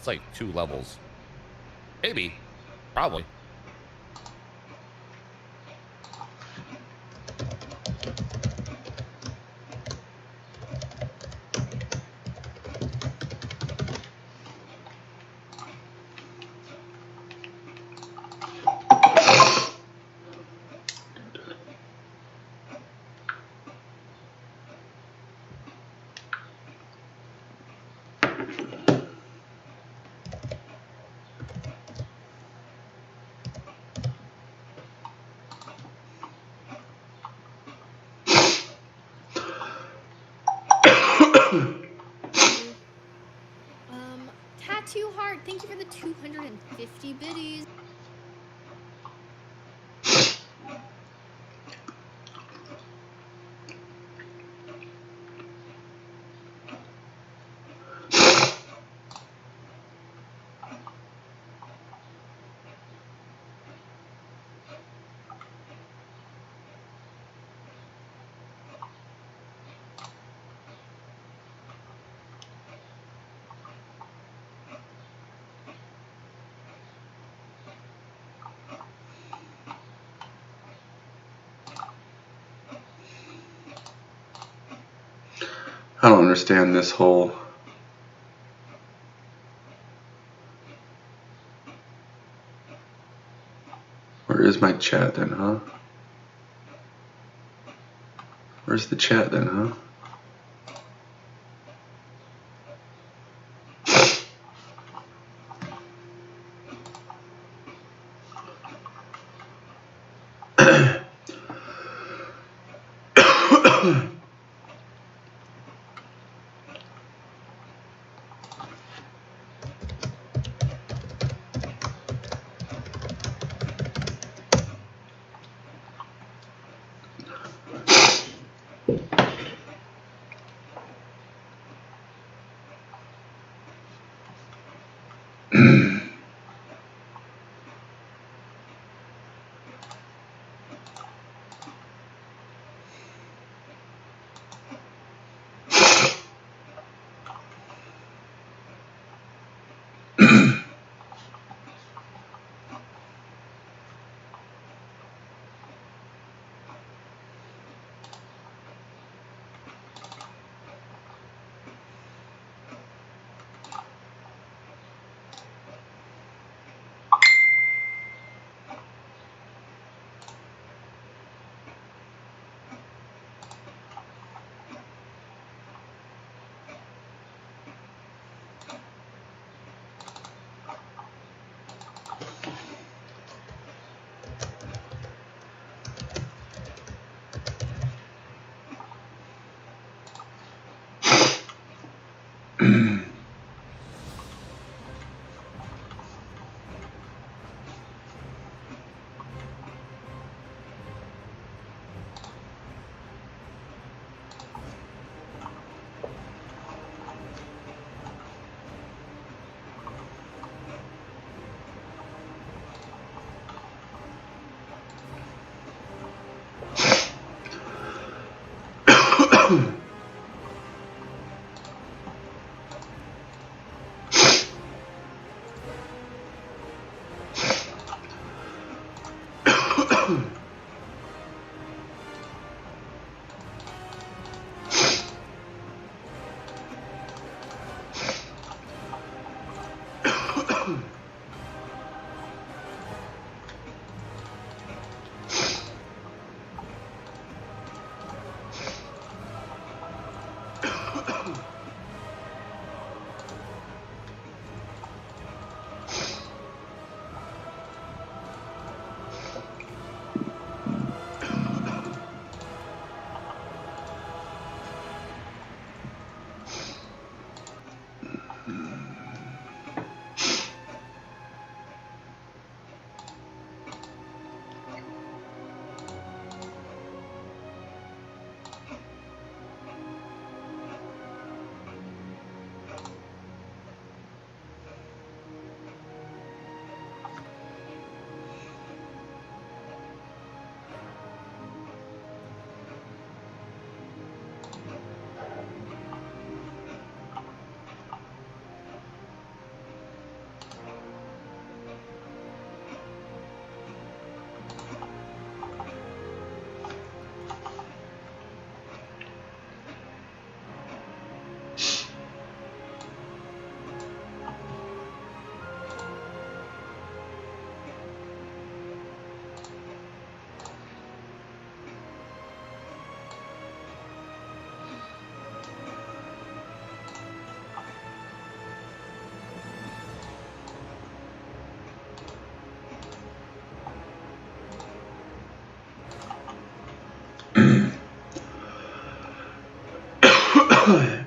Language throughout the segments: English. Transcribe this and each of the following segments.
It's like 2 levels. Maybe. Probably. Tattoo Heart, thank you for the 250 biddies. I don't understand this whole... Where is my chat then, huh? Where's the chat then, huh? Okay.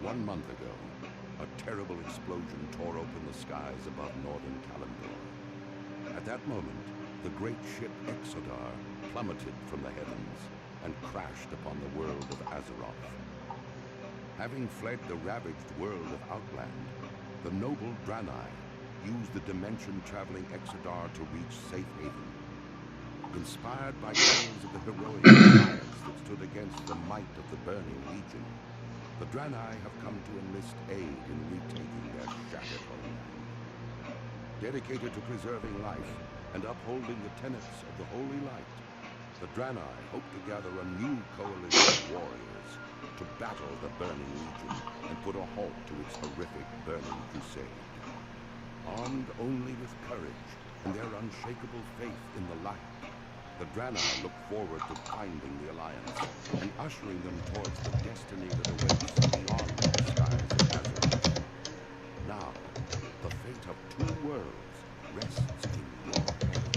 One month ago, a terrible explosion tore open the skies above northern Kalimdor. At that moment, the great ship Exodar plummeted from the heavens and crashed upon the world of Azeroth. Having fled the ravaged world of Outland, the noble Draenei used the dimension-traveling Exodar to reach safe haven. Inspired by tales of the heroic alliance that stood against the might of the Burning Legion, the Draenei have come to enlist aid in retaking their shattered homeland. Dedicated to preserving life and upholding the tenets of the Holy Light, the Draenei hope to gather a new coalition of warriors to battle the Burning Legion and put a halt to its horrific burning crusade. Armed only with courage and their unshakable faith in the light, the Draenei look forward to finding the Alliance and ushering them towards the destiny that awaits beyond the skies of Azeroth. Now, the fate of two worlds rests in your hands.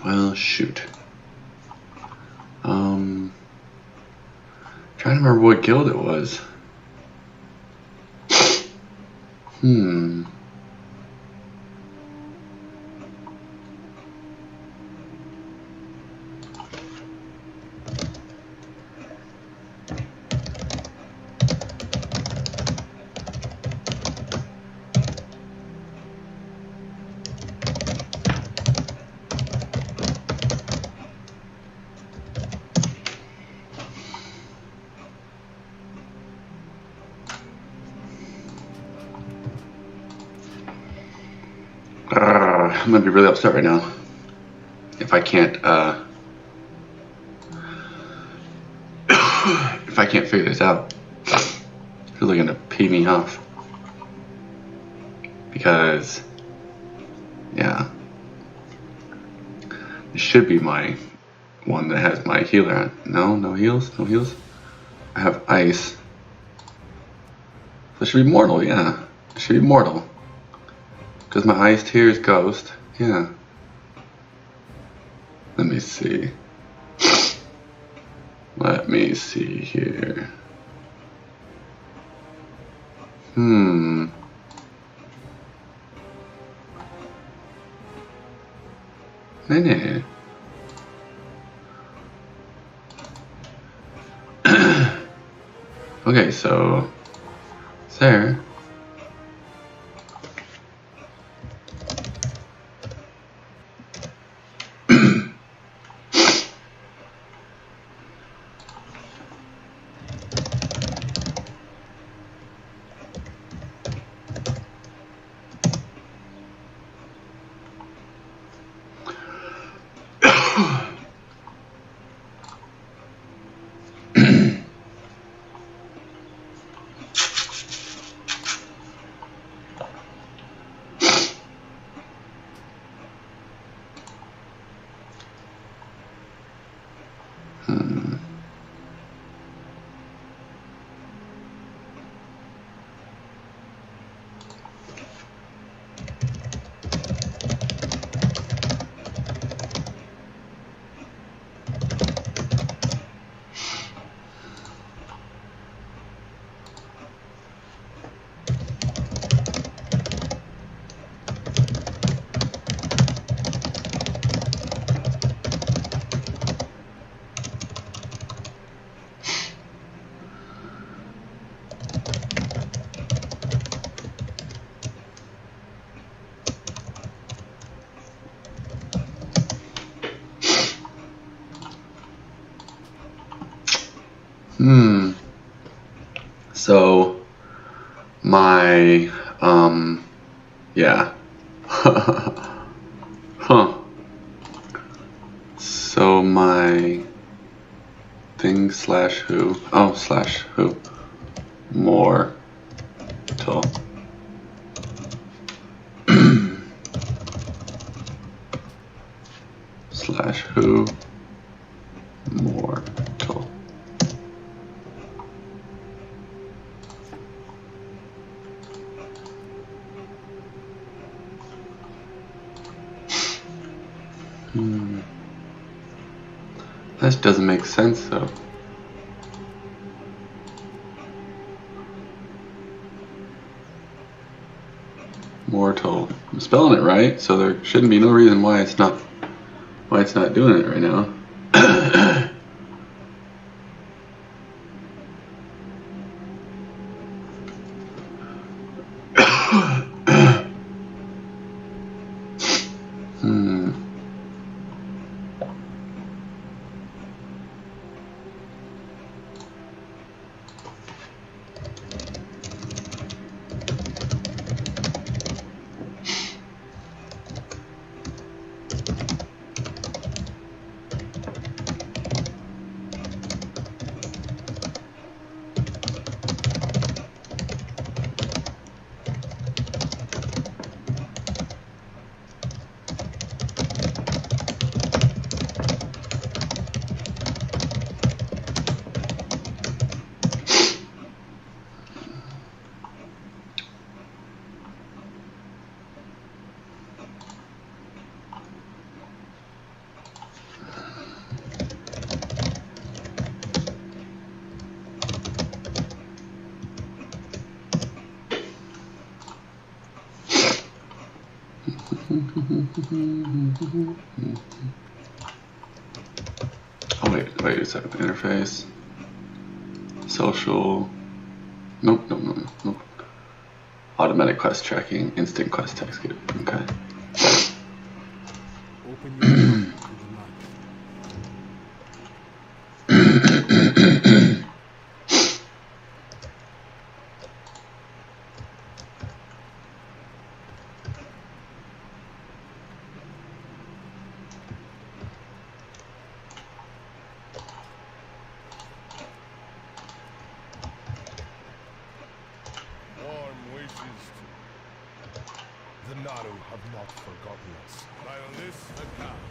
Well, shoot. Trying to remember what guild it was. I'm gonna be really upset right now if I can't if I can't figure this out. It's really gonna pee me off because yeah, it should be my one that has my healer on. No heals, no heals. I have ice. So it should be mortal, yeah. It should be mortal. Because my ice tier is ghost, yeah. Let me see. Let me see here. Nah. Okay, so there. So my yeah. Huh. So my thing slash who? Oh, slash who? Mortal. Slash who? Mortal. This doesn't make sense though. Mortal. I'm spelling it right, so there shouldn't be no reason why it's not doing it right now. Oh wait a second. Interface. Social. Nope. Automatic quest tracking. Instant quest text. Okay. Open your mouth to The Naru have not forgotten us. By this account.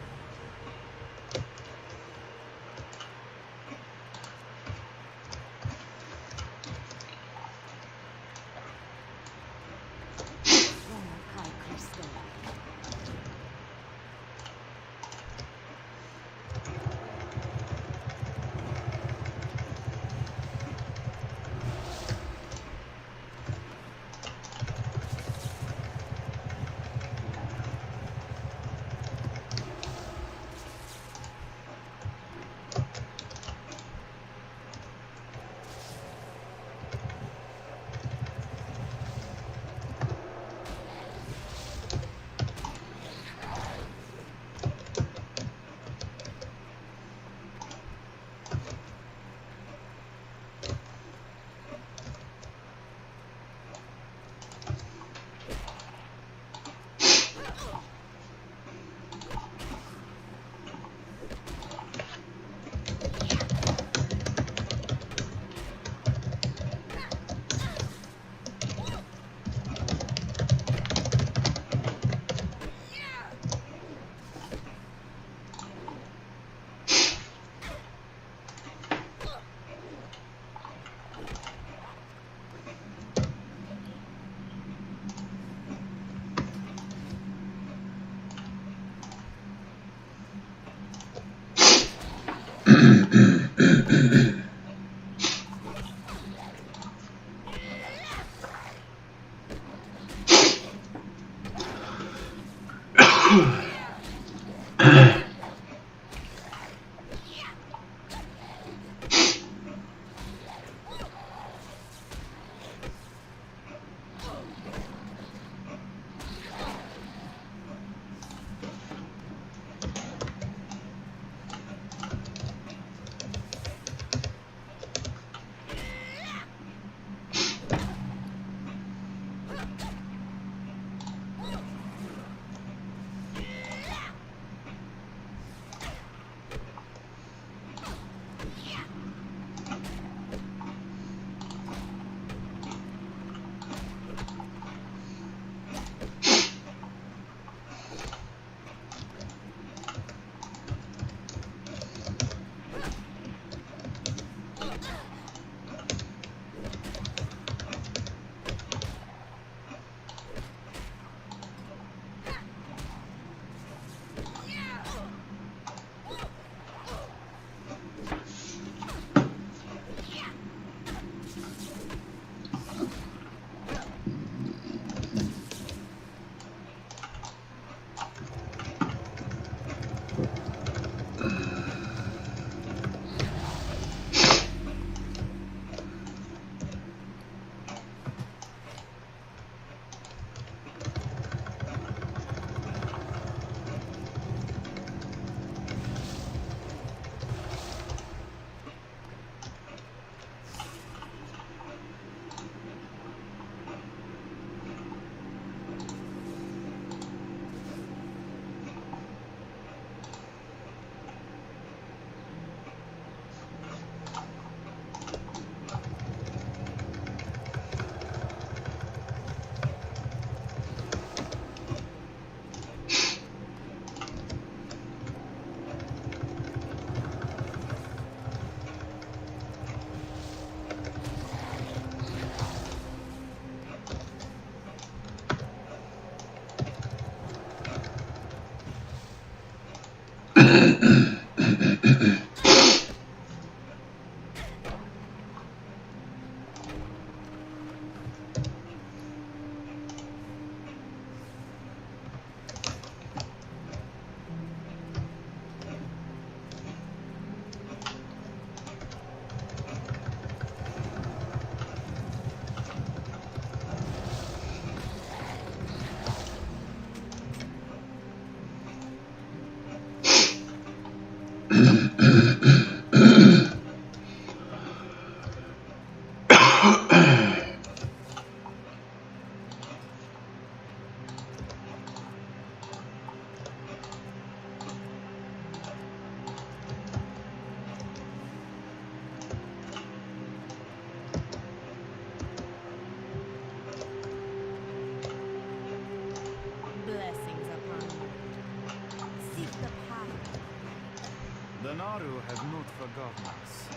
The Naru have not forgotten us.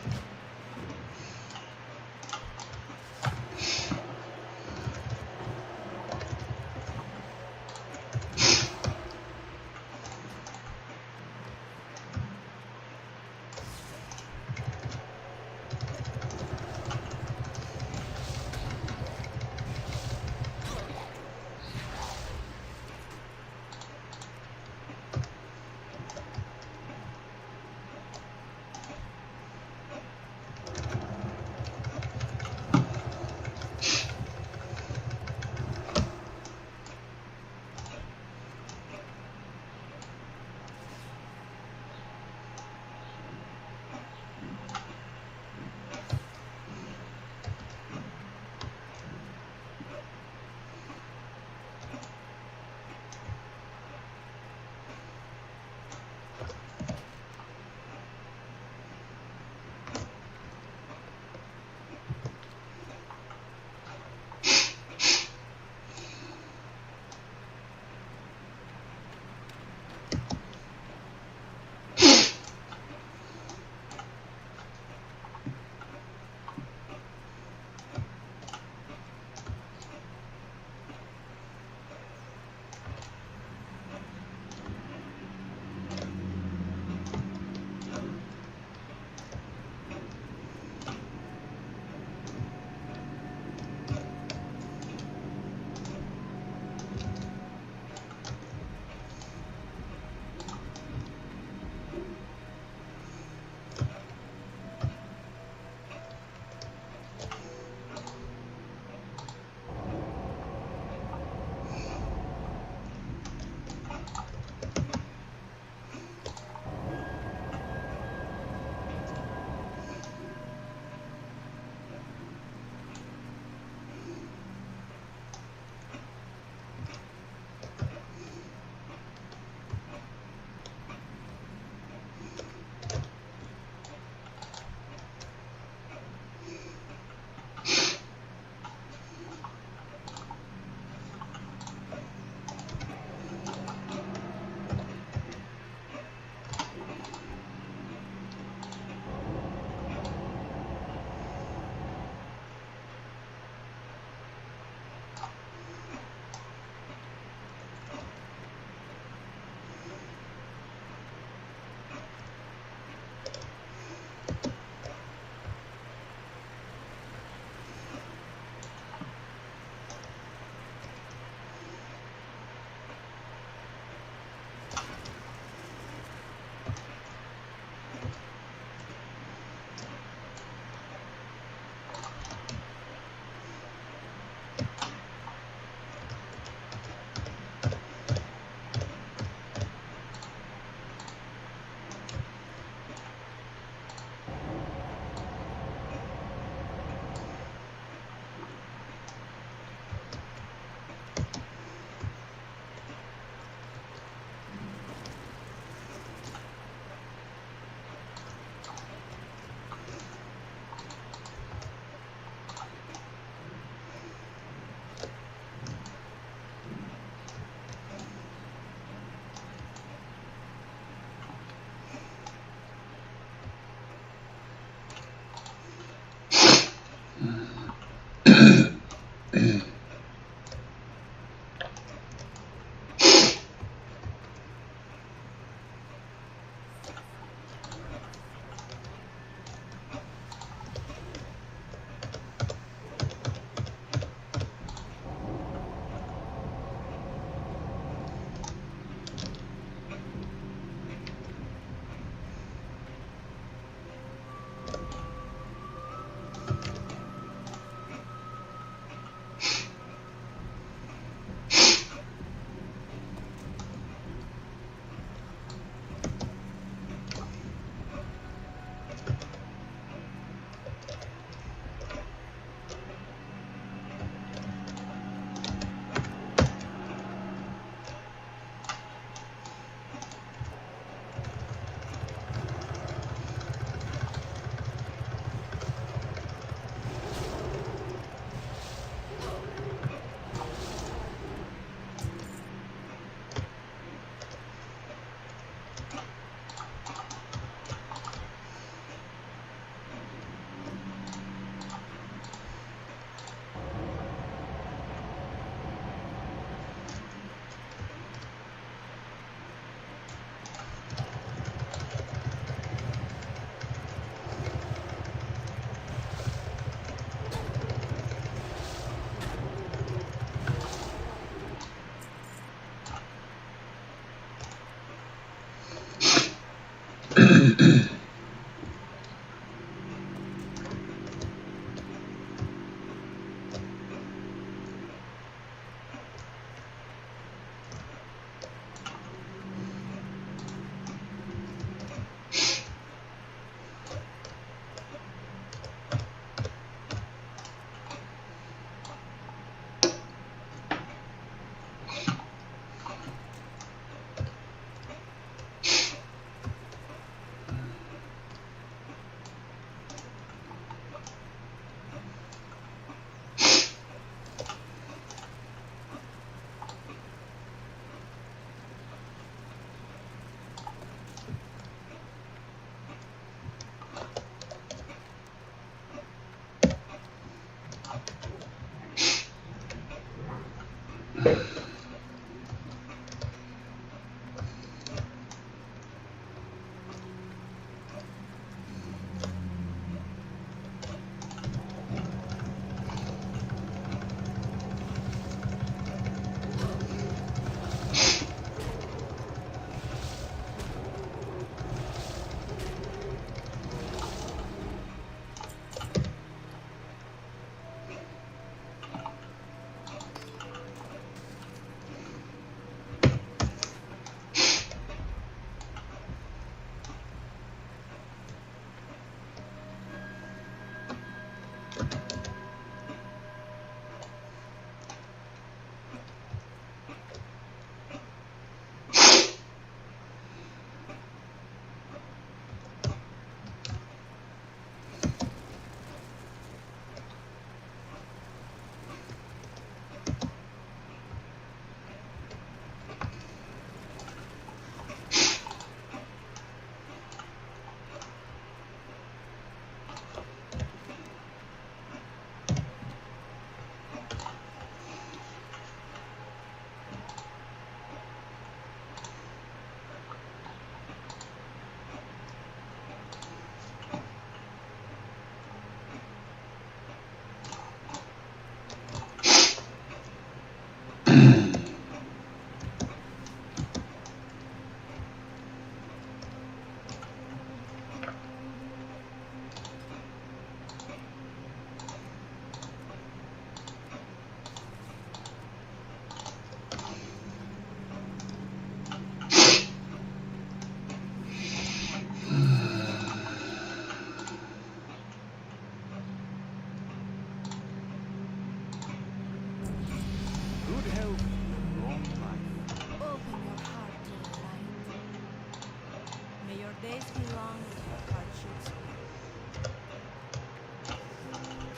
days be long and your hardships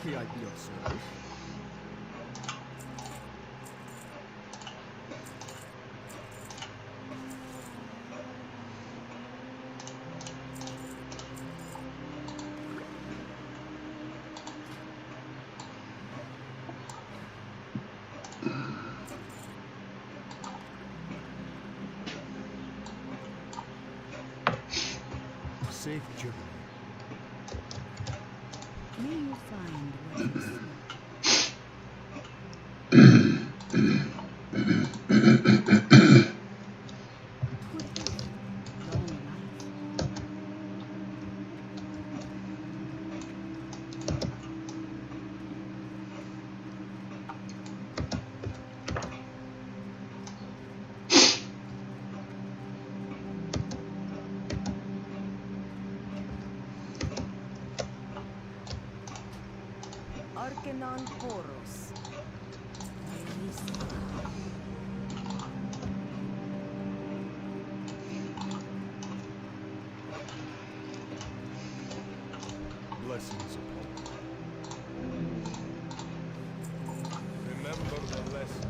be. May I be of service? Safe journey. May you find what you seek. Long life. Arcanon Poros. Blessings upon you. Remember the lesson.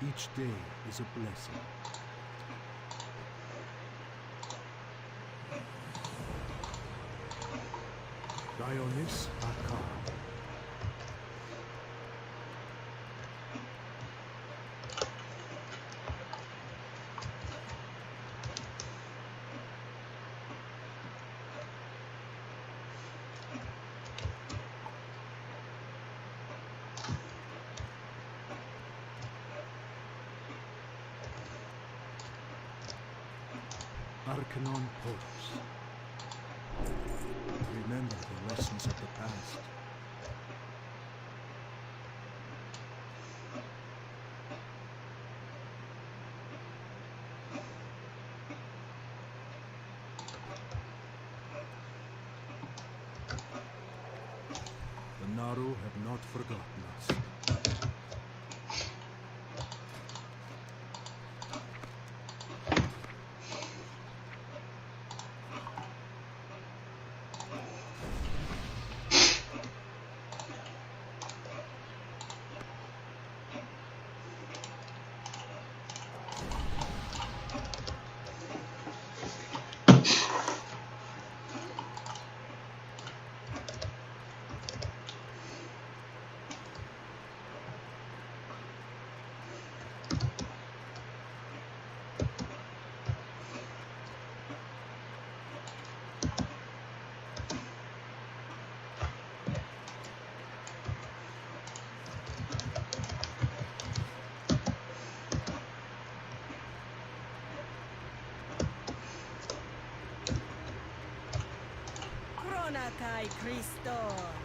Each day is a blessing. Dionys Akar. Arcanon Porus. Remember the lessons of the past. The Naru have not forgotten us. Cronakai Christor.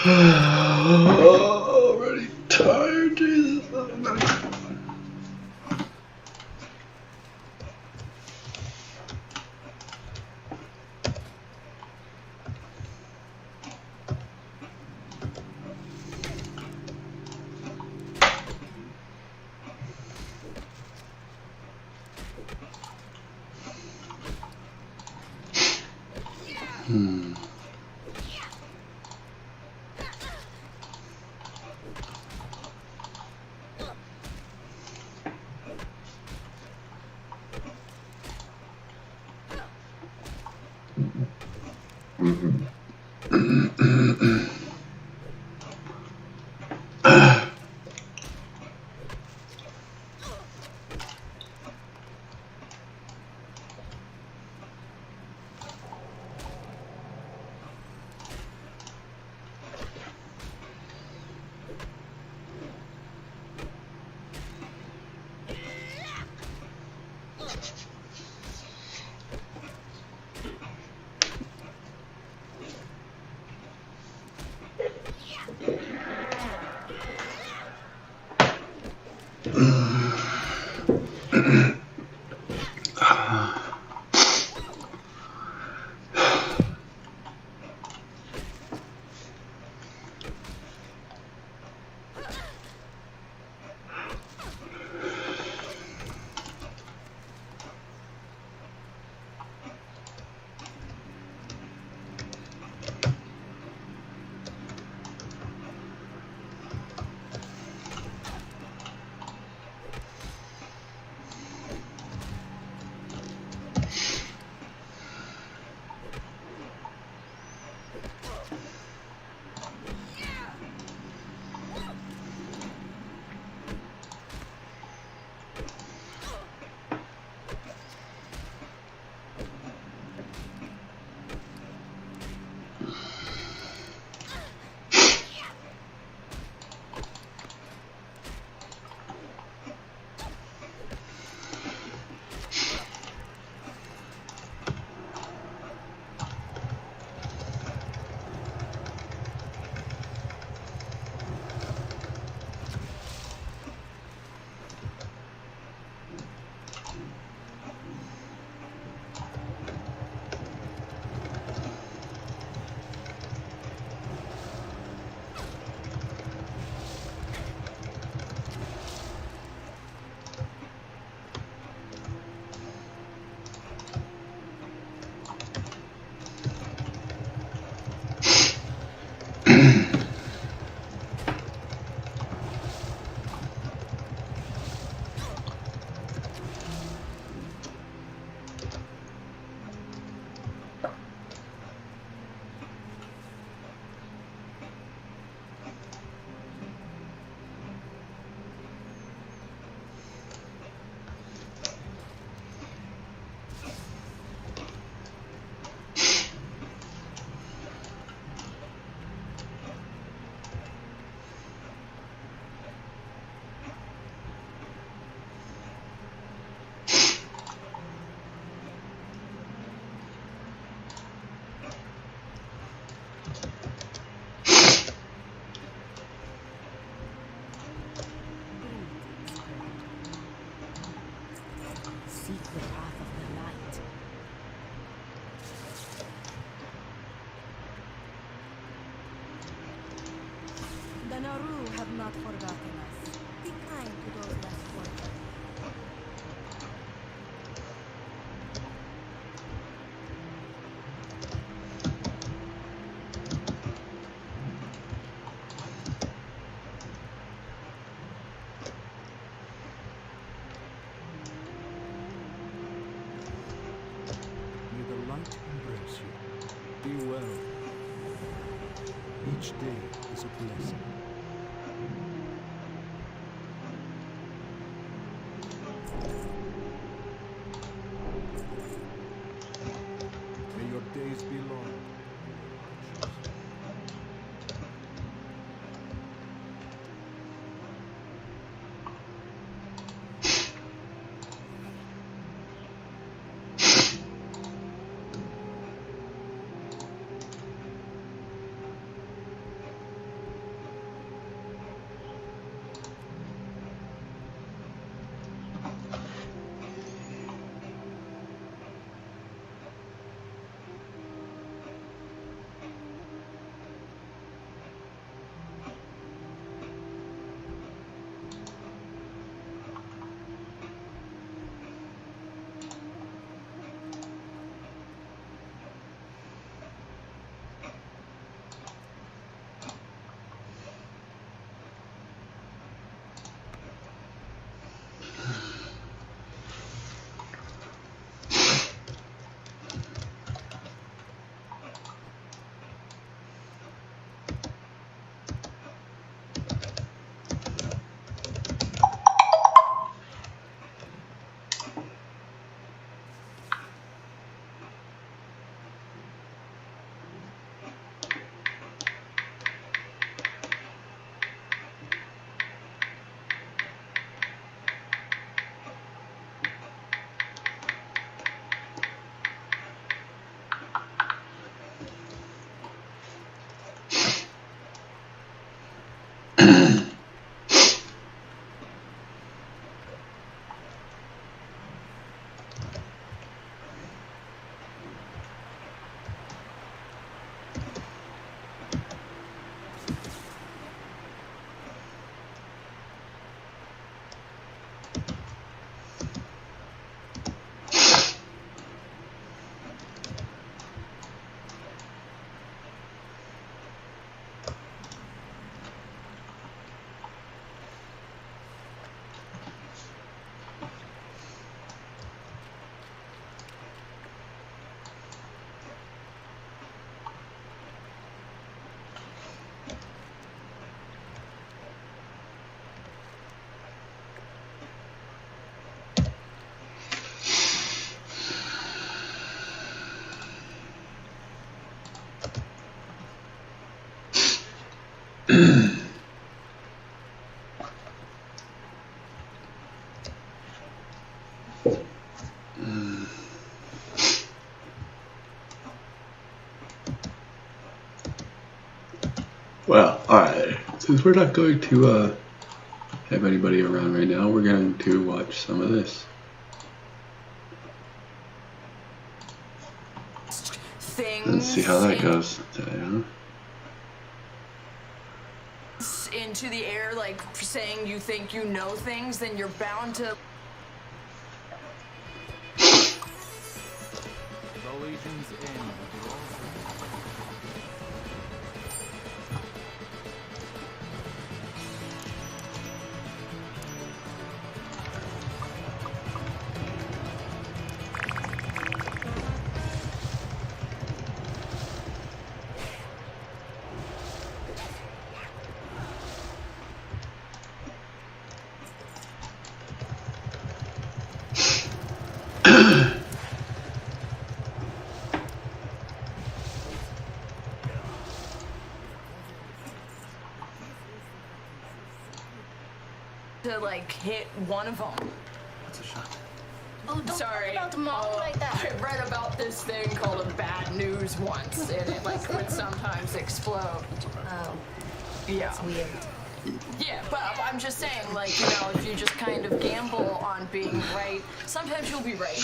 Already tired, Jesus. Seek the path of the light. The Naru have not forgotten us. Be kind to those less fortunate. May the light embrace you. Be well. Each day is a blessing. May your days be long. Well, alright. Since we're not going to have anybody around right now, we're going to watch some of this. Things Let's see how that goes today, huh? into the air, like saying you think you know things, then you're bound to. The legion's end. To like hit one of them. That's a shot. Oh, don't Sorry. talk about Mom like that. I read about this thing called a bad news once, and it like would sometimes explode. Oh, Yeah. it's weird. Yeah, but I'm just saying, like, you know, if you just kind of gamble on being right, sometimes you'll be right.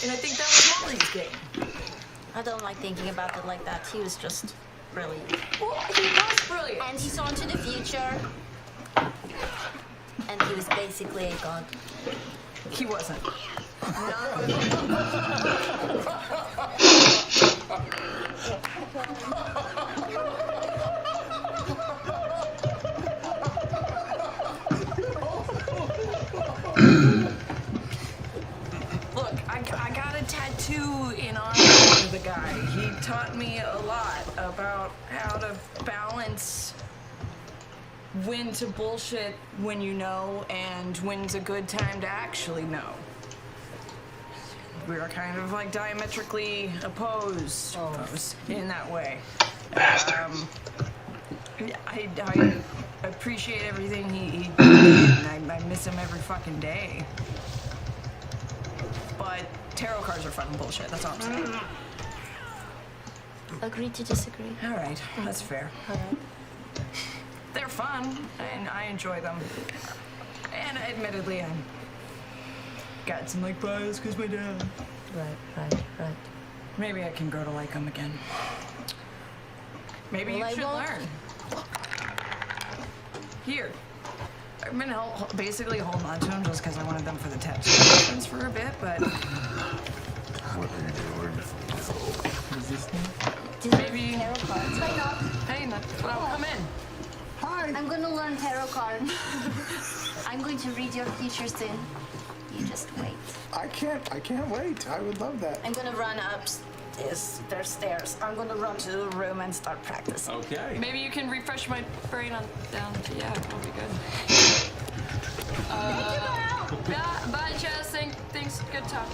And I think that was Molly's game. I don't like thinking about it like that. He was just brilliant. Well, he was brilliant. And he saw into the future. And he was basically a god. He wasn't. Look, I got a tattoo in honor of the guy. He taught me a lot about how to balance when to bullshit when you know and when's a good time to actually know. We were kind of like diametrically opposed in that way. Bastards. I appreciate everything he did, and I miss him every fucking day. But tarot cards are fucking bullshit, that's all I'm saying. Agree to disagree. All right, that's fair. All right. They're fun, and I enjoy them. And admittedly, I got some like bias because my dad. Right. Maybe I can grow to like them again. Maybe Well, I you should won't. learn. Here. I've been basically holding on to them just because I wanted them for the tattoos for a bit, but What are you doing? maybe. Tarot cards. Hi, Doc. Hey, well, come in. I'm going to learn tarot cards. I'm going to read your future soon. You just wait. I can't wait. I would love that. I'm gonna run upstairs. There's stairs. I'm gonna run to the room and start practicing. Okay. Maybe you can refresh my brain on down to that'll be good. Yeah, bye, Jess. Thanks. Good talk.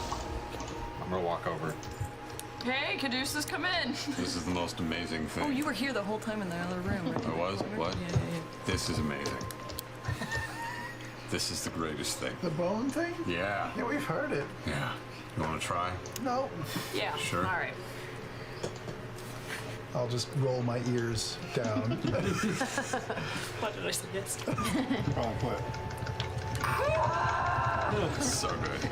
I'm gonna walk over. Hey, Caduceus, come in. This is the most amazing thing. Oh, you were here the whole time in the other room. Right? I was? What? Yeah. This is amazing. This is the greatest thing. The bone thing? Yeah. Yeah, we've heard it. Yeah. You want to try? No. Yeah. Sure. All right. I'll just roll my ears down. What did I say? Yes. Wrong foot. So good.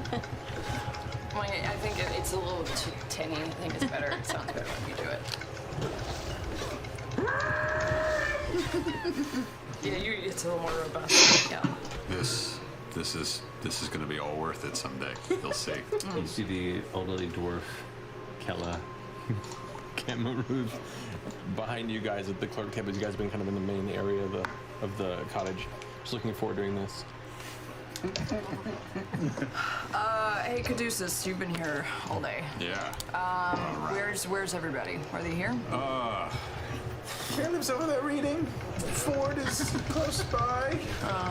I think it's a little too tinny. I think it's better. It sounds better when you do it. Yeah, it's a little more robust. Yeah. This is going to be all worth it someday. You'll see. You see the elderly dwarf, Kella, Camarud, behind you guys at the clerk table. You guys have been kind of in the main area of the cottage. Just looking forward to doing this. Hey, Caduceus, you've been here all day. Yeah. Where's everybody? Are they here? Caleb's over there reading. Ford is close by.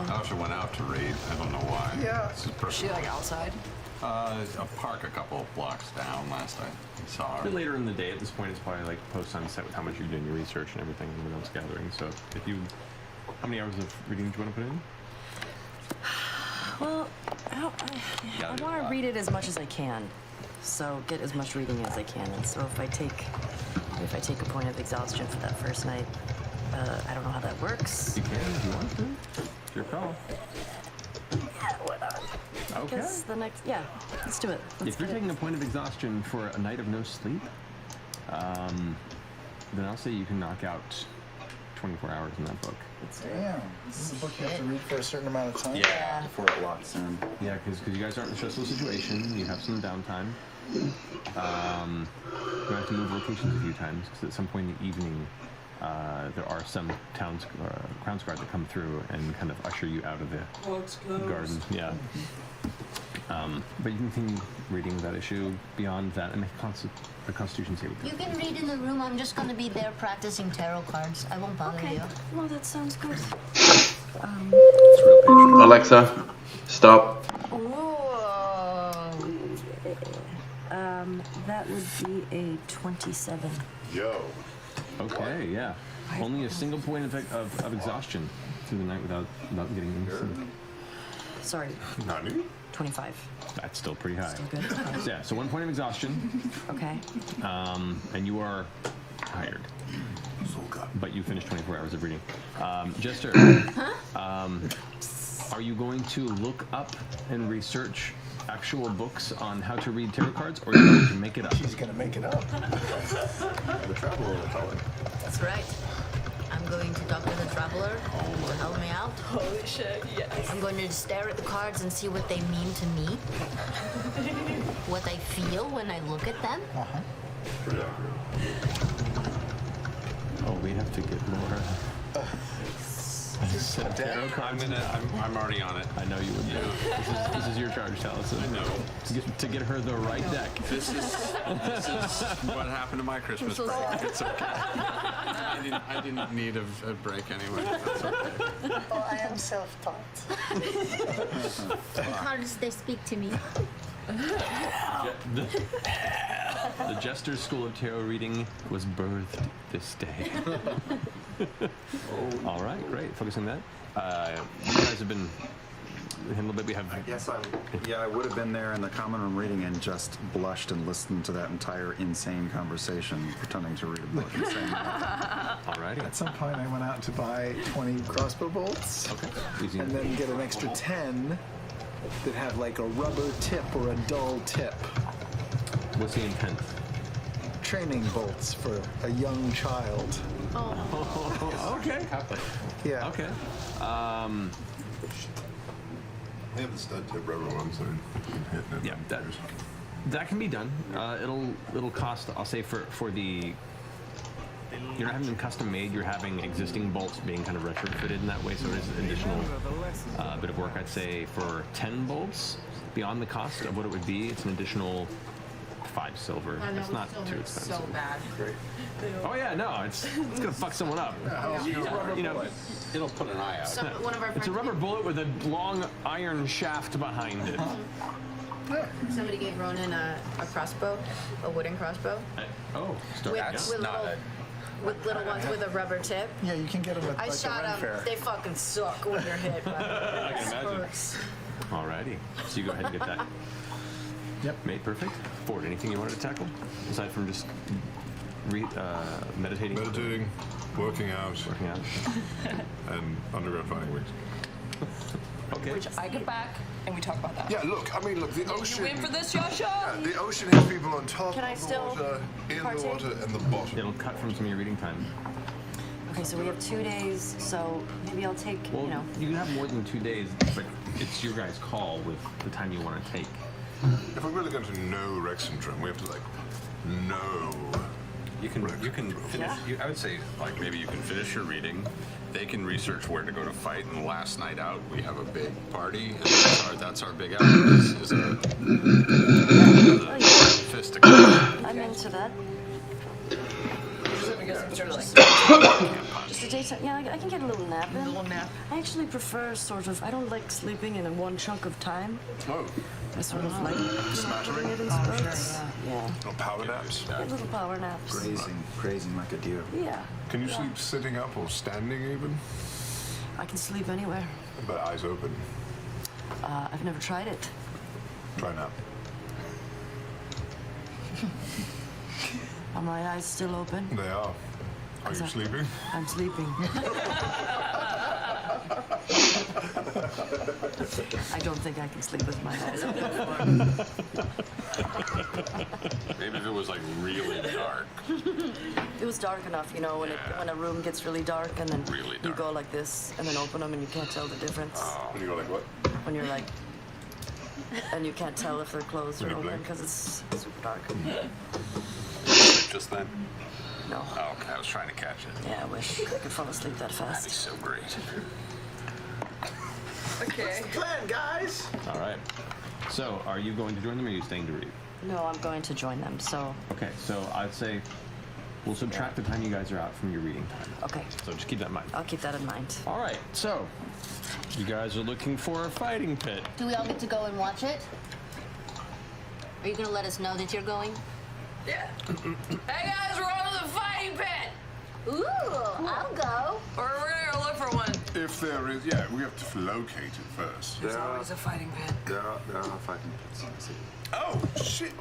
Asha went out to read. I don't know why. Yeah. This is Is she perfect. like outside? A park a couple of blocks down last I saw her. Later in the day, at this point, it's probably like post sunset with how much you're doing your research and everything, and everyone else gathering. So if you How many hours of reading do you want to put in? Well, I want to read it as much as I can, so get as much reading as I can. And so if I take a point of exhaustion for that first night, I don't know how that works. You can if you want to. It's your call. Yeah, why not? Okay. Because the next, yeah, let's do it. If you're taking a point of exhaustion for a night of no sleep, then I'll say you can knock out 24 hours in that book. Damn. This is a book you have to read for a certain amount of time? Yeah. Before it locks in. Yeah, because you guys aren't in a stressful situation. You have some downtime. You have to move locations a few times because at some point in the evening, there are some Crown's Guard that come through and kind of usher you out of the garden. Yeah. But you can continue reading without issue beyond that and make a Constitution saving throw. You can read in the room. I'm just gonna be there practicing tarot cards. I won't bother you. Well, that sounds good. Alexa, stop. That would be a 27. Yo. Okay, yeah. Only a single point of exhaustion through the night without getting any sleep. Sorry. 25. That's still pretty high. Still good. Okay. Yeah, so 1 point of exhaustion. Okay. And you are tired. But you finished 24 hours of reading. Jester, are you going to look up and research actual books on how to read tarot cards, or are you going to make it up? She's gonna make it up. The Traveler will tell it. That's right. I'm going to talk to the Traveler to help me out. Holy shit, yes. I'm going to stare at the cards and see what they mean to me. What I feel when I look at them. Oh, we have to get more. I'm already on it. I know you would. Yeah. This is your charge, Taliesin. I know. To get her the right deck. This is what happened to my Christmas so break. sad. It's okay. I didn't need a break anyway. That's okay. Oh, I am self-taught. The cards, they speak to me. The Jester's School of Tarot Reading was birthed this day. All right, great. Focusing on that. You guys have been handled a bit. We have. I guess I would have been there in the common room reading and just blushed and listened to that entire insane conversation, pretending to read a book and saying nothing. All righty. At some point, I went out to buy 20 crossbow bolts. Okay. And then get an extra 10 that have like a rubber tip or a dull tip. What's the intent? Training bolts for a young child. Oh, okay. Yeah. Okay. They have the stud tip rubber ones that are Yeah, that can be done. It'll cost. I'll say for the. You're not having them custom made. You're having existing bolts being kind of retrofitted in that way, so it is an additional bit of work. I'd say for 10 bolts, beyond the cost of what it would be, it's an additional 5 silver. It's not too expensive. So bad. great. Oh yeah, no, it's gonna fuck someone up. You know, It'll put an eye out. One of our it's a friends, rubber bullet with a long iron shaft behind it. somebody gave Ronan a crossbow, a wooden crossbow. With little ones with a rubber tip. Yeah, you can get them at I like shot the Ren them. Fair. They fucking suck when you're hit. I can imagine. Alrighty, so you go ahead and get that. Yep. Made perfect. Ford, anything you wanted to tackle aside from just meditating? Meditating, working out, and underground fighting wings. Okay. Which I get back and we talk about that. Yeah, look, the ocean. You in for this, Yasha? Yeah, the ocean has people on top Can I of the still water, in partake? the water, and the bottom. It'll cut from some of your reading time. Okay, so we have 2 days, so maybe I'll take, Well, you know. you can have more than 2 days, but it's your guys' call with the time you want to take. If we're really going to know Rexentrum, we have to know. You can finish. I would say maybe you can finish your reading. They can research where to go to fight. And the last night out, we have a big party. And that's our big out. Is a fisticuffs. I'm into that. Just a daytime. Yeah, I can get a little nap in. I actually prefer I don't like sleeping in one chunk of time. Oh. I sort of like Smattering? it in spurts. Yeah. Little power naps. Get little power naps. Grazing like a deer. Yeah. Can you sleep sitting up or standing even? I can sleep anywhere. But eyes open. I've never tried it. Try now. Are my eyes still open? They are. Are you sleeping? I'm sleeping. I don't think I can sleep with my eyes open. Maybe if it was like really dark. It was dark enough, you know, when a room gets really dark and then you go like this and then open them and you can't tell the difference. When you go like what? When you're like, and you can't tell if they're closed or open because it's super dark. Just then? No. Oh, okay. I was trying to catch it. Yeah, I wish I could fall asleep that That'd fast. be so great. Okay. What's the plan, guys? All right. So, are you going to join them or are you staying to read? No, I'm going to join them, so... Okay, so I'd say we'll subtract the time you guys are out from your reading time. Okay. So just keep that in mind. I'll keep that in mind. All right, so you guys are looking for a fighting pit. Do we all get to go and watch it? Are you gonna let us know that you're going? Yeah. Hey guys, we're on to the fighting pit. Ooh, I'll go. Or we're gonna look for one. If there is, yeah, we have to locate it first. There's always a fighting pit. There are fighting pits in the city. Oh, shit.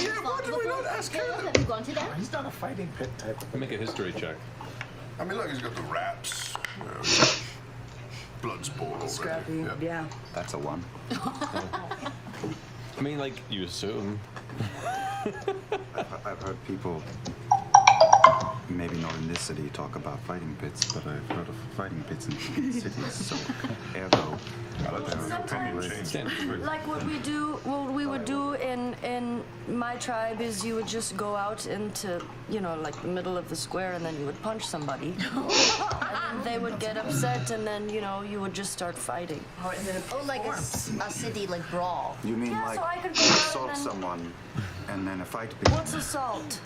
Yeah, why did we not ask him? Have you gone to that? He's not a fighting pit type of Make a history check. I mean, look, he's got the raps. You know, blood sport already. Scrappy. Yeah. That's a 1. I mean, like, you assume. I've heard people, maybe not in this city, talk about fighting pits, but I've heard of fighting pits in cities, so ergo, Like what we would do in my tribe is you would just go out into, you know, like the middle of the square and then you would punch somebody. And then they would get upset and then, you know, you would just start fighting. Oh, like a city, like brawl. You mean Yeah, like so I could go out assault and- someone and then a fight begins? What's assault?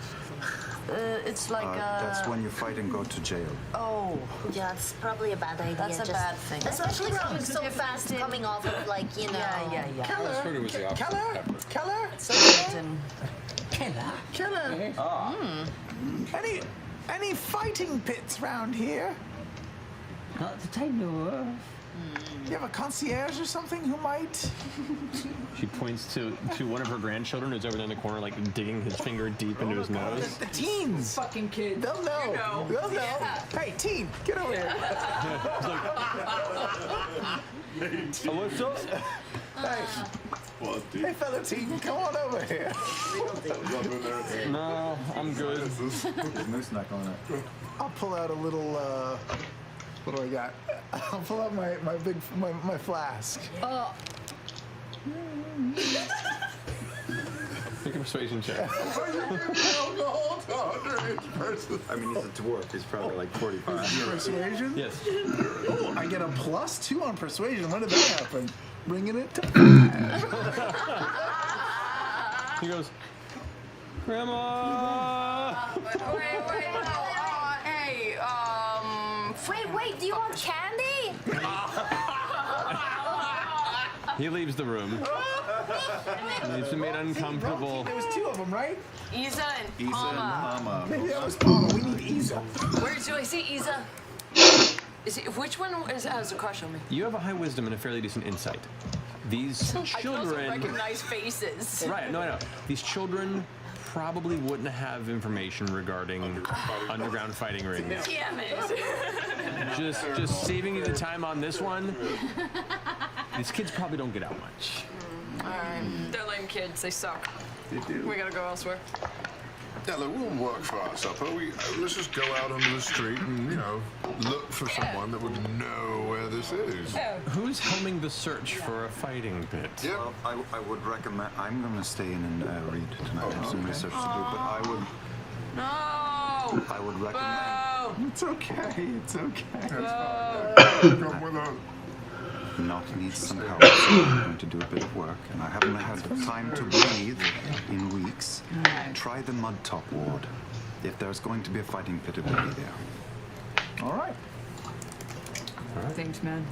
It's like That's when you fight and go to jail. Oh. Yeah, it's probably a bad idea. That's a bad thing. Especially coming so fast, coming off of like, you know. Yeah. I heard it was the opposite. Keller? Keller? Any fighting pits round here? Not that I know of. You have a concierge or something who might? She points to one of her grandchildren who's over there in the corner, like digging his finger deep into his nose. The teens. Fucking kids. They'll know. You know. They'll know. Yeah. Hey, teen, get over here. Alyssa? Hey, fellow teen, come on over here. No, I'm good. Moose not going up. I'll pull out a little, what do I got? I'll pull out my flask. Make a persuasion check. I mean, he's a dwarf. He's probably like 45. Persuasion? Yes. Oh, I get a +2 on persuasion. When did that happen? Bringing it to 5. He goes, Grandma! Wait, no. Hey, Wait, do you want candy? He leaves the room. Leaves him made uncomfortable. There was 2 of them, right? Isa and Isa and Palma. Mama. Maybe that was Palma. We need Isa. Where do I see Isa? Which one has a crush on me? You have a high wisdom and a fairly decent insight. These I can also children. recognize faces. Right, no, I know. These children probably wouldn't have information regarding underground fighting rings. Damn it. Just saving you the time on this one. These kids probably don't get out much. Alright. They're lame kids. They suck. They do. We gotta go elsewhere. Yeah, look, we'll work for our supper. Let's just go out onto the street and, you know, look for someone that would know where this is. Who's helming the search for a fighting pit? Well, I would recommend. I'm going to stay in and read tonight. I have some research to do, but I would recommend. It's okay. It's okay. Come with us. Not needs some help. So I'm going to do a bit of work, and I haven't had the time to breathe in weeks. Try the mud top ward. If there's going to be a fighting pit, it will be there. All right. Thanks, man.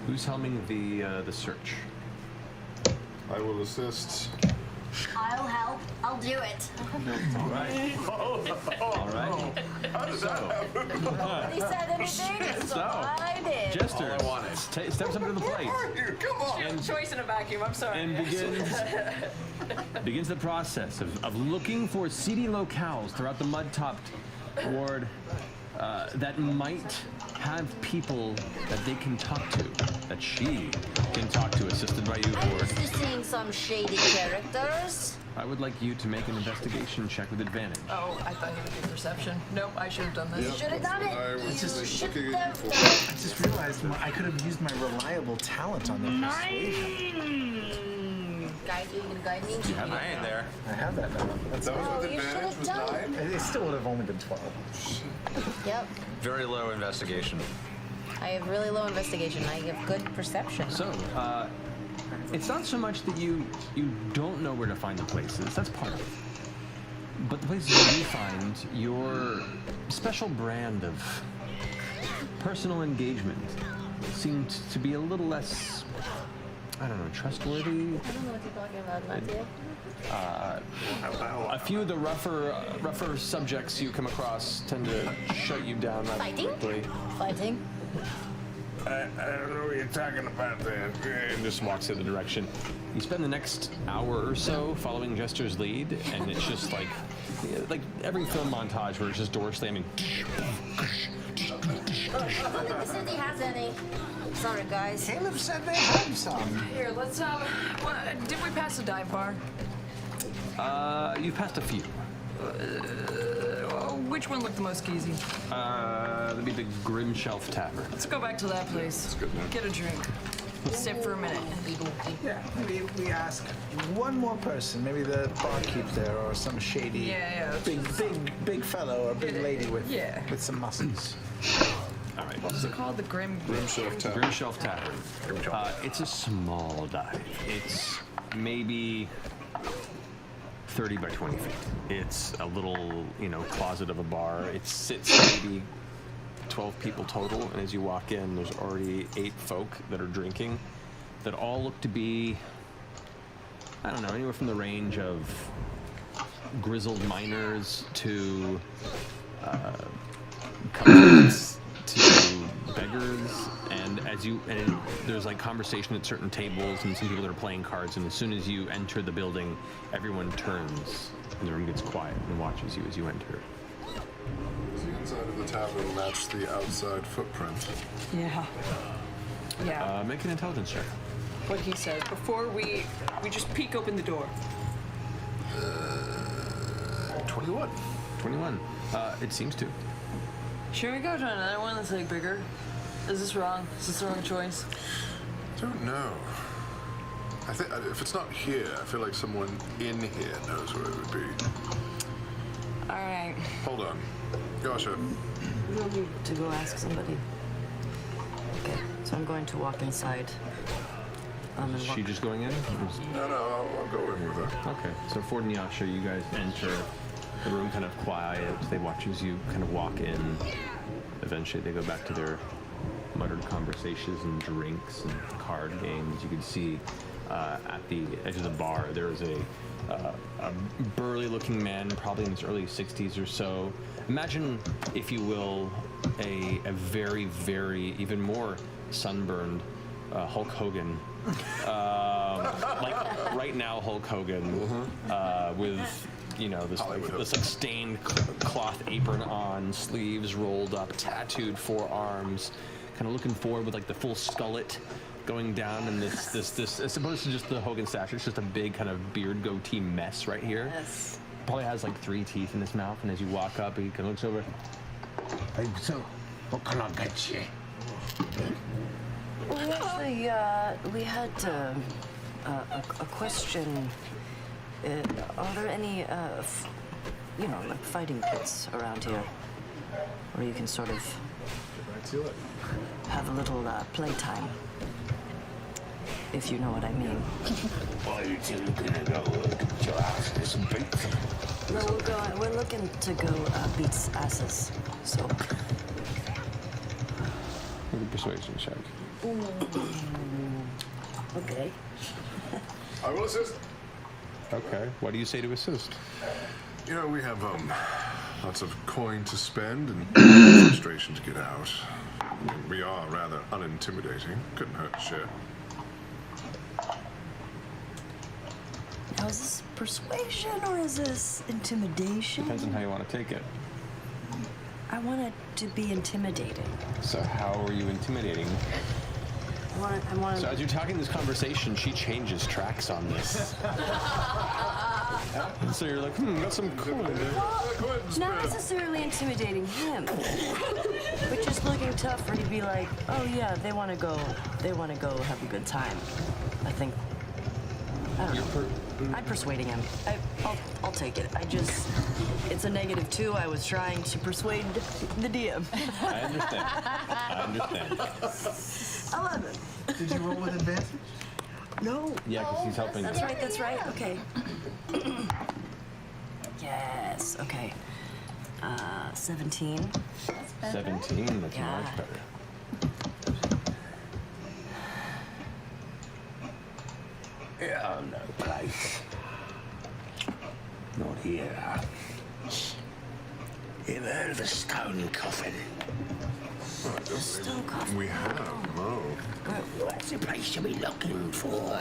Who's helming the search? I will assist. I'll help. I'll do it. All right. All right. How Nobody said anything, so I did. Jester All I wanted. steps up to the plate. Come on. And, Choice in a vacuum. I'm sorry. and begins the process of looking for seedy locales throughout the mud-topped ward that might have people that they can talk to, that she can talk to, assisted by you, I'm Ford. used to seeing some shady characters. I would like you to make an investigation check with advantage. Oh, I thought you would do perception. Nope, I should have done this. You should have done I it. was You just should looking have for. done I just realized I could have used my reliable talent on their persuasion. Guide you can guide me. I ain't there. I have that now. That's That was Oh, with you should advantage, have was done 9? it still would have only been 12. Yep. Very low investigation. I have really low investigation. I have good perception. So, it's not so much that you don't know where to find the places. That's part of it. But the places you do find, your special brand of personal engagement seemed to be a little less, I don't know, trustworthy. I don't know what you're talking about, Matthew. A few of the rougher subjects you come across tend to shut you down rather Fighting? quickly. Fighting? I don't know what you're talking about there. And just walks in the direction. You spend the next hour or so following Jester's lead, and it's just like every film montage where it's just door slamming. I don't think the city has any. Sorry, guys. Caleb said they had some. Here, let's did we pass a dive bar? You've passed a few. Which one looked the most skeezy? That'd be the Grim Shelf Tavern. Let's go back to that place. Get a drink. Sit for a minute. Yeah, maybe we ask one more person, maybe the barkeep there or some shady big fellow or big lady with some muscles. All right. What was it called? The Grim Shelf Tavern. Grim Shelf Tavern. It's a small dive. It's maybe 30 by 20 feet. It's a little, closet of a bar. It sits maybe 12 people total, and as you walk in, there's already 8 folk that are drinking that all look to be, I don't know, anywhere from the range of grizzled miners to comforts to beggars, and there's like conversation at certain tables and some people that are playing cards, and as soon as you enter the building, everyone turns and the room gets quiet and watches you as you enter. Does the inside of the tavern match the outside footprint? Yeah. Yeah. Make an intelligence check. What he says before we just peek open the door. 21. 21. It seems to. Should we go to another one that's like bigger? Is this wrong? Is this the wrong choice? I don't know. I think if it's not here, I feel like someone in here knows where it would be. All right. Hold on. Gotcha. We don't need to go ask somebody. Okay, so I'm going to walk inside. Is she just going in? No, I'll go in with her. Okay, so Ford and Yasha, you guys enter the room kind of quiet. They watch as you kind of walk in. Eventually they go back to their muttered conversations and drinks and card games. You can see at the edge of the bar there is a burly looking man, probably in his early 60s or so. Imagine, if you will, a very, very, even more sunburned Hulk Hogan. Like right now Hulk Hogan with this like stained cloth apron on, sleeves rolled up, tattooed forearms, kind of looking forward with like the full skullet going down, and this as opposed to just the Hogan stash, it's just a big kind of beard goatee mess right here. Yes. Probably has like 3 teeth in his mouth, and as you walk up, he kind of looks over. Hey, so, what can I get you? We actually, we had a question. Are there any, like fighting pits around here? Where you can sort of have a little playtime, if you know what I mean. Why are you two looking to go get your asses beat? No, we're looking to go beat asses, so. Make a persuasion check. Okay. I will assist. Okay. What do you say to assist? We have Lots of coin to spend and frustration to get out. We are rather unintimidating. Couldn't hurt to share. Now, is this persuasion or is this intimidation? Depends on how you want to take it. I want it to be intimidating. So how are you intimidating? I want. So as you're talking this conversation, she changes tracks on this. And so you're like, got some cool. Not necessarily intimidating him, but just looking tough for him to be like, oh yeah, they want to go have a good time. I think. I don't know. I'm persuading him. I'll take it. It's a -2. I was trying to persuade the DM. I understand. 11. Did you roll with advantage? No. Yeah, because he's helping. That's right. Okay. Yes. Okay. 17. 17. That's much better. Oh, no place. Not here. You ever heard of a stone coffin? Stone coffin? We have, no. Well, that's the place to be looking for.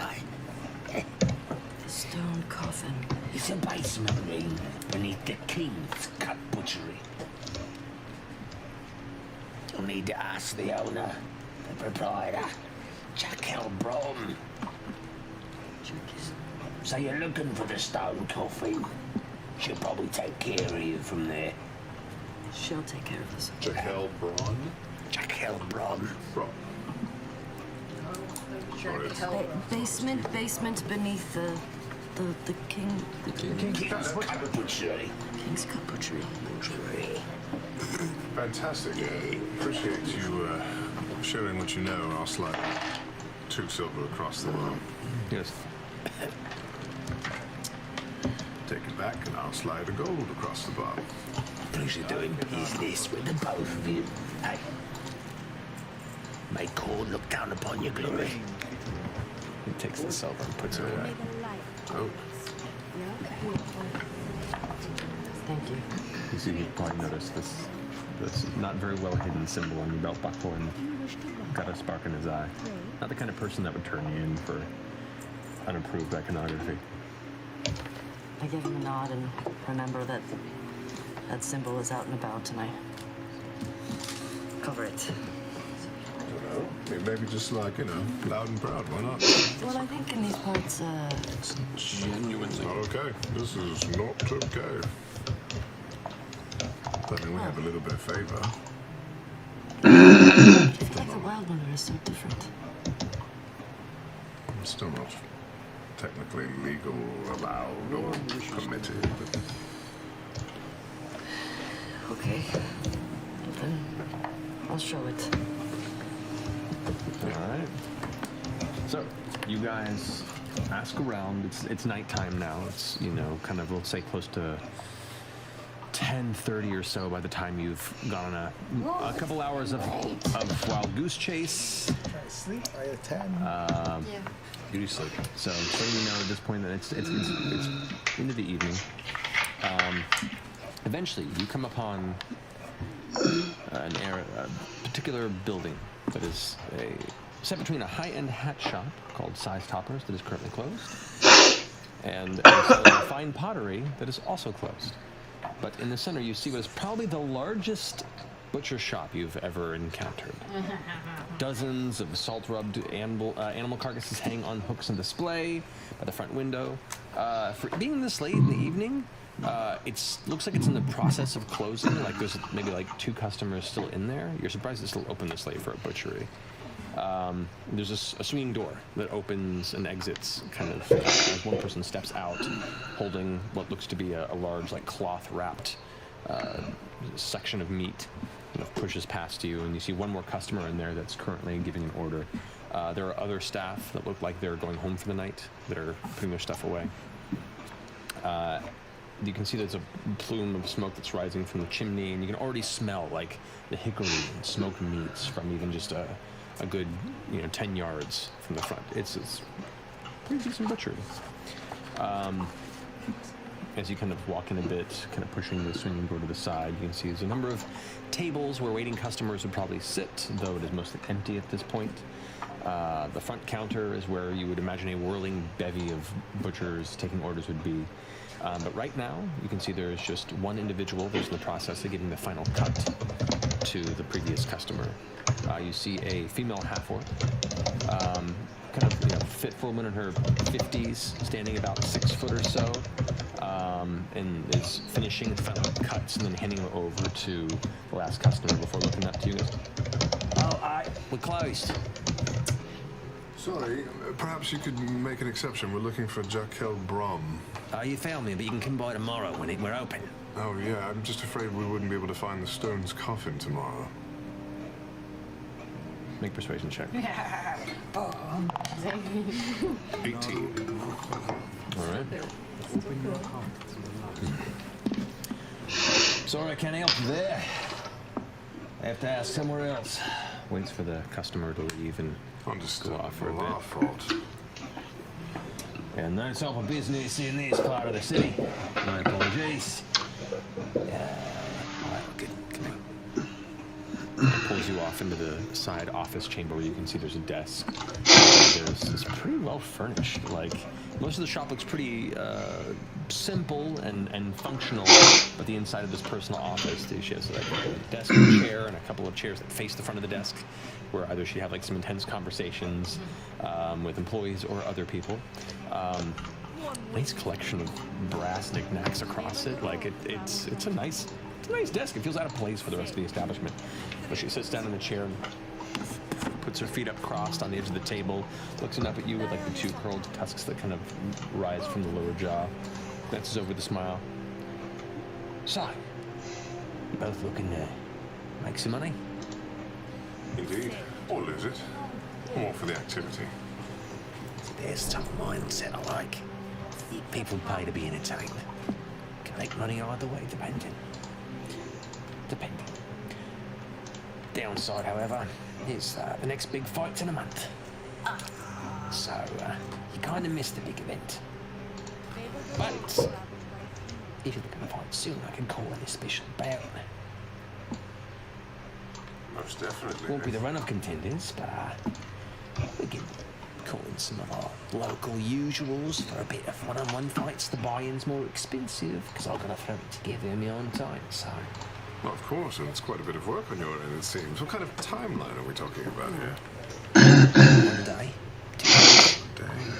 The stone coffin. It's a basement ring beneath the King's Cut Butchery. You'll need to ask the owner, the proprietor, Jack Elbrom. So you're looking for the stone coffin. She'll probably take care of you from there. She'll take care of us. Jack Elbrom? Jack Elbrom. Basement beneath the King's Cut Butchery. King's Cut Butchery. Fantastic. Appreciate you sharing what you know. I'll slide 2 silver across the line. Yes. Take it back and I'll slide a gold across the bar. Pleasure doing business with the both of you. Hey. May Cord look down upon your glory. He takes the silver and puts it away. Oh. Thank you. You see, you probably noticed this not very well hidden symbol on your belt buckle and got a spark in his eye. Not the kind of person that would turn you in for unapproved iconography. I give him a nod and remember that symbol is out and about, and I cover it. Maybe just like, loud and proud. Why not? Well, I think in these parts, it's genuinely not okay. This is not okay. I mean, we have a little bit of favor. I feel like the Wild Wonder is so different. It's still not technically legal, allowed, or permitted. But... Okay. Then I'll show it. All right. So you guys ask around. It's nighttime now. It's kind of, let's say, close to 10:30 or so by the time you've gone on a couple hours of wild goose chase. Try to sleep by a 10. You do sleep. So you know at this point that it's into the evening. Eventually, you come upon a particular building that is set between a high-end hat shop called Size Toppers that is currently closed, and a fine pottery that is also closed. But in the center, you see what is probably the largest butcher shop you've ever encountered. Dozens of salt-rubbed animal carcasses hang on hooks on display by the front window. For being this late in the evening, it looks like it's in the process of closing. Like there's maybe like 2 customers still in there. You're surprised it's still open this late for a butchery. There's a swinging door that opens and exits kind of as one person steps out holding what looks to be a large like cloth wrapped section of meat. Pushes past you, and you see one more customer in there that's currently giving an order. There are other staff that look like they're going home for the night that are putting their stuff away. You can see there's a plume of smoke that's rising from the chimney, and you can already smell like the hickory and smoked meats from even just a good 10 yards from the front. It's pretty decent butchery. As you kind of walk in a bit, kind of pushing the swinging door to the side, you can see there's a number of tables where waiting customers would probably sit, though it is mostly empty at this point. The front counter is where you would imagine a whirling bevy of butchers taking orders would be. But right now, you can see there is just one individual who's in the process of giving the final cut to the previous customer. You see a female half-orc, kind of fit for a woman in her 50s, standing about 6 foot or so, and is finishing the final cuts and then handing them over to the last customer before looking up to you guys. Oh, we're closed. Sorry, perhaps you could make an exception. We're looking for Jaquel Brom. You found me, but you can come by tomorrow when we're open. Oh, yeah, I'm just afraid we wouldn't be able to find the Stone's coffin tomorrow. Make a persuasion check. 18. All right. Sorry, I can't help you there. I have to ask somewhere else. Waits for the customer to leave and go off for a bit. Our fault. And no type of business in this part of the city. My apologies. Pulls you off into the side office chamber where you can see there's a desk. It's pretty well furnished. Like, most of the shop looks pretty simple and functional, but the inside of this personal office, she has like a desk and a chair and a couple of chairs that face the front of the desk, where either she'd have like some intense conversations with employees or other people. Nice collection of brass knickknacks across it. Like it's a nice desk. It feels out of place for the rest of the establishment. But she sits down in the chair and puts her feet up crossed on the edge of the table, looks up at you with like the 2 curled tusks that kind of rise from the lower jaw, glances over with a smile. So, you both looking to make some money? Indeed. Or lose it. More for the activity. There's some mindset I like. People pay to be entertained. Can make money either way, depending. Downside, however, is the next big fight's in a month. So, you kind of missed the big event. But, if you're looking to fight soon, I can call it a special bout. Most definitely. Won't be the run of contenders, but we can call in some of our local usuals for a bit of one-on-one fights. The buy-in's more expensive, because I've got to throw it together in my own time, so... Well, of course, and it's quite a bit of work on your end, it seems. What kind of timeline are we talking about here? 1 day. 2 days.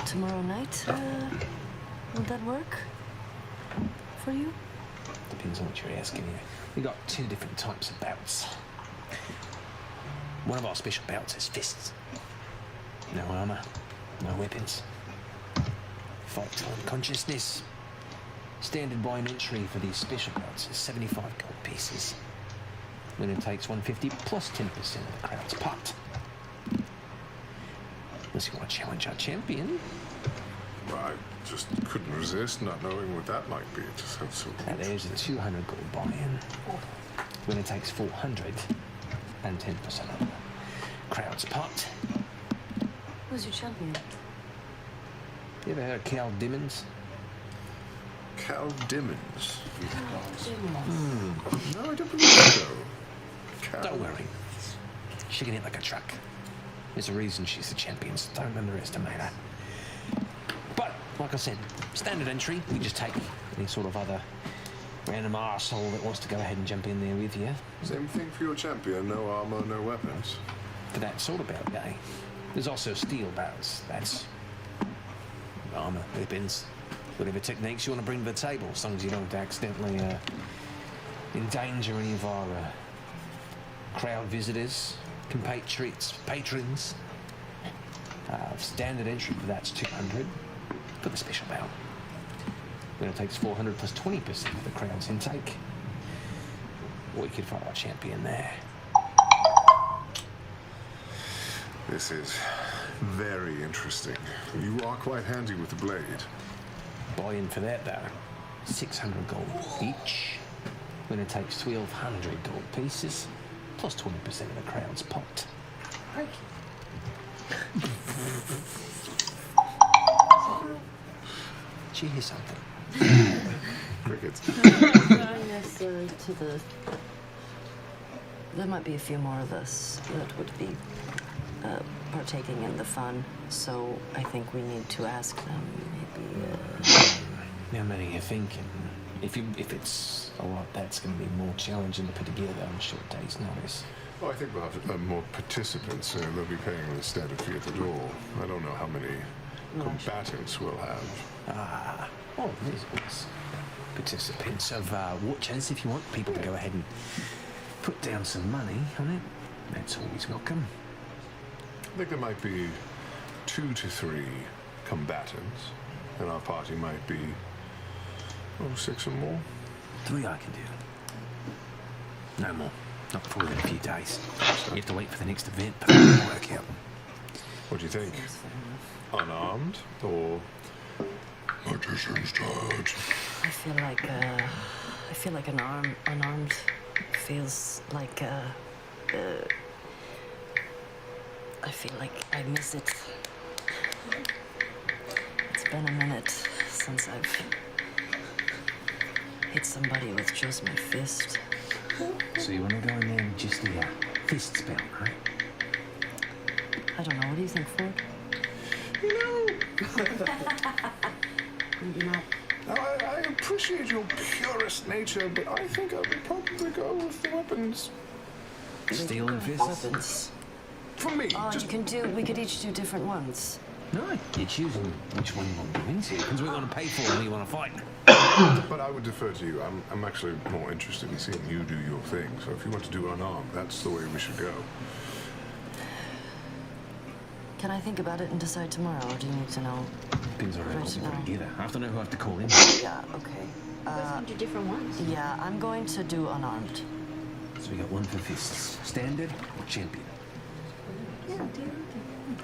Tomorrow night, would that work for you? Depends on what you're asking here. We got 2 different types of bouts. One of our special bouts is fists. No armor, no weapons. Fight to unconsciousness. Standard buy-in entry for these special bouts is 75 gold pieces. Winner takes 150 plus 10% of the crowd's pot. Unless you want to challenge our champion. I just couldn't resist not knowing what that might be. It just sounds so And there's a 200 gold buy-in. Winner takes 400 and 10% of the crowd's pot. Who's your champion? You ever heard of Cal Dimmons? Cal Dimmons? No, I don't believe so. Cal. Don't worry. She can hit like a truck. There's a reason she's the champion, so don't underestimate her. But, like I said, standard entry, we just take any sort of other random arsehole that wants to go ahead and jump in there with you. Same thing for your champion, no armor, no weapons. For that sort of bout, eh? There's also steel bouts. That's armor, weapons, whatever techniques you want to bring to the table, as long as you don't accidentally endanger any of our crowd visitors, compatriots, patrons. Standard entry for that's 200 for the special bout. When it takes 400 plus 20% of the crowd's intake. Or you could follow our champion there. This is very interesting. You are quite handy with the blade. Buy in for that though. 600 gold each. When it takes 1,200 gold pieces, plus 20% of the crowd's pot. you hear something? Crickets. Yes, to the. There might be a few more of us that would be partaking in the fun, so I think we need to ask them. Maybe. How many are you thinking? If it's a lot, that's going to be more challenging to put together on short days' notice. Well, I think we'll have more participants. They'll be paying the standard fee at the door. I don't know how many combatants we'll have. Oh, there's participants of watchers. If you want people to go ahead and put down some money on it, that's always welcome. I think there might be 2 to 3 combatants, and our party might be 6 or more. 3 I can do. No more. Not before within a few days. You have to wait for the next event, but it'll work out. What do you think? Unarmed or magician's touch? I feel like unarmed feels like I feel like I miss it. It's been a minute since I've hit somebody with just my fist. So you want to go in there and just do a fist spell, right? I don't know. What do you think, Ford? I appreciate your purist nature, but I think I would probably go with the weapons. Steel and fists? Weapons. For me, we could each do different ones. No, you're choosing which one you want to go into, because we want to pay for it and you want to fight. But I would defer to you. I'm actually more interested in seeing you do your thing. So if you want to do unarmed, that's the way we should go. Can I think about it and decide tomorrow, or do you need to know? Depends on how we put it together. I have to know who I have to call in. Yeah, okay. Let's do different ones. Yeah, I'm going to do unarmed. So we got one for fists. Standard or champion?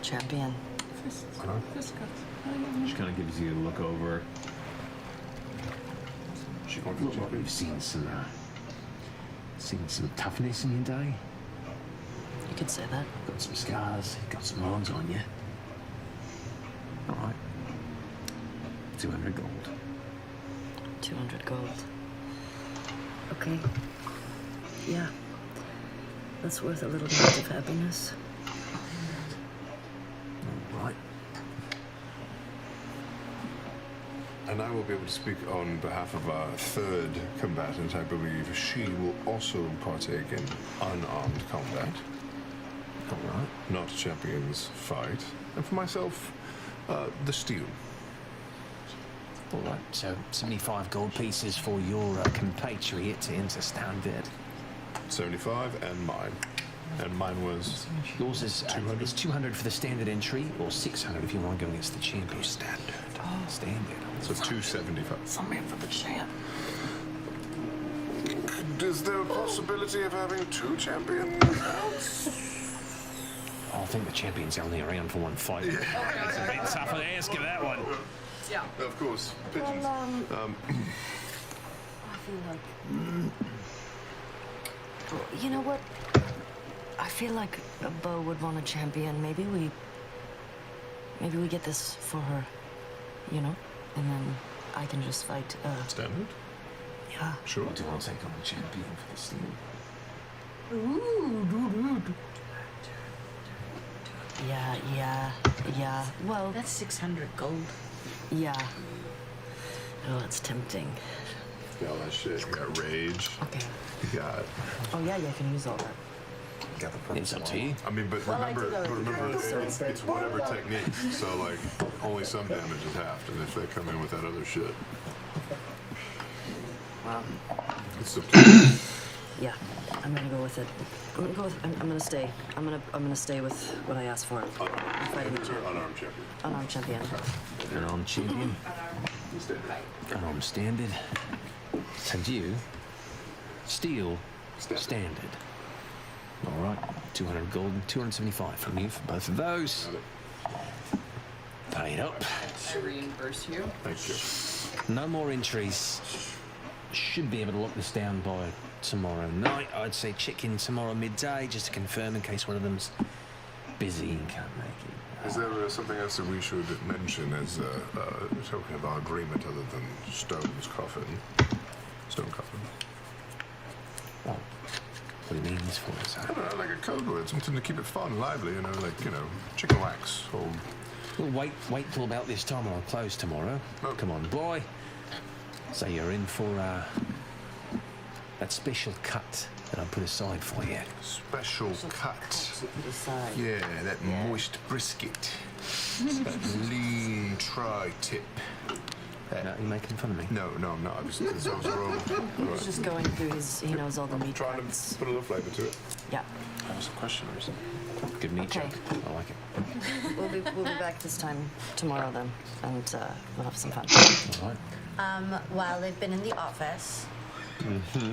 Champion. She kind of gives you a look over. She wants Look like we've seen some toughness in your day. You could say that. Got some scars, got some lines on you. All right. 200 gold. 200 gold. Okay. Yeah. That's worth a little bit of happiness. All right. And I will be able to speak on behalf of our third combatant. I believe she will also partake in unarmed combat. All right. Not champion's fight. And for myself, the steel. All right. So 75 gold pieces for your compatriot to enter standard. 75 and mine. And mine was... Yours is 200. It's 200 for the standard entry, or 600 if you want to go against the champion. Standard. Oh, standard. So 275. Something for the champ. Is there a possibility of having 2 champions? I think the champion's only around for one fight. It's a bit tougher to ask you that one. Yeah. Of course. Pigeons. Well, I feel like... You know what? I feel like Bo would want a champion. Maybe we get this for her, you know? And then I can just fight, Standard? Yeah. Sure. Do you want to take on the champion for the steel? Yeah. Well... That's 600 gold. Yeah. Oh, it's tempting. You got all that shit. You got rage. Okay. You got... Oh, yeah, I can use all that. It's up to you. I mean, but remember, it's whatever technique. So, like, only some damage is halved, and if they come in with that other shit, it's the Yeah, I'm gonna go with it. I'm gonna stay. I'm gonna stay with what I asked for. Fighting the champion. unarmed champion. Unarmed champion. Unarmed champion. Unarmed standard. And you, steel standard. All right, 200 gold and 275 from you for both of those. Pay it up. I reimburse you. Thank you. No more entries. Should be able to lock this down by tomorrow night. I'd say check in tomorrow midday just to confirm in case one of them's busy and can't make it. Is there something else that we should mention as a token of our agreement other than Stone's coffin? Stone coffin. What? What do you mean this for? I don't know, like a code word, something to keep it fun, lively, you know, like, you know, chicken wax or... Well, wait till about this time or I'll close tomorrow. Oh. Come on, boy. So you're in for that special cut that I put aside for you. Special cut. Aside. Yeah, that moist brisket. That lean tri-tip. No, you making fun of me? No, I'm not. I was wrong. He's just going through his, he knows all the meat Trying parts. to put a little flavour to it. Yeah. I have some questioners. Good meat Okay. joke. I like it. We'll be back this time tomorrow then, and we'll have some fun. All right. While they've been in the office,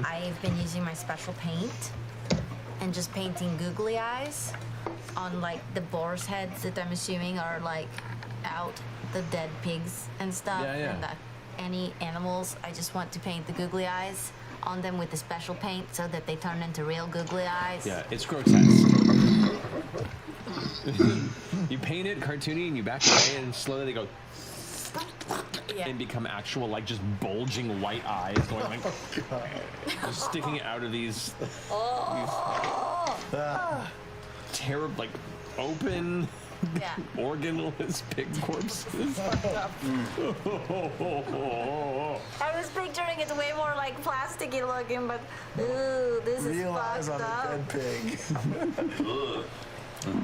I've been using my special paint and just painting googly eyes on like the boar's heads that I'm assuming are like out, the dead pigs and stuff. Yeah. And any animals, I just want to paint the googly eyes on them with the special paint so that they turn into real googly eyes. Yeah, it's grotesque. You paint it cartoony and you back away and slowly they go and become actual, like, just bulging white eyes going like just sticking out of these terrible, like, open organless pig corpses. I was picturing it way more like plasticky looking, but ooh, this is Real eyes fucked on up. a dead pig.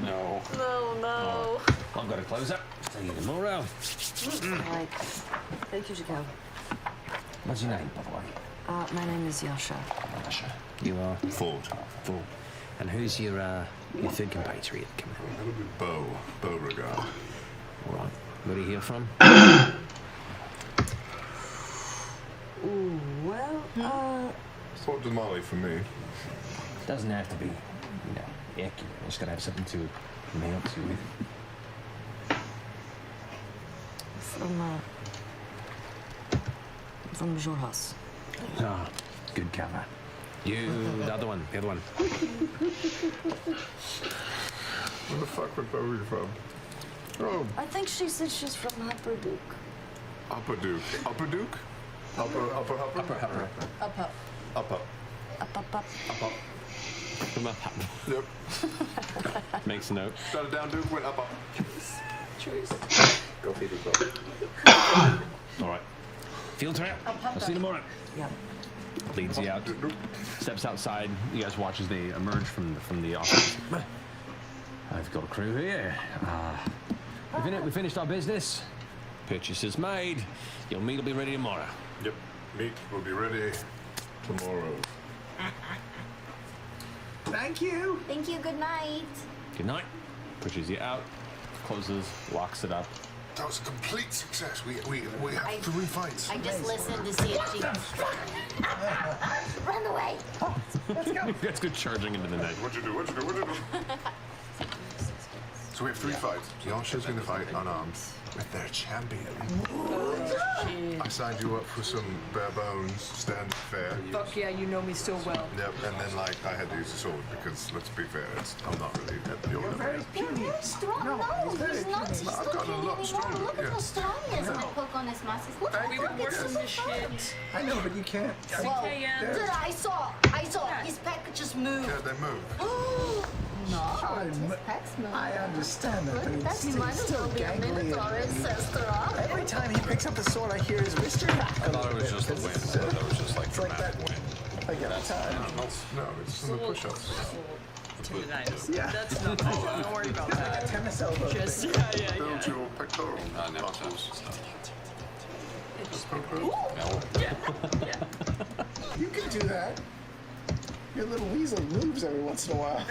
No. No. I've got to close up. See you tomorrow. Right. Thank you, Jacob. What's your name, by the way? My name is Yasha. Yasha. You are? Ford. Ford. And who's your third compatriot coming in? That'll be Beauregard. All right. Where are you here from? Ooh, well, Fort Damali for me. Doesn't have to be, you know, accurate. Just gotta have something to mail to with. from Jorhas. Ah, good cover. You, the other one. Where the fuck would Bowie be from? Oh, I think she said she's from Upper Duke. Upper Duke. Upper Duke? Upper. From up. Yep. Makes a note. Started down Duke, went up. Go feed it, bro. All right. Field trip. I'll see you tomorrow. Yeah. Leads you out. Steps outside. You guys watch as they emerge from the office. I've got a crew here. We finished our business. Purchases made. Your meat will be ready tomorrow. Yep. Meat will be ready tomorrow. Thank you. Thank you. Good night. Good night. Pushes you out. Closes. Locks it up. That was a complete success. We have 3 fights. I just listened to see if she run away. Let's go. You guys go charging into the night. What'd you do? So we have 3 fights. Yasha's going to fight unarmed with their champion. I signed you up for some bare bones standard fare. Fuck yeah, you know me so well. Yep, and then like I had to use a sword because let's be fair, I'm not really at your level. You're very strong. No, he's not. He's I've gotten a lot stronger. Look Yeah. how strong he is. And I poke on his muscles. Look, We've been working this shit. I know, but you can't. Well, Yeah. dude, I saw his peck just move. Yeah, they move. No, his pecs move. I understand that, Look but at that. he's He still, might as well be a gangly. minotaur ancestor. Every time he picks up the sword, I hear his wrist crack. I thought it was just the wind. So that was just like It's like dramatic that. wind. Like every time. No, it's some push-ups. Yeah. That's not don't worry about that. Tennis elbow. Just, Build your pectoral muscles. You can do that. Your little weasel moves every once in a while.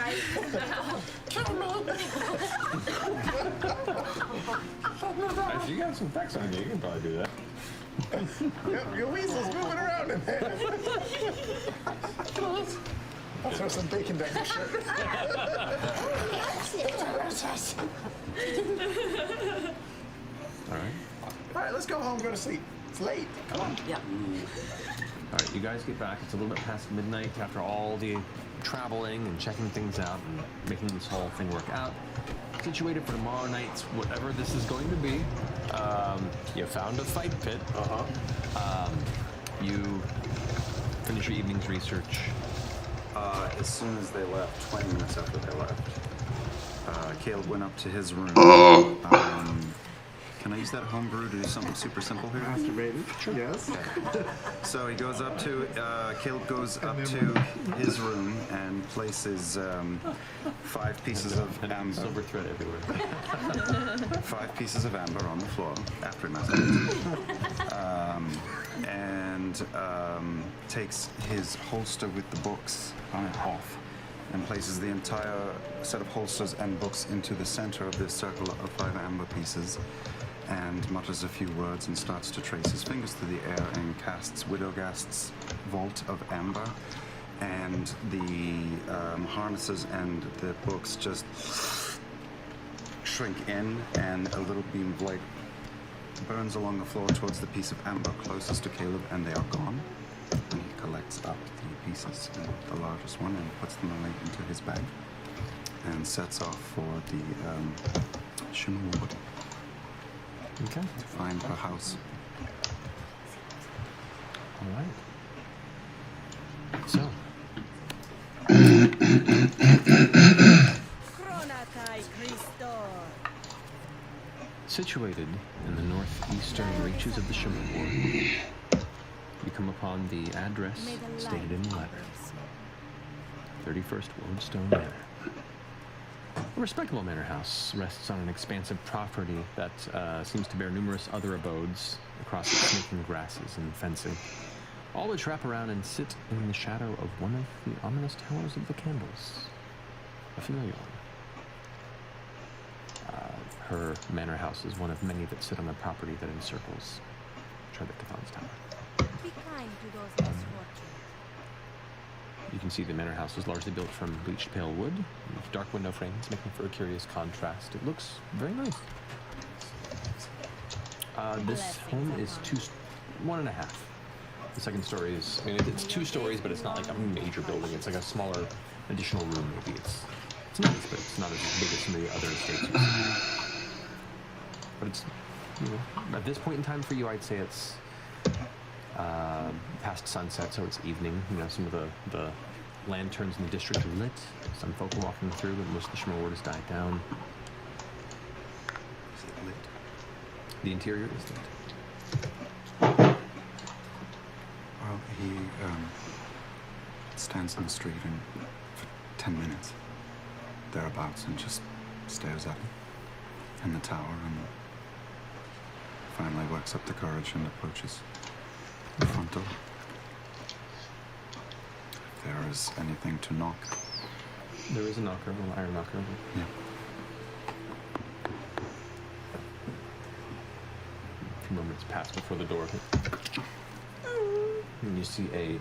If you got some facts on you, you can probably do that. Yep, your weasel's moving around in there. I'll throw some bacon down your shirt. All right. All right, let's go home, go to sleep. It's late. Come on. Yeah. All right. You guys get back. It's a little bit past midnight after all the traveling and checking things out and making this whole thing work out. Situated for tomorrow night's whatever this is going to be. You found a fight pit. You finish your evening's research. As soon as they left, 20 minutes after they left, Caleb went up to his room. Can I use that homebrew to do something super simple here? Masturbated? Sure. Yes. Okay. So he goes up to, Caleb goes up to his room and places 5 pieces of amber. Silver thread everywhere. 5 pieces of amber on the floor after he masturbated. And takes his holster with the books on it off and places the entire set of holsters and books into the center of this circle of 5 amber pieces and mutters a few words and starts to trace his fingers through the air and casts Widogast's Vault of Amber, and the harnesses and the books just shrink in, and a little beam of light burns along the floor towards the piece of amber closest to Caleb, and they are gone. And he collects up the pieces, the largest one, and puts them away into his bag and sets off for the Shimmer Ward. Okay. To find her house. All right. So. Situated in the northeastern reaches of the Shimmer Ward, you come upon the address stated in the letter. 31st Woadstone Manor. A respectable manor house rests on an expansive property that seems to bear numerous other abodes across its snaking grasses and fencing, all which wrap around and sit in the shadow of one of the ominous towers of the Candles, a familiar one. Her manor house is one of many that sit on the property that encircles Trebek-Cathan's tower. Be kind to those less fortunate. You can see the manor house was largely built from bleached pale wood, with dark window frames, making for a curious contrast. It looks very nice. This home is 1.5. The second story is, I mean, it's 2 stories, but it's not like a major building. It's like a smaller additional room, maybe. It's nice, but it's not as big as some of the other estates you see. But it's, you know, at this point in time for you, I'd say it's past sunset, so it's evening. You know, some of the lanterns in the district are lit. Some folk are walking through, but most of the Shimmer Ward has died down. Is it lit? The interior is lit. Well, he stands in the street and for 10 minutes thereabouts and just stares at it in the tower, and finally works up the courage and approaches the front door. If there is anything to knock. There is a knocker, an iron knocker. Yeah. A few moments pass before the door. And you see a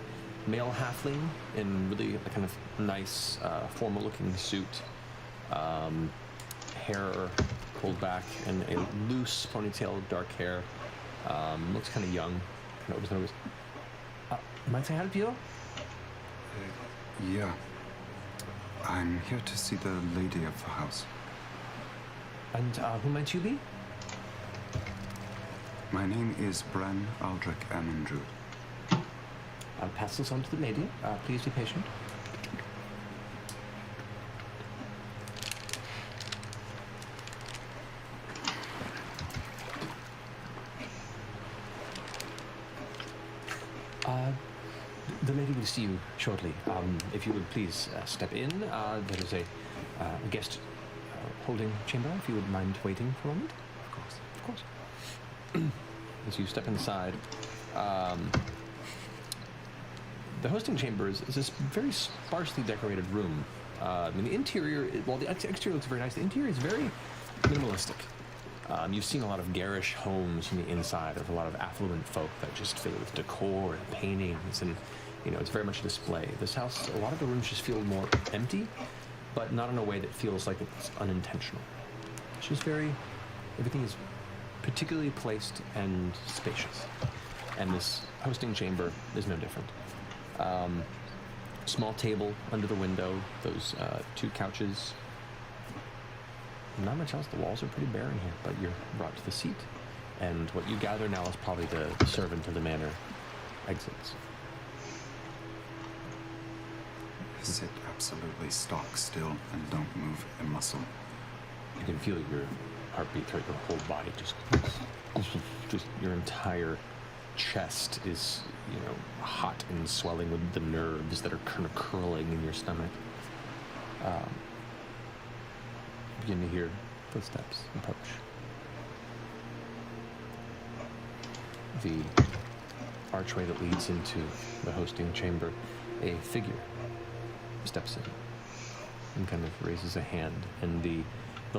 male halfling in really a kind of nice, formal-looking suit. Hair pulled back and a loose ponytail, dark hair. Looks kind of young. Kind of opens the nose. Might I help you? Yeah. I'm here to see the lady of the house. And who might you be? My name is Bren Aldrich Amundru. I'll pass this on to the lady. Please be patient. The lady will see you shortly. If you would please step in. There is a guest holding chamber, if you would mind waiting for a moment. Of course. Of course. As you step inside, the hosting chamber is this very sparsely decorated room. I mean, the interior, while the exterior looks very nice, the interior is very minimalistic. You've seen a lot of garish homes from the inside of a lot of affluent folk that just fill with decor and paintings, and you know, it's very much a display. This house, a lot of the rooms just feel more empty, but not in a way that feels like it's unintentional. It's just everything is particularly placed and spacious. And this hosting chamber is no different. Small table under the window, those 2 couches. Not much else. The walls are pretty barren here, but you're brought to the seat. And what you gather now is probably the servant of the manor exits. Sit absolutely stock still and don't move a muscle. You can feel your heartbeat throughout your whole body. Just your entire chest is, hot and swelling with the nerves that are kind of curling in your stomach. Begin to hear footsteps approach. The archway that leads into the hosting chamber, a figure steps in and kind of raises a hand, and the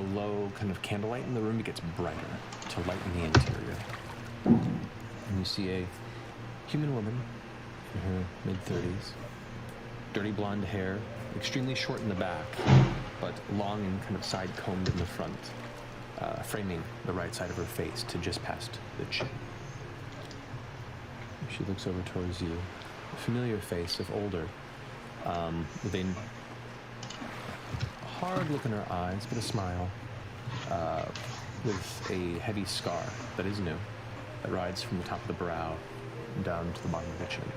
low kind of candlelight in the room gets brighter to lighten the interior. And you see a human woman in her mid-30s, dirty blonde hair, extremely short in the back, but long and kind of side-combed in the front, framing the right side of her face to just past the chin. She looks over towards you, a familiar face, if older, with a hard look in her eyes, but a smile, with a heavy scar that is new, that rides from the top of the brow down to the bottom of the chin.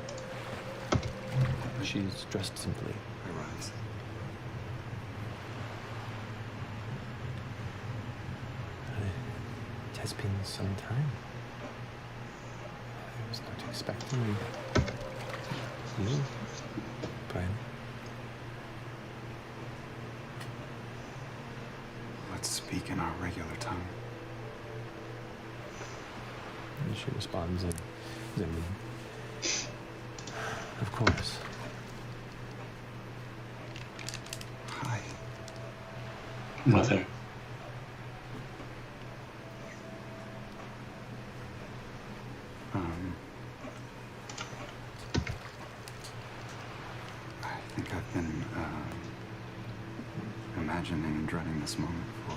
She's dressed simply. I rise. It has been some time. I was not expecting you, Brian. Let's speak in our regular tongue. And she responds in Zemlin. Of course. Hi. Mother. I think I've been imagining and dreading this moment for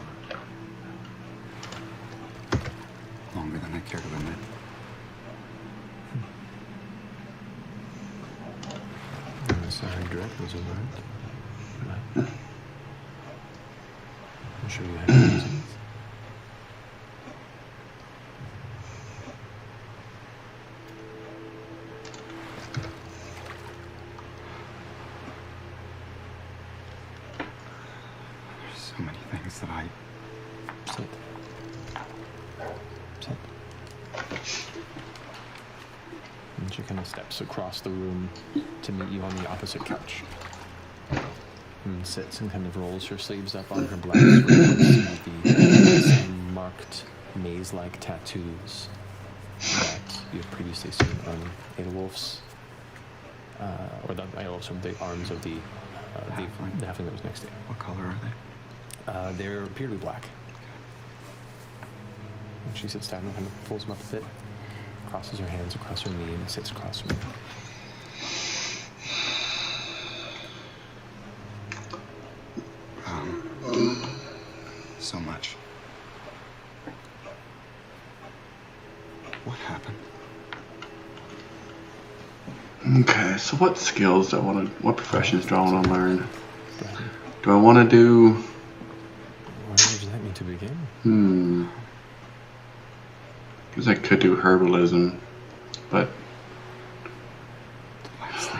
longer than I care to admit. Sorry, dread was a word. I'm sure you have reasons. There's so many things that I... Sit. And she kind of steps across the room to meet you on the opposite couch. And sits and kind of rolls her sleeves up on her blouse where you can see the same marked maze-like tattoos that you have previously seen on Aelwulf's, or the Aelwulf's, the arms of the halfling that was next to you. What color are they? They appear to be black. And she sits down and kind of pulls them up a bit, crosses her hands across her knee, and sits across from you. So much. What happened? Okay, so what skills do I want to, what professions do I want to learn? Do I want to do... Where would you like me to begin? Because I could do herbalism, but...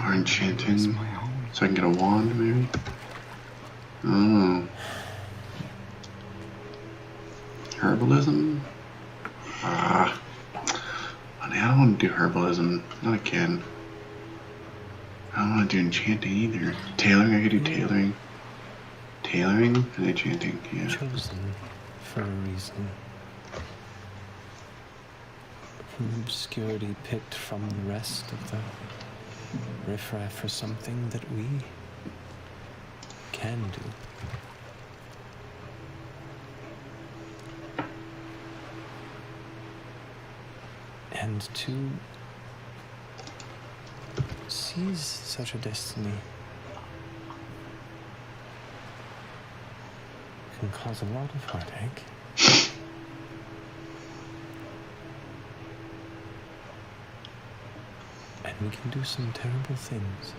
Or enchanting, so I can get a wand, maybe? Oh. Herbalism? Honey, I don't want to do herbalism. Not again. I don't want to do enchanting either. Tailoring, I could do tailoring. Tailoring and enchanting, yeah. Chosen for a reason. From obscurity picked from the rest of the riffraff for something that we can do. And to seize such a destiny can cause a lot of heartache. And we can do some terrible things.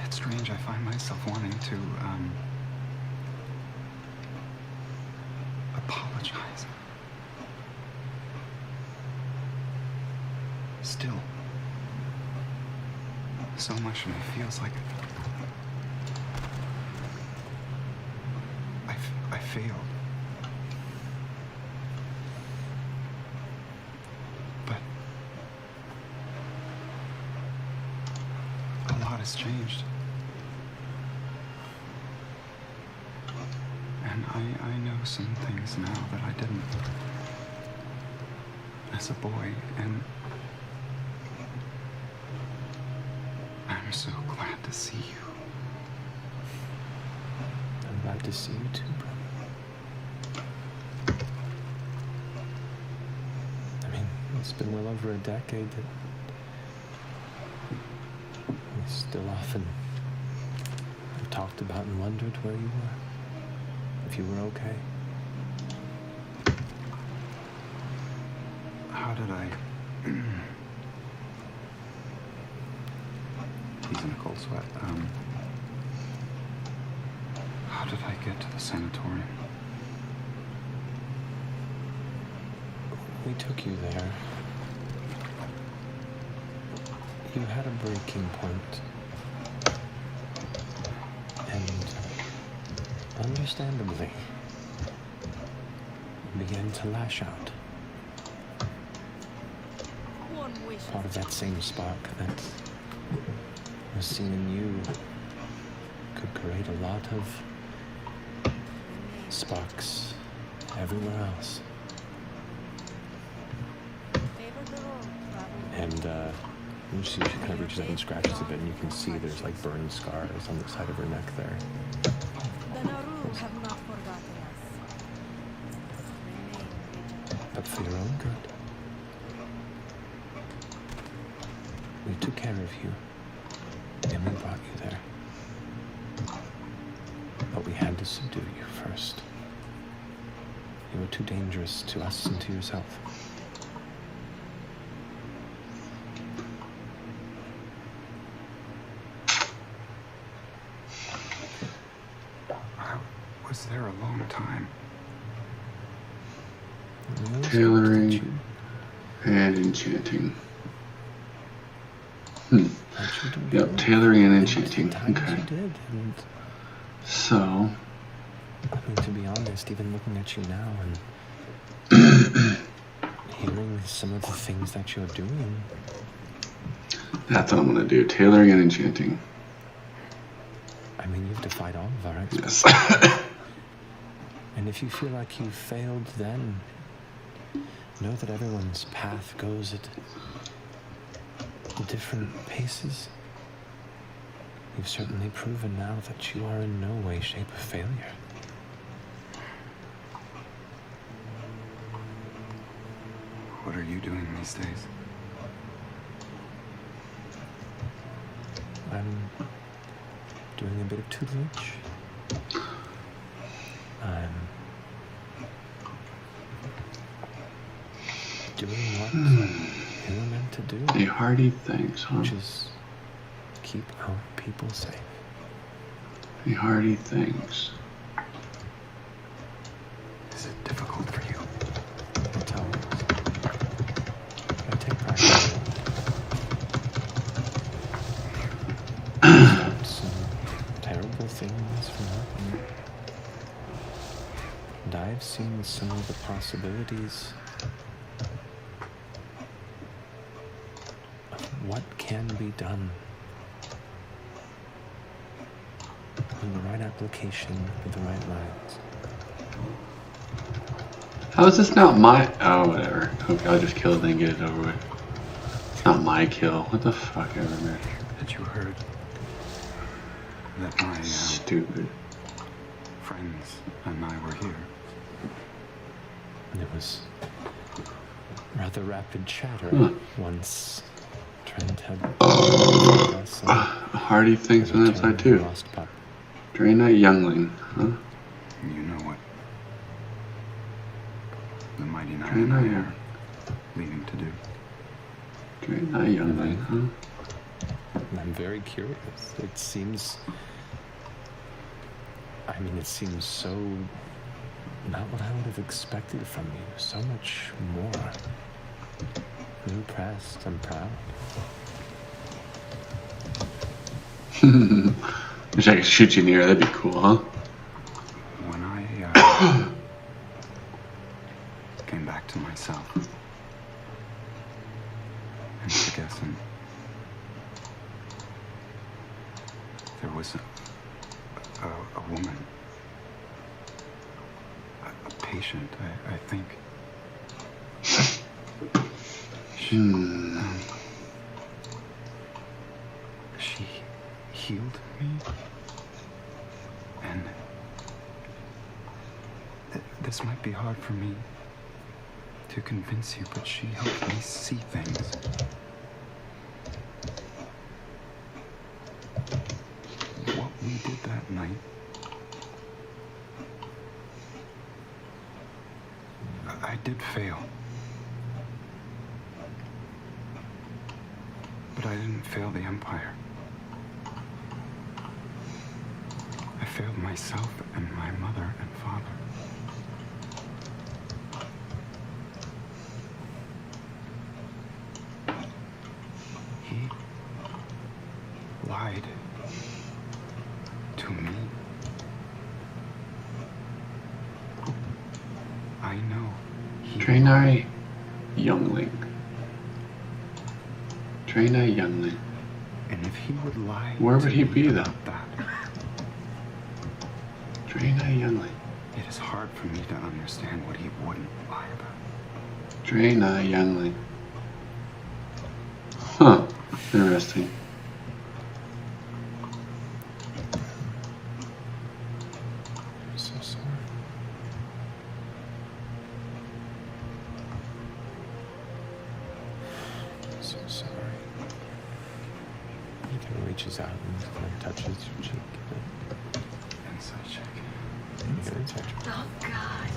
It's strange, I find myself wanting to, apologize. Still, so much of me feels like I failed. But a lot has changed. And I know some things now that I didn't as a boy, and I'm so glad to see you. I'm glad to see you too, brother. I mean, it's been well over a decade that we still often have talked about and wondered where you were. If you were okay. How did I... He's in a cold sweat. How did I get to the sanatorium? We took you there. You had a breaking point. And understandably, began to lash out. Part of that same spark that was seen in you could create a lot of sparks everywhere else. And she kind of reaches out and scratches a bit, and you can see there's like burn scars on the side of her neck there. The Naru have not forgotten us. But for your own good. We took care of you, and we brought you there. But we had to subdue you first. You were too dangerous to us and to yourself. I was there a long time. Tailoring and enchanting. Yep, tailoring and enchanting. Okay. So. I mean, to be honest, even looking at you now and hearing some of the things that you're doing. That's what I'm gonna do. Tailoring and enchanting. I mean, you've defied all of our experts. Yes. And if you feel like you failed then, know that everyone's path goes at different paces. You've certainly proven now that you are in no way, shape, or failure. What are you doing these days? I'm doing a bit of tutelage. I'm doing what you were meant to do. A hearty thanks, huh? Which is keep our people safe. A hearty thanks. Is it difficult for you? It's always. I take pride in it. Stopped some terrible things from happening. And I've seen some of the possibilities of what can be done in the right application with the right minds. How is this not my... Oh, whatever. Okay, I'll just kill it and get it over with. It's not my kill. What the fuck ever, man. Had you heard that my stupid friends and I were here? And it was rather rapid chatter once Trent had Hardy thinks on that side too. Draina Youngling, huh? You know what the mighty Nine Draina and I Young. are leaving to do. Draina Youngling, huh? I'm very curious. It seems. I mean, it seems so. Not what I would have expected from you. So much more. I'm impressed. I'm proud. Wish I could shoot you in the air. That'd be cool, huh? When I came back to myself and forgetting, there was a woman, a patient, I think. She healed me, and this might be hard for me to convince you, but she helped me see things. What we did that night, I did fail. But I didn't fail the Empire. I failed myself and my mother and father. He lied to me. I know. Draina Youngling. Draina Youngling. And if he would lie, where would he be then? That, Draina Youngling. it is hard for me to understand what he wouldn't lie about. Draina Youngling. Huh. Interesting. I'm so sorry. So sorry. He kind of reaches out and kind of touches your cheek. Inside check. You get an inside check. Oh, God.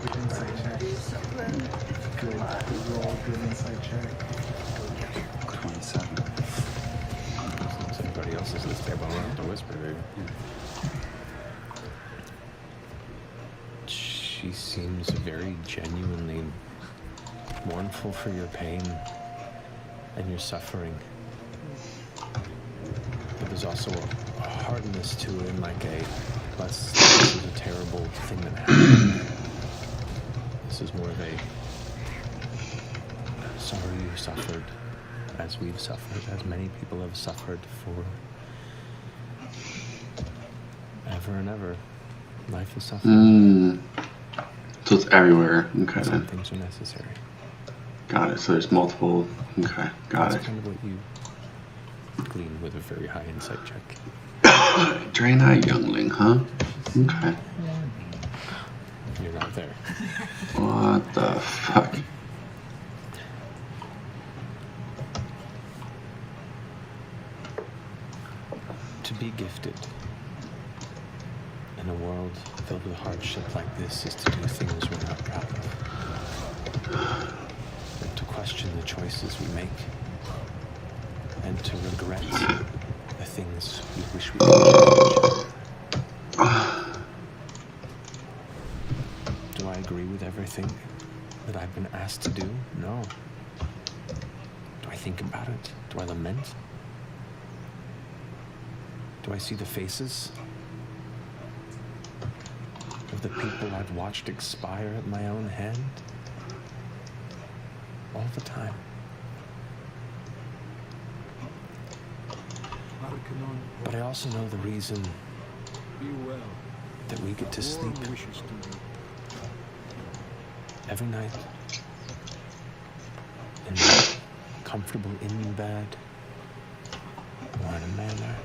Good inside check. Good roll, good inside check. 27. Since everybody else is at this table, I want to whisper to you. She seems very genuinely mournful for your pain and your suffering. But there's also a hardness to it, and like this is a terrible thing that happened. This is more of a sorry you suffered, as we've suffered, as many people have suffered for ever and ever. Life is suffering. So it's everywhere. Okay. Some things are necessary. Got it. So there's multiple. Okay. Got That's it. kind of what you glean with a very high insight check. Draina Youngling, huh? Okay. You're not there. What the fuck? To be gifted in a world filled with hardship like this is to do things we're not proud of. To question the choices we make. And to regret the things we wish we could change. Do I agree with everything that I've been asked to do? No. Do I think about it? Do I lament? Do I see the faces of the people I've watched expire at my own hand? All the time. But I also know the reason that we get to sleep every night in comfortable in bed or in a manner,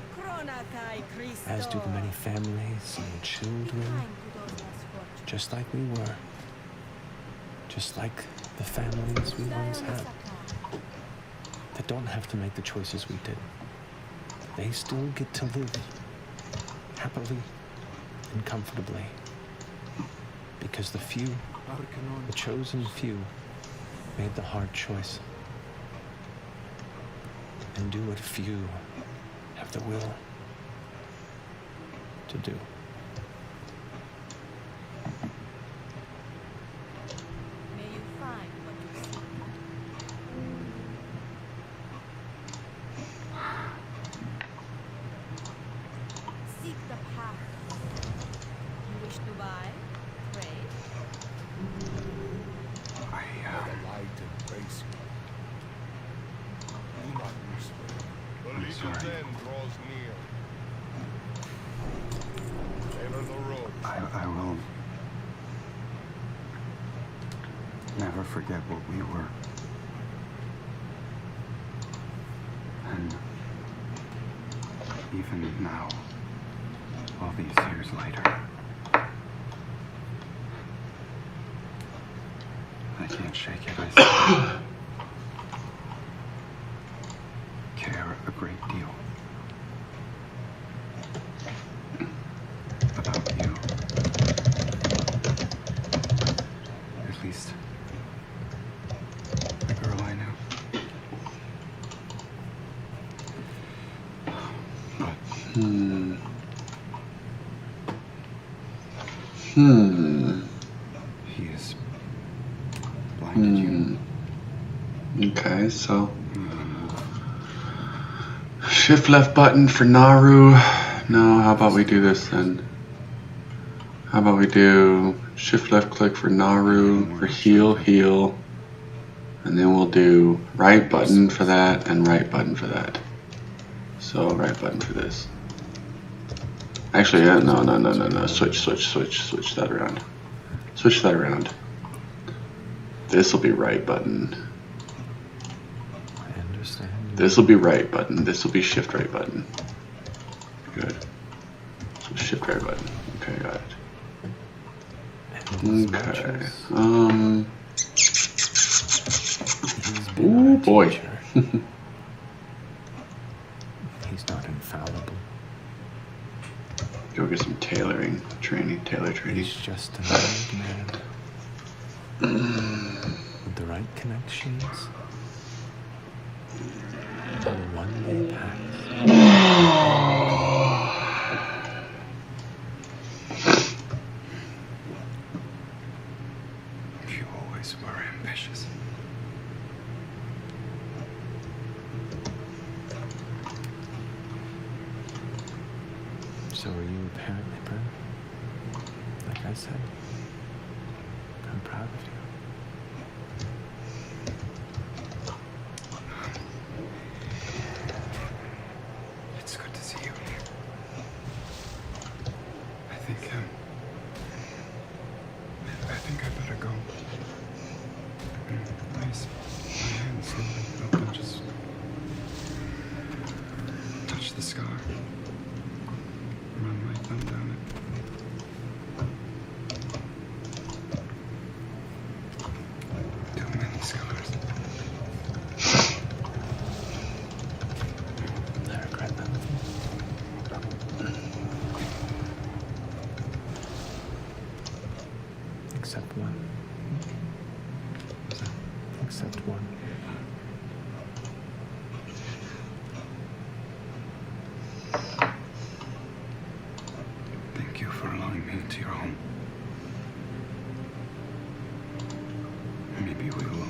as do the many families and children, just like we were, just like the families we once had. don't have to make the choices we did. They still get to live happily and comfortably. Because the few, the chosen few, made the hard choice. And do what few have the will to do. May you find what you seek. Seek the path. You wish to buy? Trade? May the light embrace you. Do not whisper. The Legion's end draws near. Favor the road. I will never forget what we were. And even now, all these years later, I can't shake it. I still care a great deal about you. At least the girl I knew. He has blinded you. Okay, so shift left button for Naru. No, how about we do this then? How about we do shift left click for Naru for heal, and then we'll do right button for that and right button for that. So right button for this. Actually, no. Switch that around. Switch that around. This will be right button. I understand. This will be right button. This will be shift right button. Good. So shift right button. Okay, got it. Okay. Oh boy. He's not infallible. Go get some tailoring training. Tailor training. He's just an old man. With the right connections, on a one-way path. You always were ambitious. So are you apparently, Brent? Like I said, I'm proud of you. It's good to see you. I think I better go. Raise my hand slowly up and just touch the scar. Run my thumb down it. Too many scars. I regret that. Except one. Except one. Thank you for allowing me into your home. Maybe we will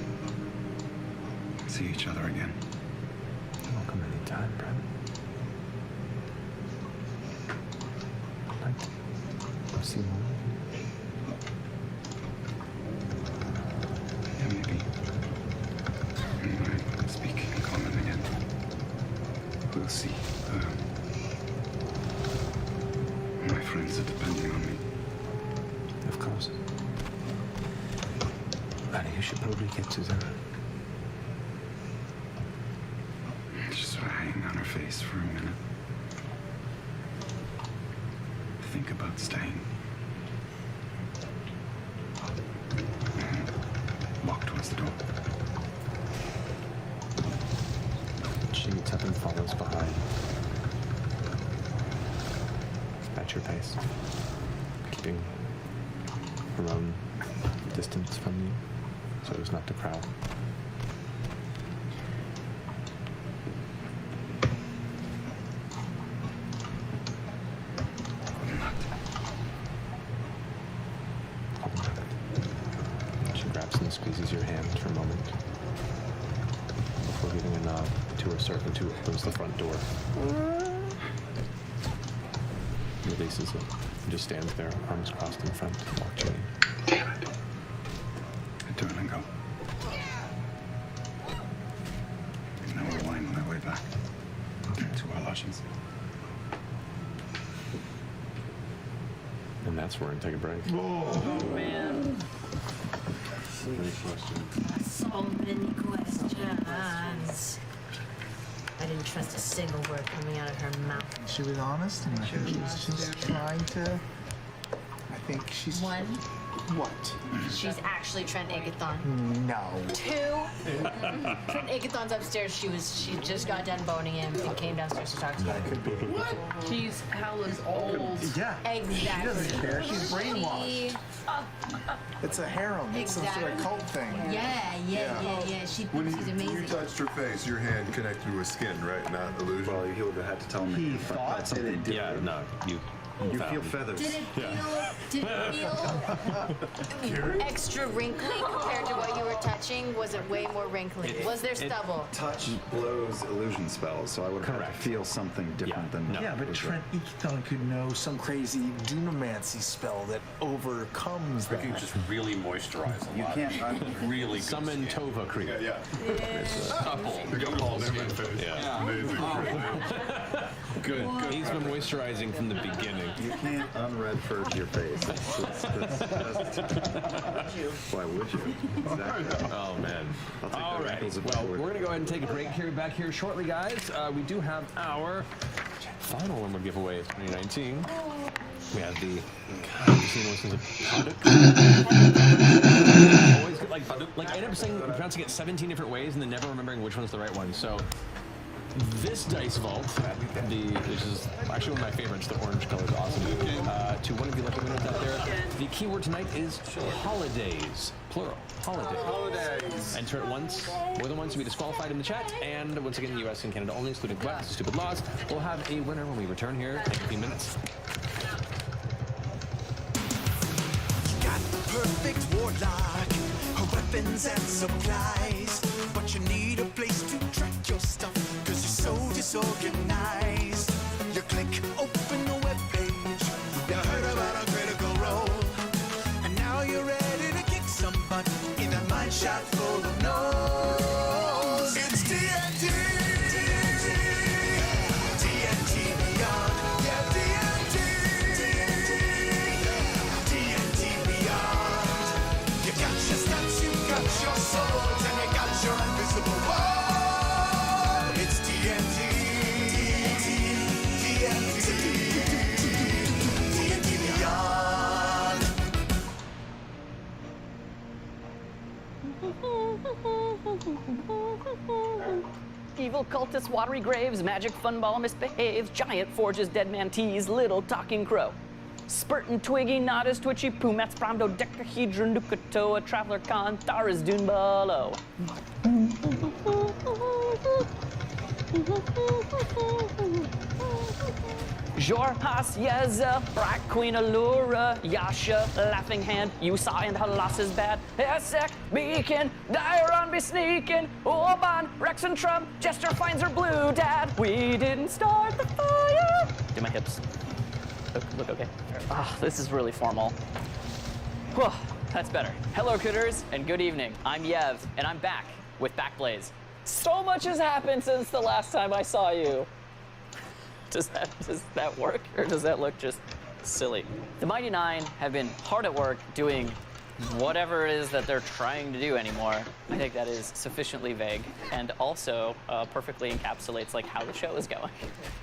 see each other again. Welcome anytime, Brent. I'd like to see more of you. Yeah, maybe. When I speak in common again, we'll see. My friends are depending on me. Of course. Honey, you should probably get to them. Just sort of hang on her face for a minute. Think about staying. Walk towards the door. Weapon follows behind. At your pace, keeping her own distance from you, so as not to crowd. She grabs and squeezes your hand for a moment before giving a nod to her servant to close the front door. Releases it and just stands there, arms crossed in front, watching you. Damn it. I turn and go. Now we'll wind my way back to our lodgings. And that's where we're gonna take a break. Oh, man. Great question. So many questions. I didn't trust a single word coming out of her mouth. She was honest, and she was just trying to. I think she's. One. What? She's actually Trent Agathon. No. Two. Trent Agathon's upstairs. She just got done boning him and came downstairs to talk to you. That could be. What? She's Hella's old. Yeah. Exactly. She doesn't care. She's brainwashed. It's a harem. It's some sort of cult thing. Yeah. She When thinks she's amazing. you touched her face, your hand connected with skin, right? Not illusion. Well, he would have had to tell me. He thought something. Yeah, no, you feel feathers. Did it feel extra wrinkly compared to what you were touching? Was it way more wrinkly? Was there stubble? Touch blows illusion spells, so I would have to feel something different than. Yeah, but Trent Agathon could know some crazy dunamancy spell that overcomes I that. can just really moisturize a lot. You can't. Really summon Tova Creep. Yeah. It's a couple. Yeah. Amazing. Good. He's been moisturizing from the beginning. You can't unred purge your face. Why would you? Exactly. Oh man. I'll take All the right. wrinkles of Well, the we're gonna go ahead and take a break here. Back here shortly, guys. We do have our final Wormwood giveaway of 2019. We have the. God, have you seen one always like I end up pronouncing it 17 different ways and then never remembering which one's the right one. So. This dice vault, which is actually one of my favorites, the orange color is awesome. To one of you lucky winners out there, the keyword tonight is holidays, plural, holidays. Enter it once, more than once to be disqualified in the chat, and once again, US and Canada only, excluding Quebec, stupid laws. We'll have a winner when we return here in a few minutes. Got the perfect warlock, weapons and supplies, but you need a place to track your stuff. So disorganized. You click, open the webpage. You heard about a critical role, and now you're ready to kick some butt in a mine shot full of no's. It's TNT. TNT Beyond. Yeah, TNT. TNT Beyond. You got your stats, you got your swords, and you got your invisible wall. Evil cultists, watery graves, magic fun ball misbehaves, giant forges, dead man tease, little talking crow. Spurtin, Twiggy, Nodus, Twitchy, Pumats, Prom, Dodecahedron, Ducatoa, Traveler Con, Tharas, Dune Below. Jor, Has, Yeza, Black Queen Allura, Yasha, Laughing Hand, Yusa and her losses bad, Esek, Beacon, Dairon be sneaking, Orban, Rex and Trump, Jester finds her blue dad. We didn't start the fire. Do my hips. Look okay. Ah, this is really formal. Whew, that's better. Hello, Cooters, and good evening. I'm Yev, and I'm back with Backblaze. So much has happened since the last time I saw you. Does that work, or does that look just silly? The Mighty Nine have been hard at work doing whatever it is that they're trying to do anymore. I think that is sufficiently vague and also perfectly encapsulates like how the show is going.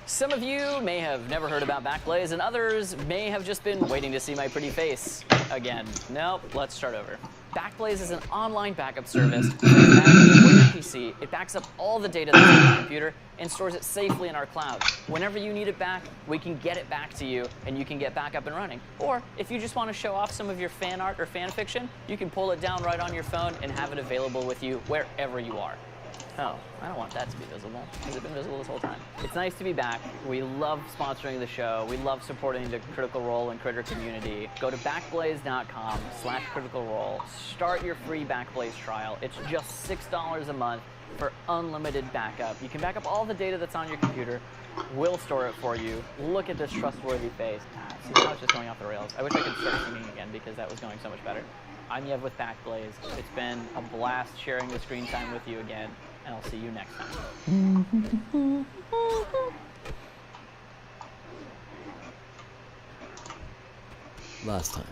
Some of you may have never heard about Backblaze, and others may have just been waiting to see my pretty face again. Nope, let's start over. Backblaze is an online backup service for your Mac or your PC. It backs up all the data that's on your computer and stores it safely in our cloud. Whenever you need it back, we can get it back to you, and you can get back up and running. Or if you just want to show off some of your fan art or fan fiction, you can pull it down right on your phone and have it available with you wherever you are. Oh, I don't want that to be visible. Has it been visible this whole time? It's nice to be back. We love sponsoring the show. We love supporting the Critical Role and Critter community. Go to backblaze.com/Critical Role. Start your free Backblaze trial. It's just $6 a month for unlimited backup. You can back up all the data that's on your computer. We'll store it for you. Look at this trustworthy face. See, now it's just going off the rails. I wish I could start singing again because that was going so much better. I'm Yev with Backblaze. It's been a blast sharing the screen time with you again, and I'll see you next time. Last time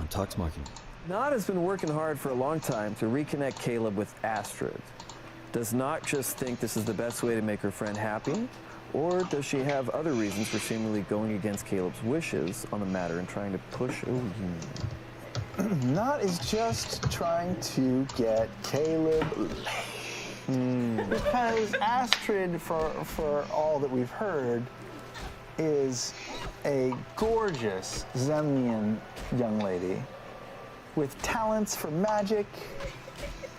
on Talks Marketing. Nod has been working hard for a long time to reconnect Caleb with Astrid. Does Nod just think this is the best way to make her friend happy? Or does she have other reasons for seemingly going against Caleb's wishes on the matter and trying to push Nod is just trying to get Caleb because Astrid, for all that we've heard, is a gorgeous Zemnian young lady with talents for magic,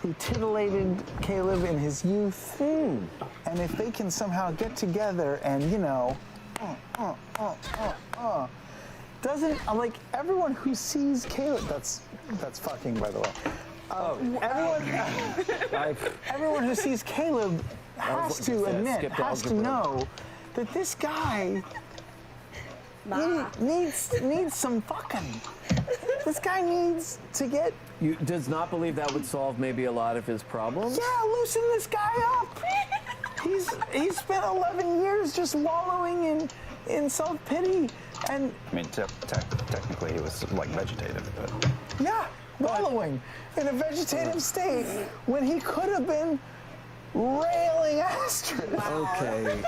who titillated Caleb in his youth. And if they can somehow get together and, you know, doesn't, like, everyone who sees Caleb, that's fucking, by the way. Everyone who sees Caleb has to admit, has to know that this guy needs some fucking. This guy needs to get. You does not believe that would solve maybe a lot of his problems? Yeah, loosen this guy up. He's spent 11 years just wallowing in self-pity, and I mean, technically he was like vegetative, but yeah, wallowing in a vegetative state when he could have been railing Astrid. Okay.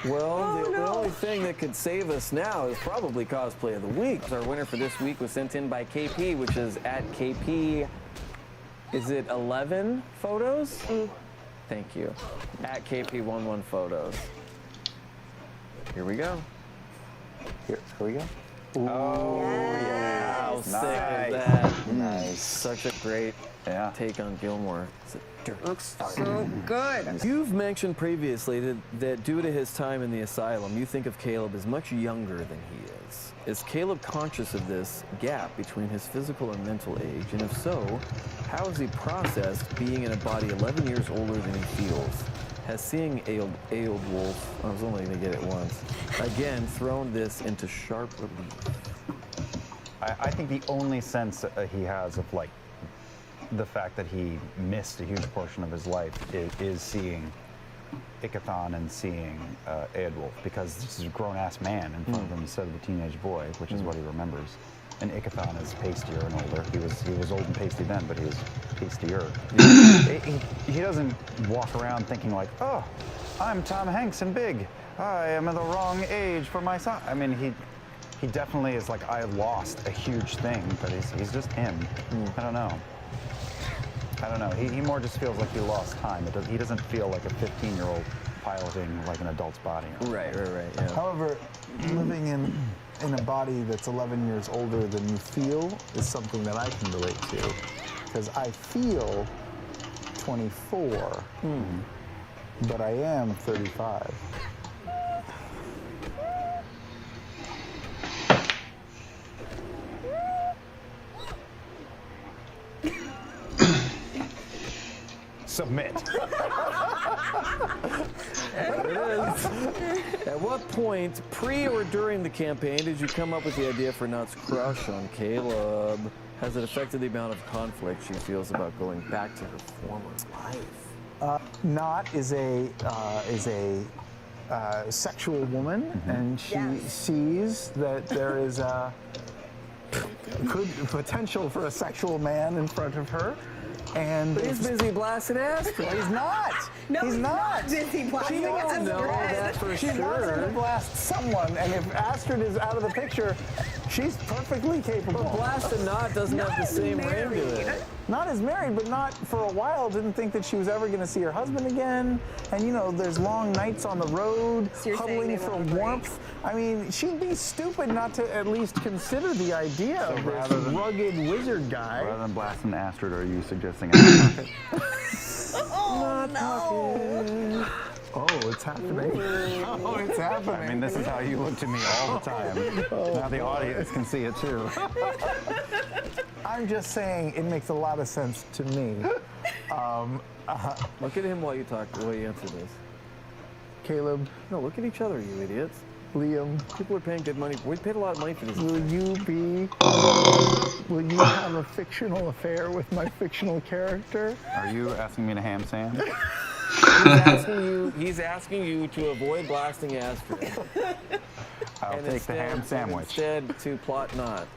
Well, the only thing that could save us now is probably Cosplay of the Week. Our winner for this week was sent in by KP, which is at KP, is it 11 photos? Thank you. At KP11 photos. Here we go. Here we go. Oh, yeah. How Nice. sick is that? Nice. Such a great take on Gilmore. Looks so good. You've mentioned previously that due to his time in the asylum, you think of Caleb as much younger than he is. Is Caleb conscious of this gap between his physical and mental age? And if so, how has he processed being in a body 11 years older than he feels? Has seeing Eödwulf, I was only going to get it once, again thrown this into sharp relief? I think the only sense he has of like the fact that he missed a huge portion of his life is seeing Ikathon and seeing Eödwulf, because this is a grown-ass man in front of him instead of a teenage boy, which is what he remembers. And Ikathon is pastier and older. He was old and pasty then, but he was pastier. He doesn't walk around thinking like, oh, I'm Tom Hanks and big. I am the wrong age for my son. I mean, he definitely is like, I lost a huge thing, but he's just him. I don't know. He more just feels like he lost time. He doesn't feel like a 15-year-old piloting like an adult's body. Right. Yeah. However, living in a body that's 11 years older than you feel is something that I can relate to, because I feel 24, but I am 35. Submit. There it is. At what point, pre or during the campaign, did you come up with the idea for Not's crush on Caleb? Has it affected the amount of conflict she feels about going back to her former life? Not is a sexual woman, and she sees that there is a potential for a sexual man in front of her. And But he's busy blasting Astrid. He's not. No, he's not. busy blasting. She wants know that for She wants him to sure. blast someone, and if Astrid is out of the picture, she's perfectly capable. But Blast and Not doesn't have the same ring to it. Not as married, but not for a while. Didn't think that she was ever going to see her husband again. And you know, there's long nights on the road, So you're saying huddling they for want a break? warmth. I mean, she'd be stupid not to at least consider the idea of this rugged wizard guy. Rather than blasting Astrid, are you suggesting a Oh, no. Oh, it's happening. Oh, it's happening. I mean, this is how you look to me all the time. Now the audience can see it too. I'm just saying it makes a lot of sense to me. Look at him while you talk, while you answer this. Caleb. No, look at each other, you idiots. Liam. People are paying good money. We paid a lot of money for this. Will you have a fictional affair with my fictional character? Are you asking me to ham Sam? He's asking you to avoid blasting Astrid. I'll And take instead- the ham sandwich. Instead, to plot Not.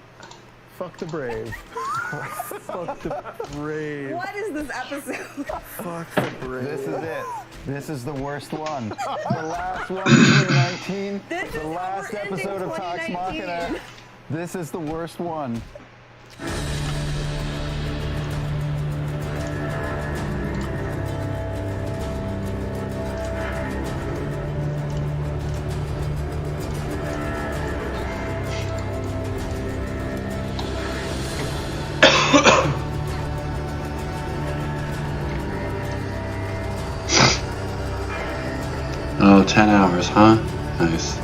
Fuck the brave. Fuck the brave. What is this episode? Fuck the brave. This is it. This is the worst one. The last one in 2019. This The is last how we're ending episode of Talks 2019. Machina. This is the worst one. Oh, 10 hours, huh? Nice.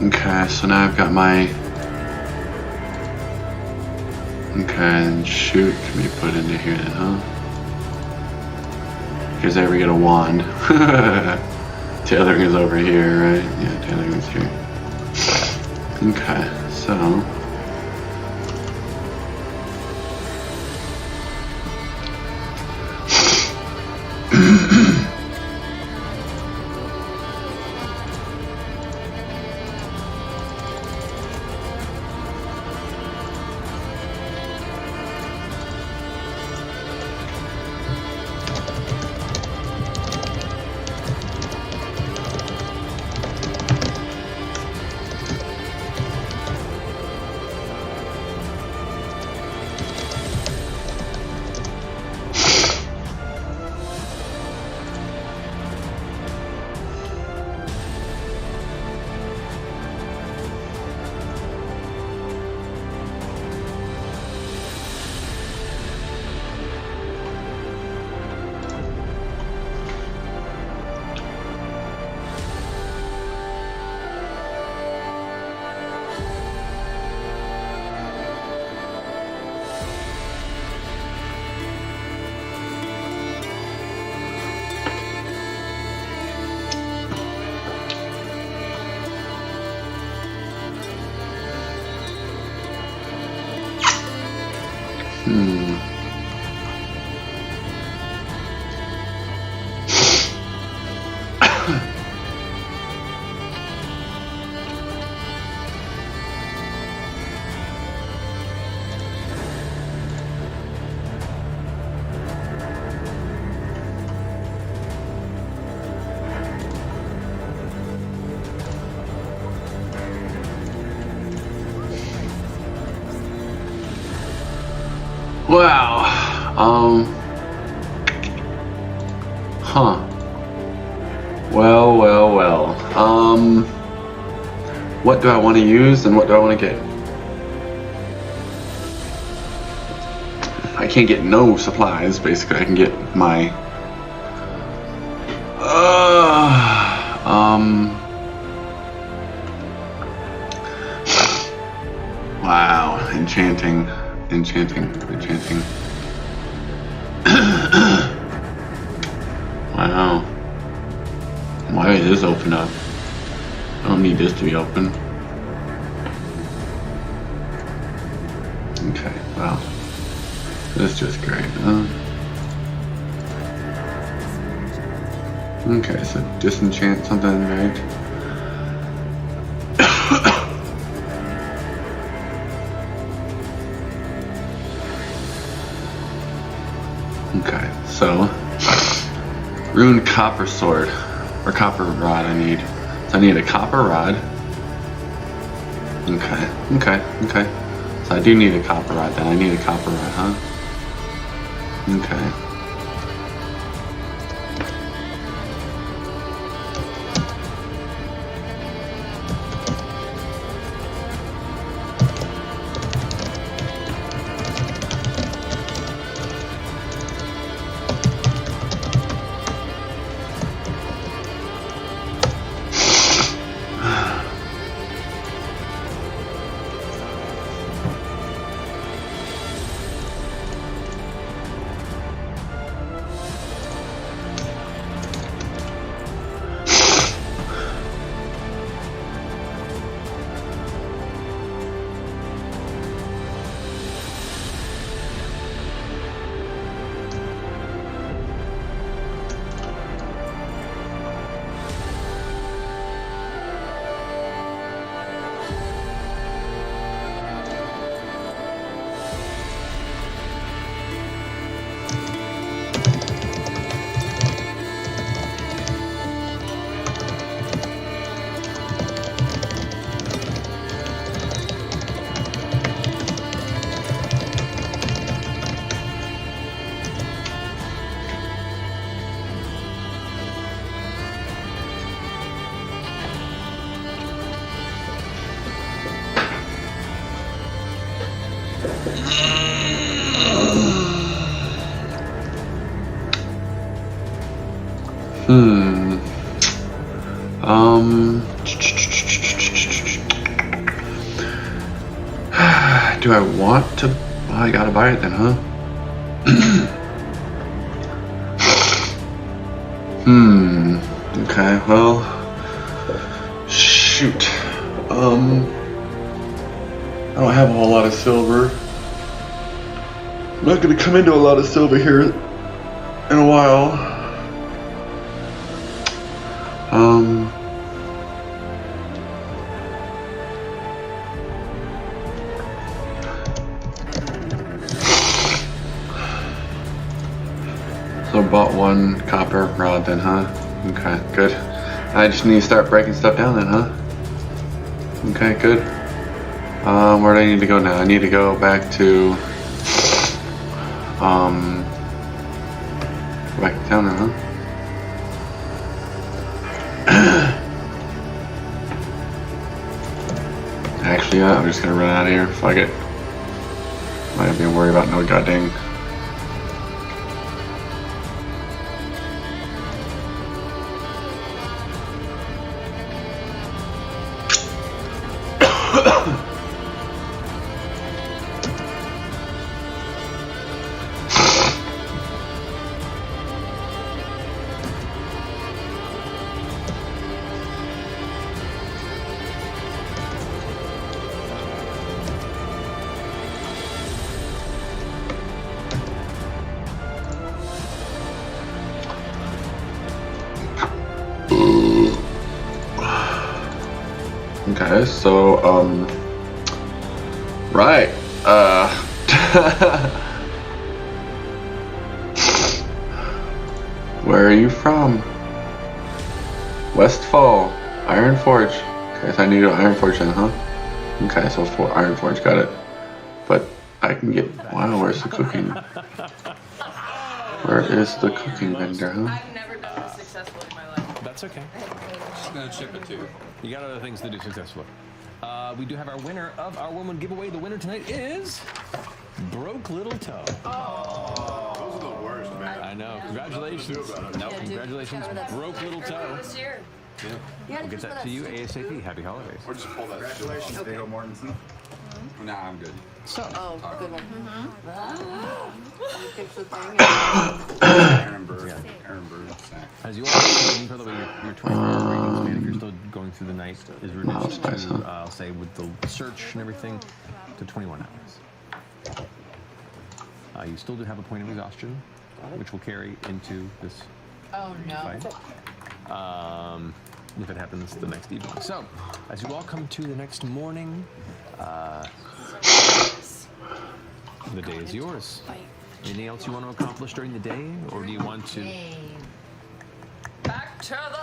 Okay, so now I've got my... Okay, and shoot can be put into here then, huh? Because I ever get a wand. Tailoring is over here, right? Yeah, tailoring is here. Okay, so... Wow. Huh. Well. What do I want to use and what do I want to get? I can't get no supplies, basically. I can get my... Wow. Enchanting. Wow. Why is this open up? I don't need this to be open. Okay, wow. That's just great, huh? Okay, so disenchant something, right? Okay, so rune copper sword or copper rod. I need. So I need a copper rod. Okay. So I do need a copper rod. Then I need a copper rod, huh? Okay. Do I want to? Well, I gotta buy it then, huh? Okay, well, shoot. I don't have a whole lot of silver. I'm not gonna come into a lot of silver here in a while. So bought one copper rod then, huh? Okay, good. I just need to start breaking stuff down then, huh? Okay, good. Where do I need to go now? I need to go back to back to town now, huh? Actually, yeah, I'm just gonna run out of here. Fuck it. I ain't gonna worry about no goddamn. Okay, so, right, where are you from? Westfall, Iron Forge. Okay, so I need an Iron Forge then, huh? Okay, so for Iron Forge, got it. But I can get, wow, where's the cooking? Where is the cooking vendor, huh? I've never done this successfully in my life. That's okay. Just gonna chip it too. You got other things to do successfully. We do have our winner of our Wormwood giveaway. The winner tonight is Broke Little Toe. Oh, those are the worst, man. I know. Congratulations. No, congratulations, Broke Little Toe. This year. Yeah. We'll get that to you ASAP. Happy holidays. Or just pull that. Congratulations, Okay. Viggo Mortensen. Nah, I'm good. So. Oh, good one. Aaron Burr. As you all know, by the way, your 24-hour rating span, if you're still going through the night, is reduced to, I'll say, with the search and everything, to 21 hours. You still do have a point of exhaustion, which will carry into this Oh no. fight. If it happens the next evening. So, as you all come to the next morning, the day is yours. Anything else you want to accomplish during the day, or do you want to? Back to the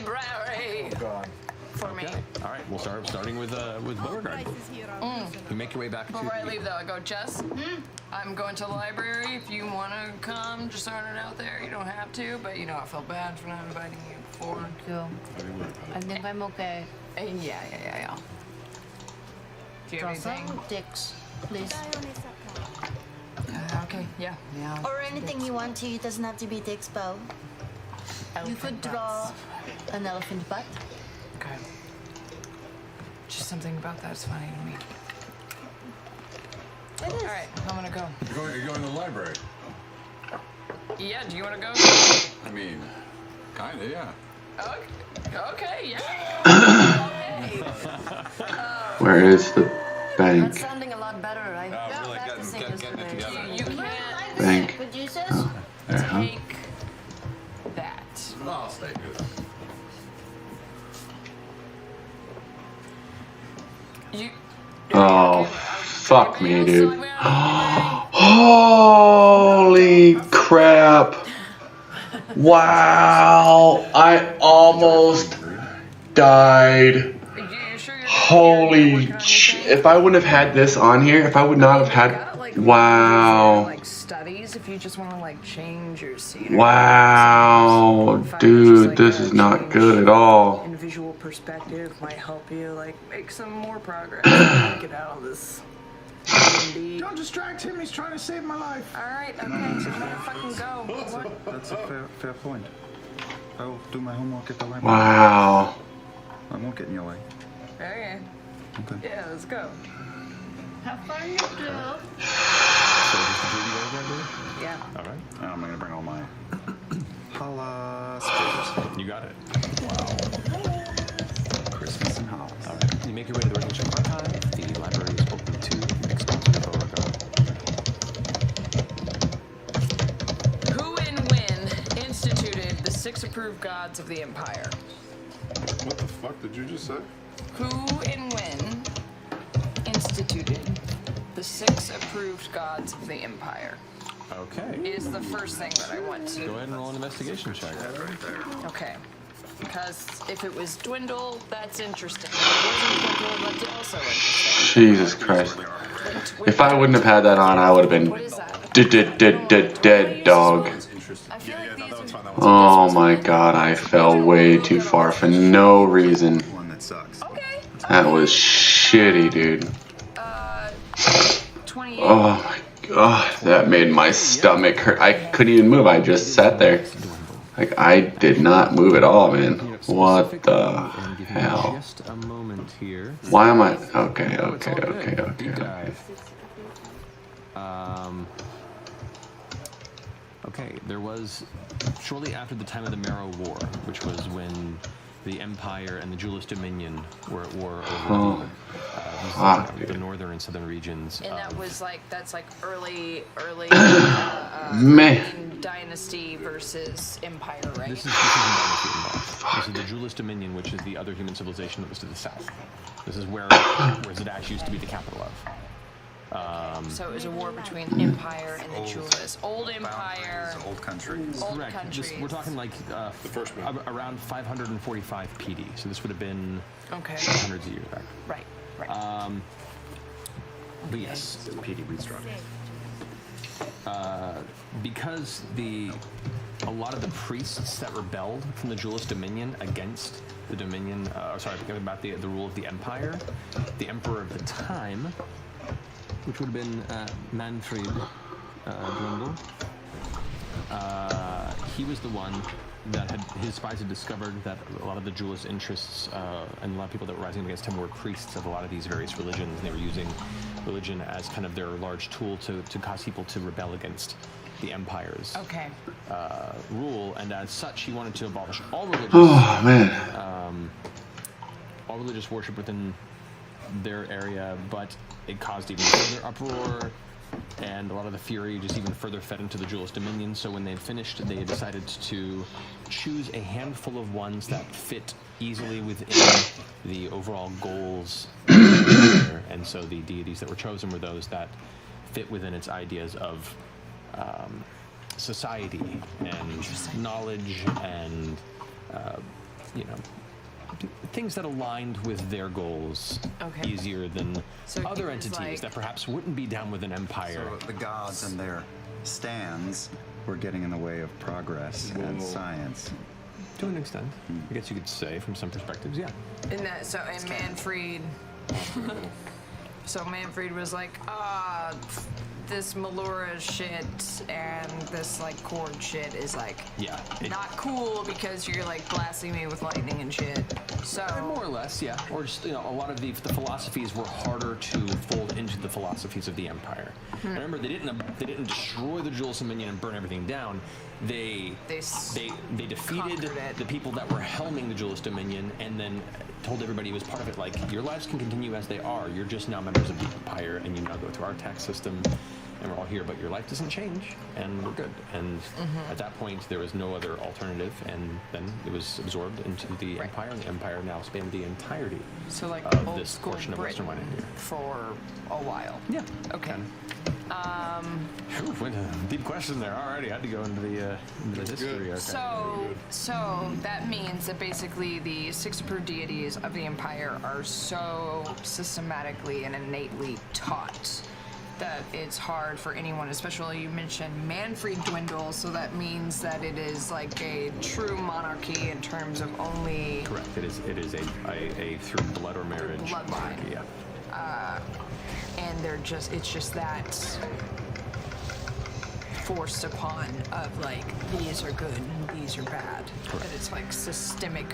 library. Oh God. For me. All right, we'll starting with Beauregard. You make your way back to. Before I leave, though, I go, Jess, I'm going to the library. If you want to come, just throwing it out there. You don't have to, but you know, I felt bad for not inviting you before. I think I'm okay. Yeah. Do you Draw have anything? some dicks, please. Okay, yeah. Or anything you want to. It doesn't have to be the expo. You could draw an elephant butt. Okay. Just something about that's funny to me. It is. All right, I'm gonna go. You're going to the library. Yeah, do you want to go? I mean, kind of, yeah. Okay, yeah. Where is the That's bank? sounding a lot better. I really getting it together. You can't Bank. Producers? There, huh? take that. I'll stay good. You. Oh, fuck me, dude. Holy crap. Wow. I almost died. Holy if I wouldn't have had this on here, if I would not have had. Wow. Like studies, if you just want to like change your scenery. Wow. Dude, this is not good at all. In visual perspective might help you like make some more progress. Get out of this. Don't distract him. He's trying to save my life. All right, okay, so I'm gonna fucking go. That's a fair point. I'll do my homework at the library. Wow. I won't get in your way. Okay. Okay. Yeah, let's go. Have fun, you two. So just the 3D Beauregard, dude? Yeah. All right. And I'm gonna bring all my holla speakers. You got it. Christmas and holla. All right. You make your way to the Workmanship Archive. The library is open to explosive Beauregard. Who and when instituted the 6 approved gods of the Empire? What the fuck did you just say? Who and when instituted the 6 approved gods of the Empire? Okay. Is the first thing that I want to. Go ahead and roll an investigation check. Right there. Okay. Because if it was Dwindle, that's interesting. If it wasn't Dwindle, that's also interesting. Jesus Christ. If I wouldn't have had that on, I would have been dead dog. Oh my god, I fell way too far for no reason. That was shitty, dude. 28. Oh my god, that made my stomach hurt. I couldn't even move, I just sat there. Like, I did not move at all, man. What the hell? Just a moment here. Why am I... Okay. Okay, there was, shortly after the time of the Marrow War, which was when the Empire and the Julius Dominion were at war over the northern and southern regions. And that was like, that's like early Man. Dynasty versus Empire, right? This is Dynasty involved. This is the Julius Dominion, which is the other human civilization that was to the south. This is where Zadash used to be the capital of. So it was a war between Empire and the Julius. Old Empire. Old countries. Old Correct. countries. We're talking like the first one. Around 545 PD. So this would have been hundreds of years back. Right. But yes, PD restructure. Because a lot of the priests that rebelled from the Julius Dominion against the Dominion, about the rule of the Empire, the emperor of the time, which would have been Manfred Dwindle, he was the one that his spies had discovered that a lot of the Julius interests and a lot of people that were rising against him were priests of a lot of these various religions, and they were using religion as kind of their large tool to cause people to rebel against the Empire's rule, and as such, he wanted to abolish all religious, all religious worship within their area, but it caused even further uproar, and a lot of the fury just even further fed into the Julius Dominion. So when they had finished, they decided to choose a handful of ones that fit easily within the overall goals, and so the deities that were chosen were those that fit within its ideas of society and knowledge and things that aligned with their goals easier than other entities that perhaps wouldn't be down with an empire. So the gods and their stands were getting in the way of progress and science. To an extent, I guess you could say from some perspectives, yeah. And Manfred. So Manfred was like, this Melora shit and this like Cord shit is like not cool because you're like blasting me with lightning and shit. So more or less, yeah. Or just a lot of the philosophies were harder to fold into the philosophies of the Empire. Remember, they didn't destroy the Julius Dominion and burn everything down. They defeated the people that were helming the Julius Dominion and then told everybody who was part of it, like, your lives can continue as they are. You're just now members of the Empire, and you now go through our tax system, and we're all here, but your life doesn't change, and we're good. And at that point, there was no other alternative, and then it was absorbed into the Empire, and the Empire now spanned the entirety of old this school portion of Western Britain India. for a while. Yeah. Okay. Went a deep question there already. I had to go into the history. Okay. So that means that basically the 6 approved deities of the Empire are so systematically and innately taught that it's hard for anyone, especially you mentioned Manfred dwindle, so that means that it is like a true monarchy in terms of only... Correct. It is a through blood or marriage bloodline. monarchy, yeah. And it's just that forced upon of like, these are good and these are bad. Correct. That it's like systemic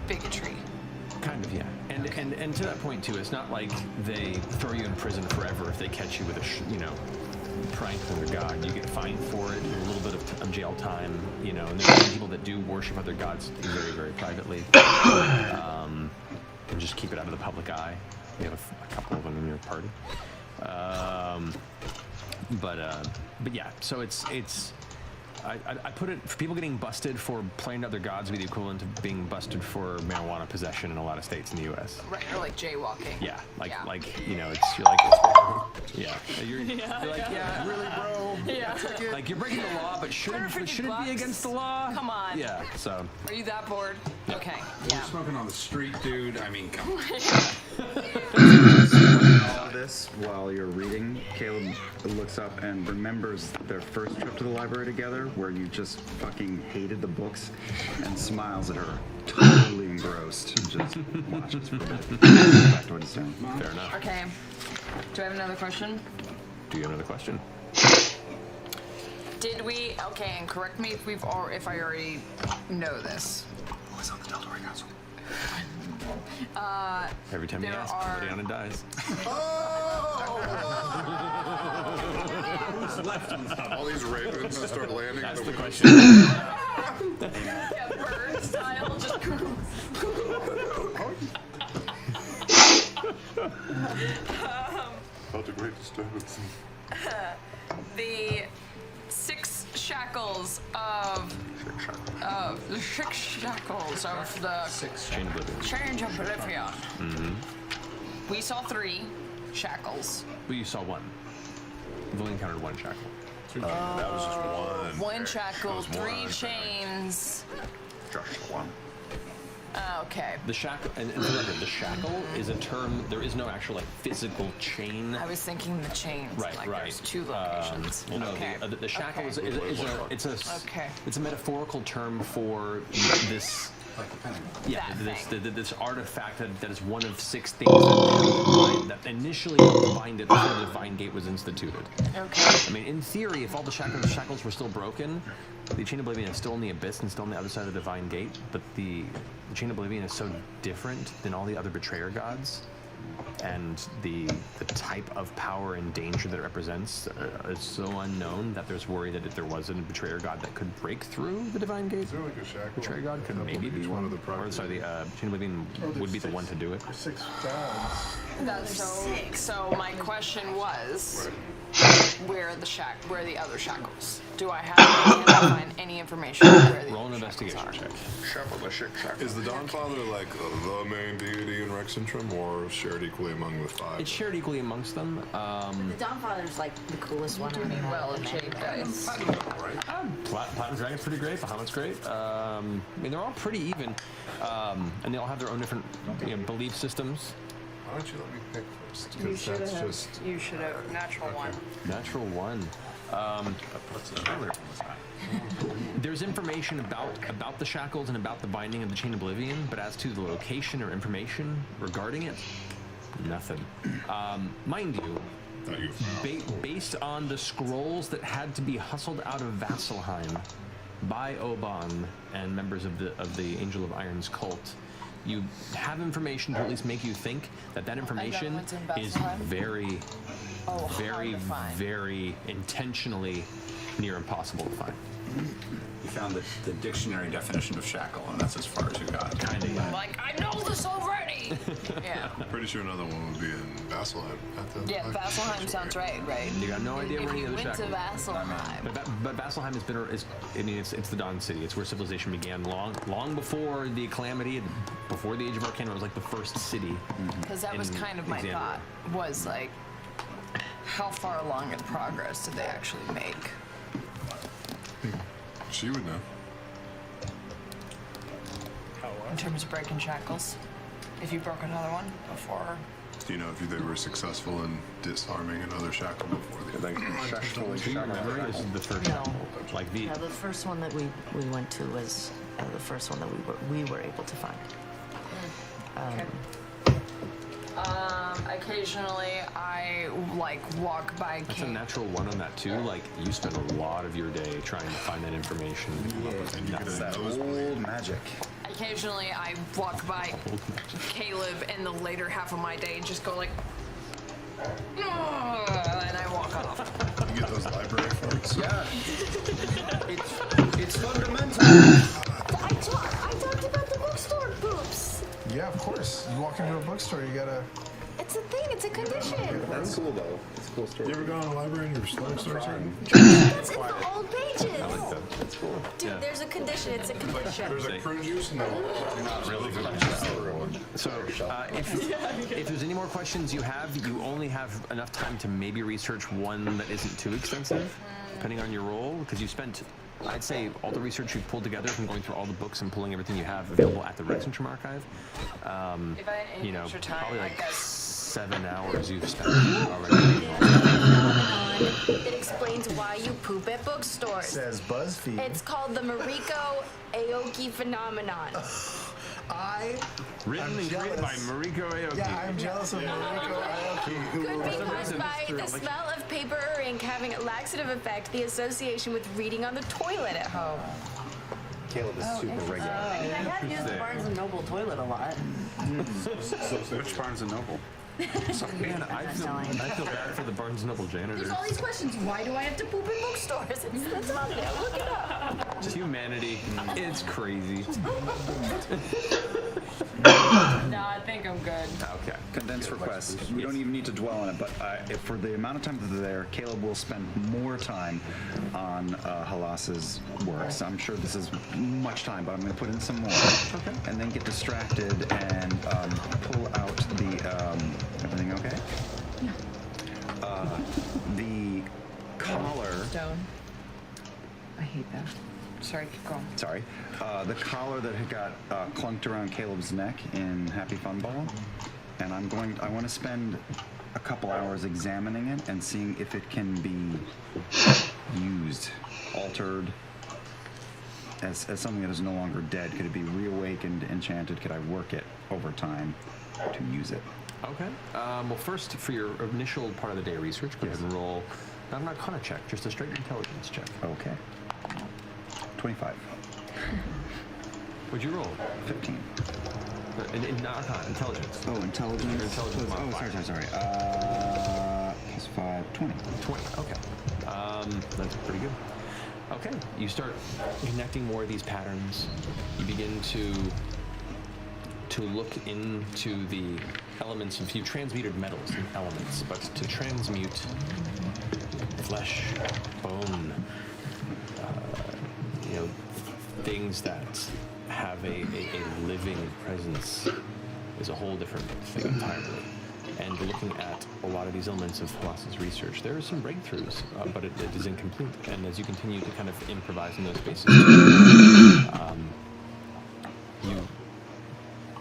bigotry. Kind of, yeah. And to that point too, it's not like they throw you in prison forever if they catch you with a prank from their god. You get fined for it, a little bit of jail time, and there are some people that do worship other gods very, very privately, and just keep it out of the public eye. You have a couple of them in your party, but yeah. So it's. I put it, for people getting busted for playing other gods would be the equivalent of being busted for marijuana possession in a lot of states in the U.S. Right, or like jaywalking. Yeah, you're like, really, bro. Yeah. Like, you're breaking the law, but should it be against the law? Come on. Yeah, so. Are you that bored? Yeah. Okay. You're smoking on the street, dude. I mean, come on. All of this while you're reading, Caleb looks up and remembers their first trip to the library together, where you just fucking hated the books, and smiles at her, totally engrossed, and just watches for a bit. Back to what he's saying. Fair enough. Okay. Do I have another question? Do you have another question? Did we? Okay, and correct me if I already know this. Who is on the Delta Castle? Every time you ask, somebody on it dies. Who's left on top? All these ravens just start landing. That's in the the question. Yeah, bird style, just. Felt a great disturbance. The 6 shackles of the 6 shackles of the Change of Oblivion. Mm-hmm. We saw 3 shackles. Well, you saw one. You've only encountered one shackle. That was just one. One shackle, 3 chains. Just one. Okay. The shackle, and remember, the shackle is a term. There is no actual physical chain. I was thinking the chains. Right, like right. There's 2 locations. Well, no, Okay. the shackle Okay. it's a metaphorical term for this. Yeah, this artifact that is one of 6 things that initially bind it before the Divine Gate was instituted. Okay. I mean, in theory, if all the shackles were still broken, the Chain of Oblivion is still in the Abyss and still on the other side of the Divine Gate, but the Chain of Oblivion is so different than all the other Betrayer gods, and the type of power and danger that it represents is so unknown that there's worry that if there was a Betrayer god that could break through the Divine Gate, Betrayer god could maybe be one of the Chain of Oblivion would be the one to do it. 6 gods. So my question was, where the other shackles? Do I have can I find any information on where the Roll an other investigation shackles check. Is the Dawnfather like the main deity in Rexentrum, or shared equally among the five? It's shared equally amongst them. The Dawnfather's like the coolest one. Do me well, Jade guys. Platinum Dragon's pretty great. Bahamut's great. I mean, they're all pretty even, and they all have their own different belief systems. Why don't you let me pick first? You 'Cause should that's have. just You should have. Natural one. Natural one. There's information about the shackles and about the binding of the Chain of Oblivion, but as to the location or information regarding it, nothing. Mind you, based on the scrolls that had to be hustled out of Vasselheim by Oban and members of the Angel of Iron's cult, you have information to at least make you think that information is very, very intentionally near impossible to find. You found the dictionary definition of shackle, and that's as far as you got. Kinda, yeah. Like, I know this already! Yeah. Pretty sure another one would be in Vasselheim. Yeah, Vasselheim sounds right? You got no idea where any other If you went to shackle. Vasselheim. But Vasselheim has been, it's the Dawn City. It's where civilization began long before the Calamity, before the Age of Arcana. It was like the first city. Because that was kind of my thought, was like, how far along in progress did they actually make? She would know. In terms of breaking shackles? If you broke another one before? Do you know if they were successful in disarming another shackle before the other? This is the first shackle. Like the Yeah, the first one that we went to was the first one that we were able to find. Occasionally I like walk by That's a natural one on that too. Like you spend a lot of your day trying to find that information. And you get that old magic. Occasionally I walk by Caleb in the later half of my day and just go like, and I walk off. You get those library folks? Yeah. It's fundamental. I talked about the bookstore poops. Yeah, of course. You walk into a bookstore, you gotta. It's a thing. It's a condition. That's cool though. It's a cool story. You ever gone to a library and your stomach starts hurting? That's in the old pages. I like that. That's cool. Dude, there's a condition. It's a condition. There's like prune juice in there. Not really good. So, if there's any more questions you have, you only have enough time to maybe research one that isn't too extensive, depending on your role, because you spent, I'd say, all the research you've pulled together from going through all the books and pulling everything you have available at the Rexentrum Archive. If I had any extra time, probably I like guess. 7 hours you've spent already. It explains why you poop at bookstores. Says BuzzFeed. It's called the Mariko Aoki phenomenon. Written and created by Mariko Aoki. Yeah, I'm jealous of Mariko Aoki. Could be caused by the smell of paper or ink having a laxative effect, the association with reading on the toilet at home. Caleb is super regular. I have used the Barnes & Noble toilet a lot. Which Barnes & Noble? Man, I feel bad for the Barnes & Noble janitors. There's all these questions. Why do I have to poop in bookstores? It's on there. Look it up. Just humanity. It's crazy. No, I think I'm good. Okay. Condensed request. We don't even need to dwell on it, but if for the amount of time that they're there, Caleb will spend more time on Halas's works. I'm sure this is much time, but I'm going to put in some more. Okay. And then get distracted and pull out the... everything okay? Yeah. The collar... Stone. I hate that. Sorry, keep going. Sorry. The collar that had got clunked around Caleb's neck in Happy Fun Ball. And I want to spend a couple hours examining it and seeing if it can be used, altered, as something that is no longer dead. Could it be reawakened, enchanted? Could I work it over time to use it? Okay. Well, first, for your initial part of the day research, go ahead and roll not an Arcana check, just a straight intelligence check. Okay. 25. What'd you roll? 15. Not Arcana, intelligence. Oh, intelligence. Your intelligence Oh, modifier. sorry. Plus 5, 20. 20, okay. That's pretty good. Okay, you start connecting more of these patterns. You begin to look into the elements of, you transmuted metals and elements, but to transmute flesh, bone, you know, things that have a living presence is a whole different thing entirely. And looking at a lot of these elements of Halas's research, there are some breakthroughs, but it is incomplete. And as you continue to kind of improvise in those spaces, you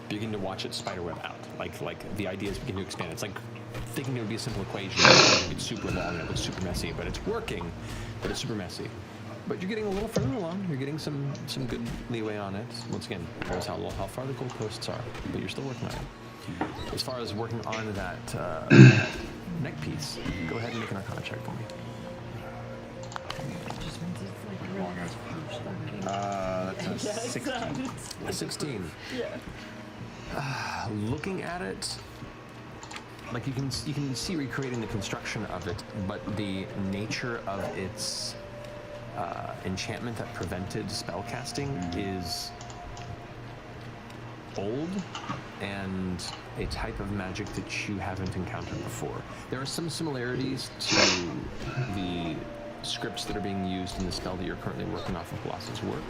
begin to watch it spiderweb out. Like the ideas begin to expand. It's like thinking it would be a simple equation. It's super long and it looks super messy, but it's working, but it's super messy. But you're getting a little further along. You're getting some good leeway on it. Once again, knows how far the goalposts are, but you're still working on it. As far as working on that neck piece, go ahead and make an Arcana check for me. That's a 16. A 16. Yeah. Looking at it, like you can see recreating the construction of it, but the nature of its enchantment that prevented spellcasting is old and a type of magic that you haven't encountered before. There are some similarities to the scripts that are being used in the spell that you're currently working off of Halas's work.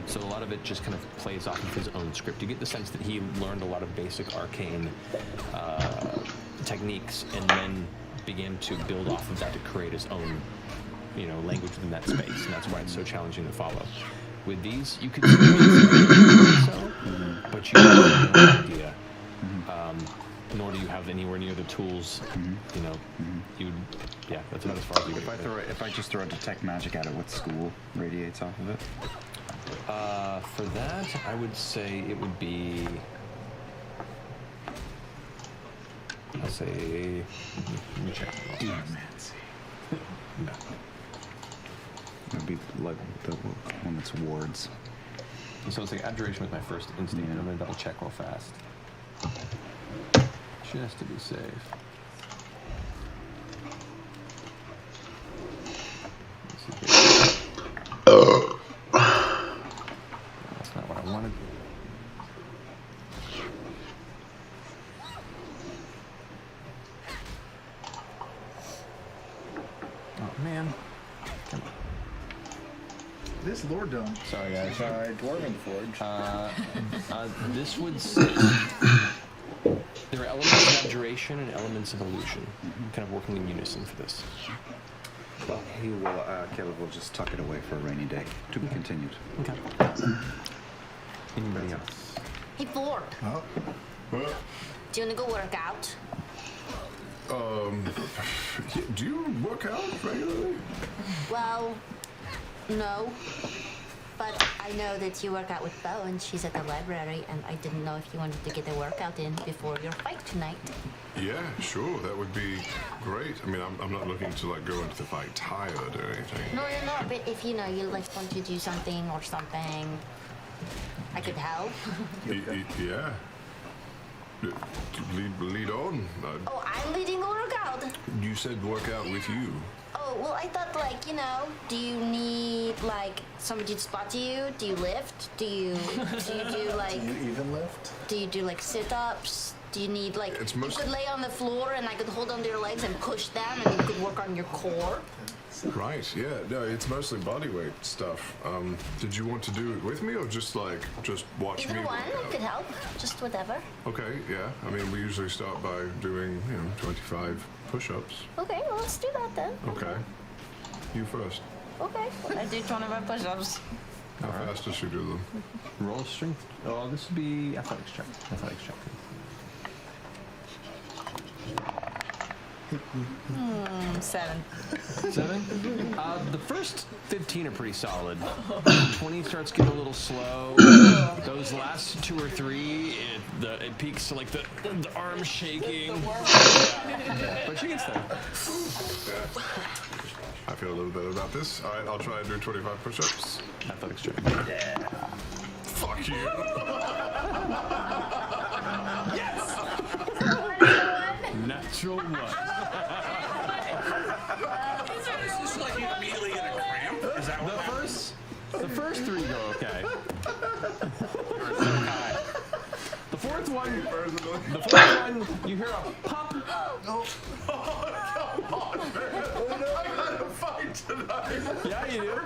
So a lot of it just kind of plays off of his own script. You get the sense that he learned a lot of basic arcane techniques and then began to build off of that to create his own, you know, language within that space, and that's why it's so challenging to follow. With these, you could so, but you have no idea. Nor do you have anywhere near the tools. You know, yeah, that's about as far as you get. If I just throw a detect magic at it, what school radiates off of it? For that, I would say it would be. I'll say. Let me check. Demomancy. No. It would be like the one that's wards. So it's like Abjuration was my first instinct, and I'm gonna double check real fast. Just to be safe. That's not what I wanted. Oh man. This lore dome. Sorry guys. Dwarven Forge. This would say there are elements of abjuration and elements of illusion, kind of working in unison for this. Well, Caleb will just tuck it away for a rainy day. To be continued. Okay. Anybody else? Hey, Ford. Huh? What? Do you want to go work out? Do you work out regularly? Well, no. But I know that you work out with Bo, and she's at the library, and I didn't know if you wanted to get a workout in before your fight tonight. Yeah, sure. That would be great. I mean, I'm not looking to like go into the fight tired or anything. No, but if you like want to do something or something, I could help. Yeah. Lead on. Oh, I'm leading the workout. You said work out with you. Oh, well, I thought, do you need, somebody to spot you? Do you lift? Do you do, like... Do you even lift? Do you do, sit-ups? Do you need, you could lay on the floor and I could hold onto your legs and push them and you could work on your core? Right, yeah. No, it's mostly bodyweight stuff. Did you want to do it with me or just watch me? Either one, I could help. Just whatever. Okay, yeah. I mean, we usually start by doing, 25 push-ups. Okay, well, let's do that then. Okay. You first. Okay. I do 25 push-ups. How fast does she do them? Roll strength. Oh, this would be athletics check. Athletics check. 7. 7? The first 15 are pretty solid. 20 starts getting a little slow. Those last 2 or 3, it peaks to the arm shaking. But she gets there. I feel a little better about this. All right, I'll try and do 25 push-ups. Athletics check. Yeah. Fuck you. Yes! Natural 1. Is this like you immediately get a cramp? Is that what the first 3 go okay. The fourth one, you hear a pop. Oh, come on, man. I gotta Yeah, you do.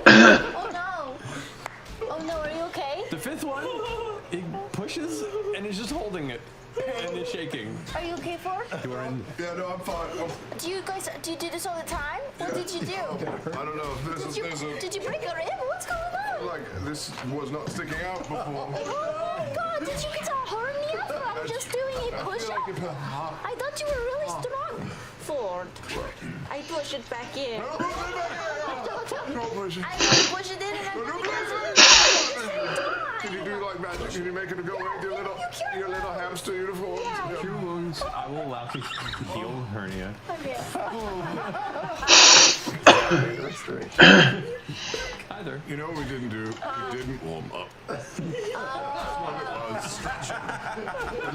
Oh no! Oh no, are you okay? The fifth one, he pushes and he's just holding it and it's shaking. Are you okay, Ford? You are in. Yeah, no, I'm fine. Do you do this all the time? What did you do? I don't know. Did you break a rib? What's going on? Like, this was not sticking out before. Oh my god, did you get a hernia from just doing a push-up? I thought you were really strong. Ford, I push it back in. Don't push it. I push it in and I'm gonna get it. Can you do like magic? Can you make it go with your little hamster uniform? Yeah. Cure wounds. I will allow to heal hernia. Either. You know what we didn't do? We didn't warm up. That's what it was.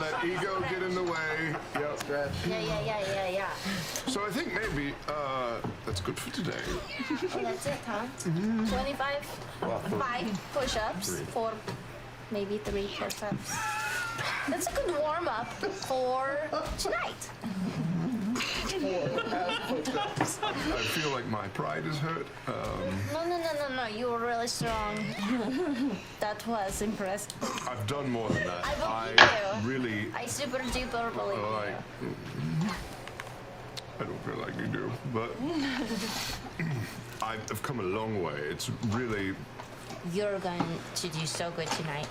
Let ego get in the way. Yep. Stretch. Yeah. So I think maybe that's good for today. Oh, that's it, huh? 25 5 push-ups, 4, maybe 3 push-ups. That's a good warm-up for tonight. I feel like my pride is hurt. No. You were really strong. That was impressive. I've done more than that. I believe you. Really. I super duper believe you. I don't feel like you do, but I've come a long way. It's really. You're going to do so good tonight.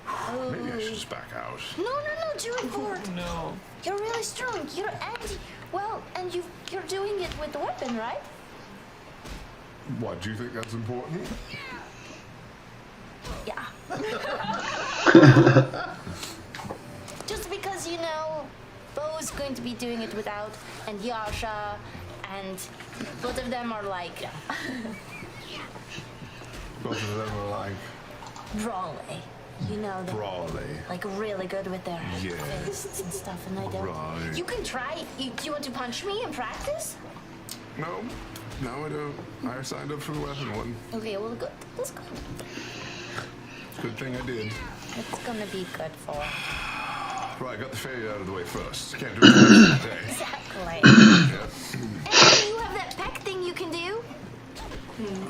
Oh. Maybe I should just back out. No, do it, Ford. No. You're really strong. And you're doing it with the weapon, right? What, do you think that's important? Yeah. Just because, Bo's going to be doing it without, and Yasha, and both of them are like... Both of them are like... Brawly. They're Brawly. like really good with their Yeah. fists and stuff, and I don't... Right. You can try. Do you want to punch me in practice? No, I don't. I signed up for the weapon one. Okay, well, good. That's good. Good thing I did. It's gonna be good for... Right, got the failure out of the way first. Can't do it the rest of the day. Exactly. Yeah. And you have that peck thing you can do?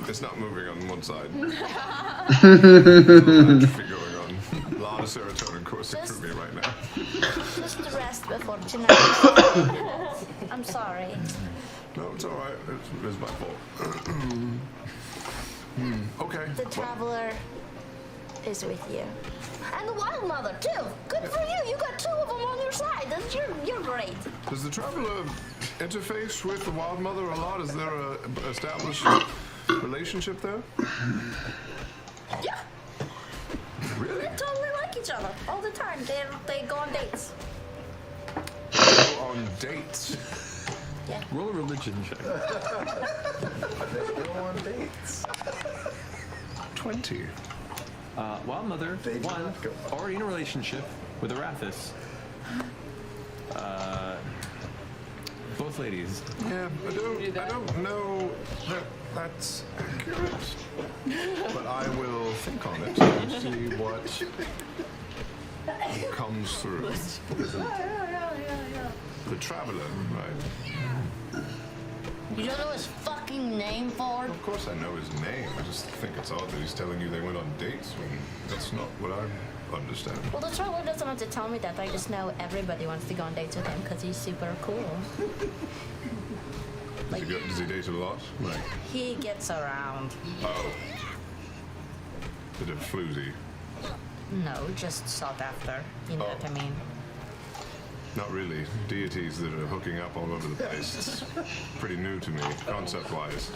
It's not moving on one side. There's a lot of atrophy going on. A lot of serotonin coursing through me right now. Just rest before tonight. I'm sorry. No, it's all right. It's my fault. Okay. The Traveler is with you. And the Wild Mother, too. Good for you. You got 2 of them on your side. You're great. Does the Traveler interface with the Wild Mother a lot? Is there a established relationship there? Yeah. Really? They totally like each other all the time. They go on dates. Go on dates? Yeah. Roll a religion check. They go on dates. 20. Wild Mother, one, already in a relationship with Arathis. Both ladies. Yeah, I don't know that that's accurate. But I will think on it and see what comes through. The Traveler, right? You don't know his fucking name, Ford? Of course I know his name. I just think it's odd that he's telling you they went on dates when that's not what I understand. Well, the Traveler doesn't have to tell me that. I just know everybody wants to go on dates with him because he's super cool. Does he date a lot? Like, He gets around. oh. Bit of floozy. No, just sought after. You know what I mean? Not really. Deities that are hooking up all over the place. It's pretty new to me, concept-wise.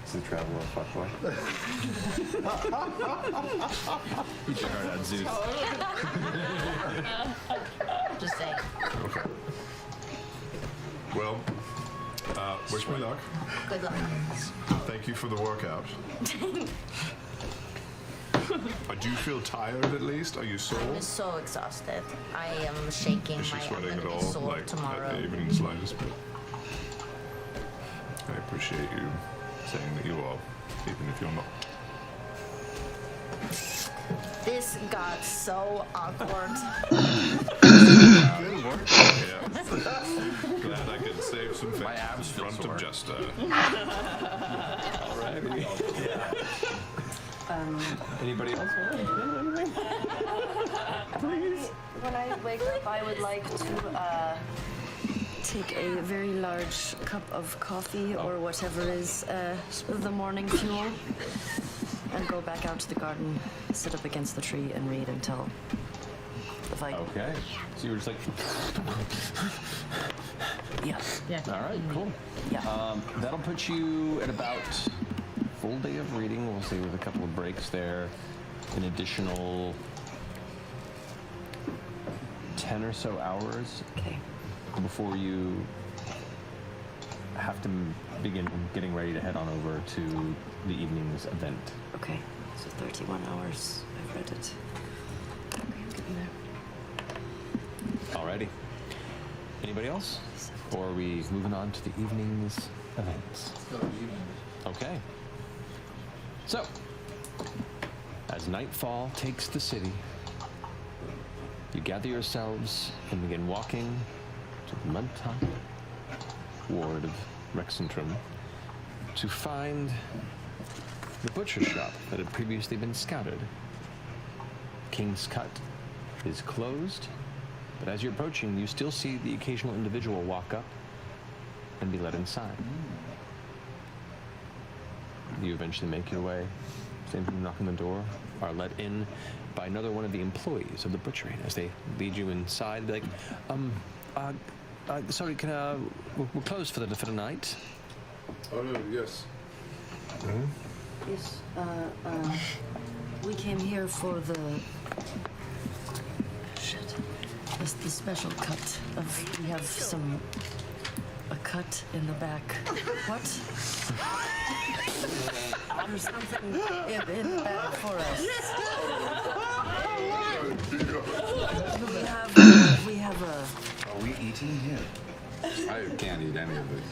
Is the Traveler a fuckboy? Eat your heart out, Zeus. Just saying. Okay. Well, wish me luck. Good luck. Thank you for the workout. Do you feel tired at least? Are you sore? I'm so exhausted. I am shaking. Is she sweating at all? Sore Like, tomorrow. even in the slightest bit? I appreciate you saying that you are, even if you're not. This got so awkward. more? Yeah. Glad I could save some face. My abs feel front of Justa. Alrighty. Anybody else want anything? Please. When I wake up, I would like to take a very large cup of coffee or whatever is the morning fuel, and go back out to the garden, sit up against the tree, and read until the fight. Okay. So you were just like. Yeah. All right. Cool. Yeah. That'll put you at about full day of reading. We'll see with a couple of breaks there, an additional 10 or so hours. Okay. Before you have to begin getting ready to head on over to the evening's event. Okay. So 31 hours. I've read it. Okay, I'm getting there. Alrighty. Anybody else? Or are we moving on to the evening's events? Okay. So, as nightfall takes the city, you gather yourselves and begin walking to the Mudtop ward of Rexentrum to find the butcher shop that had previously been scouted. King's Cut is closed, but as you're approaching, you still see the occasional individual walk up and be let inside. You eventually make your way, same thing, knock on the door, are let in by another one of the employees of the butchery. As they lead you inside, they're like, sorry, we're closed for the night. Oh no, yes. Yes, we came here for the the special cut of, we have a cut in the back. What? There's something in the back for us. We have a... Are we eating here? I can't eat any of this.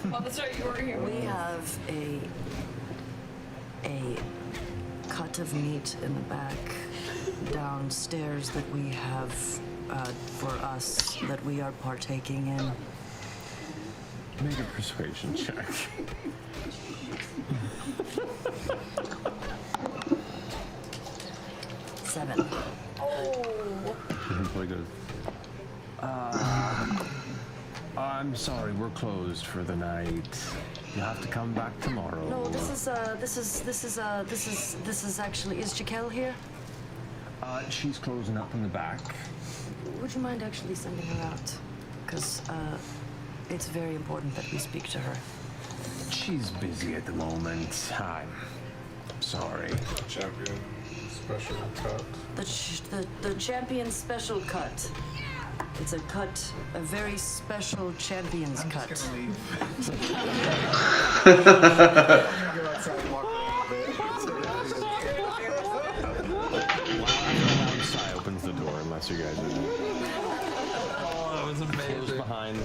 Well, that's right, you were here. We have a cut of meat in the back downstairs that we have for us that we are partaking in. Make a persuasion check. 7. Oh. The employee goes, I'm sorry, we're closed for the night. You'll have to come back tomorrow. No, this is actually, is Jaquel here? She's closing up in the back. Would you mind actually sending her out? Because it's very important that we speak to her. She's busy at the moment. I'm sorry. Champion special cut. The champion special cut. It's a very special champion's cut. I'm just gonna go outside and walk around a bit. Loud sigh opens the door, unless you guys are. Oh, that was amazing. Closed behind.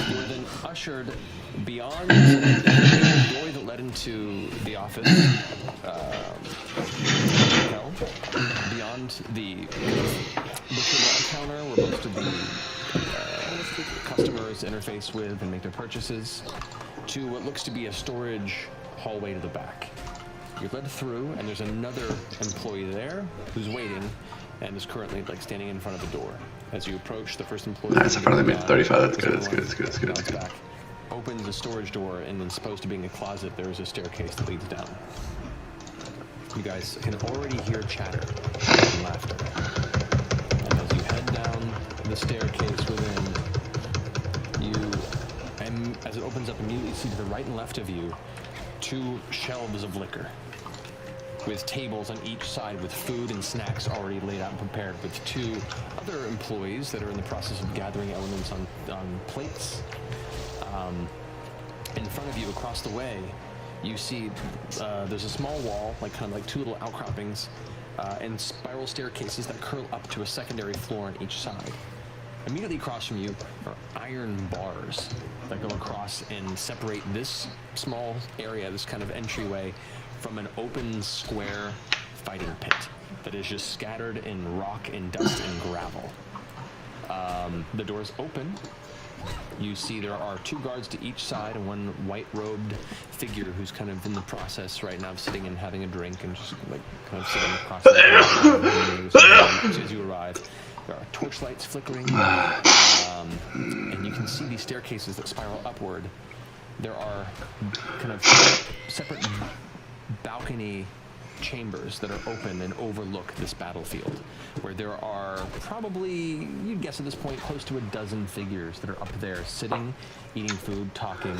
You were then ushered beyond the door that led into the office. Beyond the butcher counter where most of the customers interface with and make their purchases, to what looks to be a storage hallway to the back. You're led through, and there's another employee there who's waiting and is currently standing in front of the door. As you approach, the first employee. Nice, I probably made 35. That's good. That's good. Back, opens the storage door, and then supposed to being a closet, there is a staircase that leads down. You guys can already hear chatter and laughter. And as you head down the staircase within, as it opens up, immediately see to the right and left of you 2 shelves of liquor with tables on each side with food and snacks already laid out and prepared, with 2 other employees that are in the process of gathering elements on plates. In front of you, across the way, you see there's a small wall, kind of 2 little outcroppings, and spiral staircases that curl up to a secondary floor on each side. Immediately across from you are iron bars that go across and separate this small area, this kind of entryway, from an open square fighting pit that is just scattered in rock and dust and gravel. The doors open. You see there are 2 guards to each side and one white-robed figure who's kind of in the process right now of sitting and having a drink and just like kind of sitting across the as you arrive. There are torchlights flickering, and you can see these staircases that spiral upward. There are kind of separate balcony chambers that are open and overlook this battlefield, where there are probably, you'd guess at this point, close to a dozen figures that are up there sitting, eating food, talking,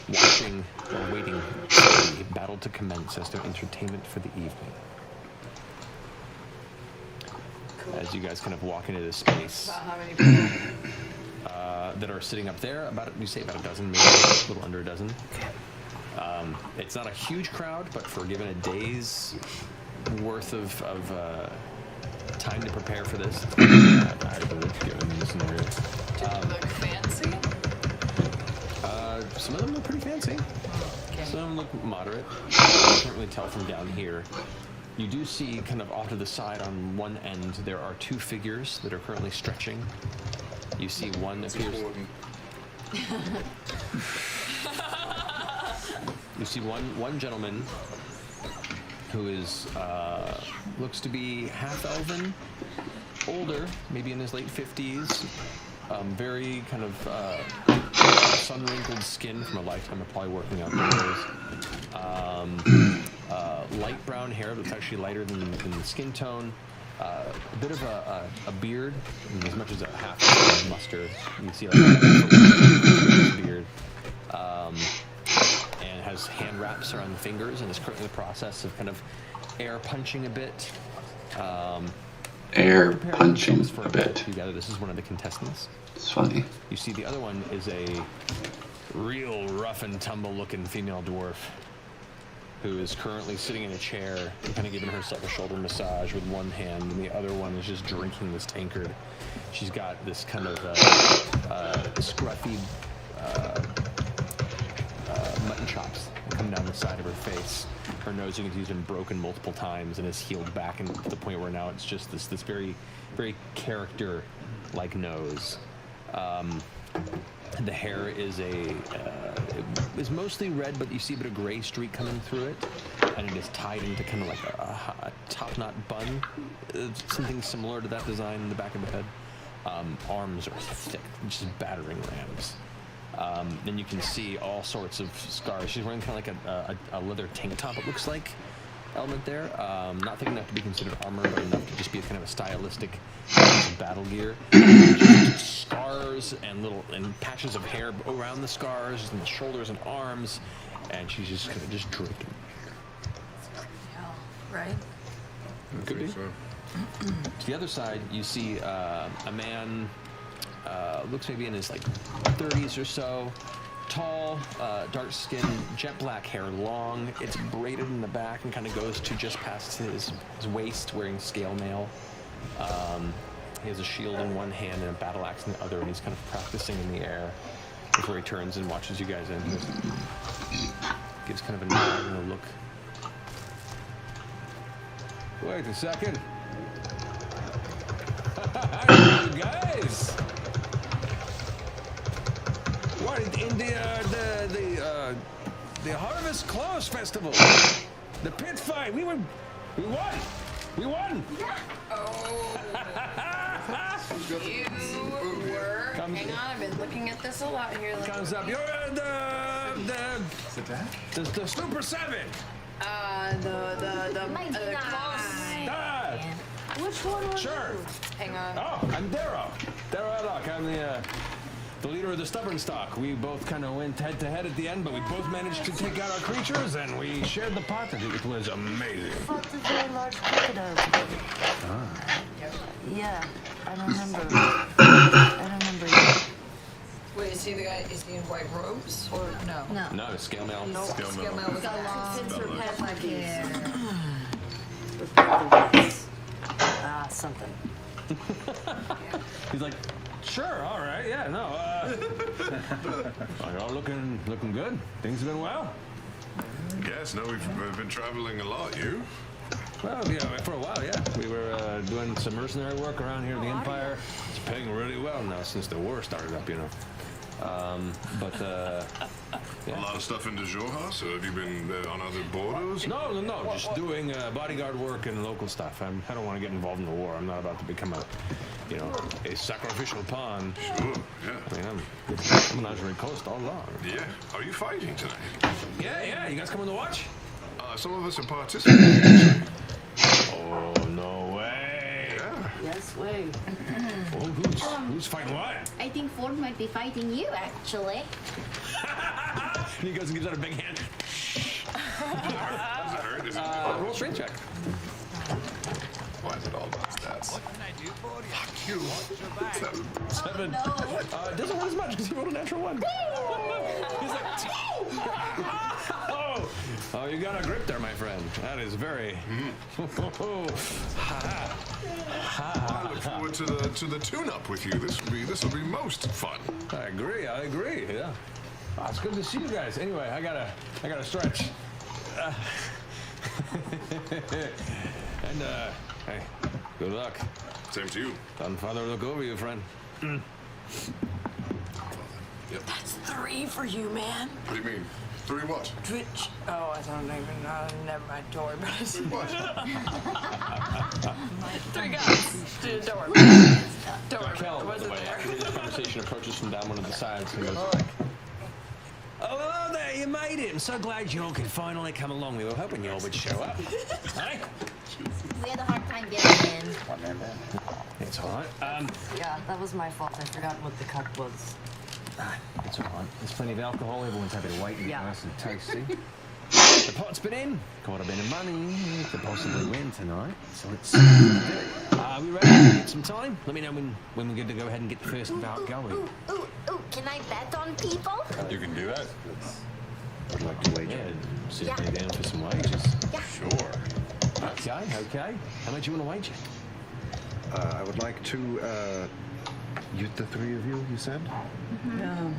watching, or waiting for the battle to commence as their entertainment for the evening. As you guys kind of walk into this space, About how many people? that are sitting up there, about a dozen, maybe a little under a dozen. It's not a huge crowd, but for given a day's worth of time to prepare for this, I believe given this scenario. Do they look fancy? Some of them look pretty fancy. Okay. Some of them look moderate. You can't really tell from down here. You do see kind of off to the side on one end, there are 2 figures that are currently stretching. You see one appears... You see one gentleman who is looks to be half elven, older, maybe in his late 50s, very kind of sun-wrinkled skin from a lifetime of probably working outdoors. Light brown hair that's actually lighter than the skin tone. A bit of a beard, as much as a half mustard. You can see like a beard. And has hand wraps around the fingers and is currently in the process of kind of air punching a bit. Air punching a bit. Together. This is one of the contestants. It's funny. You see the other one is a real rough and tumble looking female dwarf who is currently sitting in a chair and kind of giving herself a shoulder massage with one hand, and the other one is just drinking this tankard. She's got this kind of scruffy mutton chops coming down the side of her face. Her nose, you can see, has been broken multiple times and is healed back, and to the point where now it's just this very, very character-like nose. The hair is is mostly red, but you see a bit of gray streak coming through it, and it is tied into kind of like a top-knot bun, something similar to that design in the back of the head. Arms are thick, just battering rams. Then you can see all sorts of scars. She's wearing kind of like a leather tank top, it looks like, element there. Not thick enough to be considered armor, but enough to just be kind of a stylistic piece of battle gear. Scars and patches of hair around the scars and the shoulders and arms, and she's just kind of just drinking. Right? Could be. To the other side, you see a man, looks maybe in his like 30s or so, tall, dark skin, jet black hair, long. It's braided in the back and kind of goes to just past his waist, wearing scale mail. He has a shield in one hand and a battle axe in the other, and he's kind of practicing in the air before he turns and watches you guys in. He gives kind of a nod and a look. Wait a second. Hey, guys! What in the Harvest Close Festival? The pit fight. We won! We won! Oh. You were. Hang on, I've been looking at this a lot here. Comes up. You're the Super 7. The close. Which one was Sure. Hang on. Oh, I'm Darrow. Darrow Edlock. I'm the leader of the Stubborn Stock. We both kind of went head to head at the end, but we both managed to take out our creatures, and we shared the pot. It was amazing. Fought the very large crocodile. Yeah, I remember. I remember. Wait, is he the guy? Is he in white robes or no? No. No, it's scale mail. No, scale mail. He's got long, pet-like hair. Something. He's like, sure, all right, yeah, no. Y'all looking good. Things have been well. Yes, no, we've been traveling a lot. You? Well, yeah, for a while, yeah. We were doing some mercenary work around here in the Empire. It's paying really well now since the war started up, you know. A lot of stuff into Xhorhas, or have you been on other borders? No. Just doing bodyguard work and local stuff. I don't want to get involved in the war. I'm not about to become a sacrificial pawn. Sure, yeah. I mean, I'm menagerie coast all along. Yeah. Are you fighting tonight? Yeah. You guys coming to watch? Some of us are participating. Oh, no way. Yeah. Yes way. Who's fighting what? I think Ford might be fighting you, actually. He goes and gives out a big hand. Does it hurt? Roll strength check. Why is it all about stats? What can I do for you? Fuck you. 7. It doesn't hurt as much because he rolled a natural 1. He's like, oh, you got a grip there, my friend. That is very. I look forward to the tune-up with you. This will be most fun. I agree. Yeah. Oh, it's good to see you guys. Anyway, I gotta stretch. And hey, good luck. Same to you. Father, look over you, friend. Yep. That's 3 for you, man. What do you mean? 3 what? Twitch. Oh, I don't even know. Never mind. Don't worry about it. What? 3 guys. Don't worry. Don't worry. Kel, by the Wasn't way, there. after this conversation, approaches from down one of the sides and goes, "Oh, hello there, you made it. I'm so glad you all could finally come along. We were hoping you all would show up." Hey? We had a hard time getting in. It's all right. Yeah, that was my fault. I forgot what the cup was. It's all right. There's plenty of alcohol. Everyone's happy to wait and Yeah. nice and tasty. The pot's been in. Got a bit of money to possibly win tonight. So it's are we ready? Get some time? Let me know when we're good to go ahead and get the first bout going. Ooh, can I bet on people? You can do that. Would you like to wager? Yeah, sit me down for some wages. Yeah. Sure. Okay. How much you want to wager? I would like to, the 3 of you said? No.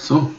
So.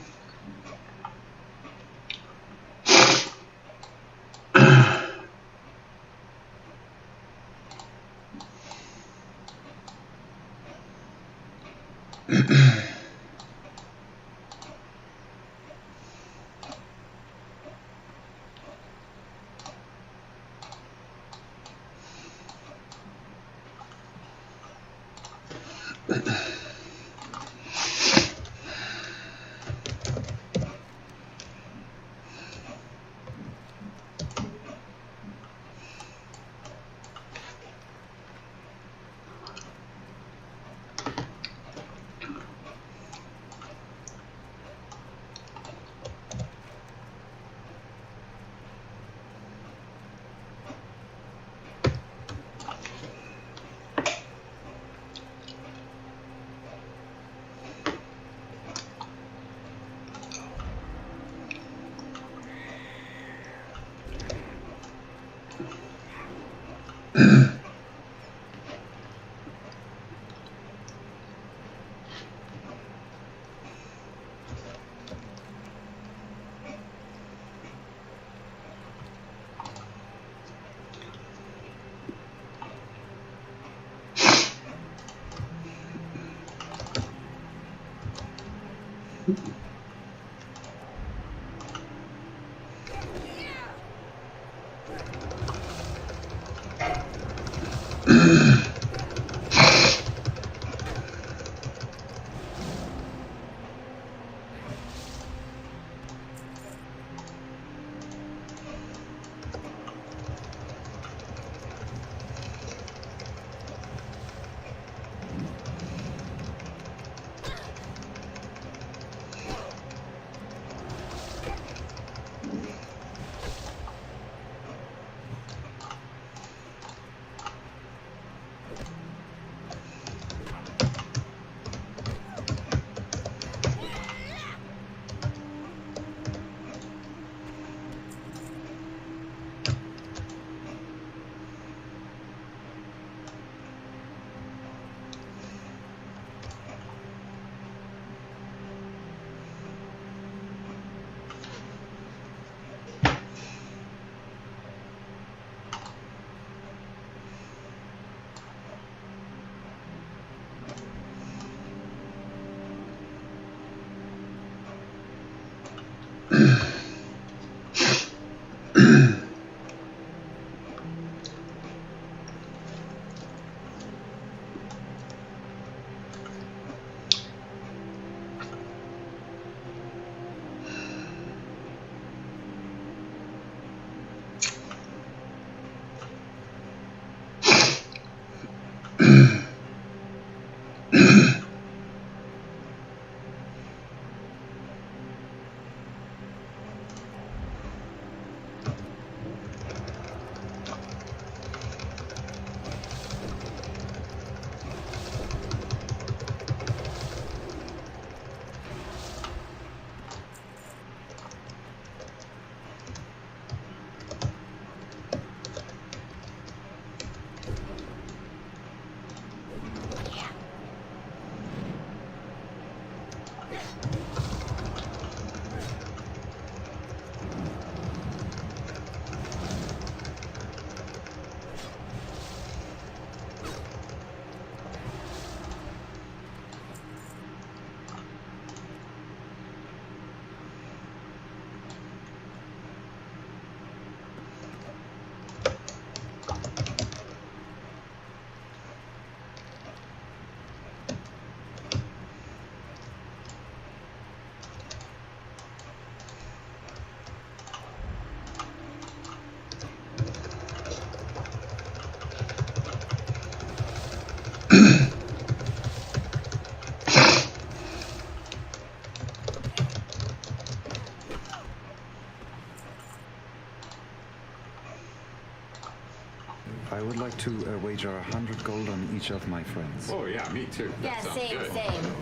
I would like to wager 100 gold on each of my friends. Oh yeah, me too. Yeah, That sounds same, good. same.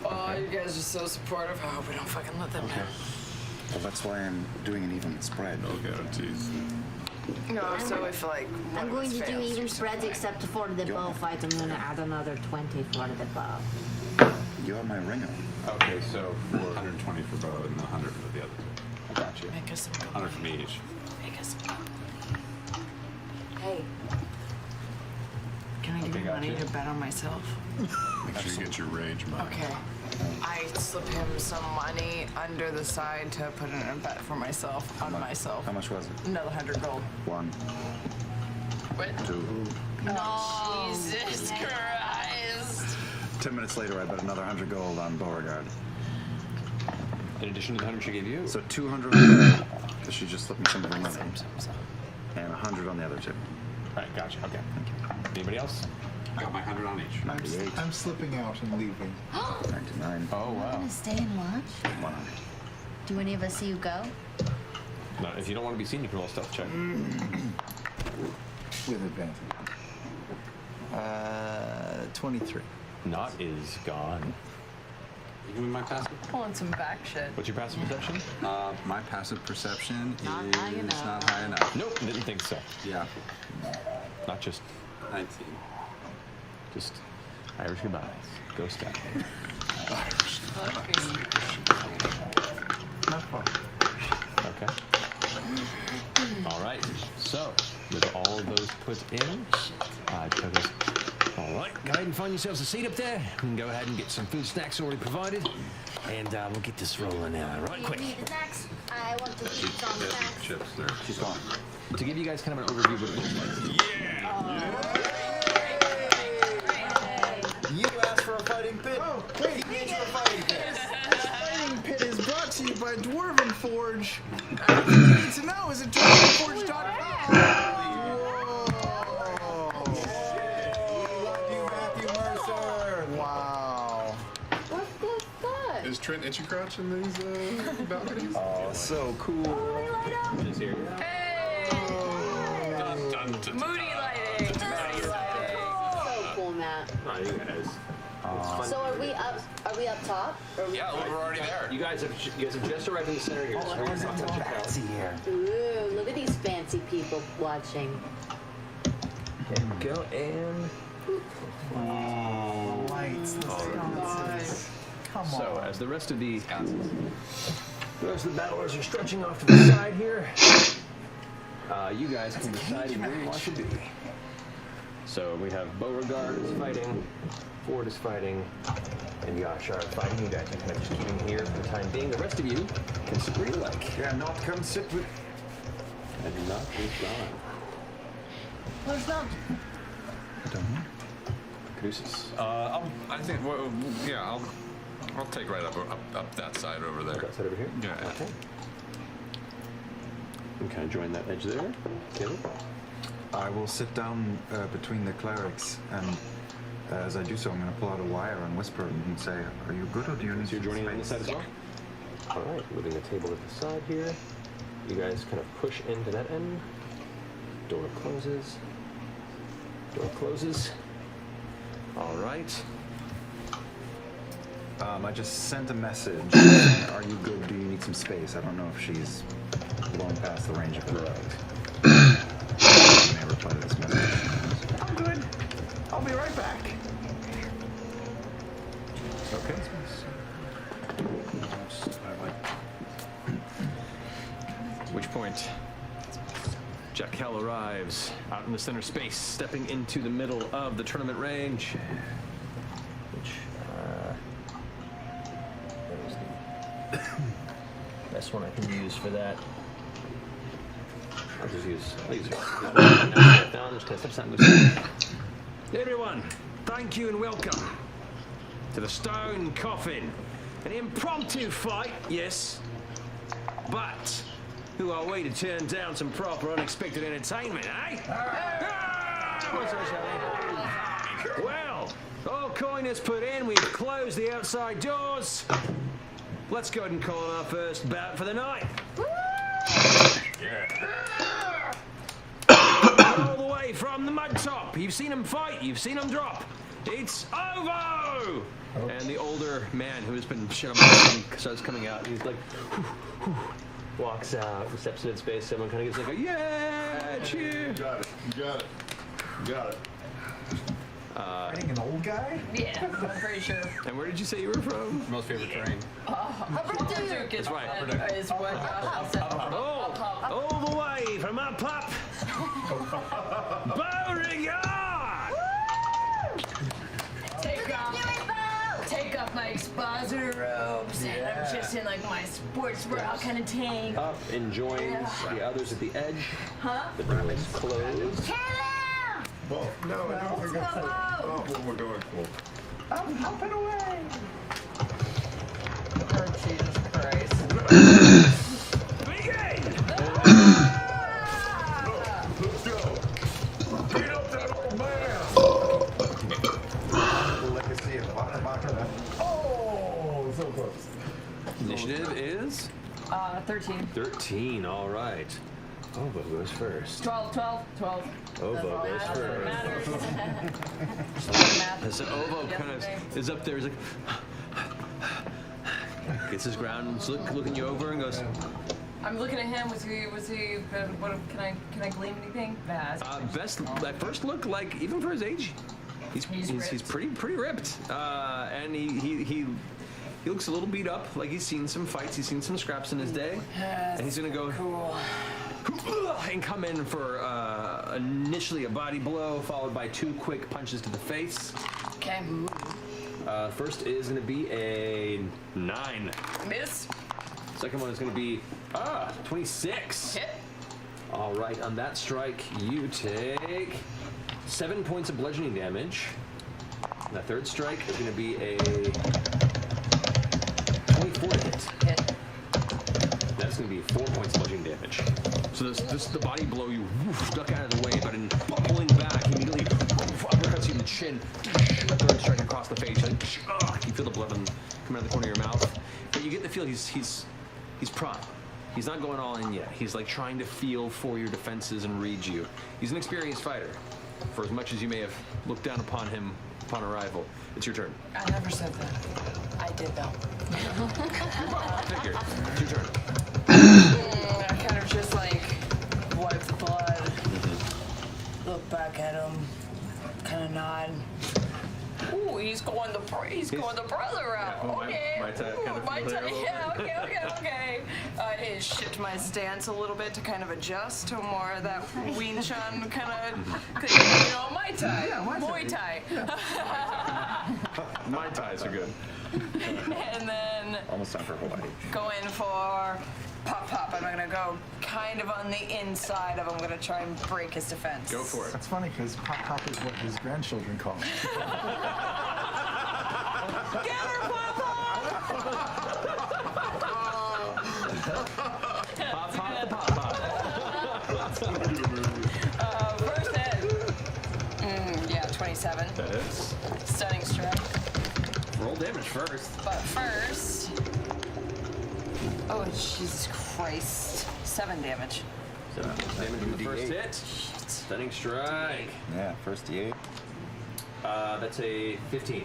Oh, you guys are so supportive. I hope we don't fucking let them down. Well, that's why I'm doing an even spread. No guarantees. No, so if like one I'm of going us to do fails even or spreads except for the bow fight. I'm going to add another 20 for the bow. You are my ringer. Okay, so 120 for both and 100 for the other two. Gotcha. Make us some 100 for me each. Make us some Hey. Can I give Okay, you money gotcha. to bet on myself? Make sure you get your rage money. Okay. I slip him some money under the side to put in a bet for myself, on myself. How much was it? Another 100 gold. 1. What? 2. Oh, Jesus Christ. 10 minutes later, I bet another 100 gold on Beauregard. In addition to the 100 she gave you? So 200 because she just slipped me some of her money. And 100 on the other two. Right, gotcha. Okay. Anybody else? Got my 100 on each. 98. I'm slipping out and leaving. 99. Oh, wow. Gonna stay and watch? 100. Do any of us see you go? No, if you don't want to be seen, you can roll a stealth check. With advantage. 23. Not is gone. You doing my passive? Pulling some back shit. What's your passive perception? My passive perception Not is high enough. not high enough. Nope, didn't think so. Yeah. Not just 19. Just Irish goodbyes. Ghost out. Okay. All right. So, with all of those put in, Joe goes, all right, go ahead and find yourselves a seat up there. We can go ahead and get some food snacks already provided, and we'll get this rolling right quick. You need the snacks? I want to eat some snacks. Chips there. She's gone. To give you guys kind of an overview of what it looks like. You asked for a fighting pit. Oh, wait, you asked for a fighting pit. This fighting pit is brought to you by Dwarven Forge. Everything you need to know is at dwarvenforge.com. Wow. What's this good? Is Trent itchy crotch in these balconies? Oh, so cool. Just here. Moody lighting. So cool, Matt. Not you guys. So are we up top? Or are we Yeah, we're already there. You guys have just arrived in the center here. So we're going to check out. Ooh, look at these fancy people watching. There we go, and Lights, the sconces. Come on. so as the rest of the battlers are stretching off to the side here, you guys can decide where you want to be. So we have Beauregard is fighting, Ford is fighting, and Yashar is fighting. You guys are kind of just keeping here for the time being. The rest of you can sit where you like. Yeah, not come sit with. And not is gone. Where's that? I don't know. Caduceus. I think. Well, yeah, I'll take right up that side over there. That side over here? Yeah. Okay. And kind of join that edge there. Caleb? I will sit down between the clerics, and as I do so, I'm going to pull out a wire and whisper and say, "Are you good, or do you need?" So you're joining on this side as well? All right, moving the table at the side here. You guys kind of push into that end. Door closes. Door closes. All right. I just sent a message. Are you good? Do you need some space? I don't know if she's long past the range of the road. You may reply to this message. I'm good. I'll be right back. Okay. At which point, Jackal arrives out in the center space, stepping into the middle of the tournament range. Which, that was the best one I can use for that. I'll just use laser. Everyone, thank you and welcome to the Stone Coffin. An impromptu fight, yes, but who are we to turn down some proper unexpected entertainment, eh? Well, all coiners put in, we've closed the outside doors. Let's go ahead and call on our first bout for the night. All the way from You've seen him fight. You've seen him drop. It's Ovo! And the older man who has been shit on my starts coming out. He's like, walks out, steps into space. Someone kind of gets like a, yeah, cheer. You got it. You got it. You got it. Fighting an old guy? Yeah, I'm pretty sure. And where did you say you were from? Most favorite terrain. Duke is right. Is what Josh said. All the way from up up. Beauregard! Take off my expositor robes, and I'm just in like my sports bra kind of tank. Up and joins the others at the edge. Huh? The door is closed. Well, no, I don't think that's what we're going for. I'm hopping away. Oh, Jesus Christ. Let's go. Beat up that old man. Legacy of Bakamaka. Oh, so close. Initiative is 13. 13. All right. Ovo goes first. 12. Ovo goes first. So Ovo kind of is up there. He's like, gets his ground, and looking you over, and goes. I'm looking at him. Was he? What? Can I glean anything? Best at first look, like even for his age, he's pretty ripped. And he looks a little beat up. Like he's seen some fights. He's seen some scraps in his day, and he's gonna go. Cool. And come in for initially a body blow, followed by 2 quick punches to the face. Okay. First is going to be a 9. Miss. Second one is going to be 26. Hit. All right, on that strike, you take 7 points of bludgeoning damage. And the third strike is going to be a 24 to hit. That's going to be 4 points of bludgeoning damage. So this the body blow, you duck out of the way, but in pulling back, he immediately uppercuts you in the chin. A third strike across the face. Like, you feel the blood coming out of the corner of your mouth. But you get the feel he's prone. He's not going all in yet. He's like trying to feel for your defenses and read you. He's an experienced fighter. For as much as you may have looked down upon him upon arrival, it's your turn. I never said that. I did though. Figure. It's your turn. I kind of just like wipe the blood, look back at him, kind of nod. Ooh, he's going the brother route. Okay. My type kind of Yeah. Okay. I shift my stance a little bit to kind of adjust to more of that Wing Chun kind of, Muay Thai. Yeah, Muay Thai. My ties are good. And then Almost time for Hawaii. go in for pop. I'm gonna go kind of on the inside of him. I'm gonna try and break his defense. Go for it. That's funny because pop is what his grandchildren call him. Get her, Papa! First hit. Yeah, 27. That is. Stunning strike. Roll damage first. But first. Oh, Jesus Christ. 7 damage. So, damage on the first hit. Stunning strike. Yeah, first D8. That's a 15.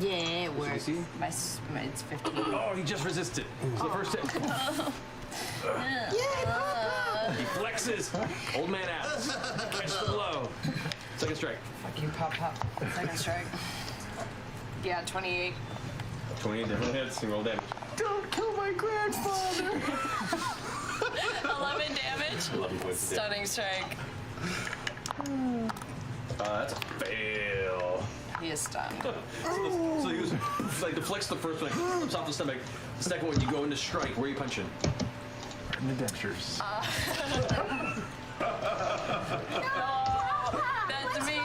Yeah, it works. It's 15. Oh, he just resisted. It was the first hit. He flexes. Old man out. Catch the blow. Second strike. Fuck you, Pop. Second strike. Yeah, 28. 28 different hits. And roll damage. Don't kill my grandfather. 11 damage. 11 points of damage. Stunning strike. That's a fail. He is stunned. So he goes, like, deflects the first, like, rips off the stomach. The second one, you go into strike. Where are you punching? In the dentures. That's me.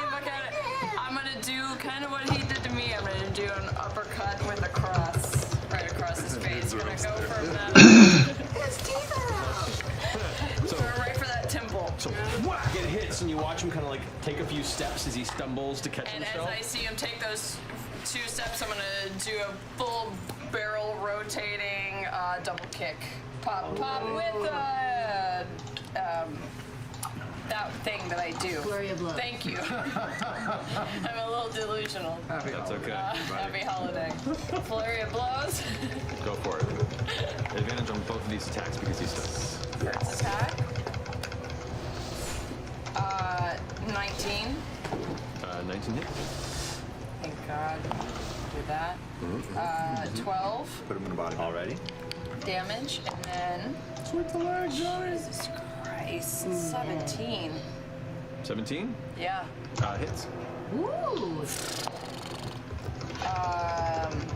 I'm gonna do kind of what he did to me. I'm gonna do an uppercut with a cross right across his face. I'm gonna go for that. So right for that temple. So whack, it hits, and you watch him kind of like take a few steps as he stumbles to catch And himself. as I see him take those 2 steps, I'm gonna do a full barrel rotating double kick. Pop with thing that I do. Flurry of blows. Thank you. I'm a little delusional. That's okay. Happy holiday. Flurry of blows. Go for it. Advantage on both of these attacks because he's stuck. First attack. 19. 19 hit. Thank God. Do that. 12 Put him in the body. Already. damage, and then. Sweep the leg, Johnny. Jesus Christ. 17. 17? Yeah. Hits. Ooh.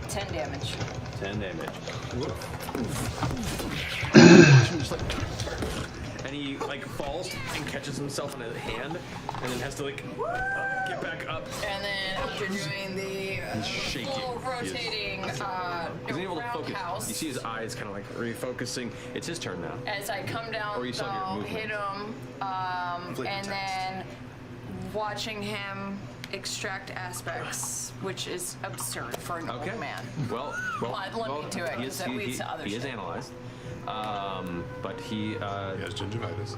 10 damage. 10 damage. Just like, and he like falls and catches himself in his hand, and then has to like get back up. And then after doing the full rotating He's able to focus. roundhouse, You see his eyes kind of like refocusing. It's his turn now. as I come down, Or you saw your though, movement. hit him, Flick and text. then watching him extract aspects, which is absurd for an Okay. old man. Well, Let me do it, 'cause that leads to other he is shit. analyzed. But he has gingivitis.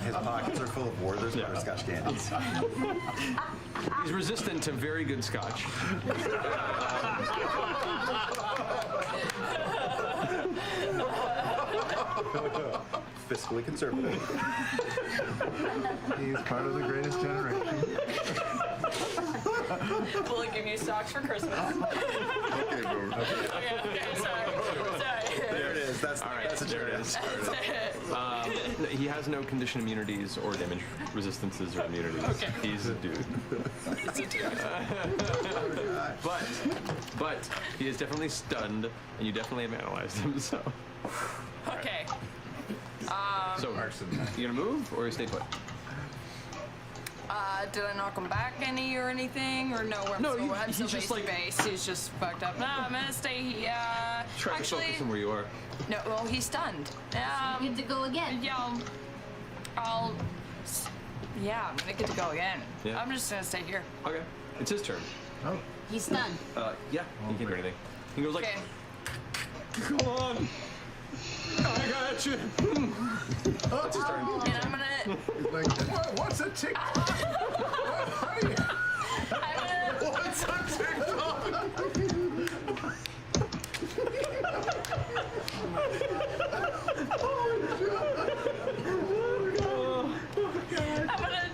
His pockets are full of Werther's butterscotch candies. He's resistant to very good scotch. Fiscally conservative. He's part of the greatest generation. Will it give you socks for Christmas? Okay, sorry. There it is. That's a Judas. He has no condition immunities or damage resistances or immunities. Okay. He's a dude. But he is definitely stunned, and you definitely have analyzed him. So. Okay. So, you gonna move or stay put? Do I knock him back any or anything? Or no, I'm still just base. He's just fucked up. No, I'm gonna stay here. Try to focus on where you are. No, well, he's stunned. You get to go again. Yeah, I'm gonna get to go again. Yeah. I'm just gonna stay here. Okay, it's his turn. Oh. He's stunned. Yeah, he can't do anything. He goes like, Okay. come on, I got you. That's his turn. And I'm gonna. Like, what's a TikTok? What's a TikTok? I'm gonna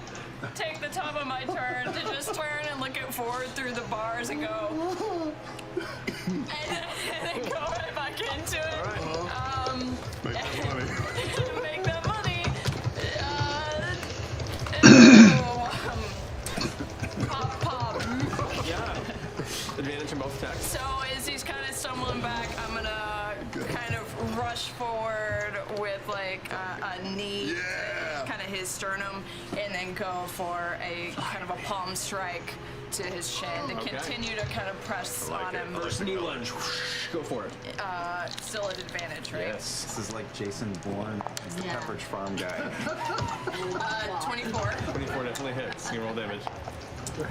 take the top of my turn to just turn and look it forward through the bars and go. and then go right back into it. Make that money. Make that money. Pop. Yeah. Advantage in both attacks. So as he's kind of stumbling back, I'm gonna kind of rush forward with like a knee, kind of his sternum, and then go for a kind of a palm strike to his shin to Okay. continue to kind of press on him. First knee lunge. Go for it. Still at advantage, right? Yes. This is like Jason Bourne. He's the Pepperidge Farm guy. 24. 24 definitely hits. You roll damage. 12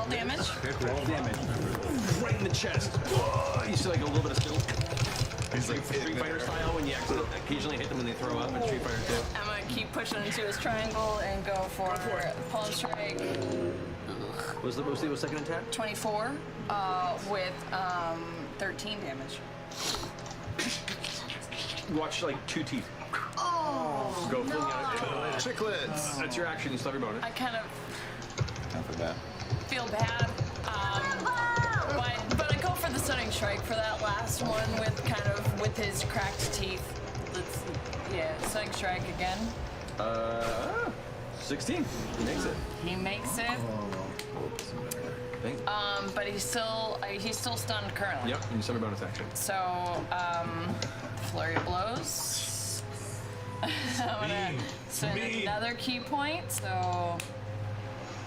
damage. 12 damage. Right in the chest. Whoa! You see like a little bit of still. He's like Street Fighter style when you occasionally hit them and they throw up in Street Fighter 2. I'm gonna keep pushing into his triangle and go for palm strike. What's the second attack? 24 with 13 damage. Watch like 2 teeth. Oh. Go fling out. Chiclets. That's your action. You still have your bonus. I kind of Not for that. feel bad, but I go for the stunning strike for that last one with his cracked teeth. Stunning strike again. 16. He makes it. He makes it. But he's still stunned currently. Yep. And you still have your bonus action. So, flurry of blows. I'm gonna spend another key point, so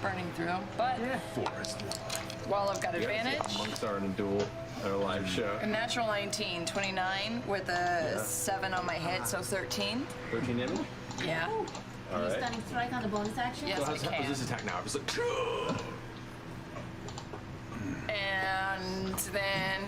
burning through him. But while I've got advantage, Monks are in a duel at a live show. a natural 19, 29 with a 7 on my hit, so 13. 13 damage? Yeah. All Can you right. stunning strike on the bonus action? Yes, I How's can. this attack now? It's like, And then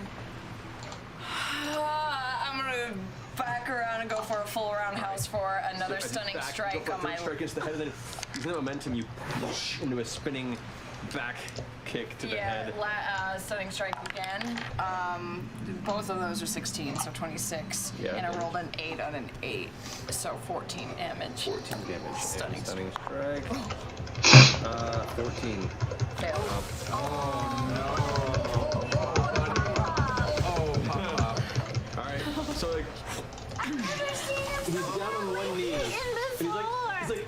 I'm gonna back back around and go for a full roundhouse for another stunning strike on my. Strike against the head, and then using the momentum, you push into a spinning back kick to the head. Stunning strike again. Both of those are 16, so 26. Yeah, and I okay. rolled an 8 on an 8, so 14 damage. 14 damage. Stunning strike. 14. Fail. All right. So like, he's down on one knee, and he's like,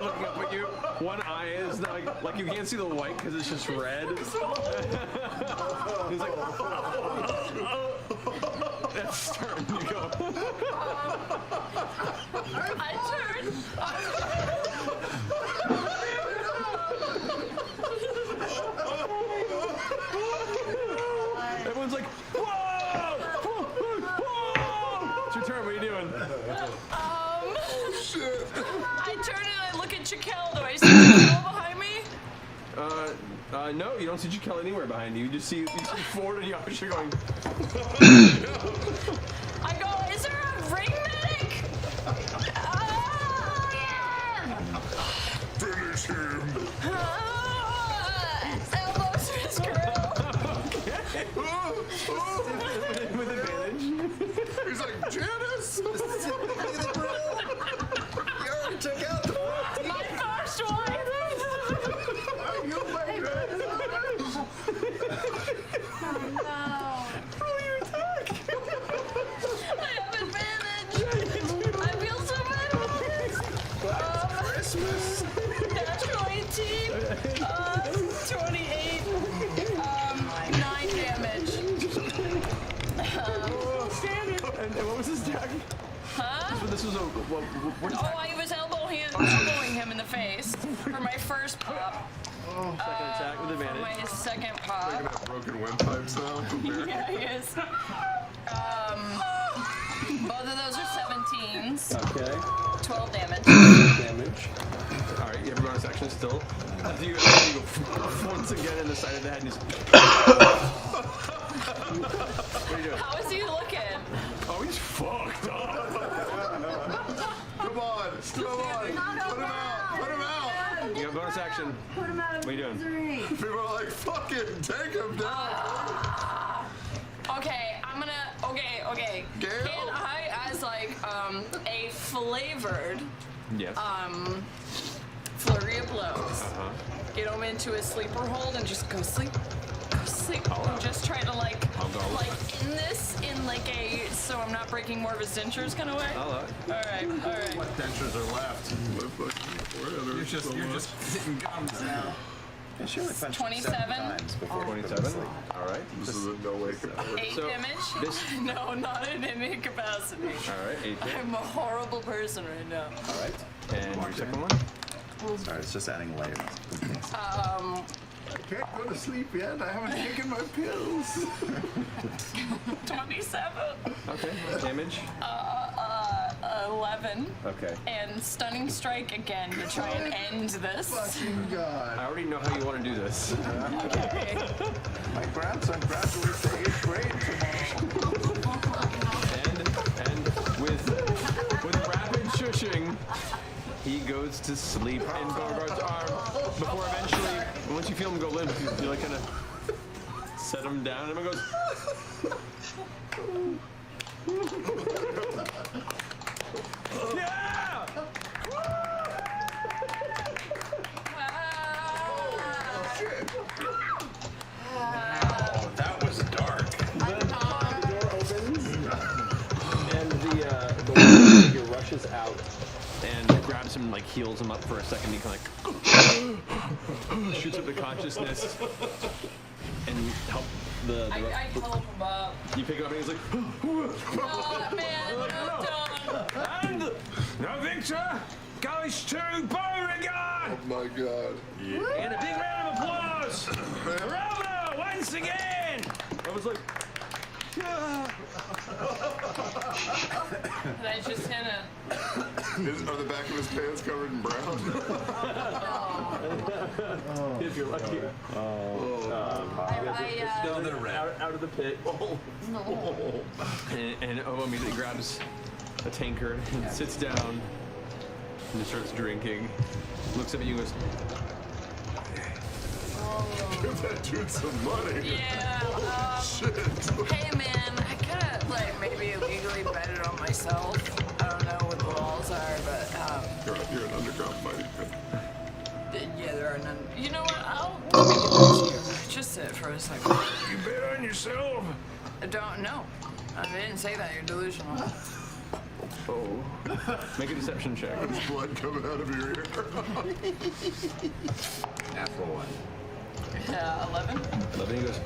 looking up at you. One eye is not like you can't see the white because it's just red. He's like, that's turn. You go. I turn. Everyone's like, whoa! It's your turn. What are you doing? Shit. I turn and I look at Jaquel. Do I see Jaquel behind me? No, you don't see Jaquel anywhere behind you. You just see Ford and Yasha going. I go, is there a ring medic? Finish him. Elbows for his girl. With advantage. He's like, Janice! You already took out the My first one! You made it! Oh no. Roll your attack! I have advantage! I feel so bad about this! Christmas! Natural 18! 28! 9 damage. And what was his attack? Huh? This was a what Oh, I was elbowing him in the face for my first pop. second attack with For advantage. my second Making pop. that broken windpipe sound from there. Yeah, he is. Both of those are 17s. Okay. 12 damage. Damage. All right, you have a bonus action still. As you go once again in the side of the head, and what are you doing? How is he looking? Oh, he's fucked up. Come on, put him out. You have a bonus action. Put him out of What are you doing? misery. People are like, fucking take him down. Okay, I'm gonna. Okay. Gale? Can I, as like a flavored Yes. flurry of blows, get him into a sleeper hold and just go sleep, and just try to like in this in like a so I'm not breaking more of his dentures kind of way. All right. What dentures are left? You're just hitting gums now. She only punched 27. 27. All right. This is a no way. 8 damage. No, not in any capacity. All right. 8 damage. I'm a horrible person right now. All right. And your second one? Sorry, it's just adding layers. I can't go to sleep yet. I haven't taken my pills. 27. Okay. Damage? 11. Okay. And stunning strike again to try and end this. Fucking God. I already know how you want to do this. Okay. My grandson graduates to 8th grade tomorrow. And with rapid shushing, he goes to sleep in Beauregard's arm before eventually, once you feel him go limp, you like kind of set him down, and everyone goes, yeah! Oh, that was dark. The door opens, and the one figure rushes out and grabs him, like heals him up for a second. He kind of like shoots up to consciousness and help the. I help him up. You pick him up and he's like, Oh, man, and the victor goes to Beauregard! Oh my God. And a big round of applause! Roma once again! I was like, yeah. And I just hit him. Are the back of his pants covered in brown? If you're lucky. I Still they're out of the pit. No. And Obo immediately grabs a tankard and sits down and just starts drinking. Looks up at you and goes, Give that dude some money. Yeah. Shit. Hey man, I could like maybe illegally bet it on myself. I don't know what the laws are, but You're an underground fighting pit. yeah, there are none. You know what? I'll just sit for a second. You bet on yourself? I don't know. I didn't say that. You're delusional. oh. Make a deception check. There's blood coming out of your ear. Natural one. 11. 11, he goes,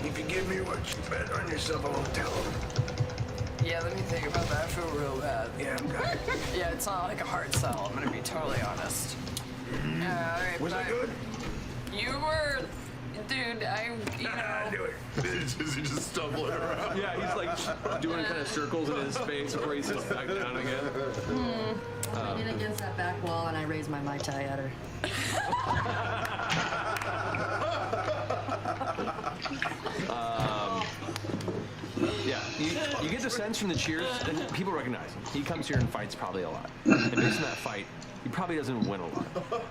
If you give me what you bet on yourself, I won't tell him. Yeah, let me think about that. I feel real bad. Yeah, I'm good. Yeah, it's not like a hard sell. I'm gonna be totally honest. Yeah, all right. Was I good? You were, dude. I knew it. Is he just stumbling around? yeah, he's like doing kind of circles in his face before he sits back down again. I lean against that back wall and I raise my Mai Tai at her. Yeah, you get the sense from the cheers, and people recognize him. He comes here and fights probably a lot. And based on that fight, he probably doesn't win a lot.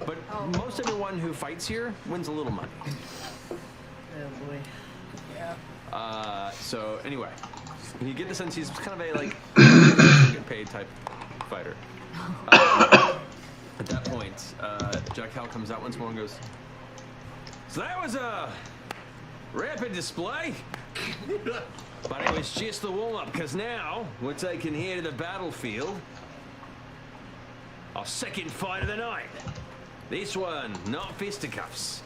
But most everyone who fights here wins a little money. Oh boy. Yeah. So anyway, you get the sense he's kind of a like get paid type fighter. At that point, Jack Hal comes out once more and goes, "So that was a rapid display, but it was just the warm-up, because now we're taking here to the battlefield. Our second fight of the night. This one, not fisticuffs.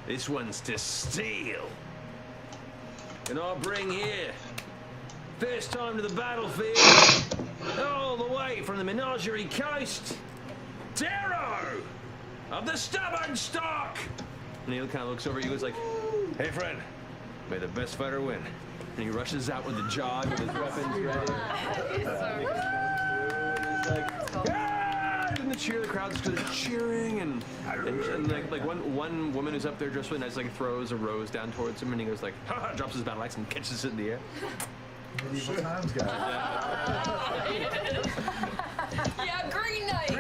This one's to steel. And I'll bring here, first time to the battlefield, all the way from the Menagerie Coast, Darrow of the Stubborn Stock." And he kind of looks over at you and goes like, "Hey friend, may the best fighter win." And he rushes out with the jog with his weapons ready. And the cheer, the crowd's cheering, and like one woman who's up there dressed really nice, like throws a rose down towards him, and he goes like, ha, drops his battle axe and catches it in the air. Medieval times, guys. Yeah, Green Knight.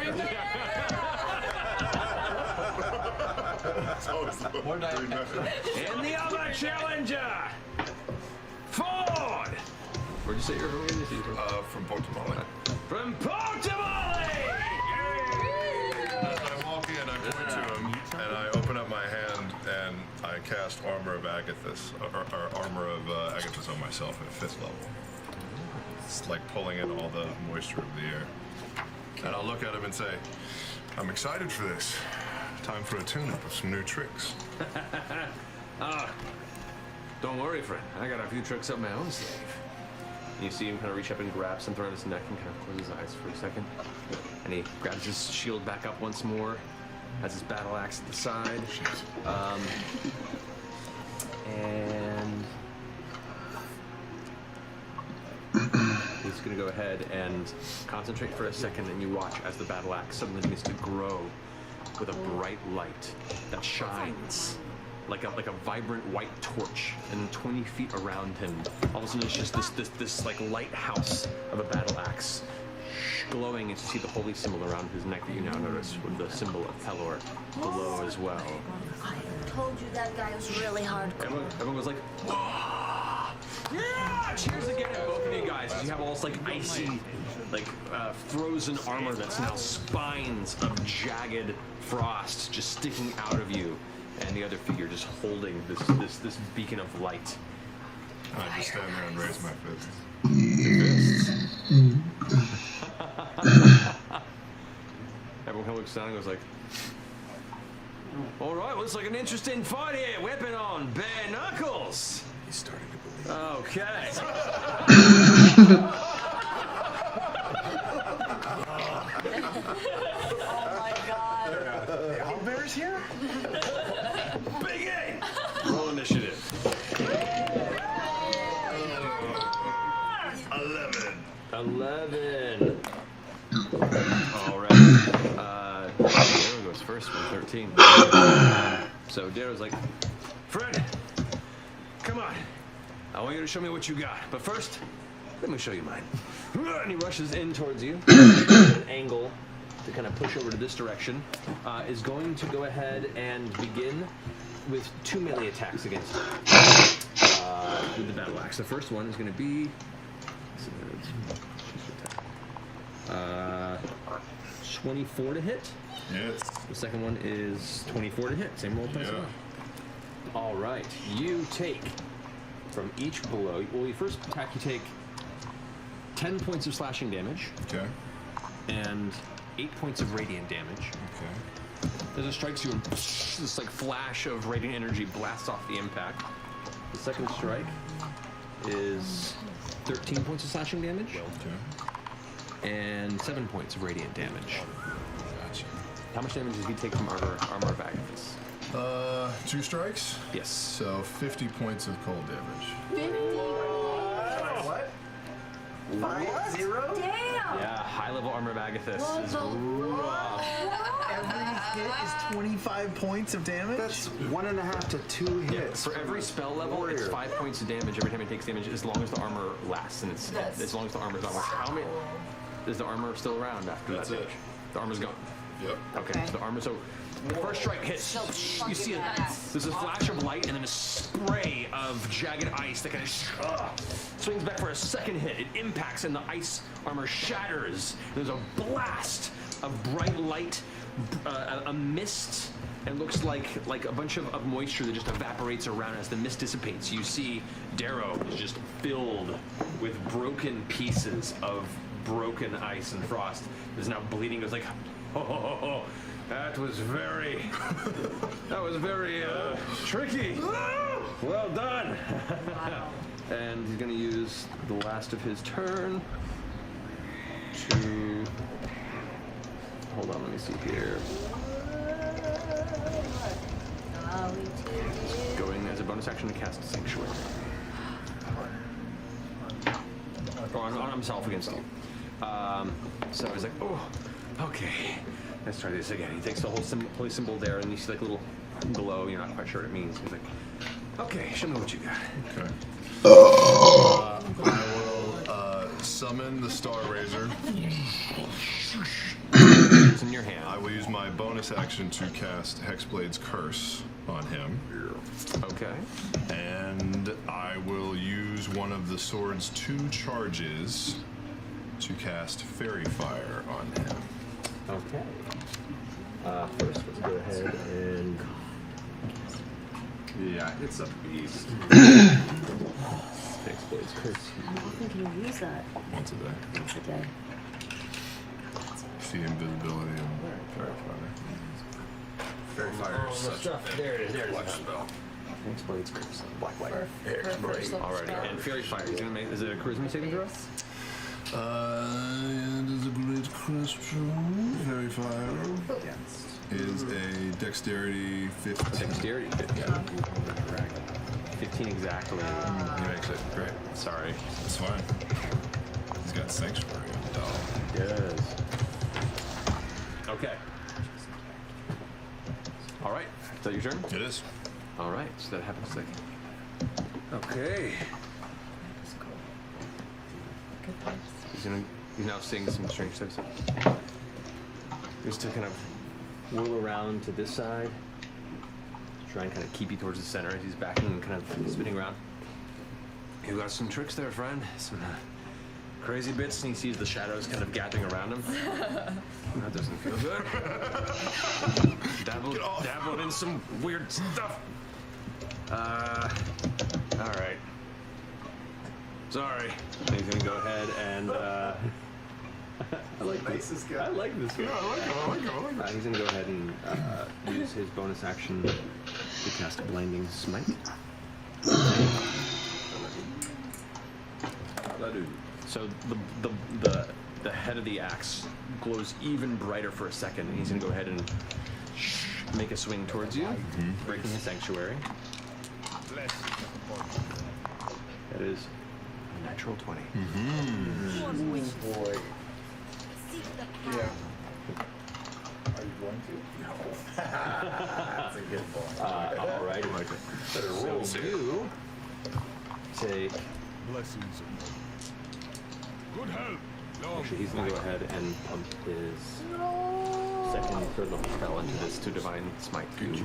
More night. And the other challenger, Ford. Where'd you say you're from? From Portamale. From Portamale! As I walk in, I point to him, and I open up my hand, and I cast Armor of Agathis, or Armor of Agathis on myself at 5th level. It's like pulling in all the moisture of the air. And I'll look at him and say, "I'm excited for this. Time for a tune-up of some new tricks." Don't worry, friend. I got a few tricks up my own sleeve. You see him kind of reach up and grab something around his neck and kind of close his eyes for a second. And he grabs his shield back up once more, has his battle axe at the side. And he's going to go ahead and concentrate for a second, and you watch as the battle axe suddenly begins to grow with a bright light that shines like a vibrant white torch, and 20 feet around him, all of a sudden it's just this like lighthouse of a battle axe glowing, and you see the holy symbol around his neck that you now notice with the symbol of Pelor below as well. I told you that guy was really hardcore. Everyone was like, yeah! Cheers again at both of you guys as you have all this like icy, like frozen armor that's now spines of jagged frost just sticking out of you, and the other figure just holding this beacon of light. I just stand there and raise my fist. Everyone kind of looks down and goes like, "All right, looks like an interesting fight here. Weapon on, bare knuckles." He's starting to believe. Okay. Oh my god. The owlbear's here? Big A! Roll initiative. 11. All right. Darrow goes first with 13. So Darrow's like, "Fred, come on. I want want you to show me what you got. But first, let me show you mine. And he rushes in towards you. An angle to kind of push over to this direction. Is going to go ahead and begin with 2 melee attacks against you. With the battle axe. The first one is going to be 24 to hit. Yes. The second one is 24 to hit. Same roll as well. All right. You take from each blow. Well, your first attack, you take 10 points of slashing damage. Okay. And 8 points of radiant damage. Okay. As it strikes you, and this like flash of radiant energy blasts off the impact. The second strike is 13 points of slashing damage. And 7 points of radiant damage. Gotcha. How much damage does he take from Armor of Agathis? 2 strikes? Yes. So 50 points of cold damage. What? 5-0? Damn! Yeah, high level Armor of Agathis is rough. Every hit is 25 points of damage? That's 1.5 to 2 hits. For every spell level, it's 5 points of damage every time it takes damage, as long as the armor lasts, and it's as long as the armor is on. How many? Is the armor still around after that damage? The armor's gone. Yep. Okay. So the armor. So the first strike hits. You see there's a flash of light and then a spray of jagged ice that kind of swings back for a second hit. It impacts and the ice armor shatters. There's a blast of bright light, a mist. And looks like a bunch of moisture that just evaporates around as the mist dissipates. You see Darrow is just filled with broken pieces of broken ice and frost. Is now bleeding. It's like, oh, that was very tricky. Well done. And he's going to use the last of his turn to. Hold on, let me see here. Going as a bonus action to cast Sanctuary. On himself against you. So he's like, oh, okay. Let's try this again. He takes the whole holy symbol there, and you see like a little glow. You're not quite sure what it means. He's like, okay, show me what you got. Okay. I will summon the Star Razor. It's in your hand. I will use my bonus action to cast Hexblade's Curse on him. Okay. And I will use one of the sword's 2 charges to cast Fairy Fire on him. Okay. First, let's go ahead and. Yeah, it's a beast. Hexblade's Curse. How often can you use that? Once a day. Once a day. See invisibility and Fairy Fire. Fairy Fire is such a There it is. flesh spell. Hexblade's Curse. Black white. Alrighty. And Fairy Fire. He's gonna make. Is it a charisma saving throw? It is a great question. Fairy Fire is a Dexterity 15. Dexterity 15. 15 exactly. He makes it. Great. Sorry. It's fine. He's got Sanctuary on the doll. Yes. Okay. All right. Is that your turn? It is. All right. So that happens like. Okay. He's now seeing some strange things. Just to kind of whirl around to this side. Try and kind of keep you towards the center as he's backing and kind of spinning around. You got some tricks there, friend. Some crazy bits, and he sees the shadows kind of gathering around him. That doesn't feel good. Dabbled in some weird stuff. All right. Sorry. He's gonna go ahead and. I like this guy. I like this guy. Yeah, I like him. He's gonna go ahead and use his bonus action to cast Blinding Smite. So the head of the axe glows even brighter for a second, and he's gonna go ahead and make a swing towards you, breaking his sanctuary. That is a natural 20. Boy. Yeah. Are you going to? No. That's a good boy. All right. Like it. Better roll you take. Blessings good health. Actually, he's gonna go ahead and pump his second, third level spell into this to divine smite. Ooh,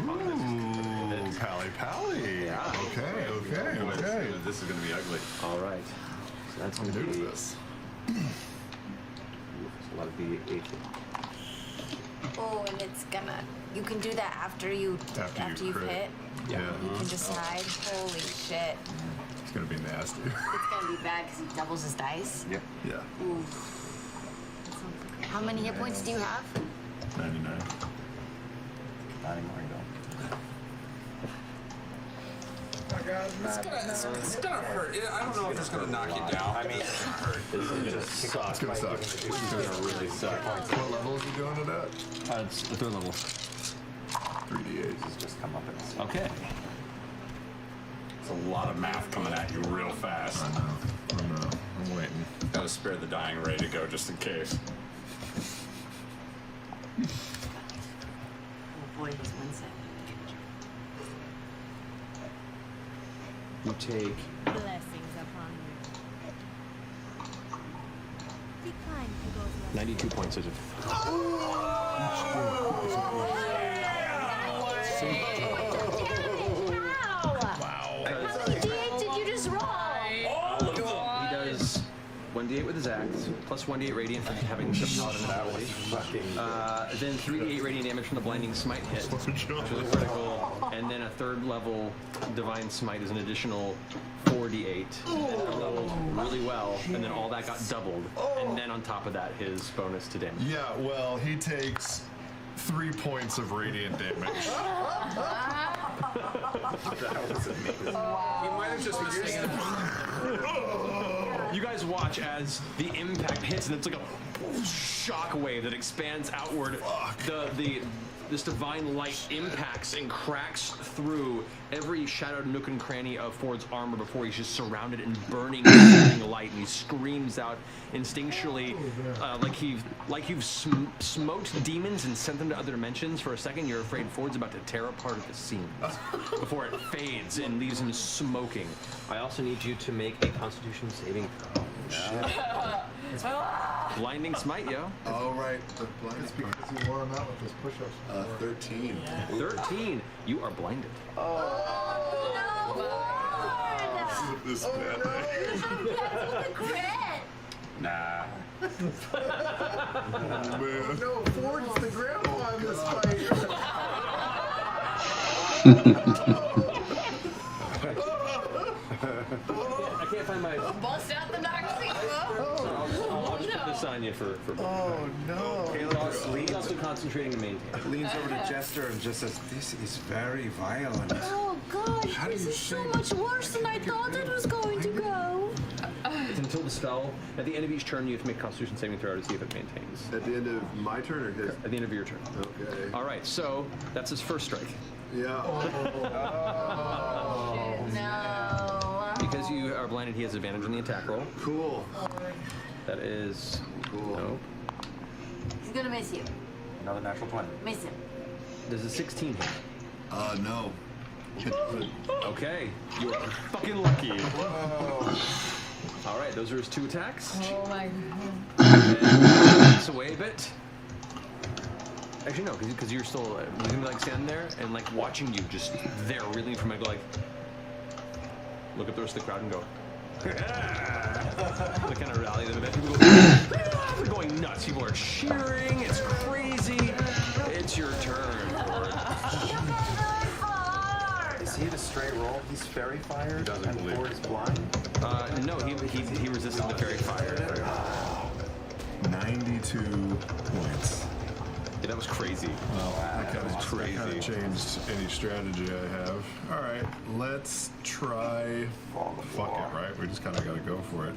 pally. Yeah. Okay. This is gonna be ugly. All right. So that's gonna be this. A lot of D8. Oh, and it's gonna. You can do that after you've crit. hit. Yeah. You can decide. Holy shit. It's gonna be nasty. It's gonna be bad because he doubles his dice. Yep. Yeah. Oof. How many hit points do you have? 99. Not anymore, you don't. It's gonna hurt. I don't know if it's gonna knock you down. I mean, This is gonna suck. It's gonna suck. It's gonna really suck. What level is he doing it at? It's the third level. 3d8. It's just come up in a Okay. it's a lot of math coming at you real fast. I know. I'm waiting. Gotta spare the dying ray to go just in case. Oh boy, he's Wednesday. You take Blessings upon you. Decline to go to 92 points of Wow. How many D8 did you just roll? He does 1d8 with his axe, plus 1d8 radiant from having the paladin ability. Then 3d8 radiant damage from the blinding smite hit, which is a critical, and then a third level divine smite is an additional 4d8. And I rolled really well, and then all that got doubled, and then on top of that, his bonus to damage. Yeah, well, he takes 3 points of radiant damage. That was amazing. You might have just mistaken. You guys watch as the impact hits, and it's like a shock wave that expands outward. This divine light impacts and cracks through every shadowed nook and cranny of Ford's armor before he's just surrounded in burning light, and he screams out instinctually, like you've smoked demons and sent them to other dimensions. For a second, you're afraid Ford's about to tear apart at the seams before it fades and leaves him smoking. I also need you to make a Constitution saving throw. Blinding smite, yo. Oh, right. The blinding smite. Because you wore him out with his push-ups. 13. 13. You are blinded. This bad Nah. Man. No, Ford's the grandpa in this fight. I can't find my. Bust out the knock seat. I'll just put this on you for. Oh no. He's also concentrating to maintain. Leans over to Jester and just says, "This is very violent." Oh god, this is so much worse than I thought it was going to go. It's until the spell. At the end of each turn, you have to make a Constitution saving throw to see if it maintains. At the end of my turn or his? At the end of your turn. Okay. All right, so that's his first strike. Yeah. No. Because you are blinded, he has advantage on the attack roll. Cool. That is. Cool. Nope. He's gonna miss you. Another natural 20. Miss him. Does a 16 hit? No. Okay, you are fucking lucky. All right, those are his 2 attacks. Oh my And takes away a bit. Actually, no, because you're still he's gonna be like standing there and like watching you just there, reeling from it, go like, look at the rest of the crowd and go. They kind of rally them a bit. People go, they're going nuts. People are cheering. It's crazy. It's your turn. Is he a straight roll? He's fairy fire? Doesn't and believe Ford is blind? No, he resisted the fairy fire. 92 points. Yeah, that was crazy. Well, that kind of changed any strategy I have. All right, let's try. Fuck it, right? We just kind of got to go for it.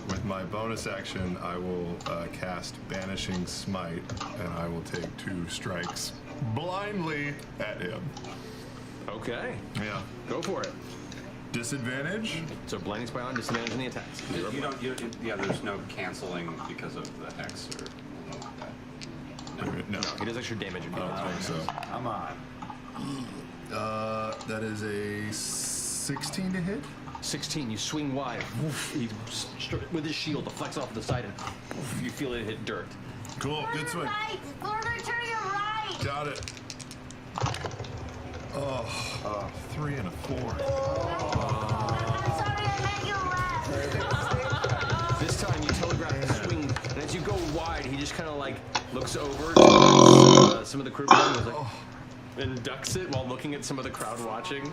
With my bonus action, I will cast Banishing Smite, and I will take 2 strikes blindly at him. Okay. Yeah. Go for it. Disadvantage? So blinding spell on disadvantage in the attacks. Yeah, there's no canceling because of the hex or. No. He does extra damage. I don't think so. Come on. That is a 16 to hit. 16, you swing wide. He, with his shield, deflects off to the side, and you feel it hit dirt. Cool, good swing. Right, Gordon, turn your right. Got it. Oh, 3 and a 4. I'm sorry, I meant your left. This time you telegraph the swing, and as you go wide, he just kind of like looks over to some of the crew members, like, and ducks it while looking at some of the crowd watching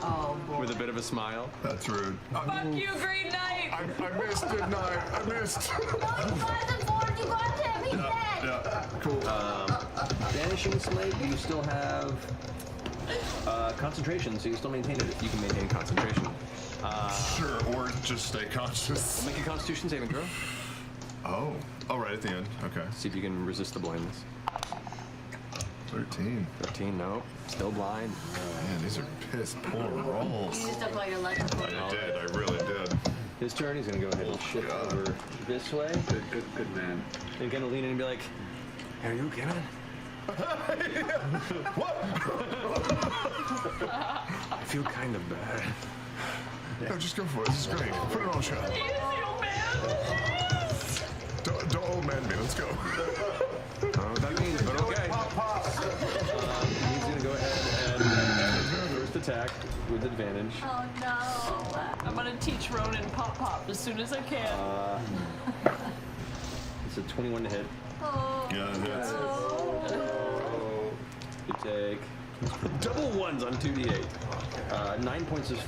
with a bit of a smile. That's rude. Fuck you, Green Knight! I missed, didn't I? I missed. No, you got him. He's dead. Yeah, cool. Vanishing Slate, you still have concentration, so you still maintain it. You can maintain concentration. Sure, or just stay conscious. Make a Constitution saving throw. Oh, right at the end. Okay. See if you can resist the blindness. 13. 13, no. Still blind. Man, these are piss poor rolls. You used up all your luck. I did, I really did. His turn, he's gonna go ahead and shift over this way. Good man. And gonna lean in and be like, "Are you okay, man?" What? I feel kind of bad. No, just go for it. This is great. Put it on show. Don't old man me. Let's go. I don't know what that means, but okay. He's gonna go ahead and first attack with advantage. Oh no. I'm gonna teach Ronan pop as soon as I can. It's a 21 to hit. Oh. Yeah, it hits. You take double ones on 2d8. 9 points of,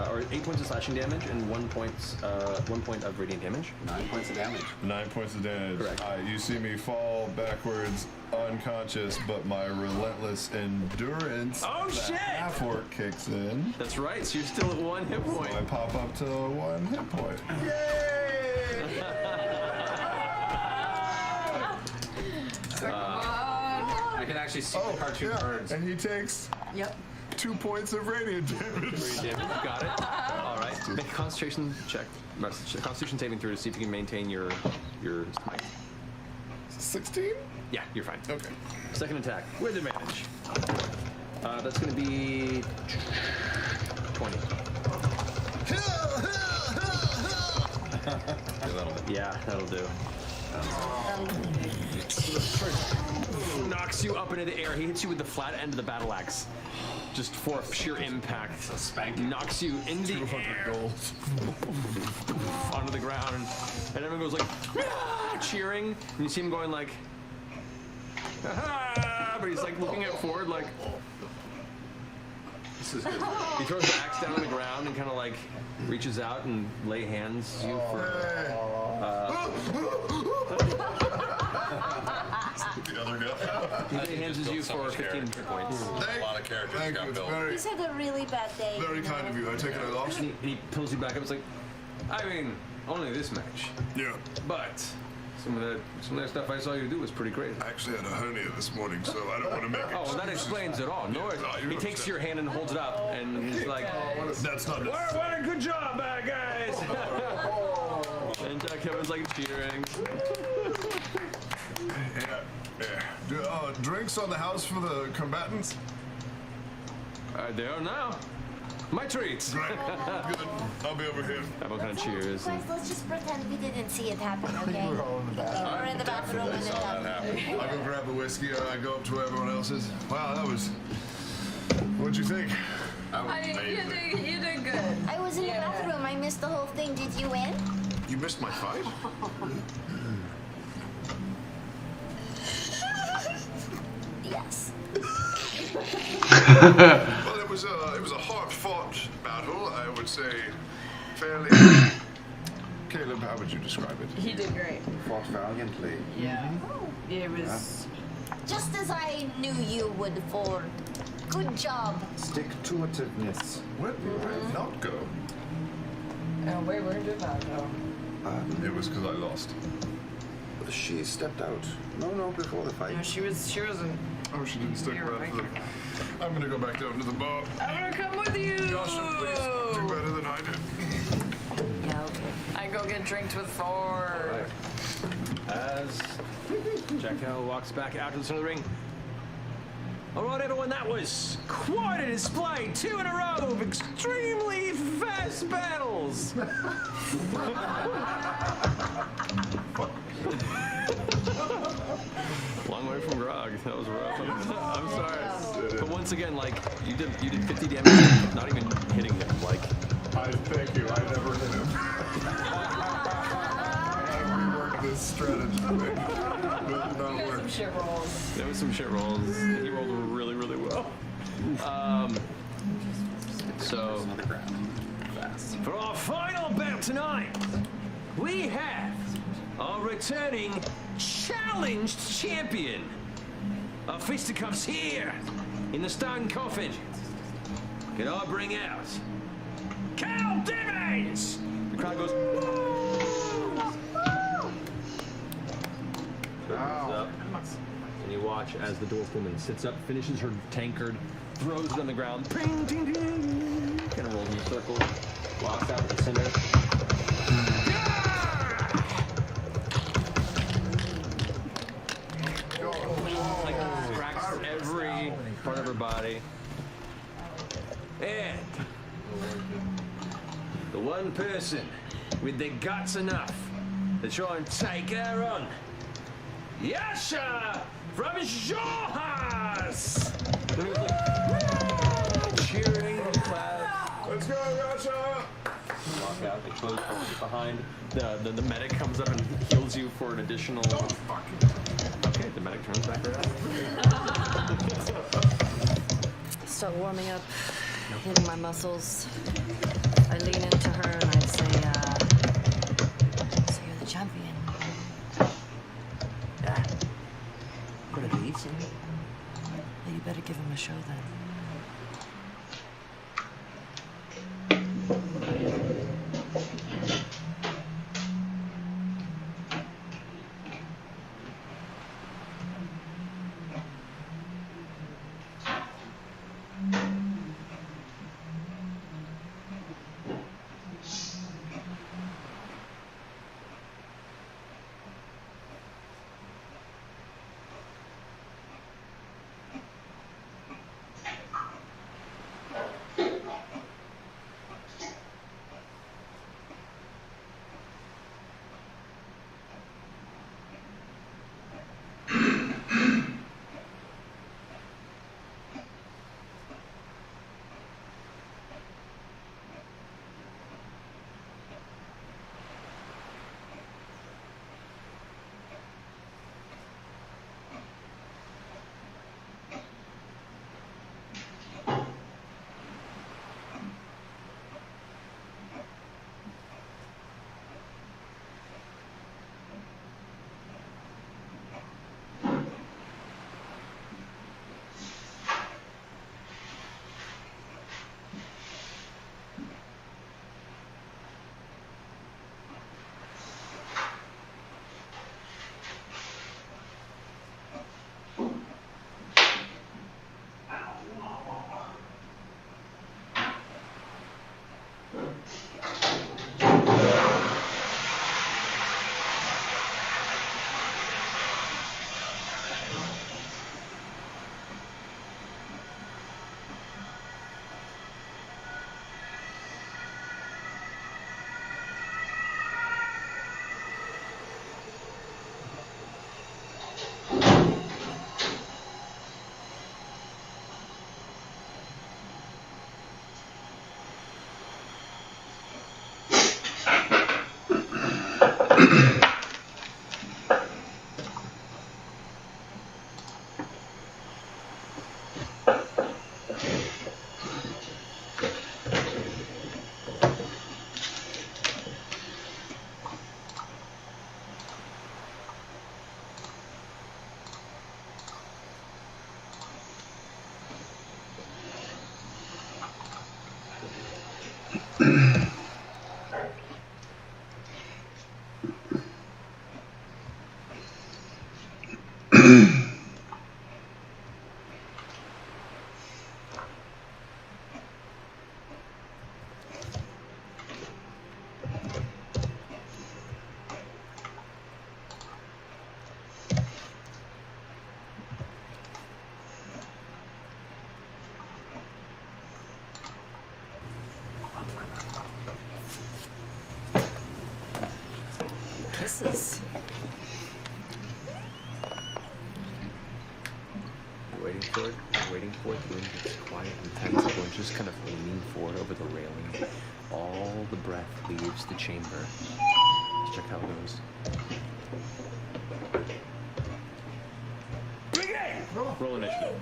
or 8 points of slashing damage and 1 point of radiant damage. 9 points of damage. 9 points of damage. Correct. You see me fall backwards, unconscious, but my relentless endurance. Oh, shit! Half orc kicks in. That's right. So you're still at 1 hit point. So I pop up to 1 hit point. I can actually see the cartoon birds. And he takes 2 points of radiant damage. Radiant damage. Got it. All right. Make a concentration check. Constitution saving throw to see if you can maintain your smite. 16? Yeah, you're fine. Okay. Second attack with advantage. That's going to be 20. Yeah, that'll do. Knocks you up into the air. He hits you with the flat end of the battle axe. Just for sheer impact. Knocks you into the air. Onto the ground. And everyone goes like, "Ah!" cheering. And you see him going like, "Ah!" But he's like looking at forward like, this is good. He throws the axe down on the ground and kind of like reaches out and lay hands you for the other guy. he lay hands you for 15 points. A lot of characters got built. He's had a really bad day. Very kind of you. I take it I lost. And he pulls you back up. It's like, I mean, only this match. Yeah. But some of that stuff I saw you do was pretty crazy. I actually had a hernia this morning, so I don't want to make it. Oh, well, that explains it all. No, he takes your hand and holds it up, and he's like, "That's not necessary. What a good job, bad guys!" And Kevin's like cheering. Yeah. Drinks on the house for the combatants? They are now. My treats. Great. Good. I'll be over here. Everyone kind of cheers. Guys, let's just pretend we didn't see it happen, okay? We're all in the bathroom. We're in the bathroom and it happened. I go grab a whiskey, I go up to where everyone else is. Wow, that was... What'd you think? You did good. I was in the bathroom. I missed the whole thing. Did you win? You missed my fight? Yes. Well, it was a hard-fought battle, I would say. Fairly... Caleb, how would you describe it? He did great. Fought valiantly. Yeah. It was. Just as I knew you would, Ford. Good job. Stick-to-itiveness. Where did not go? Where did not go? It was because I lost. She stepped out. No, before the fight. No, she wasn't. Oh, she didn't stick around for the... I'm gonna go back down to the bar. I'm gonna come with you. Joshua, please do better than I did. Yeah, okay. I go get drinks with Ford. As Jack Hell walks back out to the center of the ring, All right, everyone, that was quite a display. 2 in a row of extremely fast battles. Long way from Grog. That was rough. I'm sorry. But once again, like, you did 50 damage, not even hitting him. Like, thank you. I never hit him. I reworked this strategy. But not work. Some shit rolls. There was some shit rolls. He rolled really, really well. So, for our final bout tonight, we have our returning challenged champion of Fisticuffs here in the stone coffin. Can I bring out Cal Devins? The crowd goes, woo! Up, and you watch as the dwarf woman sits up, finishes her tankard, throws it on the ground, ping, ding, ding, kind of rolls in a circle, walks out to the center. Like cracks every part of her body. And the one person with the guts enough to try and take her on, Yasha from Jorhas! Cheering and clap. Let's go, Yasha! Walk out, they close behind. The medic comes up and heals you for an additional. Oh, fuck. Okay, the medic turns back around. Start warming up, hitting my muscles. I lean into her and I say, so you're the champion. Yeah. What are these? Well, you better give him a show then. misses. Waiting for it, waiting for it. The room gets quiet and tense. Everyone's just kind of leaning forward over the railing. All the breath leaves the chamber. Let's check how it goes. Roll initiative.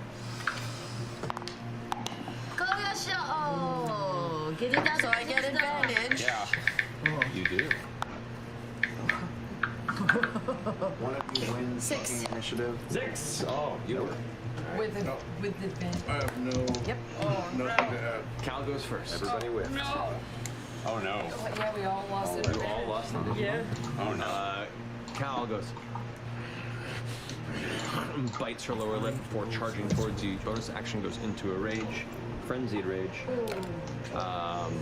Go Yasha! Oh, get it out. So I get advantage. Yeah. You do. One of you wins 6. fucking initiative. 6. Oh, you were. With advantage. I have no. Yep. Nothing to add. Cal goes first. Everybody wins. No. Oh no. Yeah, we all lost You advantage. all lost an Yeah. Oh no. Cal goes. Bites her lower lip before charging towards you. Bonus action goes into a rage. Frenzied rage.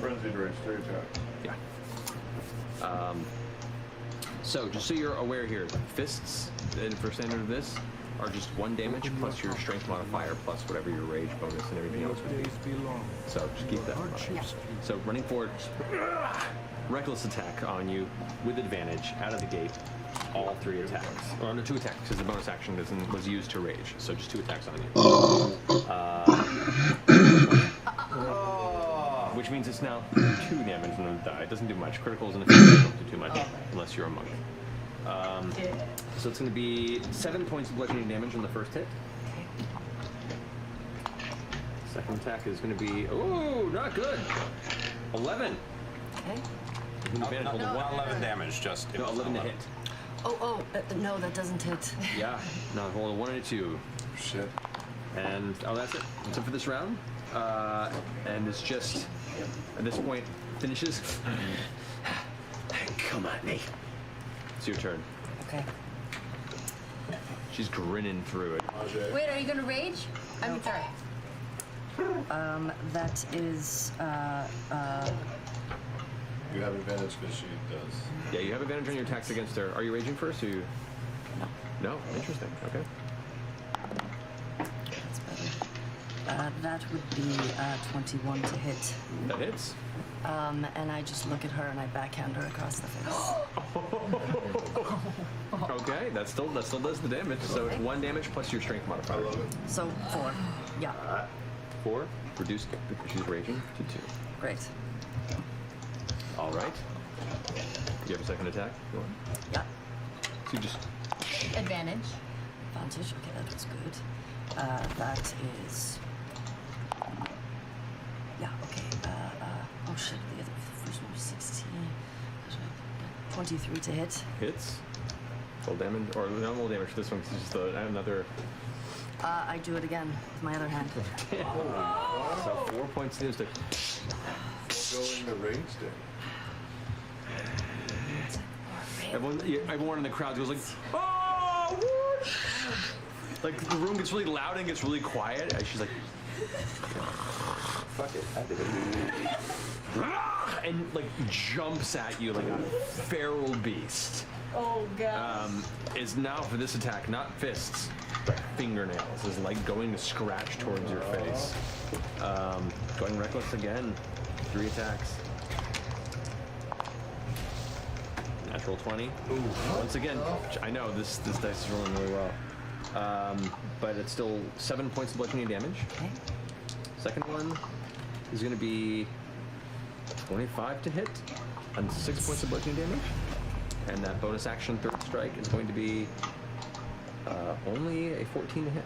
Frenzied rage, 3 attack. Yeah. So, just so you're aware here, fists, for standard of this, are just 1 damage plus your strength modifier plus whatever your rage bonus and everything else would be. So, just keep that in mind. So, running forward, reckless attack on you with advantage out of the gate. All 3 attacks. Or no, 2 attacks, because the bonus action was used to rage. So, just 2 attacks on you. Which means it's now 2 damage on the die. It doesn't do much. Criticals and effects don't do too much unless you're a monk. So it's going to be 7 points of bludgeoning damage on the first hit. Second attack is going to be, ooh, not good. 11. Okay. Not 11 damage, just no, 11 to hit. No, that doesn't hit. Yeah, no, roll a 1 and a 2. Shit. And, that's it. That's it for this round. And it's just, at this point, finishes. Come on, me. It's your turn. Okay. She's grinning through it. Wait, are you gonna rage? I mean, sorry. That is, You have advantage because she does. Yeah, you have advantage on your attacks against her. Are you raging first, or you? No. No? Interesting. Okay. That's better. That would be 21 to hit. That hits. And I just look at her and I backhand her across the face. Okay, that still does the damage. So it's 1 damage plus your strength modifier. I love it. So 4. Yeah. 4 reduced because she's raging to 2. Great. All right. You have a second attack? Go on. Yeah. So you just Advantage. Advantage. Okay, that was good. That is. Yeah. Okay. Oh shit. The first one was 16. 23 to hit. hits. Full damage, or normal damage for this one, because it's just another. I do it again with my other hand. So 4 points to stick. Going the range stick. Everyone in the crowd goes like, oh! Whoosh! Like the room gets really loud and gets really quiet. And she's like, fuck it, I did it. And like jumps at you like a feral beast. Oh god. Is now for this attack not fists, but fingernails. Is like going to scratch towards your face. Going reckless again. 3 attacks. Natural 20. Ooh. Once again, I know this dice is rolling really well. But it's still 7 points of bludgeoning damage. Okay. Second one is going to be 25 to hit and 6 points of bludgeoning damage. And that bonus action third strike is going to be only a 14 to hit.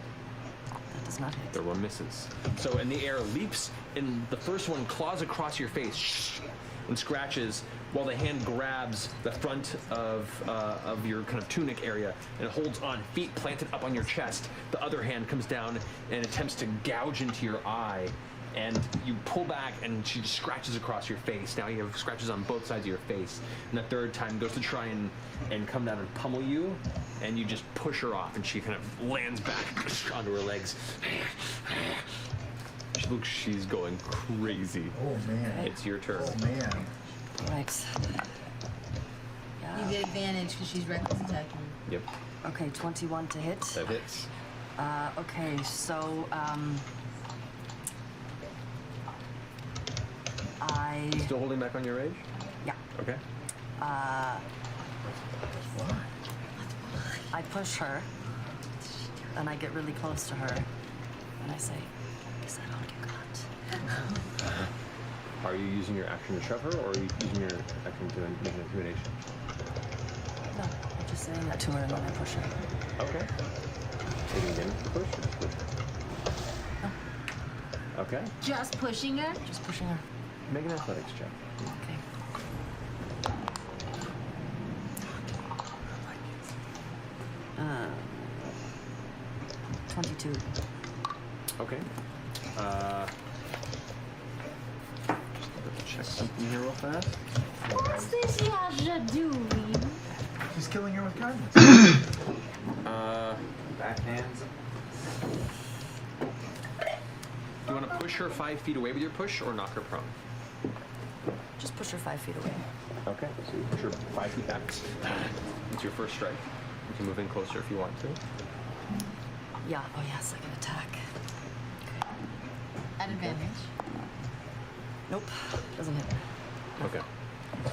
That does not hit. There were misses. So in the air leaps, and the first one claws across your face and scratches, while the hand grabs the front of your kind of tunic area and holds on, feet planted up on your chest. The other hand comes down and attempts to gouge into your eye, and you pull back and she just scratches across your face. Now you have scratches on both sides of your face. And the third time goes to try and come down and pummel you, and you just push her off and she kind of lands back onto her legs. She looks, she's going crazy. Oh man. It's your turn. Oh man. Right. You get advantage because she's reckless attacking. Yep. Okay, 21 to hit. That hits. Okay, so I. Still holding back on your rage? Yeah. Okay. I push her, and I get really close to her, and I say, "Is that all you got?" Are you using your action to shove her, or are you using your action to make an intimidation? No, I'm just saying that to her, and then I push her. Okay. Taking damage to push? Or just push? Okay. Just pushing her? Just pushing her. Make an athletics check. Okay. 22. Okay. Just check something here real fast. What's this Yasha doing? He's killing her with kindness. Backhands. Do you want to push her 5 feet away with your push, or knock her prone? Just push her 5 feet away. Okay, so you push her 5 feet back. It's your first strike. You can move in closer if you want to. Yeah. Oh yeah, second attack. At advantage. Nope. Doesn't hit. Okay.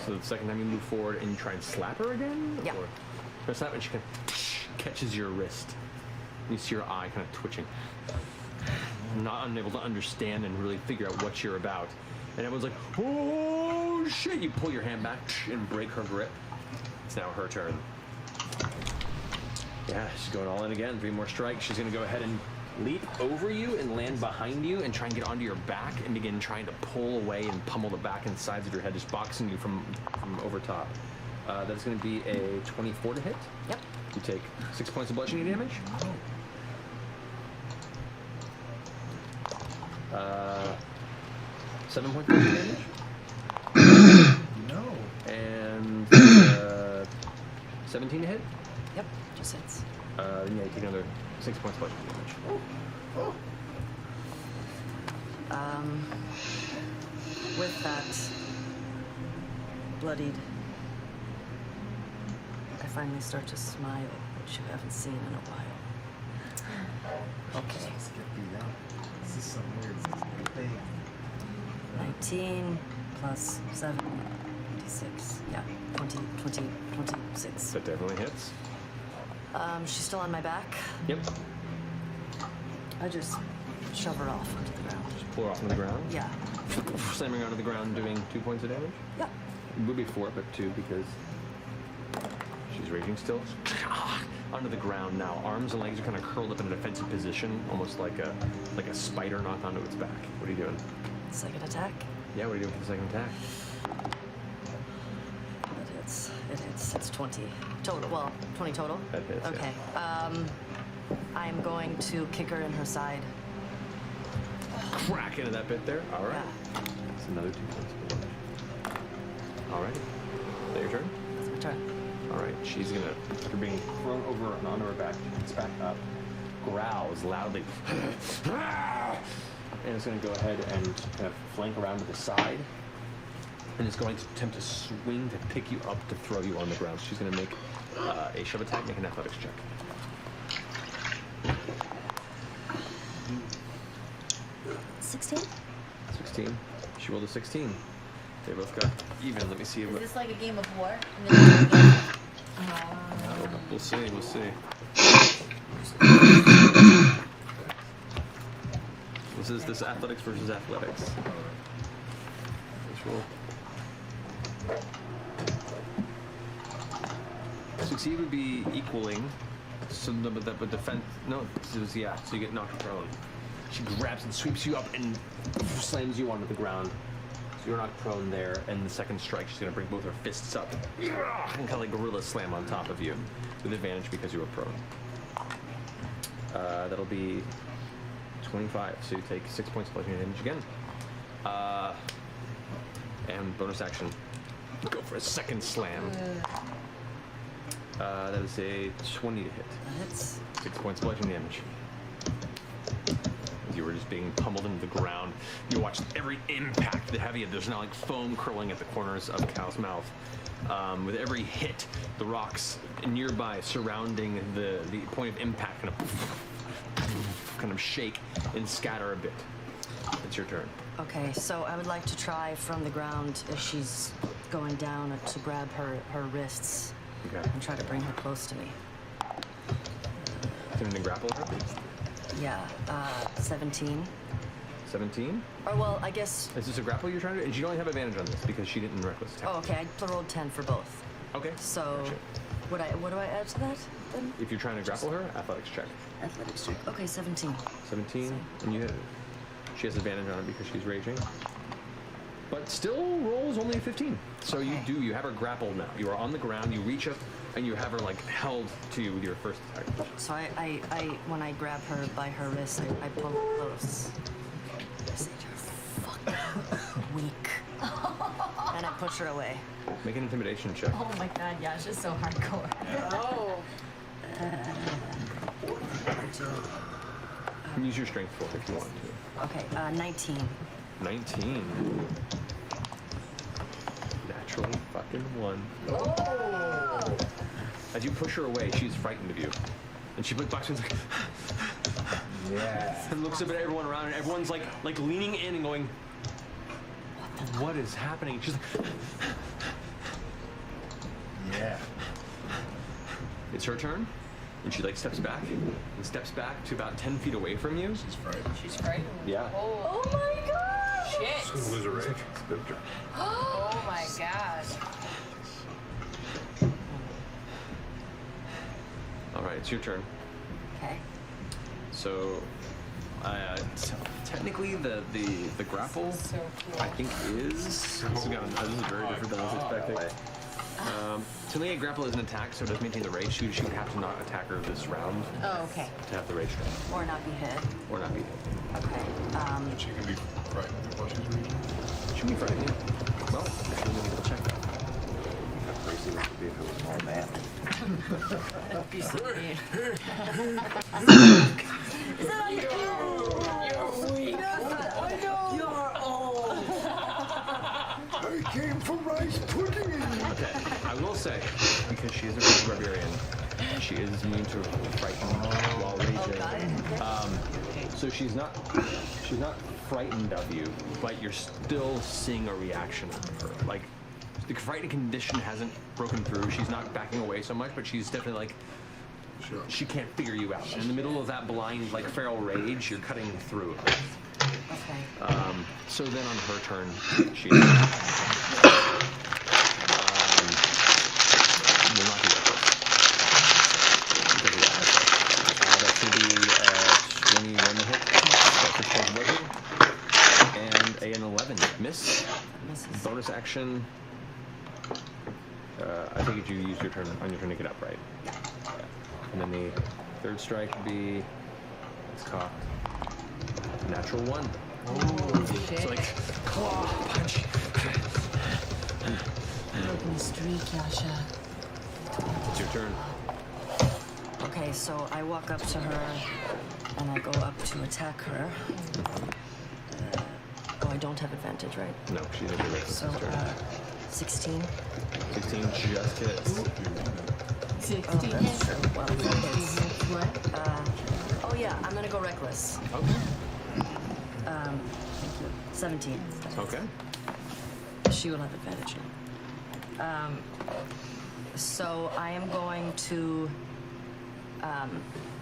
So the second time you move forward and you try and slap her again? Yeah. Or slap and she kind of catches your wrist. You see your eye kind of twitching. Not unable to understand and really figure out what you're about. And everyone's like, oh shit! You pull your hand back and break her grip. It's now her turn. Yeah, she's going all in again. 3 more strikes. She's going to go ahead and leap over you and land behind you and try and get onto your back and begin trying to pull away and pummel the back and sides of your head, just boxing you from over top. That's going to be a 24 to hit. Yep. You take 6 points of bludgeoning damage. 7 points of bludgeoning damage. No. And 17 to hit. Yep, just hits. Then yeah, you take another 6 points of bludgeoning damage. With that bloodied, I finally start to smile, which you haven't seen in a while. Okay. This is some weird thing. 19 plus 7, 26. Yeah, 26. That definitely hits. She's still on my back. Yep. I just shove her off onto the ground. Just pull her off on the ground. Yeah. Slamming her onto the ground, doing 2 points of damage. Yeah. It would be 4, but 2 because she's raging still. Onto the ground now. Arms and legs are kind of curled up in a defensive position, almost like a spider knocked onto its back. What are you doing? Second attack. Yeah, what are you doing for the second attack? It hits. It's 20 total. Well, 20 total. That hits. Okay. Yeah. I'm going to kick her in her side. Crack into that bit there. All right. Yeah. That's another 2 points of damage. All right. Is that your turn? That's my turn. All right. She's gonna, after being thrown over and onto her back, she gets back up, growls loudly, and is gonna go ahead and kind of flank around to the side, and is going to attempt to swing to pick you up to throw you on the ground. She's gonna make a shove attack. Make an athletics check. 16? 16. She rolled a 16. They both got even. Let me see. Is this like a game of war? We'll see. We'll see. This athletics versus athletics. Let's roll. Succeed would be equaling. So but that would defend. No, yeah. So you get knocked prone. She grabs and sweeps you up and slams you onto the ground. So you're knocked prone there, and the second strike, she's gonna bring both her fists up and kind of like gorilla slam on top of you with advantage because you were prone. That'll be 25. So you take 6 points of bludgeoning damage again. And bonus action, go for a second slam. That is a 20 to hit. Hits. 6 points of bludgeoning damage. You were just being pummeled into the ground. You watched every impact, the heavy. There's now like foam curling at the corners of Cal's mouth. With every hit, the rocks nearby surrounding the point of impact kind of shake and scatter a bit. It's your turn. Okay, so I would like to try from the ground as she's going down to grab her wrists Okay. and try to bring her close to me. opportunity to grapple her? Yeah, 17. 17? Or, well, I guess... Is this a grapple you're trying to do? And you only have advantage on this because she didn't reckless attack. Oh, okay, I rolled 10 for both. Okay. So, what do I add to that, then? If you're trying to grapple her, athletics check. Athletics check. Okay, 17. 17, and you hit it. She has advantage on it because she's raging. But still rolls only a 15. So you have her grappled now. You are on the ground, you reach up, and you have her like held to you with your first attack. So I when I grab her by her wrist, I pull her close. I say, you're fucking weak. And I push her away. Make an intimidation check. Oh my god, Yash is so hardcore. Oh. You can use your strength for it if you want to. Okay, 19. 19. Natural fucking 1. Oh. As you push her away, she's frightened of you. And she looks back and like, yeah. And looks up at everyone around, and everyone's like leaning in and going, what is happening? She's like, yeah. It's her turn, and she like steps back to about 10 feet away from you. She's frightened. She's frightened. Yeah. Oh my god! Shit! She's gonna lose her rage. Oh my god. All right, it's your turn. Okay. So, technically, the grapple, So cool. I think is. This is very different than I was expecting. Technically, a grapple is an attack, so it does maintain the rage. She would have to not attack her this round Oh, okay. to have the rage strength, Or not be hit. or not be hit. Okay. She can be frightened while she's reading. She can be frightened. Yeah. Well, actually, let me check that. How crazy would it be if it was an old man? That'd be so weird. Is that all you do? You're weak. I know. You're old. I came from rice pudding. Okay, I will say, because she is a barbarian, she is immune to frightened while raging. So she's not frightened of you, but you're still seeing a reaction of her. Like, the frightening condition hasn't broken through. She's not backing away so much, but she's definitely like, she can't figure you out. And in the middle of that blind, like, feral rage, you're cutting through her. Okay. So then on her turn, she will not do that. Because of that. That should be 21 to hit. That's a 12 and an 11. Miss. Bonus action. I think you use your turn on your turn to get up, right? Yeah. And then the third strike would be, it's cocked. Natural 1. Oh, shit. So like, claw, punch. Broken the streak, Yasha. It's your turn. Okay, so I walk up to her and I go up to attack her. Oh, I don't have advantage, right? No, she's in your So, 16. 16 just hits. 16 hits. Well, oh yeah, I'm gonna go reckless. Okay. Thank you. 17. Okay. She will have advantage now. So I am going to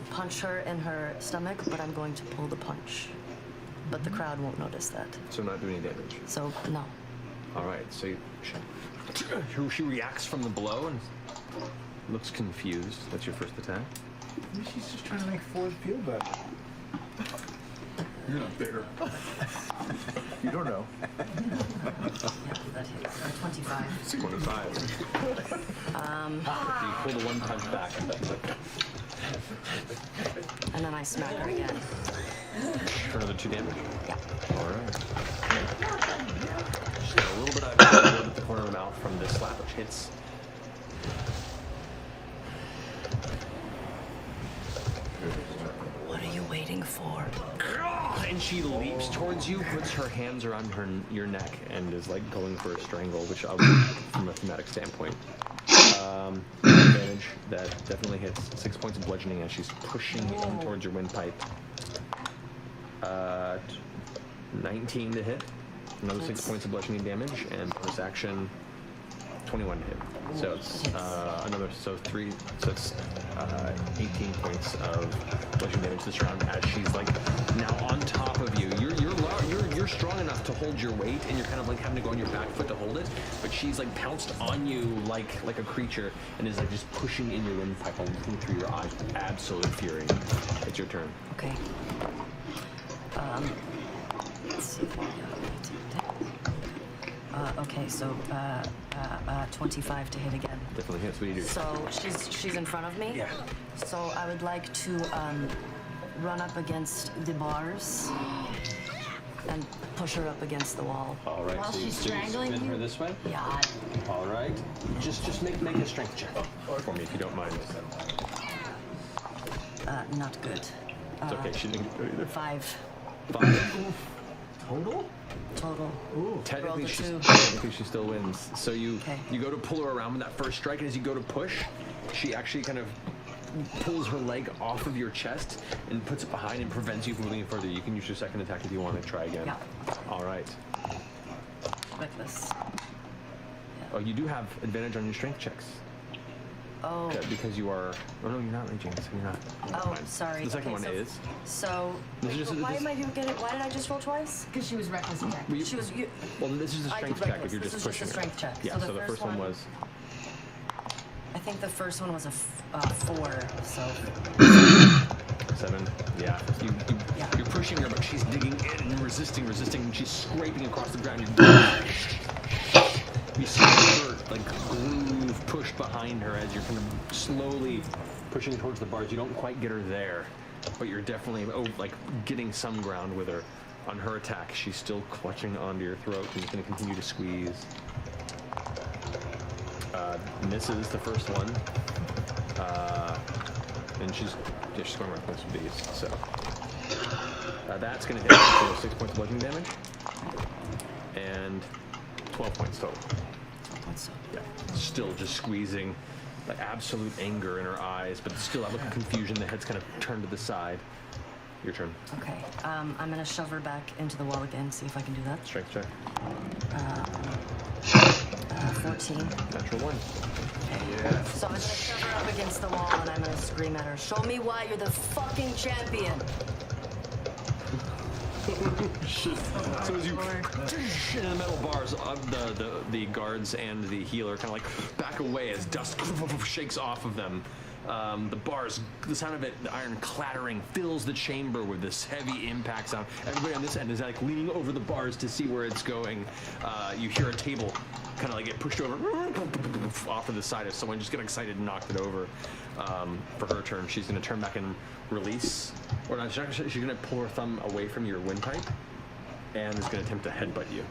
punch her in her stomach, but I'm going to pull the punch. But the crowd won't notice that. So not doing any damage. So, no. All right. So she reacts from the blow and looks confused. That's your first attack. Maybe she's just trying to make Ford feel better. You're not bigger. You don't know. That hits. 25. 25. You pull the one punch back. And then I smack her again. For another 2 damage? Yeah. All right. Just a little bit of blood at the corner of the mouth from this slap, which hits. What are you waiting for? And she leaps towards you, puts her hands around your neck, and is like going for a strangle, which from a thematic standpoint. Advantage that definitely hits. 6 points of bludgeoning as she's pushing in towards your windpipe. 19 to hit. Another 6 points of bludgeoning damage, and bonus action 21 to hit. So it's another, so it's 18 points of bludgeoning damage this round as she's like now on top of you. You're strong enough to hold your weight, and you're kind of like having to go on your back foot to hold it, but she's like pounced on you like a creature and is like just pushing in your windpipe and looking through your eyes with absolute fury. It's your turn. Okay. Let's see. Okay, so 25 to hit again. Definitely hits. What do you do? So she's in front of me. Yeah. So I would like to run up against the bars and push her up against the wall. All right. While so she's so strangling spin you? her this way. Yeah. All right. Just make a strength check for me if you don't mind. Not good. It's okay. She didn't do it either. 5. 5. Total? Total. Ooh. Technically, Rolled a 2. technically she still wins. So you go to pull her around with that first strike, and as you go to push, she actually kind of pulls her leg off of your chest and puts it behind and prevents you from moving further. You can use your second attack if you want to try again. Yeah. All right. Reckless. Oh, you do have advantage on your strength checks. Oh. Because you are. Oh no, you're not raging, so you're not. Oh, Never mind. sorry. The second Okay, one so- is. So, This is just- why this- am I doing it? Why did I just roll twice? Because she was reckless attack. Well, She was. Well, this is a I strength did check if you're reckless. just This pushing was just a strength her. check. Yeah. So So the the first first one one- was. I think the first one was a 4. So 7. Yeah. You're pushing her, but she's digging in and resisting, and she's scraping across the ground. You see her like groove pushed behind her as you're kind of slowly pushing towards the bars. You don't quite get her there, but you're definitely like getting some ground with her. On her attack, she's still clutching onto your throat and is going to continue to squeeze. Misses the first one, and she's going reckless with these. So that's going to hit. So 6 points of bludgeoning damage and 12 points total. Yeah, still just squeezing, like absolute anger in her eyes, but still that look of confusion. The head's kind of turned to the side. Your turn. okay. I'm gonna shove her back into the wall again. See if I can do that. Strength check. 14. Natural 1. Yeah. So I'm gonna shove her up against the wall and I'm gonna scream at her. Show me why you're the fucking champion. So as you in the metal bars, the guards and the healer kind of like back away as dust shakes off of them. The bars, the sound of it, the iron clattering fills the chamber with this heavy impact sound. Everybody on this end is like leaning over the bars to see where it's going. You hear a table kind of like get pushed over off of the side as someone just got excited and knocked it over. For her turn, she's going to turn back and release. Or not, she's going to pull her thumb away from your windpipe and is going to attempt to headbutt you.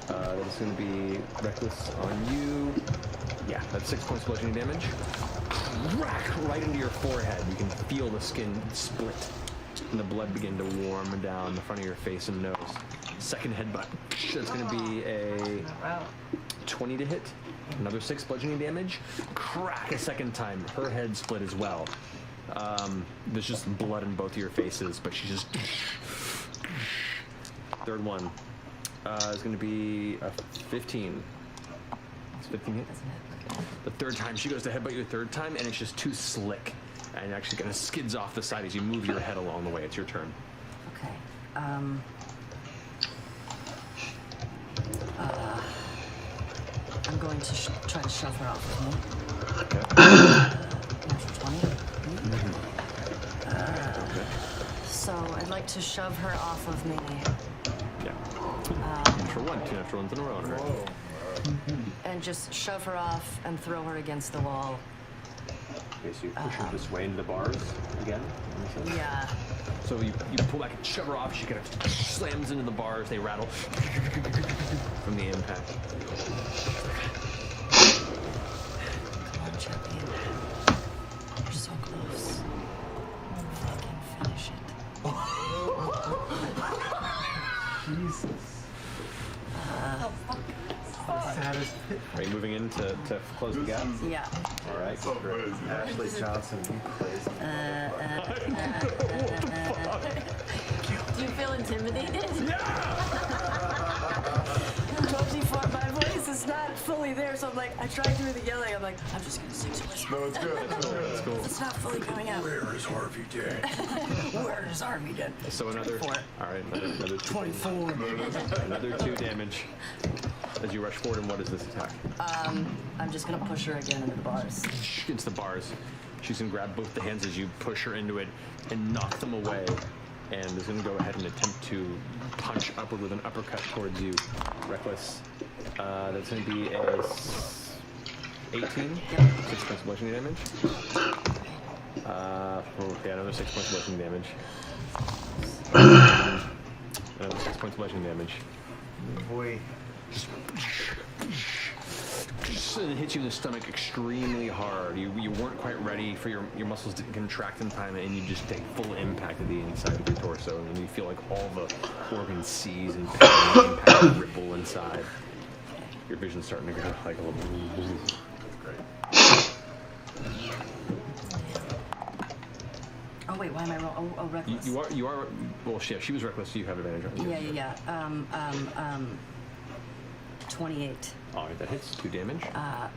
That's going to be reckless on you. Yeah, that's 6 points of bludgeoning damage. Crack right into your forehead. You can feel the skin split and the blood begin to warm down the front of your face and nose. Second headbutt. That's going to be a 20 to hit. Another 6 bludgeoning damage. Crack a second time. Her head split as well. There's just blood in both of your faces, but she's just... Third one is going to be a 15. It's 15 hit. The third time, she goes to headbutt you a third time, and it's just too slick. And actually kind of skids off the side as you move your head along the way. It's your turn. Okay. I'm going to try to shove her off of me. Natural 20. So I'd like to shove her off of me. Yeah. Natural 1, 2 natural ones in a row on her. And just shove her off and throw her against the wall. Okay, so you push her this way into the bars again? Yeah. So you pull back and shove her off. She kind of slams into the bars. They rattle from the impact. Come on, champion. You're so close. Fucking finish it. Jesus. Are you moving in to close the gap? Yeah. All right. Ashley Johnson, he plays. Do you feel intimidated? Told you my voice it's not fully there, so I'm like, I tried doing the yelling. I'm like, I'm just gonna sing to whisper. No, it's good. It's cool. It's not fully coming out. Where is Harvey dead? Where is Harvey dead? So another. 24. All right, another 24. Another 2 damage. As you rush forward, and what is this attack? I'm just gonna push her again into the bars. Against the bars. She's gonna grab both the hands as you push her into it and knock them away. And is going to go ahead and attempt to punch upward with an uppercut towards you. Reckless. That's going to be a 18. 6 points of bludgeoning damage. Okay, another 6 points of bludgeoning damage. Another 6 points of bludgeoning damage. Boy. Just hits you in the stomach extremely hard. You weren't quite ready for your muscles to contract in time, and you just take full impact of the inside of your torso, and you feel like all the organs seize and impact ripple inside. Your vision's starting to go like a little. That's great. Oh wait, why am I wrong? Oh, reckless. You are. Well, yeah, she was reckless, so you have advantage on you. Yeah. 28. All right, that hits. 2 damage.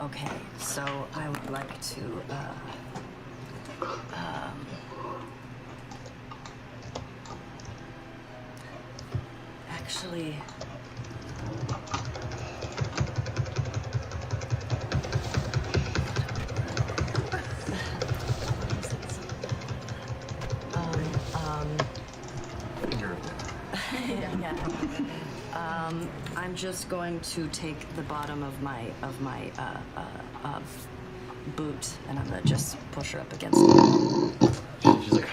Okay, so I would like to, actually, I'm just going to take the bottom of my boot, and I'm gonna just push her up against it. She's like,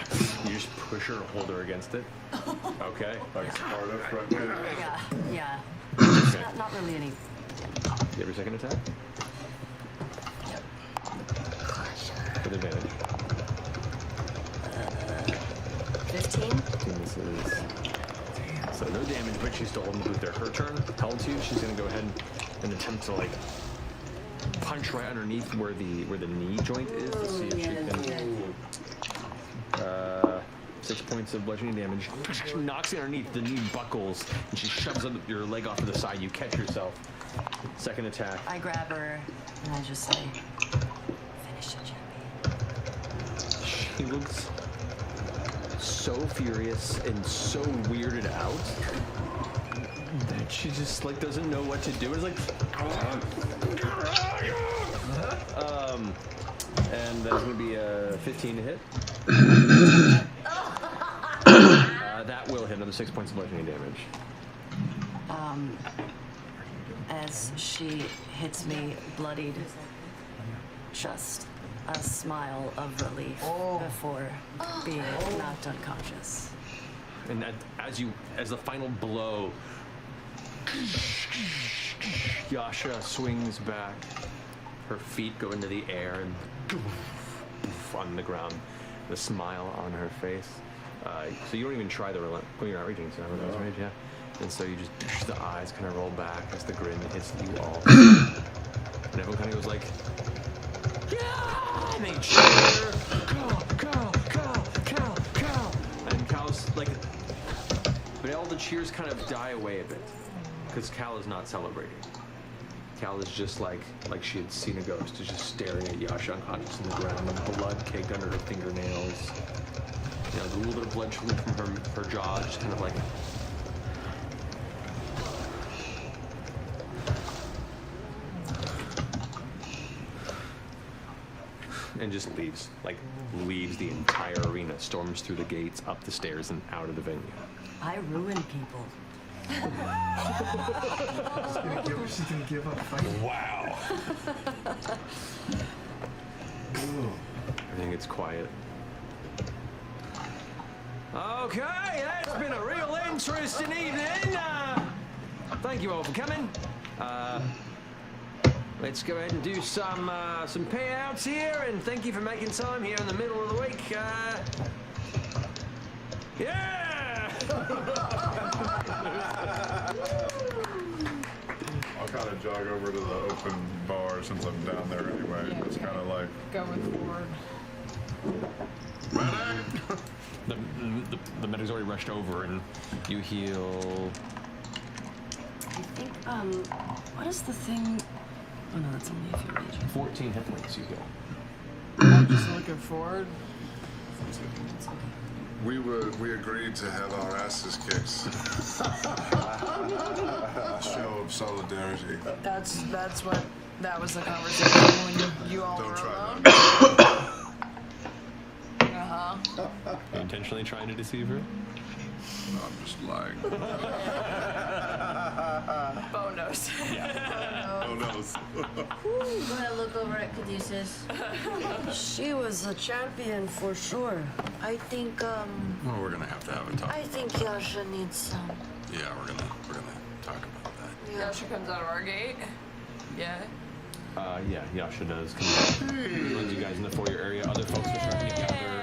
you just push her, hold her against it. Okay. Like Sparta front page. Yeah. Okay. Not really any. You have your second attack? Yep. With advantage. 15. This is. So no damage, but she's still holding the boot there. Her turn, held to. She's gonna go ahead and attempt to like punch right underneath where the knee joint is to see if she can. 6 points of bludgeoning damage. She knocks it underneath, the knee buckles, and she shoves your leg off to the side. You catch yourself. Second attack. I grab her and I just say, "Finish it, champion." She looks so furious and so weirded out that she just like doesn't know what to do. It's like, and that's gonna be a 15 to hit. That will hit. Another 6 points of bludgeoning damage. As she hits me bloodied, just a smile of relief before being knocked unconscious. And as the final blow, Yasha swings back. Her feet go into the air and on the ground. The smile on her face. So you don't even try the relent. Well, you're not reaching, so that's right, yeah. And so you just the eyes kind of roll back as the grin hits you all, and everyone kind of goes like, "Yeah!" And they cheer. Cal. And Cal's like, but all the cheers kind of die away a bit because Cal is not celebrating. Cal is just like she had seen a ghost, is just staring at Yasha unconscious in the ground, and blood caked under her fingernails. You know, a little bit of blood from her jaw, just kind of like. And just leaves the entire arena, storms through the gates, up the stairs, and out of the venue. I ruin people. She's gonna give up fighting. Wow. Everything gets quiet. Okay, that's been a real interesting evening. Thank you all for coming. Let's go ahead and do some payouts here, and thank you for making time here in the middle of the week. Yeah! I'll kind of jog over to the open bar since I'm down there anyway. Yeah, It's kind of like going forward. The medic's already rushed over, and you heal think, what is the thing? Oh no, that's only if you're raging. 14 hit points you get. I'm just looking forward. We agreed to have our asses kicked. Show of solidarity. That was the conversation when you all were alone. Uh-huh. Are you intentionally trying to deceive her? No, I'm just lying. Bo knows. Bo knows. I'm gonna look over at Caduceus. She was a champion for sure. I think, Well, we're gonna have to have a talk. I think Yasha needs some. Yeah, we're gonna talk about that. Yasha comes out of our gate. Yeah. Yeah, Yasha does come out. Runs you guys in the foyer area. Other folks are starting to gather.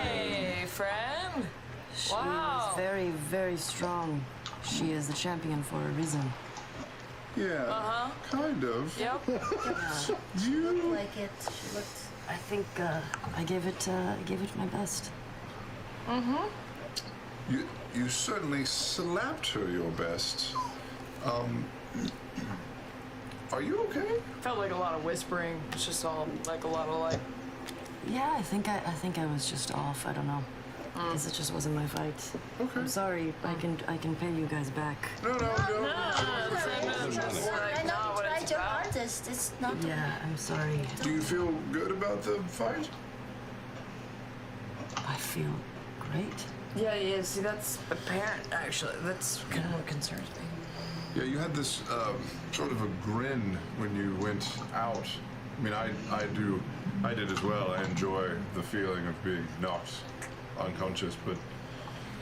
Hey, friend. She Wow. is very, very strong. She is the champion for a reason. Yeah. Kind of. Yep. She looked like it. She looked. I think I gave it my best. Mm-hmm. You certainly slapped her your best. Are you okay? Felt like a lot of whispering. It's just all like a lot of like. Yeah, I think I was just off. I don't know. Because it just wasn't my fight. Okay. I'm sorry. I can pay you guys back. No. I know you tried your hardest. It's not. Yeah, I'm sorry. Do you feel good about the fight? I feel great. Yeah. See, that's apparent. Actually, that's kind of what concerns me. Yeah, you had this sort of a grin when you went out. I mean, I did as well. I enjoy the feeling of being knocked unconscious, but it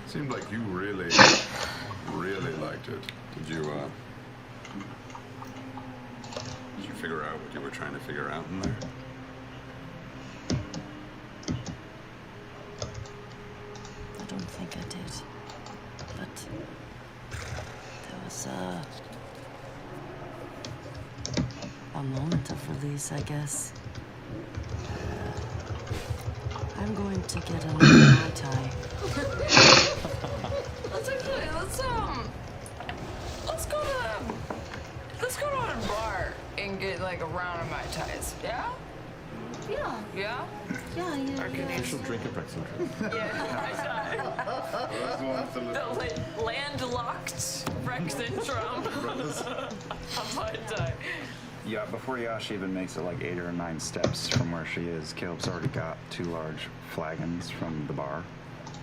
seemed like you really, really liked it. Did you figure out what you were trying to figure out in there? I don't think I did. But there was a moment of release, I guess. I'm going to get another Mai Tai. Let's go to a bar and get like a round of Mai Tais. Yeah? Yeah. Yeah? Yeah. Official drink at Brexit. The landlocked Rex syndrome. A Mai Tai. Yeah, before Yasha even makes it like 8 or 9 steps from where she is, Caleb's already got 2 large flagons from the bar.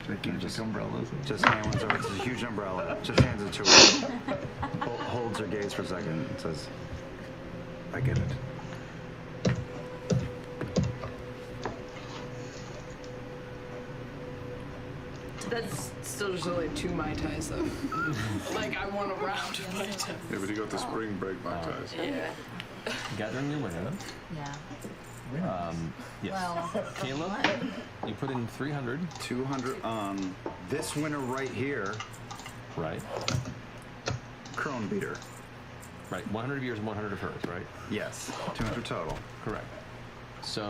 Gigantic umbrellas. Just hand ones over. It's a huge umbrella. Just hands it to her. Holds her gaze for a second and says, I get it. That's still just only 2 Mai Tais though. Like I want a round of Mai Tais. Yeah, but you got the spring break Mai Tais. Yeah. Gathering your winners. Yeah. Yes. Well, Caleb, you put in 300. 200 on this winner right here. Right. Crone beater. Right. 100 of yours and 100 of hers, right? Yes. 200 total. Correct. So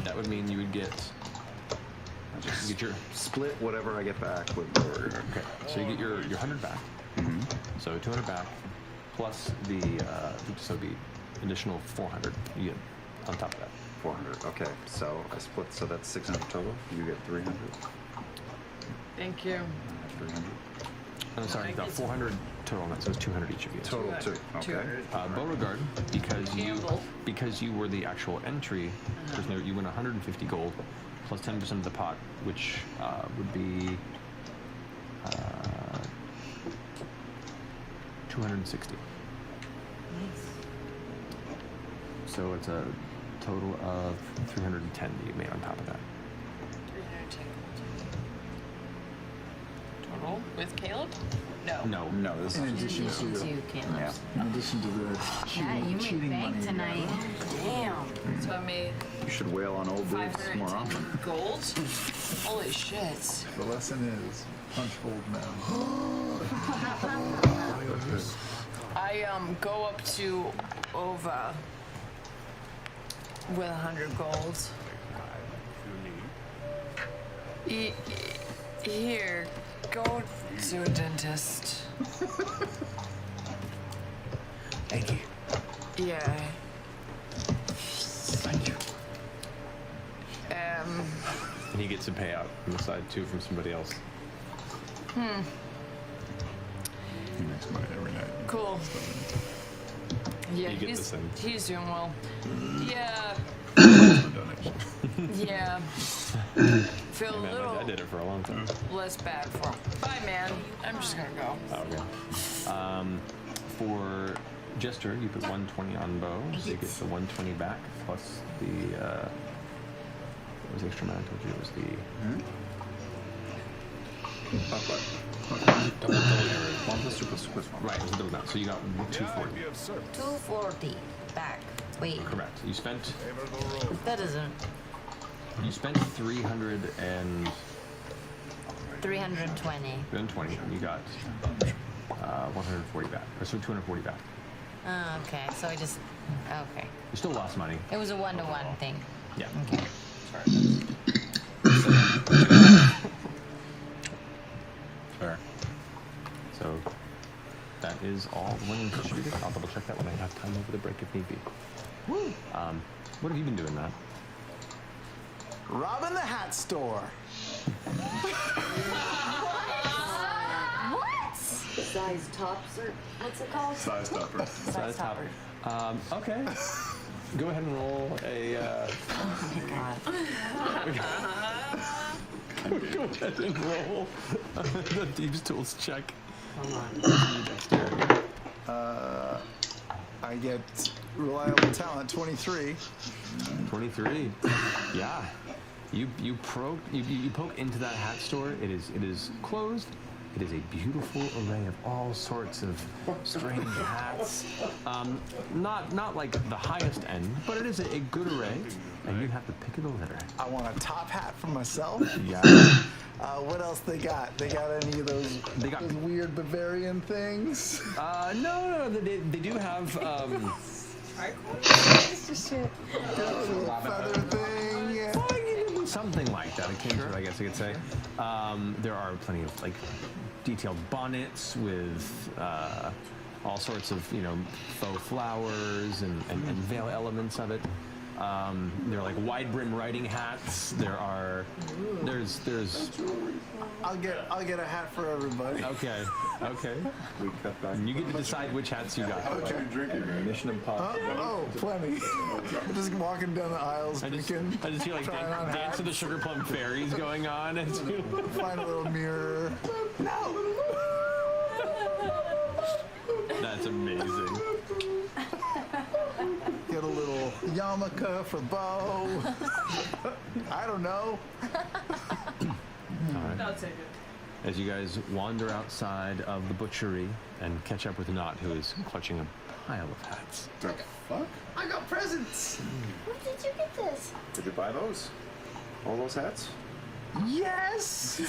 that would mean you would get. Just get your split whatever I get back with. Okay. So you get your 100 back. Mm-hmm. So 200 back, plus the so it'd be additional 400 you get on top of that. 400. Okay. So I split. So that's 600 total. You get 300. Thank you. 300. I'm sorry, the 400 total, so it's 200 each of you. Total 2. Okay. Beauregard, because you were the actual entry prisoner, you win 150 gold plus 10% of the pot, which would be 260. So it's a total of 310 that you made on top of that. 310. Total with Caleb? No. No, this in addition to Caleb. In addition to the cheating bank money. tonight. Damn. So I made You should wail on old dudes more often. gold. Holy shit. The lesson is punch old men. I go up to Ova with 100 gold. Here, go to a dentist. Thank you. Yeah. Thank you. And he gets a payout on the side too from somebody else. He makes money every night. Cool. Yeah, You get the same. he's doing well. Yeah. Yeah. Feel a Hey, man, my little dad did it for a long time. less bad for him. Bye, man. I'm just gonna go. Okay. For Jester, you put 120 on bow, so you get the 120 back plus the. What was the extra amount? I told you it was the. Double arrow. 1 plus 2 plus 1. Right, it was a double amount. So you got 240. 240 back. Wait. Correct. You spent. That isn't. You spent 320. 320. And you got 140 back. Or so 240 back. Oh, okay. So I just. Okay. You still lost money. It was a 1-to-1 thing. Yeah. Okay. Sorry. Fair. So that is all the winnings distributed. I'll double check that when I have time over the break if need be. Woo! What have you been doing, Matt? Robbing the hat store. What? Size tops or what's it called? Size topper. Size topper. Okay. Go ahead and roll a. Oh my god. Go ahead and roll the Thieves' Tools check. Come on. I get reliable talent 23. 23. Yeah. You poke into that hat store. It is closed. It is a beautiful array of all sorts of strange hats. Not like the highest end, but it is a good array, and you have to pick of the litter. I want a top hat for myself. Yeah. What else they got? They got any of those? They got those weird Bavarian things. No. They do have. Feather thing. Yeah. Something like that. I guess I could say. There are plenty of like detailed bonnets with all sorts of faux flowers and veil elements of it. There are like wide brim riding hats. There's. I'll get a hat for everybody. Okay. We cut back. You get to decide which hats you got. Okay. Drinking, man. Mission Impossible. Oh, plenty. Just walking down the aisles, I just drinking. feel like trying on dance of the Sugar Plum Fairies going on. Find a little mirror. No. That's amazing. Get a little yarmulke for Bo. I don't know. All right. I'll take it. As you guys wander outside of the butchery and catch up with Knot, who is clutching a pile of hats. The fuck? I got presents. Where did you get this? Did you buy those? All those hats? Yes.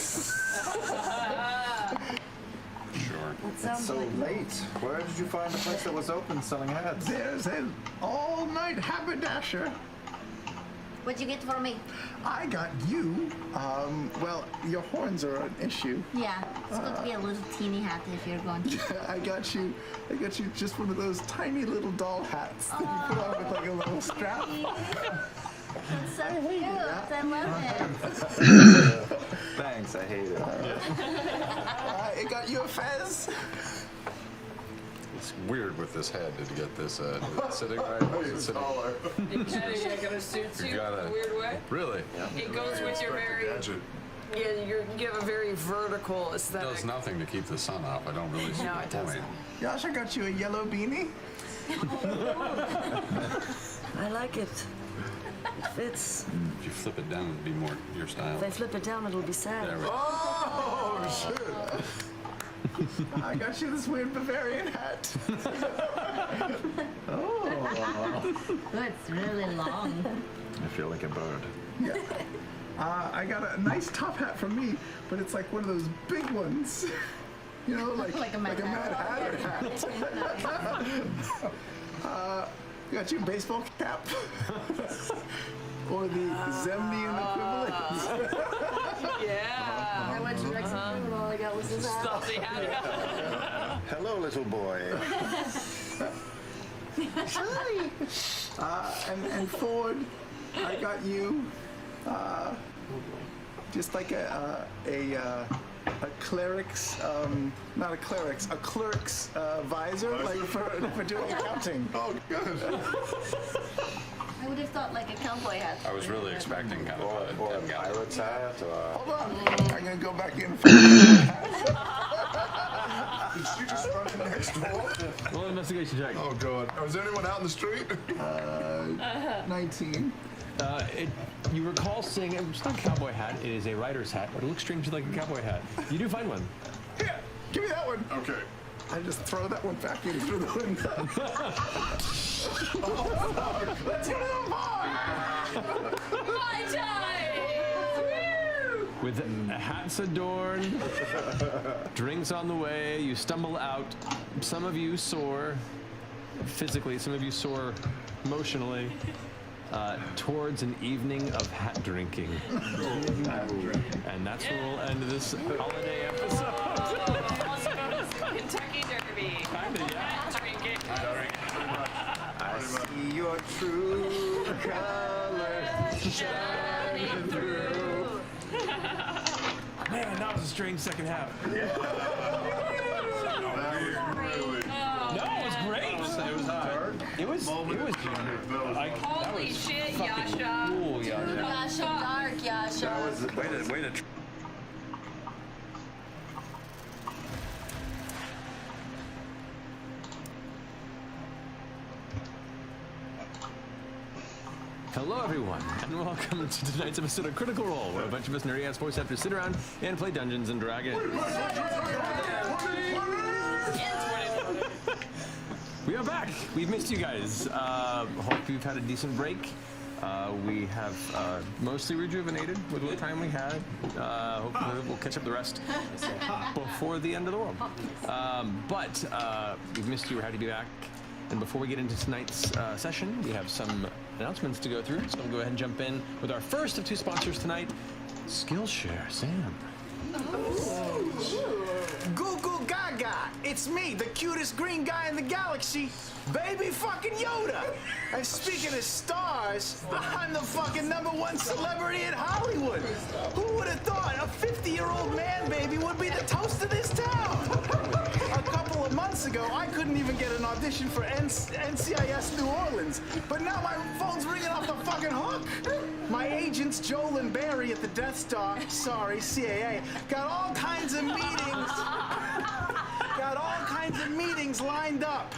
Sure. That sounds It's so like late. Where did you find a place that was open selling hats? There's an all-night haberdasher. What'd you get for me? I got you. Well, your horns are an issue. Yeah, it's good to get a little teeny hat if you're going to. I got you just one of those tiny little doll hats that you put on with like a little strap. It's so cute. I love it. Thanks, I hate it. I got you a fez. It's weird with this head. Did you get this sitting right? Is it sitting? You kind of gotta suit you in a weird way. Really? It goes with your very. Gadget. Yeah, you have a very vertical It aesthetic. does nothing to keep the sun off. I don't really see No, the it doesn't. point. Josh, I got you a yellow beanie. I like it. It fits. If you flip it down, it'd be more your style. If I flip it down, it'll be sad. There we go. Oh shit! I got you this weird Bavarian hat. Oh, it's really long. I feel like a bird. Yeah. I got a nice top hat from me, but it's like one of those big ones. You know, like a Mad Hatter hat. Got you a baseball cap? Or the Zemnian equivalent? Yeah. I went to Mexico and all I got was this hat. Stuff they had. Hello, little boy. Hi. And Ford, I got you. Just like a cleric's, not a cleric's, a clerk's visor, like for doing accounting. Oh, good. I would have thought like a cowboy hat. I was really expecting kind of a pirate's hat. Hold on, I'm gonna go back in. Did she just run in next door? Roll investigation check. Oh, God. Was there anyone out in the street? 19. You recall seeing it's not a cowboy hat. It is a rider's hat, but it looks strangely like a cowboy hat. You do find one. Here, give me that one. Okay. I just throw that one back in through the window. Oh, let's get it on board! My time! With hats adorned, drinks on the way, you stumble out. Some of you soar physically, some of you soar emotionally towards an evening of hat drinking. And that's where we'll end this holiday episode. Also known as Kentucky Derby. Kinda, yeah. Drinking. I see your true colors shining through. Man, that was a strange second half. No, it was great. It was hard. It was like, Holy shit, fucking Yasha. cool, Yasha. Yasha, dark Yasha. That was way to. Hello, everyone, and welcome to tonight's episode of Critical Role, where a bunch of us nerdy-ass voice actors sit around and play Dungeons and Dragons. We are back. We've missed you guys. Hope you've had a decent break. We have mostly rejuvenated with what time we had. Hopefully we'll catch up the rest before the end of the world. But we've missed you. We're happy to be back. And before we get into tonight's session, we have some announcements to go through. So we'll go ahead and jump in with our first of two sponsors tonight, Skillshare. Sam. Goo goo gaga! It's me, the cutest green guy in the galaxy, Baby fucking Yoda! And speaking of stars, I'm the fucking #1 celebrity in Hollywood! Who would have thought a 50-year-old man baby would be the toast of this town? A couple of months ago, I couldn't even get an audition for NCIS New Orleans, but now my phone's ringing off the fucking hook! My agents, Joel and Barry at the Death Star, sorry, CAA, got all kinds of meetings lined up.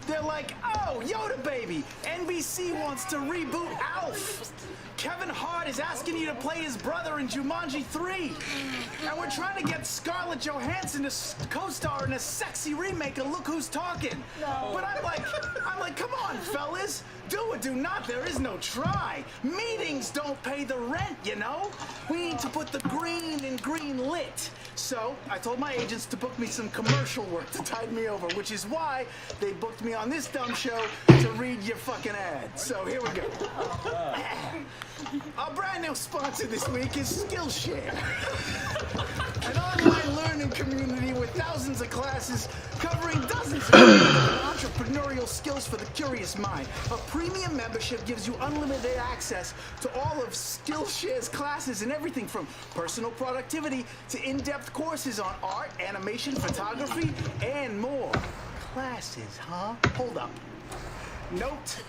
They're like, oh, Yoda baby, NBC wants to reboot Alf. Kevin Hart is asking you to play his brother in Jumanji 3. And we're trying to get Scarlett Johansson to co-star in a sexy remake of Look Who's Talking. No. But I'm like, come on, fellas. Do or do not, there is no try. Meetings don't pay the rent, you know? We need to put the green in green lit. So I told my agents to book me some commercial work to tide me over, which is why they booked me on this dumb show to read your fucking ad. So here we go. Our brand new sponsor this week is Skillshare. An online learning community with thousands of classes covering dozens of entrepreneurial skills for the curious mind. A premium membership gives you unlimited access to all of Skillshare's classes and everything from personal productivity to in-depth courses on art, animation, photography, and more. Classes, huh? Hold up. Note,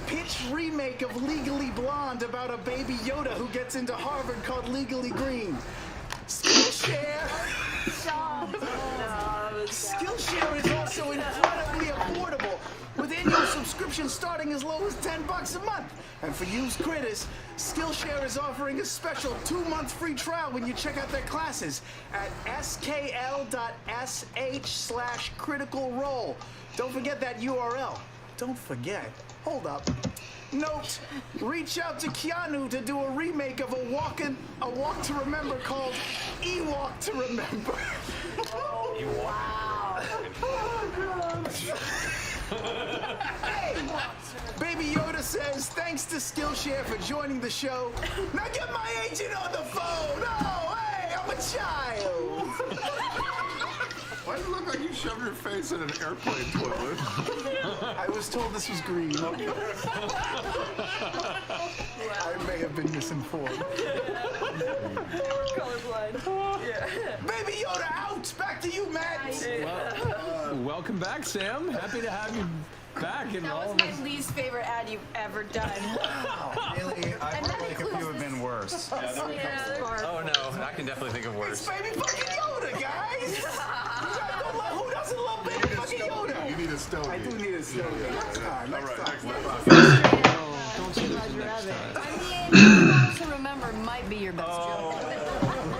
pitch remake of Legally Blonde about a baby Yoda who gets into Harvard called Legally Green. Skillshare. Skillshare is also incredibly affordable, with annual subscriptions starting as low as $10 a month. And for used critters, Skillshare is offering a special 2-month free trial when you check out their classes at skl.sh/criticalrole. Don't forget that URL. Don't forget. Hold up. Note, reach out to Keanu to do a remake of a Walk to Remember called Ewok to Remember. Wow. Hey, Baby Yoda says thanks to Skillshare for joining the show. Now get my agent on the phone. Oh, hey, I'm a child. Why does it look like you shoved your face in an airplane toilet? I was told this was green. I may have been misinformed. Baby Yoda out! Back to you, Matt! Welcome back, Sam. Happy to have you back in That all was of my this. least favorite ad you've ever done. Really, I feel like a few have been worse. Oh no, I can definitely think of worse. Baby fucking Yoda, guys! Who doesn't love baby fucking Yoda? You need a stogie. I do need a stogie. Next time. All right, next time. Don't say this next time. I mean, to remember might be your best joke.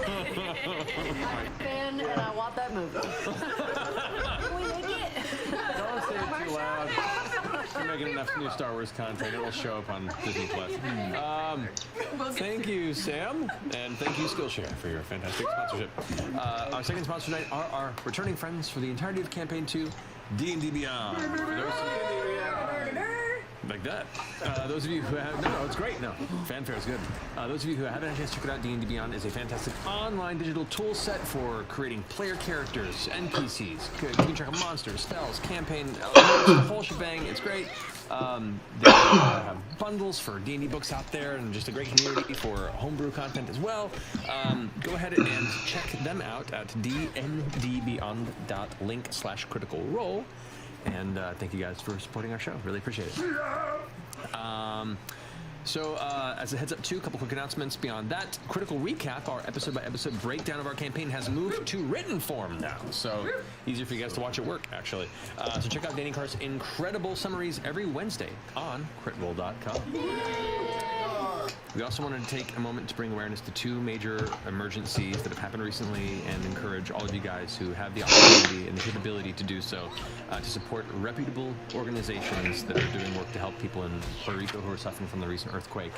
I'm a fan, and I want that movie. Can we make it? Don't say it too loud. We're making enough new Star Wars content. It will show up on Disney Plus. Thank you, Sam, and thank you, Skillshare, for your fantastic sponsorship. Our second sponsor tonight are our returning friends for the entirety of Campaign 2, D&D Beyond. For those like that. Those of you who have no, it's great. No, fanfare is good. Those of you who haven't had a chance to check it out, D&D Beyond is a fantastic online digital tool set for creating player characters, NPCs, keeping track of monsters, spells, campaign, the whole shebang. It's great. They have bundles for D&D books out there, and just a great community for homebrew content as well. Go ahead and check them out at dndbeyond.link/critical-role. And thank you guys for supporting our show. Really appreciate it. As a heads up too, a couple quick announcements beyond that. Critical Recap, our episode-by-episode breakdown of our campaign, has moved to written form now. So easier for you guys to watch at work, actually. So check out Danny Carr's incredible summaries every Wednesday on critroll.com. We also wanted to take a moment to bring awareness to two major emergencies that have happened recently and encourage all of you guys who have the opportunity and the capability to do so to support reputable organizations that are doing work to help people in Puerto Rico who are suffering from the recent earthquake,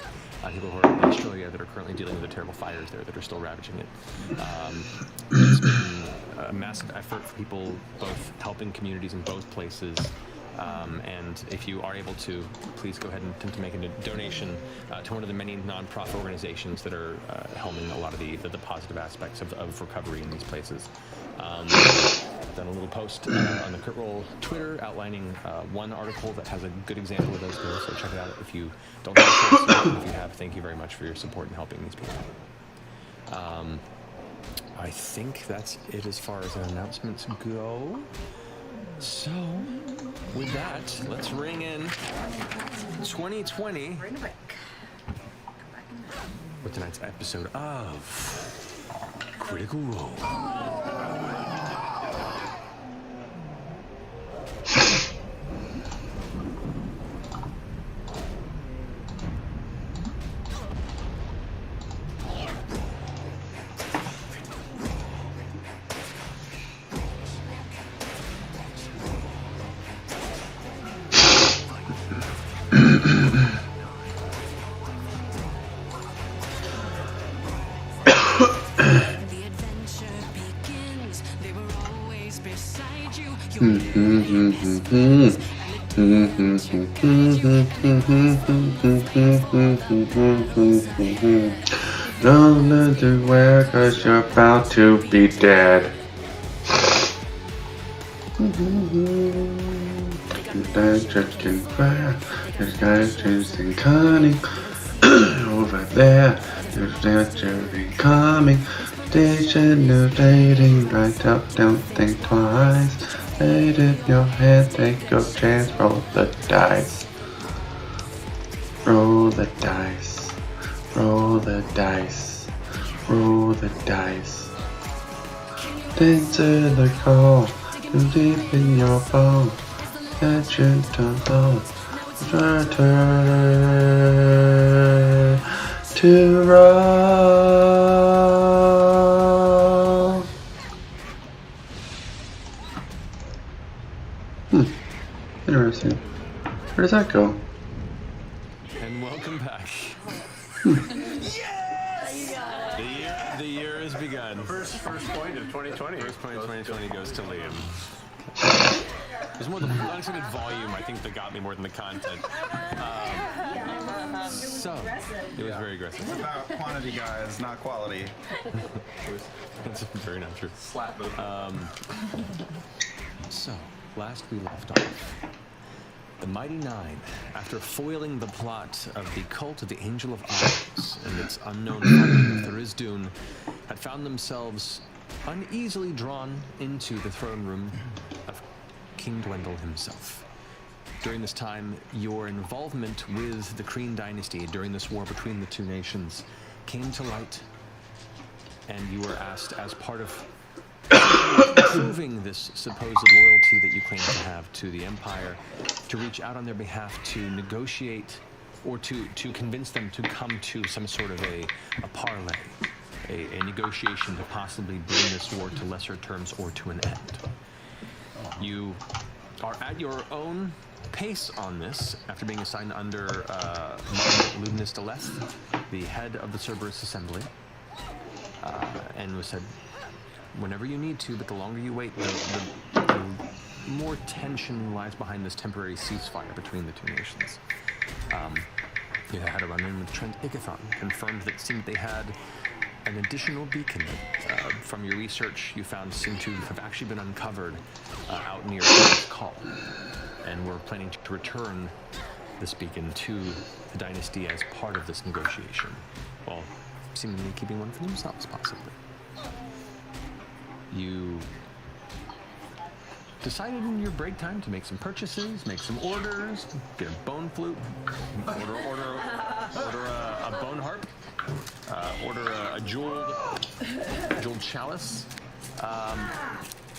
people who are in Australia that are currently dealing with the terrible fires there that are still ravaging it. It's been a massive effort for people both helping communities in both places. And if you are able to, please go ahead and attempt to make a donation to one of the many nonprofit organizations that are helming a lot of the positive aspects of recovery in these places. I've done a little post on the Crit Roll Twitter outlining one article that has a good example of those things, so check it out if you don't have a chance. If you have, thank you very much for your support in helping these people. I think that's it as far as announcements go. So, with that, let's ring in 2020 with tonight's episode of Critical Role. Don't let it wear, 'cause you're about to be dead. That chicken fire, this guy's chasing cunning. Over there, there's that jury coming. Station of dating, right up, don't think twice. Lay in your head, take your chance, roll the dice. Roll the dice. Roll the dice. Roll the dice. Answer the call, too deep in your bones. That you don't know. Return to roll. Interesting. Where does that go? And welcome back. The year has begun. First point of 2020. First point of 2020 goes to Liam. There's more the unexpected volume, I think, that got me more than the content. So, it was very aggressive. It's about quantity, guys, not quality. That's very not true. Slap move. So, last we left off, the Mighty Nine, after foiling the plot of the cult of the Angel of Eyes and its unknown partner, Tharizdun, had found themselves uneasily drawn into the throne room of King Dwendal himself. During this time, your involvement with the Kreen dynasty during this war between the two nations came to light, and you were asked, as part of proving this supposed loyalty that you claim to have to the Empire, to reach out on their behalf to negotiate or to convince them to come to some sort of a parlay, a negotiation to possibly bring this war to lesser terms or to an end. You are at your own pace on this after being assigned under Margaret Ludinus de Leth, the head of the Cerberus Assembly, and was said, whenever you need to, but the longer you wait, the more tension lies behind this temporary ceasefire between the two nations. You had a run-in with Trent Igathon, confirmed that it seemed they had an additional beacon that, from your research, you found seemed to have actually been uncovered out near Call, and we're planning to return this beacon to the dynasty as part of this negotiation, while seemingly keeping one for themselves, possibly. You decided in your break time to make some purchases, make some orders, get a bone flute, order a bone harp, order a jeweled chalice,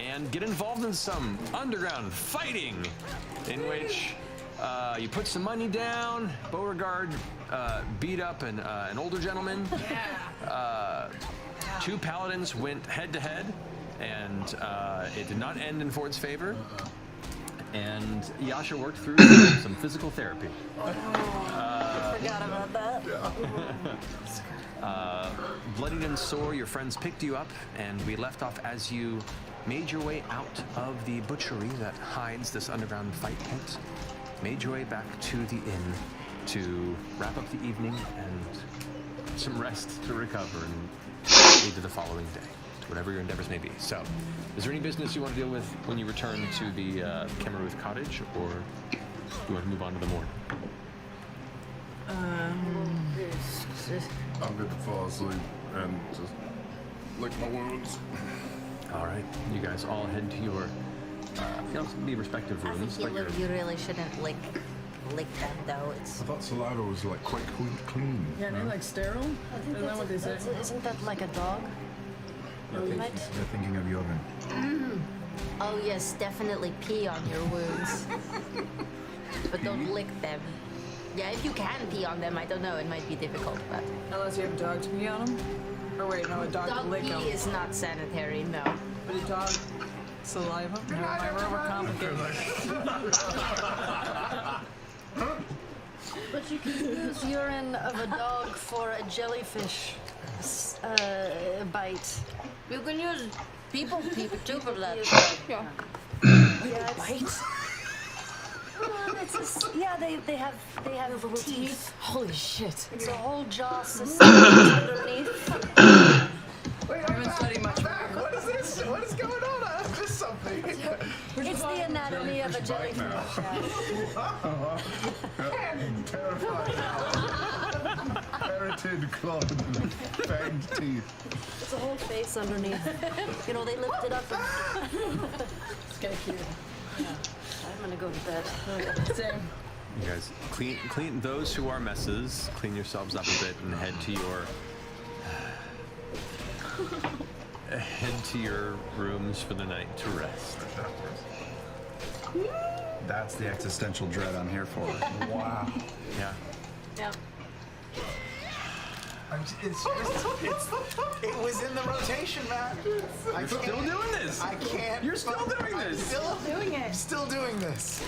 and get involved in some underground fighting, in which you put some money down. Beauregard beat up an older gentleman. Two paladins went head to head, and it did not end in Ford's favor. And Yasha worked through some physical therapy. Forgot about that. Bloodied and sore, your friends picked you up, and we left off as you made your way out of the butchery that hides this underground fight pit. Made your way back to the inn to wrap up the evening and some rest to recover and lead to the following day, to whatever your endeavors may be. So, is there any business you want to deal with when you return to the Cameruth cottage, or do you want to move on to the morning? I'm good to fall asleep and just lick my wounds. All right, you guys all head to your the respective rooms. You really shouldn't lick them though. I thought saliva was like quite clean. Yeah, they're like sterile. Isn't that what they say? Isn't that like a dog? They're thinking of Jorgen. Oh yes, definitely pee on your wounds. But don't lick them. Yeah, if you can pee on them, I don't know, it might be difficult, but... Unless you have a dog to pee on them? Or wait, no, a dog to lick them. Dog pee is not sanitary, no. But a dog saliva? No, my overcomplicated. But you can use urine of a dog for a jellyfish bite. You can use people pee too for that. Yeah. Bite? They have teeth. Holy shit. It's a whole jaw system underneath. Wait, I'm back. What is this? What is going on? I missed something. It's the anatomy of a jellyfish. I'm terrified now. Parroted, clawed, fanged teeth. It's a whole face underneath. You know, they lift it up and... It's kind of cute. Yeah. I'm gonna go to bed. Same. You guys clean those who are messes, clean yourselves up a bit and head to your rooms for the night to rest. That's the existential dread I'm here for. Wow. Yeah. Yeah. It was in the rotation, man. You're still doing this. I can't. You're still doing this. Still doing it. Still doing this.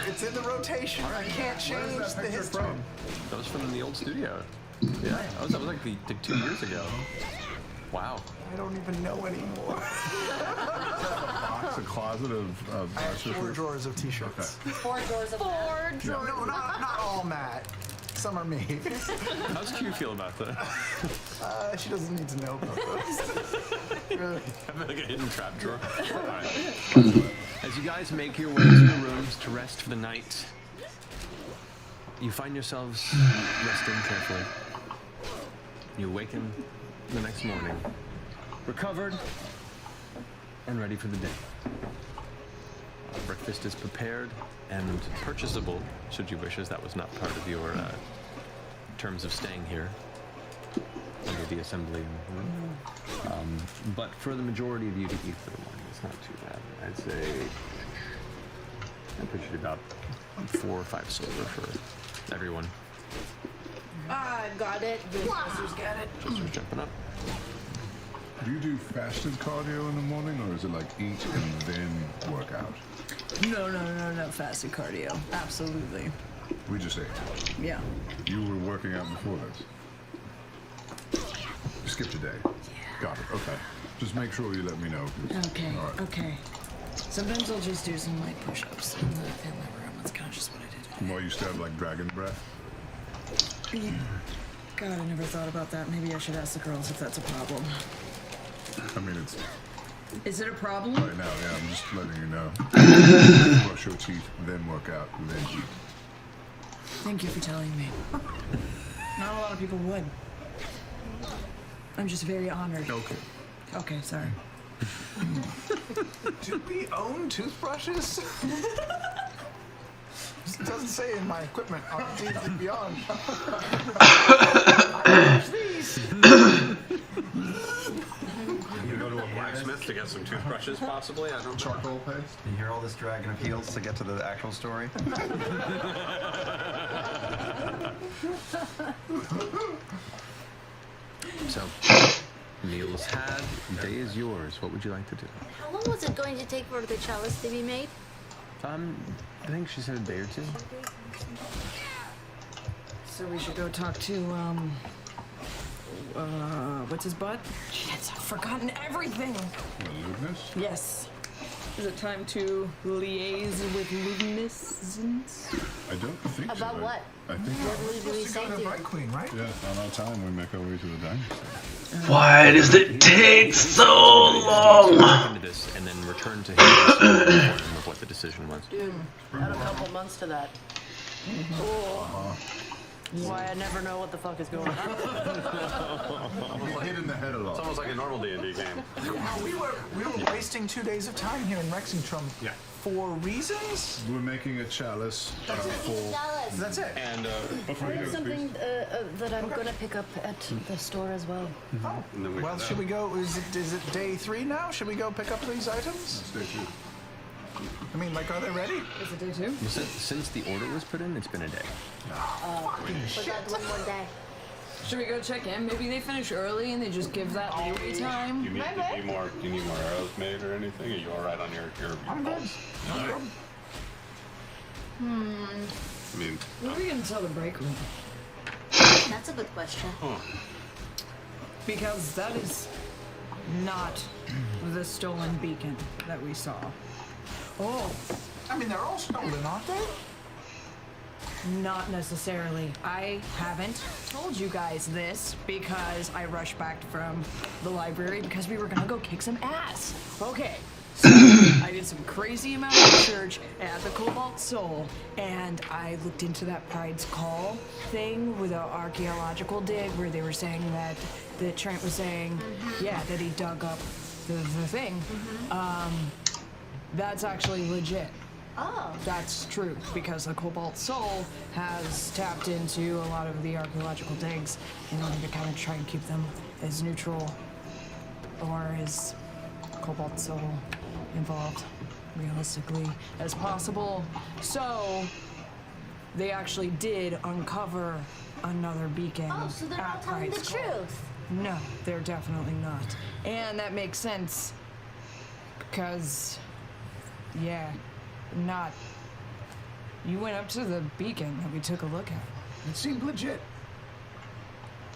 It's in the rotation. I can't change the history. That was from the old studio. Yeah, that was like 2 years ago. Wow. I don't even know anymore. Box, a closet of I have 4 drawers of t-shirts. Okay. 4 drawers of No, not all, Matt. Some are made. How's Q feel about that? She doesn't need to know about those. Really. Have like a hidden trap drawer. All right. As you guys make your way to your rooms to rest for the night, you find yourselves resting carefully. You awaken the next morning, recovered and ready for the day. Breakfast is prepared and purchasable, should you wish, as that was not part of your terms of staying here under the assembly. But for the majority of you to eat for the morning, it's not too bad. I'd say I put you about 4 or 5 silver for everyone. Got it. The officers got it. Just for jumping up. Do you do fasted cardio in the morning, or is it like eat and then work out? No, fasted cardio. Absolutely. We just ate. Yeah. You were working out before this? You skipped a day? Yeah. Got it, okay. Just make sure you let me know. Okay, All right. okay. Sometimes I'll just do some light push-ups in my room. That's kind of just what I did. While you stab like dragon breath? Yeah. God, I never thought about that. Maybe I should ask the girls if that's a problem. I mean, it's Is it a problem? right now, yeah, I'm just letting you know. Brush your teeth, then work out, then eat. Thank you for telling me. Not a lot of people would. I'm just very honored. Okay. Okay, sorry. Do we own toothbrushes? It doesn't say in my equipment on Teeth and Beyond. I use these. You go to a blacksmith to get some toothbrushes, possibly? I don't know. Charcoal paste? You hear all this dragon of heels to get to the actual story? So, meals had, day is yours. What would you like to do? How long was it going to take for the chalice to be made? I think she said a day or 2. So we should go talk to, what's his butt? Shit, I've forgotten everything. Lugnus? Yes. Is it time to liaise with Lugnus? I don't think so. About what? I think What do we say to you? Queen, right? yeah, on our time we make our way to the dining station. Why does it take so long? Look into this and then return to him and inform him of what the decision was. Dude, add a couple months to that. Why I never know what the fuck is going on. He's hit in the head a lot. It's almost like a normal D&D game. We were wasting 2 days of time here in Rexingtrum. Yeah. For reasons? We're making a chalice for... That's it. And I have something that I'm gonna pick up at the store as well. Oh. Well, should we go? Is it day 3 now? Should we go pick up these items? It's day 2. I mean, like, are they ready? Is it day 2? Since the order was put in, it's been a day. Forgot one more day. Should we go check in? Maybe they finish early and they just give that leeway time. Do you need more arrows made or anything? Are you all right on your I'm good. All right. I mean, What are we gonna tell the break room? That's a good question. Because that is not the stolen beacon that we saw. Oh, I mean, they're all stolen, aren't they? Not necessarily. I haven't told you guys this because I rushed back from the library because we were gonna go kick some ass. Okay, so I did some crazy amount of research at the Cobalt Soul, and I looked into that Pride's Call thing with an archaeological dig where they were saying that Trent was saying, yeah, that he dug up the thing. That's actually legit. Oh. That's true, because the Cobalt Soul has tapped into a lot of the archaeological digs in order to kind of try and keep them as neutral or as Cobalt Soul involved realistically as possible. So they actually did uncover another beacon. Oh, so they're not at telling the Pride's Call. truth. No, they're definitely not. And that makes sense because, yeah, not. You went up to the beacon that we took a look at. It seemed legit.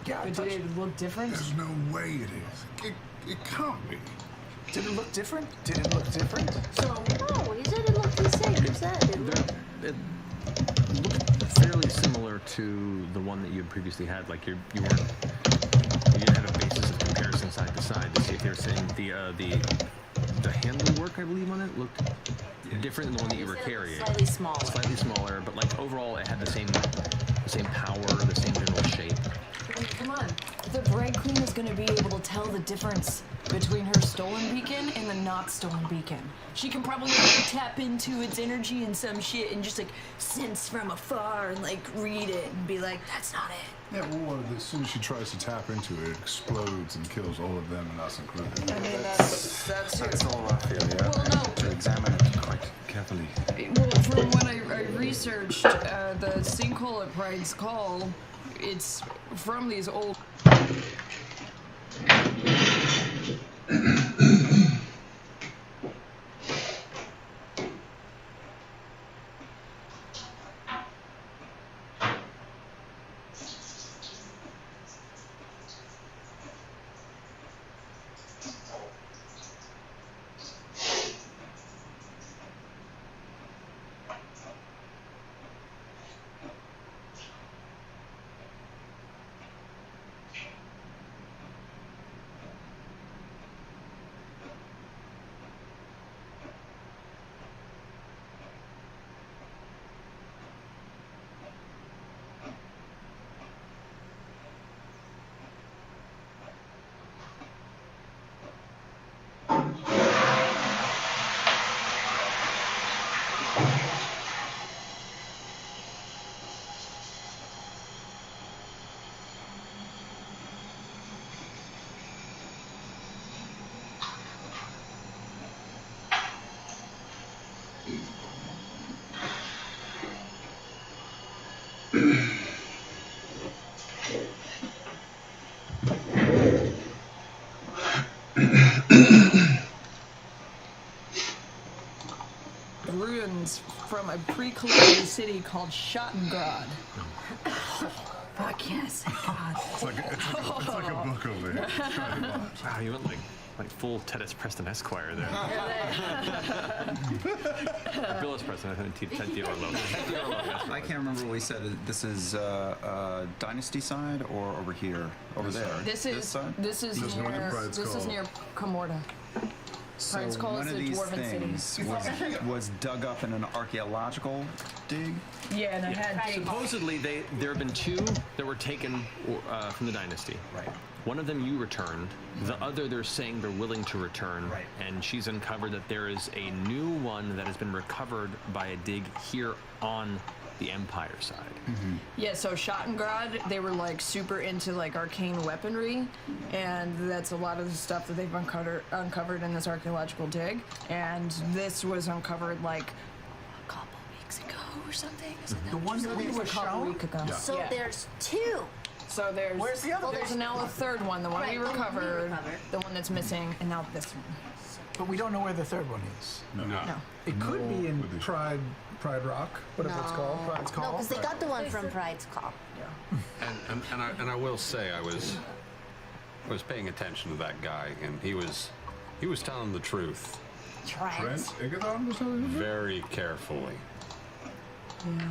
Yeah, But did it look different? There's no way it is. It can't be. Did it look different? Did it look different? So, No, he said it looked the same. Who said it? It looked fairly similar to the one that you had previously had? Like you didn't have a basis of comparison side to side to see if they were saying the handle work, I believe, on it looked different than the one that you were carrying. Slightly smaller. Slightly smaller, but like overall, it had the same power, the same general shape. Come on. The Bright Queen is going to be able to tell the difference between her stolen beacon and the not stolen beacon. She can probably like, tap into its energy and some shit and just like sense from afar and like read it and be like, that's not it. Yeah, well, as soon as she tries to tap into it, it explodes and kills all of them and us included. I mean, that's all I feel, yeah. Well, no. To examine it quite carefully. Well, from what I researched, the sinkhole at Pride's Call, it's from these old. Ruins from a pre-colonial city called Schottengrad. Fuck yes, God. It's like a book over here. Wow, you went like full Tedis Preston Esquire there. Billis Preston, I think Ted Diorlo. I can't remember what we said. This is Dynasty side or over here? Over there? This is side? this is near Comorta. So Pride's Call one is of the these dwarven things was dug up in an archaeological dig? Yeah, and I had Supposedly, there have been two that were taken from the dynasty. Right. One of them you returned. The other, they're saying they're willing to return. Right. And she's uncovered that there is a new one that has been recovered by a dig here on the Empire side. Mm-hmm. Yeah, so Schottengrad, they were like super into like arcane weaponry, and that's a lot of the stuff that they've uncovered in this archaeological dig. And this was uncovered like a couple weeks ago or something. The one that we were shown? Yeah. So there's two. So there's Where's the other? Well, there's now a third one, the one we recovered, the one that's missing, and now this one. But we don't know where the third one is. No. It could be in Pride Rock, whatever it's called. Pride's Call. No, because they got the one from Pride's Call. And I will say I was paying attention to that guy, and he was telling the truth. Trent Igathon was telling the truth? Very carefully.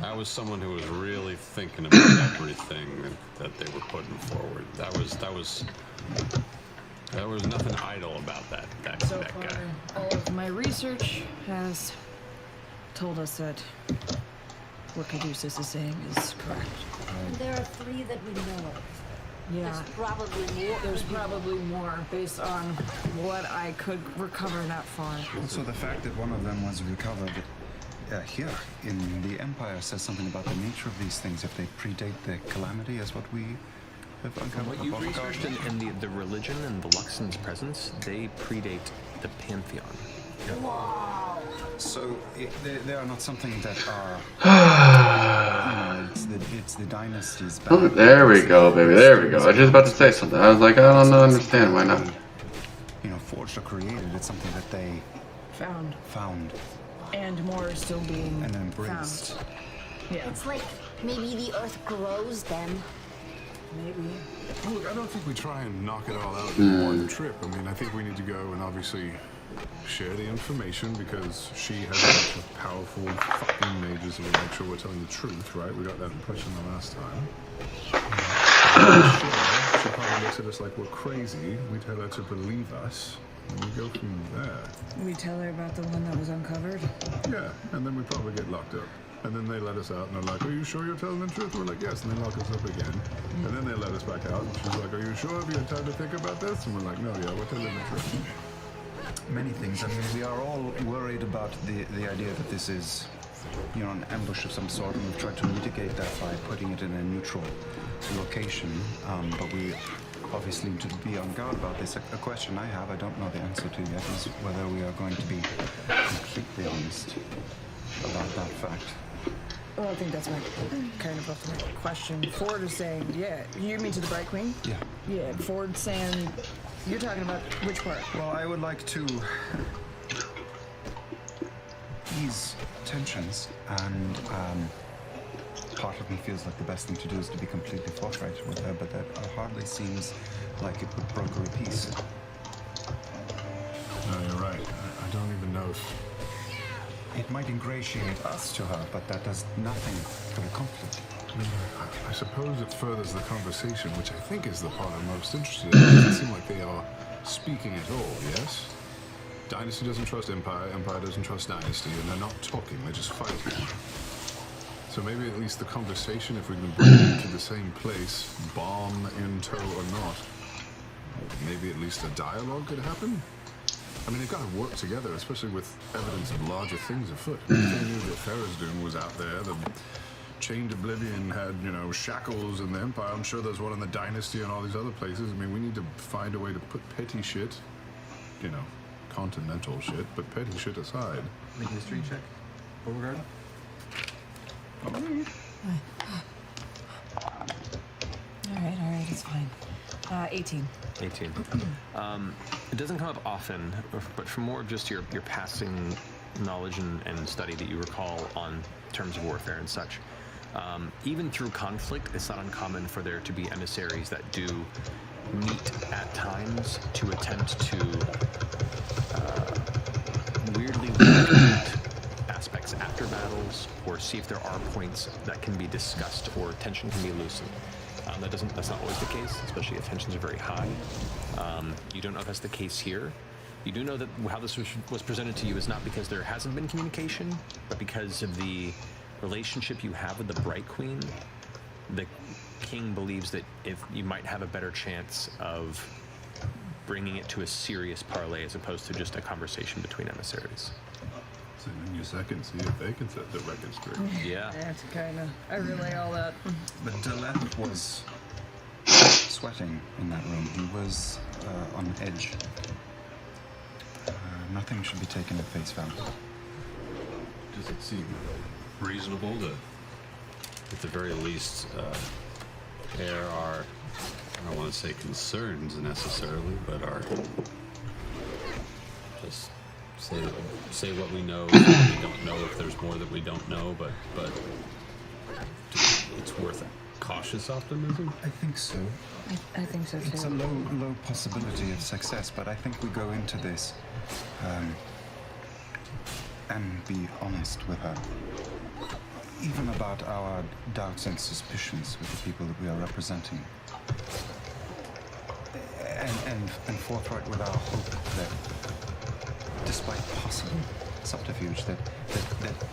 I was someone who was really thinking about everything that they were putting forward. There was nothing idle about that So guy. far, all of my research has told us that what Caduceus is saying is correct. And there are three that we know of. Yeah. There's probably more. There's probably more based on what I could recover that far. Also, the fact that one of them was recovered here in the Empire says something about the nature of these things. If they predate the calamity, as what we have From uncovered. what you've researched and the religion and the Luxon's presence, they predate the Pantheon. Wow. So they are not something that are. It's the dynasties. Oh, there we go, baby. There we go. I was just about to say something. I was like, I don't understand. Why not? Forged or created. It's something that they found. And more are still being and embraced. found. Yeah. It's like maybe the earth grows them. Maybe. Look, I don't think we try and knock it all out in one trip. I mean, I think we need to go and obviously share the information because she has a bunch of powerful fucking mages who will make sure we're telling the truth, right? We got that impression the last time. She probably looks at us like we're crazy. We tell her to believe us, and we go from there. We tell her about the one that was uncovered. Yeah, and then we probably get locked up. And then they let us out, and they're like, "Are you sure you're telling the truth?" We're like, "Yes," and they lock us up again. And then they let us back out, and she's like, "Are you sure? Have you had time to think about this?" And we're like, "No, yeah, we're telling the truth." Many things. I mean, we are all worried about the idea that this is, you know, an ambush of some sort, and we've tried to mitigate that by putting it in a neutral location. But we obviously need to be on guard about this. A question I have, I don't know the answer to yet, is whether we are going to be completely honest about that fact. Well, I think that's my kind of ultimate question. Ford is saying, yeah, you mean to the Bright Queen? Yeah. Yeah, Ford saying, you're talking about which part? Well, I would like to ease tensions, and part of me feels like the best thing to do is to be completely forthright with her, but that hardly seems like it would broker a peace. No, you're right. I don't even know if... It might ingratiate us to her, but that does nothing for the conflict. I suppose it furthers the conversation, which I think is the part I'm most interested in. It doesn't seem like they are speaking at all, yes? Dynasty doesn't trust Empire, Empire doesn't trust Dynasty, and they're not talking, they're just fighting. So maybe at least the conversation, if we can bring them to the same place, bomb in tow or not, maybe at least a dialogue could happen? I mean, they've got to work together, especially with evidence of larger things afoot. They knew that Tharizdun was out there. The Chained Oblivion had, you know, shackles in the Empire. I'm sure there's one in the Dynasty and all these other places. I mean, we need to find a way to put petty shit, you know, continental shit, but petty shit aside. Make a history check, Beauregard. All right, it's fine. 18. 18. It doesn't come up often, but from more of just your passing knowledge and study that you recall on terms of warfare and such, even through conflict, it's not uncommon for there to be emissaries that do meet at times to attempt to weirdly recruit aspects after battles, or see if there are points that can be discussed or tension can be loosened. That's not always the case, especially if tensions are very high. You don't know if that's the case here. You do know that how this was presented to you is not because there hasn't been communication, but because of the relationship you have with the Bright Queen. The king believes that if you might have a better chance of bringing it to a serious parley as opposed to just a conversation between emissaries. Send in your second, see if they can set the record straight. Yeah. That's kind of, I relay all that. But Deleth was sweating in that room. He was on edge. Nothing should be taken at face value. Does it seem reasonable to, at the very least, air our, I don't want to say concerns necessarily, but our, just say what we know. We don't know if there's more that we don't know, but it's worth cautious optimism. I think so. I think so too. It's a low possibility of success, but I think we go into this and be honest with her, even about our doubts and suspicions with the people that we are representing, and forthright with our hope that, despite possible subterfuge, that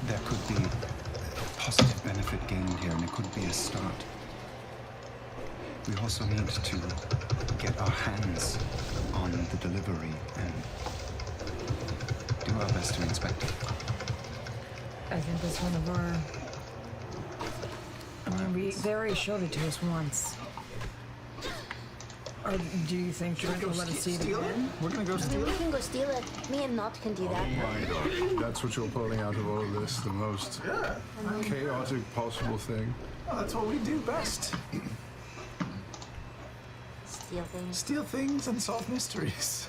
there could be positive benefit gained here, and it could be a start. We also need to get our hands on the delivery and do our best to inspect it. I think that's one of our... I mean, they already showed it to us once. Or do you think Drake will let us see it again? We're gonna go steal We it? can go steal it. Me and Not can do that. Oh my god. That's what you're pulling out of all of this, the most chaotic possible thing. Well, that's what we do best. Steal things. Steal things and solve mysteries.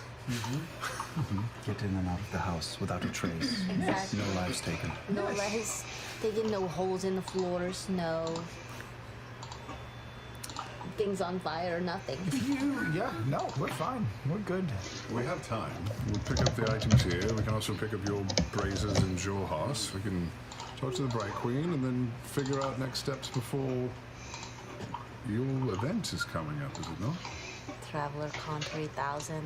Get in and out of the house without a trace. Exactly. No lives taken. No lies. Taking no holes in the floors. No. things on fire or nothing. No, we're fine. We're good. We have time. We'll pick up the items here. We can also pick up your braces and Jorhas. We can talk to the Bright Queen and then figure out next steps before your event is coming up, is it not? Traveler Con 3000.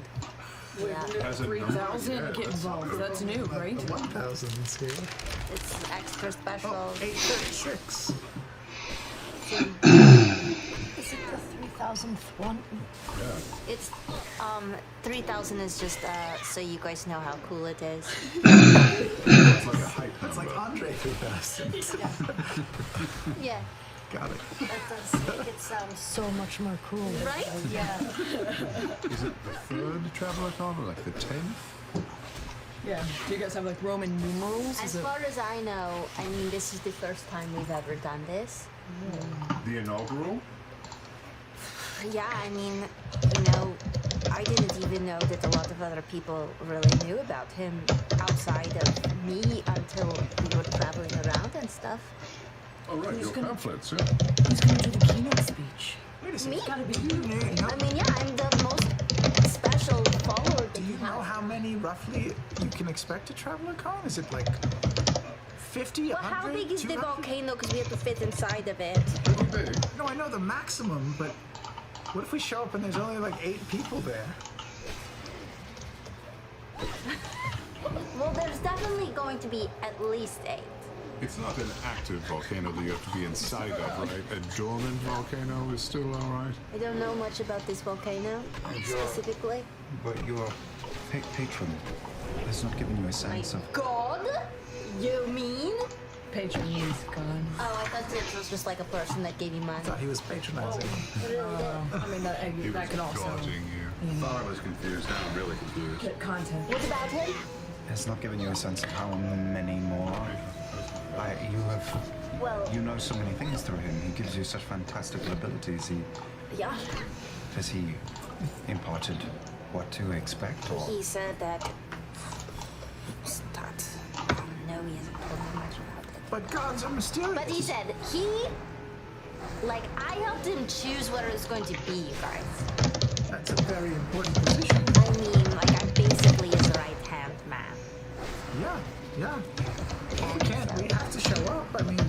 Yeah. As a number, 3,000 yeah, get that's- involved. That's new, right? 1,000 is here. It's extra special. 836. Is it the 3,000th one? It's 3,000 is just so you guys know how cool it is. It's like a hype It's like Andre 3000. yeah. Got it. That does make it sound so much more cool. Right? Yeah. Is it the third Traveler Con or like the 10th? Yeah. Do you guys have like Roman numerals? As Is it? far as I know, I mean, this is the first time we've ever done this. The inaugural? Yeah, I mean, you know, I didn't even know that a lot of other people really knew about him outside of me until we were traveling around and stuff. Oh, right, your pamphlets, yeah. Who's gonna do the keynote speech? Wait a second. Me? It's gotta be you. I mean, yeah, I'm the most special follower. Do you know how many roughly you can expect at Traveler Con? Is it like 50, Well, 100? how big is the 200? volcano? Because we have to fit inside of it. No, I know the maximum, but what if we show up and there's only like 8 people there? Well, there's definitely going to be at least 8. It's not an active volcano that you have to be inside of, right? A dormant volcano is still alright. I don't know much about this volcano specifically. But your patron has not given you a sense of. God? You mean? Patron is gone. Oh, I thought it was just like a person that gave you money. I thought he was patronizing. I mean, that could also Thought I was confused. Now I'm really confused. get content. What about him? Has not given you a sense of how many more. Well, You know so many things through him. He gives you such fantastical abilities. yeah. Has he imparted what to expect, or? He said that. No, he hasn't told me much about it. But gods are mysterious. But he said I helped him choose what it was going to be, you guys. That's a very important position. I mean, like, I'm basically his right-hand man. Yeah. Well, we can't. We have to show up. I mean,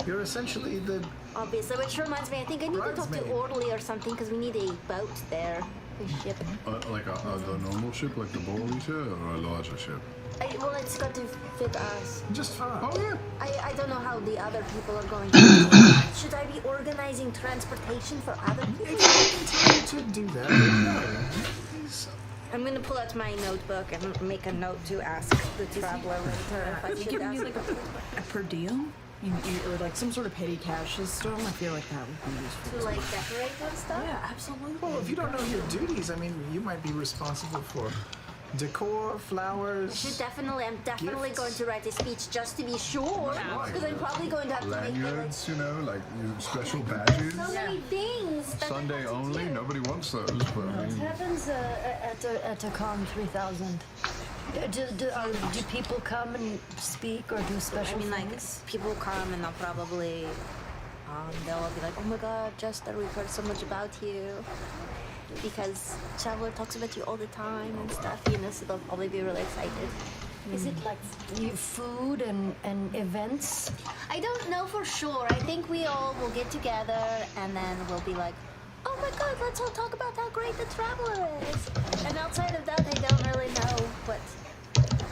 you're essentially the. Obviously, which reminds me, I think I need to talk to Bridesmaid. Orderly or something because we need a boat there. A ship. Like a normal ship, like the Ball-Eater, or a larger ship? Well, it's got to fit us. Just fine. Oh, yeah. I don't know how the other people are going to do it. Should I be organizing transportation for other people? If you continue to do that, no. I'm going to pull out my notebook and make a note to ask the traveler later if I Could you should give me ask. like a per diem? Or like some sort of petty cash system? I feel like that would be useful. To like decorate and stuff? Yeah, absolutely. Well, if you don't know your duties, I mean, you might be responsible for decor, flowers. I'm definitely Gifts. going to write a speech just to be sure. Because I'm probably going to have to make Lanyards, you know, like special badges. so many things. that I Sunday have to only. do. Nobody wants those, but I What mean, happens at a con 3000? Do people come and speak or do special I mean, like, things? people come and they'll probably, they'll be like, oh my god, Jester, we've heard so much about you. Because Traveler talks about you all the time and stuff, so they'll probably be really excited. Is it like food and events? I don't know for sure. I think we all will get together and then we'll be like, oh my god, let's all talk about how great the Traveler is. And outside of that, I don't really know what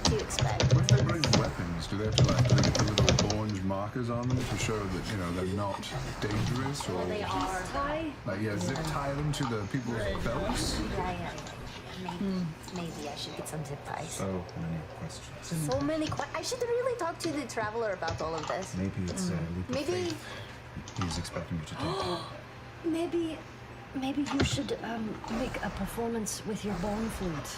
to expect. if they bring weapons, do they have to get the little orange markers on them to show that they're not dangerous, or They are. zip tie them to the people's belts? Yeah. Maybe I should get some zip ties. So many questions. So many I should really talk to the Traveler about all of this. Maybe it's a leap of Maybe faith he's expecting you to take. Maybe you should make a performance with your bone flute.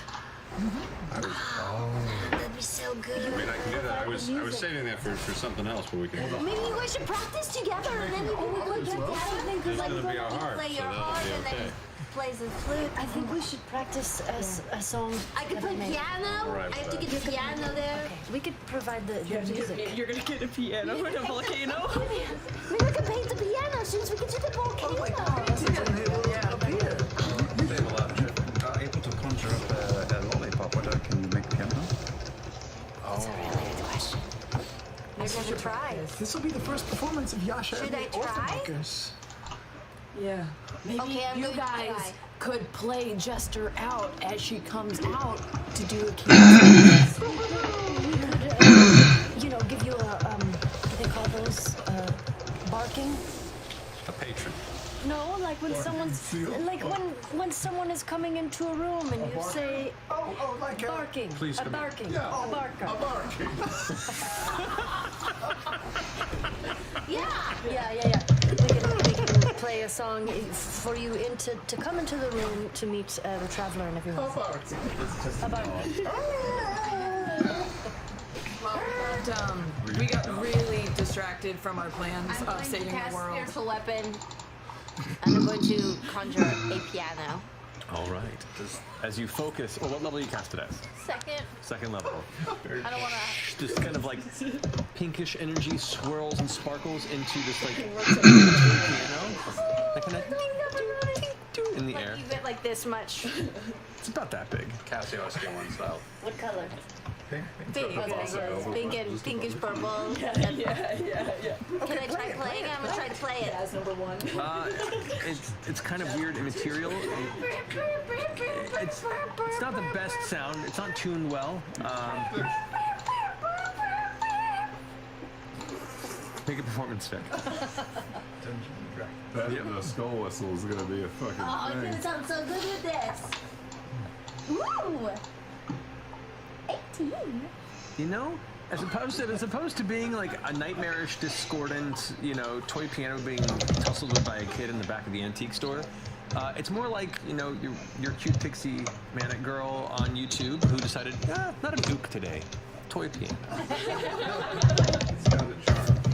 that'd be so good. I mean, I can do that. I was saving that for something else, but we can. Maybe you guys should practice together and then you can like get together because like gonna be our harp, play so your that'll harp be and then okay. he plays the flute. I think we should practice a song. I could play together, maybe. piano. Right, I have to get the piano there. We could provide the music. You're gonna get a piano in a volcano? Maybe I can paint the piano since we can do the volcano. This will be the first performance of Yasha Should and I the try? Orphanbreakers. Yeah. Maybe Okay, I'm you going to guys try. could play Jester out as she comes out to do a cancel. You know, give you a what do they call those? Barking? A patron. No, like when someone's like when someone is coming into a room and you say like barking. Please a come in. barking. Yeah. A barker. Yeah. Yeah. We can play a song for you to come into the room to meet the traveler and everyone. A barking. But, we got really distracted from our plans I'm of going to saving cast the world. spiritual weapon, and I'm going to conjure a piano. All right. As you focus, well, what level you cast it as? Second level. I don't want to. Just kind of like pinkish energy swirls and sparkles into this like piano. That kind of in the air. You get like this much. It's about that big. Casio SK1 style. What color? Pink. Pink. Pink and pinkish purple. Yeah. Can I try playing? I'm gonna try to play it. As number one. It's kind of weird and material. It's not the best sound. It's not tuned well. Make a performance check. The skull whistle is gonna be a fucking Oh, it's thing. gonna sound so good with this. Ooh. 18. You know, as opposed to being like a nightmarish, discordant, toy piano being tussled with by a kid in the back of the antique store, it's more like, your cute pixie manic girl on YouTube who decided, not an ook today, toy piano.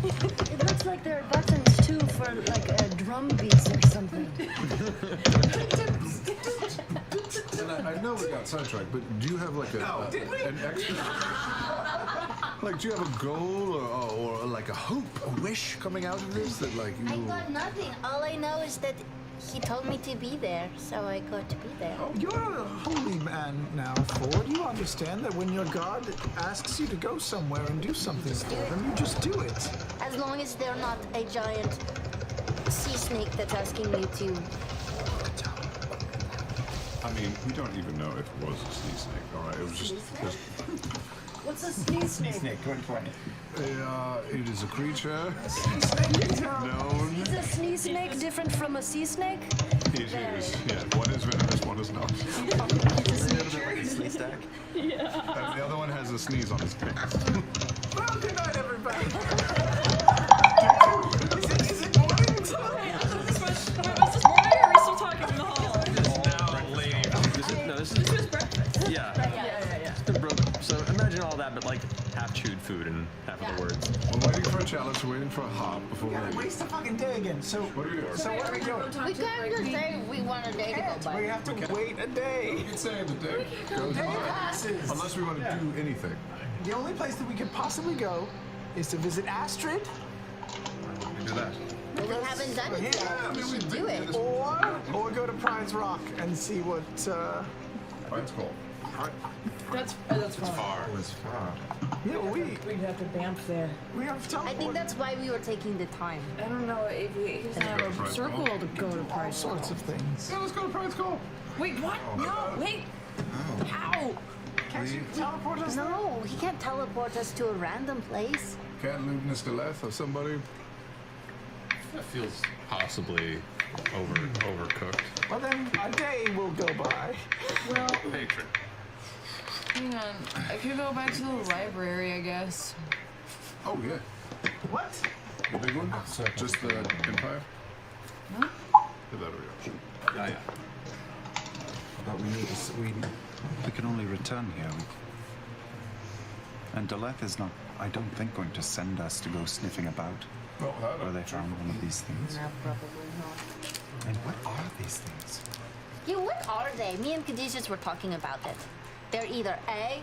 It looks like there are buttons too for like drum beats or something. And I know we got sidetracked, but do you have like an extra? Like, do you have a goal or like a hope, a wish coming out of this that like I you? got nothing. All I know is that he told me to be there, so I got to be there. Oh, you're a holy man now, Ford. You understand that when your god asks you to go somewhere and do something for them, you just do it. As long as they're not a giant sea snake that's asking you to. I mean, we don't even know if it was a sea snake. All right, it was just. What's a sneeze snake? Snake, 2020. It is a creature known. Is a sneeze snake different from a sea snake? It is. Yeah, one is venomous, one is not. Yeah. And the other one has a sneeze on his pants. Well, good night, everybody. Is it morning? This morning, or are we still talking in the hall? Now, lady. This is breakfast. Yeah. It's been broken. So imagine all that, but like half chewed food and half of the words. We're waiting for a challenge. We're waiting for a hop before Yeah, we. waste the fucking day again. So what are we doing? So what are we doing? We can't just say we want a day to go by. We have to wait a day. We can say the day goes Day by. passes. Unless we want to do anything. The only place that we could possibly go is to visit Astrid. We do that. We haven't done it yet. We should do it. Or go to Pride's Rock and see what. Pride's cool. That's far. It was far. Yeah, we'd have to bamf there. We have to I think that's why we were taking the time. I don't know if we can have a circle to go to all Pride's sorts of things. Yeah, let's go to Pride's Call. Wait, what? No, wait. How? Can't you teleport us? No, he can't teleport us to a random place. Can't Ludenus Deleth or somebody? That feels possibly overcooked. Well, then a day will go by. Well, Patron. hang on. I could go back to the library, I guess. Oh yeah. What? The big one? Just the Empire? No? Yeah, there we go. Yeah. But we can only return here. And Deleth is not, I don't think, going to send us to go sniffing about where they found one of these things. No, probably not. And what are these things? Yeah, what are they? Me and Caduceus were talking about it. They're either A,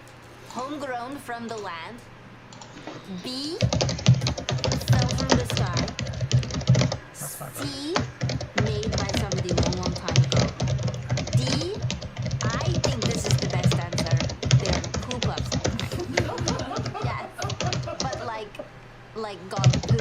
homegrown from the land, B, fell from the sky, C, made by somebody long time ago, D, I think this is the best answer, they're poop of some kind. Yes, but like God poop.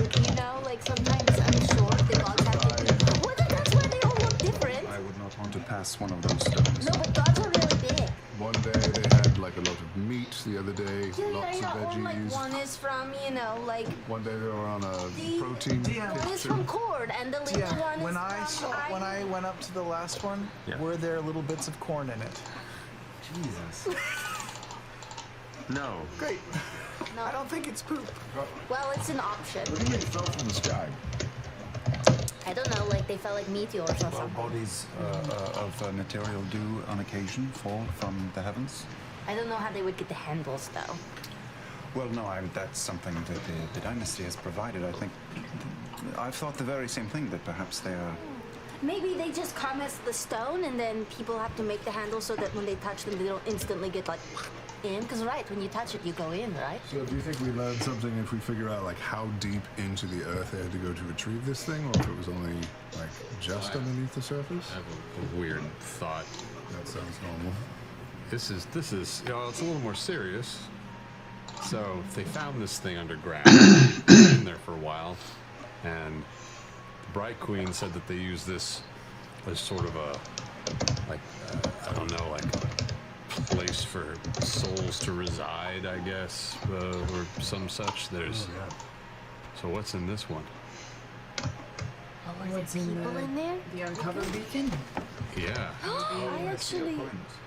pass one of those stones. No, but gods are really big. One day they had like a lot of meat. The other day, lots of Or like veggies. one is from, you know, like One day they were on a protein. one is from cord, and the little Yeah, one when is I from saw, when I went up to the last one, were there little bits of corn in it? Jesus. No. Great. I don't think it's poop. Well, it's an option. What do you mean it fell from the sky? I don't know, like they felt like meteors or something. Bodies of material do on occasion fall from the heavens. I don't know how they would get the handles though. Well, no, that's something that the dynasty has provided. I think I've thought the very same thing, that perhaps they are. Maybe they just come as the stone, and then people have to make the handles so that when they touch them, they don't instantly get like in. Because right, when you touch it, you go in, right? So do you think we learned something if we figure out like how deep into the earth they had to go to retrieve this thing, or if it was only like just underneath the surface? I have a weird thought. That sounds normal. This is it's a little more serious. So they found this thing underground, been there for a while, and the Bright Queen said that they use this as sort of a I don't know, like place for souls to reside, I guess, or some such. There's so what's in this one? What's people in there? The uncovered beacon? Yeah. I actually.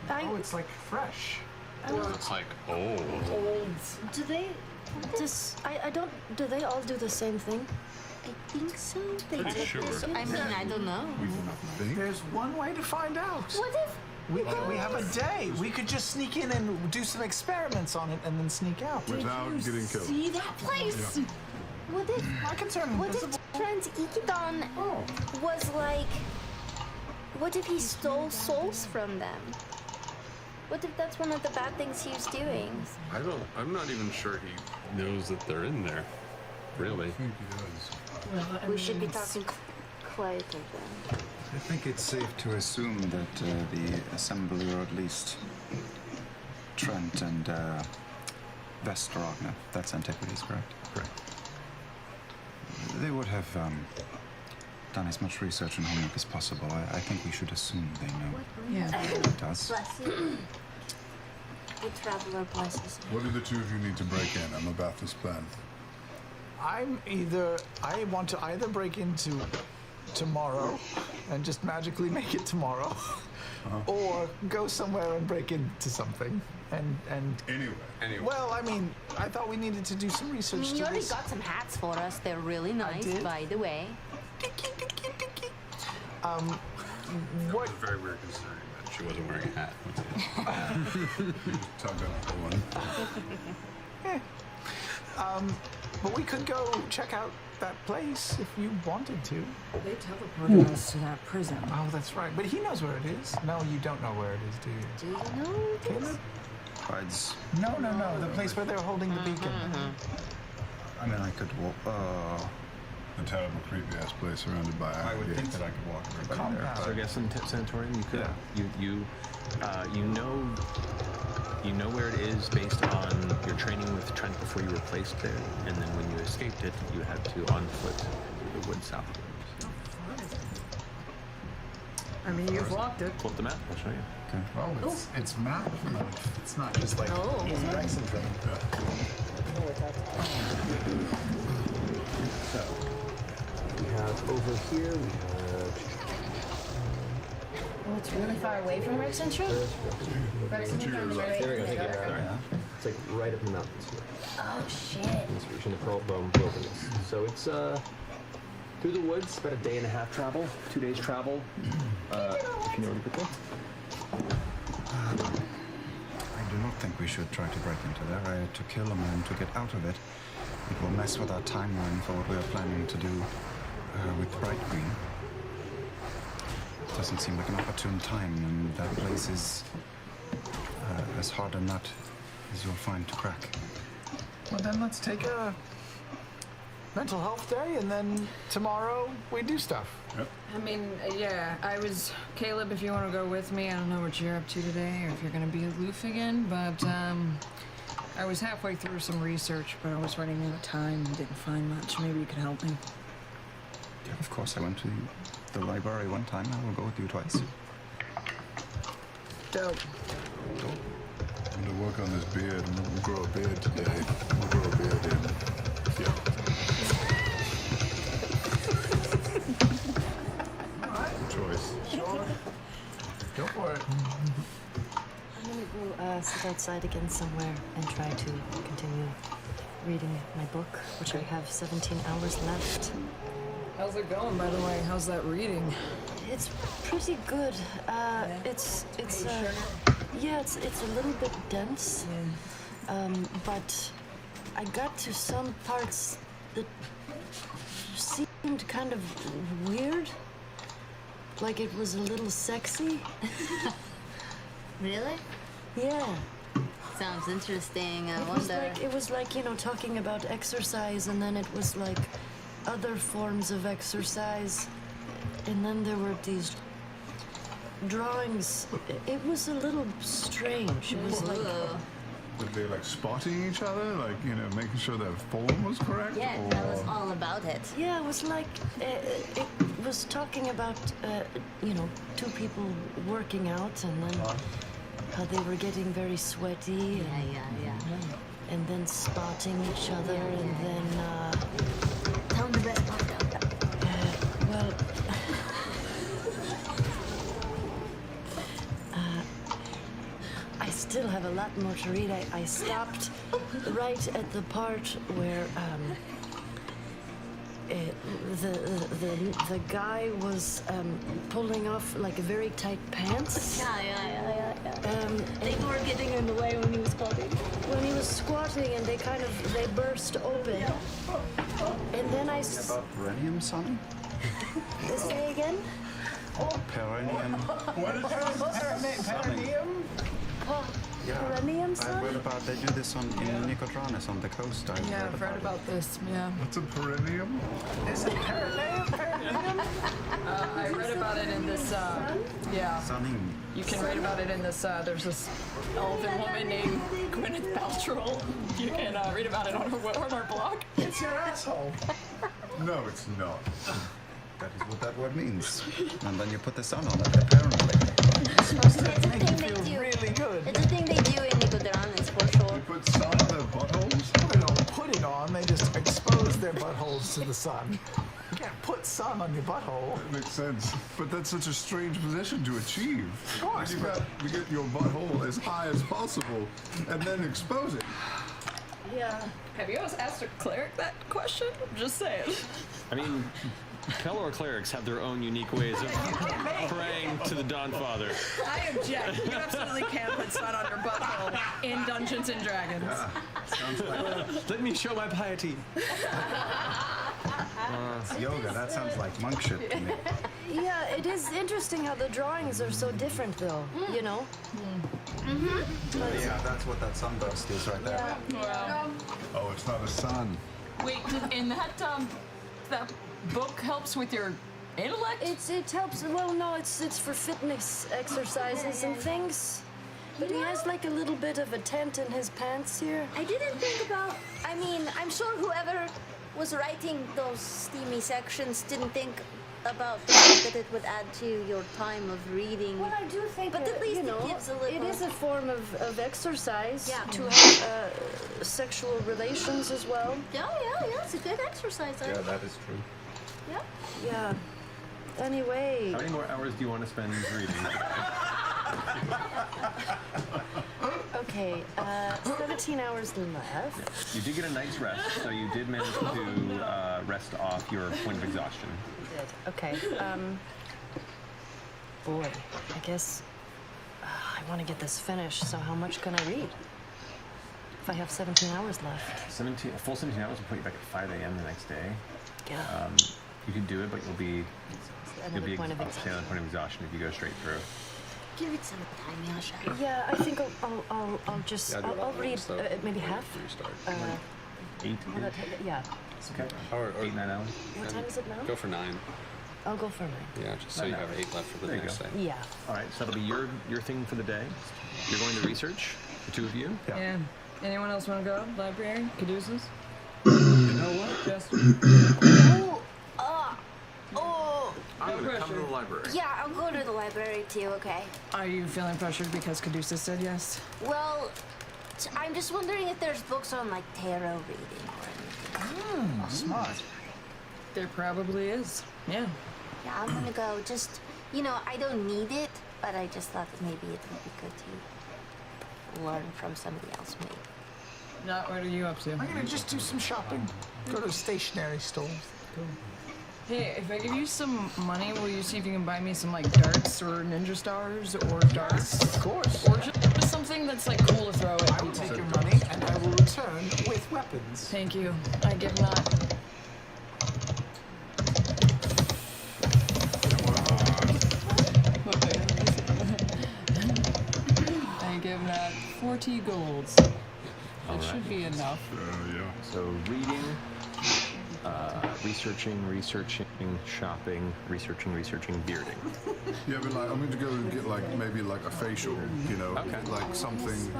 Oh, it's like fresh. It's like old. Do they? I don't. Do they all do the same thing? I think so. Pretty sure. I mean, I don't know. There's one way to find out. What if? We have a day. We could just sneak in and do some experiments on it, and then sneak out without getting killed. See that place? Yeah. What if? I can turn What if Trans-Ikidon was like? What if he stole souls from them? What if that's one of the bad things he was doing? I'm not even sure he knows that they're in there. Really. I think he does. We should be talking quieter then. I think it's safe to assume that the assembly, or at least Trent and Vesterogna, that's Antiquities, correct? Correct. They would have done as much research and homework as possible. I think we should assume they know. Yeah. It does. Bless you. The traveler blesses you. What do the two of you need to break in? I'm about this plan. I want to either break into tomorrow and just magically make it tomorrow, or go somewhere and break into something. And anyway. Well, I mean, I thought we needed to do some I research. mean, to you already this. got some hats for us. They're really nice, did? by the way. What? It was very weird considering that she wasn't wearing a hat. Tug on one. But we could go check out that place if you wanted to. They teleported us to that prison. Oh, that's right. But he knows where it is. No, you don't know where it is, do you? Do you know? Caleb? Hides. No. The place where they're holding the beacon. I mean, I could walk. A terrible, creepy ass place surrounded by. I would think that I could walk everybody there. So I guess in Sanatorium you could. You know where it is based on your training with Trent before you were placed there, and then when you escaped it, you had to on foot through the woods southwards. I mean, you've walked it. Pull up the map. I'll show you. Okay. Oh, it's map. It's not just like dice and thing. So we have over here. We have. Oh, it's really far away from Rex Central. Rex Central on the right. There we go. Take it. Sorry. It's like right up in the mountains here. Oh shit. In this region of Pearl Bone Wilderness. So it's through the woods, about a day and a half travel, 2 days travel. If you know where to get there. I do not think we should try to break into there. To kill a man to get out of it, it will mess with our timeline for what we are planning to do with Bright Queen. It doesn't seem like an opportune time, and that place is as hard a nut as you'll find to crack. Well, then let's take a mental health day, and then tomorrow we do stuff. Yep. I mean, yeah, Caleb, if you want to go with me, I don't know what you're up to today, or if you're going to be aloof again, but, I was halfway through some research, but I was running out of time and didn't find much. Maybe you could help me. Of course, I went to the library one time. I will go with you twice. Dope. I'm gonna work on this beard. I'm gonna grow a beard today. I'm gonna grow a beard in. Yeah. Choice. Sure. Go for it. I'm gonna go sit outside again somewhere and try to continue reading my book, which I have 17 hours left. How's it going, by the way? How's that reading? It's pretty good. It's yeah, it's a little bit dense. But I got to some parts that seemed kind of weird. Like it was a little sexy. Really? Yeah. Sounds interesting. I It wonder. was like, you know, talking about exercise, and then it was like other forms of exercise, and then there were these drawings. It was a little strange. It was like, Were they like spotting each other? Like, you know, making sure their form was correct? Yeah, or... that was all about it. yeah, it was like it was talking about you know, two people working out, and then how they were getting very sweaty. And then spotting each other, and then tell them the best part though. well, I still have a lot more to read. I stopped right at the part where the guy was pulling off like very tight pants. Yeah. They were getting in the way when he was squatting. When he was squatting, and they burst open. And then I About perineum, Sonny? say again. Perineum. What is perineum? Yeah. Perineum, I son? read about they do this in Nicodranas on the coast. Yeah, I've read about this. Yeah. What's a perineum? Is it perineum? I read about it in this. Yeah. Sonny. You can read about it in this. There's this elven woman named Gwyneth Paltrow. You can read about it on our blog. It's your asshole. No, it's not. That is what that word means. And then you put the sun on it, apparently. It's a thing they do. Really good. It's a thing they do in Nicodranas for sure. You put sun on their buttholes? They don't put it on, they just expose their buttholes to the sun. You can't put sun on your butthole. That makes sense. But that's such a strange position to achieve. Of course. You've got to get your butthole as high as possible and then expose it. Yeah. Have you always asked a cleric that question? Just saying. I mean, Pelor clerics have their own unique ways of praying to the Dawn Father. I object. You absolutely can't put sun on your butthole in Dungeons and Dragons. Sounds like Let me show my piety. yoga. That sounds like monk shit to me. Yeah, it is interesting how the drawings are so different, though. You know. Yeah, that's what that sunburst is right there. Wow. Oh, it's not a sun. Wait, and that book helps with your intellect? It helps. Well, no, it's for fitness exercises and things. But he has like a little bit of a tent in his pants here. I didn't think about. I mean, I'm sure whoever was writing those steamy sections didn't think about the fact that it would add to your time of reading. Well, I do think, but at least you know, it gives a little. it is a form of exercise. Yeah. To have sexual relations as well. Yeah, it's a good exercise. Yeah, that is true. Yeah. Yeah. Anyway. How many more hours do you want to spend reading? Okay, 17 hours left. You did get a night's rest, so you did manage to rest off your point of exhaustion. Good. Okay. Boy, I guess I want to get this finished. So how much can I read? If I have 17 hours left. A full 17 hours will put you back at 5 a.m. the next day. Yeah. You can do it, but you'll be Another point of exhausted. Another point of exhaustion if you go straight through. Give it some time, Yasha. Yeah, I think I'll just Yeah, do a lot I'll of read those, though. maybe half. Restart. 8? Yeah. Okay. Or 8, 9 hours. What time is it now? Go for 9. I'll go for 9. Yeah, just so you have 8 left for the There you next go. day. Yeah. All right, so that'll be your thing for the day. You're going to research, the two of you. Yeah. Anyone else want to go? Library? Caduceus? You know what? Jester? Oh! I'm gonna come to the library. Yeah, I'll go to the library too, okay? Are you feeling pressured because Caduceus said yes? Well, I'm just wondering if there's books on, like, tarot reading or anything. Smart. There probably is. Yeah. Yeah, I'm gonna go. Just, you know, I don't need it, but I just thought that maybe it would be good to learn from somebody else, maybe. What are you up to? I'm gonna just do some shopping. Go to a stationery store. Cool. Hey, if I give you some money, will you see if you can buy me some, like, darts or ninja stars or darts? Of course. Or just something that's, like, cool to throw at I will people. take your money and I will return with weapons. Thank you. I give not. I give not 40 golds. That should be enough. Yeah. So reading, researching, shopping, researching, bearding. Yeah, but like, I'm going to go and get like maybe like a facial, you know, like something.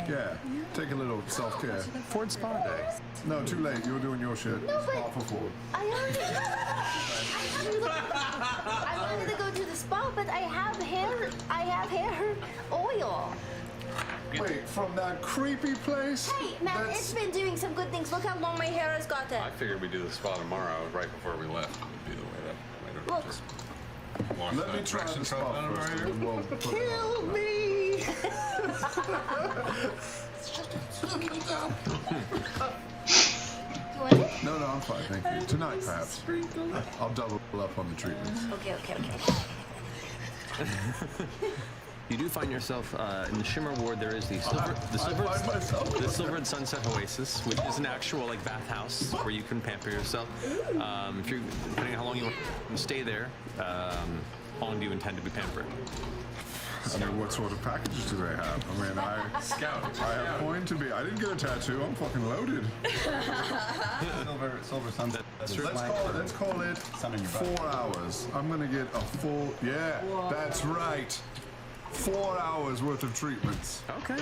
Yeah, take a little self-care. Ford Spa Day. No, too late. You're doing your shit. No, but Spa for Ford. I wanted to go to the spa, but I have hair oil. Wait, from that creepy place? Hey, man, it's been doing some good things. Look how long my hair has gotten. I figured we'd do the spa tomorrow, right before we left. Would be the way to Look. just wash Let me that try Rex the and spa Trump out of our first. hair. And we'll put it Kill me! You want it? No, I'm fine, thank you. Tonight, perhaps. I'll double up on the treatments. Okay. You do find yourself in the Shimmer Ward. There is the Silver and Sunset Oasis, which is an actual like bathhouse where you can pamper yourself. If you're depending on how long you want to stay there, how long do you intend to be pampered? I mean, what sort of packages do they have? I mean, I have coin to be. I didn't get a tattoo. I'm fucking loaded. Silver Sunset. Let's call it 4 hours. I'm gonna get a full. Yeah, that's right. 4 hours worth of treatments. Okay.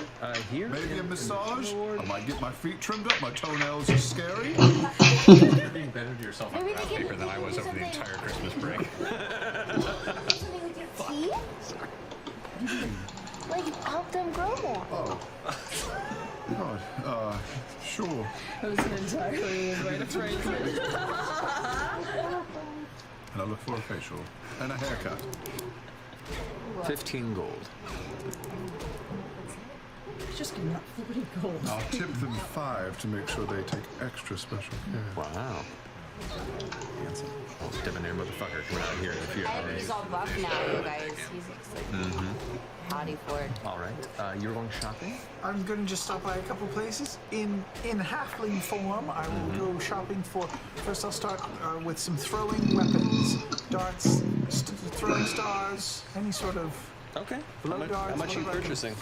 Here. Maybe a massage. I might get my feet trimmed up. My toenails are scary. You're being better to yourself on Maybe brown they can paper than I was do over the something- entire Christmas break. Something with your teeth? Like, help them grow more. Oh. God. Sure. That was an entirely way to phrase it. And I look for a facial and a haircut. 15 gold. Just give not 40 gold. I'll tip them 5 to make sure they take extra special care. Wow. Debonair motherfucker coming out here in a few And hours. he's all buff now, you guys. He's like hottie for it. All right. You're going shopping? I'm gonna just stop by a couple places. In halfling form, I will go shopping for. First, I'll start with some throwing weapons, darts, throwing stars, any sort of. Okay. Blow darts. How much are you whatever I can- purchasing?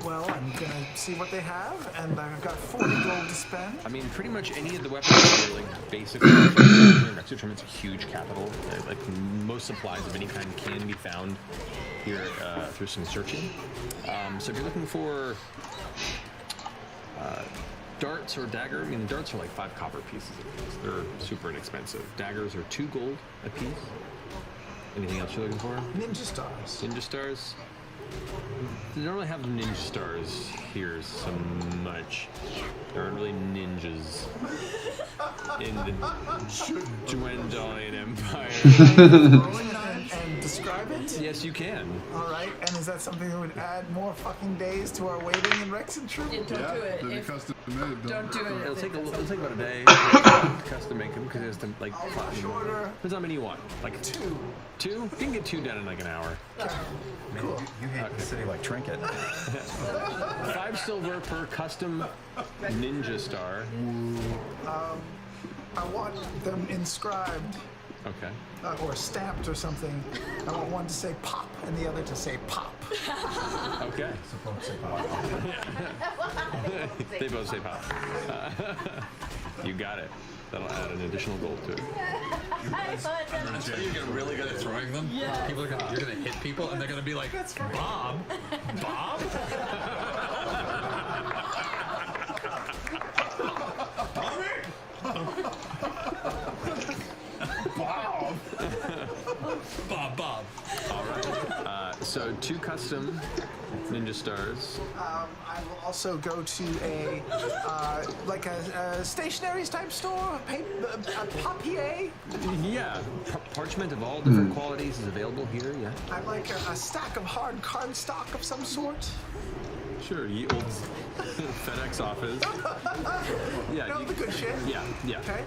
Well, I'm gonna see what they have, and I've got 40 gold to spend. I mean, pretty much any of the weapons are like basic. It's a huge capital. Like most supplies of any kind can be found here through some searching. So if you're looking for darts or dagger, I mean, the darts are like 5 copper pieces a piece. They're super inexpensive. Daggers are 2 gold a piece. Anything else you're looking for? Ninja stars. Ninja stars? They don't really have ninja stars here so much. There aren't really ninjas in the Dwendalian Empire. And describe it? Yes, you can. All right, and is that something that would add more fucking days to our waiting in Rex and Troop? Don't do it. They'll be custom made. Don't do it. It'll take about a day to custom make them because it has to like. Depends how many you want. Like 2. 2? You can get 2 done in like an hour. Cool. You hate the city like Trinket. 5 silver per custom ninja star. I want them inscribed Okay. or stamped or something. I want one to say pop and the other to say pop. Okay. They both say pop. You got it. That'll add an additional gold to it. You get really good at throwing them. Yeah. You're gonna hit people, and they're gonna be like, Bob, Bob. Bob. Bob. All right. So 2 custom ninja stars. I will also go to a stationaries type store, a papier. Yeah, parchment of all different qualities is available here. Yeah. I'd like a stack of hard cardstock of some sort. Sure, ye old FedEx office. Yeah, No, the good shit. Yeah. Okay.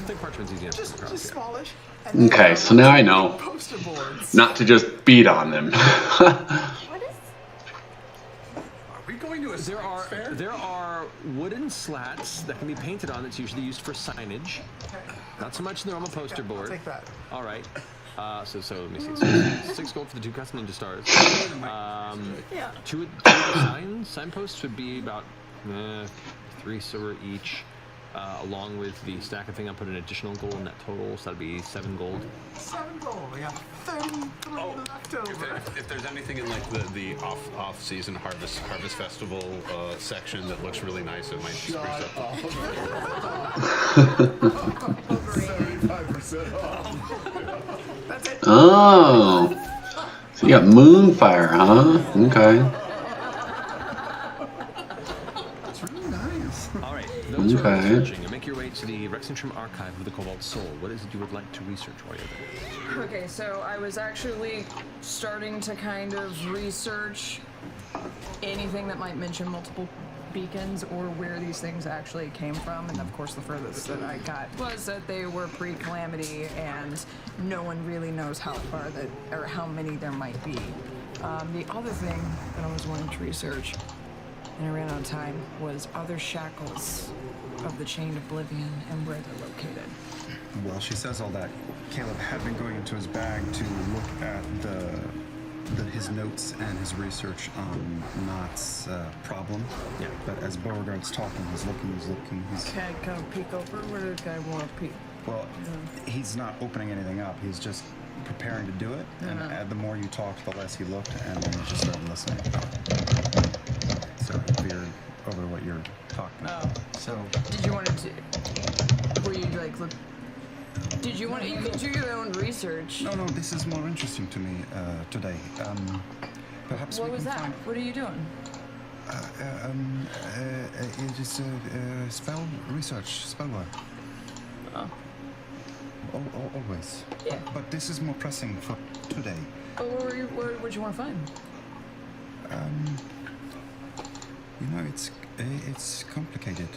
Think parchment's easy enough. Just to cross, smallish. Okay, so now I know Poster boards. not to just beat on them. Are we going to a There are wooden slats that can be painted on. That's usually used for signage. Not so much the normal poster board. Take that. All right. So let me see. So 6 gold for the 2 custom ninja stars. Two signposts would be about 3 silver each. Along with the stack of thing, I'll put an additional gold in that total, so that'd be 7 gold. 7 gold. We got 33 left over. If there's anything in like the off season harvest festival section that looks really nice, it might spruce up. 75% off. That's it. Oh, so you got Moonfire, huh? Okay. All right, those who are Okay. researching, make your way to the Rexentrum Archive of the Cobalt Soul. What is it you would like to research while you're there? Okay, so I was actually starting to kind of research anything that might mention multiple beacons or where these things actually came from, and of course the furthest that I got was that they were pre-Calamity and no one really knows how far that or how many there might be. The other thing that I was wanting to research, and I ran out of time, was other shackles of the Chain Oblivion and where they're located. Well, she says all that. Caleb had been going into his bag to look at his notes and his research on Knott's problem. Yeah. But as Beauregard's talking, he's looking. Can I kind of peek over? Where does the guy want to peek? Well, he's not opening anything up. He's just preparing to do it. And the more you talked, the less he looked, and then he just started listening. So he veered over to what you're talking about. So did you want to? Were you like look? Did you want to? You can do your own research. No, this is more interesting to me today. Perhaps What we was can that? find. What are you doing? It is spell research, spell work. Oh. Always. Yeah. But this is more pressing for today. Oh, what would you want to find? It's complicated.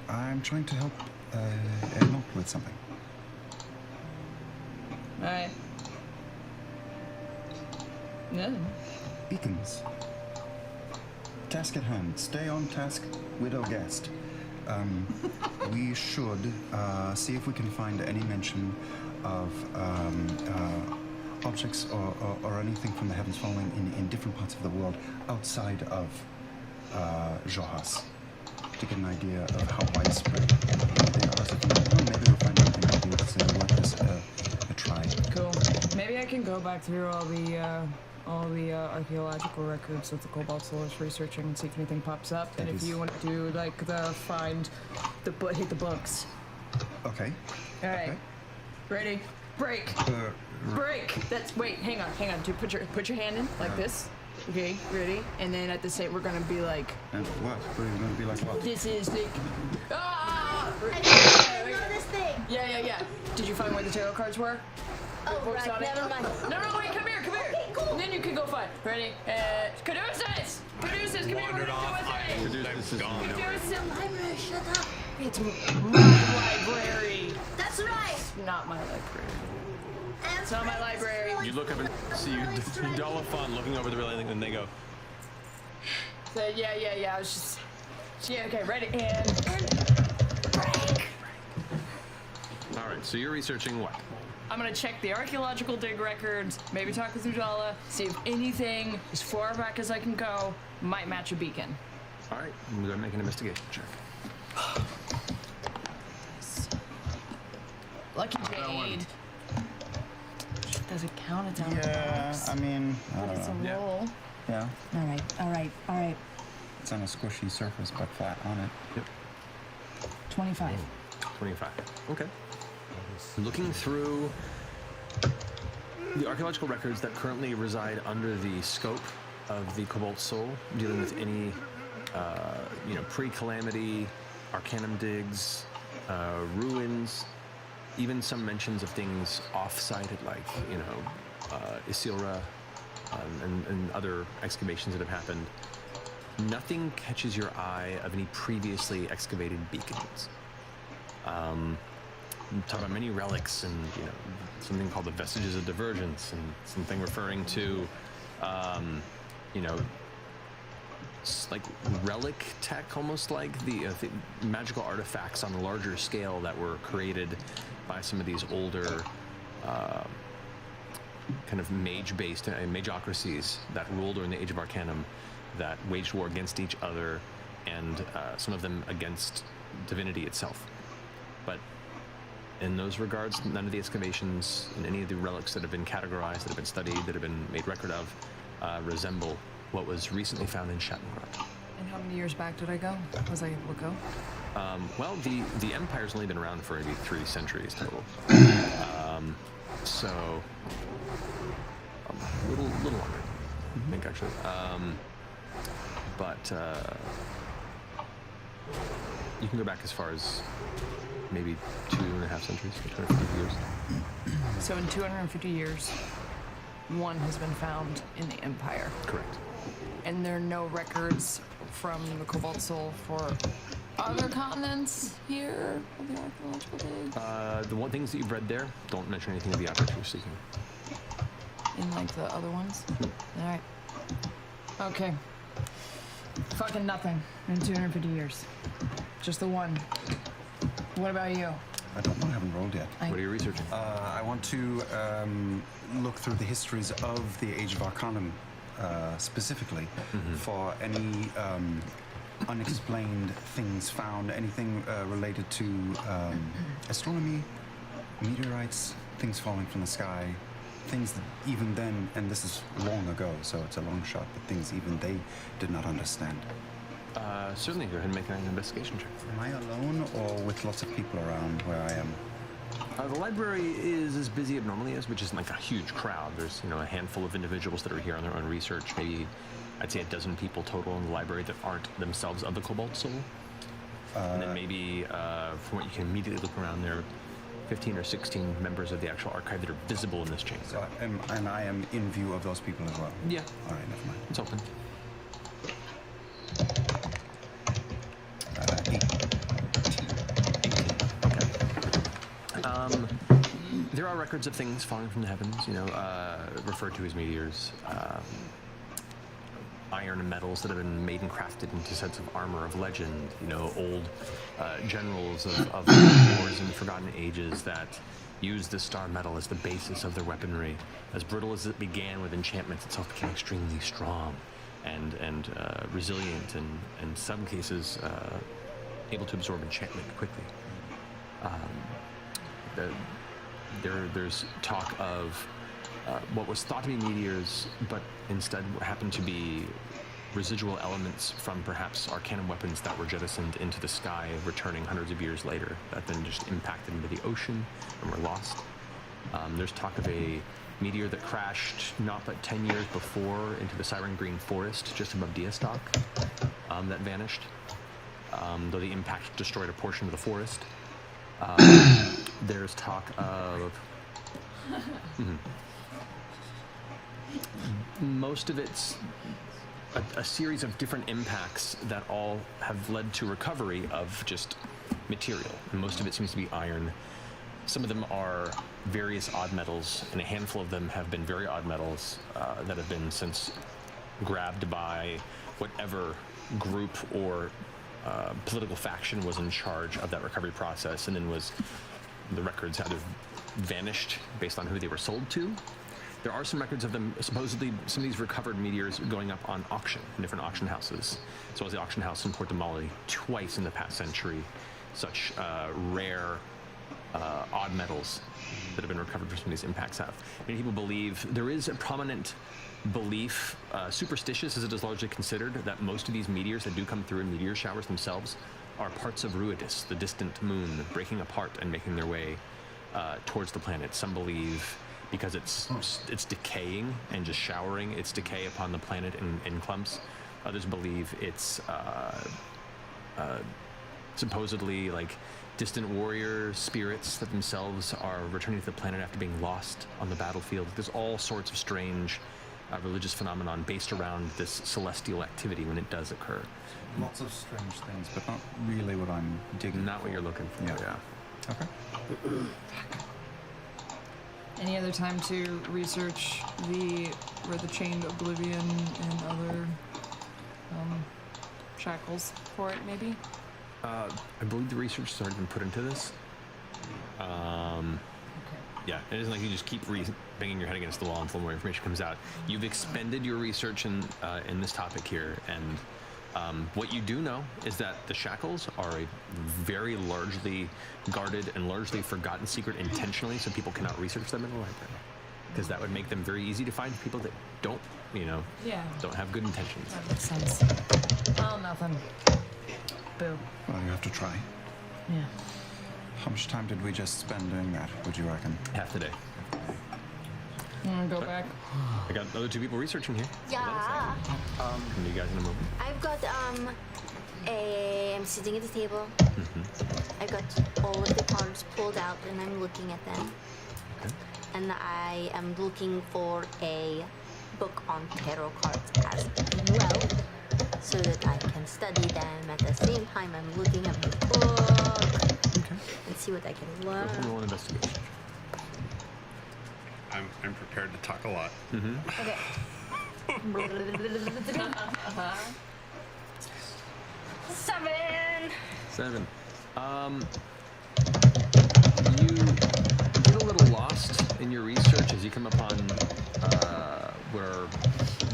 I'm trying to help Enoch with something. All right. No. Beacons. Task at hand. Stay on task, widow guest. We should see if we can find any mention of objects or anything from the heavens falling in different parts of the world outside of Johas, to get an idea of how widespread they are. So maybe we'll find anything that will be worth this a try. Cool. Maybe I can go back through all the archaeological records that the Cobalt Soul is researching and see if anything pops up. And if you want to do like hit the books. Okay. All right. Ready? Break. Break. Wait. Hang on. Dude, put your hand in like this. Okay. Ready? And then at the same, we're gonna be like. And what? We're gonna be like what? This is the. Ah! I know this thing. Yeah. Did you find where the tarot cards were? Oh, Books right. on it? Never mind. No, wait. Come here. Okay, cool. And then you can go find. Ready? Caduceus! Come here. Wandered off. Caduceus is gone. Library, shut up. It's my library. That's right. It's not my library. It's not my library. You look up and see Dolphon looking over the railing, and they go. So, yeah. I was just. Yeah. Okay. Ready? And break. All right. So you're researching what? I'm gonna check the archaeological dig records, maybe talk with Ujala, see if anything as far back as I can go might match a beacon. All right. I'm gonna make an investigation check. Lucky Jade. Does it count? It's on I mean, I don't It's a know. roll. Yeah. All right. It's on a squishy surface, but flat on it. Yep. 25. 25. Okay. Looking through The archaeological records that currently reside under the scope of the Cobalt Soul, dealing with any, pre-calamity, Arcanum digs, ruins, even some mentions of things off-site, like, Isilra, and other excavations that have happened. Nothing catches your eye of any previously excavated beacons. Talk about many relics and something called the vestiges of divergence, and something referring to like relic tech, almost like the magical artifacts on a larger scale that were created by some of these older kind of mage-based mageocracies that ruled during the Age of Arcanum, that waged war against each other, and some of them against divinity itself. But in those regards, none of the excavations and any of the relics that have been categorized, that have been studied, that have been made record of, resemble what was recently found in Shattenrod. And how many years back did I go? Was I able to go? Well, the Empire's only been around for maybe 3 centuries total. So a little longer, I think, actually. But you can go back as far as maybe 2.5 centuries, 250 years. So in 250 years, one has been found in the Empire. Correct. And there are no records from the Cobalt Soul for other continents here of the archaeological dig? The things that you've read there, don't mention anything of the object you're seeking. In like the other ones? Alright. Okay. Fucking nothing in 250 years. Just the one. What about you? I don't know, I haven't rolled yet. What are you researching? I want to look through the histories of the Age of Arcanum, specifically, for any unexplained things found, anything related to astronomy, meteorites, things falling from the sky, things that even then, and this is long ago, so it's a long shot, but things even they did not understand. Certainly, go ahead and make an investigation check. Am I alone or with lots of people around where I am? The library is as busy as it normally is, which isn't like a huge crowd. There's, a handful of individuals that are here on their own research. Maybe, I'd say a dozen people total in the library that aren't themselves of the Cobalt Soul. And then maybe, from what you can immediately look around, there are 15 or 16 members of the actual archive that are visible in this chamber. So, and I am in view of those people as well? Yeah. All right, never mind. It's open. There are records of things falling from the heavens, referred to as meteors. Iron and metals that have been made and crafted into sets of armor of legend. Old generals of wars in the Forgotten Ages that used the star metal as the basis of their weaponry. As brittle as it began with enchantments, itself became extremely strong and resilient, and in some cases able to absorb enchantment quickly. There's talk of what was thought to be meteors, but instead happened to be residual elements from perhaps Arcanum weapons that were jettisoned into the sky, returning hundreds of years later, that then just impacted into the ocean and were lost. There's talk of a meteor that crashed not but 10 years before into the Siren Green Forest just above Diastok, that vanished, though the impact destroyed a portion of the forest. There's talk of most of it's a series of different impacts that all have led to recovery of just material. And most of it seems to be iron. Some of them are various odd metals, and a handful of them have been very odd metals that have been since grabbed by whatever group or political faction was in charge of that recovery process, and then the records either vanished based on who they were sold to. There are some records of them, supposedly some of these recovered meteors going up on auction in different auction houses, as well as the auction house in Port Damali twice in the past century. Such rare odd metals that have been recovered from some of these impacts have. Many people believe, there is a prominent belief, superstitious as it is largely considered, that most of these meteors that do come through in meteor showers themselves are parts of Ruidus, the distant moon, breaking apart and making their way towards the planet. Some believe because it's decaying and just showering its decay upon the planet in clumps. Others believe it's supposedly like distant warrior spirits that themselves are returning to the planet after being lost on the battlefield. There's all sorts of strange religious phenomenon based around this celestial activity when it does occur. Lots of strange things, but not really what I'm digging. Not what you're looking for. Yeah. Okay. Any other time to research the chained oblivion and other shackles for it, maybe? I believe the research has already been put into this. Yeah, it isn't like you just keep banging your head against the wall until more information comes out. You've expended your research in this topic here, and what you do know is that the shackles are a very largely guarded and largely forgotten secret intentionally, so people cannot research them in the library, because that would make them very easy to find people that don't, don't have good intentions. That makes sense. Oh, nothing. Boo. Well, you have to try. Yeah. How much time did we just spend doing that, would you reckon? Half the day. You want to go back? I got other two people researching here. Yeah. Can you guys in a moment? I've got I'm sitting at the table. I got all of the cards pulled out and I'm looking at them. Okay. And I am looking for a book on tarot cards as well, so that I can study them at the same time I'm looking at the book. Okay. And see what I can learn. Go for roll an investigation. I'm prepared to talk a lot. Okay. 7. You get a little lost in your research as you come upon what are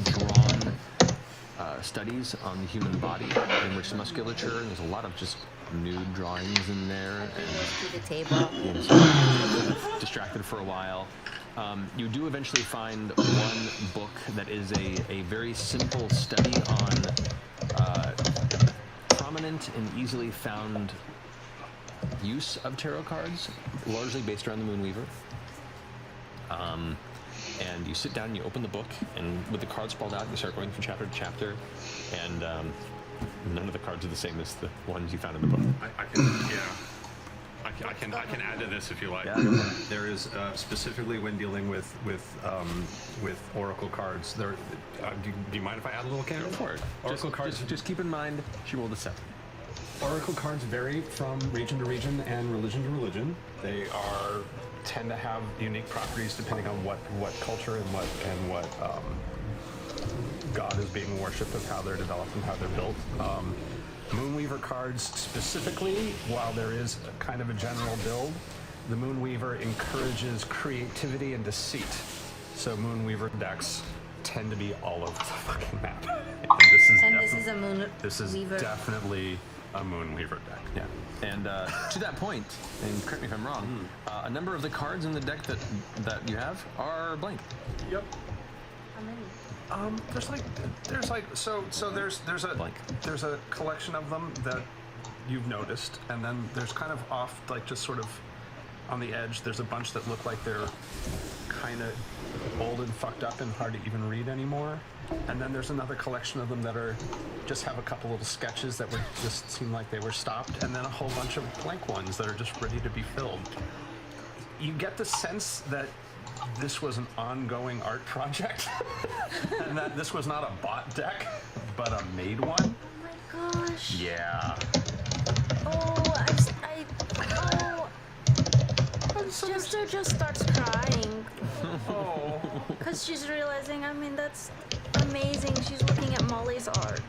drawn studies on the human body, in which musculature, and there's a lot of just nude drawings in there. And to the table. Distracted for a while. You do eventually find one book that is a very simple study on prominent and easily found use of tarot cards, largely based around the Moonweaver. And you sit down and you open the book, and with the cards spelled out, you start going from chapter to chapter, and none of the cards are the same as the ones you found in the book. I can add to this if you like. There is specifically when dealing with oracle cards. There, do you mind if I add a little can? Go for it. Oracle cards. Just keep in mind, she rolled a 7. Oracle cards vary from region to region and religion to religion. They tend to have unique properties depending on what culture and what god is being worshipped, of how they're developed and how they're built. Moonweaver cards specifically, while there is kind of a general build, the Moonweaver encourages creativity and deceit. So Moonweaver decks tend to be all over the fucking map. And This is a Moonweaver. This is definitely a Moonweaver deck. Yeah. And to that point, and correct me if I'm wrong, a number of the cards in the deck that you have are blank. Yep. How many? There's a collection of them that you've noticed, and then there's kind of off, like just sort of on the edge, there's a bunch that look like they're kind of old and fucked up and hard to even read anymore. And then there's another collection of them that are just have a couple little sketches that would just seem like they were stopped, and then a whole bunch of blank ones that are just ready to be filled. You get the sense that this was an ongoing art project, and that this was not a bought deck, but a made one. Oh my gosh. Yeah. Jester just starts crying. Because she's realizing, that's amazing. She's looking at Molly's art.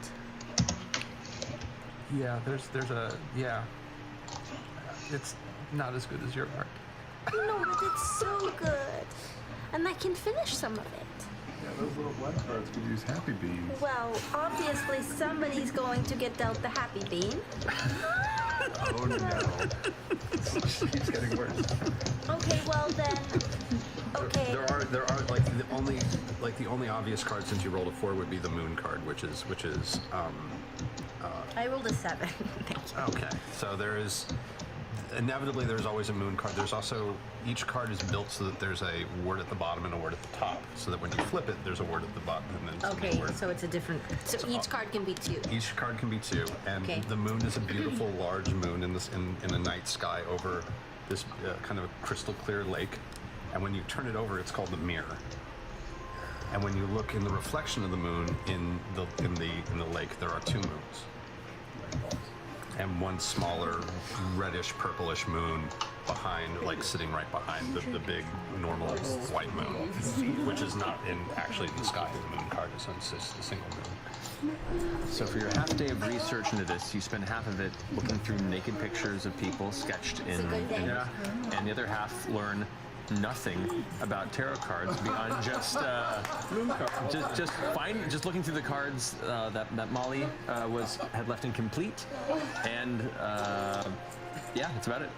Yeah, it's not as good as your art. No, but it's so good. And I can finish some of it. Yeah, those little black cards could use happy beans. Well, obviously somebody's going to get dealt the happy bean. Oh no. She's getting worse. Okay, well then. Okay. There are the only obvious card since you rolled a 4 would be the moon card, which is I rolled a 7. Okay, so there is inevitably, there's always a moon card. There's also, each card is built so that there's a word at the bottom and a word at the top. So that when you flip it, there's a word at the bottom and then Okay, a word. so it's a different. So each card can be 2. Each card can be 2, and Okay. the moon is a beautiful large moon in this in a night sky over this kind of a crystal clear lake. And when you turn it over, it's called the mirror. And when you look in the reflection of the moon in the lake, there are 2 moons, and one smaller reddish purplish moon behind, like sitting right behind the big normal white moon, which is not actually in the sky. The moon card is just a single moon. So for your half day of research into this, you spend half of it looking through naked pictures of people sketched in, and the other half learn nothing about tarot cards beyond just looking through the cards that Molly had left incomplete, and yeah, that's about it.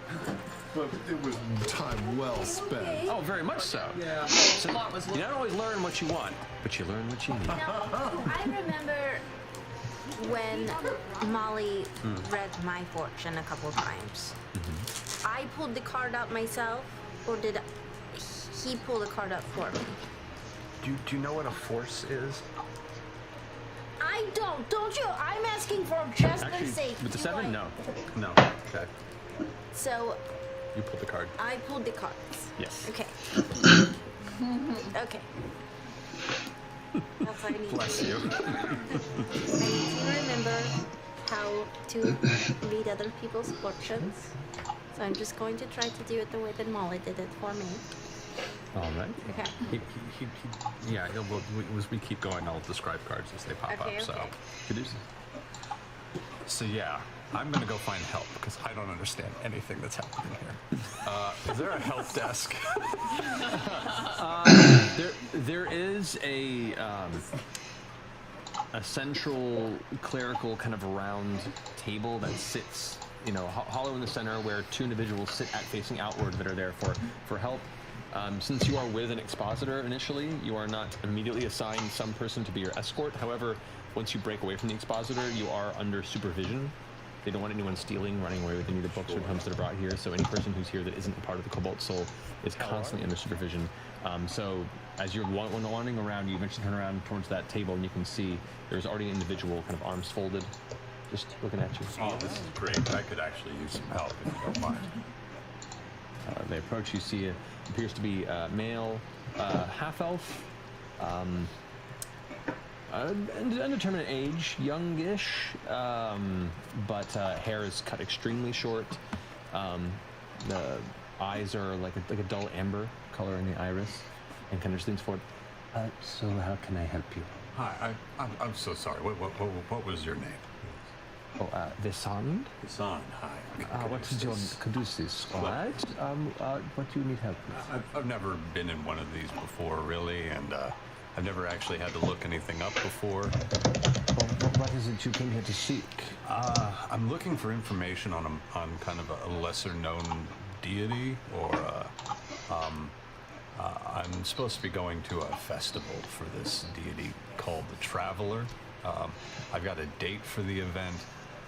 But it was time well spent. Oh, very much so. Yeah. So you not always learn what you want, but you learn what you need. I remember when Molly read my fortune a couple of times. I pulled the card out myself, or did he pull the card out for me? Do you know what a force is? I don't you? I'm asking for just Actually, the sake. with the 7, no. No. Okay. So You pulled the card. I pulled the cards. Yes. Okay. Okay. That's what I need. Bless you. I need to remember how to read other people's fortunes. So I'm just going to try to do it the way that Molly did it for me. All right. Okay. Yeah, we keep going, I'll describe cards as they pop Okay, up. So, okay. so yeah, I'm gonna go find help because I don't understand anything that's happening here. Is there a help desk? There is a central clerical kind of round table that sits, hollow in the center, where 2 individuals sit facing outward that are there for help. Since you are with an expositor initially, you are not immediately assigned some person to be your escort. However, once you break away from the expositor, you are under supervision. They don't want anyone stealing, running away with any of the books or tomes that are brought here. So any person who's here that isn't a part of the Cobalt Soul is constantly under supervision. So as you're wandering around, you eventually turn around towards that table, and you can see there's already an individual kind of arms folded, just looking at you. Oh, this is great. I could actually use some help if you don't mind. They approach. You see it appears to be male, half-elf, undetermined age, youngish, but hair is cut extremely short. The eyes are like a dull amber color in the iris, and kind of just leans forward. So how can I help you? Hi, I'm so sorry. What was your name? Oh, Visand. Visand, hi. What is your caduceus? All right. What do you need help with? I've never been in one of these before, really, and I've never actually had to look anything up before. What is it you came here to seek? I'm looking for information on kind of a lesser-known deity, or I'm supposed to be going to a festival for this deity called the Traveler. I've got a date for the event.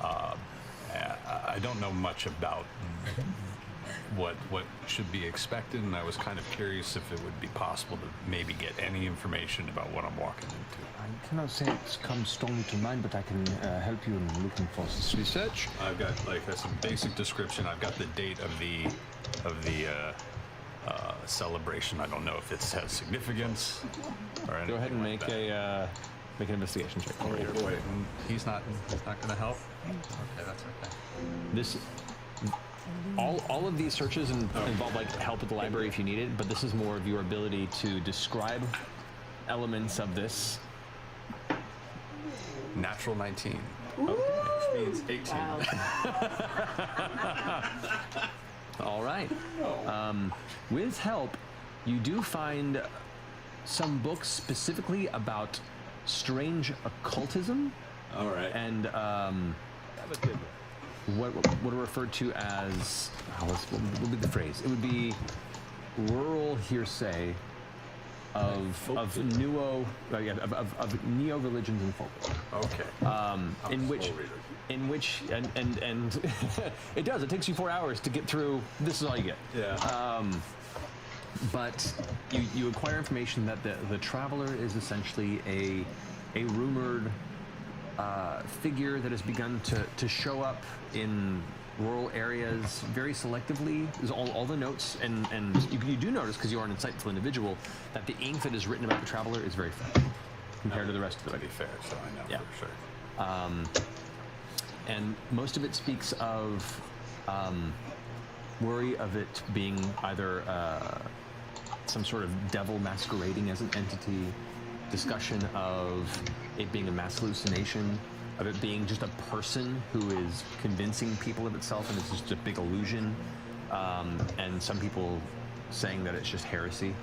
I don't know much about what should be expected, and I was kind of curious if it would be possible to maybe get any information about what I'm walking into. I cannot say it's come strongly to mind, but I can help you in looking for this research. I've got some basic description. I've got the date of the celebration. I don't know if it has significance or anything. Go ahead and like make that. make an investigation check for me. Wait, he's not going to help. Okay, that's okay. This. All of these searches involve like help at the library if you need it, but this is more of your ability to describe elements of this. Natural 19. Which means 18. All right. With help, you do find some books specifically about strange occultism. All right. And what are referred to as, what would be the phrase? It would be rural hearsay of neo religions and folklore. Okay. In which and it does. It takes you 4 hours to get through. This is all you get. Yeah. But you acquire information that the traveler is essentially a rumored figure that has begun to show up in rural areas very selectively. There's all the notes, and you do notice, because you are an insightful individual, that the ink that is written about the traveler is very fresh compared to the rest of the To be fair, so I know for sure. And most of it speaks of worry of it being either some sort of devil masquerading as an entity, discussion of it being a mass hallucination, of it being just a person who is convincing people of itself and it's just a big illusion, and some people saying that it's just heresy,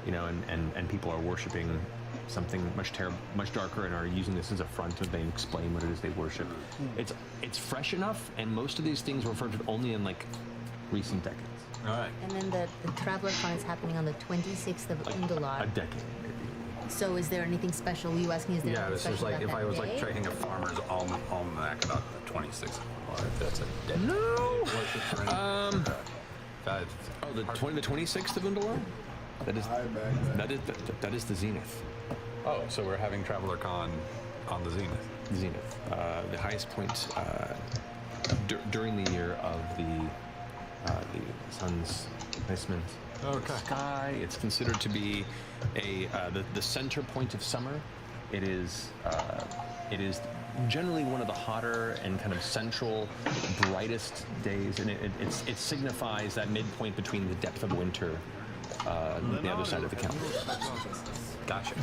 and people are worshiping something much darker and are using this as a front as they explain what it is they worship. It's fresh enough, and most of these things were referred to only in recent decades. All right. And then the Traveler Con is happening on the 26th of Undalar. A decade. So is there anything special? Were you asking, is there Yeah, anything this is special like about if I that was like day? trading a farmer's almanac about the 26th. That's a dead. No. The 26th of Undalar. That is the Zenith. Oh, so we're having Traveler Con on the Zenith. Zenith, the highest point during the year of the sun's placement. Okay. Sky. It's considered to be the center point of summer. It is generally one of the hotter and kind of central, brightest days, and it signifies that midpoint between the depth of winter, the other side of the calendar. Gotcha.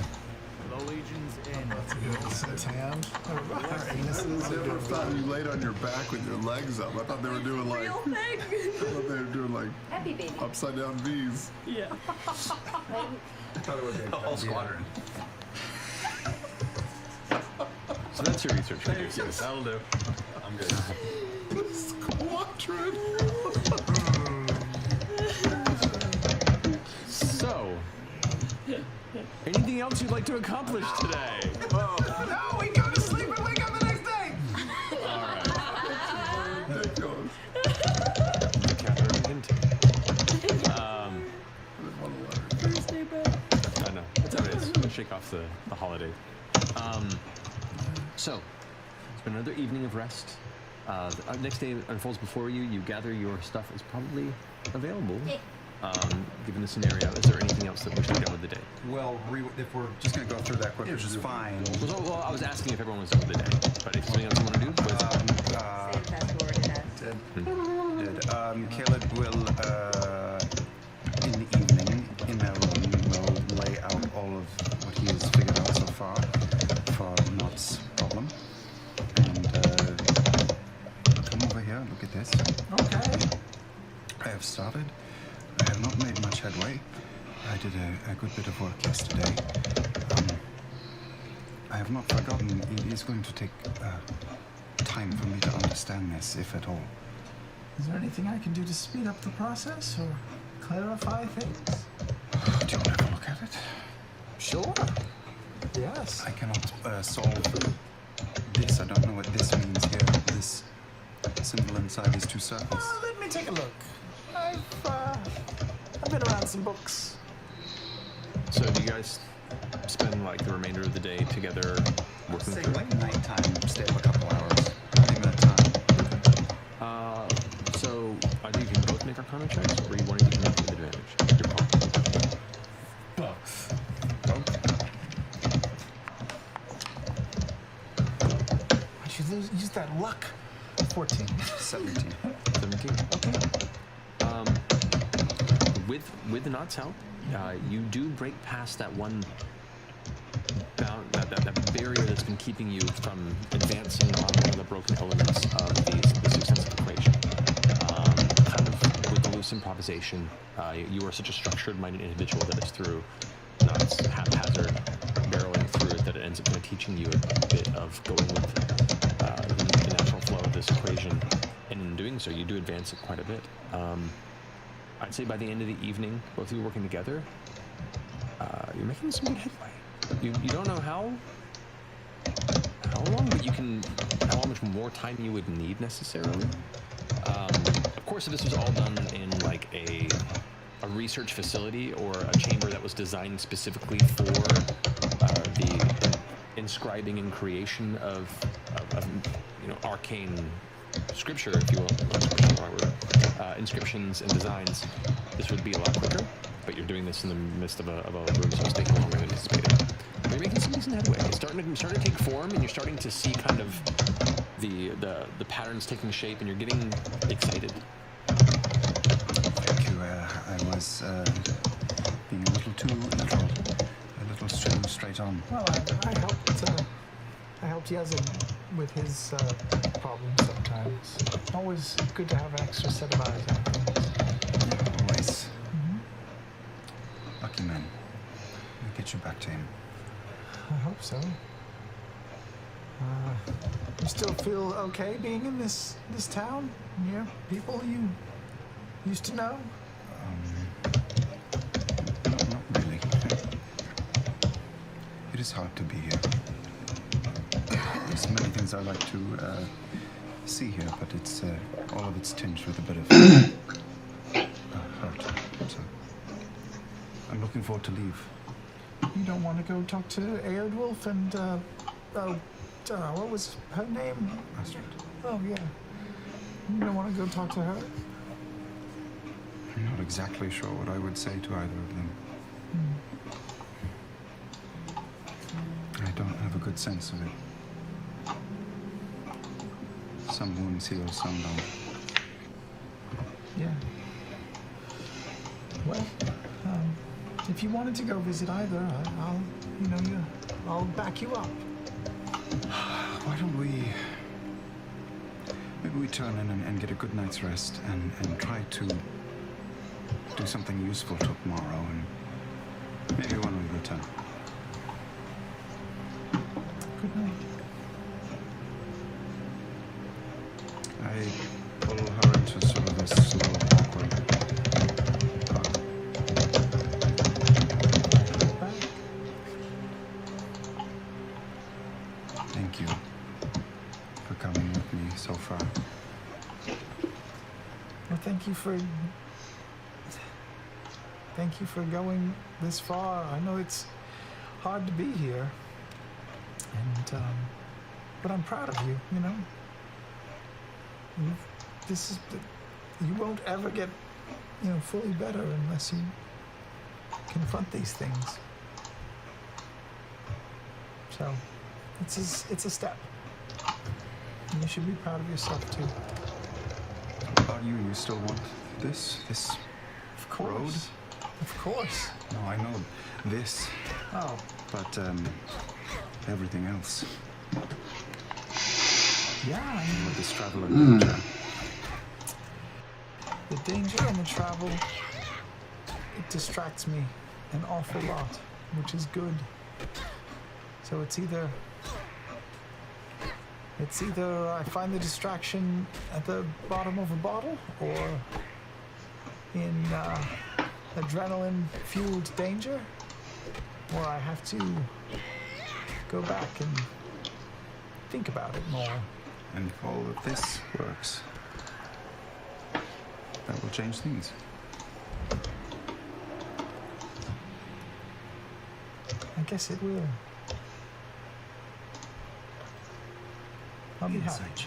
The Legion's in. Tan. Our anuses. I never thought you laid on your back with your legs up. I thought they were doing like. I thought they were doing like Happy baby. upside down V's. Yeah. I thought it would be the whole squadron. So that's your research. Yes, that'll do. I'm good. Squadron. So, anything else you'd like to accomplish today? No, we go to sleep and wake up the next day. All right. I know. That's how it is. We'll shake off the holiday. So, it's been another evening of rest. The next day unfolds before you. You gather your stuff is probably available. Given the scenario, is there anything else that we should do with the day? Well, if we're just going to go through that quick, which is fine. Well, I was asking if everyone was done with the day, but if something else you want to do, Caleb will, in the evening, in their room, will lay out all of what he has figured out so far for Knott's problem. And come over here, look at this. Okay. I have started. I have not made much headway. I did a good bit of work yesterday. I have not forgotten. It is going to take time for me to understand this, if at all. Is there anything I can do to speed up the process or clarify things? Do you want to have a look at it? Sure. Yes. I cannot solve this. I don't know what this means here. This symbol inside these two circles. Let me take a look. I've been around some books. So do you guys spend like the remainder of the day together working Say through like nighttime, stay up a couple hours. 20 minute time. So either you can both make Arcana checks, or you want to do them with advantage. Your call. Both. Why'd you use that luck? 14. 17. 17. Okay. With the Knott's help, you do break past that one that barrier that's been keeping you from advancing on one of the broken elements of the successive equation. Kind of with the loose improvisation, you are such a structured-minded individual that it's through Knott's haphazard barreling through it that it ends up kind of teaching you a bit of going with the natural flow of this equation. And in doing so, you do advance it quite a bit. I'd say by the end of the evening, both of you working together, you're making some good headway. You don't know how long, but how much more time you would need necessarily. Of course, if this was all done in like a research facility or a chamber that was designed specifically for the inscribing and creation of arcane scripture, if you will, inscriptions and designs, this would be a lot quicker. But you're doing this in the midst of a room, so it's taking longer than anticipated. But you're making some decent headway. It's starting to take form, and you're starting to see kind of the patterns taking shape, and you're getting excited. Thank you. I was being a little too straight on. Well, I helped Yazid with his problems sometimes. Always good to have an extra set of eyes on things. Always. Lucky man. We'll get you back to him. I hope so. You still feel okay being in this town near people you used to know? Not really. It is hard to be here. There's many things I like to see here, but it's all of it's tinged with a bit of hurt. So I'm looking forward to leave. You don't want to go talk to Eardwolf and what was her name? Astrid. Oh yeah. You don't want to go talk to her? I'm not exactly sure what I would say to either of them. I don't have a good sense of it. Some wounds heal, some don't. Yeah. Well, if you wanted to go visit either, I'll back you up. Why don't maybe we turn in and get a good night's rest and try to do something useful tomorrow, and maybe when we return. Good night. I pull her into sort of a slow, awkward hug. Thank you for coming with me so far. Well, thank you for going this far. I know it's hard to be here, but I'm proud of you. You know, you won't ever get, fully better unless you confront these things. So, it's a step. And you should be proud of yourself too. About you still want this Of course. Of course. No, I know this. Oh. But everything else. Yeah, I mean, with this travel and danger. The danger and the travel, it distracts me an awful lot, which is good. So it's either I find the distraction at the bottom of a bottle, or in adrenaline-fueled danger, or I have to go back and think about it more. And if all of this works, that will change things. I guess it will. I'll be happy.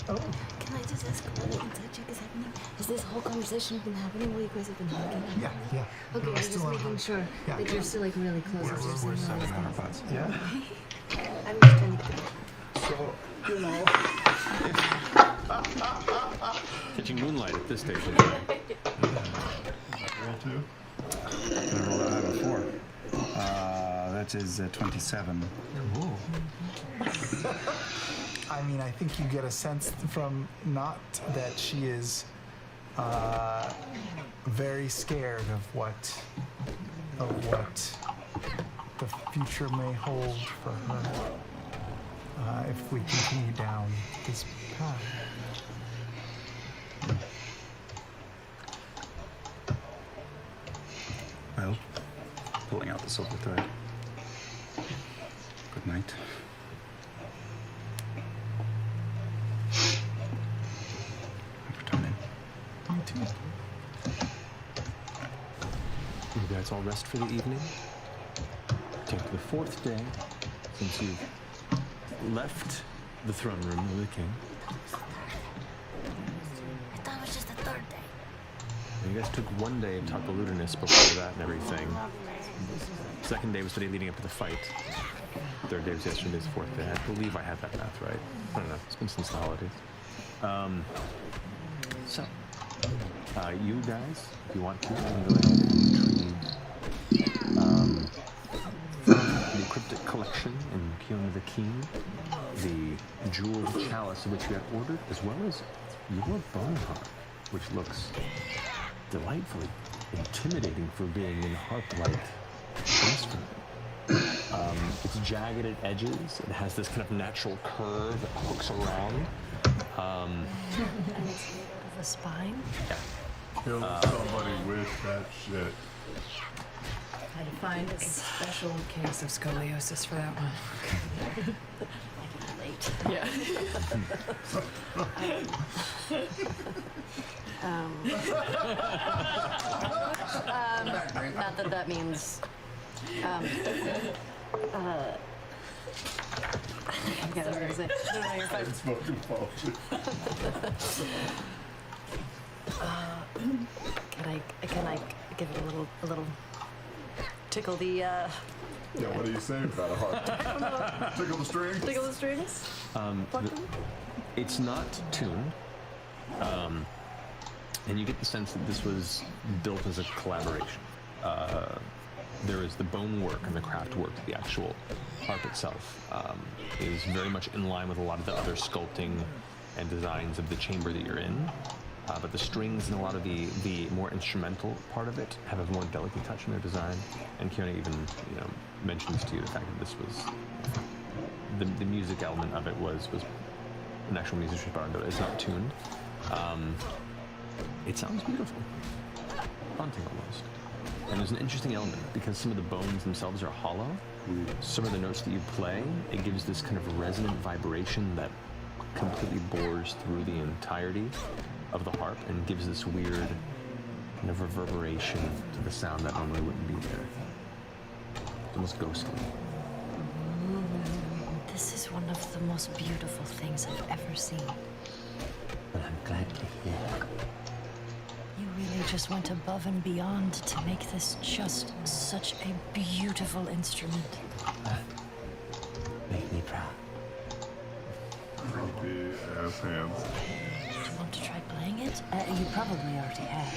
Oh. Can I just ask what an inside check is happening? Has this whole conversation been happening while you guys have been hugging? Yeah. Okay, I'm just making sure that you're still like really close. We're 7 hour butts. Yeah. I'm just trying to get So, Catching moonlight at this station. Roll 2. I rolled a high before. That is 27. I mean, I think you get a sense from not that she is very scared of what the future may hold for her if we continue down this path. Well, pulling out the silver thread. Good night. You guys all rest for the evening. Take the fourth day since you've left the throne room of the king. I thought it was just the third day. You guys took one day of Takaludinus before that and everything. Second day was the day leading up to the fight. Third day was yesterday's fourth day. I believe I had that math right. I don't know. It's been since the holidays. You guys, if you want to, can go ahead and retrieve the cryptic collection in Kiona the King, the jeweled chalice of which you had ordered, as well as your bone harp, which looks delightfully intimidating for being an harp-like instrument. It's jagged at edges. It has this kind of natural curve that hooks around. And it's made out of a spine? Yeah. Kill somebody with that shit. I had to find a special case of scoliosis for that one. Yeah. Not that that means. I forgot what I was gonna say. No, you're fine. Smoking potion. Can I give it a little tickle the Yeah, what do you say about a heart? Tickle the strings? Tickle the strings? It's not tuned, and you get the sense that this was built as a collaboration. There is the bone work and the craft work, the actual harp itself is very much in line with a lot of the other sculpting and designs of the chamber that you're in. But the strings and a lot of the more instrumental part of it have a more delicate touch in their design. And Kiona even, mentions to you the fact that this was the music element of it was an actual musician's bar, though it's not tuned. It sounds beautiful, haunting almost. And there's an interesting element because some of the bones themselves are hollow. Some of the notes that you play, it gives this kind of resonant vibration that completely bores through the entirety of the harp and gives this weird kind of reverberation to the sound that normally wouldn't be there. It's almost ghostly. This is one of the most beautiful things I've ever seen. Well, I'm glad to hear. You really just went above and beyond to make this just such a beautiful instrument. Make me proud. Creepy ass hands. Do you want to try playing it? You probably already have.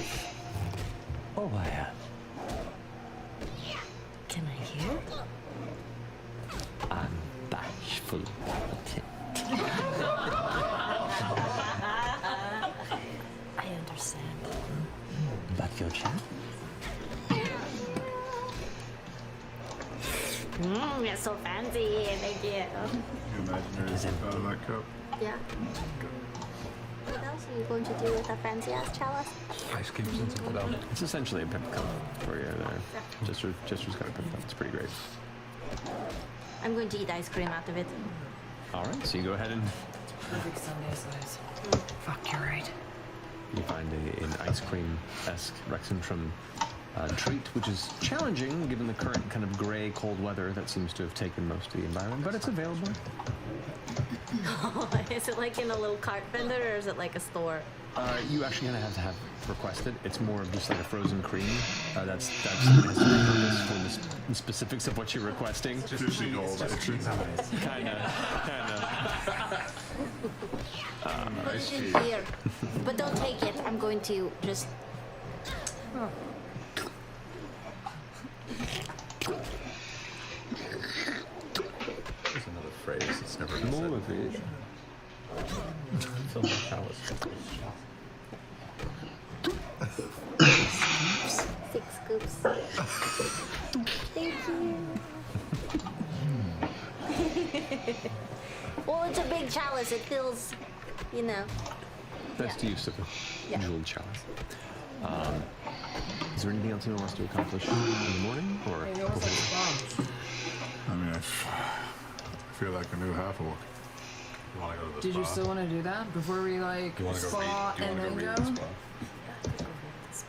Oh, I have. Can I hear? I'm bashful. I understand. But your champ? You're so fancy. Thank you. Imaginary stuff out of that cup. Yeah. What else are you going to do with a fancy ass chalice? Ice cubes and something else. It's essentially a pip cup for you there. Jester's got a pip cup. It's pretty great. I'm going to eat ice cream out of it. All right, so you go ahead and Perfect Sunday size. Fuck, you're right. you find an ice cream-esque Rexentrum treat, which is challenging given the current kind of gray, cold weather that seems to have taken most of the environment, but it's available. Is it like in a little cart vendor or is it like a store? You actually kind of have to have requested. It's more of just like a frozen cream. That's purpose for the specifics of what you're requesting. Just Kind of. Put it in here. But don't take it. I'm going to just... Oh. There's another phrase that's never been More said. of it. Fill my chalice. 6 scoops. Thank you. Well, it's a big chalice. It fills, Best use of a Yeah. jeweled chalice. Is there anything else anyone wants to accomplish in the morning, or? I mean, I feel like a new half orc. You want to go to the Did spa? you still want to do that before we like You wanna go spa read- you and wanna then go go? read the spa?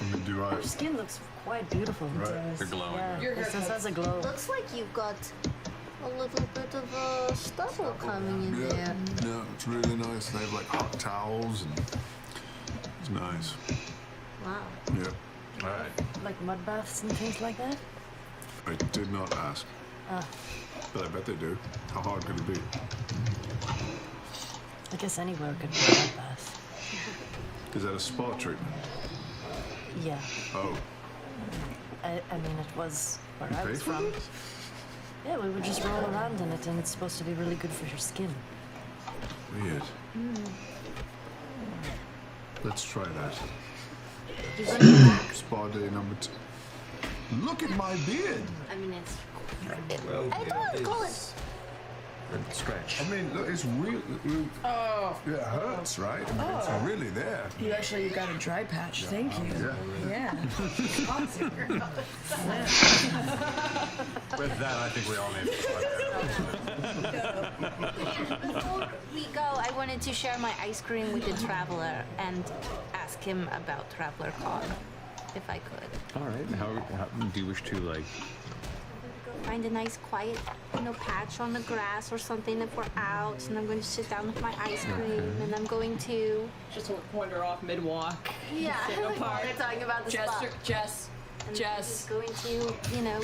I mean, do I? Your skin looks quite beautiful. Right. You're glowing. Yeah, Your it hair has a glow. Looks like you've got a little bit of stubble coming in Yeah, there. yeah, it's really nice. They have like hot towels and it's nice. Wow. Yeah. All right. Like mud baths and things like that? I did not ask, but I bet they do. How hard could it be? I guess anywhere could be a mud bath. Is that a spa treatment? Yeah. Oh, I mean, it was where I pay was for from. this? Yeah, we would just roll around in it, and it's supposed to be really good for your skin. Weird. Let's try that. Spa day number 2. Look at my beard. I mean, it's. Well, I don't call it. Scratch. I mean, look, it's real. Oh. Yeah, it hurts, right? I mean, it's really there. You actually got a dry patch. Thank you. Yeah. Yeah. With that, I think we all need to Before we go, I wanted to share my ice cream with the traveler and ask him about Traveler Con, if I could. All right. How do you wish to like? Go find a nice, quiet, patch on the grass or something if we're out, and I'm going to sit down with my ice cream, and I'm going to. Just wander off mid-walk. Yeah, Sit like apart. we're talking about the spa. Jess. I'm Jess. just going to,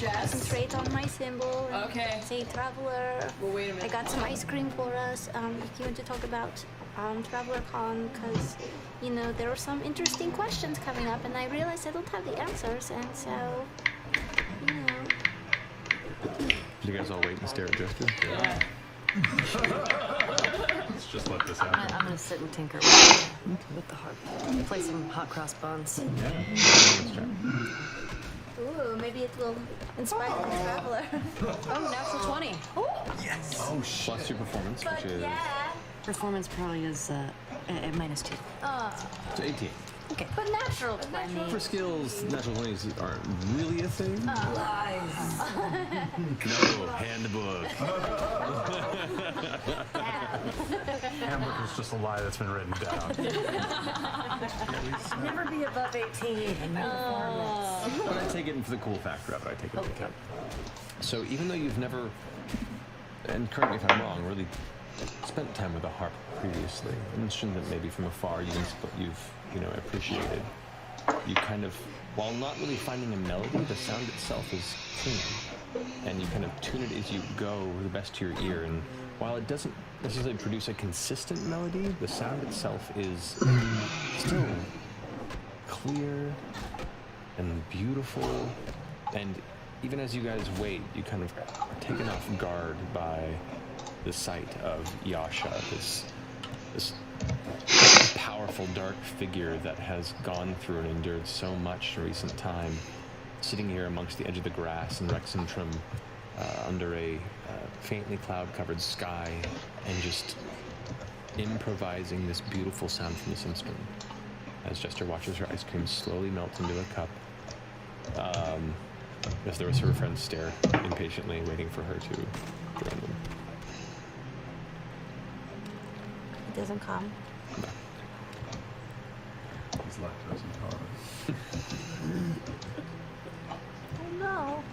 Jess. concentrate on my symbol. And Okay. Say, Traveler. Well, wait a minute. I got some ice cream for us. If you want to talk about Traveler Con, because, there are some interesting questions coming up, and I realize I don't have the answers, and so, You guys all wait and stare at Jester? Yeah. Let's just let this I'm happen. gonna sit and tinker with the harp. Play some hot cross buns. Ooh, maybe it will inspire the Traveler. Oh, natural 20. Yes. Oh, plus your performance, But which is yeah. Performance probably is -2. so 18. Okay. But natural 20. For skills, natural 20s aren't really a thing. Lies. No, handbook. Handbook is just a lie that's been written down. Never be above 18 in my performance. But I take it in for the cool factor of it. I take it into account. So even though you've never, and correct me if I'm wrong, really spent time with a harp previously, you mentioned that maybe from afar you've appreciated. You kind of, while not really finding a melody, the sound itself is clean, and you kind of tune it as you go the best to your ear. And while it doesn't necessarily produce a consistent melody, the sound itself is still clear and beautiful. And even as you guys wait, you kind of are taken off guard by the sight of Yasha, this powerful dark figure that has gone through and endured so much in recent time, sitting here amongst the edge of the grass in Rexentrum, under a faintly cloud-covered sky, and just improvising this beautiful sound from this instrument. As Jester watches her ice cream slowly melt into a cup, as the rest of her friends stare impatiently, waiting for her to join them. It doesn't come. He's lactose intolerant. Oh no.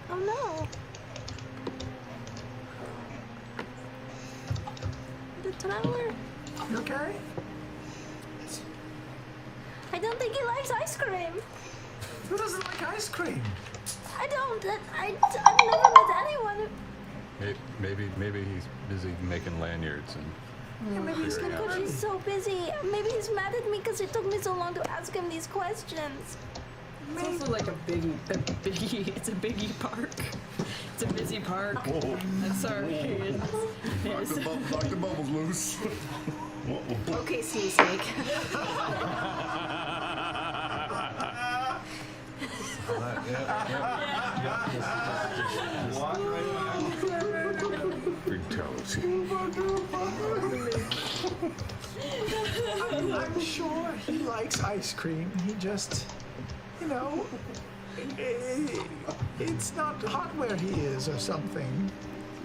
Oh no. The Traveler? You okay? I don't think he likes ice cream. Who doesn't like ice cream? I don't. I've never met anyone. Maybe he's busy making lanyards and Yeah, maybe he's figuring out. because he's so busy. Maybe he's mad at me because it took me so long to ask him these questions. It's also like it's a biggie park. It's a busy park. Whoa. I'm sorry. Knock the bubbles loose. Okay, Sea Snake. For brutality. I'm sure he likes ice cream. He just, you know, it's not hot where he is or something.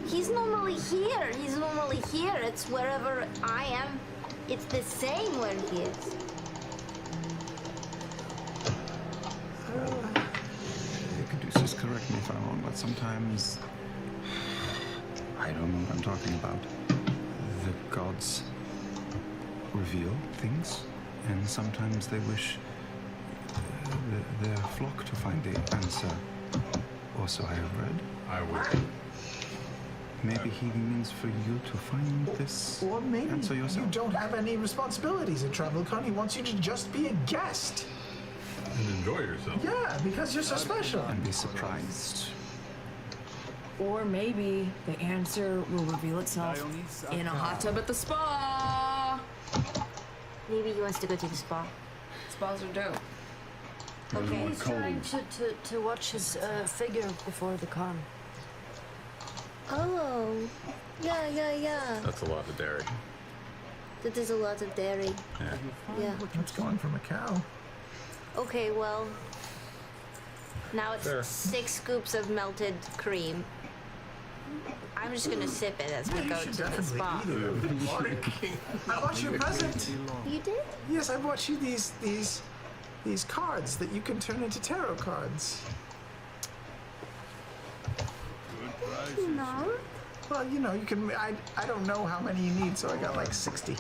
He's normally here. It's wherever I am. It's the same where he is. Caduceus, correct me if I'm wrong, but sometimes I don't know what I'm talking about. The gods reveal things, and sometimes they wish their flock to find the answer. Or so I have read. I would. Maybe he means for you to find this Or maybe answer you yourself. don't have any responsibilities at TravelCon. He wants you to just be a guest. And enjoy yourself. Yeah, because you're so special. And be surprised. Or maybe the answer will reveal itself in a hot tub at the spa. Maybe he wants to go to the spa. Spas are dope. Okay, he's trying to watch his figure before the con. Oh, yeah. That's a lot of dairy. That is a lot of dairy. Yeah. It's going from a cow. Okay, well, now it's Fair. 6 scoops of melted cream. I'm just gonna sip it as we go to the spa. I bought you a present. You did? Yes, I bought you these cards that you can turn into tarot cards. No. Well, you know, you can. I don't know how many you need, so I got like 60.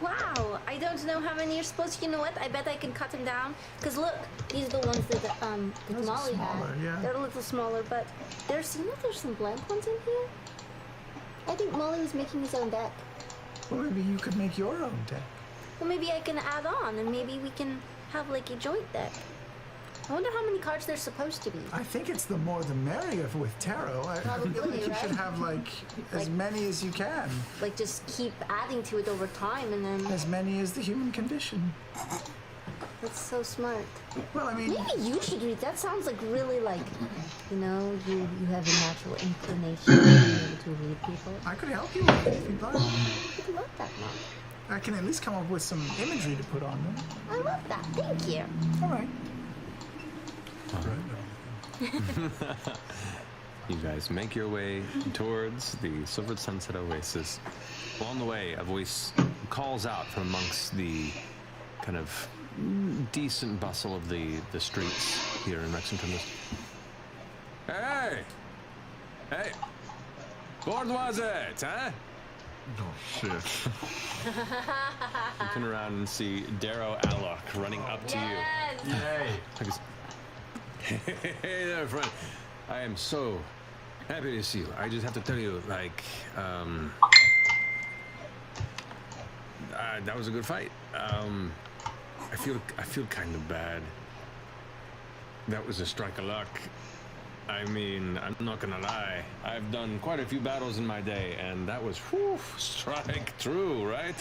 Wow, I don't know how many you're supposed to. You know what? I bet I can cut them down. Cause look, these are the ones that that Molly had. smaller, yeah. They're a little smaller, but there's some blank ones in here. I think Molly was making his own deck. Well, maybe you could make your own deck. Well, maybe I can add on, and maybe we can have like a joint deck. I wonder how many cards there's supposed to be. I think it's the more the merrier with tarot. I feel Probably, like you should right? have like as many as you can. Like just keep adding to it over time, and then As many as the human condition. that's so smart. Well, I mean, Maybe you should read. That sounds like really like, you know, you have a natural inclination to be able to read people. I could help you with it if you'd like. I would love that, Mom. I can at least come up with some imagery to put on them. I love that. Thank you. All right. You guys make your way towards the Silvered Sunset Oasis. Along the way, a voice calls out from amongst the kind of decent bustle of the streets here in Lexington. Hey! Hey! What was it, huh? Oh, shit. You turn around and see Darrow Alloc running up to you. Hey! Hey there, friend. I am so happy to see you. I just have to tell you, like, that was a good fight. I feel kind of bad. That was a strike of luck. I mean, I'm not gonna lie. I've done quite a few battles in my day, and that was strike true, right?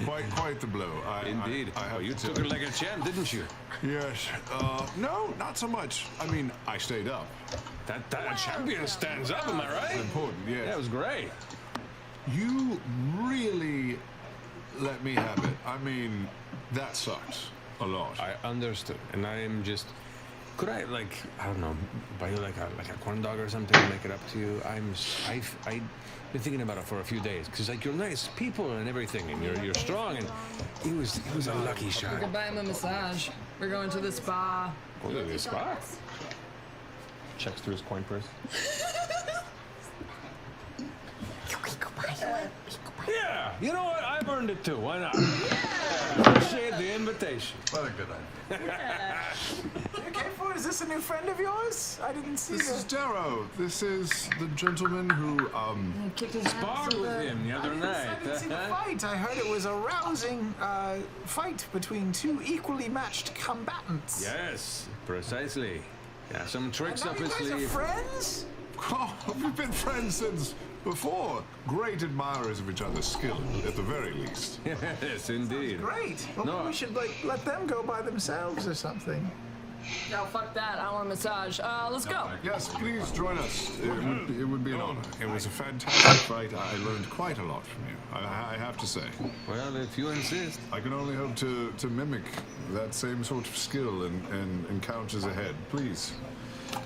Quite the blow. Indeed. I have You to took tell it like a champ, didn't you? Yes. No, not so much. I mean, I stayed up. That champion stands up, am I right? It's important, yes. Yeah, it was great. You really let me have it. I mean, that sucks a lot. I understood, and I am just. Could I, like, I don't know, buy you like a corn dog or something to make it up to you? I've been thinking about it for a few days because like you're nice people and everything, and you're strong, and it was a lucky shot. We could buy him a massage. We're going to the spa. Going to the spa? Checks through his coin purse. Yeah, you know what? I've earned it too. Why not? Appreciate the invitation. What a good idea. Okay, Ford, is this a new friend of yours? I didn't see This is Darrow. This is the gentleman who, kicked his sparred with him the other night. I didn't see the fight. I heard it was a rousing fight between two equally matched combatants. Yes, precisely. Yeah, some tricks And up now his you guys sleeve. are friends? Oh, we've been friends since before. Great admirers of each other's skill, at the very least. Yes, indeed. Great. Well, No. maybe we should like let them go by themselves or something. No, fuck that. I want a massage. Let's go. Yes, please join us. It would be an honor. It was a fantastic fight. I learned quite a lot from you, I have to say. Well, if you insist. I can only hope to mimic that same sort of skill in encounters ahead. Please,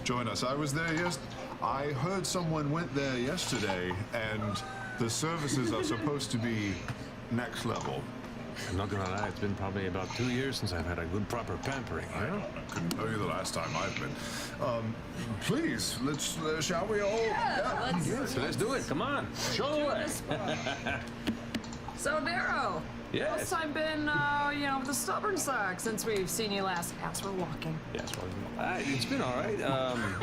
join us. I was there I heard someone went there yesterday, and the services are supposed to be next level. I'm not gonna lie, it's been probably about 2 years since I've had a good proper pampering. I couldn't tell you the last time I've been. Please, let's shall we all? Let's do it. Come on, show the way. So, Darrow. Yes. How's time been, the stubborn sack since we've seen you last as we're walking? Yes, well, it's been all right.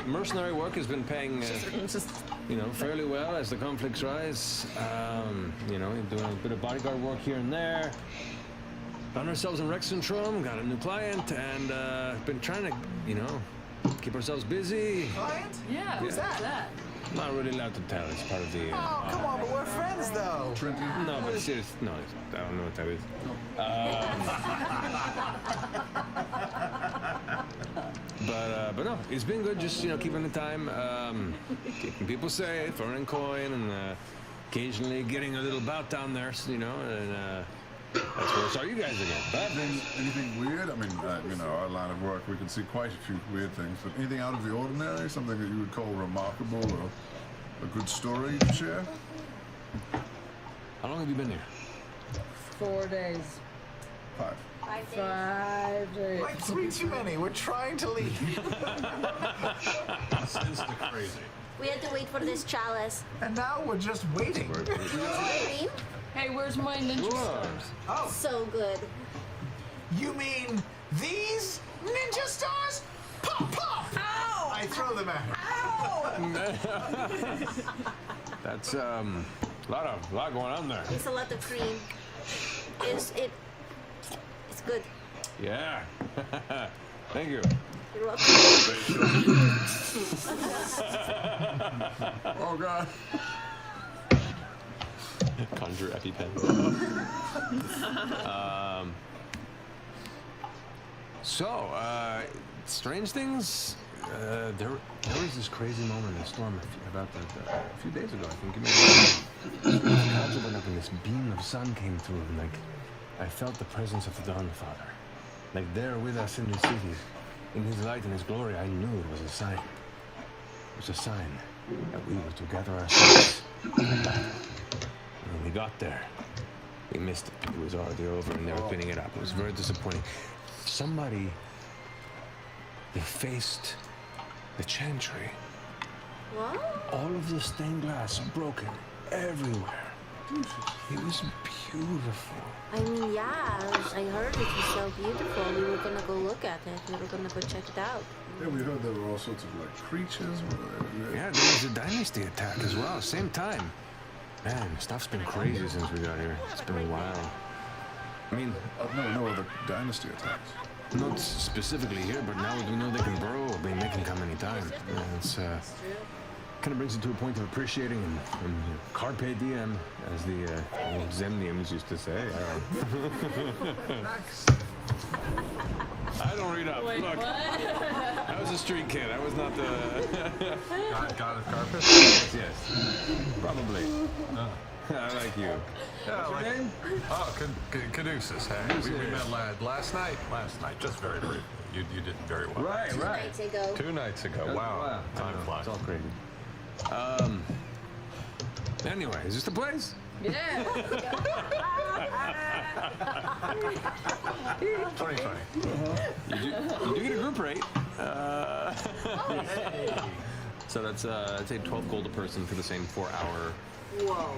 Mercenary work has been paying, fairly well as the conflicts rise. Doing a bit of bodyguard work here and there. Found ourselves in Rexentrum, got a new client, and been trying to, keep ourselves busy. Client? Yeah, who's that? Not really allowed to tell. It's part of the. Oh, come on, but we're friends, though. No, but seriously, no, I don't know what that is. But no, it's been good. Just keeping the time, keeping people safe, earning coin, and occasionally getting a little bout down there. And that's where I saw you guys again. Anything weird? I mean, our line of work, we can see quite a few weird things. But anything out of the ordinary? Something that you would call remarkable or a good story you could share? How long have you been here? 4 days. 5. 5 days. Like 3 too many. We're trying to leave. Since the crazy. We had to wait for this chalice. And now we're just waiting. Cream? Hey, where's my ninja stars? Oh. So good. You mean these ninja stars? Pop, pop! Ow! I throw them at her. Ow! That's a lot going on there. It's a lot of cream. It's good. Yeah. Thank you. You're welcome. Oh God. Conjure EpiPen. Strange things. There was this crazy moment in the storm a few days ago. I think the clouds went up and this beam of sun came through, and I felt the presence of the Dawn Father, there with us in the city, in His light and His glory. I knew it was a sign. It was a sign that we were to gather ourselves. When we got there, we missed it. It was already over and they were cleaning it up. It was very disappointing. Somebody defaced the chantry. What? All of the stained glass broken everywhere. It was beautiful. I mean, yeah, I heard it was so beautiful. We were gonna go look at it. We were gonna go check it out. Yeah, we heard there were all sorts of creatures. Yeah, there was a dynasty attack as well, same time. Man, stuff's been crazy since we got here. It's been a while. I mean, no other dynasty attacks. Not specifically here, but now we know they can burrow. I mean, they can come anytime. It's kind of brings it to a point of appreciating and carpe diem, as the old Zemnians used to say. I don't read up. Wait, Look, what? I was a street kid. I was not the God of carpet. Yes, probably. I like you. Yeah, What's your name? Oh, Caduceus. Hey, we met last night. Just very briefly. You did very well. Right. 2 nights ago. 2 nights ago. Wow. Time flies. It's all crazy. Anyway, is this the place? Yeah. 2020. You do get a group rate. So that's I'd say 12 gold a person for the same 4-hour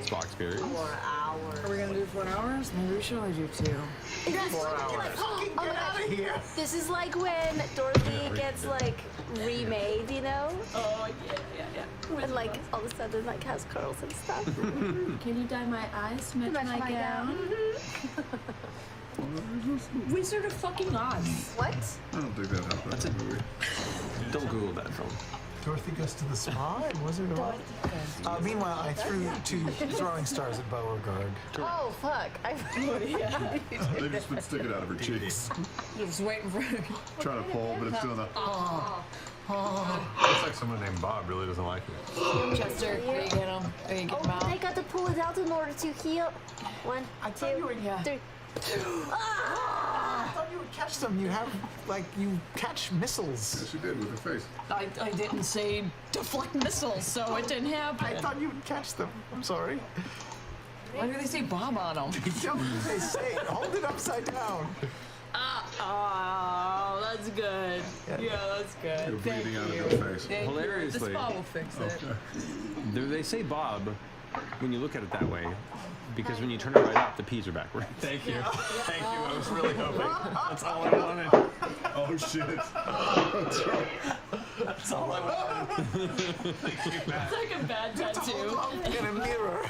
spa experience. 4 hours. Are we gonna do 4 hours? Maybe we should only do 2. That's 4 hours. Get out of here. This is like when Dorothy gets remade, Oh yeah. And all of a sudden has curls and stuff. Can you dye my eyes, match my gown? Wizard of fucking Oz. What? I don't think that happened. That's it. Don't Google that film. Dorothy goes to the spa and Wizard of Oz. Meanwhile, I threw 2 throwing stars at Beauregard. Oh, fuck. They've just been sticking out of her cheeks. Just waiting for Trying to pull, but it's doing the. Looks like someone named Bob really doesn't like you. Chester, there you get him. There you get him out. I got to pull it out in order to heal. 1, 2, 3. I thought you would catch them. You have, like, you catch missiles. Yes, you did with her face. I didn't say deflect missiles, so it didn't happen. I thought you would catch them. I'm sorry. Why do they say Bob on them? They say it. Hold it upside down. Oh, that's good. Yeah, that's good. You're Thank bleeding out of you. your face. Thank Hilariously. You. The spa will fix it. They say Bob when you look at it that way, because when you turn it right up, the P's are backwards. Thank you. Thank you. I was really hoping. That's all I wanted. Oh shit. That's right. That's all I wanted. Thank you, Matt. It's like a bad tattoo. In a mirror.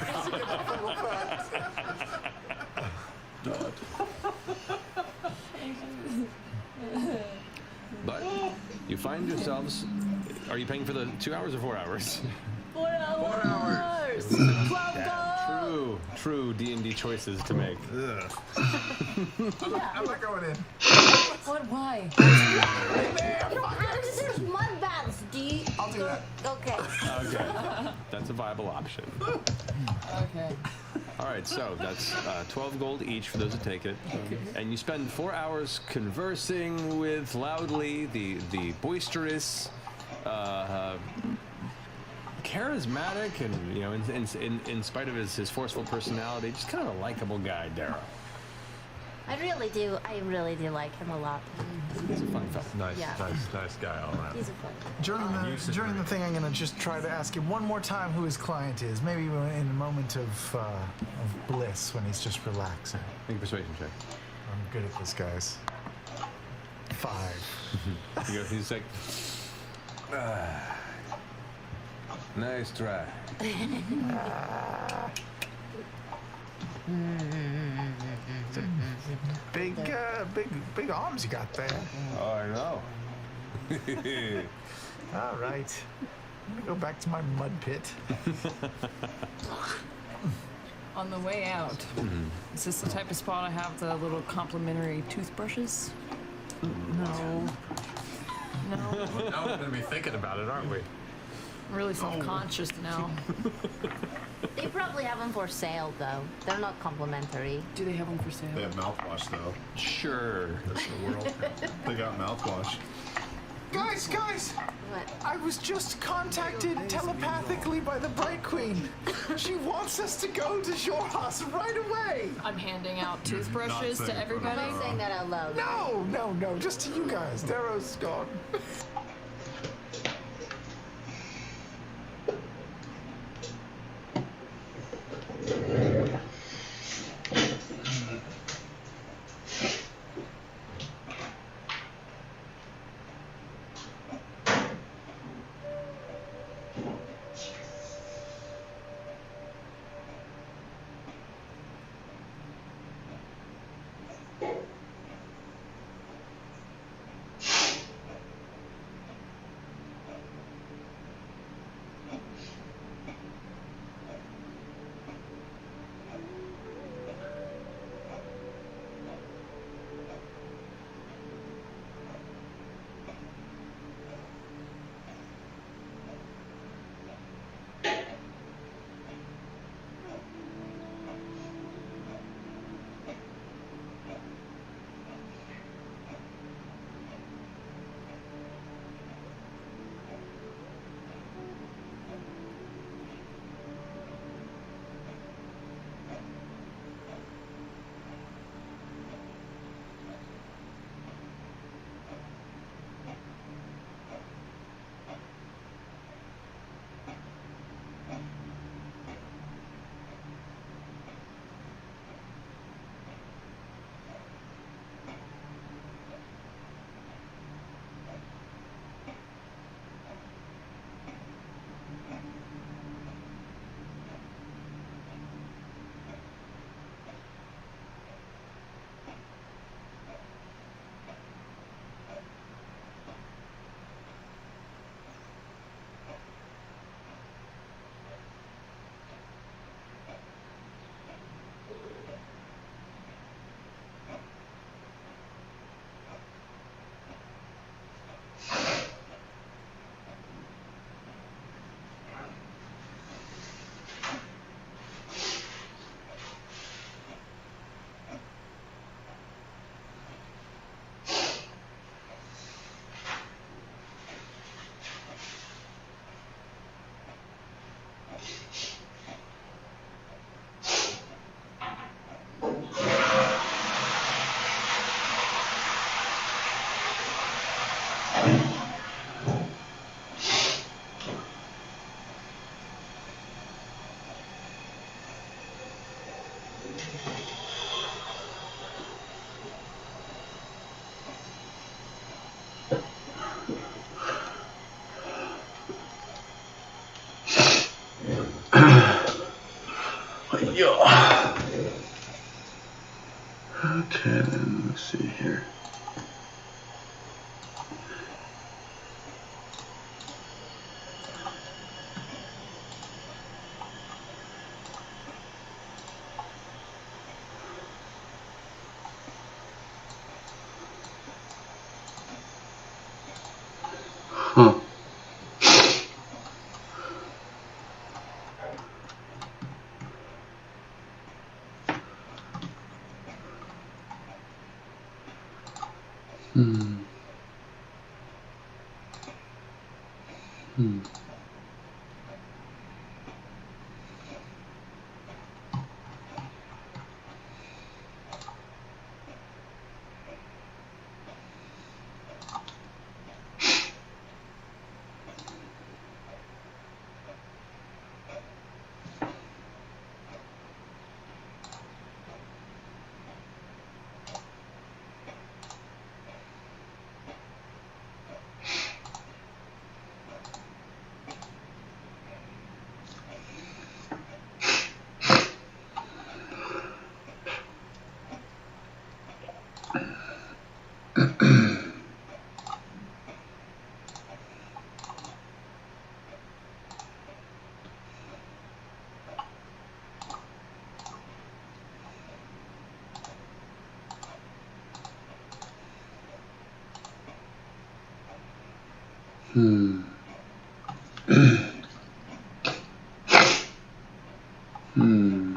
But you find yourselves. Are you paying for the 2 hours or 4 hours? 4 hours. 12 True D&D choices to make. I'm not going in. What? Why? There's mud baths. Do you? I'll do that. Okay. Okay, that's a viable option. Okay. All right, so that's 12 gold each for those who take it, and you spend 4 hours conversing with Loudly, the boisterous, charismatic, and in spite of his forceful personality, just kind of a likable guy, Darrow. I really do like him a lot. He's a fun fellow. Nice, Yeah. nice guy all around. He's a fun. During the thing, I'm gonna just try to ask him one more time who his client is. Maybe in a moment of bliss when he's just relaxing. Make a persuasion check. I'm good at this, guys. 5. He's like, nice try. Big arms you got there. Oh, I know. All right. I'm gonna go back to my mud pit. On the way out, is this the type of spot I have the little complimentary toothbrushes? No. Now we're going to be thinking about it, aren't we? I'm really self-conscious now. They probably have them for sale, though. They're not complimentary. Do they have them for sale? They have mouthwash though. Sure. That's the world. They got mouthwash. Guys! What? I was just contacted telepathically by the Bright Queen. She wants us to go to Jorhas right away. I'm handing out toothbrushes to everybody. I'm not saying that out loud. No, just to you guys. Darrow's gone. Yeah. Okay, then let's see here. Huh. Hmm. Hmm. Hmm. Hmm. Hmm. Hmm.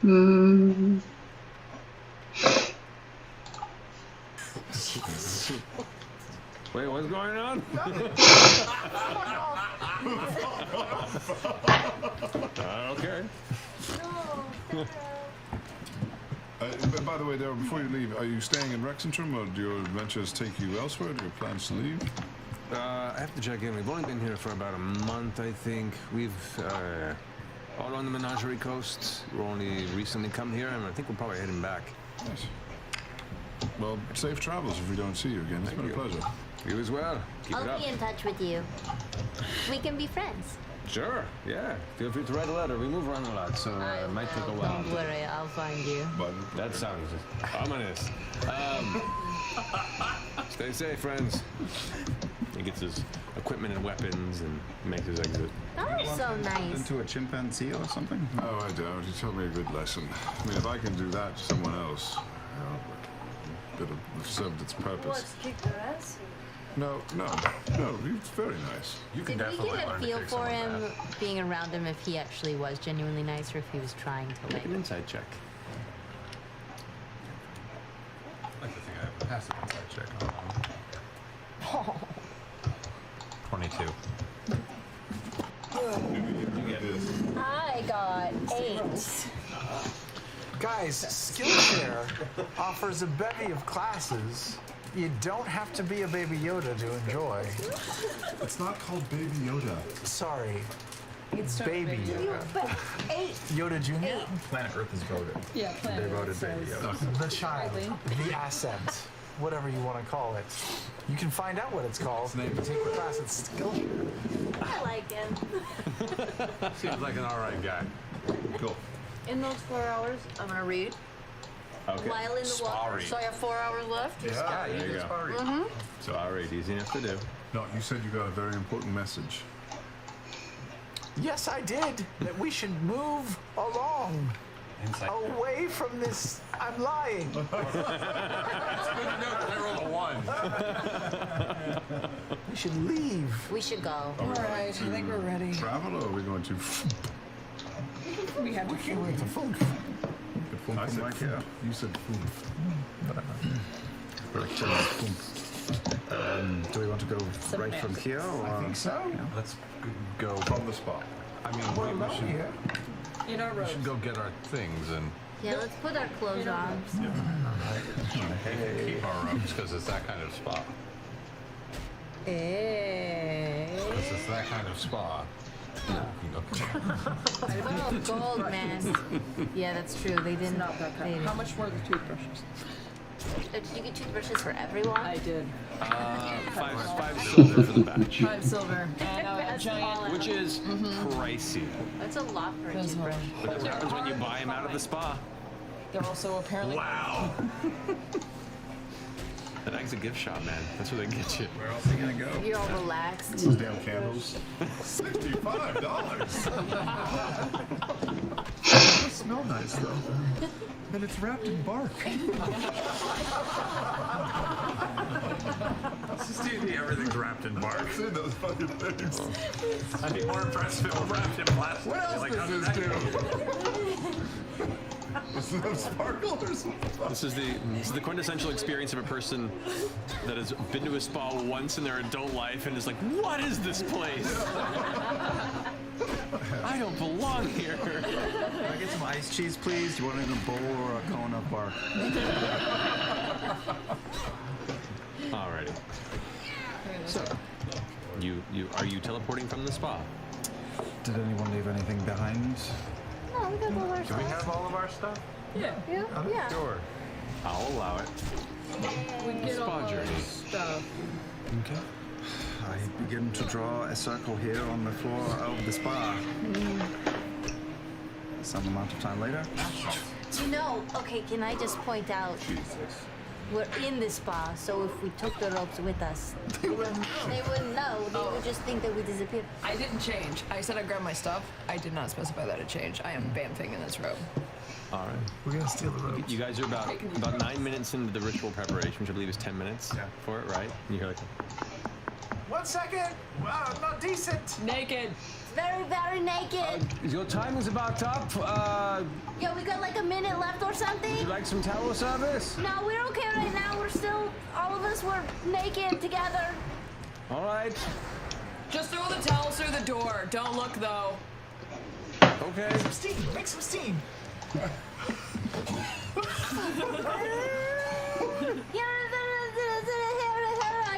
Hmm. Wait, what's going on? Okay. By the way, Daryl, before you leave, are you staying in Rexentrum, or do your adventures take you elsewhere? Do you have plans to leave? I have to check in. We've only been here for about a month, I think. We've all on the Menagerie Coast. We're only recently come here, and I think we're probably heading back. Nice. Well, safe travels if we don't see you again. It's been a pleasure. You as well. Keep it I'll up. be in touch with you. We can be friends. Sure, yeah. Feel free to write a letter. We move around a lot, so it might take a while. Don't worry, I'll find you. But that sounds ominous. Stay safe, friends. He gets his equipment and weapons and makes his exit. That was so nice. Into a chimpanzee or something? No, I don't. You taught me a good lesson. I mean, if I can do that to someone else, it would have served its purpose. What's kick their ass? No, it's very nice. You can Did we definitely get a learn to feel kick for someone's him ass. being around him if he actually was genuinely nice or if he was trying to like? Make an insight check. I like to think I have a passive insight check on them. 22. I got 8. Guys, Skillshare offers a bevy of classes. You don't have to be a Baby Yoda to enjoy. It's not called Baby Yoda. Sorry. It's Baby Yoda. Yoda Jr.? Planet Earth is voted. Yeah, Planet They voted Earth Baby says- Yoda. The child, the ascent, whatever you want to call it. You can find out what it's called. Take the class at Skillshare. I like him. Seems like an alright guy. Cool. In those 4 hours, I'm gonna read. Okay. While in the water. So I have 4 hours left? Yeah, there you go. Mm-hmm. So alright, easy enough to do. No, you said you got a very important message. Yes, I did. That we should move along. Away from this. I'm lying. It's good to know that I rolled a 1. We should leave. We should go. All right, I think we're ready. Travel, or are we going to? We have to We're going to funk. I said like yeah. You said food. Do we want to go right from here? Or? I think so. Let's go From the spot. I mean, We're we alone should, here. In our we robes. should go get our things and Yeah, let's put our clothes on. keep our robes because it's that kind of spa. Because it's that kind of spa. Oh, gold, man. Yeah, that's true. They didn't. Not that They kind. didn't. How much were the toothbrushes? Did you get toothbrushes for everyone? I did. 5 silver for the batch, 5 silver. And a That's giant. all. which is pricey. That's a lot for a Those toothbrush. But that's what happens when you buy them out of the spa. They're also apparently. Wow. That eggs a gift shop, man. That's where they get you. Where else are you gonna go? You're all relaxed. Those damn candles. $65. They smell nice though. And it's wrapped in bark. This is D&D, everything's wrapped in bark. I've seen those fucking things. I'd be more impressed if it was wrapped in plastic. What else Like, does how did this that do? get Does it have sparkle or something? This is the quintessential experience of a person that has been to a spa once in their adult life and is like, what is this place? I don't belong here. Can I get some iced cheese, please? Do you want it in a bowl or a cone of bark? Alrighty. So, are you teleporting from the spa? Did anyone leave anything behind? No, we got all our Do we stuff. have all of our stuff? Yeah. Yeah. Sure. I'll allow it. We get Spa all our journey. stuff. Okay. I begin to draw a circle here on the floor of the spa. Some amount of time later. You know, okay, can I just point out? We're in the spa, so if we took the ropes with us, they wouldn't know. They would just think that we disappeared. I didn't change. I said I grabbed my stuff. I did not specify that it changed. I am bamfing in this robe. All right. We're gonna steal the robes. You guys are about 9 minutes into the ritual preparation, which I believe is 10 minutes for it, right? And you're like, 1 second. Wow, not decent. Naked. Very, very naked. Your time is about up. Yeah, we got like a minute left or Would you something. like some towel service? No, we're okay right now. We're still, all of us were naked together. All right. Just throw the towels through the door. Don't look though. Okay. Some steam. Make some steam.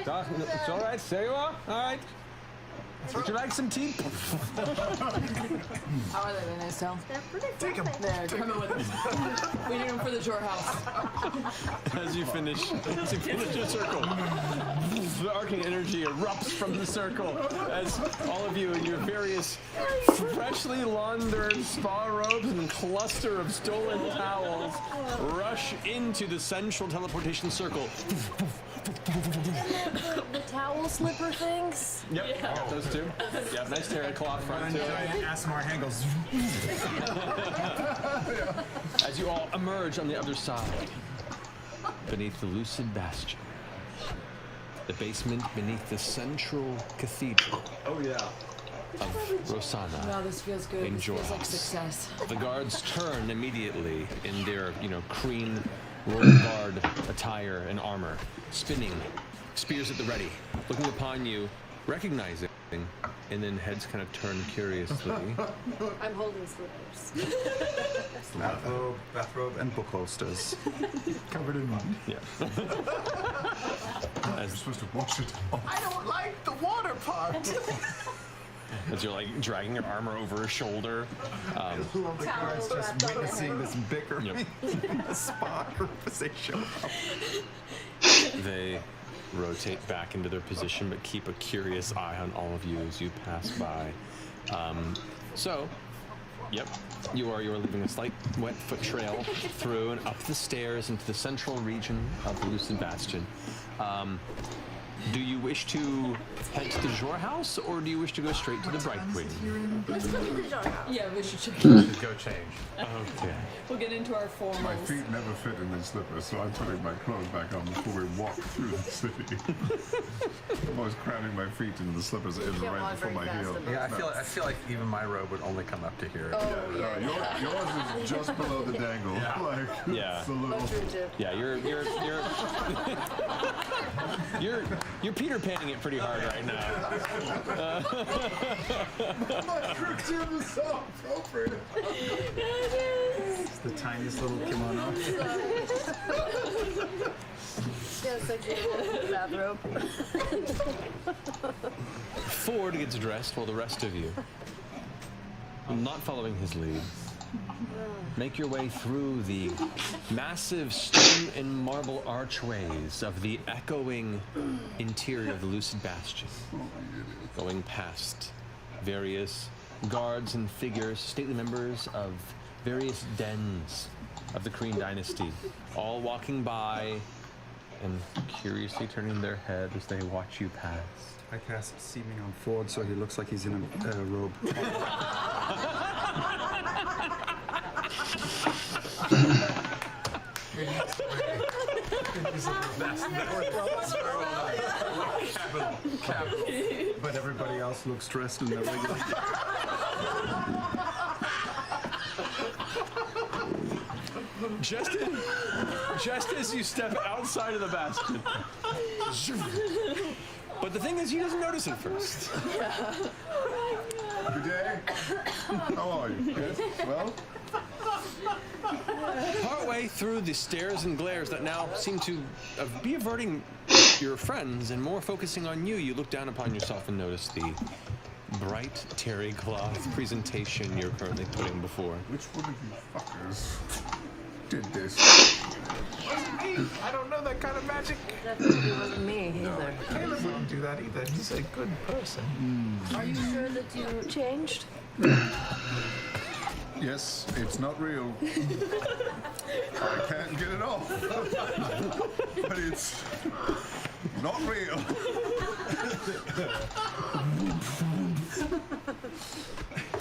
It's all right. There you are. All right. Would you like some tea? How are they, the nice towel? Take them. There, come in with us. We need them for the Jor house. as you finish your circle, the arcane energy erupts from the circle as all of you in your various freshly laundered spa robes and cluster of stolen towels rush into the central teleportation circle. The towel slipper things? Yep, those two. Yep, nice terry cloth front too. ASMR hand goes. As you all emerge on the other side, beneath the lucid bastion, the basement beneath the central cathedral. Oh yeah. Of Rosanna. No, this feels good. In This feels like Jorhaus. success. The guards turn immediately in their, cream royal guard attire and armor, spinning, spears at the ready, looking upon you, recognizing, and then heads kind of turn curiously. I'm holding slippers. Bathrobe, and book holsters. Covered in mud. Yeah. I'm supposed to wash it. I don't like the water part. As you're like dragging your armor over her shoulder. I love the guards just witnessing this bickering a spa conversation. They rotate back into their position, but keep a curious eye on all of you as you pass by. Yep, you are leaving a slight wet foot trail through and up the stairs into the central region of the Lucid Bastion. Do you wish to head to the Jorhaus, or do you wish to go straight to the Brightwing? Let's go to the jar house. Yeah, we should check. We should go change. Okay. We'll get into our formals. My feet never fit in these slippers, so I'm putting my clothes back on before we walk through the city. I'm always cramming my feet into the slippers in right before my heel. Yeah, I feel like even my robe would only come up to here. Yours is just below the dangle. Yeah. Like, Yeah. it's a little. Yeah, you're Peter Panning it pretty hard right now. My curriculum is so appropriate. It's the tiniest little kimono. Yeah, it's like a bathrobe. Ford gets dressed while the rest of you, not following his lead, make your way through the massive stone and marble archways of the echoing interior of the Lucid Bastion, going past various guards and figures, stately members of various dens of the Kryn dynasty, all walking by and curiously turning their head as they watch you pass. I cast seeming on Ford so he looks like he's in a robe. But everybody else looks dressed in their regular. Just as you step outside of the bastion. But the thing is, he doesn't notice it first. Good day. How are you? Good? Well? Partway through the stares and glares that now seem to be averting your friends and more focusing on you, you look down upon yourself and notice the bright terry cloth presentation you're currently putting before. Which one of you fuckers did this? I don't know that kind of magic. Definitely wasn't me either. Caleb wouldn't do that either. He's a good person. Are you sure that you changed? Yes, it's not real. I can't get it off. But it's not real.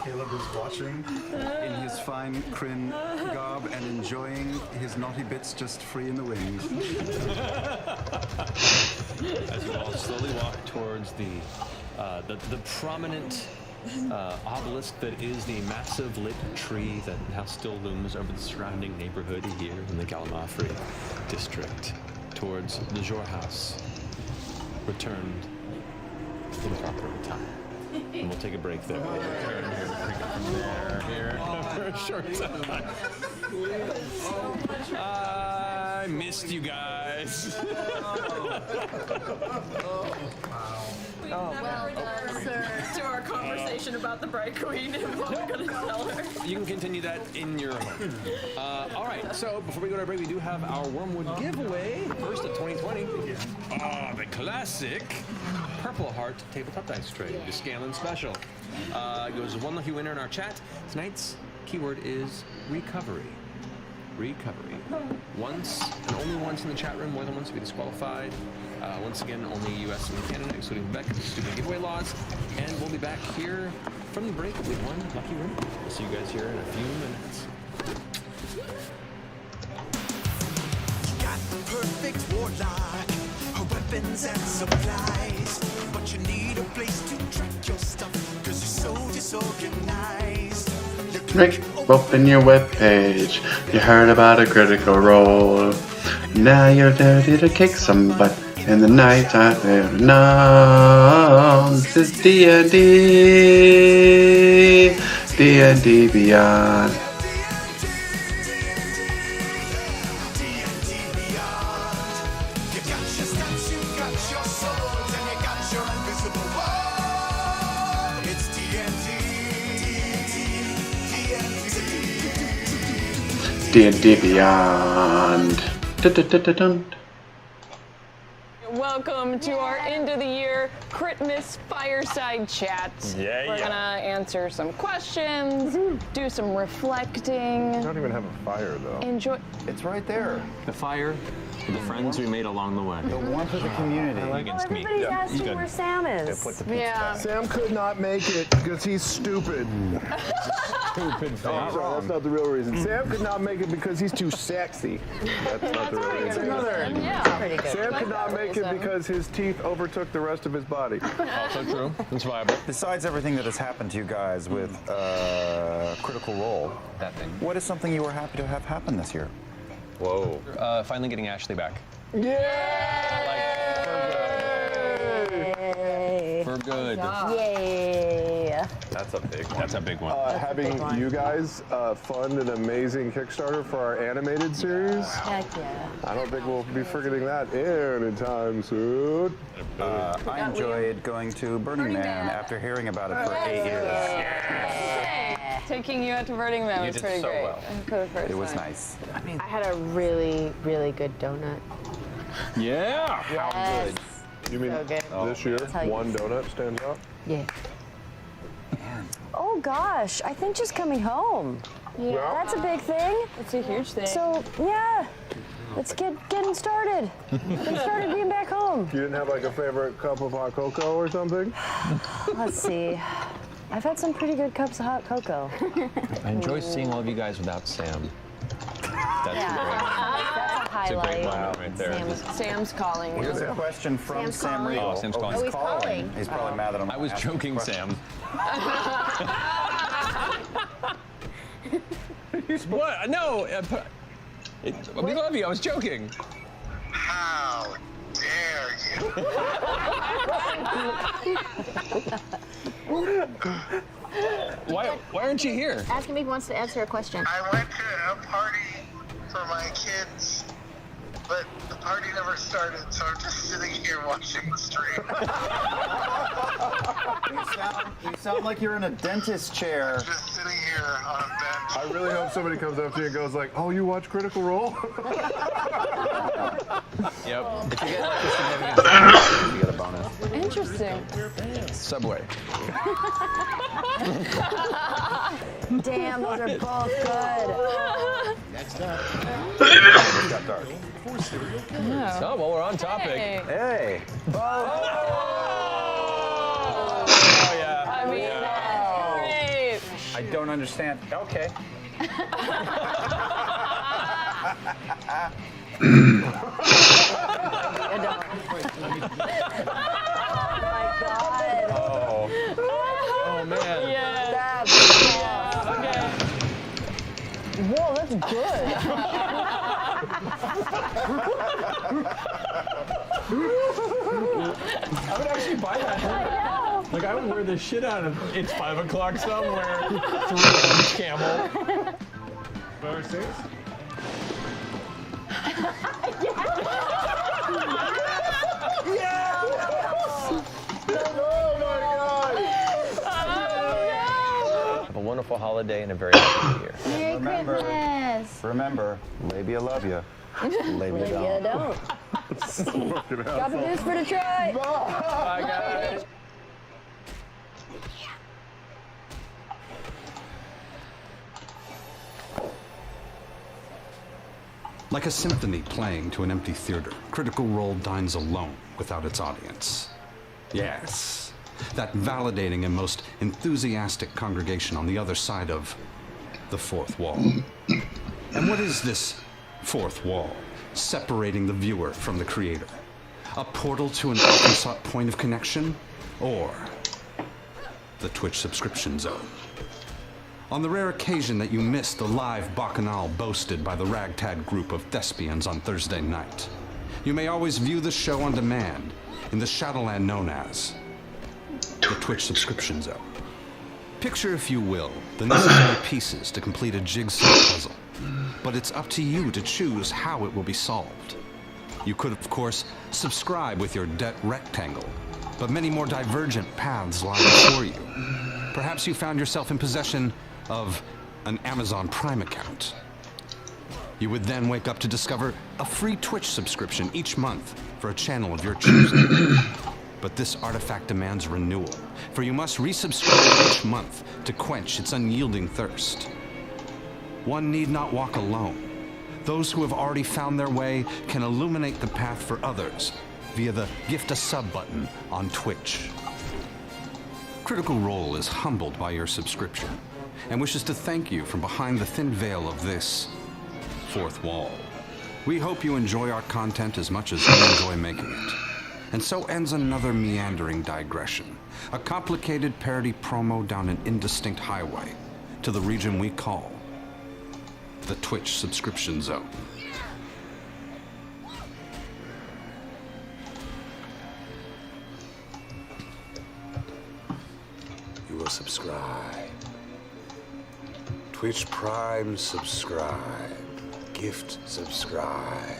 Caleb is watching in his fine Kryn garb and enjoying his naughty bits just free in the wind. As you all slowly walk towards the prominent obelisk that is the massive lit tree that now still looms over the surrounding neighborhood here in the Gallimaufry district, towards the Jorhaus, returned in proper time. And we'll take a break there. We'll return here to pick up from there for a short time. I missed you guys. Well done, sir. To our conversation about the Bright Queen and what we're gonna tell her. You can continue that in your home. All right, so before we go to our break, we do have our Wormwood giveaway, first of 2020. The classic Purple Heart Tabletop Dice Tray, the Scanlan Special. Goes one lucky winner in our chat. Tonight's keyword is recovery. Recovery. Once and only once in the chat room, more than once to be disqualified. Once again, only US and Canada, excluding Quebec, due to stupid giveaway laws. And we'll be back here from the break with one lucky winner. We'll see you guys here in a few minutes. Got the perfect warlock, a weapon weapons and supplies. But you need a place to track your stuff, cause you're so disorganized. Rick, open your webpage. You heard about a Critical Role. Now you're ready to kick some butt in the night time. No, this is D&D. D&D Beyond. D&D Beyond. Dun-dun-dun-dun-dun. Welcome to our end of the year Christmas fireside chat. Yeah, We're gonna answer some questions, do some reflecting. I don't even have a fire though. Enjoy. It's right there. The fire, the friends we made along the way. The warmth of the community. Against me. Everybody's asking where Sam is. Yeah. Sam could not make it because he's stupid. Stupid. Oh, sorry, that's not the real reason. Sam could not make it because he's too sexy. That's not the real reason. Yeah. Pretty good. Sam could not make it because his teeth overtook the rest of his body. Also true. It's viable. Besides everything that has happened to you guys with Critical Role, That thing. what is something you were happy to have happen this year? Whoa. Finally getting Ashley back. For good. Yay! That's a big one. Having you guys fund an amazing Kickstarter for our animated series. Heck yeah. I don't think we'll be forgetting that anytime soon. I enjoyed going to Burning Man after hearing about it for 8 years. Taking you out to Burning Man was pretty great. For the first It was time. nice. I had a really, really good donut. Yeah. How good? You mean So good. this year, Tell you. one donut stands out? Yeah. Oh gosh, I think just coming home. Yeah. That's a big thing. It's a huge thing. So yeah, let's getting started. Getting started being back home. You didn't have like a favorite cup of hot cocoa or something? Let's see. I've had some pretty good cups of hot cocoa. I enjoy seeing all of you guys without Sam. That's That's a It's a highlight. great moment right there. Sam's calling. Here's a question from Sam's Sam calling. Riegel. Oh, Sam's calling. Oh, he's calling. He's probably mad that I'm I was asking joking, this question. Sam. What? No. We love you. I was joking. How dare Why aren't you here? Ask him if he wants to answer a question. I went to a party for my kids, but the party never started, so I'm just sitting here watching the stream. You sound like you're in a dentist chair. Just sitting here on a bench. I really hope somebody comes up to you and goes like, "Oh, you watch Critical Role?" Yep. If you get like a significant you get a bonus. Interesting. Subway. Damn, those are both good. Next up. It got dark. So, well, we're on topic. Hey. Oh, yeah. I mean, that's great. I don't understand. Okay. Oh. Oh, man. Yeah. Okay. Whoa, that's good. I would actually buy that. Like, I would wear the shit out of It's 5 o'clock somewhere. 3 camel. Better say Have a wonderful holiday and a very happy year. Merry Christmas! Remember, labia love you. Labia don't. Got the news for Detroit. Bye, guys. Like a symphony playing to an empty theater, Critical Role dines alone without its audience. Yes, that validating and most enthusiastic congregation on the other side of the fourth wall. And what is this fourth wall, separating the viewer from the creator? a portal to an often-sought point of connection, or the Twitch subscription zone. On the rare occasion that you missed the live bacchanal boasted by the ragtag group of thespians on Thursday night, you may always view the show on demand in the Shadowland known as the Twitch subscription zone. Picture, if you will, the necessary pieces to complete a jigsaw puzzle, but it's up to you to choose how it will be solved. You could, of course, subscribe with your debt rectangle, but many more divergent paths lie before you. Perhaps you found yourself in possession of an Amazon Prime account. You would then wake up to discover a free Twitch subscription each month for a channel of your choosing. But this artifact demands renewal, for you must resubscribe each month to quench its unyielding thirst. One need not walk alone. Those who have already found their way can illuminate the path for others via the Gift a Sub button on Twitch. Critical Role is humbled by your subscription and wishes to thank you from behind the thin veil of this fourth wall. We hope you enjoy our content as much as we enjoy making it. And so ends another meandering digression, a complicated parody promo down an indistinct highway to the region we call the Twitch subscription zone. You will subscribe. Twitch Prime subscribe. Gift subscribe.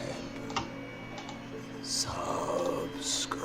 Subscribe.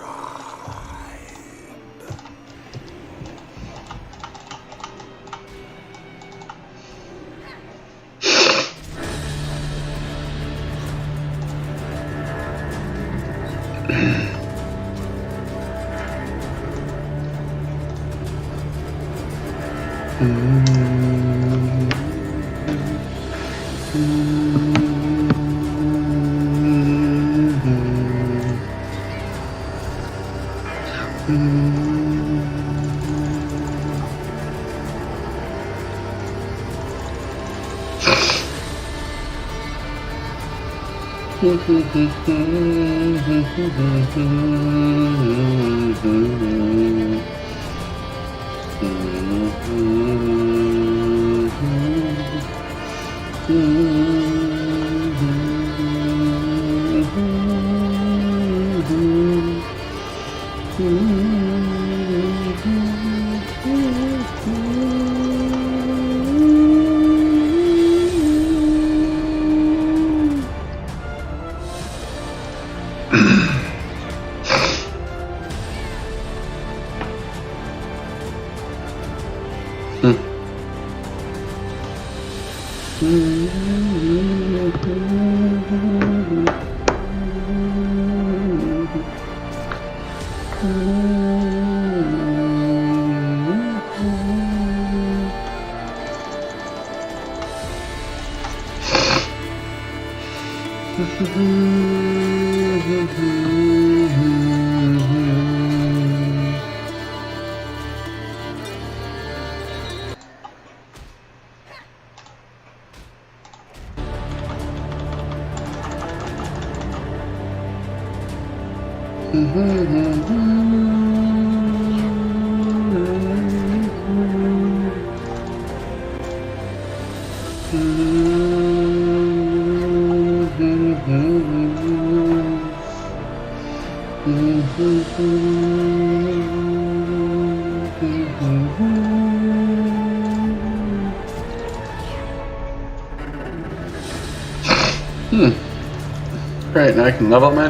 Great, now I can level up my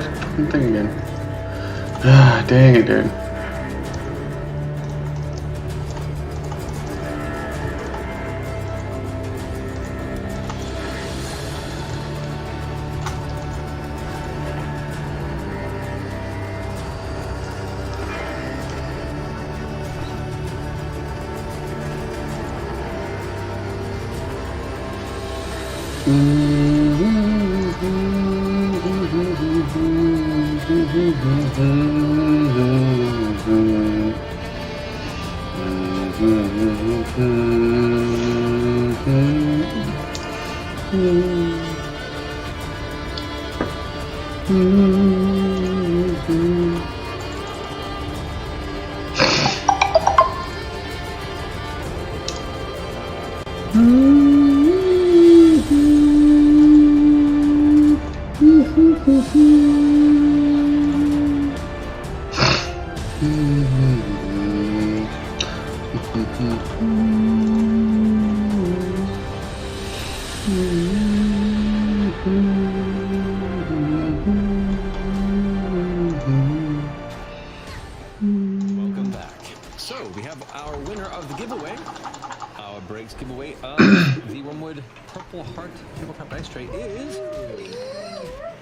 thing again. Ah, dang it, dude. Welcome back. So we have our winner of the giveaway. Our breaks giveaway of the Wormwood Purple Heart Tabletop Dice Tray is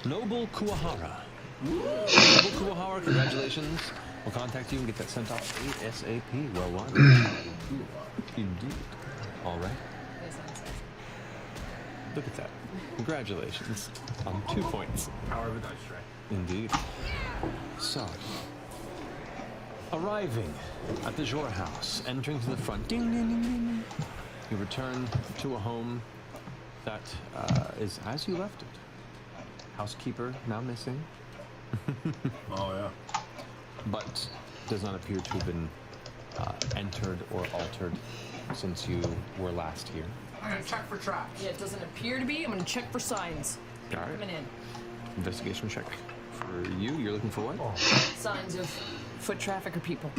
Noble Kuwahara. Noble Kuwahara, congratulations. We'll contact you and get that sent off ASAP. Well won. Indeed. All right. Look at that. Congratulations on 2 points. Power of a dice tray. Indeed. So, arriving at the Jor house, entering to the front, ding, ding, ding, ding. You return to a home that is as you left it. Housekeeper now missing. Oh, yeah. But does not appear to have been entered or altered since you were last here. I'm gonna check for traps. Yeah, it doesn't appear to be. I'm gonna check for signs. All right. Coming in. Investigation check for you. You're looking for what? Signs of foot traffic or people.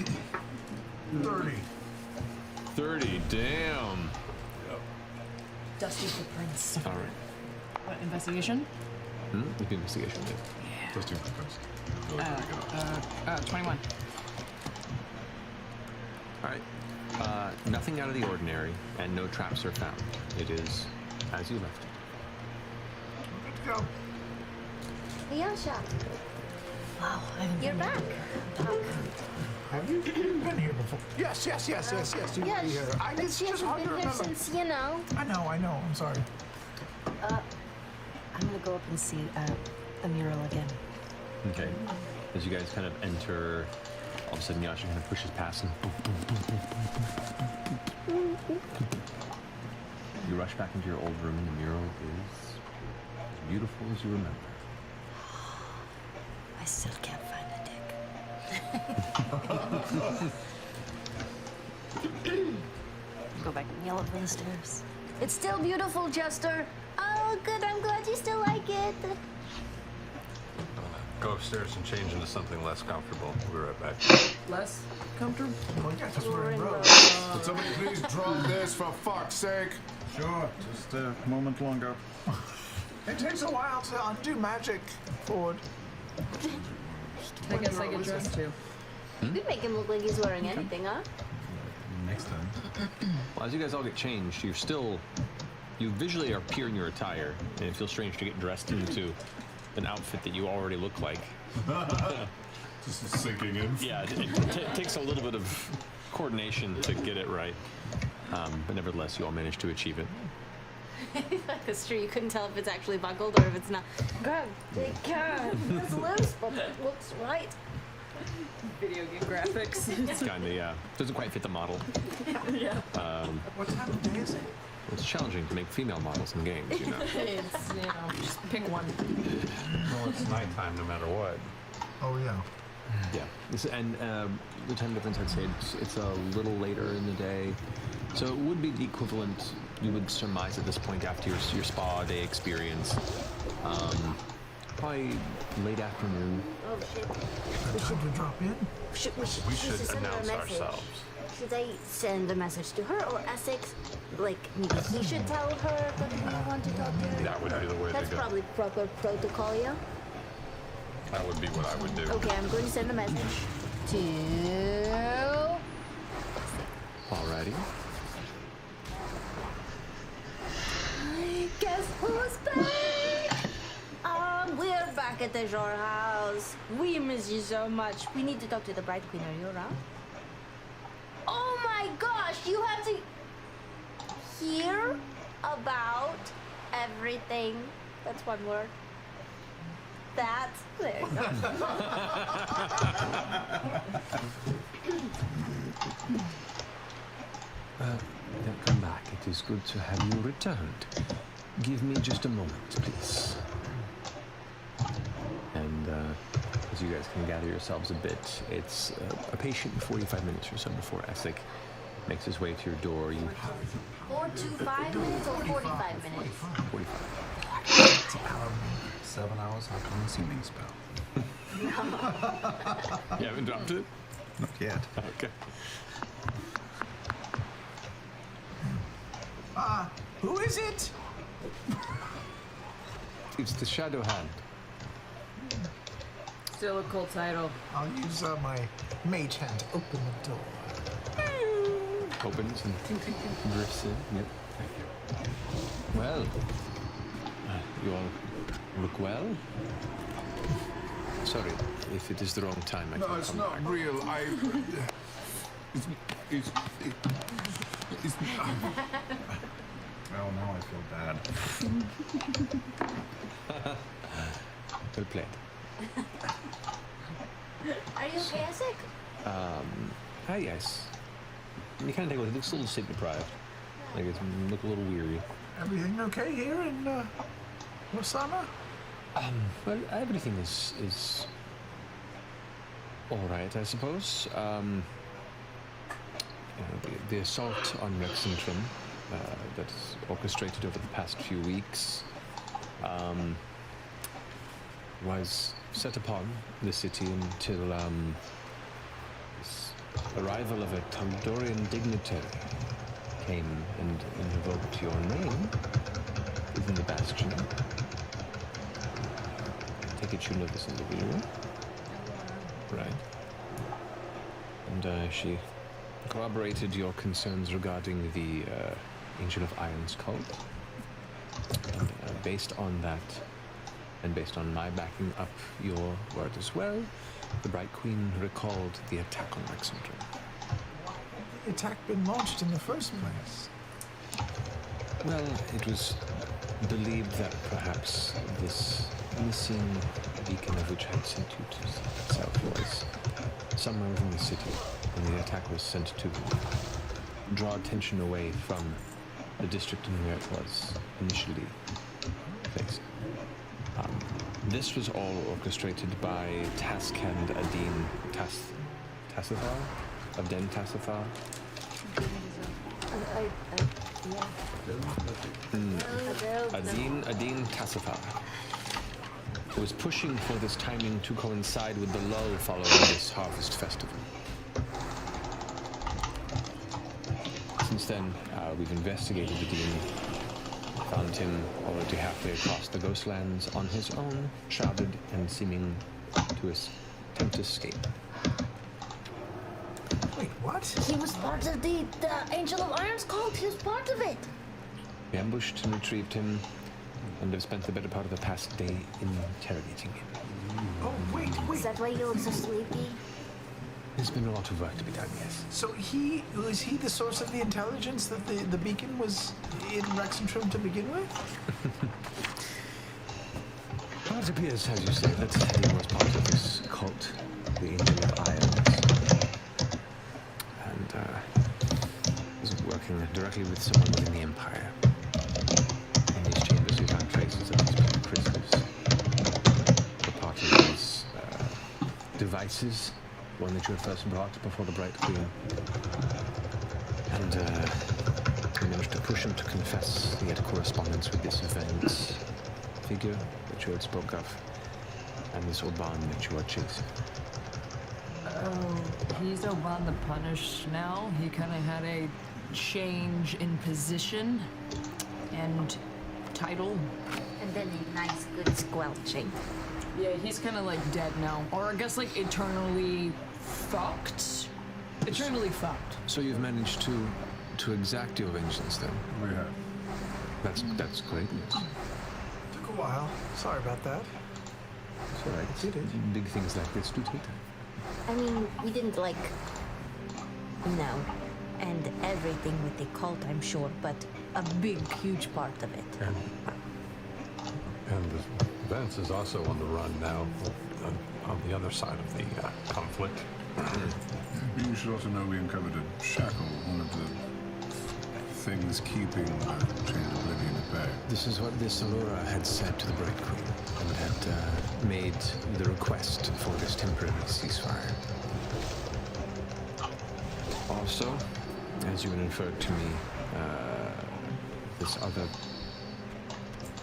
30. 30. Damn. Dusty footprints. All right. What, investigation? You can investigation. Yeah. Dusty footprints. 21. All right. Nothing out of the ordinary, and no traps are found. It is as you left it. Good to go. Yasha, Wow, you're back. Have you been here before? Yes. You've Yeah, been here. I but just she hasn't hard to been here remember. since, you know. I know. I'm sorry. I'm gonna go up and see the mural again. Okay. As you guys kind of enter, all of a sudden Yasha kind of pushes past and boom, boom, boom, boom, boom, boom, boom, boom. You rush back into your old room and the mural is as beautiful as you remember. I still can't find a dick. Go back and yell over the stairs. It's still beautiful, Jester. Oh, good. I'm glad you still like it. Go upstairs and change into something less comfortable. We'll be right back. Less comfortable? Oh, yeah, that's where I wrote. Would somebody please drop this for fuck's sake? Sure, just a moment longer. It takes a while to undo magic, Ford. I guess I get dressed too. You could make him look like he's wearing anything, huh? Next time. Well, as you guys all get changed, you visually appear in your attire, and it feels strange to get dressed into an outfit that you already look like. Just sinking in. Yeah, it takes a little bit of coordination to get it right, but nevertheless, you all managed to achieve it. That's true. You couldn't tell if it's actually buckled or if it's not. God, it can. It's loose, but it looks right. Video game graphics. It's kind of, yeah. Doesn't quite fit the model. Yeah. What time of day is it? It's challenging to make female models in games, you know. It's, you know, just pick one. Well, it's nighttime no matter what. Oh, yeah. Yeah. And the time difference, I'd say it's a little later in the day. So it would be the equivalent, you would surmise at this point after your spa day experience. Probably late afternoon. Oh, shit. Should we drop in? We should send her a announce message. ourselves. Should I send a message to her or Essex? Like, maybe he should tell her that we want to talk to her? That would be the way That's to go. probably proper protocol, yeah? That would be what I would do. Okay, I'm going to send a message to... Alrighty. Guess who's back? We're back at the Jor house. We miss you so much. We need to talk to the Bright Queen. Are you around? Oh my gosh, you have to hear about everything. That's one word. That's there. You go. Come back. It is good to have you returned. Give me just a moment, please. And as you guys can gather yourselves a bit, it's a patient 45 minutes or so before Essek makes his way to your door. 4 to 5 minutes or 45 minutes? 45. 7 hours after the seeming spell. You haven't dropped it? Not yet. Okay. Who is it? It's the Shadow Hand. Still a cool title. I'll use my mage hand to open the door. Opens and drifts in. Yep. Thank you. Well, you all look well. Sorry if it is the wrong time. I No, can't it's come not back. real. It's oh, now I feel bad. Well played. Are you okay, Isaac? Yes. You kind of take a look. It looks a little sleep deprived. Like it's look a little weary. Everything okay here in Rosanna? Well, everything is all right, I suppose. The assault on Rexentrum that's orchestrated over the past few weeks was set upon the city until this arrival of a Taldorian dignitary came and invoked your name within the bastion. Take it you know this individual. Right. And she corroborated your concerns regarding the Angel of Iron's cult. And based on that, and based on my backing up your word as well, the Bright Queen recalled the attack on Rexentrum. The attack been launched in the first place? Well, it was believed that perhaps this missing beacon of which I had sent you to see itself was somewhere within the city when the attack was sent to draw attention away from the district in where it was initially placed. This was all orchestrated by Taskand Adin Tassithar? Abden Tassithar? Adin Tassithar, who was pushing for this timing to coincide with the lull following this harvest festival. Since then, we've investigated Adin, found him already halfway across the Ghostlands on his own, shrouded and seeming to attempt to escape. Wait, what? He was part of the Angel of Iron's cult. He was part of it. We ambushed and retrieved him, and have spent the better part of the past day interrogating him. Oh, wait. Is that why you look so sleepy? There's been a lot of work to be done, yes. So was he the source of the intelligence that the beacon was in Rexentrum to begin with? Well, it appears, as you say, that he was part of this cult, the Angel of Irons. And was working directly with someone within the Empire. In these chambers we found traces of these black crystals. The part of these devices, one that you had first brought before the Bright Queen. And we managed to push him to confess he had correspondence with this Vance figure that you had spoke of, and this Oban that you are chasing. Oh, he's Oban the Punished now. He kind of had a change in position and title. And then a nice good squelching. Yeah, he's kind of like dead now. Or I guess like eternally fucked. Eternally fucked. So you've managed to exact your vengeance then? We have. That's great news. Took a while. Sorry about that. It's all right. Big things like this do take time. I mean, we didn't like no, and everything with the cult, I'm sure, but a big, huge part of it. And Vance is also on the run now, on the other side of the conflict. You should also know we uncovered a shackle, one of the things keeping Chained Oblivion at bay. This is what this Allura had said to the Bright Queen, and had made the request for this temporary ceasefire. Also, as you had inferred to me, this other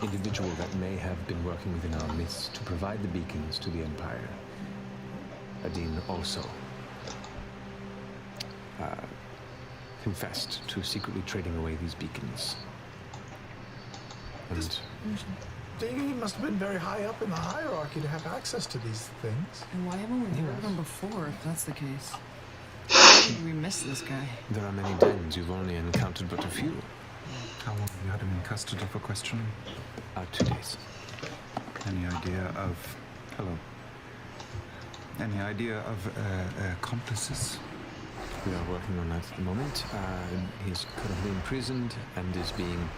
individual that may have been working within our midst to provide the beacons to the Empire, Adin also confessed to secretly trading away these beacons And He must have been very high up in the hierarchy to have access to these things. And why haven't we heard of him before, if that's the case? We missed this guy. There are many dens. You've only encountered but a few. How long have you had him in custody for questioning? 2 days. Any idea of... Hello. Any idea of accomplices? We are working on that at the moment. He is currently imprisoned and is being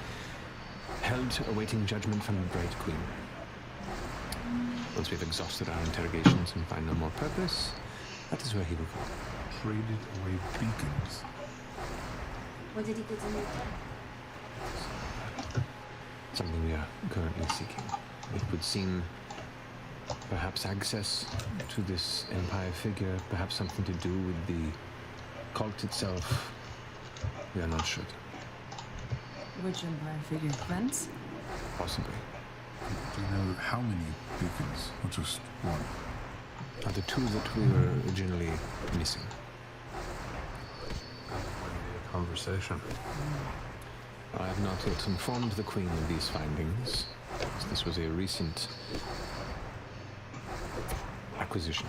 held awaiting judgment from the Bright Queen. Once we've exhausted our interrogations and find no more purpose, that is where he will go. Traded away beacons. What did he put in there? Something we are currently seeking. It would seem perhaps access to this Empire figure, perhaps something to do with the cult itself. We are not sure. Which Empire figure? Vance? Possibly. Do you know how many beacons, or just one? The two that we were originally missing. Conversation. I have not yet informed the Queen of these findings, as this was a recent acquisition.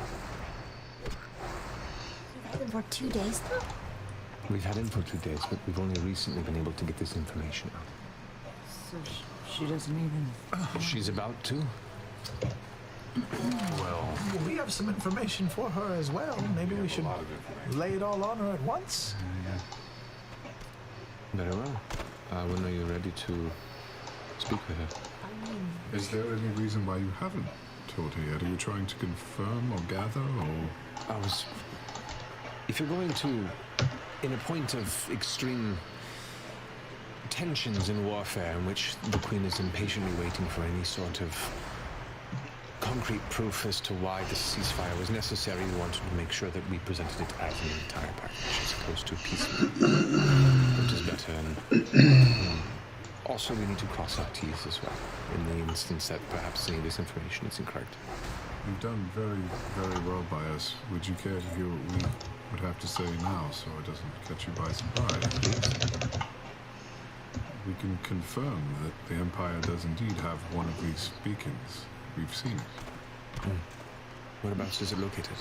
You've had him for 2 days though? We've had him for 2 days, but we've only recently been able to get this information out. So she doesn't even... She's about to. Well, we have some information for her as well. Maybe we should lay it all on her at once. Very well. When are you ready to speak with her? Is there any reason why you haven't told her yet? Are you trying to confirm or gather, or...? If you're going to, in a point of extreme tensions in warfare in which the Queen is impatiently waiting for any sort of concrete proof as to why the ceasefire was necessary, we wanted to make sure that we presented it as an entire package as opposed to a piecemeal, which is better. And also, we need to cross our T's as well, in the instance that perhaps any of this information is incorrect. You've done very, very well by us. Would you care to hear what we would have to say now, so it doesn't catch you by surprise? We can confirm that the Empire does indeed have one of these beacons. We've seen it. Whereabouts is it located?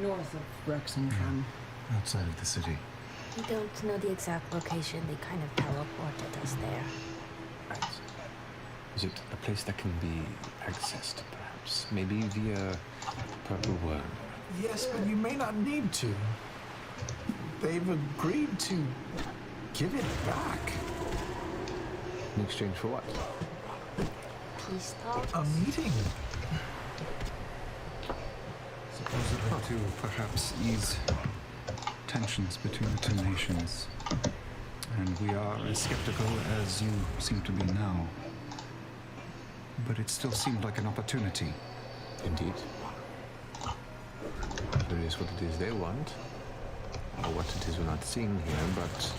North of Rexentrum. Outside of the city. We don't know the exact location. They kind of teleported us there. Right. Is it a place that can be accessed, perhaps? Maybe via Purple Worm? Yes, but you may not need to. They've agreed to give it back. In exchange for what? Peace talks. A meeting. Supposedly to perhaps ease tensions between the two nations. And we are as skeptical as you seem to be now. But it still seemed like an opportunity. Indeed. Curious what it is they want, or what it is we're not seeing here, but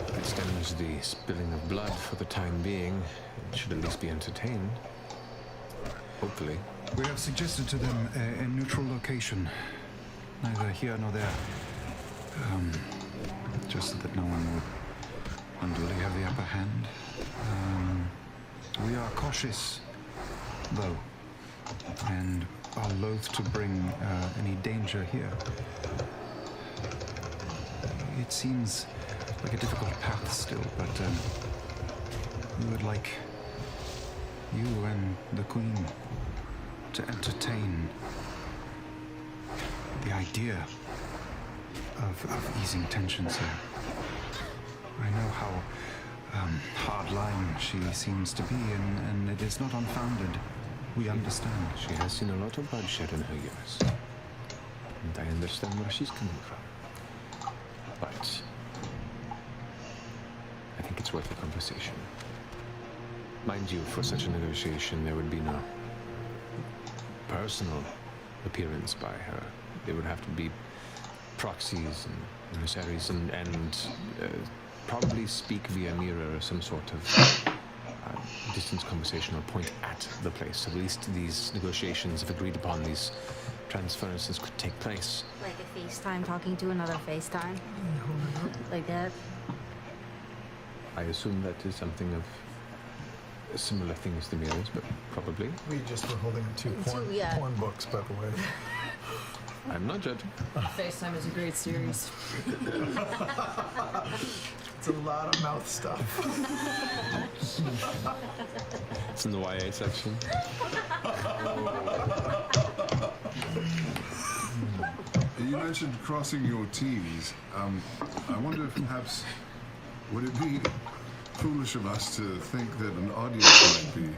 if it stems the spilling of blood for the time being, it should at least be entertained. Hopefully. We have suggested to them a neutral location, neither here nor there. Just so that no one would unduly have the upper hand. We are cautious, though, and are loath to bring any danger here. It seems like a difficult path still, but we would like you and the Queen to entertain the idea of easing tensions here. I know how hardline she seems to be, and it is not unfounded. We understand. She has seen a lot of bloodshed in her years, and I understand where she's coming from. But I think it's worth a conversation. Mind you, for such a negotiation, there would be no personal appearance by her. There would have to be proxies and emissaries and probably speak via mirror or some sort of distance conversational point at the place. At least these negotiations, if agreed upon, these transferences could take place. Like a FaceTime talking to another FaceTime? Like that? I assume that is something of similar things to Mira's, but probably. We just were holding two porn books, by the way. I'm not judging. FaceTime is a great series. It's a lot of mouth stuff. It's in the YA section. You mentioned crossing your T's. I wonder if perhaps would it be foolish of us to think that an audience might be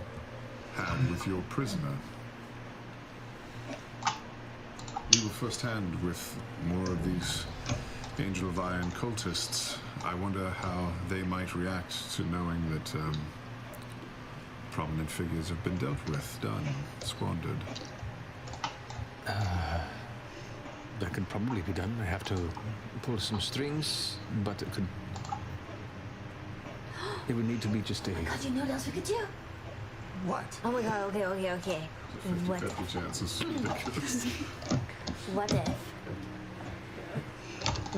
had with your prisoner? We were firsthand with more of these Angel of Iron cultists. I wonder how they might react to knowing that prominent figures have been dealt with, done, squandered. That could probably be done. I have to pull some strings, but it could. It would need to be just a. God, you know what else we could do? What? Oh my god, okay. What? 50 chance is ridiculous. What if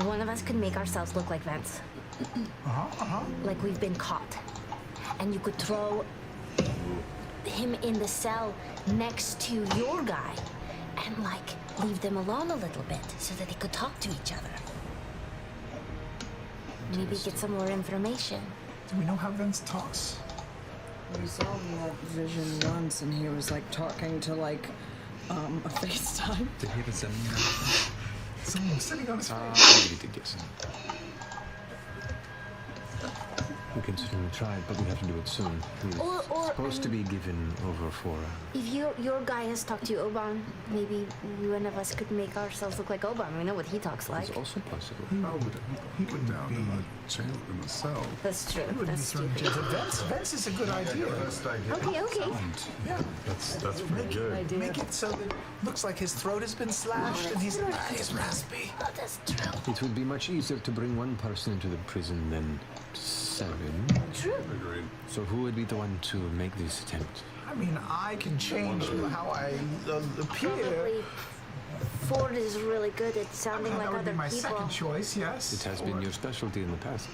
one of us could make ourselves look like Vance? Like we've been caught. And you could throw him in the cell next to your guy and like leave them alone a little bit so that they could talk to each other. Maybe get some more information. Do we know how Vince talks? We saw him in that vision once, and he was like talking to like a FaceTime. Did he have a seminar? Someone was sitting on his face. Maybe he did, yes. We can certainly try it, but we have to do it soon. He's Or, supposed to be given over for. If your guy has talked to Oban, maybe one of us could make ourselves look like Oban. We know what he talks like. It's also possible. He went down in a jail in a cell. That's true. He wouldn't That's be thrown in stupid. jail. Vince is a good idea. Okay. Yeah. That's pretty good. Make it so that it looks like his throat has been slashed and he's raspy. Oh, that's true. It would be much easier to bring one person into the prison than 7. True. Agreed. So who would be the one to make this attempt? I mean, I can change how I appear. Probably Ford is really good at sounding like that would other be my people. second choice, yes. It has been your specialty in the past.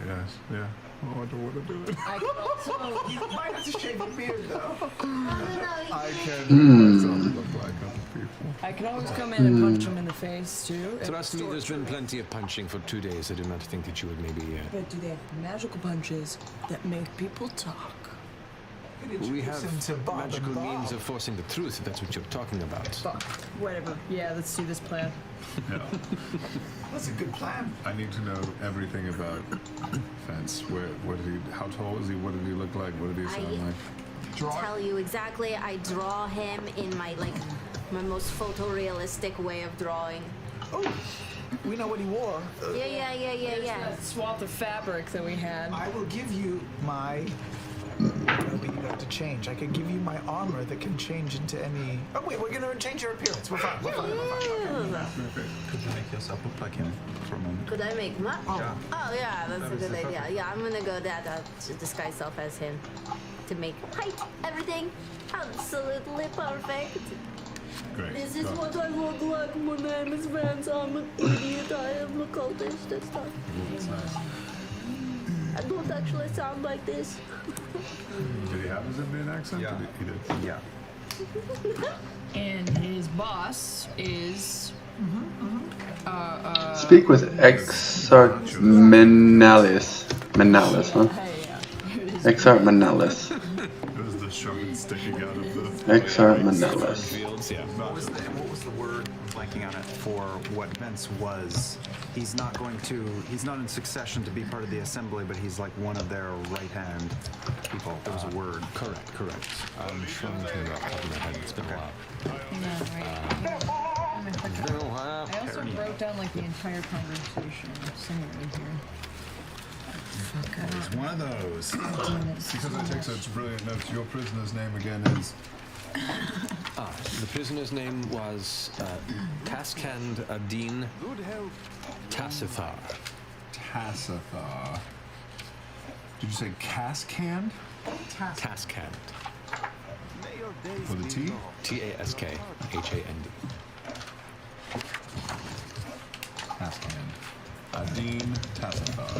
Yes, yeah. Oh, I don't want to do it. I can also, you might have to shave a beard, though. I can look like other people. I can always come in and punch him in the face too. Trust me, there's been plenty of punching for 2 days. I do not think that you would maybe. But do they have magical punches that make people talk? We have magical means of forcing the truth, if that's what you're talking about. Fuck. Whatever. Yeah, let's do this plan. Yeah. That's a good plan. I need to know everything about Fence. How tall is he? What did he look like? What did he sound like? Tell you exactly. I draw him in my most photorealistic way of drawing. Oh, we know what he wore. Yeah. That swath of fabric that we had. I will give you my. But you have to change. I could give you my armor that can change into any. Oh wait, we're gonna change your appearance. We're fine. Could you make yourself look like him for a moment? Could I make my? Oh, Yeah. oh yeah, that's a good idea. Yeah, I'm gonna go that to disguise self as him, to make height, everything, absolutely perfect. Great. This is what I look like. My name is Vance. I'm an idiot. I am a cultist and stuff. That's nice. I don't actually sound like this. Did he have his Indian accent? Yeah. He did. Yeah. And his boss is. Speak with Exarch Menalis. Menalis, huh? Exarch Menalis. There's the sharp sticking out of the. Exarch Menalis. What was the word I'm blanking on it for what Vince was? He's not in succession to be part of the assembly, but he's like one of their right-hand people. There was a word. Correct. I'm trying to remember off the top of my head. It's been a while. It's been a while. I also wrote down like the entire conversation somewhere in here. It's one of those. Because I take such brilliant notes, your prisoner's name again is. The prisoner's name was Taskand Adin Tassifar. Tassifar. Did you say Caskand? Taskand. With a T? Taskand. Taskand. Adin Tassifar.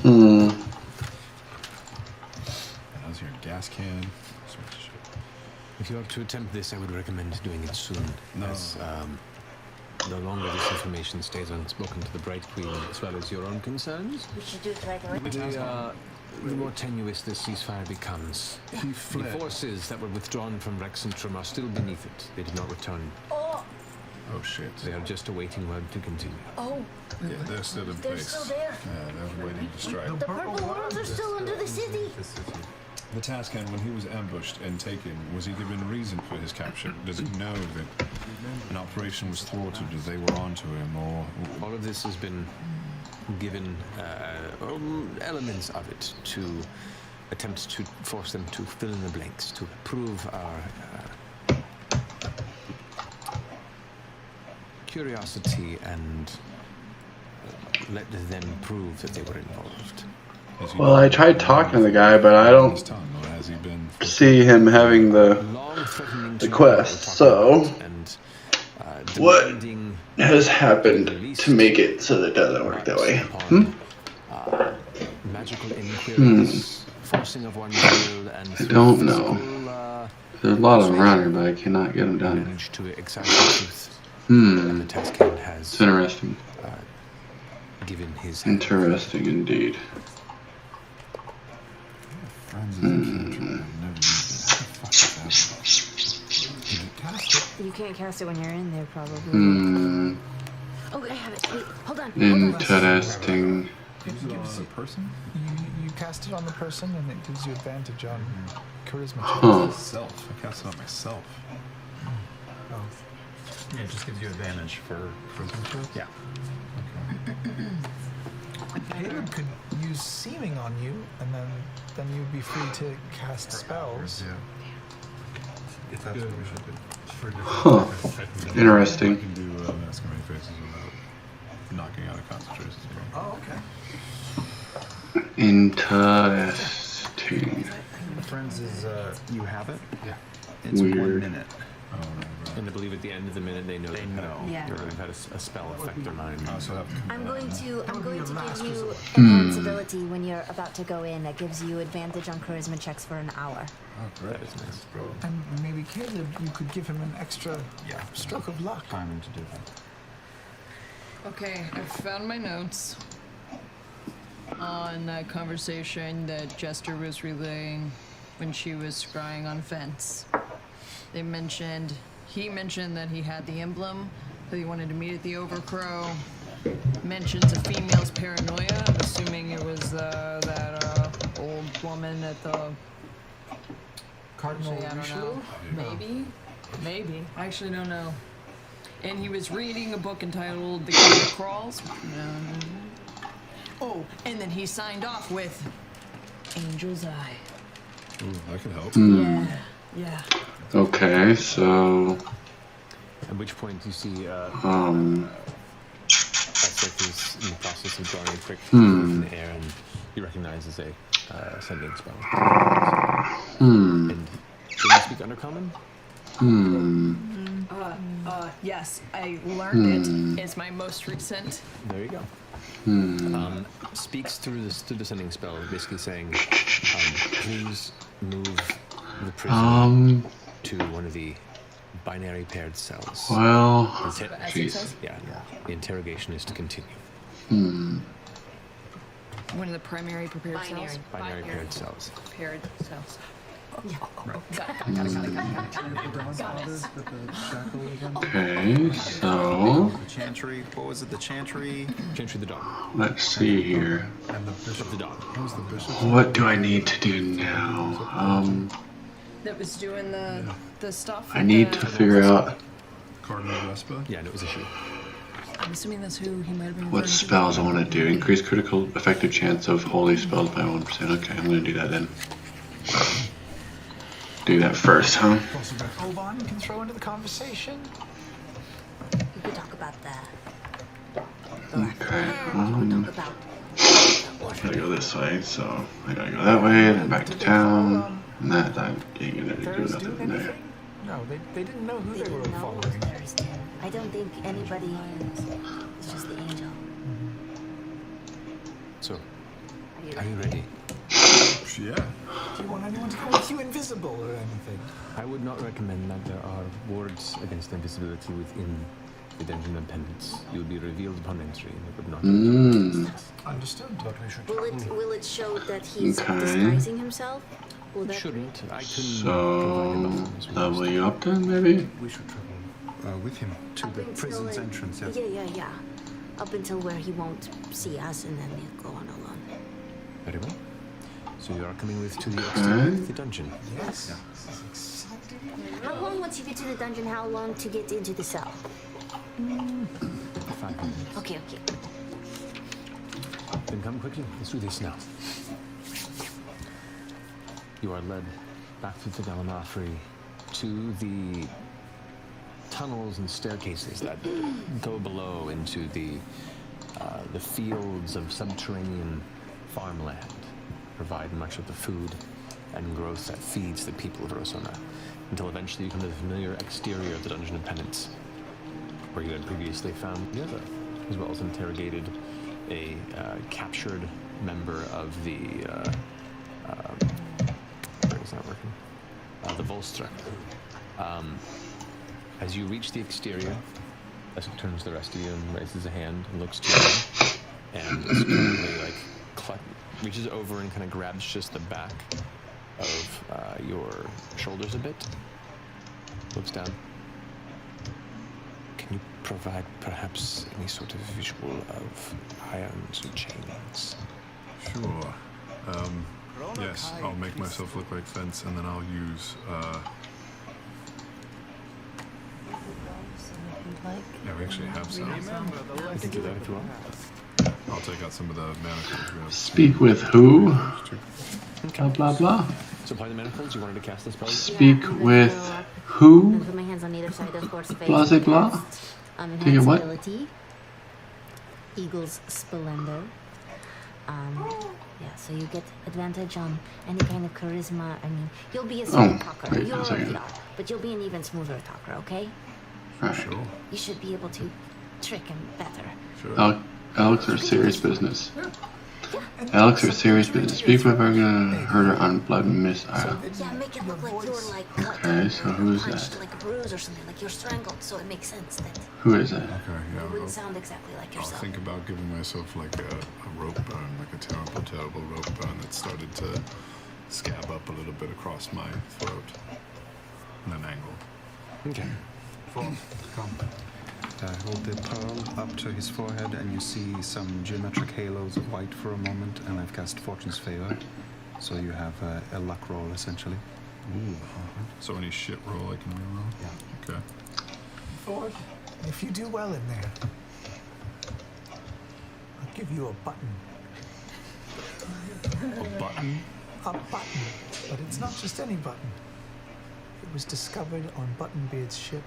How's your gas can? If you are to attempt this, I would recommend doing it soon. No. As, the longer this information stays unspoken to the Bright Queen, as well as your own concerns, We should do it right away. the more tenuous this ceasefire becomes. He fled. The forces that were withdrawn from Rexentrum are still beneath it. They did not return. Oh, Oh shit. They are just awaiting word to continue. oh, Yeah, they're still in they're place. still there. Yeah, they're waiting to strike. The purple worms are still under the city. The Tascan, when he was ambushed and taken, was he given reason for his capture? Does he know that an operation was thwarted, that they were onto him, or... All of this has been given elements of it to attempt to force them to fill in the blanks, to prove our curiosity and let them prove that they were involved. Well, I tried talking to the guy, but I don't see him having the quest. So, what has happened to make it so that it doesn't work that way? Magical inquiries, forcing of one's will, and I don't know. There's a lot of them around here, but I cannot get them done. managed to extract the truth. And the Tascan has It's interesting. given his Interesting indeed. You can't cast it when you're in there, probably. Oh, I have it. Wait, hold on. Interesting. You cast it on the person, and it gives you advantage on charisma Huh. checks. Myself. I cast it on myself. Oh. Yeah, it just gives you advantage for charisma checks? Yeah. Caleb could use seeming on you, and then you'd be free to cast spells. Yeah. If that's what we should do. For Huh. Interesting. I can do Mask of Many Faces without knocking out a concentration spell. Oh, okay. Interesting. Friends is, you have it? Yeah. It's 1 Weird. minute. And I believe at the end of the minute they know They know. Yeah. you've had a spell affect their mind. I'm going to give you invincibility when you're about to go in. That gives you advantage on charisma checks for an hour. Oh, great. That is nice. And maybe Caleb, you could give him an extra stroke of luck. Time to do that. Okay, I found my notes on that conversation that Jester was relaying when she was scrying on Fence. He mentioned that he had the emblem, that he wanted to meet at the Overcrow. Mentions a female's paranoia. I'm assuming it was that old woman at the Cardinal Actually, I don't know. Richelieu? Maybe. I actually don't know. And he was reading a book entitled The King That Crawls. Oh, and then he signed off with Angel's Eye. Ooh, that could help. Yeah. Okay, so. At which point you see Isaac is in the process of drawing a quick in the air, and you recognize as a sending spell. And do you speak Undercommon? Yes, I learned it. It's my most recent. There you go. Speaks through the sending spell, basically saying, please move the prisoner to one of the binary paired cells. Well, jeez. Yeah, the interrogation is to continue. One of the primary prepared cells. Binary paired cells. Paired cells. Yeah. Got it. Okay, so. The Chantry, what was it? The Chantry? Chantry the dog. Let's see here. And the Bishop the dog. Who's the bishop? What do I need to do now? That was doing the stuff. I need to figure out Cardinal Vespa? Yeah, and it was a she. I'm assuming that's who he might have been. what spells I want to do. Increase critical effective chance of holy spells by 1%. Okay, I'm going to do that then. Do that first, huh? Oban can throw into the conversation. We could talk about that. Okay. Talk about. I gotta go this way, so I gotta go that way, then back to town. And that I ain't gonna do nothing from there. No, they didn't know who they were didn't know following. Thursday. I don't think anybody. It's just the angel. So, Are you ready? Yeah. Do you want anyone to go with you invisible or anything? I would not recommend that. There are wards against invisibility within the Dungeon of Penance. You will be revealed upon entry, and it would not. Understood. Will it show that he's disguising himself? Will that shouldn't. I couldn't. So, level you up then, maybe? We should travel with him to the prison's entrance, yes? Yeah. Up until where he won't see us, and then we'll go on alone. Very well. So you are coming with to the exterior of the dungeon? Yes. How long once you get to the dungeon? How long to get into the cell? 5 minutes. Okay. Then come quickly. Let's do this now. You are led back through the Gallimaufry to the tunnels and staircases that go below into the fields of subterranean farmland. Provide much of the food and growth that feeds the people of Rosohna, until eventually you come to the familiar exterior of the Dungeon of Penance, where you had previously found Yeva, as well as interrogated a captured member of the it's not working. The Volstra. As you reach the exterior, Essek turns to the rest of you and raises a hand and looks to you, and currently reaches over and kind of grabs just the back of your shoulders a bit. Looks down. Can you provide perhaps any sort of visual of irons or chains? Sure. Yes, I'll make myself look like Fence, and then I'll use. Yeah, we actually have some. I can do that if you want. I'll take out some of the manacles. Speak with who? Blah blah blah. So apply the manacles. You wanted to cast this spell? Speak with who? Put my hands on either side of course. Blah blah blah. Take it what? Eagle's Splendor. Yeah, so you get advantage on any kind of charisma. I mean, you'll be a smooth talker. wait, You one already second. are, but you'll be an even smoother talker, okay? Alright. You should be able to trick him better. Alex are serious business. Alex are serious business. Speak with her, gonna hurt her on Blood Mist Isle. Yeah, make it look like you're like cut. Okay, so who's punched, that? like a bruise or something, like you're strangled, so it makes sense that Who is that? Okay, yeah. it wouldn't sound exactly like I'll yourself. think about giving myself like a rope burn, like a terrible, terrible rope burn that started to scab up a little bit across my throat. And an angle. Okay. Come. Hold the pearl up to his forehead, and you see some geometric halos of white for a moment, and I've cast Fortune's Favor. So you have a luck roll, essentially. Ooh. So any shit roll I can reroll? Yeah. Okay. Ford, if you do well in there, I'll give you a button. A button? A button. But it's not just any button. It was discovered on Buttonbeard's ship.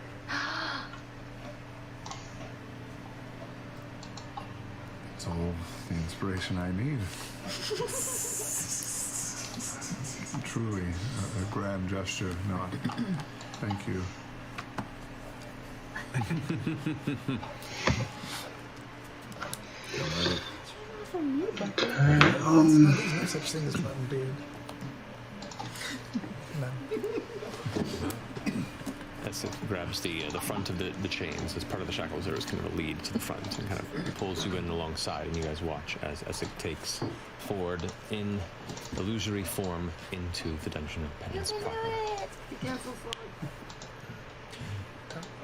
It's all the inspiration I need. Truly a grand gesture. No, thank you. There's no such thing as Buttonbeard. No. As it grabs the front of the chains as part of the shackles, there is kind of a lead to the front and kind of pulls you in alongside, and you guys watch as Essek takes Ford in illusory form into the Dungeon of Penance proper. Be careful, Ford.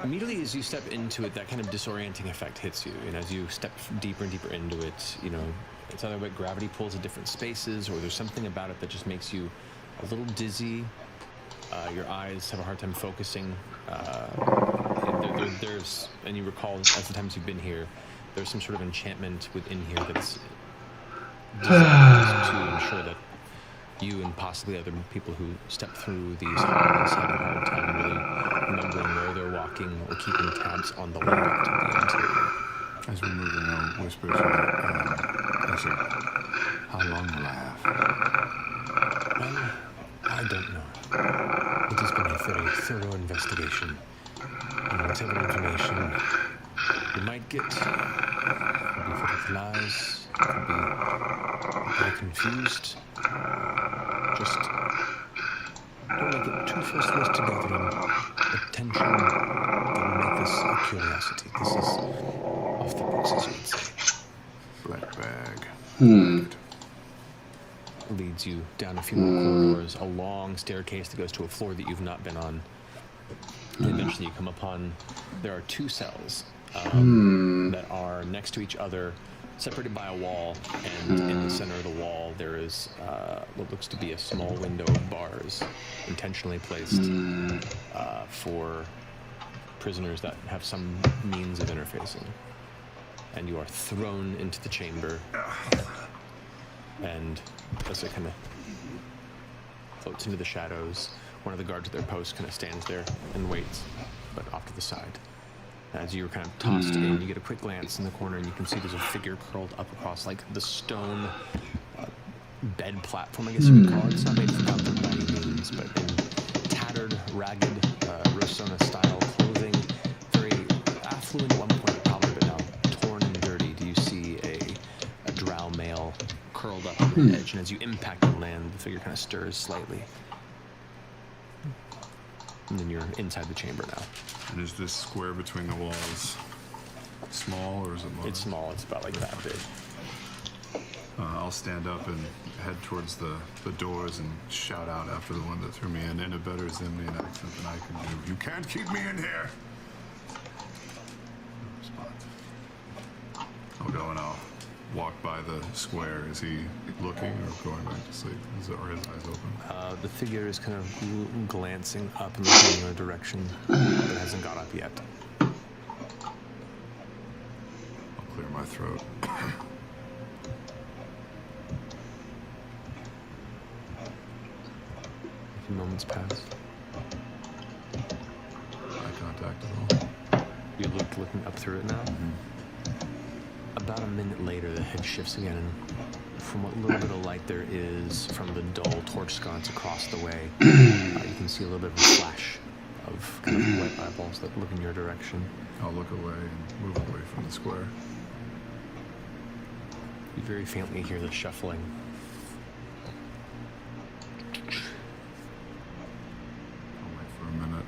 Immediately as you step into it, that kind of disorienting effect hits you, and as you step deeper and deeper into it, you know, it's either what gravity pulls at different spaces, or there's something about it that just makes you a little dizzy. Your eyes have a hard time focusing. There's, and you recall as the times you've been here, there's some sort of enchantment within here that's designed to ensure that you and possibly other people who step through these halls have a hard time really remembering where they're walking or keeping tabs on the layout of the interior. As we move along, whispers, I said, how long will I have? Well, I don't know. It has been a very thorough investigation. And whatever information you might get could be full of lies, could be Are confused? Just don't make it too faceless to gathering attention that will make this a curiosity. This is off the books, as you would say. Black bag. Leads you down a few more corridors, a long staircase that goes to a floor that you've not been on. And eventually you come upon, there are 2 cells that are next to each other, separated by a wall, and in the center of the wall there is what looks to be a small window of bars, intentionally placed for prisoners that have some means of interfacing. And you are thrown into the chamber, and as it kind of floats into the shadows, one of the guards at their post kind of stands there and waits, but off to the side. As you're kind of tossed in, you get a quick glance in the corner and you can see there's a figure curled up across like the stone bed platform, I guess you would call it. It's not made from comfort by any means, but in tattered, ragged, Rosona style clothing, very affluent at one point probably, but now torn and dirty. Do you see a drow male curled up on the edge, and as you impact the land, the figure kind of stirs slightly. And then you're inside the chamber now. And is this square between the walls small, or is it large? It's small. It's about like that big. I'll stand up and head towards the doors and shout out after the one that threw me in a better Zemnian accent than I can do. You can't keep me in here! No response. I'll go and I'll walk by the square. Is he looking or going back to sleep? Are his eyes open? The figure is kind of glancing up and looking in a direction but hasn't got up yet. I'll clear my throat. A few moments pass. Eye contact at all? You looking up through it now? About a minute later, the head shifts again, and from what little bit of light there is from the dull torch sconce across the way, you can see a little bit of a flash of kind of white eyeballs that look in your direction. I'll look away and move away from the square. You very faintly hear the shuffling. I'll wait for a minute.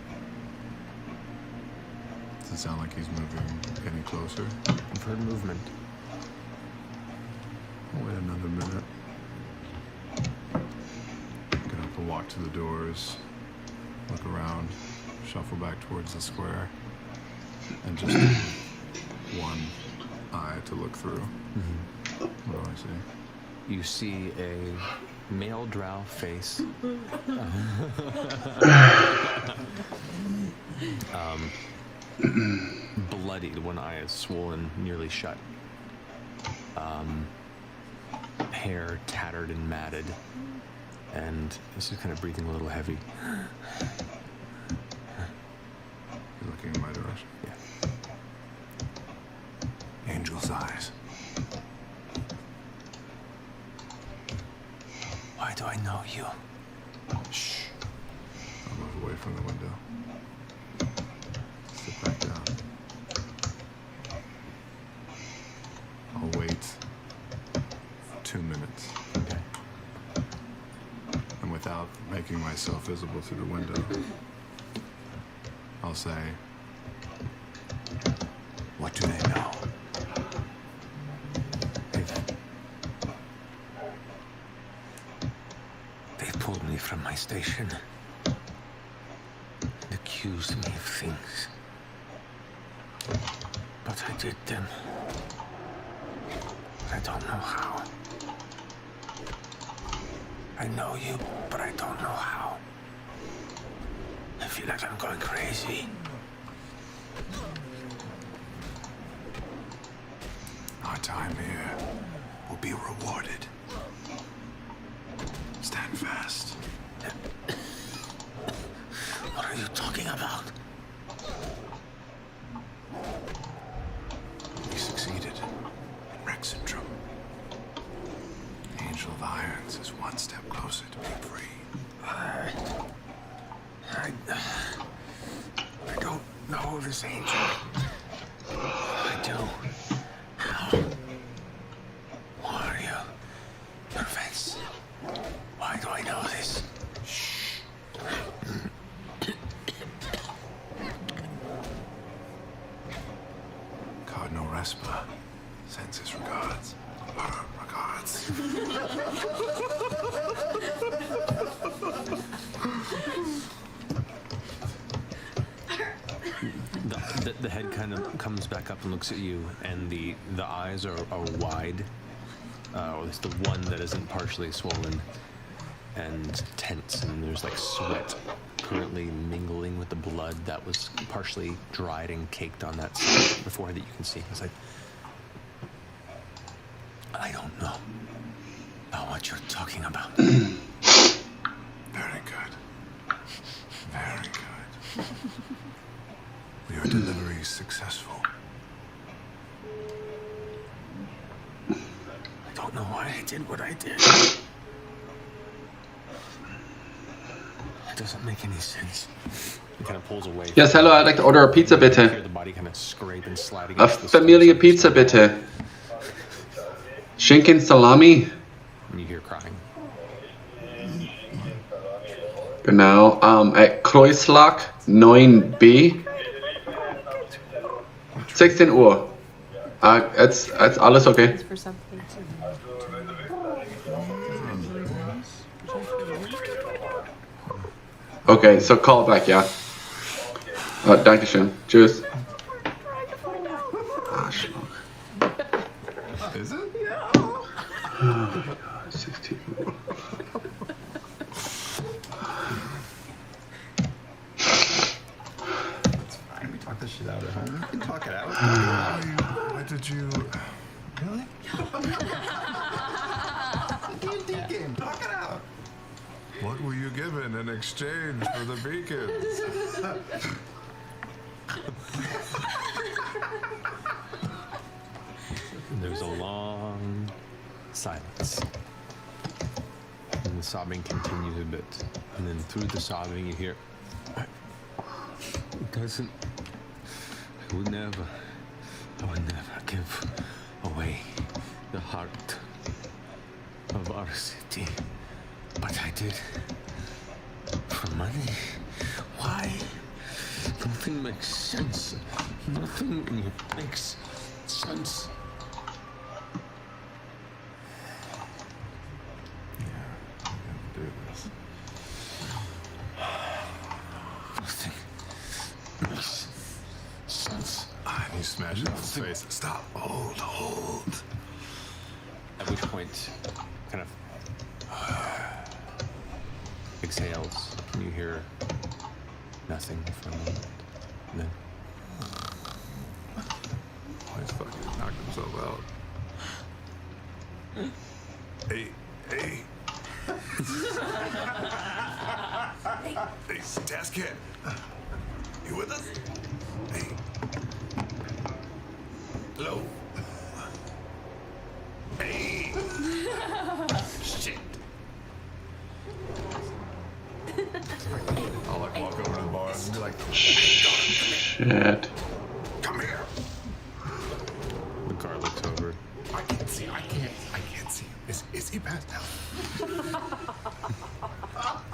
Does it sound like he's moving any closer? I've heard movement. I'll wait another minute. Get up and walk to the doors, look around, shuffle back towards the square, and just one eye to look through. What do I see? You see a male drow face. Bloodied, one eye is swollen, nearly shut. Hair tattered and matted, and this is kind of breathing a little heavy. You're looking in my direction? Yeah. Angel's eyes. Why do I know you? Shh. I'll move away from the window. Sit back down. I'll wait 2 minutes. Okay. And without making myself visible through the window, I'll say, what do they know? They pulled me from my station and accused me of things. But I did them. I don't know how. I know you, but I don't know how. I feel like I'm going crazy. Our time here will be rewarded. Stand fast. What are you talking about? We succeeded in Rexendrum. The Angel of Irons is one step closer to being free. I don't know this angel. I do. How? Who are you? Jasper sends his regards. Regards. The head kind of comes back up and looks at you, and the eyes are wide, or at least the one that isn't partially swollen, and tense, and there's like sweat currently mingling with the blood that was partially dried and caked on that side of the forehead that you can see. It's like, I don't know what you're talking about. Very good. Very good. Your delivery is successful. I don't know why I did what I did. It doesn't make any sense. He kind of pulls away. Yes, hello, I'd like to order a pizza, You hear bitte. the body kind of scrape and slide A against the Familie Pizza, bitte. Schinken Salami. and you hear crying. Genau, at Kreuslag 9b. 16 Uhr. It's alles okay. For something. Okay, so call back, ja. Dankeschön. Tschüss. Arschloch. Is it? Oh my god, 16 Uhr. We talk this shit out at home. We can talk it out. Why did you... Really? D&D game. Talk it out. What were you given in exchange for the beacons? And there's a long silence. And the sobbing continues a bit. And then through the sobbing you hear, Cousin, I would never give away the heart of our city. But I did. For money? Why? Nothing makes sense. Nothing makes sense. Do this. Nothing makes sense. And he smashes it in his face. Stop. Hold. At which point, kind of exhales, and you hear nothing for a moment. And then Oh, he's fucking knocked himself out. Hey. Hey, Task Kid. You with us? Hey. Hello. Hey. Shit. I'll like walk over to the bar and be like, Shit. come here. the car looks over. I can't see. I can't see. Is he passed out?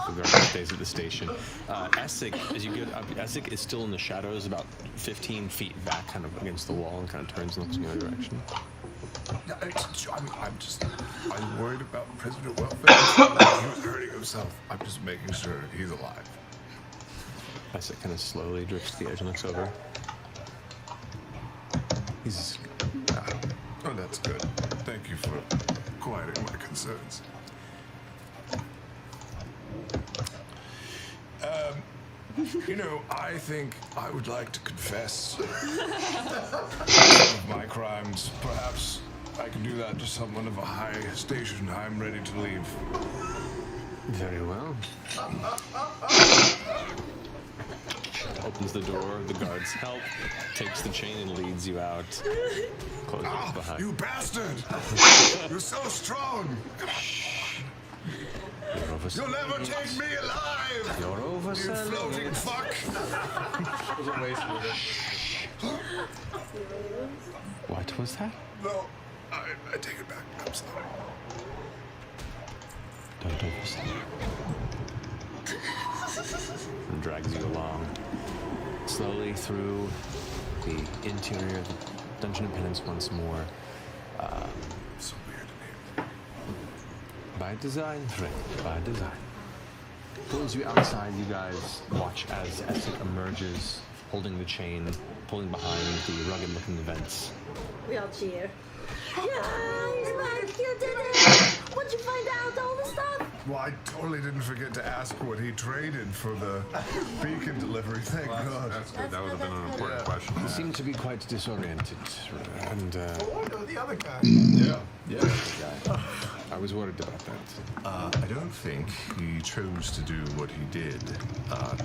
The guard stays at the station. Essek, as you get up, Essek is still in the shadows, about 15 feet back, kind of against the wall, and kind of turns and looks in the other direction. I'm worried about President Welfare. He was hurting himself. I'm just making sure he's alive. Essek kind of slowly drifts to the edge and looks over. He's Oh, that's good. Thank you for quieting my concerns. You know, I think I would like to confess some of my crimes. Perhaps I can do that to someone of a high station. I'm ready to leave. very well. Opens the door, the guards help, takes the chain and leads you out. Closes it behind. You bastard! You're so strong! You'll never take me alive! You're You overselling floating it. fuck! What was that? No, I take it back. I'm sorry. Don't oversell it. And drags you along slowly through the interior of Dungeon of Penance once more. So weird. By design, friend, by design. Pulls you outside, you guys watch as Essek emerges, holding the chain, pulling behind the rugged-looking vents. We all cheer. Guys, Mike, you did it! What'd you find out? All the stuff? Well, I totally didn't forget to ask what he traded for the beacon delivery. Thank God. That's good. That would have been an important question. He seemed to be quite disoriented, and What about the other guy? Yeah. I was worried about that. I don't think he chose to do what he did.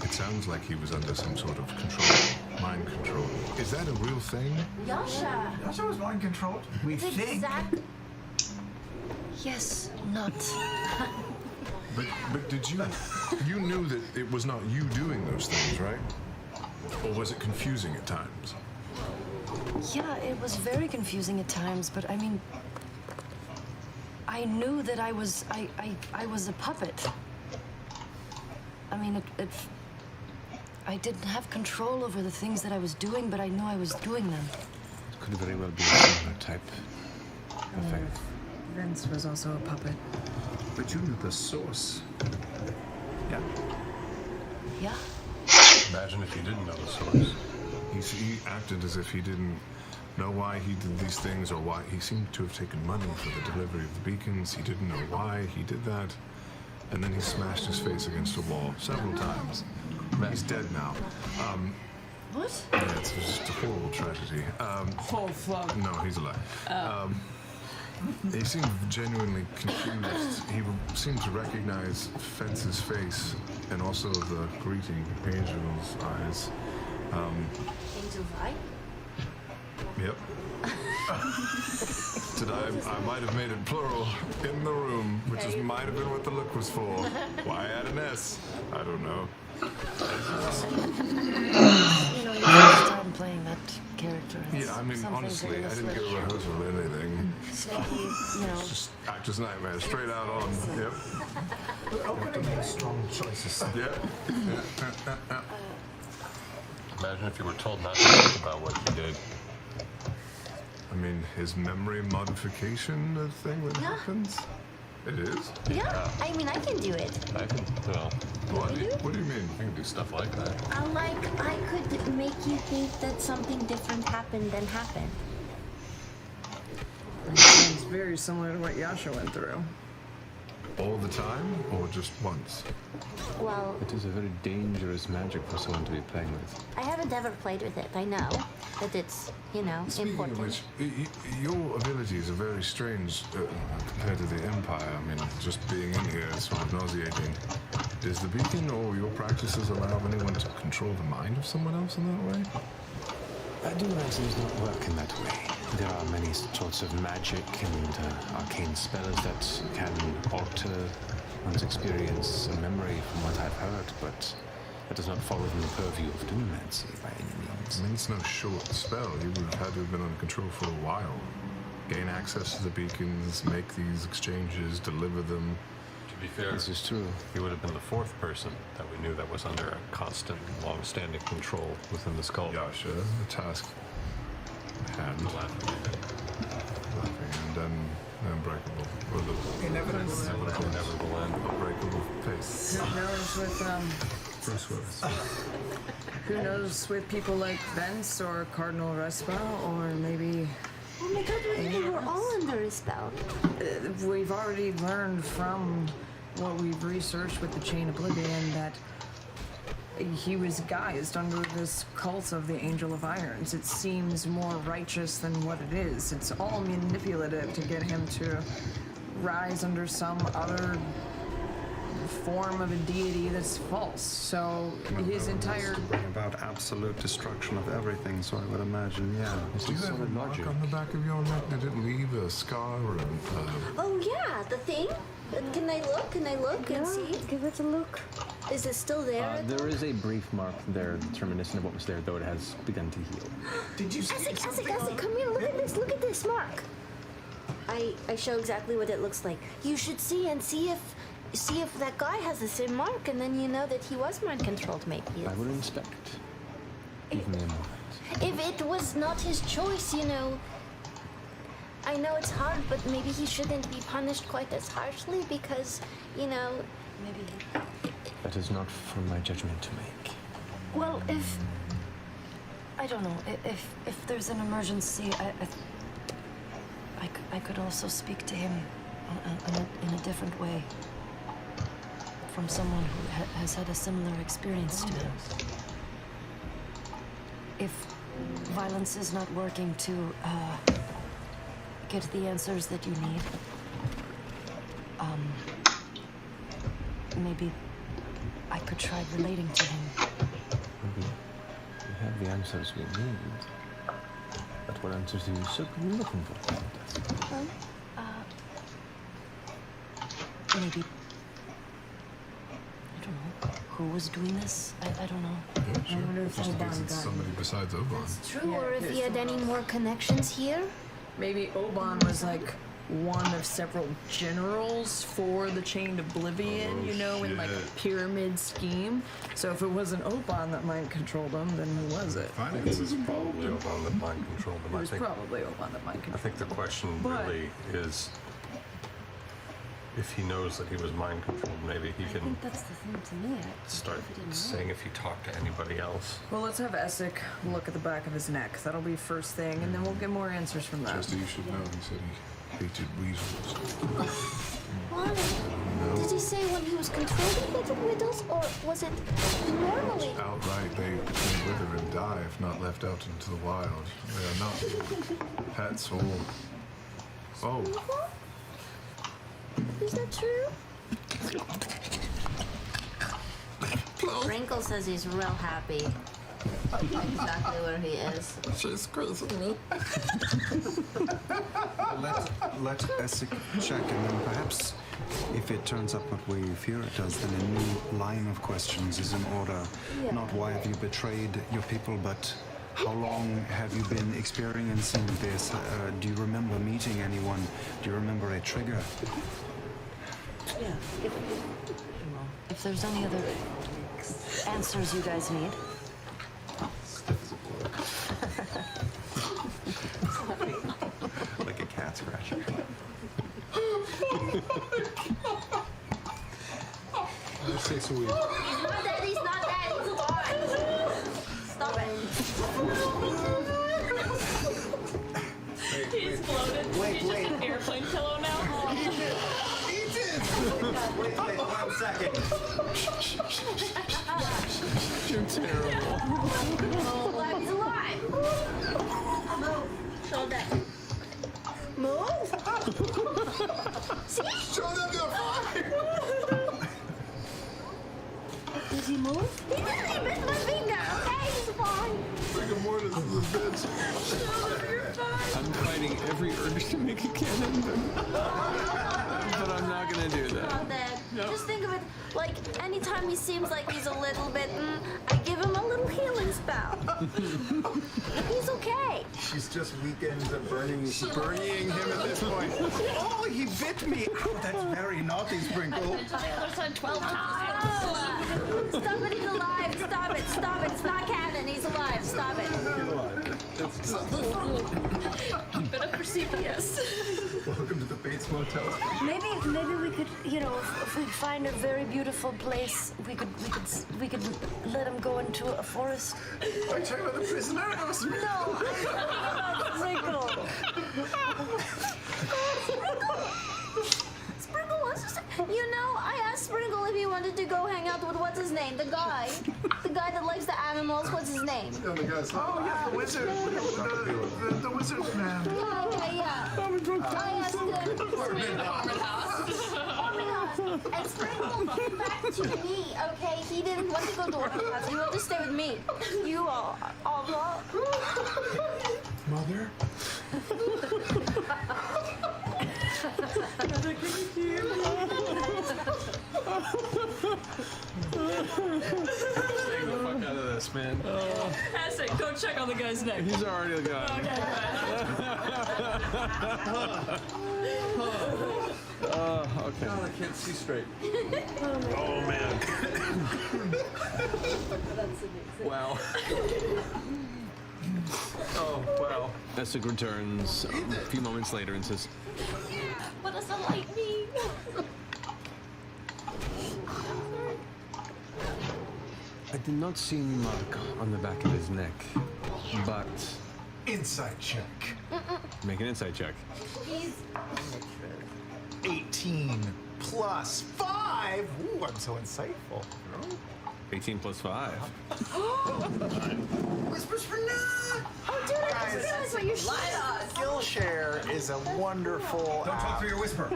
It sounds like he was under some sort of control, mind control. Is that a real thing? Yasha! Yasha was mind controlled. We It's think. Yes, not. But did you knew that it was not you doing those things, right? Or was it confusing at times? Yeah, it was very confusing at times, but I mean, I knew that I was a puppet. I mean, I didn't have control over the things that I was doing, but I knew I was doing them. It could very well be a similar type of thing. Vince was also a puppet. But you knew the source. Yeah. Yeah. Imagine if you didn't know the source. He acted as if he didn't know why he did these things or why he seemed to have taken money for the delivery of the beacons. He didn't know why he did that. And then he smashed his face against a wall several times. He's dead now. What? Yeah, it's just a horrible tragedy. Oh, fuck. No, he's alive. He seemed genuinely confused. He seemed to recognize Fence's face and also the greeting, Angel's eyes. Angel's eye? Yep. I might have made it plural in the room, which might have been what the look was for. Why add an S? I don't know. You know, your first time playing that character. Yeah, I mean, some things are honestly, I gonna didn't get slip a rehearsal or anything. you know. It's just actor's nightmare, straight out on. Yep. We're opening strong choices. Yep. Imagine if you were told not to think about what you did. I mean, is memory modification a thing that happens? It is? Yeah, I mean, I can do it. I can, well, What do you mean? I can do stuff like that. I could make you think that something different happened than happened. That sounds very similar to what Yasha went through. All the time, or just once? Well, It is a very dangerous magic for someone to be playing with. I haven't ever played with it. I know that it's, Speaking important. of which, your abilities are very strange compared to the Empire. I mean, just being in here is sort of nauseating. Does the beacon or your practices allow anyone to control the mind of someone else in that way? Dunamis does not work in that way. There are many sorts of magic and arcane spells that can alter one's experience and memory from what I've heard, but that does not fall within the purview of Dunamancy by any means. I mean, it's no short spell. You would have had to have been under control for a while. Gain access to the beacons, make these exchanges, deliver them. To be fair, This is true. he would have been the fourth person that we knew that was under a constant, long-standing control within the skull. Yasha, the task hand. Laughing and then unbreakable. Or the inevitable end. Unbreakable face. Who knows with Bruce Willis. who knows with people like Vence or Cardinal Respa or maybe Oh my god, we were all under a spell. we've already learned from what we've researched with the Chain Oblivion that he was guised under this cult of the Angel of Irons. It seems more righteous than what it is. It's all manipulative to get him to rise under some other form of a deity that's false. So his entire... To bring about absolute destruction of everything, so I would imagine, yeah. Do you have a mark on the back of your neck? Did it leave a scar or a... Oh yeah, the thing. Can I look? Can I look and see? Give it a look. Is it still there? There is a brief mark there that's reminiscent of what was there, though it has begun to heal. Did you see Essek, come here. Look at this mark. I show exactly what it looks like. You should see and see if that guy has the same mark, and then you know that he was mind controlled. Maybe. I will inspect. Give me a moment. it was not his choice, you know. I know it's hard, but maybe he shouldn't be punished quite as harshly because, you know, maybe. That is not for my judgment to make. Well, if I don't know, if there's an emergency, I could also speak to him in a different way from someone who has had a similar experience to him. If violence is not working to get the answers that you need, maybe I could try relating to him. Maybe we have the answers we need. But what answers are you so looking for? Maybe. I don't know. Who was doing this? I don't know. I wonder if Oban got somebody besides Oban. True, or if he had any more connections here. Maybe Oban was like one of several generals for the Chained Oblivion, you know, in like a pyramid scheme. So if it wasn't Oban that mind controlled him, then who was it? I think it was probably Oban that mind controlled him. It was probably Oban that mind I controlled think the question But- really is if he knows that he was mind controlled, maybe he I can think that's the thing to me. start saying if he talked to anybody else. Well, let's have Essek look at the back of his neck. That'll be first thing, and then we'll get more answers from that. Chester, you should know, he said he hated weasels. Why? Did he say when he was controlling the riddles, or was it normally? Outright, they wither and die if not left out into the wild. They are not pets or... Oh, Is that true? Sprinkle says he's real happy. Exactly where he is. She's crazy. Me? Let Essek check, and then perhaps if it turns up what we fear it does, then a new line of questions is in order. Yeah. Not why have you betrayed your people, but how long have you been experiencing this? Do you remember meeting anyone? Do you remember a trigger? Yeah. If there's any other answers you guys need. Like a cat scratcher. Let's take some weed. He's not dead, he's not dead, he's alive! Stop it. He's floated. He's just an airplane pillow now. Wait, 1 second. You're terrible. He's alive, he's alive! Move. Show that. Move? See? Show them your fire! Did he move? He didn't, he bit my finger, okay? He's fine. Rigor mortis is a bitch. I'm fighting every urge to make a cannon, but I'm not gonna do that. Not dead. Just think of it like anytime he seems like he's a little bit, I give him a little healing spell. He's okay. She's just weekends of burning him at this point. Oh, he bit me! Oh, that's very naughty, Sprinkle. To the other side 12 times. Stop it, he's alive. Stop it, stop it. It's not canon. He's alive. Stop it. Keep it up for CPS. Welcome to the Bates Motel. Maybe we could, you know, if we find a very beautiful place, we could let him go into a forest. Are you talking about the prisoner? No, I'm talking about Sprinkle. Sprinkle wants to say, you know, I asked Sprinkle if he wanted to go hang out with what's his name, the guy that likes the animals. What's his name? Yeah, the guy's the wizard. The wizard man. Yeah. I asked him. And Sprinkle came back to me, okay? He didn't want to go to Orphan House. He wanted to stay with me. You all Mother? Stay the fuck out of this, man. Essek, go check on the guy's neck. He's already gone. Okay. God, I can't see straight. Oh man. Wow. Oh, wow. Essek returns a few moments later and says, What does the light mean? I did not see any mark on the back of his neck, but... Insight check. Make an insight check. He's 18 plus 5. Ooh, I'm so insightful. 18 plus 5. Whispers for Nat. Oh, dude, I just realized what you're showing. Skillshare is a wonderful. Don't talk through your whisper.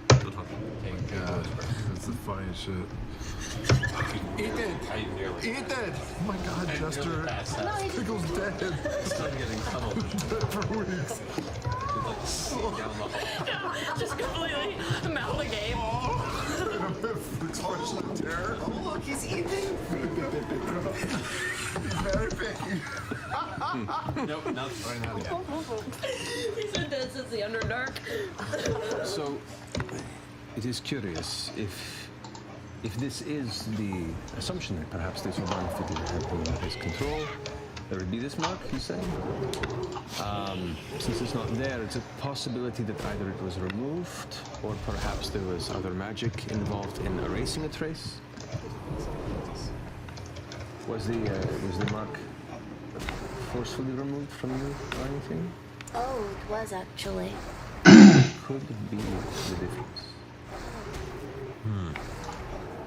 Thank God. That's the funniest shit. Ethan! Ethan! Oh my God, Jester. Pickle's dead. Still getting tunneled. Dead for weeks. Just completely I'm out of the game. Expression of terror. Oh, look, he's eating. Very big. Nope, not right now yet. He said that since the Underdark. So, it is curious if this is the assumption that perhaps this Orban figure had been under his control, there would be this mark, you say? Since it's not there, it's a possibility that either it was removed or perhaps there was other magic involved in erasing a trace. Was the mark forcefully removed from you or anything? Oh, it was actually. Could be the difference.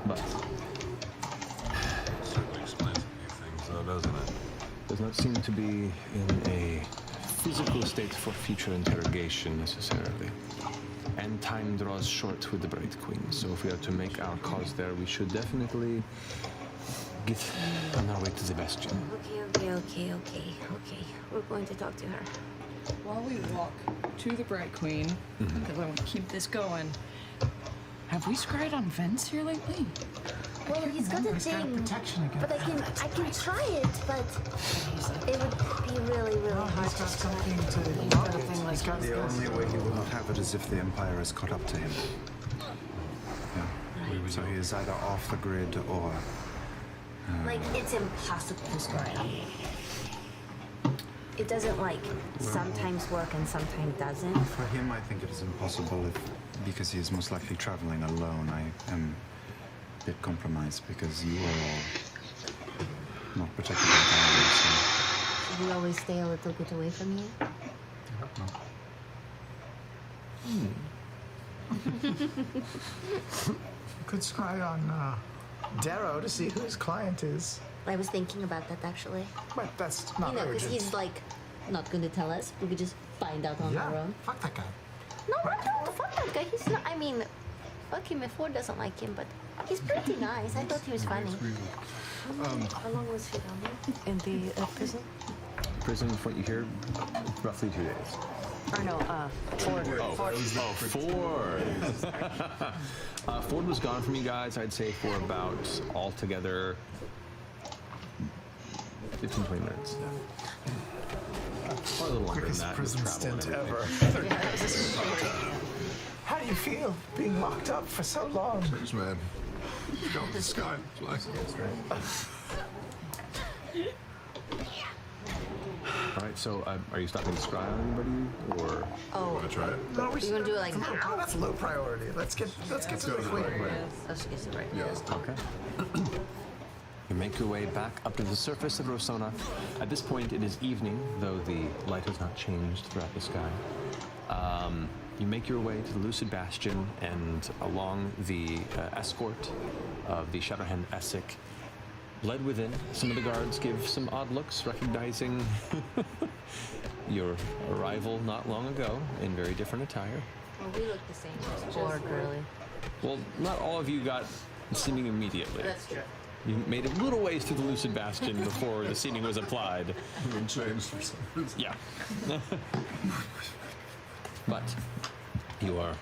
But Certainly explains a few things, though, doesn't it? does not seem to be in a physical state for future interrogation necessarily. And time draws short with the Bright Queen, so if we are to make our cause there, we should definitely get on our way to the Bastion. Okay. We're going to talk to her. While we walk to the Bright Queen, because I want to keep this going, have we scryed on vents here lately? Well, he's got a thing, but I can try it, but it would be really, really hard to scry. The only way he wouldn't have it is if the Empire is caught up to him. Yeah. So he is either off the grid or... Like, it's impossible to scry. It doesn't, like, sometimes work and sometimes doesn't. For him, I think it is impossible because he is most likely traveling alone. I am a bit compromised because you are all not protected entirely. So. Should we always stay a little bit away from you? Could scry on Darrow to see who his client is. I was thinking about that, actually. But that's not You know, because urgent. he's, like, not going to tell us. We could just find out on our own. Fuck that guy. No, fuck that guy. He's not, I mean, fuck him if Ford doesn't like him, but he's pretty nice. I thought he was funny. How long was he down there? In the prison? Prison, from what you hear, roughly 2 days. Or no, Ford. Ford. Ford was gone from you guys, I'd say, for about altogether 15-20 minutes. Or a little longer than that. with Prison travel and stint everything. ever. How do you feel being locked up for so long? Thanks, man. Go to the sky. Fly. All right, so are you stopping to scry on anybody, or? Oh. Want to try it? No, we You gonna do it like now? now? That's low priority. Let's get to the quick. Let's get it right. Okay. You make your way back up to the surface of Rosohna. At this point, it is evening, though the light has not changed throughout the sky. You make your way to the Lucid Bastion, and along the escort of the Shadowhand Essek, led within, some of the guards give some odd looks, recognizing your arrival not long ago in very different attire. Well, we look the same. Ford, really. Well, not all of you got seeming immediately. That's true. You made a little ways through the Lucid Bastion before the seeming was applied. And changed for some reason. Yeah. But you are,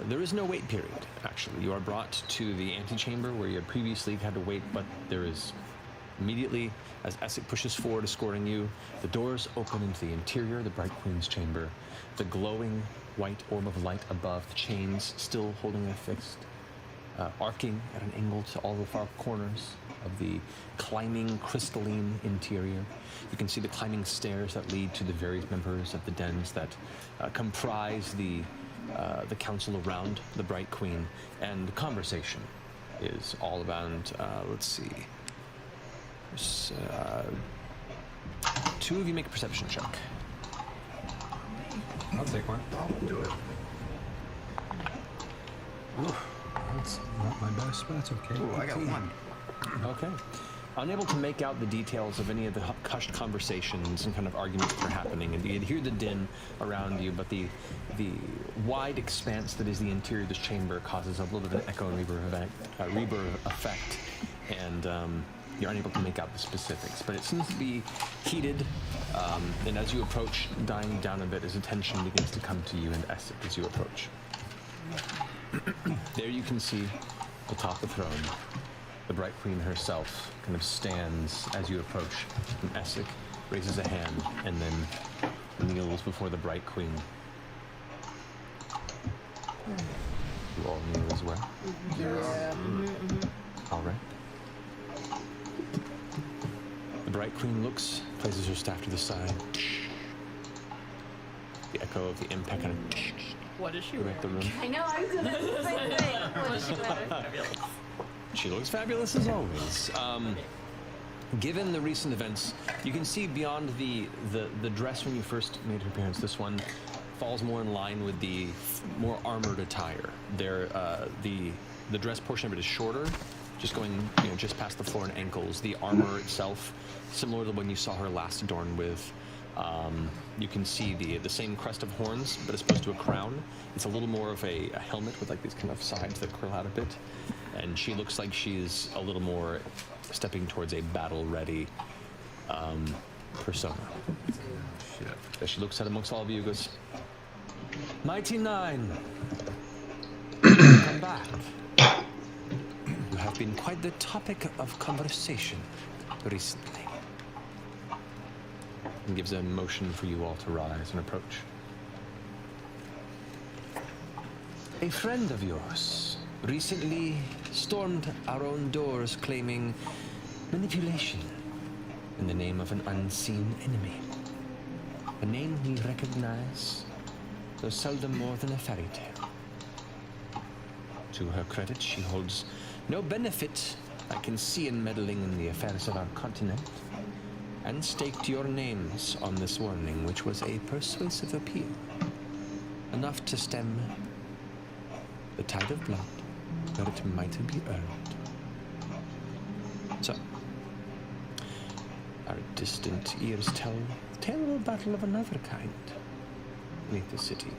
there is no wait period, actually. You are brought to the antechamber where you had previously had to wait, but there is immediately, as Essek pushes forward, escorting you, the doors open into the interior, the Bright Queen's chamber, the glowing white orb of light above, the chains still holding it fixed. arcing at an angle to all the far corners of the climbing crystalline interior. You can see the climbing stairs that lead to the various members of the dens that comprise the council around the Bright Queen, and the conversation is all around, let's see. Two of you make a perception check. I'll take one. I'll do it. Oof, that's not my best, but that's okay. Ooh, I got one. Okay. Unable to make out the details of any of the hushed conversations and kind of arguments that are happening, and you hear the din around you, but the wide expanse that is the interior of this chamber causes a little bit of an echo and reverb effect, and you're unable to make out the specifics. But it seems to be heated, and as you approach, dying down a bit as attention begins to come to you and Essek as you approach. There you can see atop the throne, the Bright Queen herself kind of stands as you approach, and Essek raises a hand and then kneels before the Bright Queen. You all kneel as well? Yeah. All right. The Bright Queen looks, places her staff to the side. The echo of the impact kind of What is she throughout the room. I know, I was gonna say the same thing. What is she wearing? She looks fabulous as always. Given the recent events, you can see beyond the dress when you first made her appearance. This one falls more in line with the more armored attire. There, the dress portion of it is shorter, just going just past the floor and ankles. The armor itself, similar to the one you saw her last adorned with. You can see the same crest of horns, but as opposed to a crown, it's a little more of a helmet with like these kind of sides that curl out a bit. And she looks like she's a little more stepping towards a battle-ready persona. As she looks at amongst all of you, goes, "Mighty Nine, come back. You have been quite the topic of conversation recently." And gives a motion for you all to rise and approach. A friend of yours recently stormed our own doors claiming manipulation in the name of an unseen enemy. A name we recognize, though seldom more than a fairy tale. To her credit, she holds no benefit I can see in meddling in the affairs of our continent, and staked your names on this warning, which was a persuasive appeal, enough to stem the tide of blood where it might be earned. So, our distant ears tell the tale of a battle of another kind beneath the city,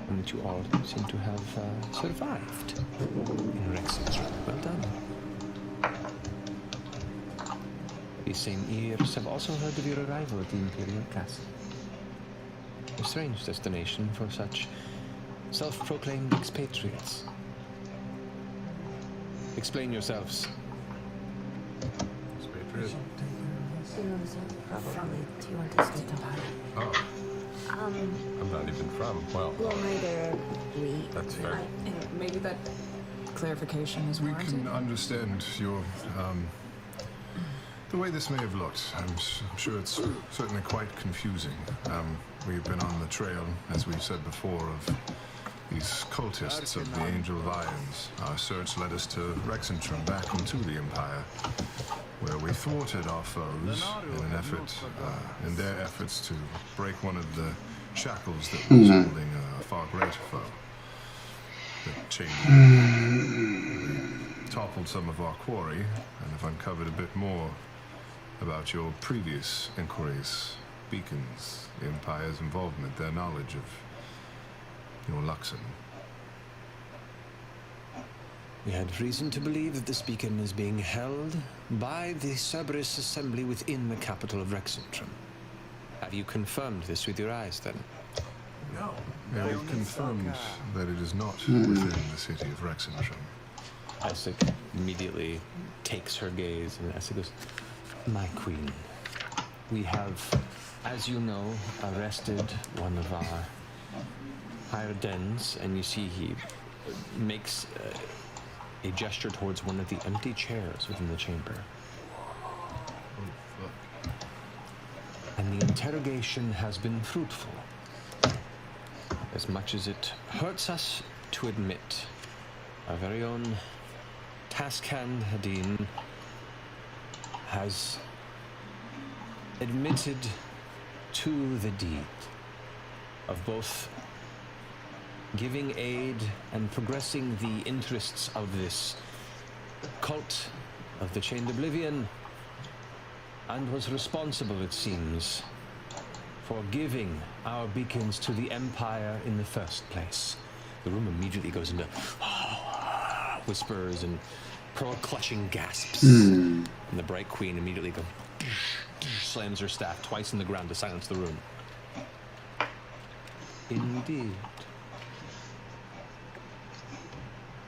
and that you all seem to have survived in Rexington. Well done. These same ears have also heard of your arrival at the Imperial Castle. A strange destination for such self-proclaimed expatriates. Explain yourselves. Expatriate? Probably. Do you want to stay to Oh. I'm not even from. Well, neither we. that's fair. Maybe that clarification is We warranted. can understand your, the way this may have looked. I'm sure it's certainly quite confusing. We've been on the trail, as we've said before, of these cultists of the Angel of Irons. Our search led us to Rexentrum, back into the Empire, where we thwarted our foes in their efforts to break one of the shackles that was holding a far greater foe. That changed. We toppled some of our quarry and have uncovered a bit more about your previous inquiries, beacons, the Empire's involvement, their knowledge of your Luxon. We had reason to believe that this beacon is being held by the Cerberus Assembly within the capital of Rexentrum. Have you confirmed this with your eyes, then? No. Yeah, we've confirmed that it is not within the city of Rexentrum. Essek immediately takes her gaze, and Essek goes, "My queen, we have, as you know, arrested one of our higher dens," and you see he makes a gesture towards one of the empty chairs within the chamber. And the interrogation has been fruitful. As much as it hurts us to admit, our very own Taskan Hadin has admitted to the deed of both giving aid and progressing the interests of this cult of the Chained Oblivion, and was responsible, it seems, for giving our beacons to the Empire in the first place. The room immediately goes into whispers and pearl-clutching gasps. And the Bright Queen immediately slams her staff twice in the ground to silence the room. Indeed.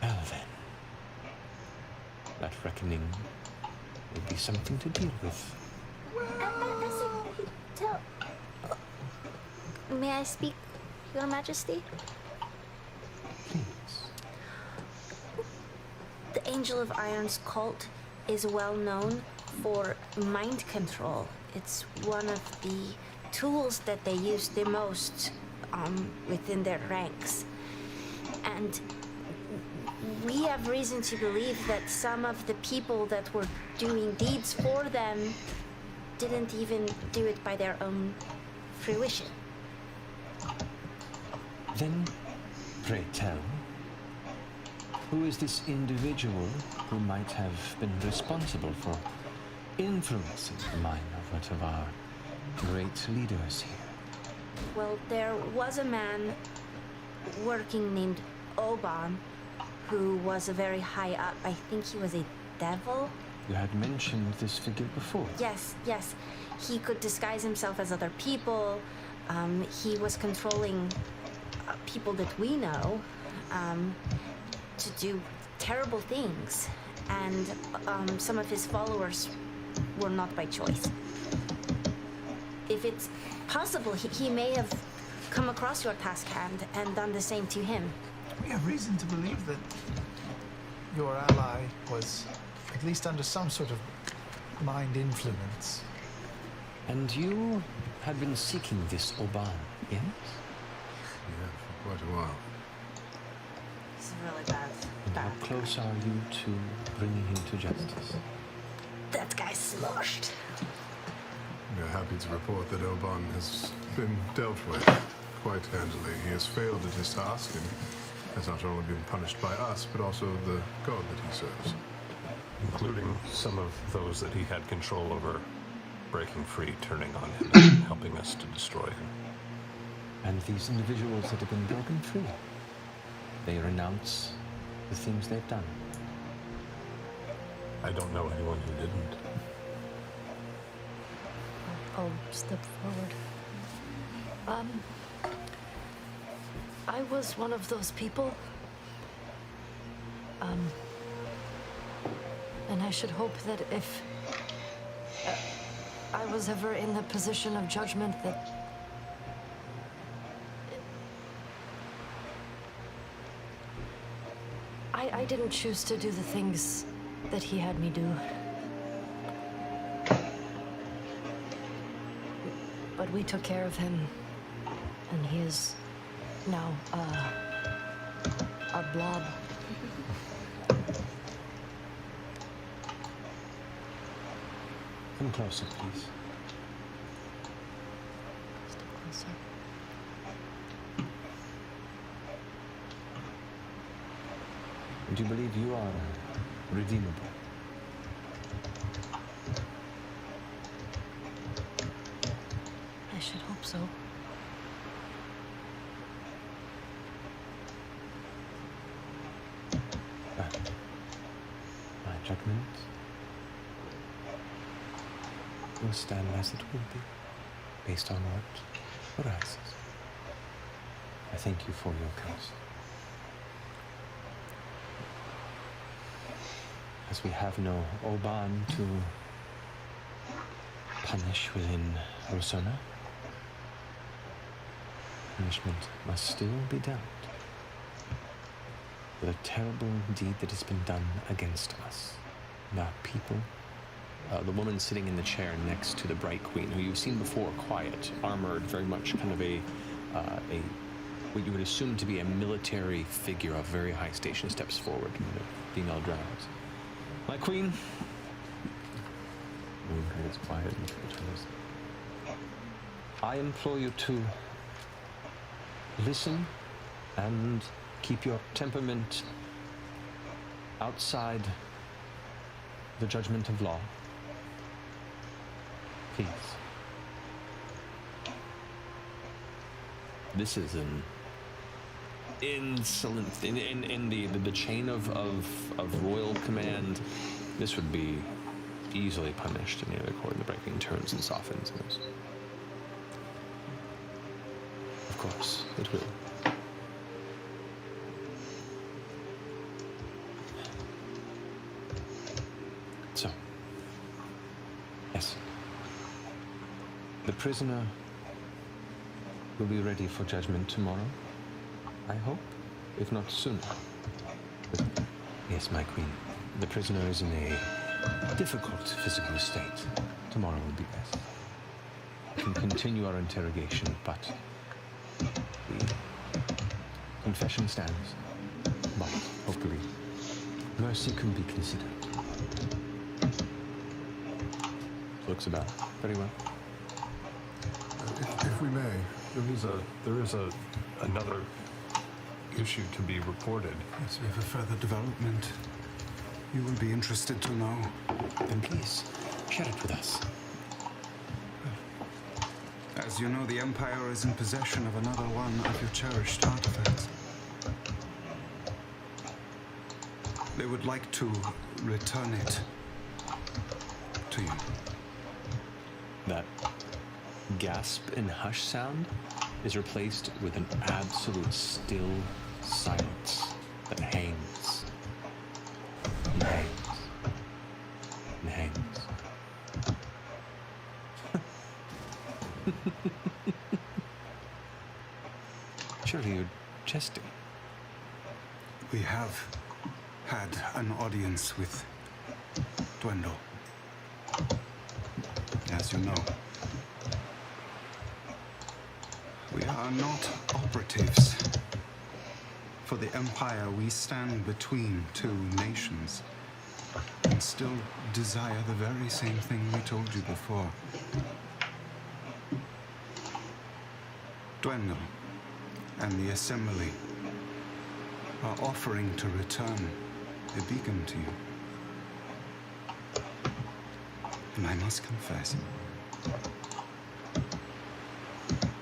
Well then, that reckoning will be something to deal with. May I speak, Your Majesty? The Angel of Iron's cult is well known for mind control. It's one of the tools that they use the most within their ranks. And we have reason to believe that some of the people that were doing deeds for them didn't even do it by their own fruition. Then, pray tell, who is this individual who might have been responsible for influencing the mind of one of our great leaders here? Well, there was a man working named Oban, who was a very high up. I think he was a devil. You had mentioned this figure before. Yes, yes. He could disguise himself as other people. He was controlling people that we know to do terrible things. And some of his followers were not by choice. If it's possible, he may have come across your task hand and done the same to him. We have reason to believe that your ally was at least under some sort of mind influence. And you had been seeking this Oban, yes? Yeah, for quite a while. This is really bad. And how close are you to bringing him to justice? That guy's sloshed. We are happy to report that Oban has been dealt with quite handily. He has failed at his task and has not only been punished by us, but also the god that he serves. Including some of those that he had control over, breaking free, turning on him, and helping us to destroy him. And these individuals that have been broken free, they renounce the things they've done. I don't know anyone who didn't. I'll step forward. I was one of those people. And I should hope that if I was ever in the position of judgment that I didn't choose to do the things that he had me do. But we took care of him, and he is now a blob. Come closer, please. Step closer. Do you believe you are redeemable? I should hope so. My judgment will stand as it will be, based on what arises. I thank you for your counsel. As we have no Oban to punish within Rosohna, punishment must still be dealt. with a terrible deed that has been done against us and our people. The woman sitting in the chair next to the Bright Queen, who you've seen before, quiet, armored, very much kind of a what you would assume to be a military figure of very high station, steps forward, female drowns. My queen. The woman kind of gets quiet and returns. I implore you to listen and keep your temperament outside the judgment of law. Please. This is an insolent in the chain of royal command. This would be easily punished in the other court. The breaking turns and softens. Of course, it will. So, yes. The prisoner will be ready for judgment tomorrow, I hope, if not sooner. But yes, my queen, the prisoner is in a difficult physical state. Tomorrow will be best. We can continue our interrogation, but the confession stands. But hopefully, mercy can be considered. Looks about very well. If we may, there is another issue to be reported. Yes, we have a further development. You will be interested to know. Then please, share it with us. As you know, the Empire is in possession of another one of your cherished artifacts. They would like to return it to you. That gasp and hush sound is replaced with an absolute still silence that hangs and hangs and hangs. Surely you're jesting. We have had an audience with Dwendal, as you know. We are not operatives. For the Empire, we stand between two nations and still desire the very same thing we told you before. Dwendal and the Assembly are offering to return the beacon to you. And I must confess,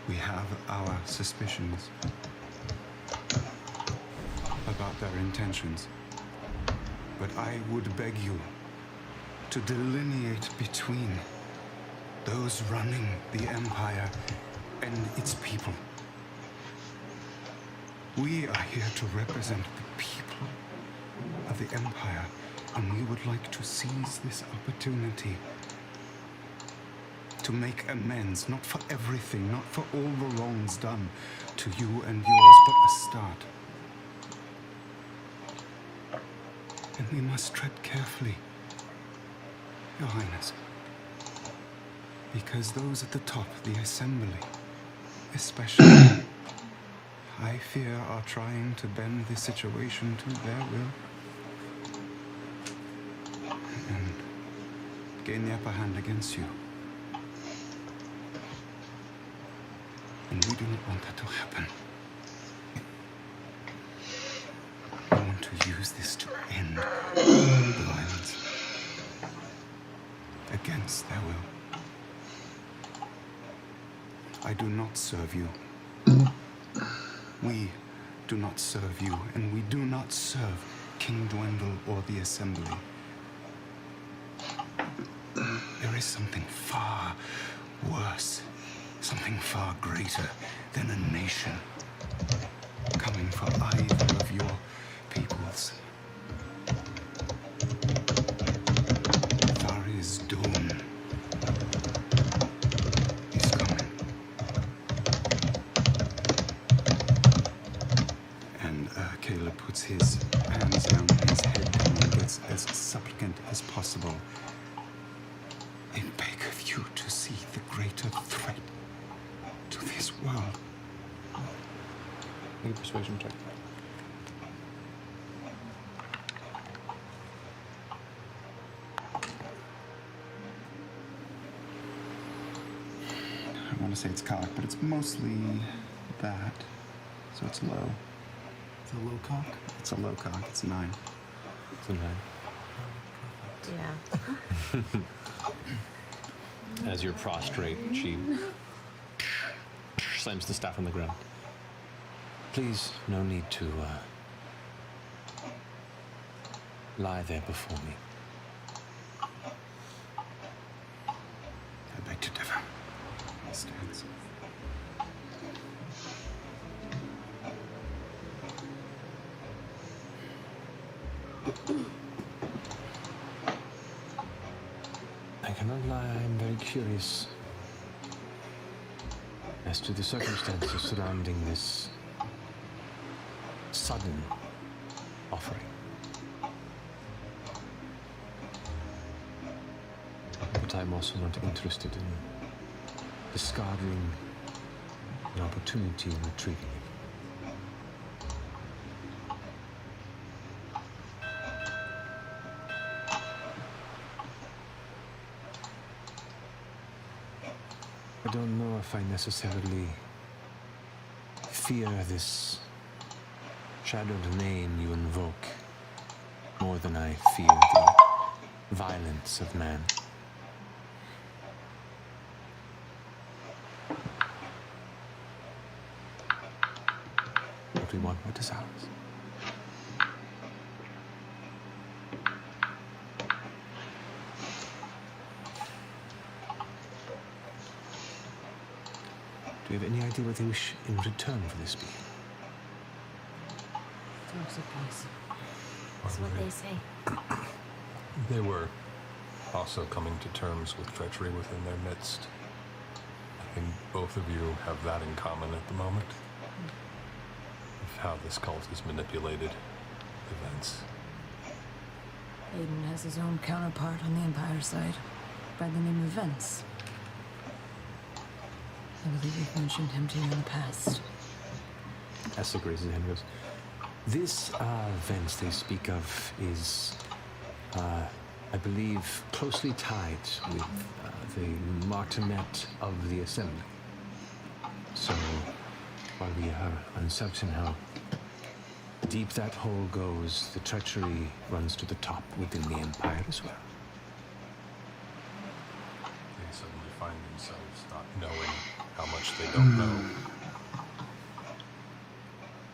we have our suspicions about their intentions. But I would beg you to delineate between those running the Empire and its people. We are here to represent the people of the Empire, and we would like to seize this opportunity to make amends, not for everything, not for all the wrongs done to you and yours, but a start. And we must tread carefully, Your Highness, because those at the top, the Assembly, especially, I fear are trying to bend the situation to their will and gain the upper hand against you. And we do not want that to happen. We want to use this to end the violence against their will. I do not serve you. We do not serve you, and we do not serve King Dwendal or the Assembly. There is something far worse, something far greater than a nation coming for either of your peoples. Thari's doom is coming. And Caleb puts his Wow. Make a persuasion check. I want to say it's cock, but it's mostly that. So it's low. It's a low cock? It's a low cock. It's a 9. It's a 9. Yeah. As you're prostrate, she slams the staff on the ground. Please, no need to lie there before me. I beg to differ. He stands. I cannot lie, I'm very curious as to the circumstances surrounding this sudden offering. But I'm also not interested in discarding an opportunity and retrieving it. I don't know if I necessarily fear this shadowed name you invoke more than I fear the violence of man. What we want, what is ours? Do you have any idea what they wish in return for this being? That's what they say. They were also coming to terms with treachery within their midst. I think both of you have that in common at the moment. Of how this cult has manipulated events. Aiden has his own counterpart on the Empire side, by the name of Vence. I believe we've mentioned him to you in the past. Essek raises his hand and goes, this Vence they speak of is, I believe, closely tied with the Martinet of the Assembly. So, while we are uncertain how deep that hole goes, the treachery runs to the top within the Empire as well. They suddenly find themselves not knowing how much they don't know.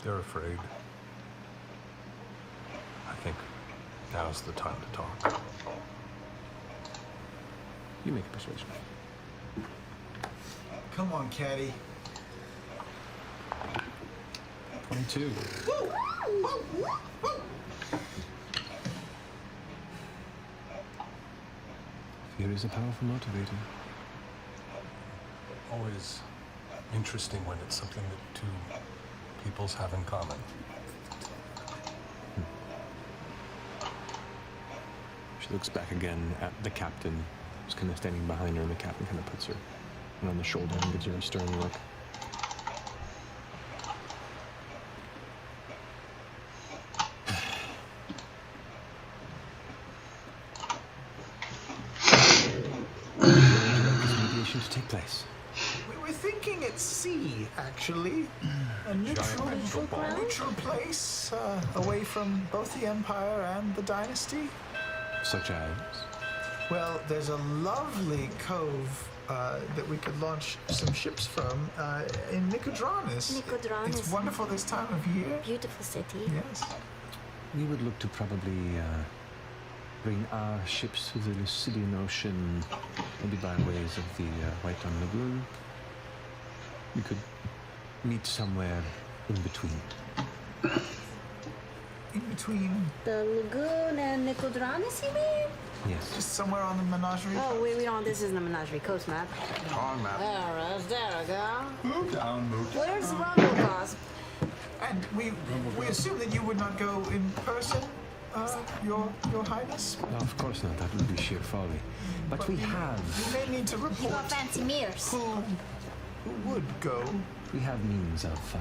They're afraid. I think now's the time to talk. You make a persuasion. Come on, Caddy. 22. Fear is a powerful motivator. Always interesting when it's something that two peoples have in common. She looks back again at the captain, who's kind of standing behind her, and the captain kind of puts her on the shoulder and gives her a stern look. Mediation to take place. We were thinking at sea, actually. A neutral place, away from both the Empire and the Dynasty. Such as? Well, there's a lovely cove that we could launch some ships from in Nicodranus. Nicodranus. It's wonderful this time of year. Beautiful city. Yes. We would look to probably bring our ships through the Lucidian Ocean, maybe by ways of the White Dawn Lagoon. We could meet somewhere in between. In between? The lagoon and Nicodranus, you mean? Yes. Just somewhere on the menagerie? Oh, we don't. This isn't a menagerie. Coast map. On map. There we go. Move down, move down. Where's Rumblecusp? And we assume that you would not go in person, Your Highness? No, of course not. That would be sheer folly. But we have. You may need to report. You got fancy mirrors. Who would go? We have means of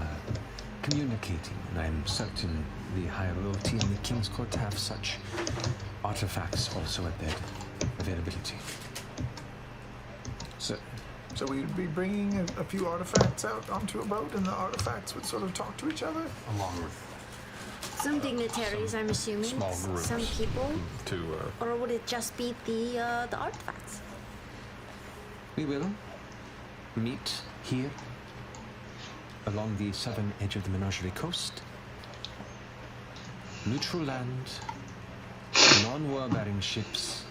communicating, and I'm certain the higher royalty and the King's Court have such artifacts also at their availability. So we'd be bringing a few artifacts out onto a boat, and the artifacts would sort of talk to each other? Along with Some dignitaries, I'm assuming. small groups. Some people. To, Or would it just be the artifacts? We will meet here along the southern edge of the Menagerie Coast. Neutral land, non-war-bearing ships.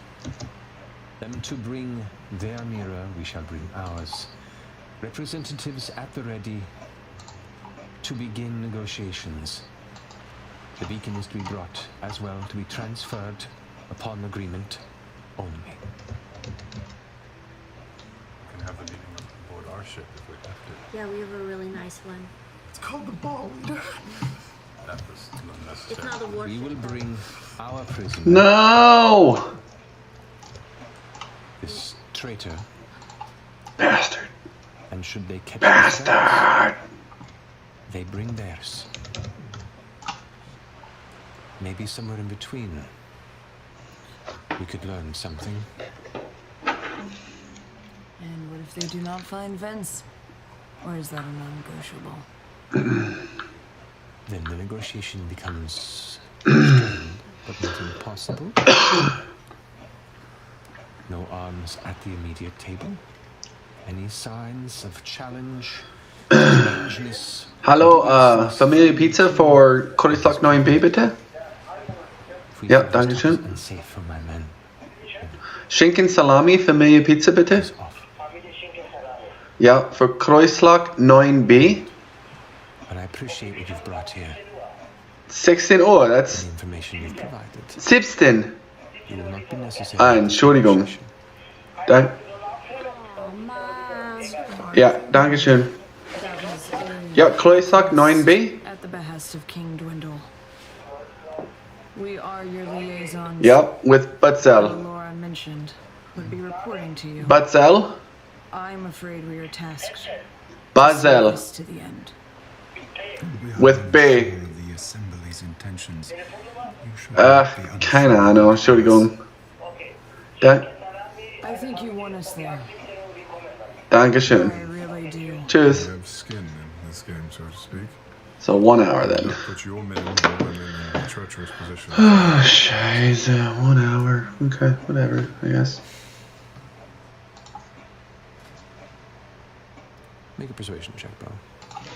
Them to bring their mirror, we shall bring ours. Representatives at the ready to begin negotiations. The beacon is to be brought as well, to be transferred upon agreement only. We can have the meeting aboard our ship if we have to. Yeah, we have a really nice one. It's called the Ball Leader. That was unnecessary. It's not a warship. We will bring our prisoner. No! This traitor. Bastard. And should they catch Bastard! they bring theirs. Maybe somewhere in between. We could learn something. And what if they do not find Vince? Or is that a non-negotiable? Then the negotiation becomes strained, but not impossible. No arms at the immediate table. Any signs of challenge, strangeness? Hallo, Familie Pizza für Currystock 9B, bitte? Ja, danke schön. Schinken Salami, Familie Pizza, bitte? Ja, für Kruislag 9B. But I appreciate what you've brought here. 16 Uhr, that's... The information you've provided. 17. You will not be necessary. Ah, Entschuldigung. Ja, danke schön. Ja, Kruislag 9B. At the behest of King Dwindle. We are your liaison. Yep, with Butzel. Laura mentioned would be reporting to you. Butzel? I'm afraid we are tasked. Bazel. To the end. With B. The assembly's intentions. Keine Ahnung, Entschuldigung. I think you want us there. Dankeschön. I really do. Tschüss. You have skin in this game, so to speak. So 1 hour then. Put your men and women in a treacherous position. Oh, scheiße. 1 hour. Okay, whatever, I guess. Make a persuasion check, bro.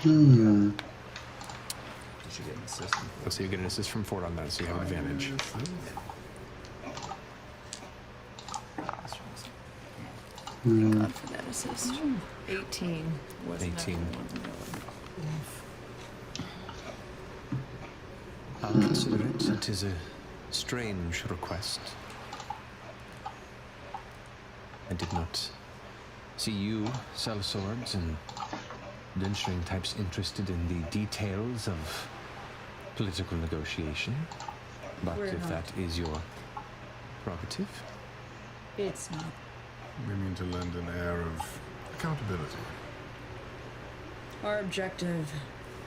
Hmm. Did you get an assist? Let's see, you get an assist from Ford on that, so you have an advantage. God for that assist. 18. 18. I'll consider it. It is a strange request. I did not see you sell swords and adventuring types interested in the details of political negotiation. But We're if not. that is your prerogative, It's not. We mean to lend an air of accountability. Our objective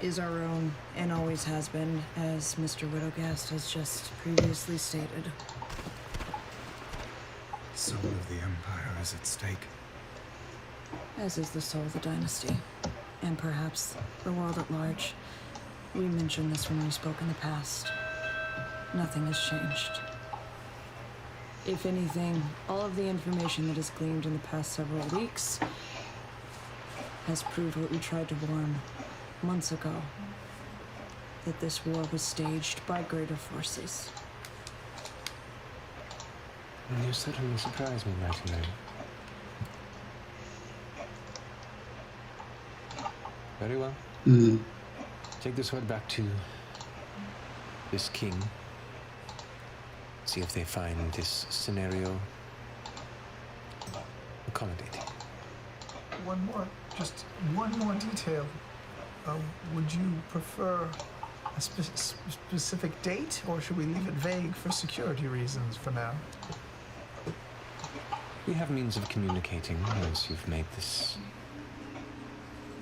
is our own and always has been, as Mr. Widowgast has just previously stated. Soul of the Empire is at stake. As is the soul of the dynasty, and perhaps the world at large. We mentioned this when we spoke in the past. Nothing has changed. If anything, all of the information that has gleamed in the past several weeks has proved what we tried to warn months ago, that this war was staged by greater forces. you certainly surprised me, Nightingale. Very well. Take this word back to this king. See if they find this scenario accommodating. Just one more detail. Would you prefer a specific date, or should we leave it vague for security reasons for now? We have means of communicating once you've made this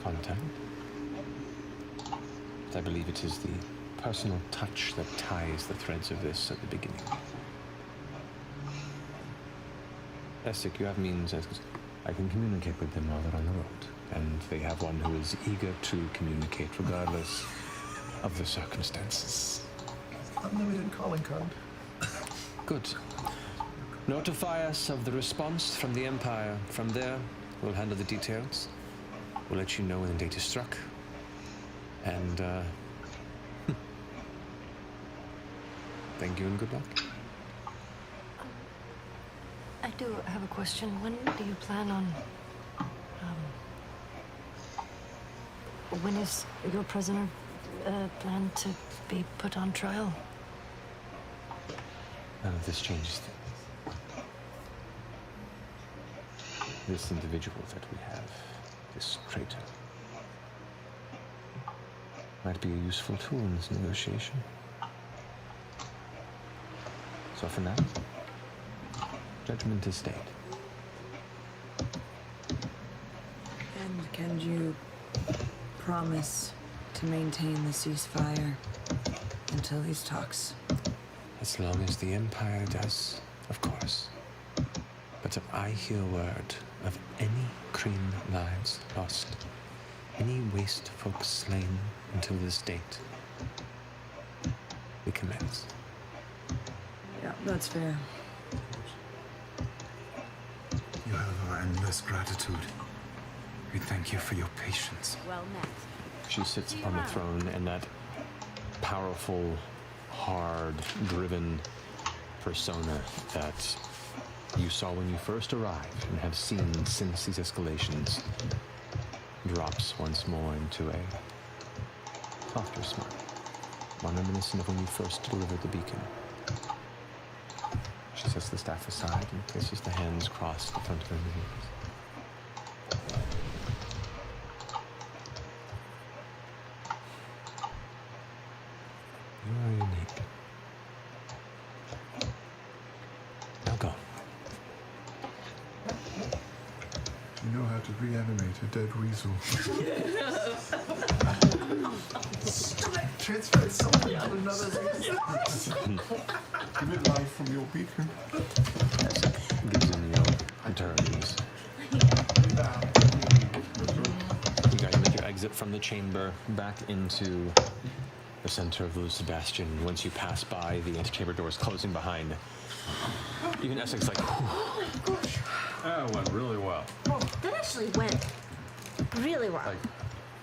contact. But I believe it is the personal touch that ties the threads of this at the beginning. Essek, you have means as I can communicate with them while they're on the road, and they have one who is eager to communicate regardless of the circumstances. Unlimited calling card. Good. Notify us of the response from the Empire. From there, we'll handle the details. We'll let you know when the date is struck. And, thank you and good luck. I do have a question. When do you plan on... when is your prisoner planned to be put on trial? None of this changes things. This individual that we have, this traitor, might be a useful tool in this negotiation. So for now, judgment is stayed. And can you promise to maintain the ceasefire until these talks? As long as the Empire does, of course. But if I hear word of any Kryn lives lost, any waste folks slain until this date, we commence. Yeah, that's fair. You have our endless gratitude. We thank you for your patience. Well met. She sits upon the throne, and that powerful, hard, driven persona that you saw when you first arrived and have seen since these escalations drops once more into a softer smile, one reminiscent of when you first delivered the beacon. She sets the staff aside and places the hands crossed in front of her knees. You are unique. Now go. You know how to reanimate a dead weasel. Transfer something to another. Give it life from your beacon. Gives him your attorneys. You guys make your exit from the chamber back into the center of the Lucid Bastion. Once you pass by the antechamber doors closing behind, even Essek's like, Oh my gosh. That went really well. Oh, that actually went really well. Like,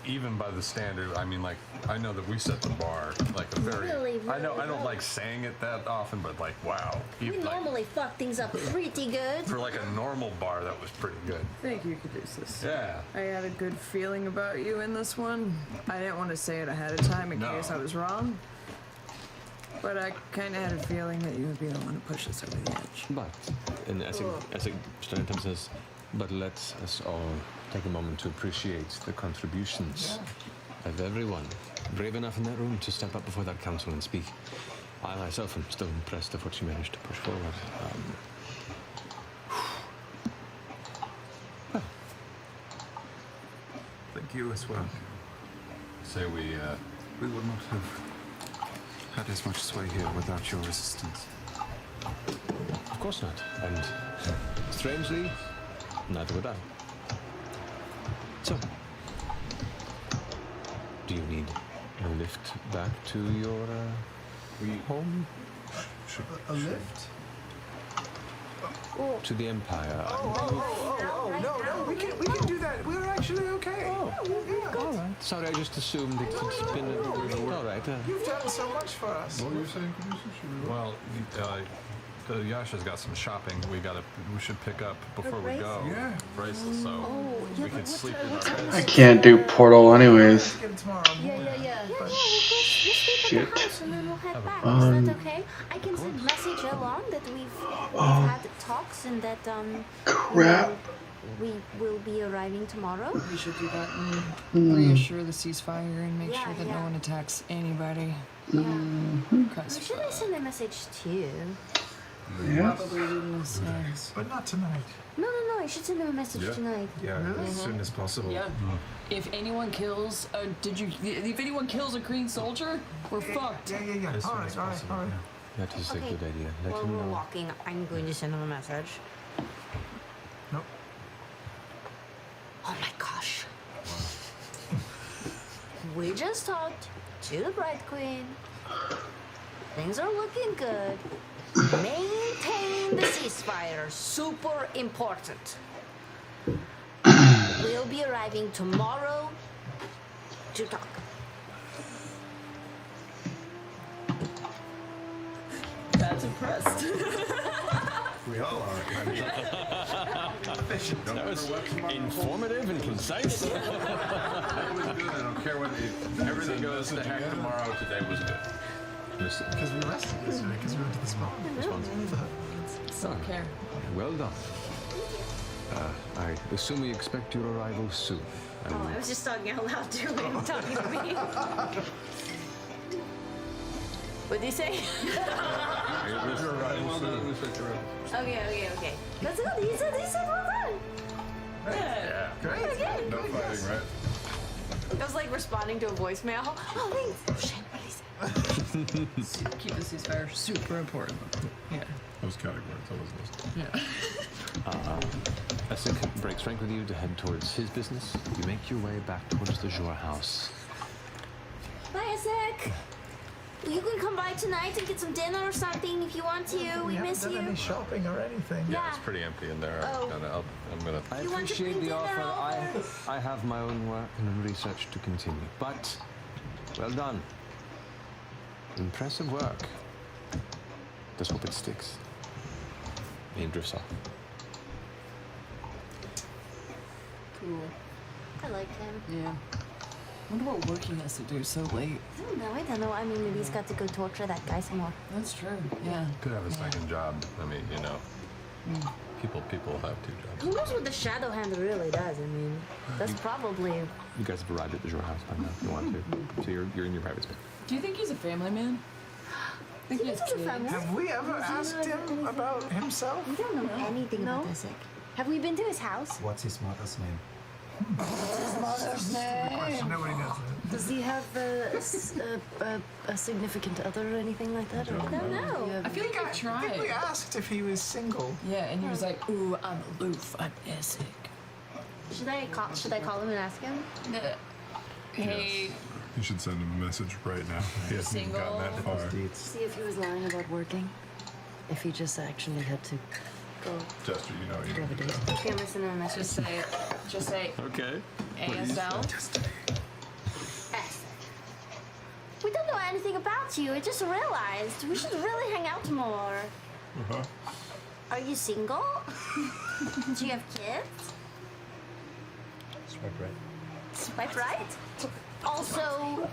even by the standard, I mean, like, I know that we set the bar like a very. Really, I know I really don't well. like saying it that often, but like, wow. We Like, normally fuck things up pretty good. for like a normal bar, that was pretty good. Thank you, Caduceus. Yeah. I had a good feeling about you in this one. I didn't want to say it ahead of time in case I was wrong. But I kind of had a feeling that you would be the one to push us over the edge. but, and Essek Sterlingham says, but let us all take a moment to appreciate the contributions of everyone brave enough in that room to step up before that council and speak. I myself am still impressed of what you managed to push forward. Thank you as well. Say we would not have had as much sway here without your resistance. Of course not. And strangely, neither would I. So, do you need a lift back to your home? A lift? To the Empire. No, we can do that. We're actually okay. All right. Sorry, I just assumed it had been all right. You've done so much for us. What were you saying? Well, Yasha's got some shopping we should pick up before we go. Yeah. Bracelets, so we could sleep in our beds. I can't do Portal anyways. Yeah. Shit. And then we'll head back. Is that okay? I can send message along that we've had talks and that Crap. we will be arriving tomorrow. We should do that and reassure the ceasefire and make sure that no one attacks anybody. Should I send a message to you? Probably didn't But not tonight. No. I should send him a message tonight. Yeah, as soon as possible. Yeah. If anyone kills, if anyone kills a green soldier, we're fucked. Yeah. All right. That is a good idea. Let While him we're know. walking, I'm going to send him a message. Nope. Oh my gosh. We just talked to the Bright Queen. Things are looking good. Maintain the ceasefire. Super important. We'll be arriving tomorrow to talk. That's impressed. We all are. That was informative and concise. That was good. I don't care what everything goes to heck tomorrow. Today was good. Because we rested yesterday, because we went to the spa. Self-care. Well done. I assume we expect your arrival soon. Oh, I was just talking out loud to him, talking to me. What did he say? Okay. That's good. He said well done. Yeah. Great. Okay. No fighting, right? It was like responding to a voicemail. Oh, thanks. Oh, shit. What did he say? Keep the ceasefire super important. Yeah. Those categories, I was listening. Yeah. Essek breaks rank with you to head towards his business. You make your way back towards the Jor house. Bye, Isaac. You can come by tonight and get some dinner or something if you want to. We miss haven't done you. any shopping or anything. Yeah, it's pretty empty in there. Oh. I'm gonna. I You want to appreciate bring the dinner offer. over? I have my own work and research to continue. But, well done. Impressive work. Let's hope it sticks. He drifts off. Cool. I like him. Yeah. I wonder what work he has to do so late. I don't know. I mean, maybe he's got to go torture that guy some more. That's true. Yeah. Could have a second job. I mean, you know, people have two jobs. Who knows what the Shadow Hand really does? I mean, that's probably. You guys have arrived at the Jor house by now if you want to. So you're in your private space. Do you think he's a family man? I think he has kids. Have we ever asked him about himself? We don't know anything about Isaac. Have we been to his house? What's his mother's name? His mother's name. Nobody knows that. Does he have a significant other or anything like that? Or I don't know. I feel like I I think tried. we asked if he was single. Yeah, and he was like, "Ooh, I'm aloof. I'm Isaac." Should I call him and ask him? Hey, You should send him a message right now. He hasn't even gotten that far. See if he was lying about working. If he just actually had to go. Jester, you know you Grab a need to date. go. Okay, I'm gonna send him a message. just say it. Just say Okay. ASL. S. We don't know anything about you. I just realized we should really hang out more. Are you single? Do you have kids? Swipe right. Swipe right? Also,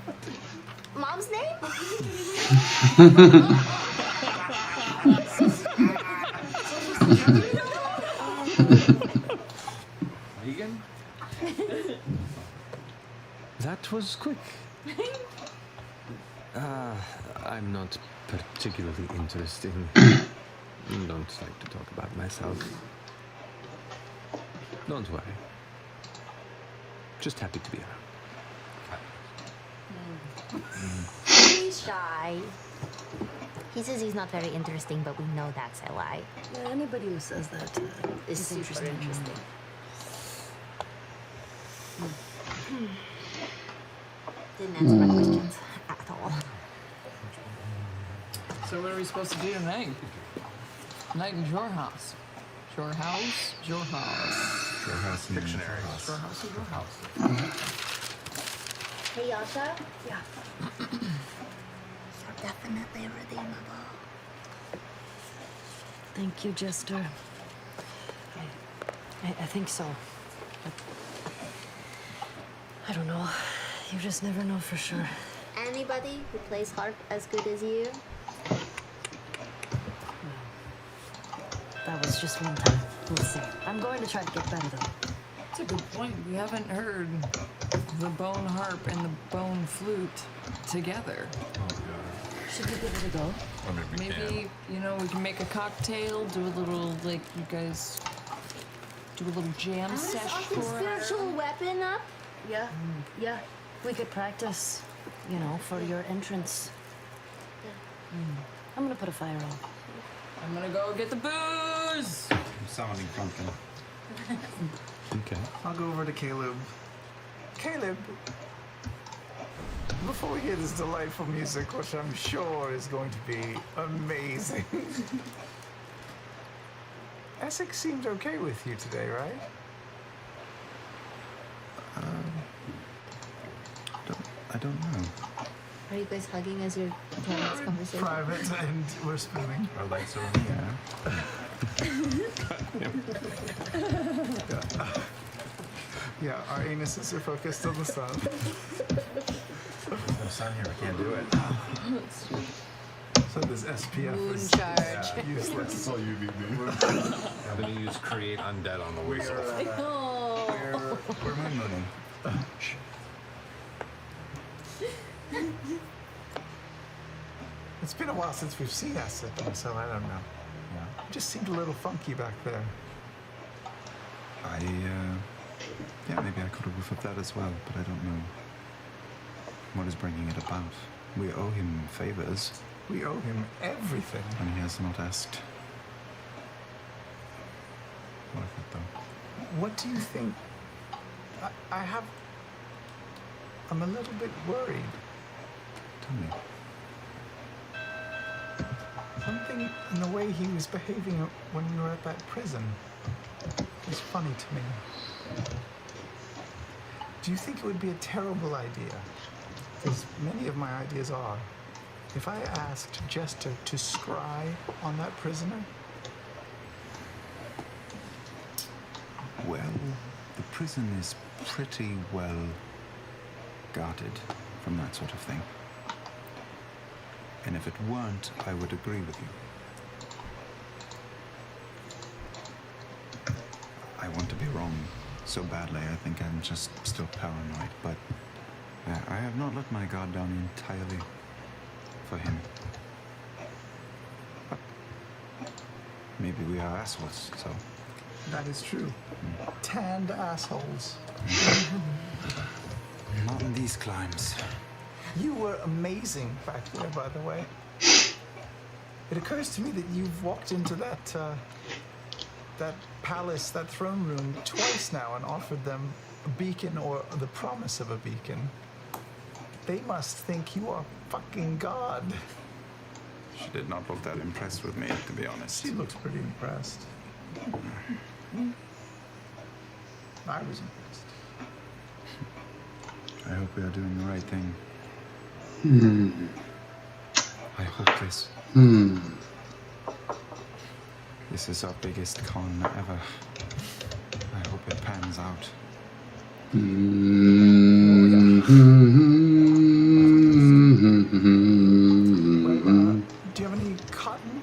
mom's name? Vegan? That was quick. I'm not particularly interesting. Don't like to talk about myself. Don't worry. Just happy to be around. He's shy. He says he's not very interesting, but we know that's a lie. Yeah, anybody who says that Is is super interesting. interesting. Didn't answer my questions at all. So what are we supposed to do tonight? Night in Jor house. Jor house. Jor house. Jor house and Dictionary. Jor house. Jor house. Hey, Yasha. Yeah. You're definitely redeemable. Thank you, Jester. I think so. But I don't know. You just never know for sure. Anybody who plays harp as good as you? That was just one time. We'll see. I'm going to try to get better, though. That's a good point. We haven't heard the bone harp and the bone flute together. Should we give it a go? I mean, we Maybe, you know, we can make a cocktail, do a little, like, you guys do a little jam I'm sesh gonna for spiritual weapon up. Yeah, yeah. We could practice, you know, for your entrance. I'm gonna put a fire on. I'm gonna go get the booze. I'm summoning pumpkin. Okay. I'll go over to Caleb. Caleb, before we hear this delightful music, which I'm sure is going to be amazing. Essex seemed okay with you today, right? I don't know. Are you guys hugging as you're having this conversation? Private, and we're spooning. Our lights are on. Yeah, our anuses are focused on the sun. There's no sun here. We can't do it. So this SPF Moon is charge. useless. It's all UVB. I'm going to use create undead on the weasel. We're moon mooning. It's been a while since we've seen Essex, so I don't know. Yeah. It just seemed a little funky back there. Yeah, maybe I could have whiffed that as well, but I don't know what is bringing it about. We owe him favors, We owe him everything. and he has not asked. Worth it, though. What do you think? I'm a little bit worried. Tell me. Something in the way he was behaving when we were at that prison was funny to me. Do you think it would be a terrible idea, as many of my ideas are, if I asked Jester to scry on that prisoner? Well, the prison is pretty well guarded from that sort of thing. And if it weren't, I would agree with you. I want to be wrong so badly. I think I'm just still paranoid, but I have not let my guard down entirely for him. But maybe we are assholes, so. That is true. Tanned assholes. Not in these climes. You were amazing back there, by the way. It occurs to me that you've walked into that palace, that throne room, twice now and offered them a beacon or the promise of a beacon. They must think you are fucking God. She did not look that impressed with me, to be honest. She looks pretty impressed. I was impressed. I hope we are doing the right thing. I hope this. This is our biggest con ever. I hope it pans out. Do you have any cotton?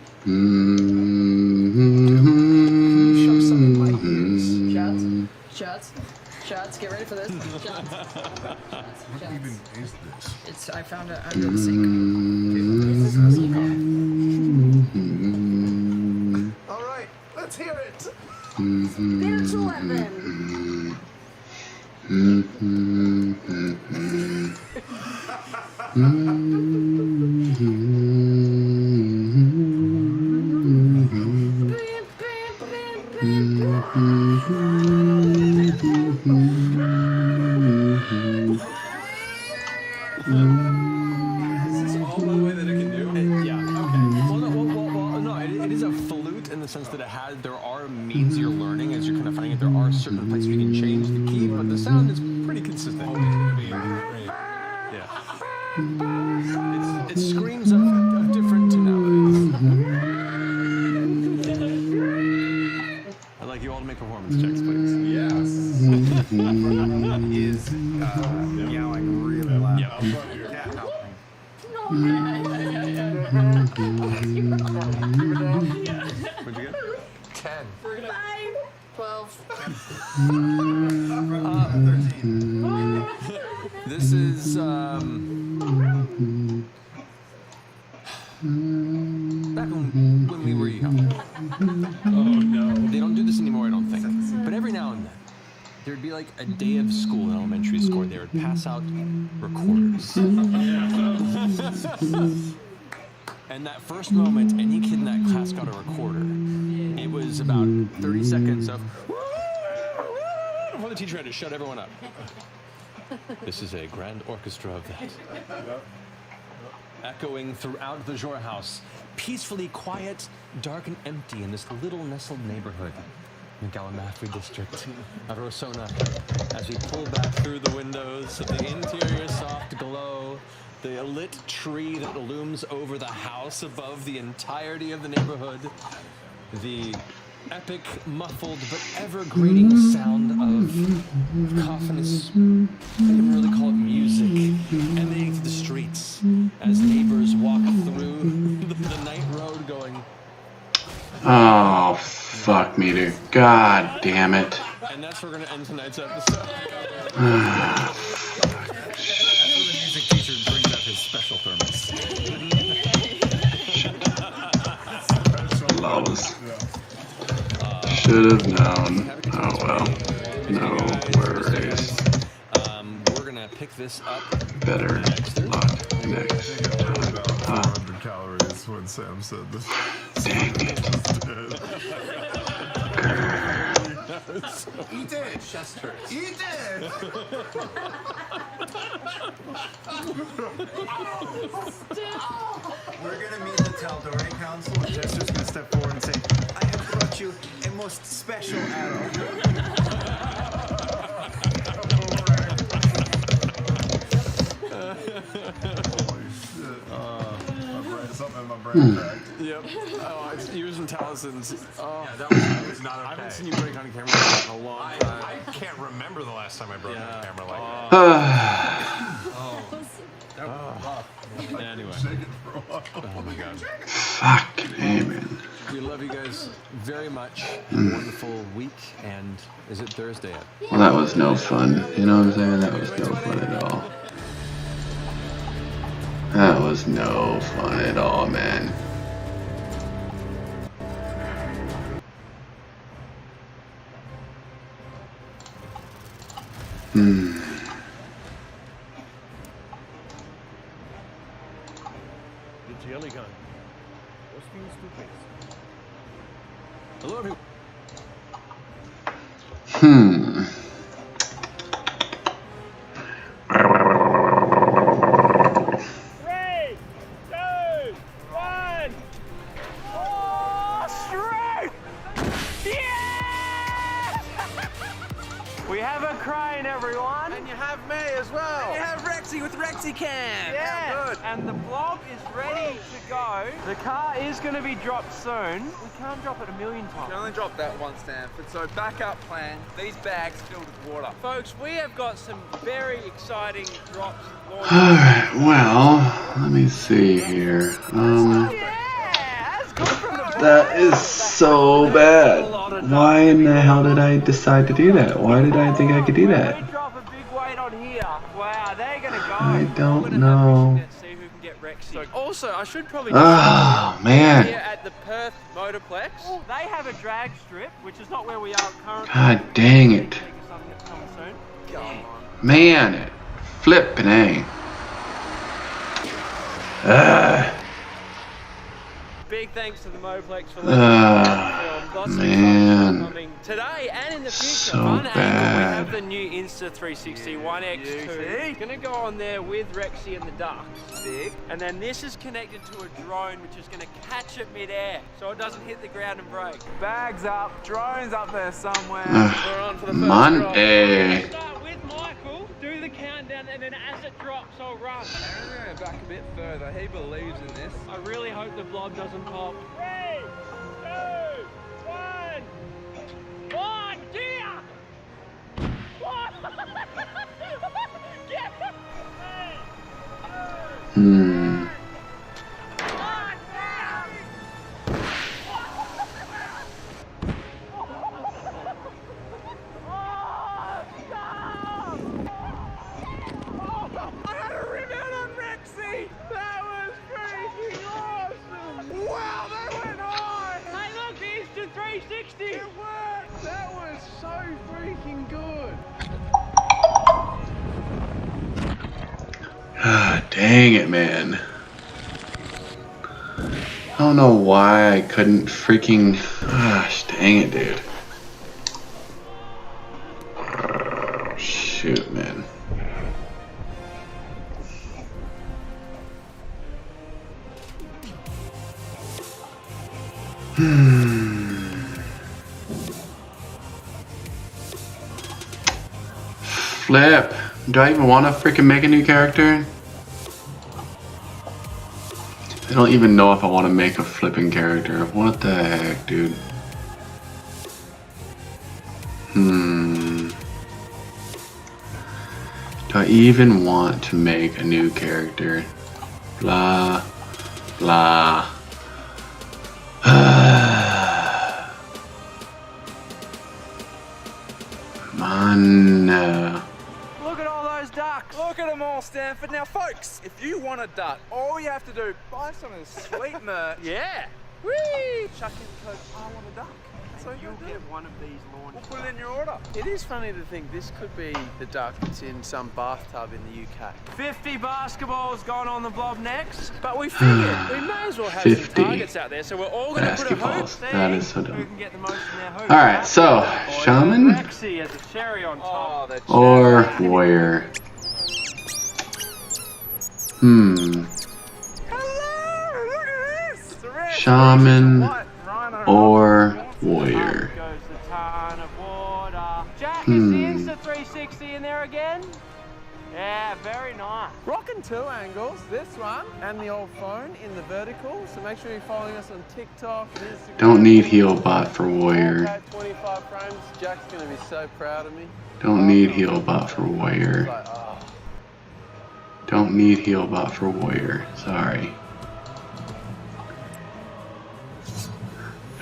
Shots, get ready for this. Shots. What even is this? It's, I found it under the sink. All right, let's hear it. Spiritual weapon. Is this all one way that it can do? Yeah. Okay. Well, no. It is a flute in the sense that there are means you're learning as you're kind of finding it. There are certain places you can change the key, but the sound is pretty consistent. Yeah. It screams of different tonalities. I'd like you all to make performance checks, please. Yes. Is yelling really loud. Yeah. Can't help me. What'd you get? 10. 5. 12. This is back when we were young. Oh no. They don't do this anymore, I don't think. But every now and then, there'd be like a day of school in elementary school where they would pass out recorders. And that first moment any kid in that class got a recorder, it was about 30 seconds of before the teacher had to shut everyone up. This is a grand orchestra of that. Echoing throughout the Jor house, peacefully quiet, dark and empty in this little nestled neighborhood in the Gallimaufry district of Rosohna. As we pull back through the windows, the interior soft glow, the lit tree that looms over the house above the entirety of the neighborhood, the epic, muffled, but ever-greeting sound of cacophonous, I can't even really call it music, emanating through the streets as neighbors walk through the night road going, Oh, fuck me, dude. God damn it. and that's where we're going to end tonight's episode. The music teacher brings out his special thermos. Lols. Should have known. Oh well. No worries. We're going to pick this up. Better luck next time. 400 calories when Sam said this. Dang it. Eat it! Chest hurts. Eat it! We're gonna meet the Tal'Dorei Council, and Jester's gonna step forward and say, I have brought you a most special arrow. Something in my brain cracked. Yep. Oh, it's yours and Talison's. Oh, Yeah, that was not okay. I haven't seen you break on camera in a long time. I can't remember the last time I broke my camera like that. That was rough. Anyway. Oh my god. Fucking hey, man. We love you guys very much. Have a wonderful week. And is it Thursday yet? Well, that was no fun. You know what I'm saying? That was no fun at all. That was no fun at all, man. The jelly gun. Those things stupid. Hello, everyone. We have a crane, everyone. And you have me as well. And you have Rexy with RexyCam. Yeah. Good. And the blob is ready to go. The car is going to be dropped soon. We can't drop it a million times. You can only drop that once, Stanford. So backup plan, these bags filled with water. Folks, we have got some very exciting drops. Alright, well, let me see here. That is so bad. Why in the hell did I decide to do that? Why did I think I could do that? Drop a big weight on here. Wow, they're going to go. I don't know. See who can get Rexy. Also, I should probably Oh, man. here at the Perth Motorplex. They have a drag strip, which is not where we are currently. God dang it. Man, flippin' A. Big thanks to the Motorplex for letting us film. Lots man. of coming today and in the future. So Fun angle. We bad. have the new Insta360 1X2. Gonna go on there with Rexy and the ducks. Big. And then this is connected to a drone which is gonna catch it mid-air so it doesn't hit the ground and break. Bags up, drones up there somewhere. We're on for the first Monday. drop. Start with Michael, do the countdown, and then as it drops, I'll run. I'm going to back a bit further. He believes in this. I really hope the blob doesn't pop. 3, 2, 1. Oh, dear! What? Get it! I had a rebound on Rexy! That was freaking awesome! Wow, that went high! Hey, look, the Insta360! It worked! That was so freaking good! Ah, dang it, man. I don't know why I couldn't freaking... Gosh, dang it, dude. Shoot, man. Flip. Do I even want to freaking make a new character? I don't even know if I want to make a flipping character. What the heck, dude? Do I even want to make a new character? Blah, blah. Man. Look at all those ducks. Look at them all, Stanford. Now, folks, if you want a duck, all you have to do, buy some of this sweet merch. Yeah. Whee! Chuck in the code, I want a duck. So you'll get one of these launched. We'll put it in your order. It is funny to think this could be the duck that's in some bathtub in the UK. 50 basketballs going on the blob next, but we figured we may as well have 50 some targets out there, so we're all going to put a hoop. That is so dumb. Who can get the most in their hoop? Alright, so, Shaman Rexy as a cherry on top. or Warrior? Shaman or Warrior? Jack, is the Insta 360 in there again? Yeah, very nice. Rocking two angles, this one and the old phone in the vertical. So make sure you're following us on TikTok, Instagram. Don't need heal bot for Warrior. 25 frames. Jack's gonna be so proud of me. Don't need heal bot for Warrior. Don't need heal bot for Warrior. Sorry.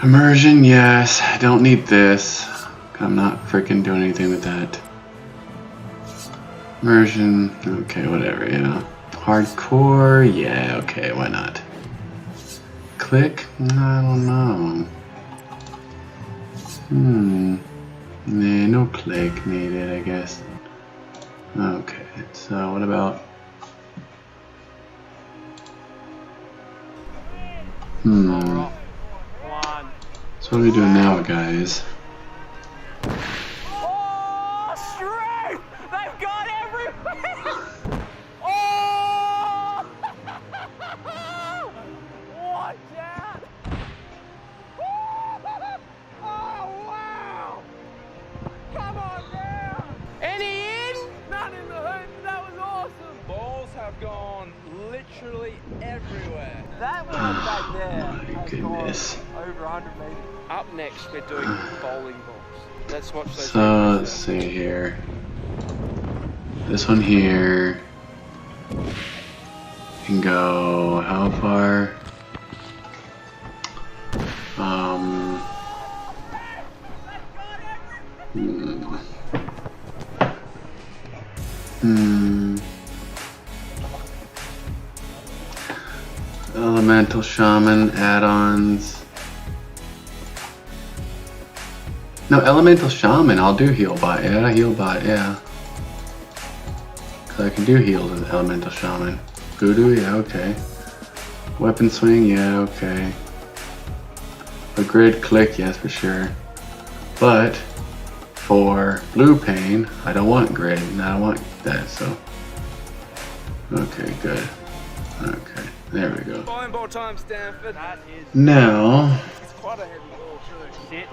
Immersion, yes. I don't need this. I'm not freaking doing anything with that. Immersion, okay, whatever, yeah. Hardcore, yeah, okay, why not? Click? I don't know. Nah, no click needed, I guess. Okay, so what about... So what are we doing now, guys? Oh, straight! They've got everywhere! Oh! Watch out! Oh, wow! Come on down! Any in? None in the hoop. That was awesome. Balls have gone literally everywhere. That one back there has Goodness. gone over 100 meters. Up next, we're doing bowling balls. Let's watch those. So let's see here. This one here can go how far? Elemental Shaman add-ons. No, Elemental Shaman, I'll do heal bot, yeah, heal bot, yeah. Cause I can do heals with Elemental Shaman. Voodoo, yeah, okay. Weapon swing, yeah, okay. A grid click, yes, for sure. But for blue pain, I don't want grid, and I don't want that, so. Okay, good. Okay, there we go. Bowling ball time, Stanford. That is. Now. It's quite a heavy ball, too. Sit.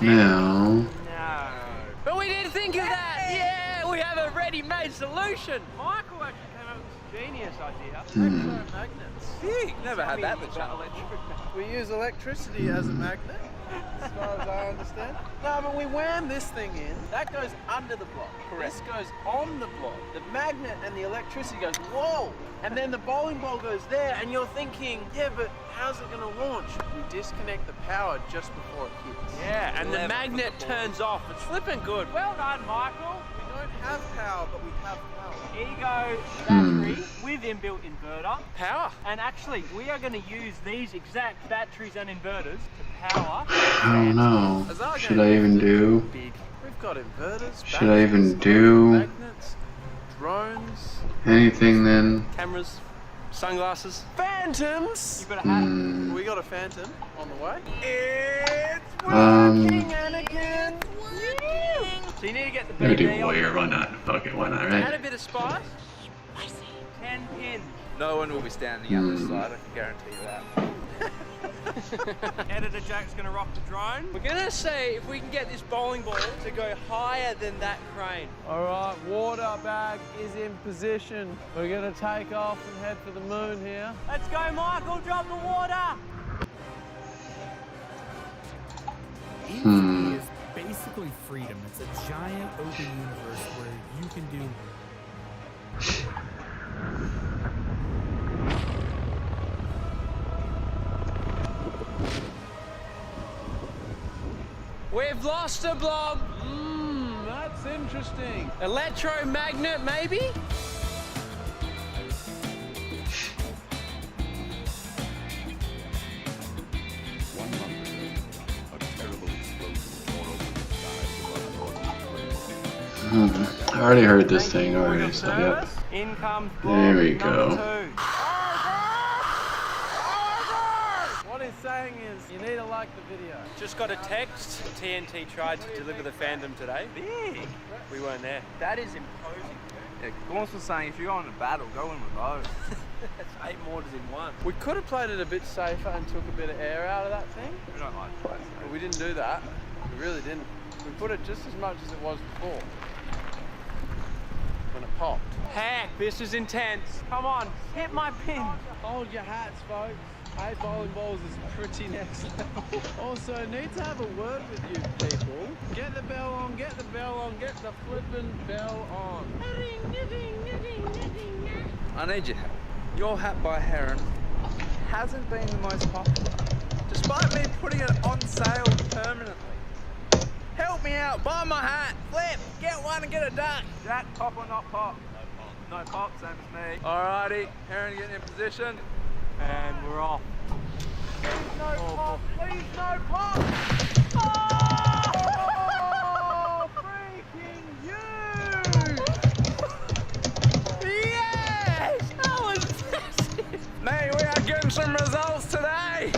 Now. No. But we didn't think of that! Yeah, we have a ready-made solution! Michael actually came up with this genius idea. Electromagnets. Big! Never had that before. We use electricity as a magnet, as far as I understand. No, but we wham this thing in. That goes under the block. Correct. This goes on the block. The magnet and the electricity goes, whoa! And then the bowling ball goes there, and you're thinking, yeah, but how's it going to launch? We disconnect the power just before it hits. Yeah, and the magnet turns off. It's flipping good. Well done, Michael. We don't have power, but we have power. Ego battery with inbuilt inverter. Power. And actually, we are going to use these exact batteries and inverters to power. I don't know. Should I even do? We've got inverters. Should I even do? Magnets, drones. Anything then? Cameras, sunglasses. Phantoms! You got a hat? We got a phantom on the way. It's working, Anakin! So you need to get the Maybe BB do on. warrior. Why not? Fuck it. Why not? Add a Right? bit of spice. 10 pins. No one will be standing on this side, I can guarantee you that. Editor Jack's gonna rock the drone. We're gonna see if we can get this bowling ball to go higher than that crane. All right, water bag is in position. We're gonna take off and head for the moon here. Let's go, Michael, drop the water. E3 is basically freedom. It's a giant open universe where you can do We've lost a blob. That's interesting. Electromagnet, maybe? I already heard this thing already, so yep. In comes There we blob go. number 2. What he's saying is, you need to like the video. Just got a text. TNT tried to deliver the Phantom today. Big. We weren't there. That is imposing. Yeah, Gorms was saying if you're going to battle, go in with those. That's 8 mortars in one. We could have played it a bit safer and took a bit of air out of that thing. We don't like to play But we didn't do that. We really didn't. We put it just as much as it was before. When it popped. Heck, this is intense. Come on, hit my pin. Hold your hats, folks. 8 bowling balls is pretty next level. Also, need to have a word with you people. Get the bell on, get the bell on, get the flippin' bell on. I need your help. Your hat by Heron hasn't been the most popular, despite me putting it on sale permanently. Help me out, buy my hat, flip, get one and get a duck. Jack, pop or not pop? No pop, same as me. Alrighty, Heron getting in position. And we're off. Please no pop, please no pop! Oh, freaking you! Yes! That was massive! Mate, we are getting some results today!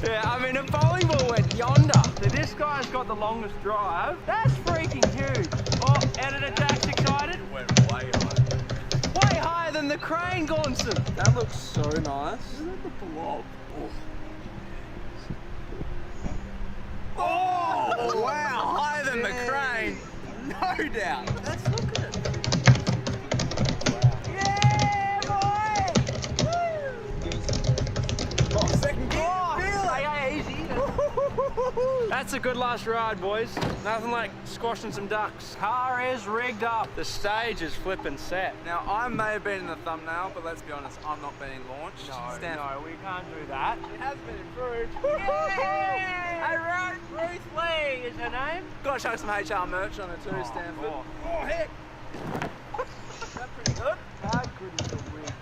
Yeah, I mean, a bowling ball went yonder. So this guy's got the longest drive. That's freaking huge. Oh, Editor Jack's excited. It went way high. Way higher than the crane, Gaunson. That looks so nice. Isn't it the blob? Oh, wow, higher than the crane. No doubt. Let's look at it. Yeah, boy! Woo! Oh, second gear. Easy. That's a good last ride, boys. Nothing like squashing some ducks. Car is rigged up. The stage is flipping set. Now, I may have been in the thumbnail, but let's be honest, I'm not being launched. No, we can't do that. It has been improved. Yay! Alright, Ruth Lee is her name. Gotta show some HR merch on it too, Stanford. Oh, heck! Is that pretty good? How good is the wig?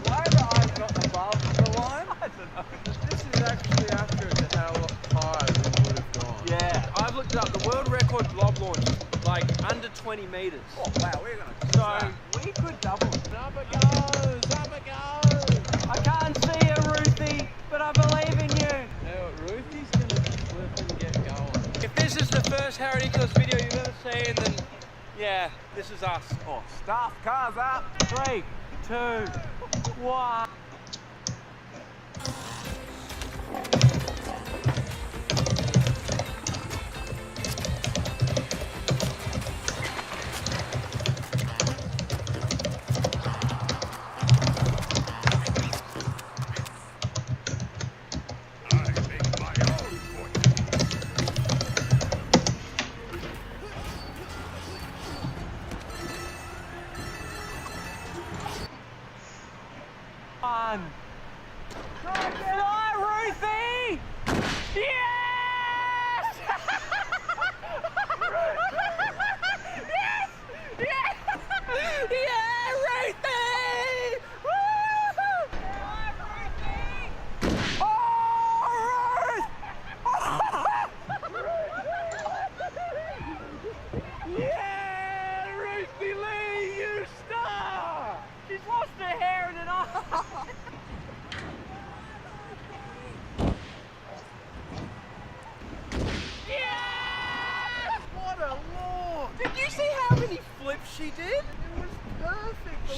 Why are the eyes not above the line? I don't know. This is actually accurate to how high we would have gone. Yeah, I've looked it up. The world record blob launch, like under 20 meters. Oh wow, we're gonna. So we could double. Up it goes, up it goes. I can't see you, Ruthie, but I believe in you. Now, Ruthie's gonna flip and get going. If this is the first Harry Nicholas video you've ever seen, then yeah, this is us. Oh, staff cars up. 3, 2, 1.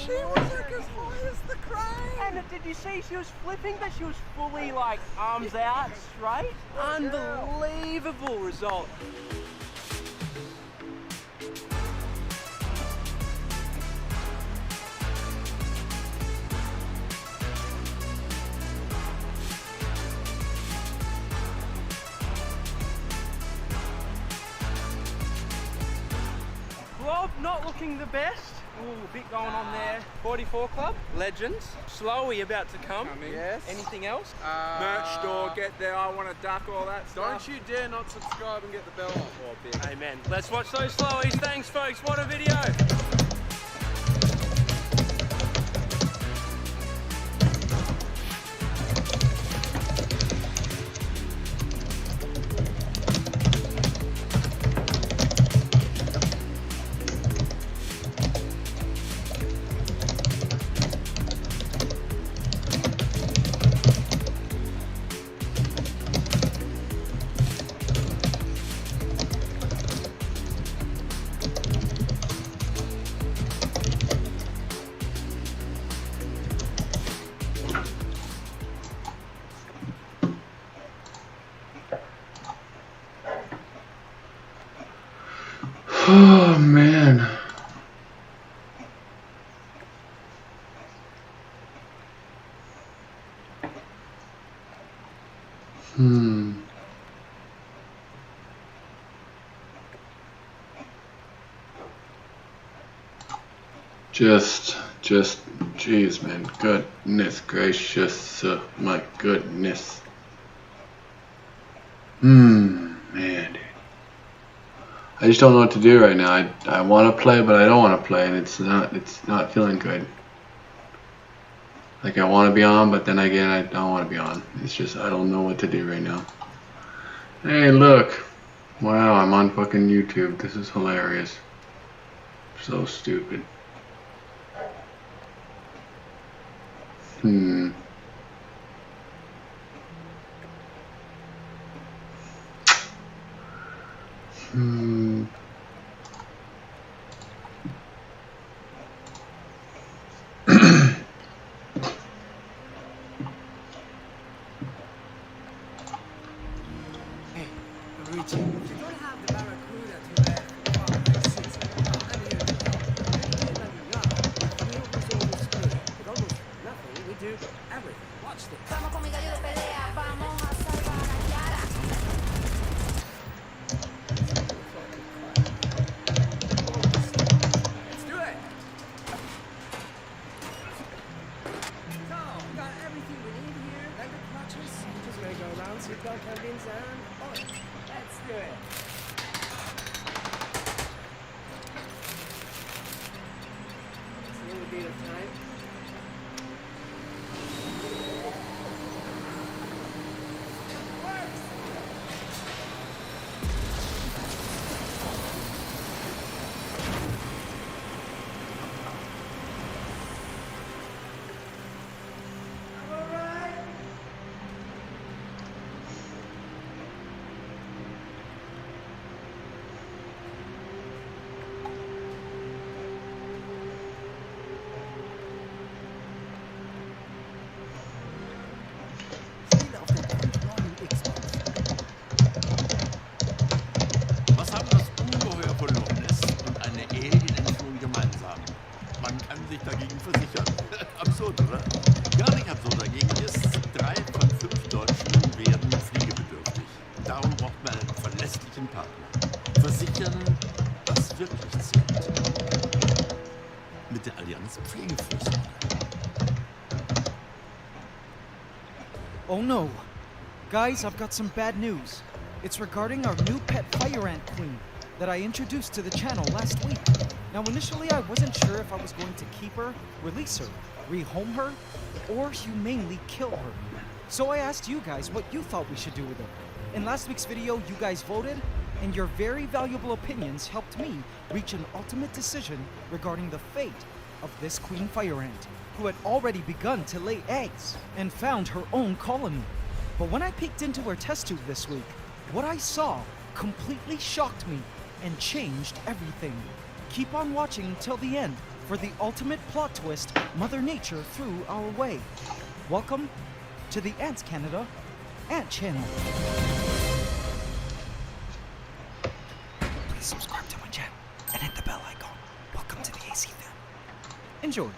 She was like as high as the crane. And did you see she was flipping, but she was fully like arms out, straight? Unbelievable result. Club not looking the best. Ooh, a bit going on there. 44 Club, Legends. Slowy about to come. Yes. Anything else? Merch store, get there, I want to duck all that stuff. Don't you dare not subscribe and get the bell on. Oh, big. Amen. Let's watch those Slowies. Thanks, folks. What a video. Oh man. Just, jeez, man. Goodness gracious, my goodness. Man, dude. I just don't know what to do right now. I want to play, but I don't want to play, and it's not feeling good. Like I want to be on, but then again, I don't want to be on. It's just I don't know what to do right now. Hey, look. Wow, I'm on fucking YouTube. This is hilarious. So stupid. Oh no. Guys, I've got some bad news. It's regarding our new pet fire ant queen that I introduced to the channel last week. Now initially I wasn't sure if I was going to keep her, release her, rehome her, or humanely kill her. So I asked you guys what you thought we should do with her. In last week's video, you guys voted, and your very valuable opinions helped me reach an ultimate decision regarding the fate of this queen fire ant, who had already begun to lay eggs and found her own colony. But when I peeked into her test tube this week, what I saw completely shocked me and changed everything. Keep on watching until the end for the ultimate plot twist Mother Nature threw our way. Welcome to the Ants Canada Ant Channel. Please subscribe to my channel and hit the bell icon. Welcome to the AC family. Enjoy.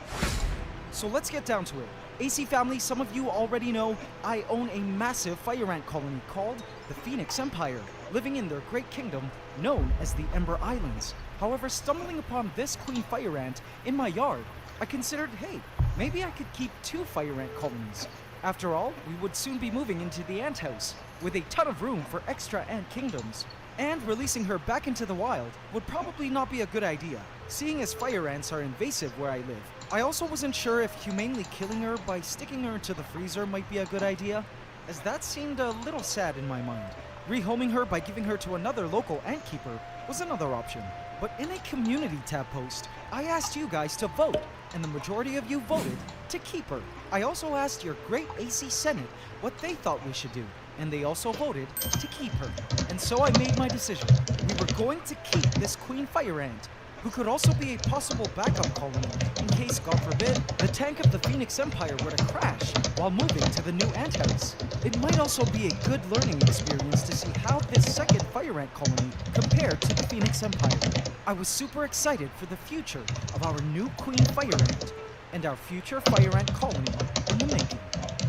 So let's get down to it. AC family, some of you already know I own a massive fire ant colony called the Phoenix Empire, living in their great kingdom known as the Ember Islands. However, stumbling upon this queen fire ant in my yard, I considered, hey, maybe I could keep 2 fire ant colonies. After all, we would soon be moving into the ant house, with a ton of room for extra ant kingdoms. And releasing her back into the wild would probably not be a good idea, seeing as fire ants are invasive where I live. I also wasn't sure if humanely killing her by sticking her into the freezer might be a good idea, as that seemed a little sad in my mind. Rehoming her by giving her to another local ant keeper was another option. But in a community tab post, I asked you guys to vote, and the majority of you voted to keep her. I also asked your great AC Senate what they thought we should do, and they also voted to keep her. And so I made my decision. We were going to keep this queen fire ant, who could also be a possible backup colony in case, God forbid, the tank of the Phoenix Empire were to crash while moving to the new ant house. It might also be a good learning experience to see how this second fire ant colony compared to the Phoenix Empire. I was super excited for the future of our new queen fire ant and our future fire ant colony in the making.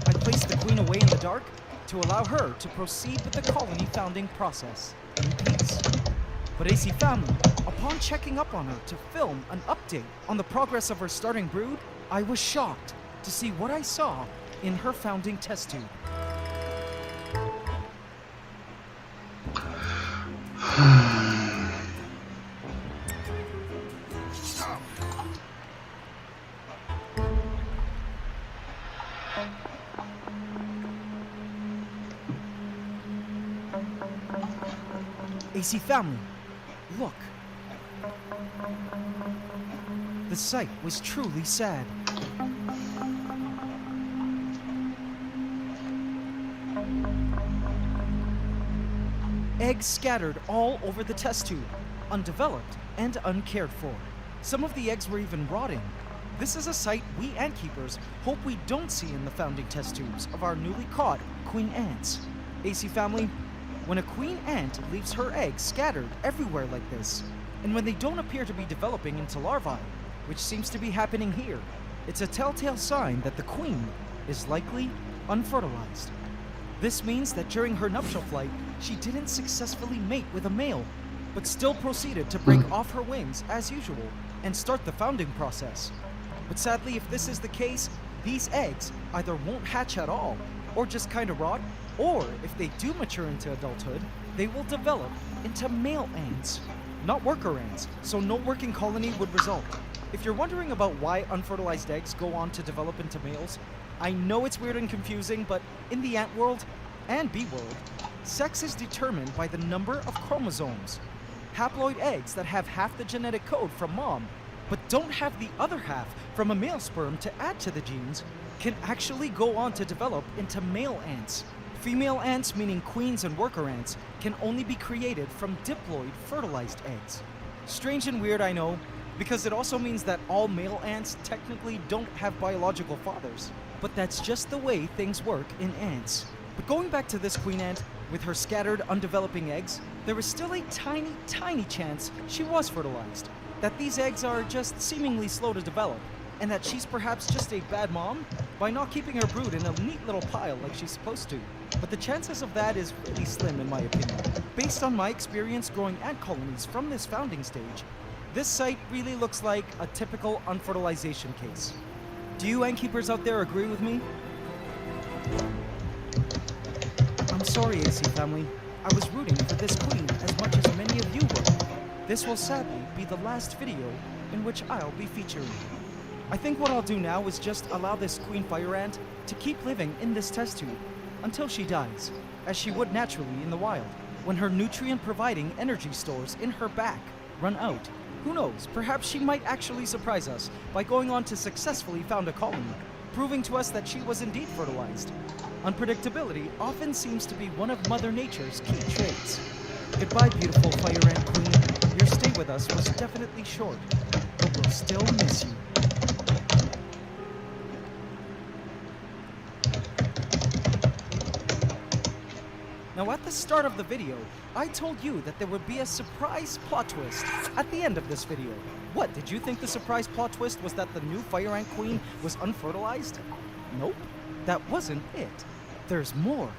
I placed the queen away in the dark to allow her to proceed with the colony founding process in peace. But AC family, upon checking up on her to film an update on the progress of her starting brood, I was shocked to see what I saw in her founding test tube. AC family, look. The sight was truly sad. Eggs scattered all over the test tube, undeveloped and uncared for. Some of the eggs were even rotting. This is a sight we ant keepers hope we don't see in the founding test tubes of our newly caught queen ants. AC family, when a queen ant leaves her eggs scattered everywhere like this, and when they don't appear to be developing into larvae, which seems to be happening here, it's a telltale sign that the queen is likely unfertilized. This means that during her nuptial flight, she didn't successfully mate with a male, but still proceeded to break off her wings as usual and start the founding process. But sadly, if this is the case, these eggs either won't hatch at all, or just kind of rot, or if they do mature into adulthood, they will develop into male ants, not worker ants, so no working colony would result. If you're wondering about why unfertilized eggs go on to develop into males, I know it's weird and confusing, but in the ant world and bee world, sex is determined by the number of chromosomes. Haploid eggs that have half the genetic code from mom, but don't have the other half from a male sperm to add to the genes, can actually go on to develop into male ants. Female ants, meaning queens and worker ants, can only be created from diploid fertilized eggs. Strange and weird, I know, because it also means that all male ants technically don't have biological fathers. But that's just the way things work in ants. But going back to this queen ant, with her scattered, undeveloping eggs, there is still a tiny, tiny chance she was fertilized. That these eggs are just seemingly slow to develop, and that she's perhaps just a bad mom by not keeping her brood in a neat little pile like she's supposed to. But the chances of that is really slim in my opinion. Based on my experience growing ant colonies from this founding stage, this site really looks like a typical unfertilization case. Do you ant keepers out there agree with me? I'm sorry, AC family. I was rooting for this queen as much as many of you were. This will sadly be the last video in which I'll be featuring. I think what I'll do now is just allow this queen fire ant to keep living in this test tube until she dies, as she would naturally in the wild, when her nutrient-providing energy stores in her back run out. Who knows, perhaps she might actually surprise us by going on to successfully found a colony, proving to us that she was indeed fertilized. Unpredictability often seems to be one of Mother Nature's key traits. Goodbye, beautiful fire ant queen. Your stay with us was definitely short. but we'll still miss you. Now at the start of the video, I told you that there would be a surprise plot twist at the end of this video. What, did you think the surprise plot twist was that the new Fire Ant Queen was unfertilized? Nope, that wasn't it. There's more.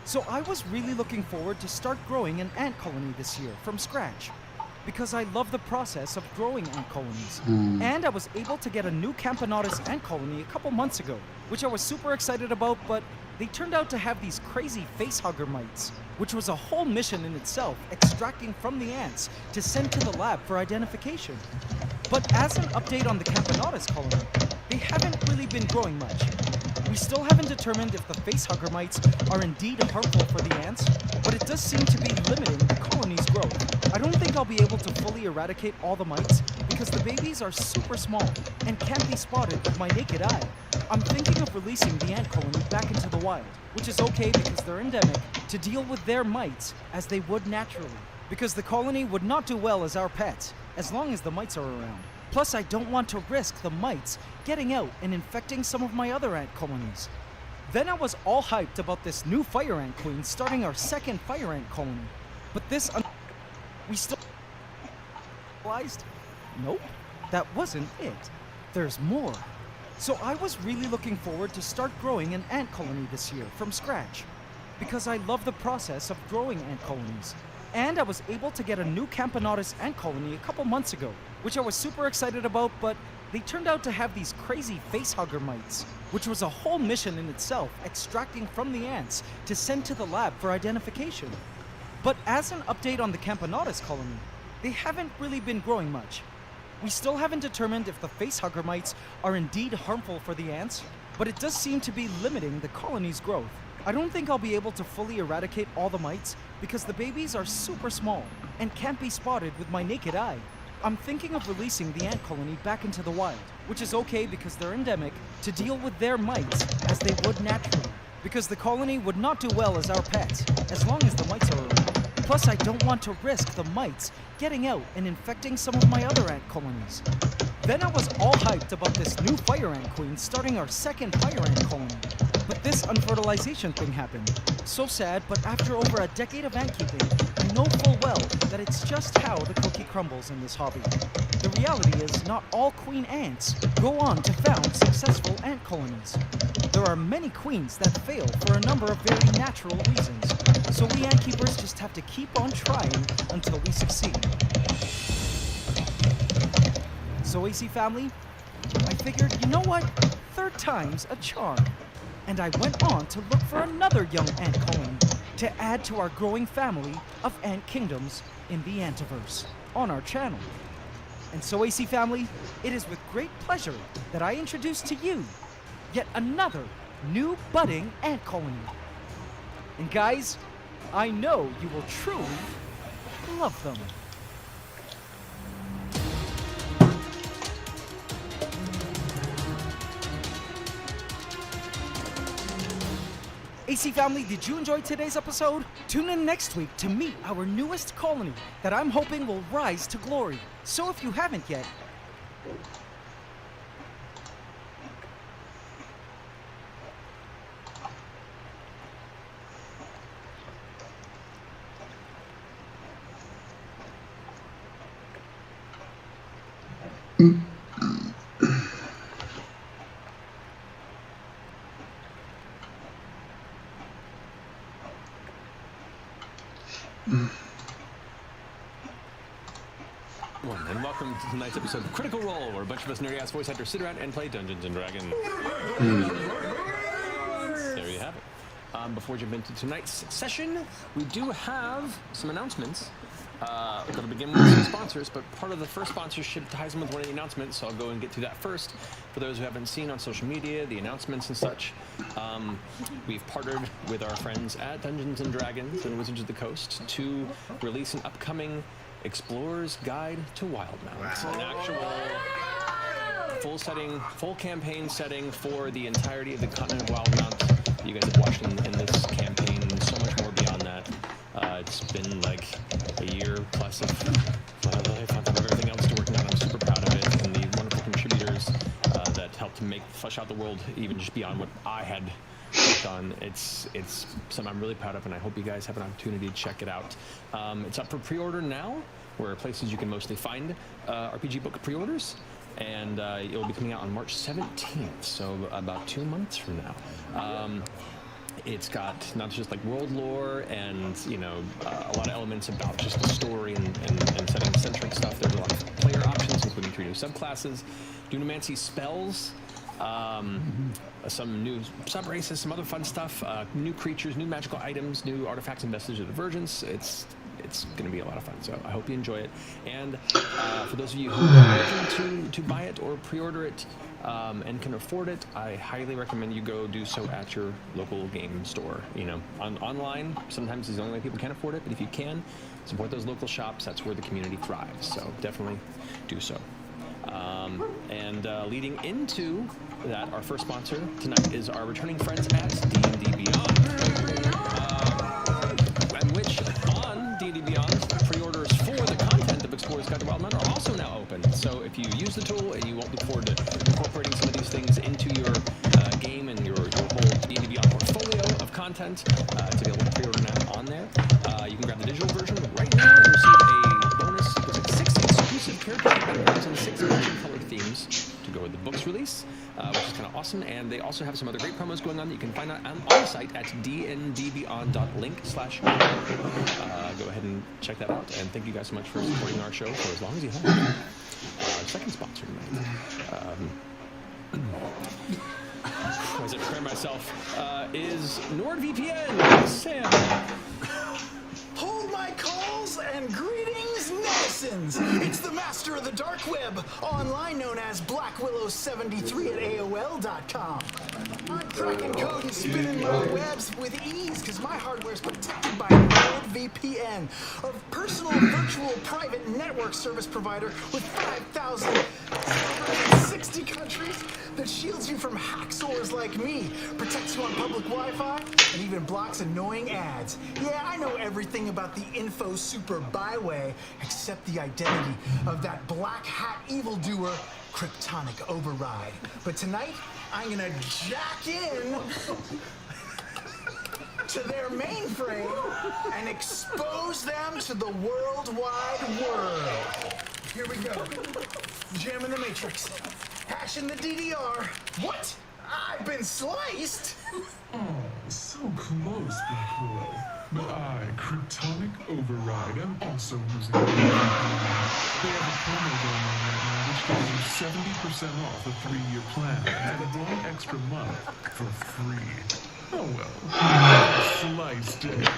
So I was really looking forward to start growing an ant colony this year from scratch, because I love the process of growing ant colonies. And I was able to get a new Camponotus ant colony a couple months ago, which I was super excited about, but they turned out to have these crazy facehugger mites, which was a whole mission in itself, extracting from the ants to send to the lab for identification. But as an update on the Camponotus colony, they haven't really been growing much. We still haven't determined if the facehugger mites are indeed harmful for the ants, but it does seem to be limiting the colony's growth. I don't think I'll be able to fully eradicate all the mites because the babies are super small and can't be spotted with my naked eye. I'm thinking of releasing the ant colony back into the wild, which is okay because they're endemic, to deal with their mites as they would naturally. Because the colony would not do well as our pets, as long as the mites are around. Plus, I don't want to risk the mites getting out and infecting some of my other ant colonies. Then I was all hyped about this new Fire Ant Queen starting our second Fire Ant colony. But this... we still... realized? Nope, that wasn't it. There's more. So I was really looking forward to start growing an ant colony this year from scratch, because I love the process of growing ant colonies. And I was able to get a new Camponotus ant colony a couple months ago, which I was super excited about, but they turned out to have these crazy facehugger mites, which was a whole mission in itself, extracting from the ants to send to the lab for identification. But as an update on the Camponotus colony, they haven't really been growing much. We still haven't determined if the facehugger mites are indeed harmful for the ants, but it does seem to be limiting the colony's growth. I don't think I'll be able to fully eradicate all the mites because the babies are super small and can't be spotted with my naked eye. I'm thinking of releasing the ant colony back into the wild, which is okay because they're endemic, to deal with their mites as they would naturally. Because the colony would not do well as our pets, as long as the mites are around. Plus, I don't want to risk the mites getting out and infecting some of my other ant colonies. Then I was all hyped about this new Fire Ant Queen starting our second Fire Ant colony. But this unfertilization thing happened. So sad, but after over a decade of ant keeping, I know full well that it's just how the cookie crumbles in this hobby. The reality is, not all queen ants go on to found successful ant colonies. There are many queens that fail for a number of very natural reasons. So we ant keepers just have to keep on trying until we succeed. So AC family, I figured, you know what? Third time's a charm. And I went on to look for another young ant colony to add to our growing family of ant kingdoms in the Antiverse on our channel. And so AC family, it is with great pleasure that I introduce to you yet another new budding ant colony. And guys, I know you will truly love them. AC family, did you enjoy today's episode? Tune in next week to meet our newest colony that I'm hoping will rise to glory. So if you haven't yet, And welcome to tonight's episode of Critical Role, where a bunch of us nerdy-ass voice actors sit around and play Dungeons & Dragons. There you have it. Before we jump into tonight's session, we do have some announcements. We're going to begin with some sponsors, but part of the first sponsorship ties in with one of the announcements, so I'll go and get to that first. For those who haven't seen on social media, the announcements and such, we've partnered with our friends at Dungeons & Dragons and Wizards of the Coast to release an upcoming Explorer's Guide to Wildemount. An actual full campaign setting for the entirety of the continent of Wildemount. You guys have watched in this campaign, and so much more beyond that. It's been like a year plus of my life on top of everything else to working on. I'm super proud of it, and the wonderful contributors that helped to flesh out the world even just beyond what I had worked on. It's something I'm really proud of, and I hope you guys have an opportunity to check it out. It's up for pre-order now, where places you can mostly find RPG book pre-orders, and it will be coming out on March 17th, so about 2 months from now. It's got not just like world lore and a lot of elements about just the story and setting-centric stuff. There's a lot of player options, including 3 new subclasses, Dunamancy spells, some new sub-races, some other fun stuff, new creatures, new magical items, new artifacts and vestiges of divergence. It's going to be a lot of fun, so I hope you enjoy it. And for those of you who are looking to buy it or pre-order it and can afford it, I highly recommend you go do so at your local game store. Online, sometimes is the only way people can afford it, but if you can, support those local shops. That's where the community thrives, so definitely do so. Leading into that, our first sponsor tonight is our returning friends at D&D Beyond, and which on D&D Beyond, pre-orders for the content of Explorer's Guide to Wildemount are also now open. So if you use the tool and you won't look forward to incorporating some of these things into your game and your whole D&D Beyond portfolio of content, to be able to pre-order now on there, you can grab the digital version right now and receive a bonus. There's like 6 exclusive character backgrounds and 6 matching color themes to go with the book's release, which is kind of awesome. And they also have some other great promos going on that you can find out on the site at dndbeyond.link/. Go ahead and check that out. And thank you guys so much for supporting our show for as long as you have. Our second sponsor tonight, as I prepare myself, is NordVPN. Sam. Hold my calls and greetings, netizens! It's the master of the dark web, online known as BlackWillow73 at AOL.com. I'm cracking code and spinning my webs with ease because my hardware's protected by NordVPN, a personal virtual private network service provider with 5,760 countries that shields you from hacksaws like me, protects you on public Wi-Fi, and even blocks annoying ads. Yeah, I know everything about the info super byway, except the identity of that black hat evildoer, Kryptonic Override. But tonight, I'm gonna jack in to their mainframe and expose them to the worldwide world. Here we go. Jamming the Matrix. Hashing the DDR. What? I've been sliced? Oh, so close, Black Willow. But I, Kryptonic Override, am also using the They have a promo going on right now which gives you 70% off a 3-year plan and 1 extra month for free. Oh well, sliced it.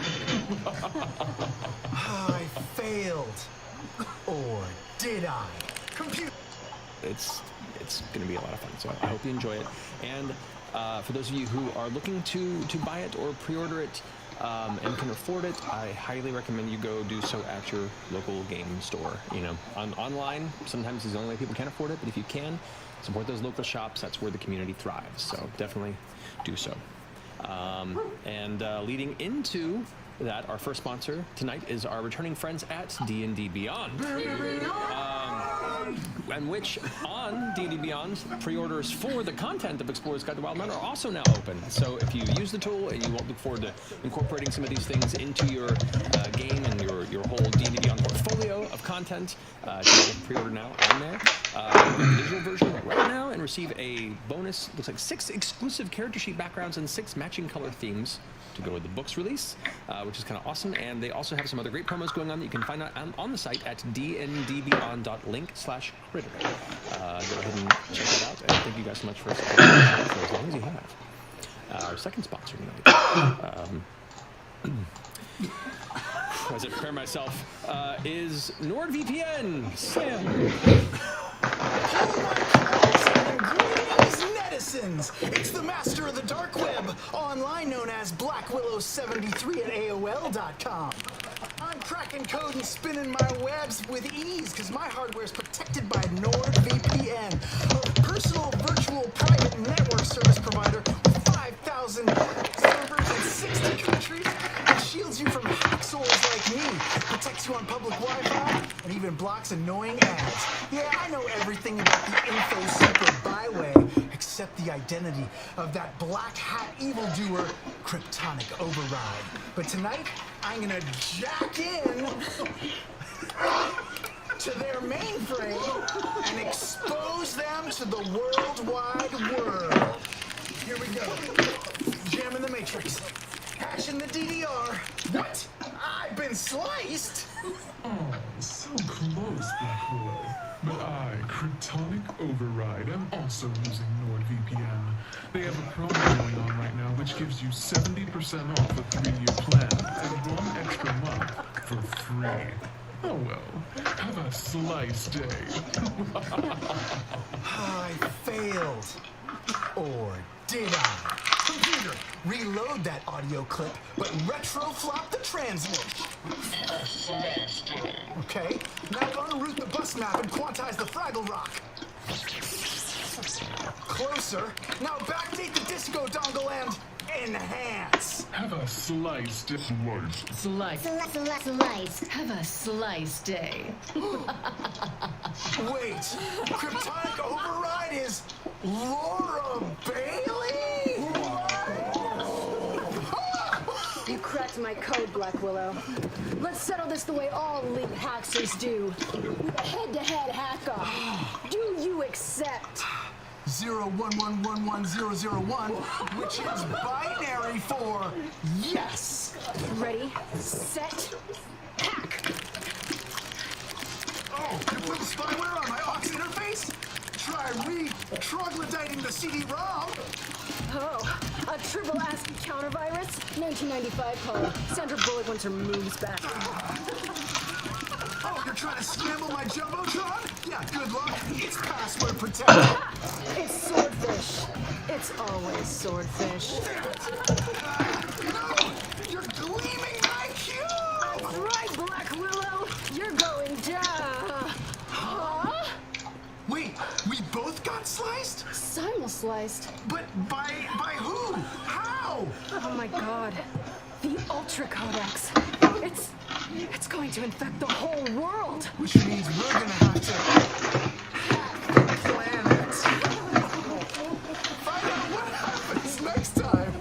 I failed. Or did I? Computer. It's going to be a lot of fun, so I hope you enjoy it. And for those of you who are looking to buy it or pre-order it and can afford it, I highly recommend you go do so at your local game store. Online, sometimes is the only way people can afford it, but if you can, support those local shops. That's where the community thrives, so definitely do so. Leading into that, our first sponsor tonight is our returning friends at D&D Beyond, and which on D&D Beyond, pre-orders for the content of Explorer's Guide to Wildemount are also now open. So if you use the tool and you won't look forward to incorporating some of these things into your game and your whole D&D Beyond portfolio of content, pre-order now on there. The digital version right now and receive a bonus, looks like 6 exclusive character sheet backgrounds and 6 matching color themes to go with the book's release, which is kind of awesome. And they also have some other great promos going on that you can find out on the site at dndbeyond.link/critter. Go ahead and check that out, and thank you guys so much for supporting the show for as long as you have. Our second sponsor tonight, as I prepare myself, is NordVPN. Sam. Netizens! It's the master of the dark web, online known as BlackWillow73 at AOL.com. I'm cracking code and spinning my webs with ease, because my hardware is protected by NordVPN, a personal virtual private network service provider with 5,000 servers in 60 countries. It shields you from hacksaws like me, protects you on public Wi-Fi, and even blocks annoying ads. Yeah, I know everything about the info super byway, except the identity of that black hat evildoer, Cryptonic Override. But tonight, I'm gonna jack in to their mainframe and expose them to the World Wide World. Here we go. Jamming the Matrix. Hashing the DDR. What? I've been sliced? Oh, so close, Black Willow. But I, Cryptonic Override, am also using NordVPN. They have a promo going on right now which gives you 70% off a 3-year plan and 1 extra month for free. Oh well, have a slice day. I failed. Or did I? Computer, reload that audio clip, but retroflop the translation. Okay, now unroot the bus map and quantize the Fraggle Rock. Closer. Now backdate the disco dongle and enhance. Have a slice day. Slice. Have a slice day. Wait, Cryptonic Override is Laura Bailey? You cracked my code, Black Willow. Let's settle this the way all elite hackers do. Head-to-head hack-off. Do you accept? 0111101, which is binary for yes. Ready, set, hack. Oh, you put spyware on my aux interface? Try re-troglodyting the CD-ROM. Oh, a triple ASCII counter-virus? 1995 call. Sandra Bullock wants her moves back. Oh, you're trying to scramble my Jumbotron? Yeah, good luck. It's password protected. It's swordfish. It's always swordfish. No! You're gleaming my cube! That's right, Black Willow. You're going down. Huh? Wait, we both got sliced? Simul-sliced. But by who? How? Oh my god. The Ultra Codex. It's going to infect the whole world. Which means we're gonna have to hack the planet. Find out what happens next time.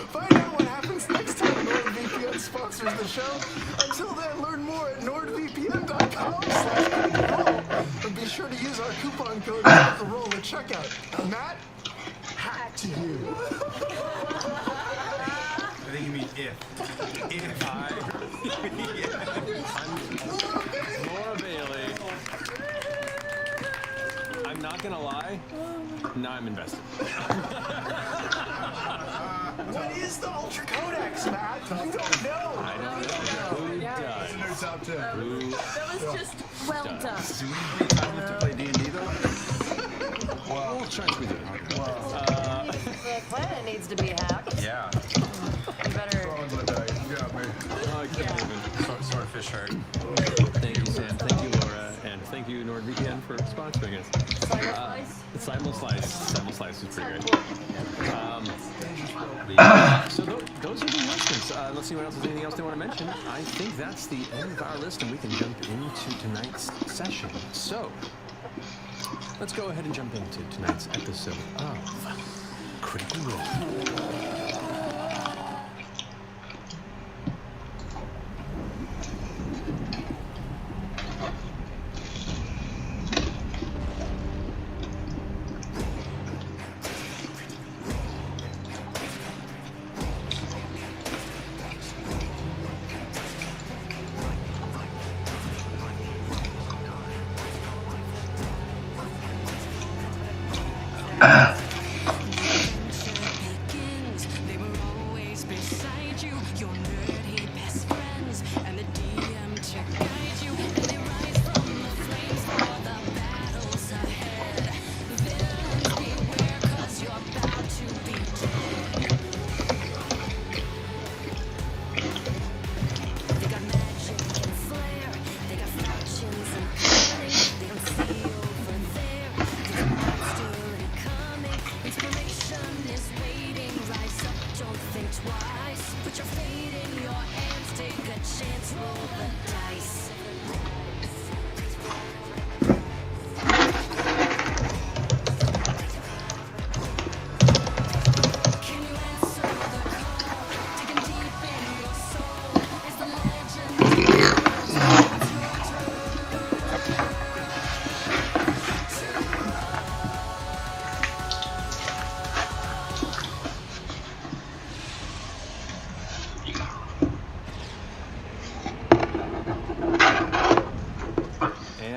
Find out what happens next time NordVPN sponsors the show. Until then, learn more at nordvpn.com/roll. And be sure to use our coupon code roll at checkout. Matt, hack to you. I think you mean if. I'm Laura Bailey. I'm not gonna lie. Now I'm invested. What is the Ultra Codex, Matt? You don't know. I don't know. Who does? Who That was just well does? done. Do we have any time left to play D&D though? Well, we'll try to do it. The planet needs to be hacked. Yeah. You better. I can't even. Swordfish hurt. Thank you, Sam. Thank you, Laura. And thank you, NordVPN, for sponsoring us. Simul-Slice is pretty great. So those are the announcements. Let's see what else. Is anything else they want to mention? I think that's the end of our list, and we can jump into tonight's session. So let's go ahead and jump into tonight's episode of Critical Role.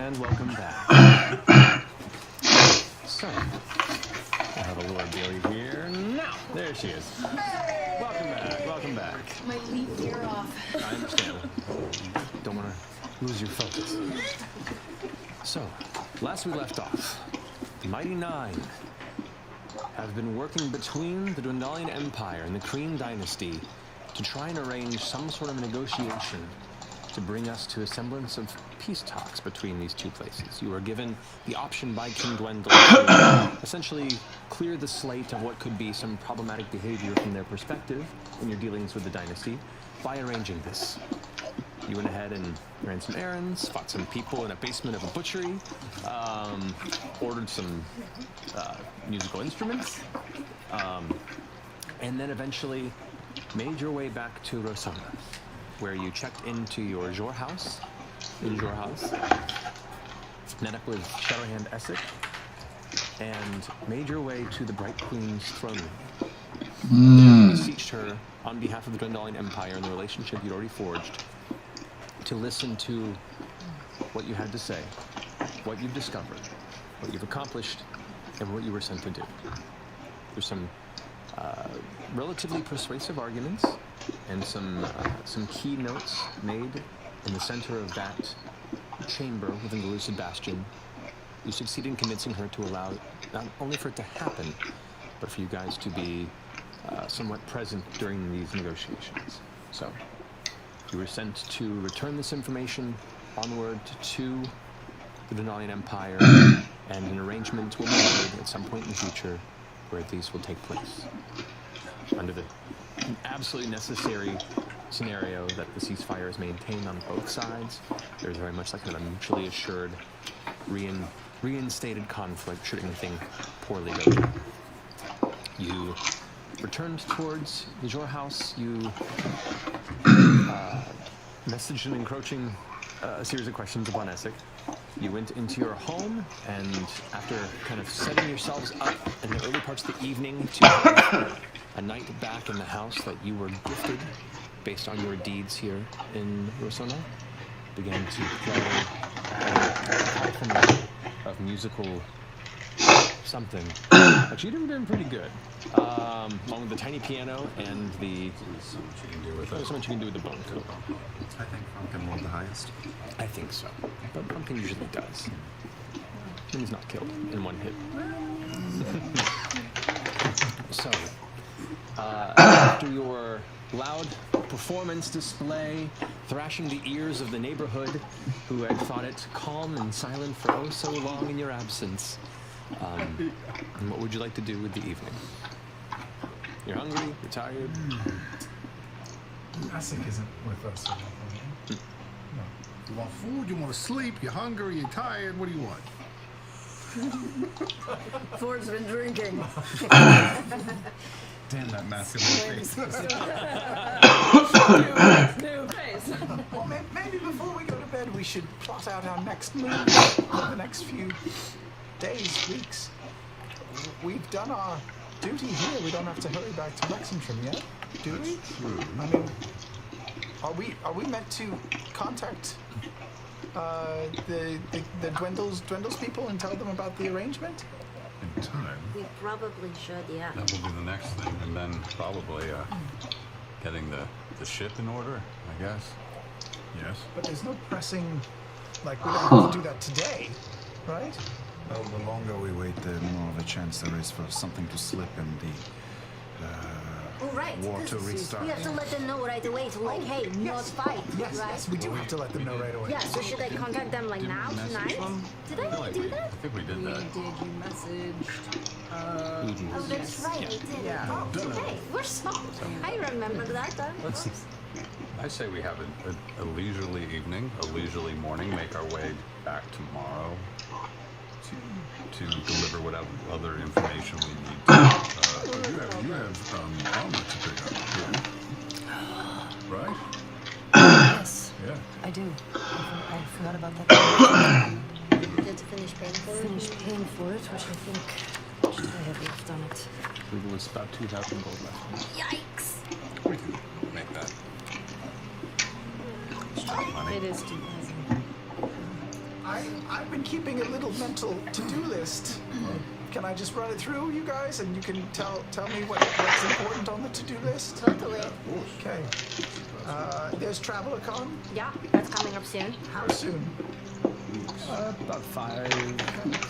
And welcome back. So, I have a Lord Bailey here. Now, there she is. Welcome back, welcome back. My leap gear off. I understand. Don't want to lose your focus. So, last we left off, the Mighty Nine have been working between the Dwendalian Empire and the Kryn Dynasty to try and arrange some sort of negotiation to bring us to a semblance of peace talks between these two places. You were given the option by King Dwendal to essentially clear the slate of what could be some problematic behavior from their perspective in your dealings with the dynasty by arranging this. You went ahead and ran some errands, fought some people in a basement of a butchery, ordered some musical instruments, and then eventually made your way back to Rosohna, where you checked into your Jor house, met up with Shadowhand Essek, and made your way to the Bright Queen's throne room. You beseeched her on behalf of the Dwendalian Empire and the relationship you'd already forged to listen to what you had to say, what you've discovered, what you've accomplished, and what you were sent to do. There's some relatively persuasive arguments and some key notes made in the center of that chamber within the Lucid Bastion. You succeed in convincing her to allow not only for it to happen, but for you guys to be somewhat present during these negotiations. So, you were sent to return this information onward to the Dwendalian Empire, and an arrangement will be made at some point in the future where these will take place. Under the absolutely necessary scenario that the ceasefire is maintained on both sides, there's very much like a mutually assured, reinstated conflict should anything poorly go down. You returned towards the Jor house. You messaged an encroaching series of questions upon Essek. You went into your home, and after kind of setting yourselves up in the early parts of the evening to have a night back in the house that you were gifted based on your deeds here in Rosohna, began to play of musical something. Actually, you were doing pretty good. Along with the tiny piano and the... So much you can do with the bone coat. I think Frumpkin rolled the highest. I think so. But Frumpkin usually does. And he's not killed in one hit. So, after your loud performance display, thrashing the ears of the neighborhood, who had thought it calm and silent for oh so long in your absence, what would you like to do with the evening? You're hungry? You're tired? Essek isn't with us. No. You want food? You want to sleep? You're hungry? You're tired? What do you want? Ford's been drinking. Damn that masculine face. New face. Well, maybe before we go to bed, we should plot out our next move for the next few days, weeks. We've done our duty here. We don't have to hurry back to Lexington yet, do we? True. I mean, are we meant to contact the Dwendal's people and tell them about the arrangement? In time. We probably should, yeah. That will be the next thing, and then probably getting the ship in order, I guess. Yes. But there's no pressing, like we don't have to do that today, right? Well, the longer we wait, the more of a chance there is for something to slip and the Oh, right. war to restart. We have to let them know right away to like, hey, not fight, Yes, right? yes, we do have to let them know right away. Yeah, so should I contact them like now, tonight? Did I not do that? I think we did that. You messaged. Oh, that's right. We did. Yeah. Oh, okay. We're so. I remember that. I say we have a leisurely evening, a leisurely morning, make our way back tomorrow to deliver whatever other information we need to. You have armor to pick up, right? Yes. Yeah. I do. I forgot about that. You had to finish paying for it? Finish paying for it, which I think should I have left on it. I believe it was about 2,000 gold left. Yikes. We can make that. Straight money. It is 2,000. I've been keeping a little mental to-do list. Can I just run it through, you guys, and you can tell me what's important on the to-do list? Totally. Okay. There's TravelerCon. Yeah, that's coming up soon. How soon? About 5. Make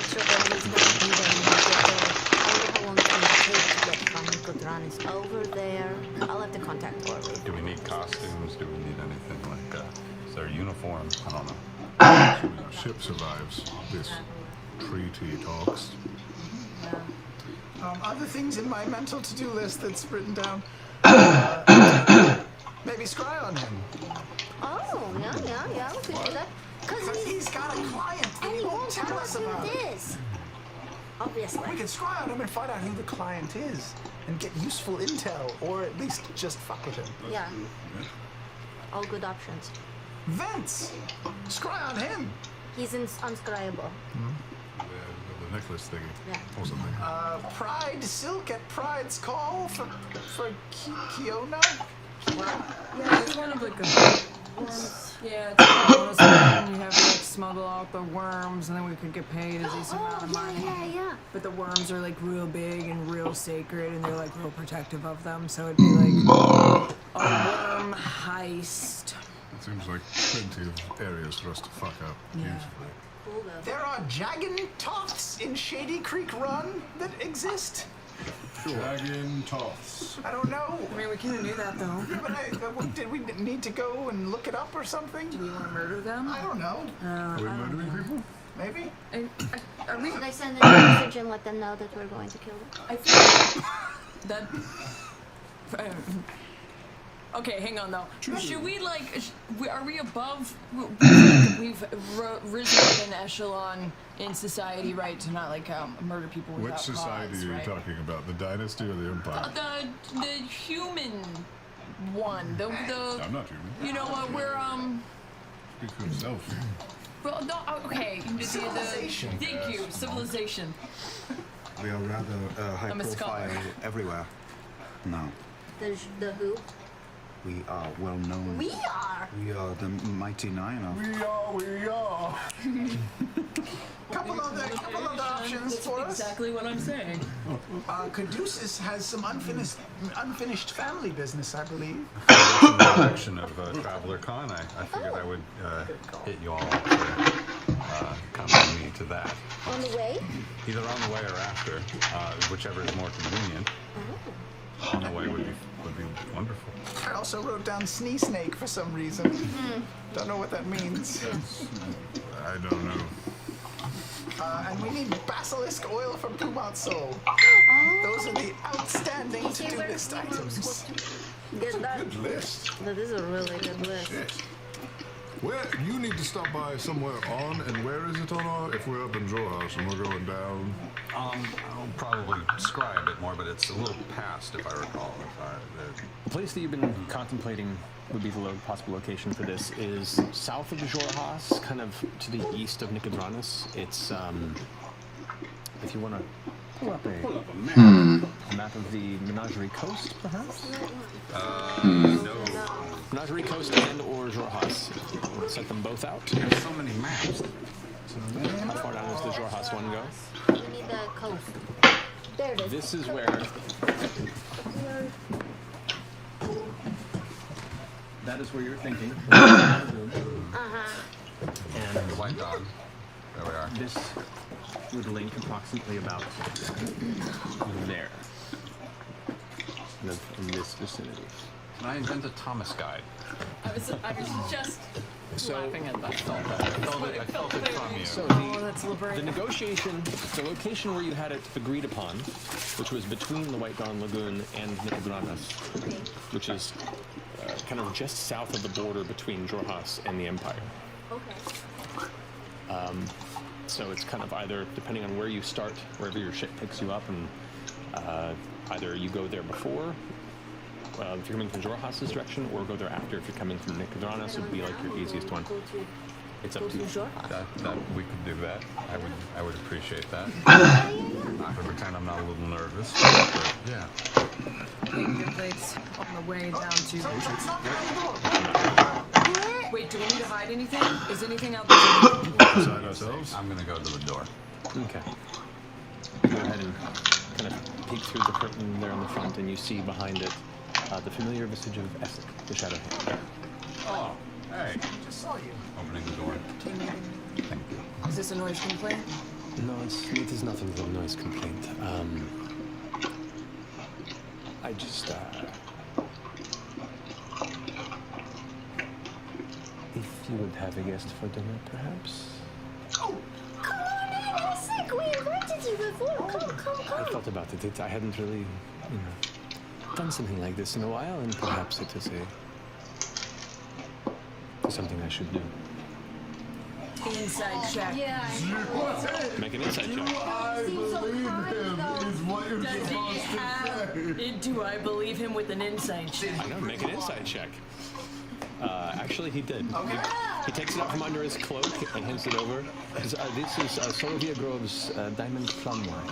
sure everybody's going to be there when we get there. I wonder how long it's going to take to get from Nicodranas over there. I'll have to contact Orly. Do we need costumes? Do we need anything like is there a uniform? I don't know. Assuming our ship survives this treaty talks. Other things in my mental to-do list that's written down. Maybe scry on him. Oh, yeah, we could do that. Because he's got a client and he won't tell us who about it it. is. Obviously. We could scry on him and find out who the client is and get useful intel, or at least just fuck with him. Yeah. All good options. Vince! Scry on him! He's unscryable. The necklace thingy. Yeah. Or something. Pride Silk at Pride's Call for Kiona? Yeah, it's kind of like a worms. Yeah, it's like a bonus thing. You have to like smuggle out the worms, and then we could get paid a decent amount of money. Yeah. But the worms are like real big and real sacred, and they're like real protective of them. So it'd be like a worm heist. It seems like plenty of areas for us to fuck up. Beautifully. There are Jaggin Toths in Shady Creek Run that exist? Dragon Toths. I don't know. I mean, we can do that though. But did we need to go and look it up or something? Do we want to murder them? I don't know. Are we murdering people? Maybe? Are we? Should I send them a message and let them know that we're going to kill them? I feel that. Okay, hang on though. Should we like? Are we above? We've risen an echelon in society, right? To not like murder people without Which society cause, are you right? talking about? The dynasty or the empire? The human one. The I'm not human. You know what? We're Speak for himself. Well, no. Okay. Civilization. Thank you. Civilization. We are rather high I'm a profile scholar. everywhere. No. The who? We are well known. We are. We are the mighty nine of. We are. Couple other options for us. Exactly what I'm saying. Caduceus has some unfinished family business, I believe. In the direction of TravelerCon, I figured I would hit you all up to accompany me to that. On the way? Either on the way or after, whichever is more convenient. On the way would be wonderful. I also wrote down Snee Snake for some reason. Don't know what that means. I don't know. And we need basilisk oil from Pumat Soul. Those are the outstanding to-do list items. Get that. Good list. That is a really good list. Shit. Where you need to stop by somewhere on, and where is it on our? If we're up in Jorhaus and we're going down. I'll probably scry a bit more, but it's a little past, if I recall. The place that you've been contemplating would be the possible location for this is south of Jorhaus, kind of to the east of Nicodranas. It's if you want to pull up a map of the Menagerie Coast, perhaps. No. Menagerie Coast and or Jorhaus. We'll set them both out. There's so many maps. How far down does the Jorhaus one go? We need the coast. There it is. This is where. That is where you're thinking. And the White Dog. There we are. This would link approximately about there. In this vicinity. Can I invent a Thomas guide? I was just laughing at that. I felt it from you. So the negotiation, the location where you had it agreed upon, which was between the White Dawn Lagoon and Nicodranas, which is kind of just south of the border between Jorhaus and the Empire. Okay. So it's kind of either, depending on where you start, wherever your ship picks you up, and either you go there before, if you're coming from Jorhaus' direction, or go there after if you're coming from Nicodranas, would be like your easiest one. It's up to you. That we could do that. I would appreciate that. I pretend I'm not a little nervous. But yeah. Your plate's on the way down to. Wait, do we need to hide anything? Is anything out there? Inside ourselves? I'm gonna go to the door. Okay. Go ahead and kind of peek through the curtain there in the front, and you see behind it the familiar visage of Essek, the Shadow Hand. Oh, hey. Just saw you. Opening the door. Thank you. Is this a noise complaint? No, it is nothing but a noise complaint. I just, if you would have a guest for dinner, perhaps? Oh, come on in, Essek. We invited you before. Come. I thought about it. I hadn't really, done something like this in a while, and perhaps it is something I should do. Inside check. Yeah. Make an insight check. I believe him is what you're Does he have? Do I believe him with an insight check? I know, make an insight check. Actually, he did. Okay. He takes it out from under his cloak and hands it over. This is Solovia Grove's Diamond Plum Wine.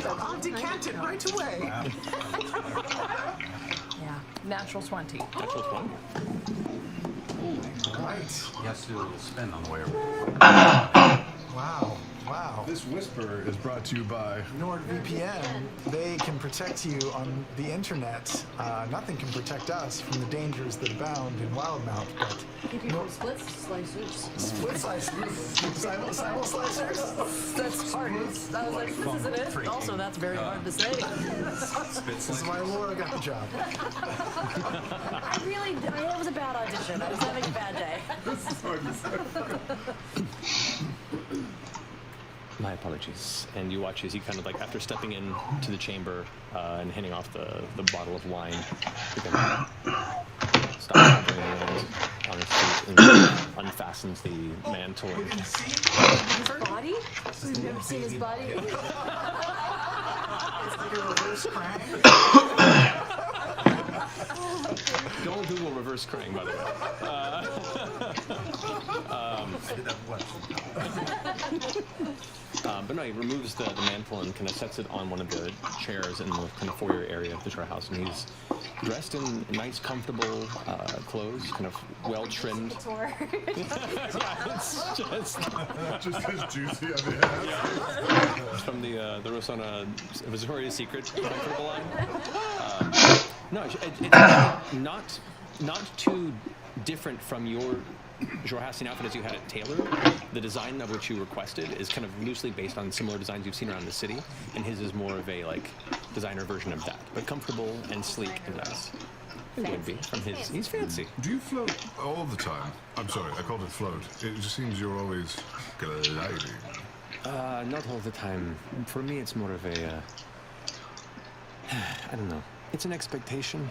I'll decant it right away. Yeah. Natural 20. Natural 20. Right. He has to do a little spin on the way over. Wow. This whisper is brought to you by NordVPN. They can protect you on the internet. Nothing can protect us from the dangers that abound in Wildmount, but Keep you from split slicers. split slicers, simul slicers. That's hard. I was like, this isn't it. Also, that's very hard to say. This is why Laura got the job. It was a bad audition. I was having a bad day. My apologies. And you watch as he kind of like, after stepping into the chamber and handing off the bottle of wine, he kind of stops wandering around on his feet and unfastens the mantle. His body? We've never seen his body. Don't Google reverse Krang, by the way. I did that once. But no, he removes the mantle and kind of sets it on one of the chairs in the kind of foyer area of the Shore House, and he's dressed in nice, comfortable clothes, kind of well trimmed. Yeah, it's just as juicy as it has. It's from the Rossana Victoria's Secret comfortable line. No, it's not too different from your Jorhassian outfit as you had it tailored. The design of which you requested is kind of loosely based on similar designs you've seen around the city, and his is more of a designer version of that, but comfortable and sleek and nice. It would be from his. He's fancy. Do you float all the time? I'm sorry, I called it float. It just seems you're always gliding. Not all the time. For me, it's more of a. I don't know. It's an expectation,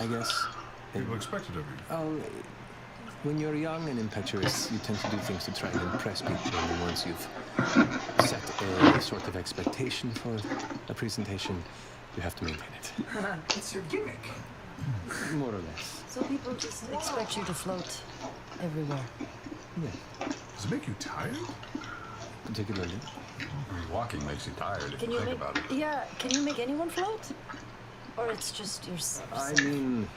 I guess. People expect it of you. Oh, when you're young and impetuous, you tend to do things to try and impress people. And once you've set a sort of expectation for a presentation, you have to maintain it. It's your gimmick. More or less. So people just expect you to float everywhere. Yeah. Does it make you tired? Particularly. Walking makes you tired if Can you you think make? about it. Yeah. Can you make anyone float? Or it's just yourself? I mean,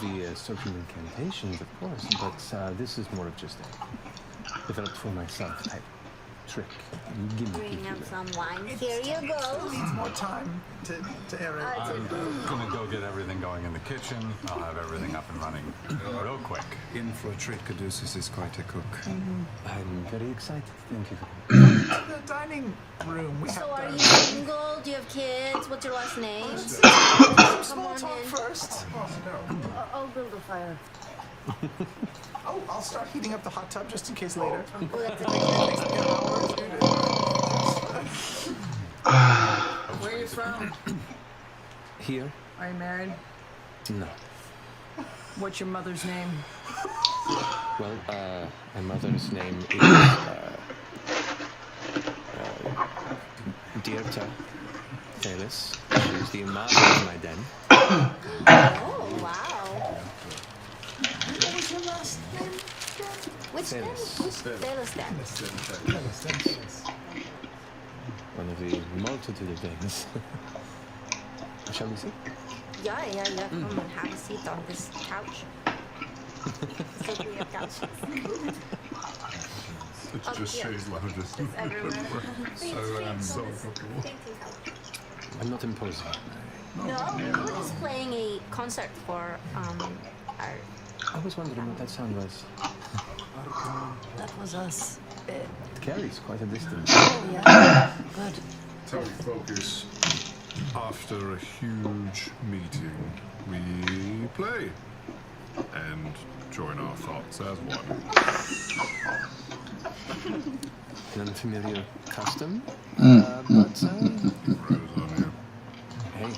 the social incantations, of course, but this is more of just a developed for myself type trick. Gimmick, Bring up if you some wine. Here you go. Needs more time to air it. I'm gonna go get everything going in the kitchen. I'll have everything up and running real quick. In for a treat, Caduceus is quite a cook. I'm very excited. Thank you. The dining room. We So have are dining. you single? Do you have kids? What's your last name? Small talk first. I'll build a fire. Oh, I'll start heating up the hot tub just in case later. Oh, that's a Where are you from? Here? Are you married? No. What's your mother's name? Well, my mother's name is Dierta Thales. She's the mother of my den. Oh, wow. What was your last name? One of the multitude of things. Shall we see? Yeah. Come and have a seat on this couch. So we have couches. It's just Shay's lounges. So comfortable. I'm not imposing. No, we were just playing a concert for our. I was wondering what that sound was. That was us. It carries quite a distance. Oh yeah. Good. So we focus. After a huge meeting, we play and join our thoughts as one. An unfamiliar custom, hey,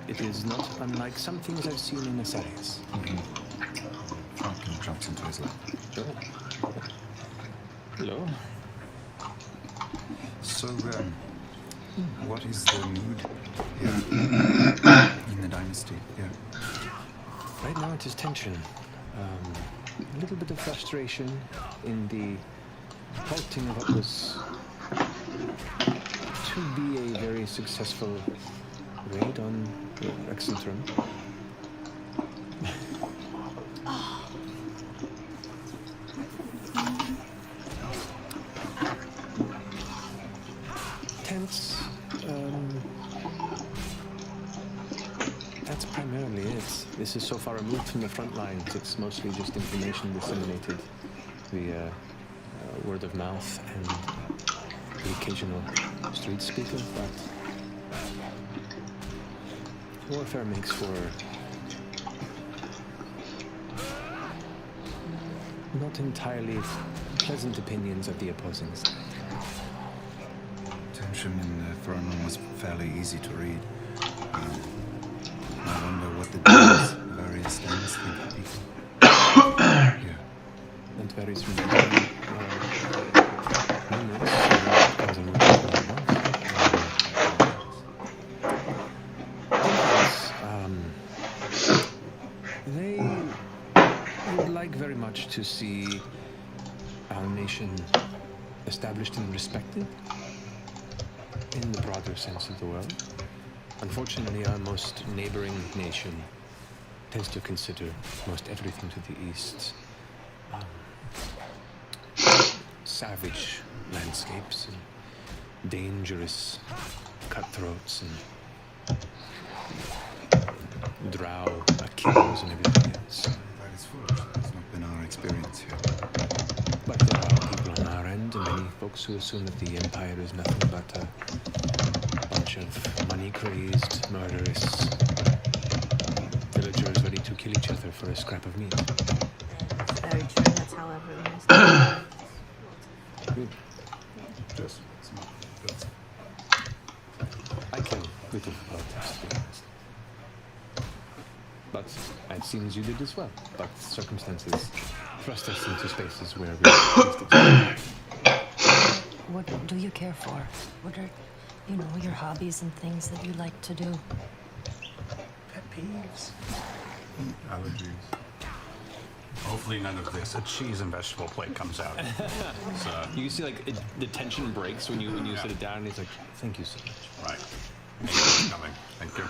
it is not unlike some things I've seen in Asarius. Franklin jumps into his lap. Sure. Hello. So, what is the mood here in the dynasty? Yeah. Right now it is tension. A little bit of frustration in the halting of what was to be a very successful raid on Exentrum. Tense. That's primarily it. This is so far removed from the front lines. It's mostly just information disseminated via word of mouth and the occasional street speaker, but warfare makes for not entirely pleasant opinions of the opposing side. Tension in the throne room was fairly easy to read. I wonder what the dealers, various stands think of people. Yeah. It varies from they would like very much to see our nation established and respected in the broader sense of the word. Unfortunately, our most neighboring nation tends to consider most everything to the east savage landscapes and dangerous cutthroats and drow, Achilles and everything else. That is foolish. That's not been our experience here. But there are people on our end, and many folks who assume that the Empire is nothing but a bunch of money-crazed, murderous villagers ready to kill each other for a scrap of meat. That's very true. That's how everyone is. Just I care little about this, to be honest. But it seems you did as well. But circumstances thrust us into spaces where we What do you care for? What are, your hobbies and things that you like to do? Pet peeves. Allergies. Hopefully none of this. A cheese and vegetable plate comes out. So, you can see the tension breaks when you sit it down and he's like, thank you so much. Right. Thank you for coming. Thank you.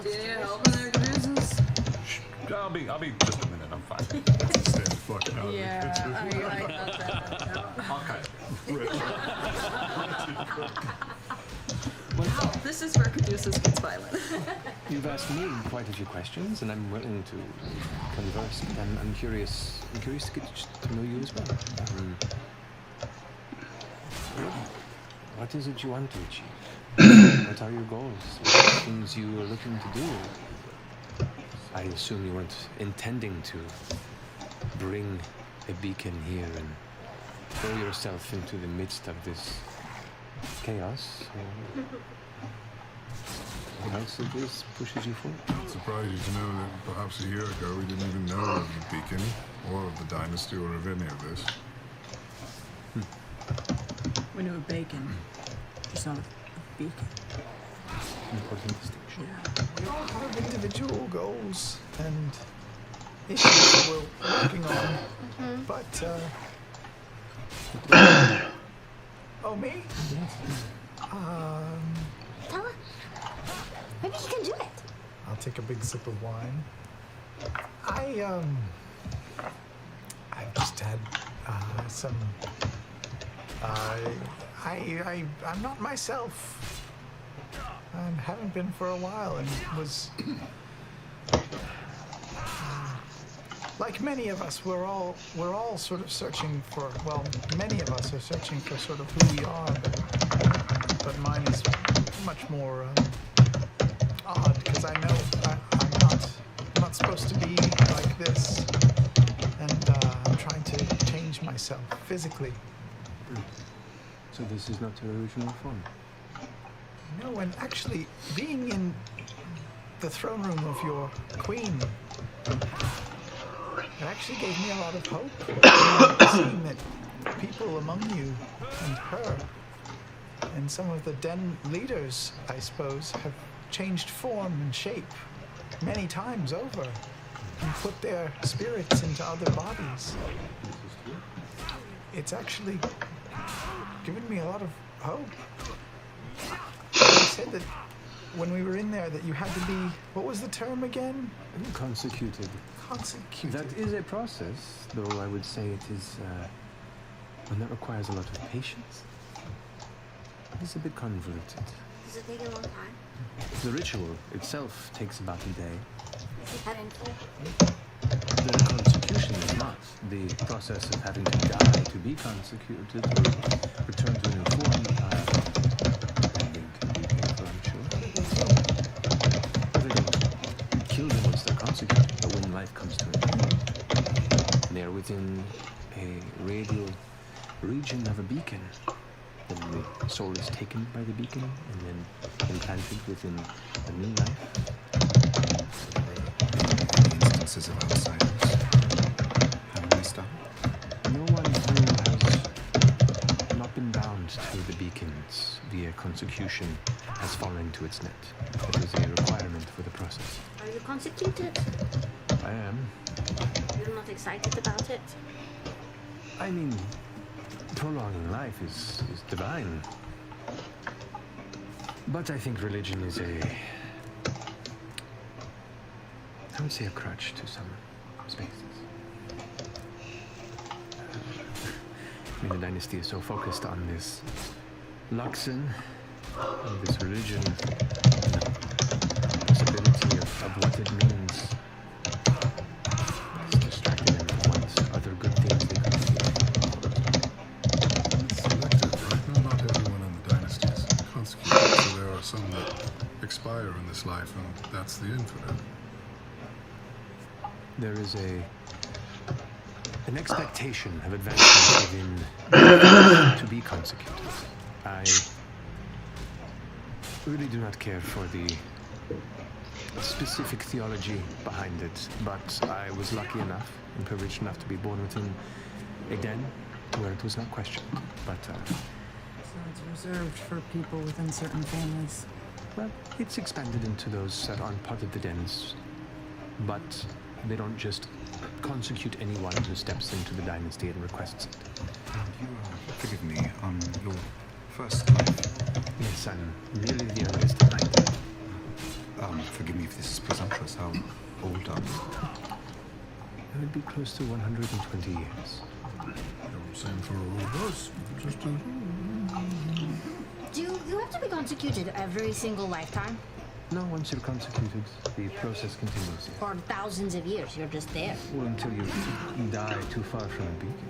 Yeah, helping their business. I'll be just a minute. I'm fine. Stand the fucking out. Yeah, I got that. I'll cut Wow, this is where Caduceus gets violent. You've asked me quite a few questions, and I'm willing to converse. But I'm curious. I'm curious to get to know you as well. What is it you want to achieve? What are your goals? What are things you are looking to do? I assume you weren't intending to bring a beacon here and throw yourself into the midst of this chaos. What else of this pushes you forward? It's surprising to know that perhaps a year ago we didn't even know of the beacon, or of the dynasty, or of any of this. We knew of bacon, just not a beacon. Important distinction. We all have individual goals, and issues we're working on. But, oh, me? Tell her. Maybe he can do it. I'll take a big sip of wine. I've just had some. I'm not myself. I haven't been for a while, and was like many of us. We're all sort of searching for. Well, many of us are searching for sort of who we are, but mine is much more odd because I know I'm not supposed to be like this, and I'm trying to change myself physically. So this is not your original form? No, and actually, being in the throne room of your queen, it actually gave me a lot of hope. Seeing that people among you and her, and some of the den leaders, I suppose, have changed form and shape many times over and put their spirits into other bodies. It's actually given me a lot of hope. You said that when we were in there that you had to be, what was the term again? Consecuted. Consecuted. That is a process, though I would say it is one that requires a lot of patience. It's a bit convoluted. Does it take a long time? The ritual itself takes about a day. Is it painful? The consecution is not. The process of having to die to be consecuted or return to a new form, ending can be painful, I'm sure. They don't kill them once they're consecuted, but when life comes to an end, they are within a radial region of a beacon. Then the soul is taken by the beacon and then implanted within a new life. Instances of outsiders. How do we start? No one who has not been bound to the beacons via consecution has fallen into its net. It is a requirement for the process. Are you consecuted? I am. You're not excited about it? I mean, prolonging life is divine. But I think religion is I would say a crutch to some spaces. I mean, the dynasty is so focused on this Luxon, and this religion, and the possibility of what it means. It's distracting them from what other good things they could see. It's selective, right? No, not everyone in the dynasty is consecuted, so there are some that expire in this life, and that's the end for them. There is an expectation of advancement within to be consecuted. I really do not care for the specific theology behind it, but I was lucky enough and privileged enough to be born within a den where it was not questioned. But So it's reserved for people within certain families. well, it's expanded into those that aren't part of the dens, but they don't just consecute anyone who steps into the dynasty and requests it. You forgive me, on your first life. Yes, I'm merely the youngest of 90. Forgive me if this is presumptuous. How old are you? It would be close to 120 years. Same for all of us. Just Do you have to be consecuted every single lifetime? No, once you're consecuted, the process continues. For thousands of years, you're just there. Well, until you die too far from the beacon.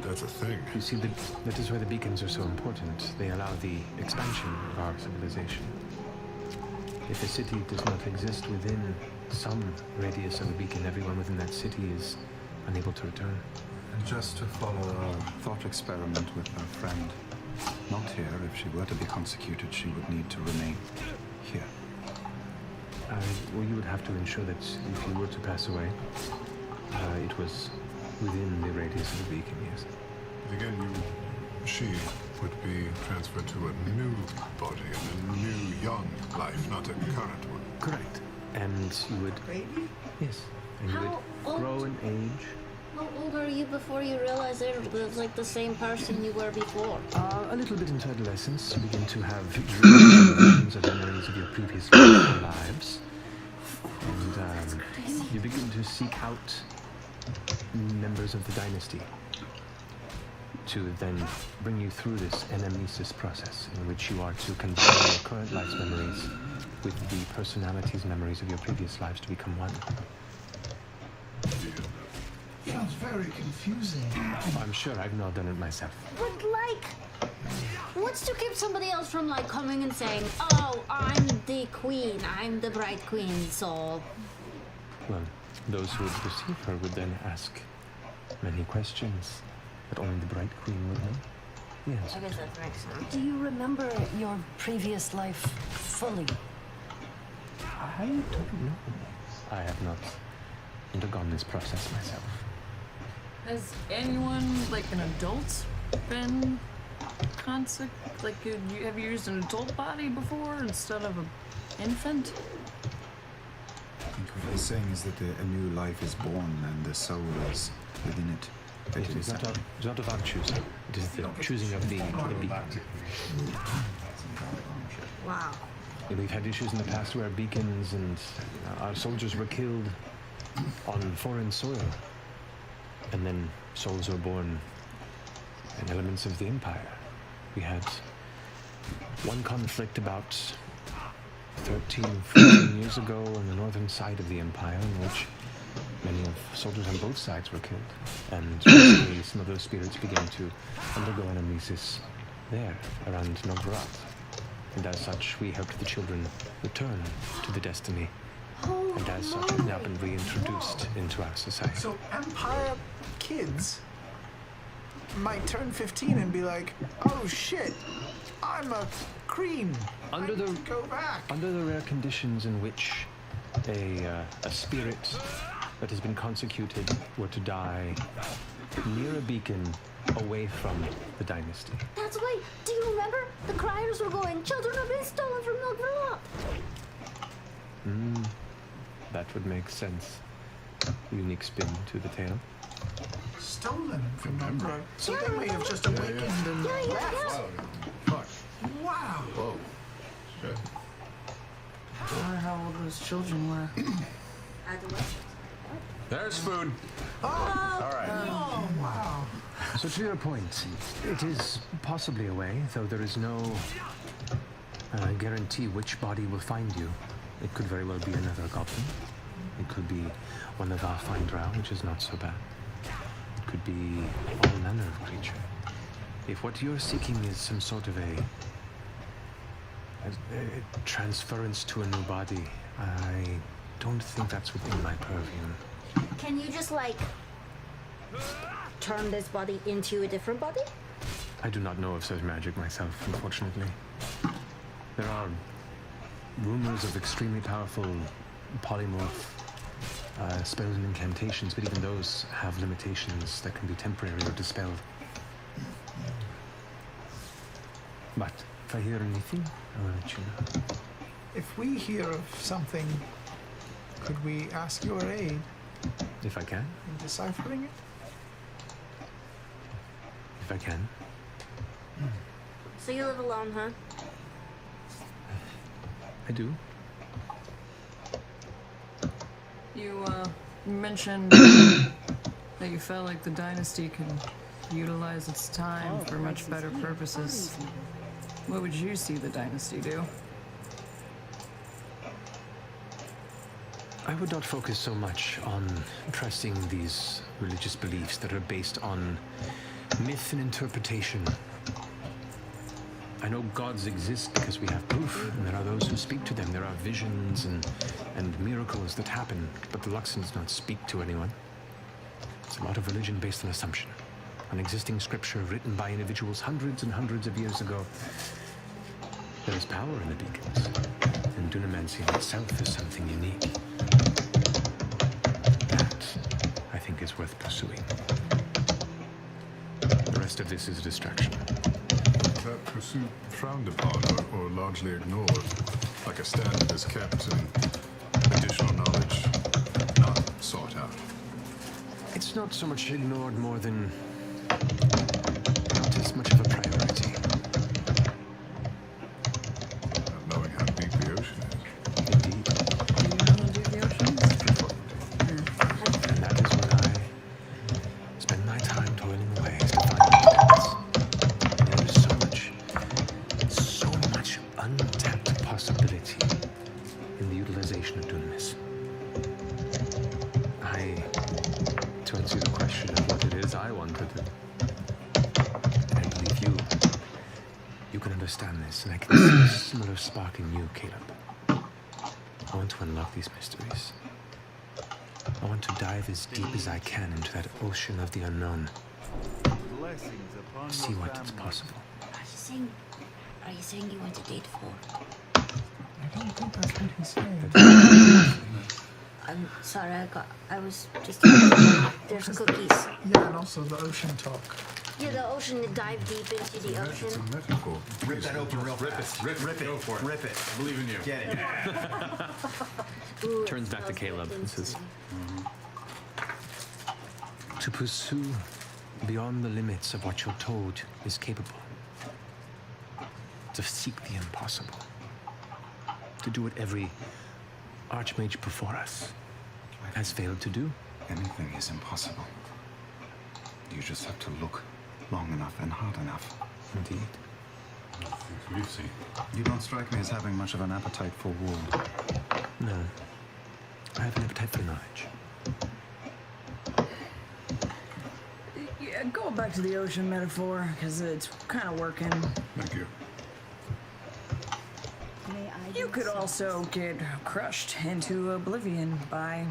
That's a thing. You see, that is why the beacons are so important. They allow the expansion of our civilization. If a city does not exist within some radius of a beacon, everyone within that city is unable to return. And just to follow a thought experiment with a friend, not here, if she were to be consecuted, she would need to remain here. Well, you would have to ensure that if you were to pass away, it was within the radius of the beacon, yes. But again, she would be transferred to a new body and a new young life, not a current one. Correct. And you would... Yes. And you would grow in age. How old are you before you realize it was like the same person you were before? A little bit into adolescence, you begin to have dreams of memories of your previous lives. And you begin to seek out members of the dynasty to then bring you through this anamnesis process in which you are to combine your current life's memories with the personality's memories of your previous lives to become one. Sounds very confusing. I'm sure I've not done it myself. But like, what's to keep somebody else from like coming and saying, "Oh, I'm the queen, I'm the bright queen," so... Well, those who would receive her would then ask many questions that only the bright queen would know. Yes. I guess that makes sense. Do you remember your previous life fully? I don't know. I have not undergone this process myself. Has anyone, like an adult, been like have you used an adult body before instead of an infant? I think what he's saying is that a new life is born and the soul is within it. It is not of our choosing. It is the choosing of the beacon. Wow. We've had issues in the past where beacons and our soldiers were killed on foreign soil. And then souls were born in elements of the Empire. We had one conflict about 13, 14 years ago on the northern side of the Empire in which many of soldiers on both sides were killed. And recently some of those spirits began to undergo anamnesis there, around Novgorod. And as such, we helped the children return to the destiny. And as such, have now been reintroduced into our society. So Empire kids might turn 15 and be like, "Oh shit, I'm a queen. Under the rare conditions in which a spirit that has been consecuted were to die near a beacon away from the dynasty. That's why, do you remember? The criers were going, "Children are being stolen from Novgorod." That would make sense. Unique spin to the tale. Stolen from Novgorod. So they may have just awakened and left. Wow. Whoa. Shit. I wonder how old those children were. There's food. Oh, all right. Oh, wow. So to your point, it is possibly a way, though there is no guarantee which body will find you. It could very well be another goblin. It could be one of our fine drow, which is not so bad. It could be all manner of creature. If what you're seeking is some sort of a transference to a new body, I don't think that's within my purview. Can you just like turn this body into a different body? I do not know of such magic myself, unfortunately. There are rumors of extremely powerful polymorph spells and incantations, but even those have limitations that can be temporary or dispelled. But if I hear anything, I will let you know. If we hear of something, could we ask your aid If I can. in deciphering it? If I can. So you live alone, huh? I do. You mentioned that you felt like the dynasty could utilize its time for much better purposes. What would you see the dynasty do? I would not focus so much on trusting these religious beliefs that are based on myth and interpretation. I know gods exist because we have proof, and there are those who speak to them. There are visions and miracles that happen, but the Luxon does not speak to anyone. It's a lot of religion based on assumption, on existing scripture written by individuals hundreds and hundreds of years ago. There is power in the beacons, and Dunamancy in itself is something unique. That, I think, is worth pursuing. The rest of this is a distraction. that pursuit frowned upon or largely ignored? Like a standard is kept and additional knowledge not sought out? It's not so much ignored more than not as much of a priority. Not knowing how deep the ocean is. Indeed. You know how deep the ocean is? And that is where I spend my time toiling away to find depths. There is so much untapped possibility in the utilization of Dunamis. To answer the question of what it is I want to do, I believe you can understand this, and I can see a similar spark in you, Caleb. I want to unlock these mysteries. I want to dive as deep as I can into that ocean of the unknown. See what is possible. Are you saying you want to date for? I don't think that's what he said. I'm sorry, I was just. There's cookies. Yeah, and also the ocean talk. Yeah, the ocean, dive deep into the ocean. It's a metaphor. Rip that open real fast. Rip it. Go for it. Rip it. I believe in you. Get it. Ooh, Turns back to Caleb and says, To pursue beyond the limits of what you're told is capable. To seek the impossible. To do what every archmage before us has failed to do. Anything is impossible. You just have to look long enough and hard enough. Indeed. We see. You don't strike me as having much of an appetite for war. No. I have an appetite for knowledge. Yeah, go back to the ocean metaphor, because it's kind of working. Thank you. You could also get crushed into oblivion by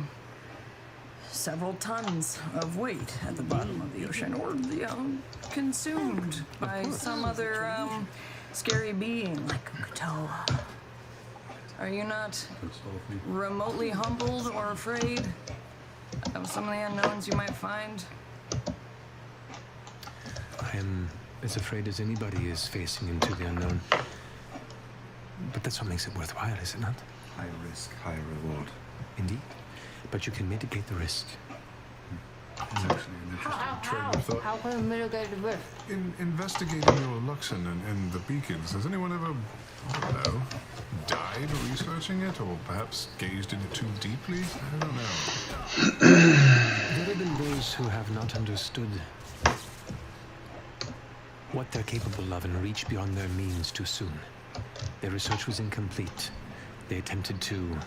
several tons of weight at the bottom of the ocean, or consumed by some other scary being like Katoa. Are you not remotely humbled or afraid of some of the unknowns you might find? I am as afraid as anybody is facing into the unknown. But that's what makes it worthwhile, is it not? High risk, high reward. Indeed. But you can mitigate the risk. It's actually an interesting train of thought. How can we mitigate the risk? In investigating your Luxon and the beacons, has anyone ever, I don't know, died researching it, or perhaps gazed in it too deeply? I don't know. There have been those who have not understood what they're capable of and reach beyond their means too soon. Their research was incomplete. They attempted to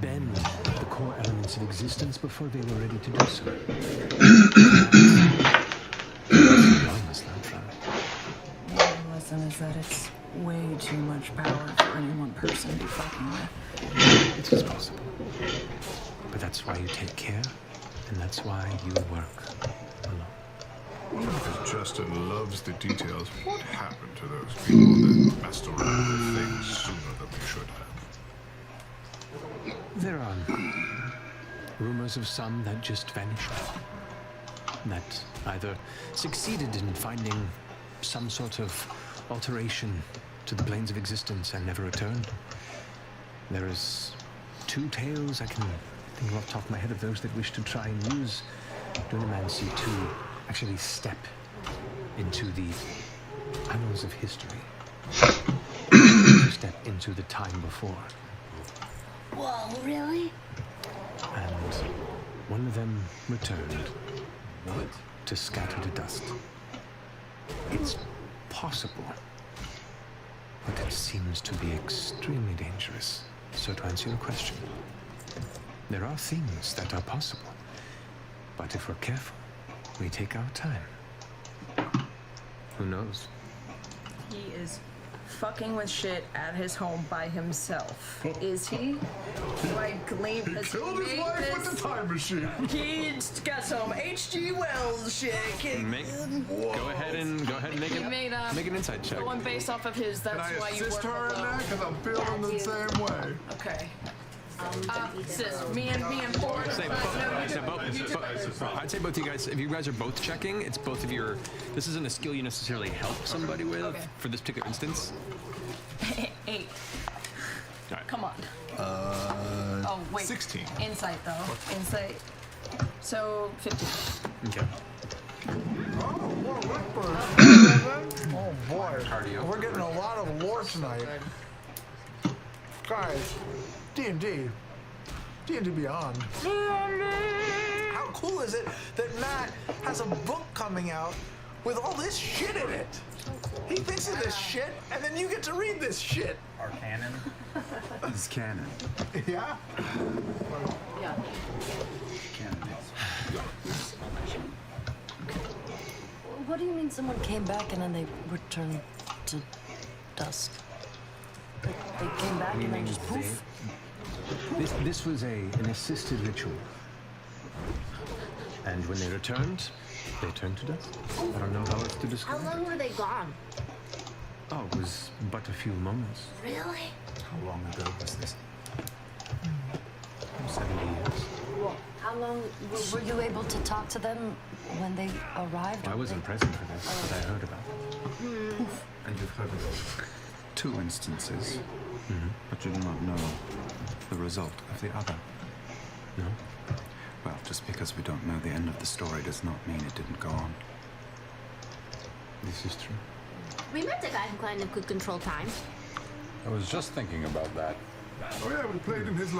bend the core elements of existence before they were ready to do so. The lesson is that it's way too much power for any one person to be fucking with. It is possible. But that's why you take care, and that's why you work alone. Because Justin loves the details. What happened to those people that messed around with things sooner than they should have? There are rumors of some that just vanished. That either succeeded in finding some sort of alteration to the planes of existence and never returned. There is 2 tales I can think of off the top of my head of those that wish to try and use Dunamancy to actually step into the annals of history. To step into the time before. Whoa, really? And one of them returned. What? To scatter to dust. It's possible, but it seems to be extremely dangerous. So to answer your question, there are things that are possible, but if we're careful, we take our time. Who knows? He is fucking with shit at his home by himself. Is he? Like, has killed his wife with the time machine. He's got some H.G. Wells shit. Go ahead and make He made make an insight check. the one based off of his. That's Can I why you assist work her in alone. that? Because I'm feeling the same way. Okay. Sis, me and Ford. I'd say both of you guys, if you guys are both checking, it's both of your, this isn't a skill you necessarily help somebody with for this particular instance. 8. All right. Come on. Oh, wait. 16. Insight, though. Insight. So, 15. Okay. Oh boy, we're getting a lot of lore tonight. Guys, D&D Beyond. How cool is it that Matt has a book coming out with all this shit in it? He thinks of this shit, and then you get to read this shit. Our canon. It's canon. Yeah? Yeah. Canon. What do you mean someone came back and then they returned to dust? Like, they came back and then just poof? This was an assisted ritual. And when they returned to dust. I don't know how else to How describe long were they gone? Oh, it was but a few moments. Really? How long ago was this? 70 years. How long were you able to talk to them when they arrived? I wasn't present for this, but I heard about it. And you've heard of 2 instances, but you do not know the result of the other. No? Well, just because we don't know the end of the story does not mean it didn't go on. This is true. We met the guy who kind of could control time. I was just thinking about that. Oh yeah, we played in his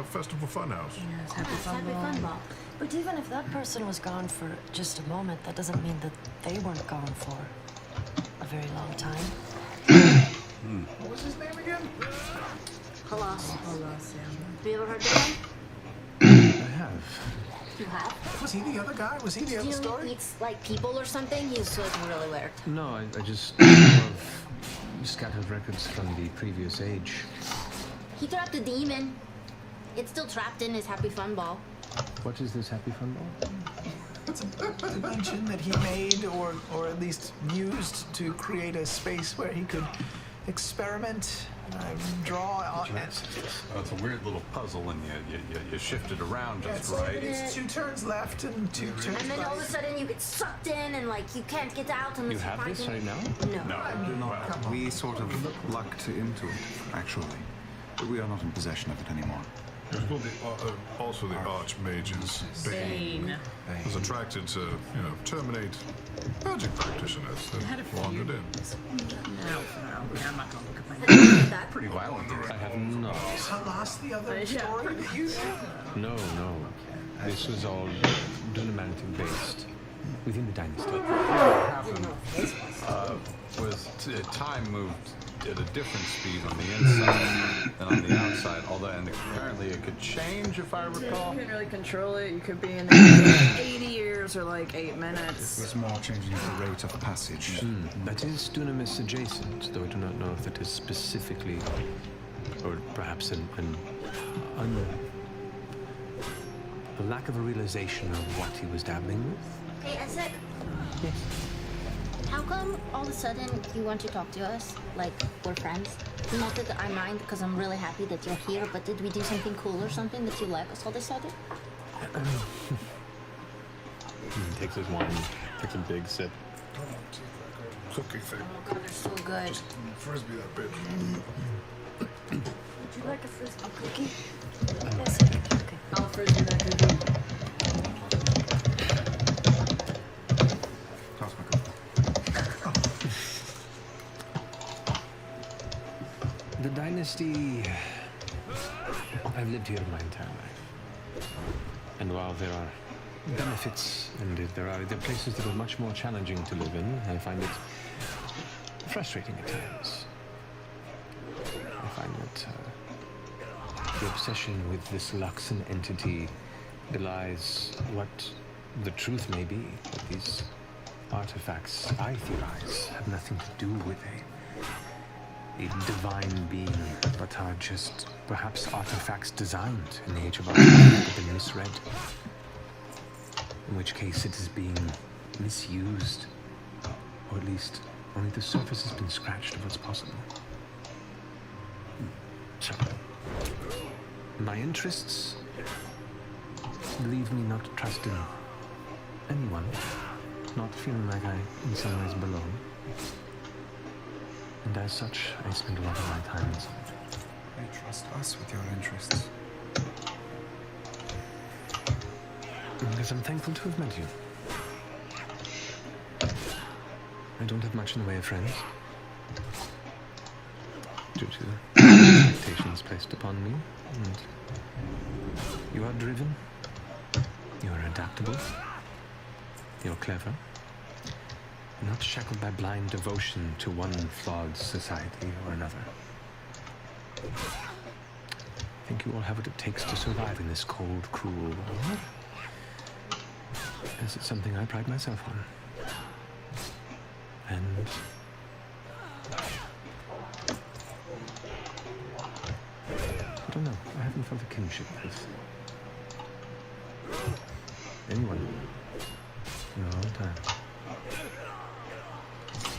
festival funhouse. Yes, happy Yes, fun happy fun ball. But even if that person was gone for just a moment, that doesn't mean that they weren't gone for a very long time. What was his name again? Halas. Halas, yeah. Have you ever heard of him? I have. You have? Was he the other guy? Was he the other He story? eats like people or something? He's like really weird. No, I just know of scattered records from the previous age. He trapped a demon. It's still trapped in his happy fun ball. What is this happy fun ball? It's a dimension that he made or at least used to create a space where he could experiment, draw. Oh, it's a weird little puzzle, and you shift it around just right. It's 2 turns left and 2 turns And then right. all of a sudden you get sucked in and like you can't get out unless You have find this him. right now? No. No, I mean, well, come on. We sort of lucked into it, actually. But we are not in possession of it anymore. It was called also the Archmage's Bane. Was attracted to, terminate magic practitioners that wandered in. No, I'm not gonna look at my pretty violent. I have not. Is Halas the other story that you knew? No. This was all Dunamantic based within the dynasty. What happened was time moved at a different speed on the inside than on the outside, and apparently it could change, if I recall. You couldn't really control it. You could be in there for 80 years or like 8 minutes. It was more changing the rate of passage. That is Dunamis adjacent, though I do not know if that is specifically, or perhaps a lack of a realization of what he was dabbling with. Hey, Isaac. Yes. How come all of a sudden you want to talk to us? Like we're friends? Not that I mind because I'm really happy that you're here, but did we do something cool or something that you like us all of a sudden? He takes his wine, takes a big sip. Cookie thing. Oh god, they're so good. Just frisbee that bitch. Would you like a frisbee cookie? Yes. Okay. I'll frisbee that cookie. Toss my cookie. The dynasty. I've lived here my entire life. And while there are benefits and there are places that are much more challenging to live in, I find it frustrating at times. I find that the obsession with this Luxon entity belies what the truth may be. That these artifacts, I theorize, have nothing to do with a divine being, but are just perhaps artifacts designed in the Age of Art that have been misread. In which case it is being misused, or at least only the surface has been scratched of what's possible. So, My interests leave me not trusting anyone, not feeling like I in some ways belong. And as such, I spend a lot of my time in solitude. You trust us with your interests. Because I'm thankful to have met you. I don't have much in the way of friends, due to the expectations placed upon me, and you are driven, you are adaptable, you're clever, and not shackled by blind devotion to one flawed society or another. I think you all have what it takes to survive in this cold, cruel world. As it's something I pride myself on. And I don't know, I haven't felt a kinship with anyone in a long time.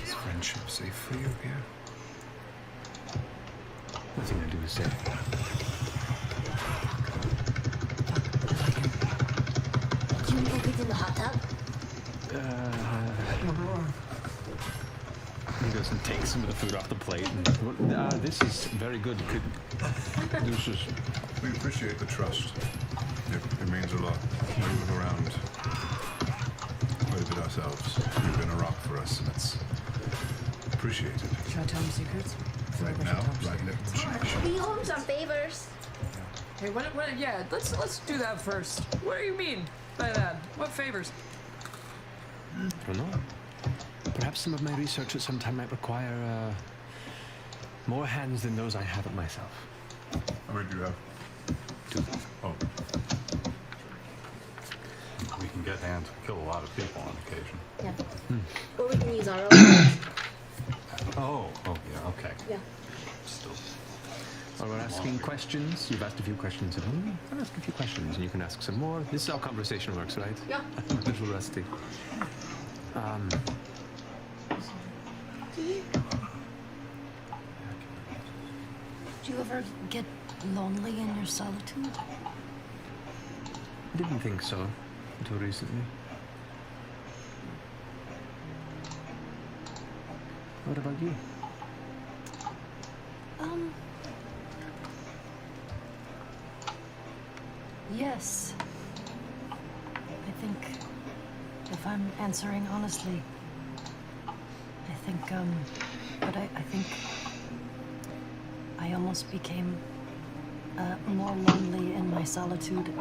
Is friendship safe for you here? Nothing I do is safe. Can you go get in the hot tub? He goes and takes some of the food off the plate. And, this is very good. We appreciate the trust. It means a lot. We move around quite a bit ourselves. You've been a rock for us, and it's appreciated. Should I tell him secrets? Right now, right now. We owe him some favors. Hey, yeah, let's do that first. What do you mean by that? What favors? I don't know. Perhaps some of my research at some time might require more hands than those I have at myself. How many do you have? 2. Oh. We can get hands to kill a lot of people on occasion. Yeah. Or we can use our own. Oh, yeah, okay. Yeah. Still. While we're asking questions, you've asked a few questions of me. I'll ask a few questions and you can ask some more. This is how conversation works, right? Yeah. I'm a little rusty. Do you ever get lonely in your solitude? I didn't think so until recently. What about you? Yes. I think, if I'm answering honestly, I think, but I think I almost became more lonely in my solitude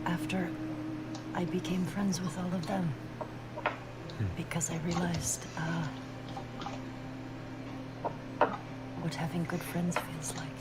after I became friends with all of them. Because I realized what having good friends feels like.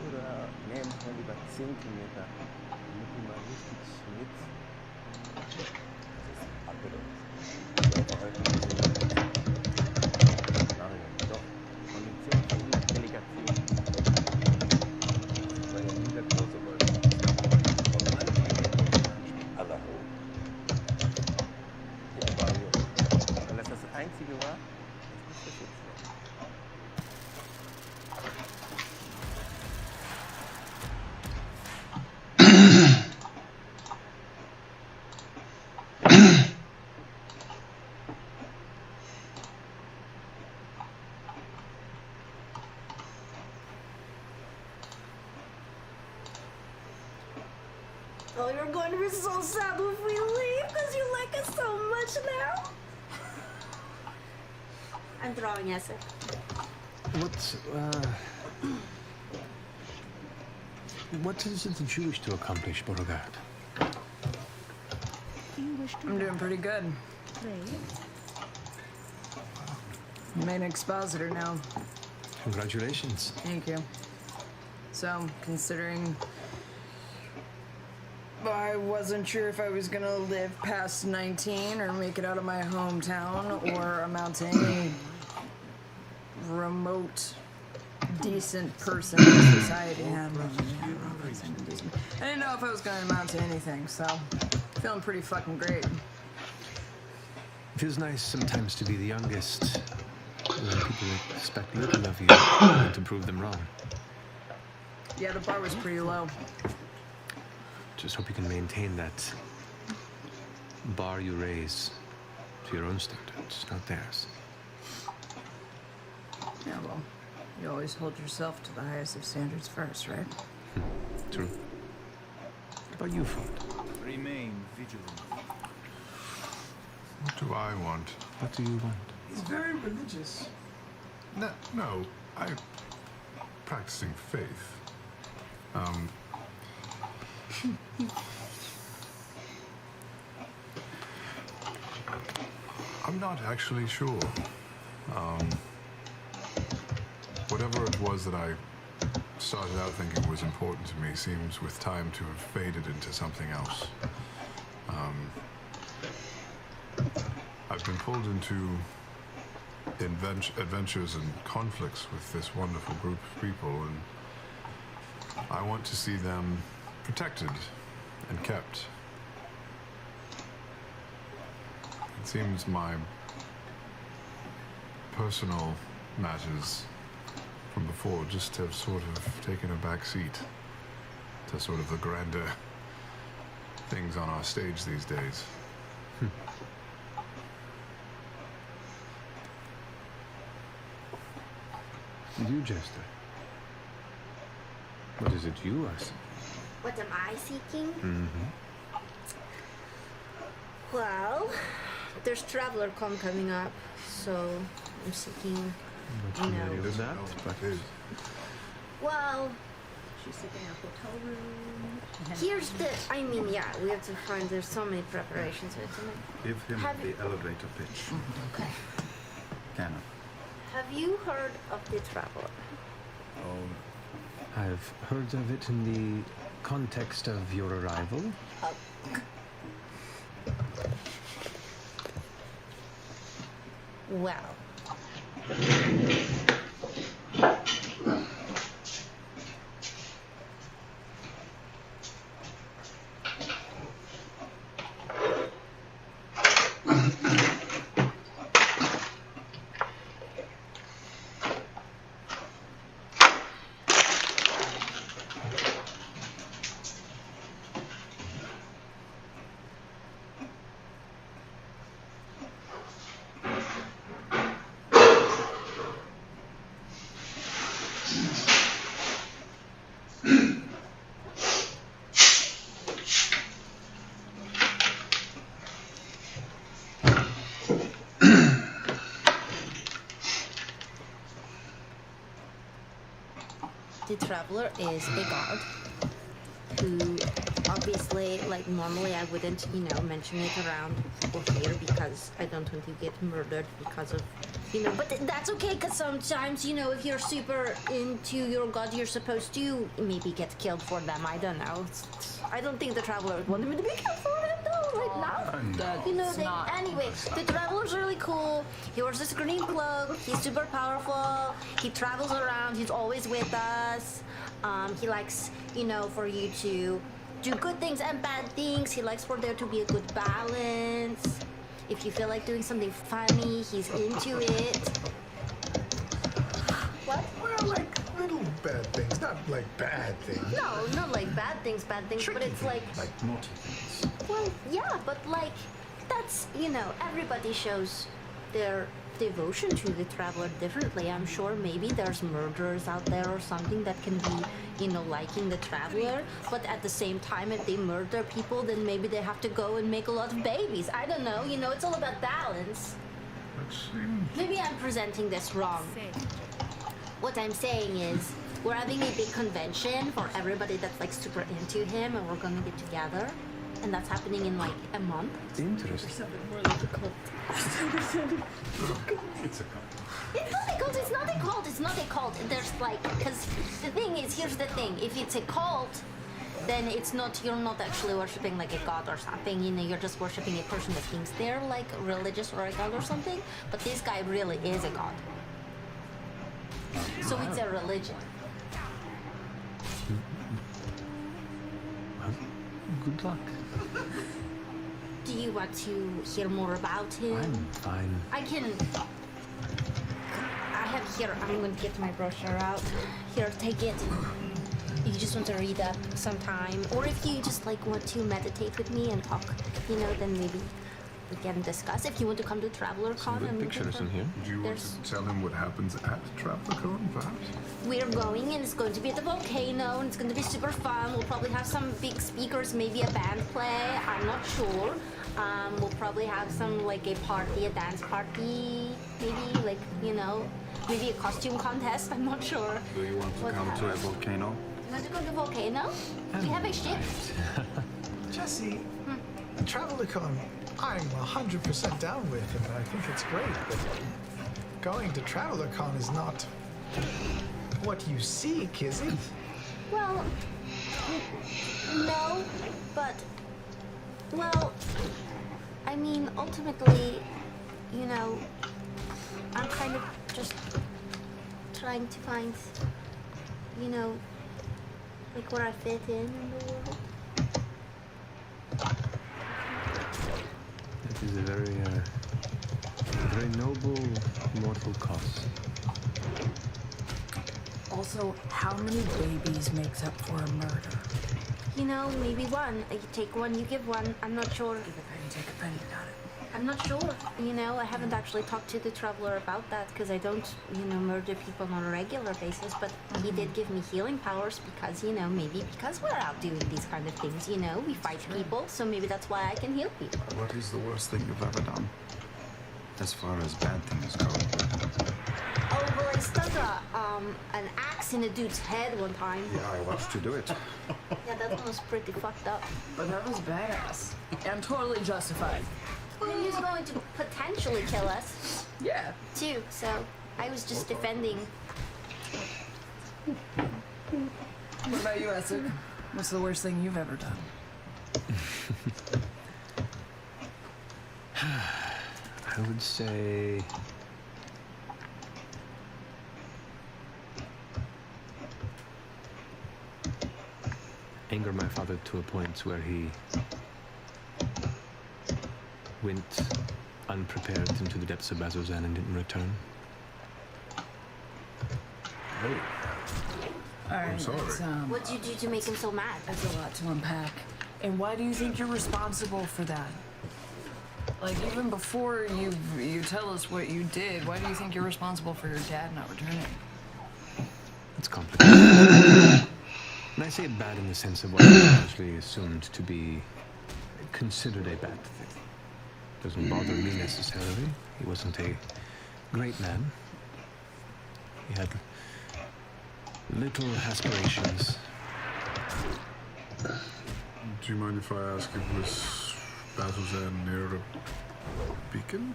Oder nehmen wir lieber 10 Meter. Damit wir mal richtig Schnitt. Das ist abgedeckt. Doch. Kondition von Delegation. Das war ja nie der große Wolf. Und manche aller hoch. Ja, war gut. Wenn das das Einzige war, ist nicht das jetzt. Oh, you're going to be so sad if we leave because you like us so much now. I'm throwing acid. What, What is it that you wish to accomplish, Beauregard? I'm doing pretty good. Main expositor now. Congratulations. Thank you. So, considering I wasn't sure if I was gonna live past 19 or make it out of my hometown or amount to any remote, decent person in society. I didn't know if I was gonna amount to anything, so feeling pretty fucking great. Feels nice sometimes to be the youngest when people expect little of you and to prove them wrong. Yeah, the bar was pretty low. Just hope you can maintain that bar you raise to your own standards, not theirs. Yeah, well, you always hold yourself to the highest of standards first, right? True. What about you, Ford? Remain vigilant. What do I want? What do you want? He's very religious. No, I'm practicing faith. I'm not actually sure. Whatever it was that I started out thinking was important to me seems with time to have faded into something else. I've been pulled into adventures and conflicts with this wonderful group of people, and I want to see them protected and kept. It seems my personal matters from before just have sort of taken a back seat to sort of the grander things on our stage these days. And you, Jester? What is it you are seeking? What am I seeking? Mm-hmm. Well, there's Traveler Con coming up, so I'm seeking, Not you familiar know. with that, but Well, She's seeking a hotel room. here's the. I mean, yeah, we have to find. There's so many preparations. We have to make. Give him Have the you- elevator pitch. Okay. Cannon. Have you heard of the Traveler? I've heard of it in the context of your arrival. Well. The Traveler is a god who obviously, like, normally I wouldn't, you know, mention it around people here because I don't want to get murdered because of, you know, but that's okay because sometimes, you know, if you're super into your god, you're supposed to maybe get killed for them. I don't know. I don't think the Traveler wanted me to be killed for him though, right now. You know, anyway, the Traveler's really cool. He wears this green cloak. He's super powerful. He travels around. He's always with us. He likes, you know, for you to do good things and bad things. He likes for there to be a good balance. If you feel like doing something funny, he's into it. What? Well, like little bad things, not like bad things. No, not like bad things, but it's like... Like naughty things. Well, yeah, but like, that's, you know, everybody shows their devotion to the Traveler differently. I'm sure maybe there's murderers out there or something that can be, you know, liking the Traveler, but at the same time, if they murder people, then maybe they have to go and make a lot of babies. I don't know, you know, it's all about balance. Maybe I'm presenting this wrong. What I'm saying is, We're having a big convention for everybody that's like super into him, and we're gonna get together. And that's happening in like a month. Interesting. Something more like a cult. It's a cult. It's not a cult, it's not a cult, it's not a cult. There's like, because the thing is, here's the thing. If it's a cult, then it's not, you're not actually worshipping like a god or something. You know, you're just worshipping a person that thinks they're like religious or a god or something. But this guy really is a god. So it's a religion. Good luck. Do you want to hear more about him? I'm fine. I have here, I'm going to get my brochure out. Here, take it. You just want to read up sometime. Or if you just like want to meditate with me and talk, you know, then maybe we can discuss. If you want to come to TravelerCon and pictures in here. Do you want to tell him what happens at TravelerCon, perhaps? we're going, and it's going to be at the volcano, and it's going to be super fun. We'll probably have some big speakers, maybe a band play. I'm not sure. We'll probably have some like a party, a dance party, maybe like, you know, maybe a costume contest. I'm not sure. Do you want to come to a volcano? You want to go to the volcano? We have a ship. Jesse, TravelerCon, I'm 100% down with, and I think it's great, but going to TravelerCon is not what you seek, is it? Well, no, but, well, I mean, ultimately, you know, I'm kind of just trying to find, you know, like where I fit in the world. That is a very noble mortal cause. Also, how many babies makes up for a murder? You know, maybe one. You take one, you give one. I'm not sure. Give a penny, take a penny, got it. I'm not sure. You know, I haven't actually talked to the Traveler about that because I don't, you know, murder people on a regular basis. But he did give me healing powers because, you know, maybe because we're out doing these kind of things, you know, we fight people. So maybe that's why I can heal people. What is the worst thing you've ever done? As far as bad things go. Oh, well, I stuck an axe in a dude's head one time. Yeah, I watched you do it. Yeah, that one was pretty fucked up. But that was badass. And totally justified. Well, he was going to potentially kill us. Yeah. Too, so I was just defending. What about you, Essek? What's the worst thing you've ever done? I would say anger my father to a point where he went unprepared into the depths of Bazzoxan and didn't return. All right, sorry. What'd you do to make him so mad? That's a lot to unpack. And why do you think you're responsible for that? Like, even before you tell us what you did, why do you think you're responsible for your dad not returning? It's complicated. And I say bad in the sense of what is largely assumed to be considered a bad thing. Doesn't bother me necessarily. He wasn't a great man. He had little aspirations. Do you mind if I ask if was Bazzoxan near a beacon?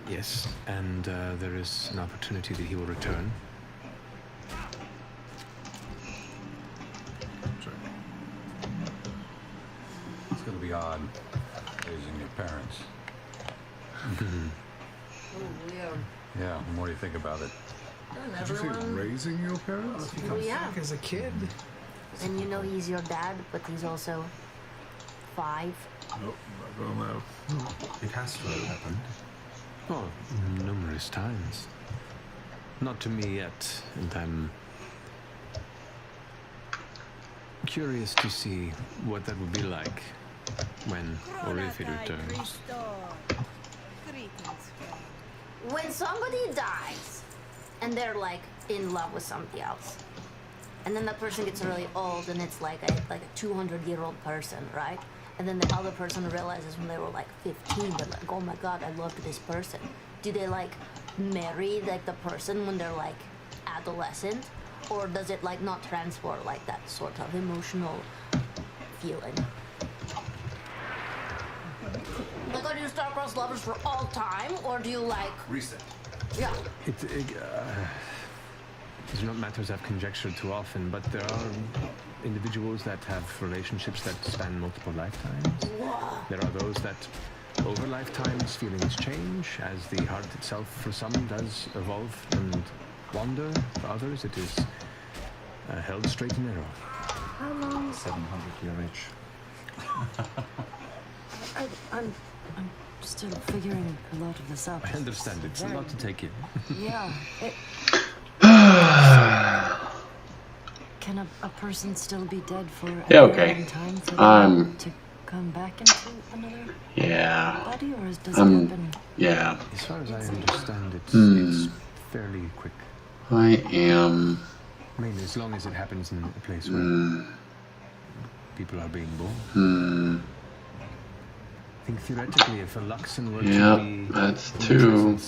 Yes, and there is an opportunity that he will return. It's going to be odd raising your parents. Oh, yeah. Yeah, the more you think about it. Did you say raising your parents? Well, yeah. As a kid. And you know he's your dad, but he's also 5. Nope, not going now. It has to have happened. Oh, numerous times. Not to me yet, and I'm curious to see what that would be like when or if he returns. When somebody dies and they're like in love with somebody else, and then that person gets really old and it's like a 200-year-old person, right? And then the other person realizes when they were like 15, they're like, oh my god, I loved this person. Do they like marry like the person when they're like adolescent, or does it like not transport like that sort of emotional feeling? Like, are you star-crossed lovers for all time, or do you like reset? Yeah. It's not matters I've conjectured too often, but there are individuals that have relationships that span multiple lifetimes. There are those that, over lifetimes, feelings change, as the heart itself for some does evolve and wander. For others, it is held straight and narrow. How long? 700 year age. I'm still figuring a lot of this out. I understand. It's a lot to take in. Yeah. Can a person still be dead for Yeah, a okay. long time for I'm- to come back into another Yeah. body, or does it happen? Yeah. As far as I understand, it's fairly quick. I am. I mean, as long as it happens in a place where people are being born. I think theoretically, if a Luxon were Yeah, to be that's in true. presence